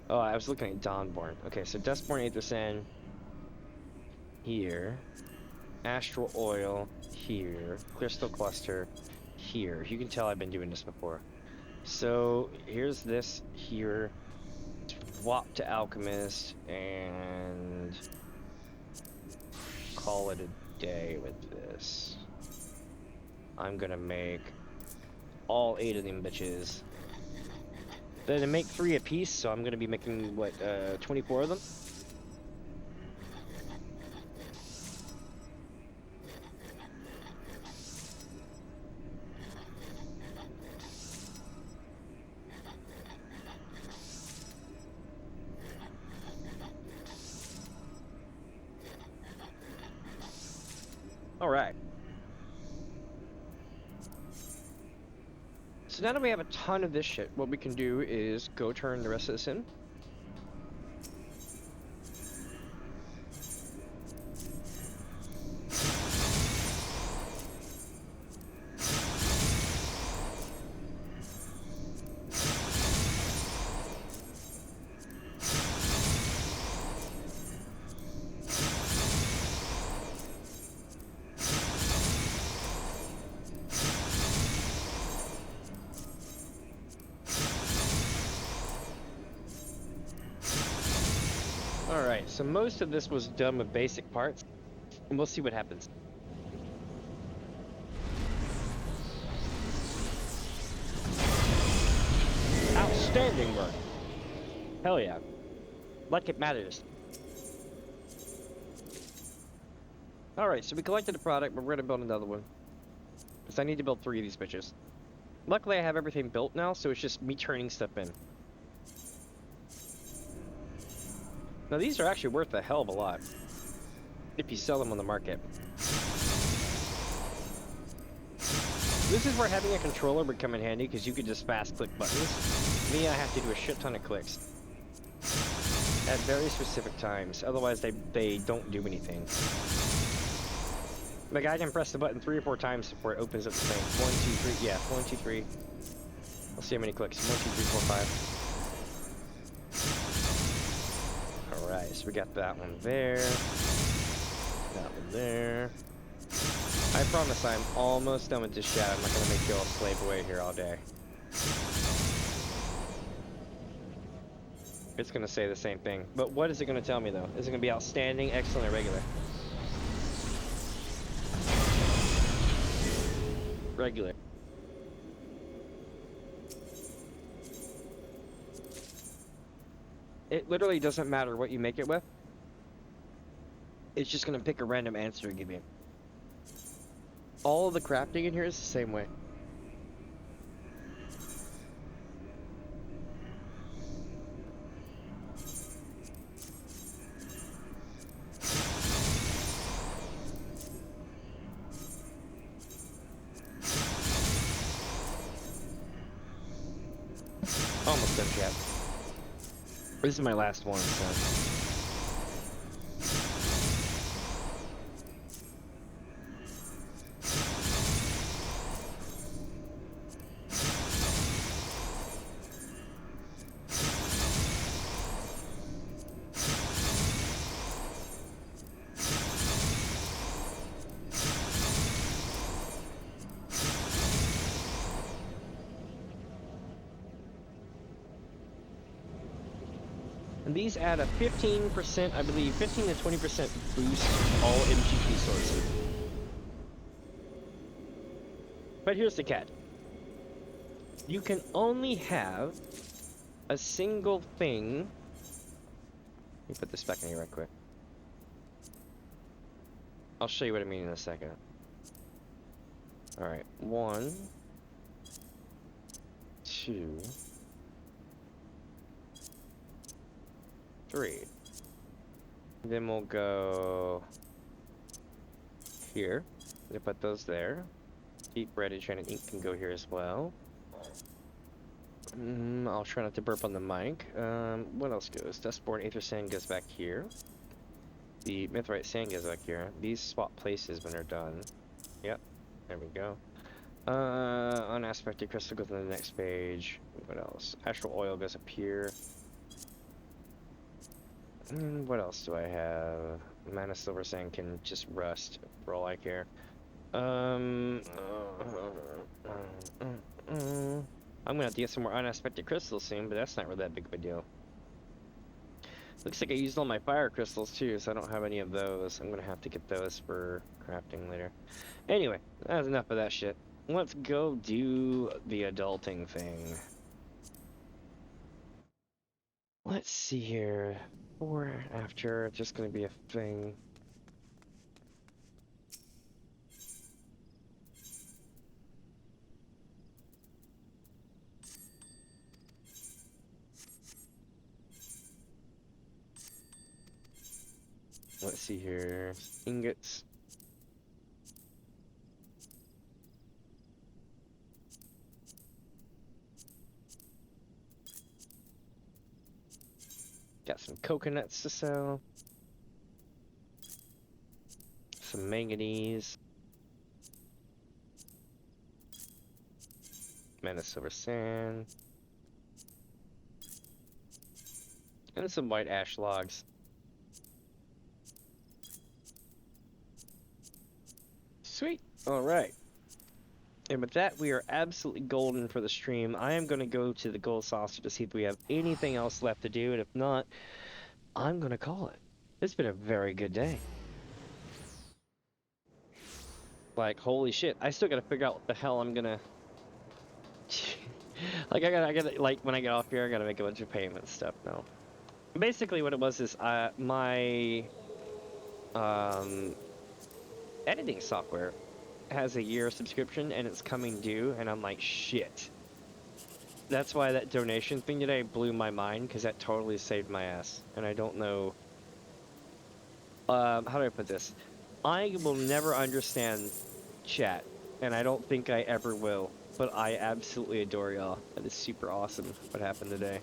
Oh, I was looking at Dawnborn. Okay, so Duskborn Aether Sand here. Astral Oil here, Crystal Cluster here. You can tell I've been doing this before. So here's this here. Swap to Alchemist and call it a day with this. I'm gonna make all 8 of them bitches. Then I make 3 a piece, so I'm gonna be making what 24 of them. Alright. So now that we have a ton of this shit, what we can do is go turn the rest of this in. Alright, so most of this was done with basic parts, and we'll see what happens. Outstanding work! Hell yeah. Like it matters. Alright, so we collected a product, but we're gonna build another one. Because I need to build 3 of these bitches. Luckily I have everything built now, so it's just me turning stuff in. Now these are actually worth a hell of a lot if you sell them on the market. This is where having a controller would come in handy because you could just fast click buttons. Me, I have to do a shit ton of clicks at very specific times. Otherwise, they don't do anything. The guy can press the button 3 or 4 times before it opens up the thing. 1, 2, 3. Yeah, 1, 2, 3. Let's see how many clicks. 1, 2, 3, 4, 5. Alright, so we got that one there. That one there. I promise I'm almost done with this chat. I'm not gonna make you all slave away here all day. It's gonna say the same thing. But what is it gonna tell me though? Is it gonna be outstanding, excellent, or regular? Regular. It literally doesn't matter what you make it with. It's just gonna pick a random answer to give you. All of the crafting in here is the same way. Almost done, chat. This is my last one, so. And these add a 15%, I believe, 15 to 20% boost all MGP sources. But here's the catch. You can only have a single thing. Let me put this back in here right quick. I'll show you what I mean in a second. Alright, 1, 2, 3. Then we'll go here. We'll put those there. Deep red enchanted ink can go here as well. I'll try not to burp on the mic. What else goes? Dustborn Aether Sand goes back here. The Mithrite Sand goes back here. These swap places when they're done. Yep, there we go. Unaspected Crystal goes on the next page. What else? Astral Oil goes up here. What else do I have? Mana Silver Sand can just rust for all I care. I'm gonna have to get some more unaspected crystals soon, but that's not really that big of a deal. Looks like I used all my fire crystals too, so I don't have any of those. I'm gonna have to get those for crafting later. Anyway, that's enough of that shit. Let's go do the adulting thing. Let's see here. Before, after, it's just gonna be a thing. Let's see here. Ingots. Got some coconuts to sell. Some manganese. Mana silver sand. And some white ash logs. Sweet. Alright. And with that, we are absolutely golden for the stream. I am going to go to the gold saucer to see if we have anything else left to do, and if not, I'm going to call it. It's been a very good day. Like, holy shit, I still got to figure out what the hell I'm going to... like, I gotta, like, when I get off here, I got to make a bunch of payments stuff now. Basically, what it was is, my, editing software has a year subscription and it's coming due, and I'm like, shit. That's why that donation thing today blew my mind, because that totally saved my ass. And I don't know, how do I put this? I will never understand chat, and I don't think I ever will, but I absolutely adore y'all. That is super awesome what happened today.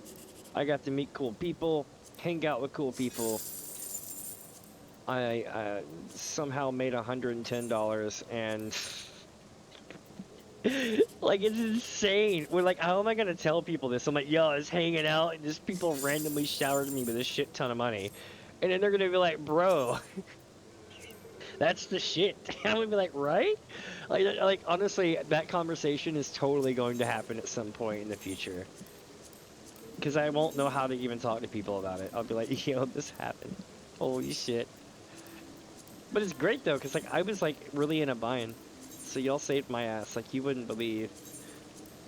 I got to meet cool people, hang out with cool people, I somehow made $110 and like it's insane. We're like, how am I gonna tell people this? I'm like, yo, I was hanging out and just people randomly showered me with a shit ton of money, and then they're gonna be like, bro, that's the shit. I'm gonna be like, right? Like honestly, that conversation is totally going to happen at some point in the future. Because I won't know how to even talk to people about it. I'll be like, yo, this happened. Holy shit. But it's great though, because like I was like really in a bind. So y'all saved my ass. Like you wouldn't believe.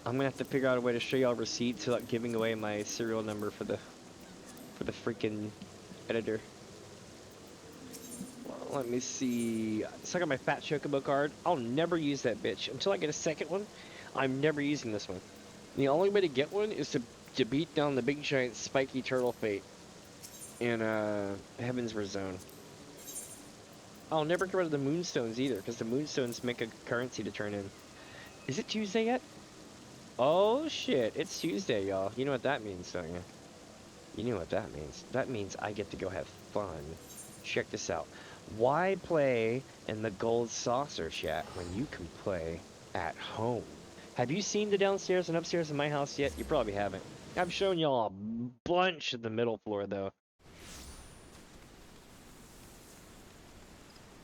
I'm gonna have to figure out a way to show y'all receipts without giving away my serial number for the freaking editor. Well, let me see. So I got my Fat Chocobo card. I'll never use that bitch until I get a second one. I'm never using this one. The only way to get one is to beat down the big giant spiky turtle fate in Heaven's Zone. I'll never get rid of the moonstones either, because the moonstones make a currency to turn in. Is it Tuesday yet? Oh shit, it's Tuesday, y'all. You know what that means, don't you? You know what that means. That means I get to go have fun. Check this out. Why play in the gold saucer chat when you can play at home? Have you seen the downstairs and upstairs in my house yet? You probably haven't. I've shown y'all a bunch of the middle floor though.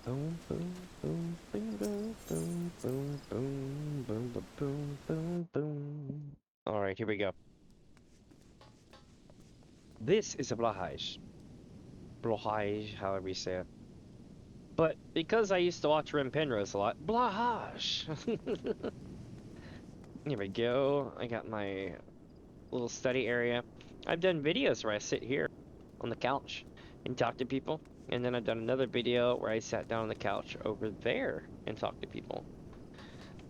Boom, boom, boom, boom, boom, boom, boom, boom, boom, boom, boom, boom. All right, here we go. This is a blahage. Blahage, however you say it. But because I used to watch Ren Penrose a lot, blahage. Here we go. I got my little study area. I've done videos where I sit here on the couch and talk to people. And then I've done another video where I sat down on the couch over there and talked to people.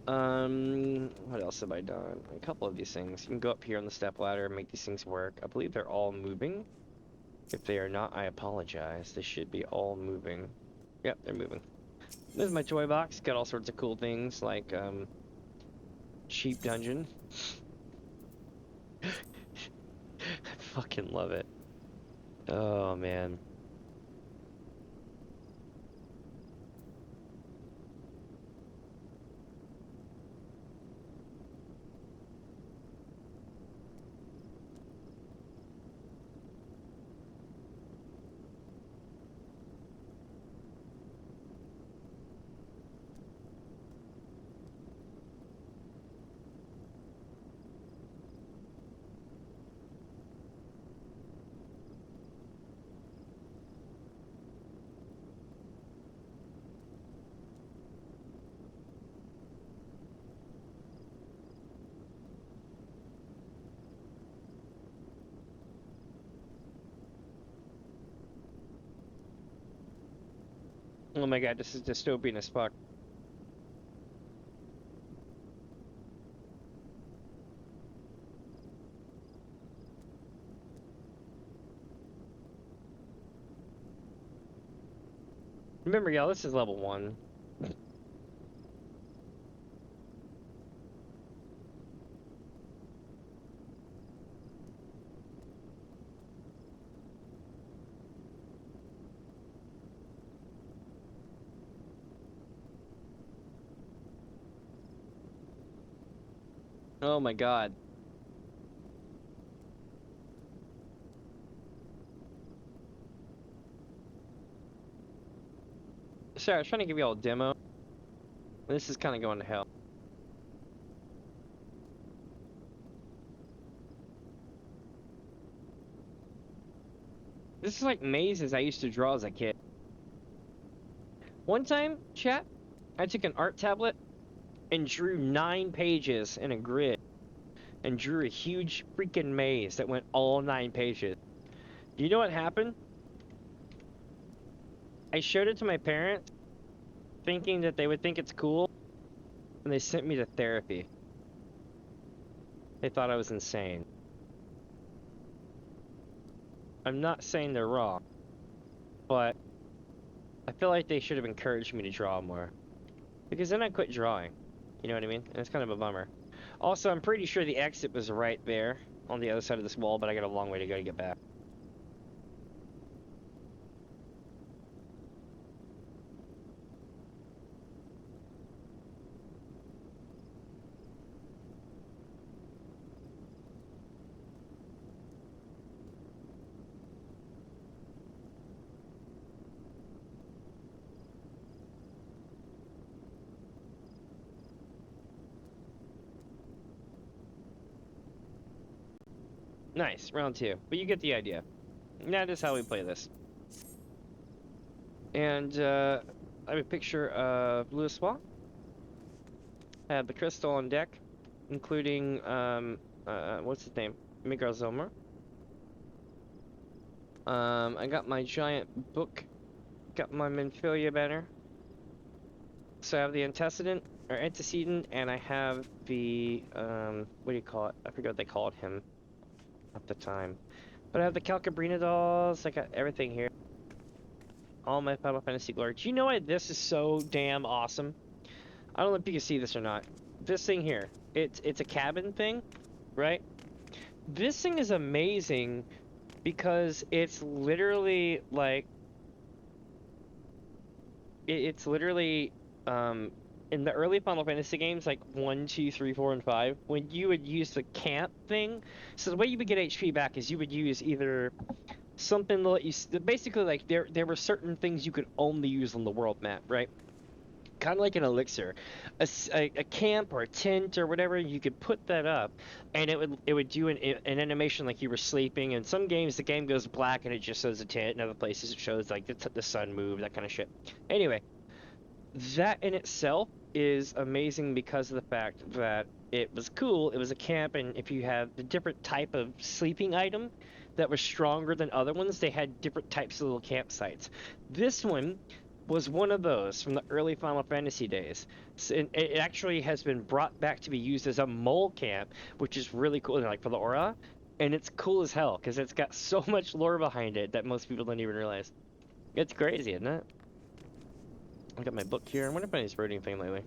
What else have I done? A couple of these things. You can go up here on the stepladder and make these things work. I believe they're all moving. If they are not, I apologize. They should be all moving. Yep, they're moving. This is my toy box. Got all sorts of cool things like, cheap dungeon. I fucking love it. Oh, man. Oh my god, this is dystopian as fuck. Remember, y'all, this is level 1. Oh my god. Sorry, I was trying to give y'all a demo. This is kind of going to hell. This is like mazes I used to draw as a kid. One time, chat, I took an art tablet and drew 9 pages in a grid. And drew a huge freaking maze that went all 9 pages. Do you know what happened? I showed it to my parents, thinking that they would think it's cool, and they sent me to therapy. They thought I was insane. I'm not saying they're wrong, but I feel like they should have encouraged me to draw more. Because then I quit drawing. You know what I mean? And it's kind of a bummer. Also, I'm pretty sure the exit was right there on the other side of this wall, but I got a long way to go to get back. Nice, round 2. But you get the idea. That is how we play this. And I have a picture of Louis. I have the crystal on deck, including what's his name? Miguel Zomer. I got my giant book, got my Menphilia banner. So I have the antecedent, and I have the what do you call it? I forget what they called him at the time. But I have the Calcabrina dolls. I got everything here. All my Final Fantasy glory. Do you know why this is so damn awesome? I don't know if you can see this or not. This thing here, it's a cabin thing, right? This thing is amazing because it's literally like it's literally in the early Final Fantasy games, like 1, 2, 3, 4, and 5, when you would use the camp thing. So the way you would get HP back is you would use either something to let you basically, like, there were certain things you could only use on the world map, right? Kind of like an elixir, a camp or a tent or whatever. You could put that up, and it would do an animation like you were sleeping. In some games, the game goes black and it just shows a tent. In other places, it shows like the sun move, that kind of shit. Anyway, that in itself is amazing because of the fact that it was cool. It was a camp, and if you have the different type of sleeping item that was stronger than other ones, they had different types of little campsites. This one was one of those from the early Final Fantasy days. So it actually has been brought back to be used as a mole camp, which is really cool, like for the aura. And it's cool as hell because it's got so much lore behind it that most people don't even realize. It's crazy, isn't it? I got my book here. I wonder if anybody's wrote anything lately.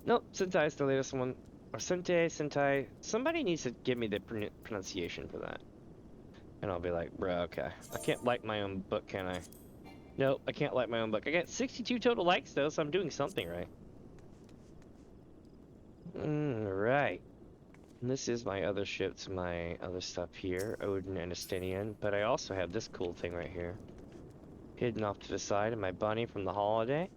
Nope, Sentai is the latest one. Or Sentai. Somebody needs to give me the pronunciation for that. And I'll be like, bro, okay. I can't like my own book, can I? Nope, I can't like my own book. I got 62 total likes, though, so I'm doing something right. Right. And this is my other ships, my other stuff here, Odin and Estinian. But I also have this cool thing right here, hidden off to the side of my bunny from the holiday.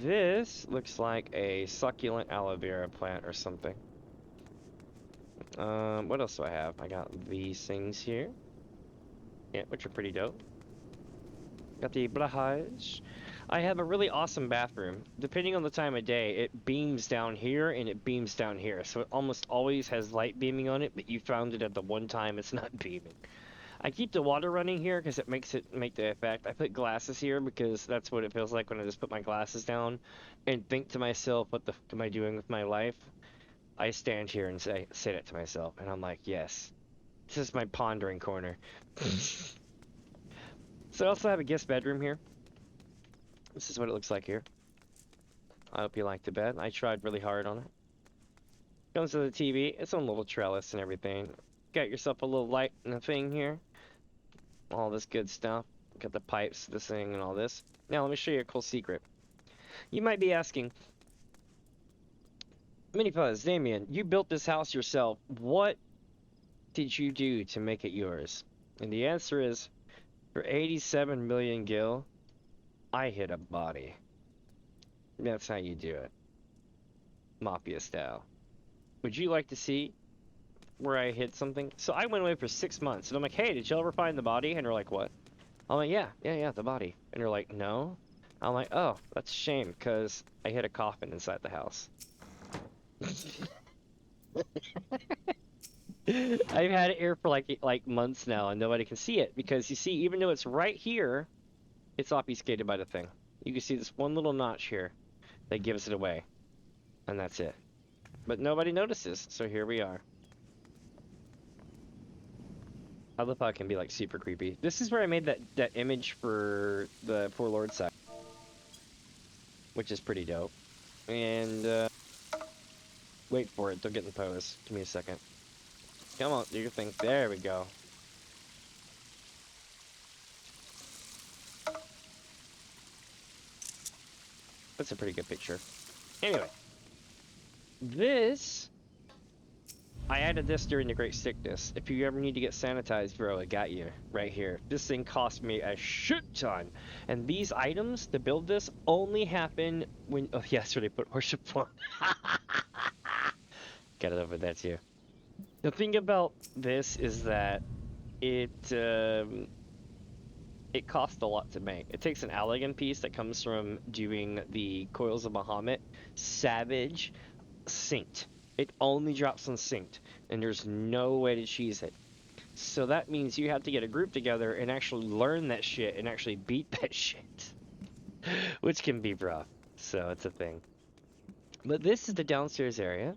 This looks like a succulent aloe vera plant or something. What else do I have? I got these things here. Yeah, which are pretty dope. Got the brahaj. I have a really awesome bathroom. Depending on the time of day, it beams down here and it beams down here. So it almost always has light beaming on it, but you found it at the one time it's not beaming. I keep the water running here because it makes it make the effect. I put glasses here because that's what it feels like when I just put my glasses down and think to myself, what the fuck am I doing with my life? I stand here and say that to myself, and I'm like, yes, this is my pondering corner. So I also have a guest bedroom here. This is what it looks like here. I hope you like the bed. I tried really hard on it. Comes with the TV. Its own little trellis and everything. Got yourself a little light and a thing here. All this good stuff. Got the pipes, this thing, and all this. Now let me show you a cool secret. You might be asking, Mini Fuzz, Damien, you built this house yourself. What did you do to make it yours? And the answer is, for 87 million gil, I hit a body. That's how you do it. Mafia style. Would you like to see where I hit something? So I went away for 6 months, and I'm like, hey, did you ever find the body? And they're like, what? I'm like, yeah, the body. And they're like, no. I'm like, oh, that's a shame, because I hit a coffin inside the house. I've had it here for like months now, and nobody can see it because you see, even though it's right here, it's obfuscated by the thing. You can see this one little notch here that gives it away, and that's it. But nobody notices, so here we are. I love how it can be like super creepy. This is where I made that image for the Poor Lord side, which is pretty dope. And wait for it, don't get in the pose. Give me a second. Come on, do your thing. There we go. That's a pretty good picture. Anyway, this, I added this during the Great Sickness. If you ever need to get sanitized, bro, I got you right here. This thing cost me a shit ton. And these items to build this only happen when, oh yes, where they put worship on. Got it over there too. The thing about this is that it it costs a lot to make. It takes an elegant piece that comes from doing the Coils of Bahamut, Savage, Synced. It only drops on Synced, and there's no way to cheese it. So that means you have to get a group together and actually learn that shit and actually beat that shit, which can be rough. So it's a thing. But this is the downstairs area.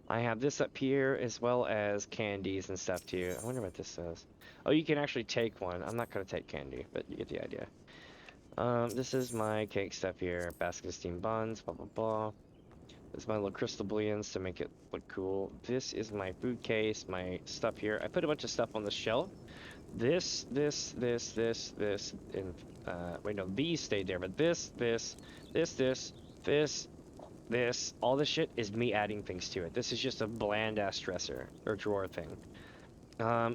I have this up here as well as candies and stuff too. I wonder what this says. Oh, you can actually take one. I'm not gonna take candy, but you get the idea. This is my cake stuff here. Basket of steamed buns, blah blah blah. This is my little crystal bullions to make it look cool. This is my food case, my stuff here. I put a bunch of stuff on the shelf. This, and wait, no, these stayed there, but this, all this shit is me adding things to it. This is just a bland ass dresser or drawer thing.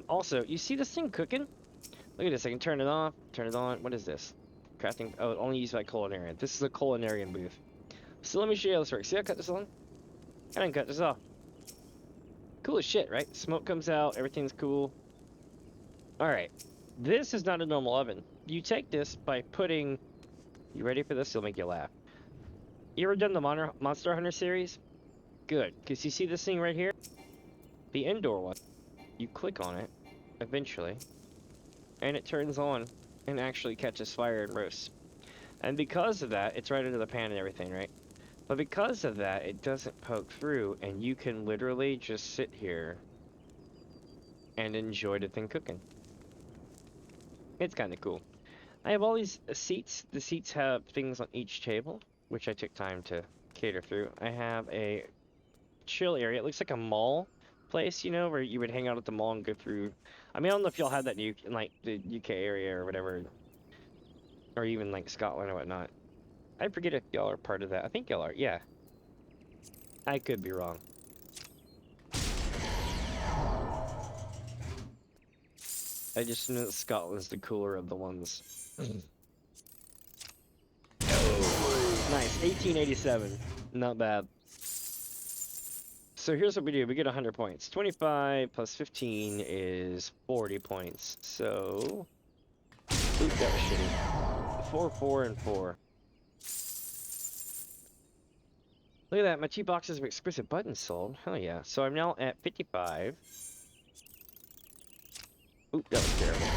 Also, you see this thing cooking? Look at this. I can turn it off, turn it on. What is this? Crafting. Oh, only used by culinarian. This is a culinarian booth. So let me show you how this works. See how I cut this on? I didn't cut this off. Cool as shit, right? Smoke comes out. Everything's cool. All right. This is not a normal oven. You take this by putting. You ready for this? It'll make you laugh. You ever done the Monster Hunter series? Good, because you see this thing right here? The indoor one. You click on it, eventually, and it turns on and actually catches fire and roasts. And because of that, it's right under the pan and everything, right? But because of that, it doesn't poke through, and you can literally just sit here and enjoy the thing cooking. It's kind of cool. I have all these seats. The seats have things on each table, which I took time to cater through. I have a chill area. It looks like a mall place, you know, where you would hang out at the mall and go through. I mean, I don't know if y'all had that in like the UK area or whatever, or even like Scotland or whatnot. I forget if y'all are part of that. I think y'all are. Yeah. I could be wrong. I just know that Scotland's the cooler of the ones. Nice, 1887. Not bad. So here's what we do. We get 100 points. 25 plus 15 is 40 points. So... Oop, that was shitty. 4, 4, and 4. Look at that. My 2 boxes of exquisite buttons sold. Hell yeah. So I'm now at 55. Oop, that was terrible.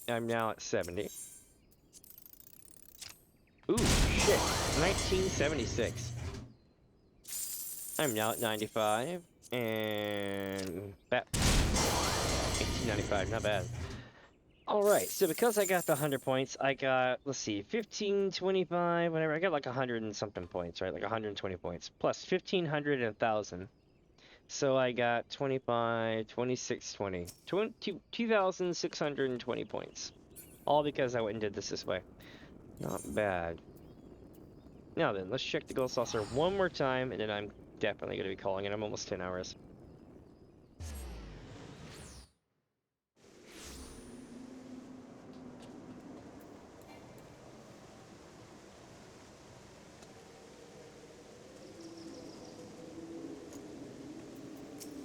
I'm now at 70. Ooh, shit. 1976. I'm now at 95. And... 1895, not bad. Alright, so because I got the 100 points, I got, let's see, 15, 25, whatever. I got like 100 and something points, right? Like 120 points. Plus 1,500 and 1,000. So I got 25, 26, 20. 2,620 points. All because I went and did this way. Not bad. Now then, let's check the gold saucer one more time, and then I'm definitely going to be calling it. I'm almost 10 hours.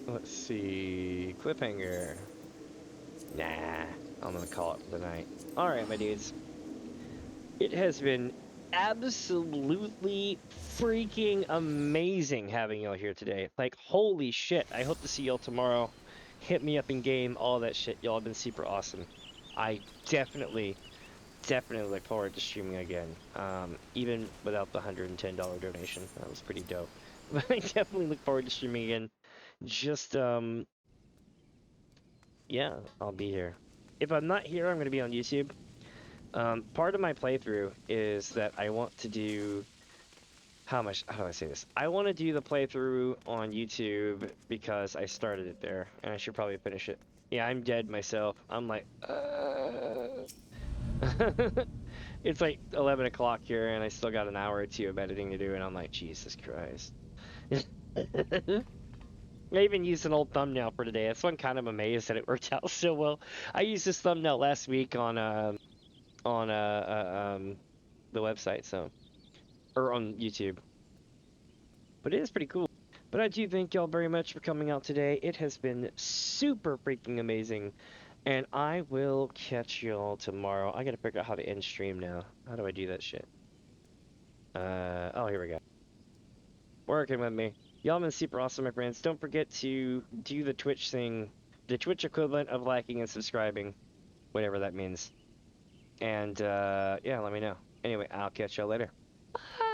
Let's see. Cliffhanger. Nah, I'm gonna call it for the night. Alright, my dudes. It has been absolutely freaking amazing having y'all here today. Like, holy shit. I hope to see y'all tomorrow. Hit me up in game, all that shit. Y'all have been super awesome. I definitely look forward to streaming again. Even without the $110 donation. That was pretty dope. But I definitely look forward to streaming again. Just, yeah, I'll be here. If I'm not here, I'm going to be on YouTube. Part of my playthrough is that I want to do... How do I say this? I want to do the playthrough on YouTube because I started it there, and I should probably finish it. Yeah, I'm dead myself. I'm like, It's like 11 o'clock here, and I still got an hour or two of editing to do, and I'm like, Jesus Christ. I even used an old thumbnail for today. That's why I'm kind of amazed that it worked out so well. I used this thumbnail last week on the website, so, or on YouTube. But but it is pretty cool. But I do thank y'all very much for coming out today. It has been super freaking amazing. And I will catch y'all tomorrow. I gotta figure out how to end stream now. How do I do that shit? Oh, here we go. Working with me. Y'all have been super awesome, my friends. Don't forget to do the Twitch thing, the Twitch equivalent of liking and subscribing, whatever that means. And, yeah, let me know. Anyway, I'll catch y'all later. Bye!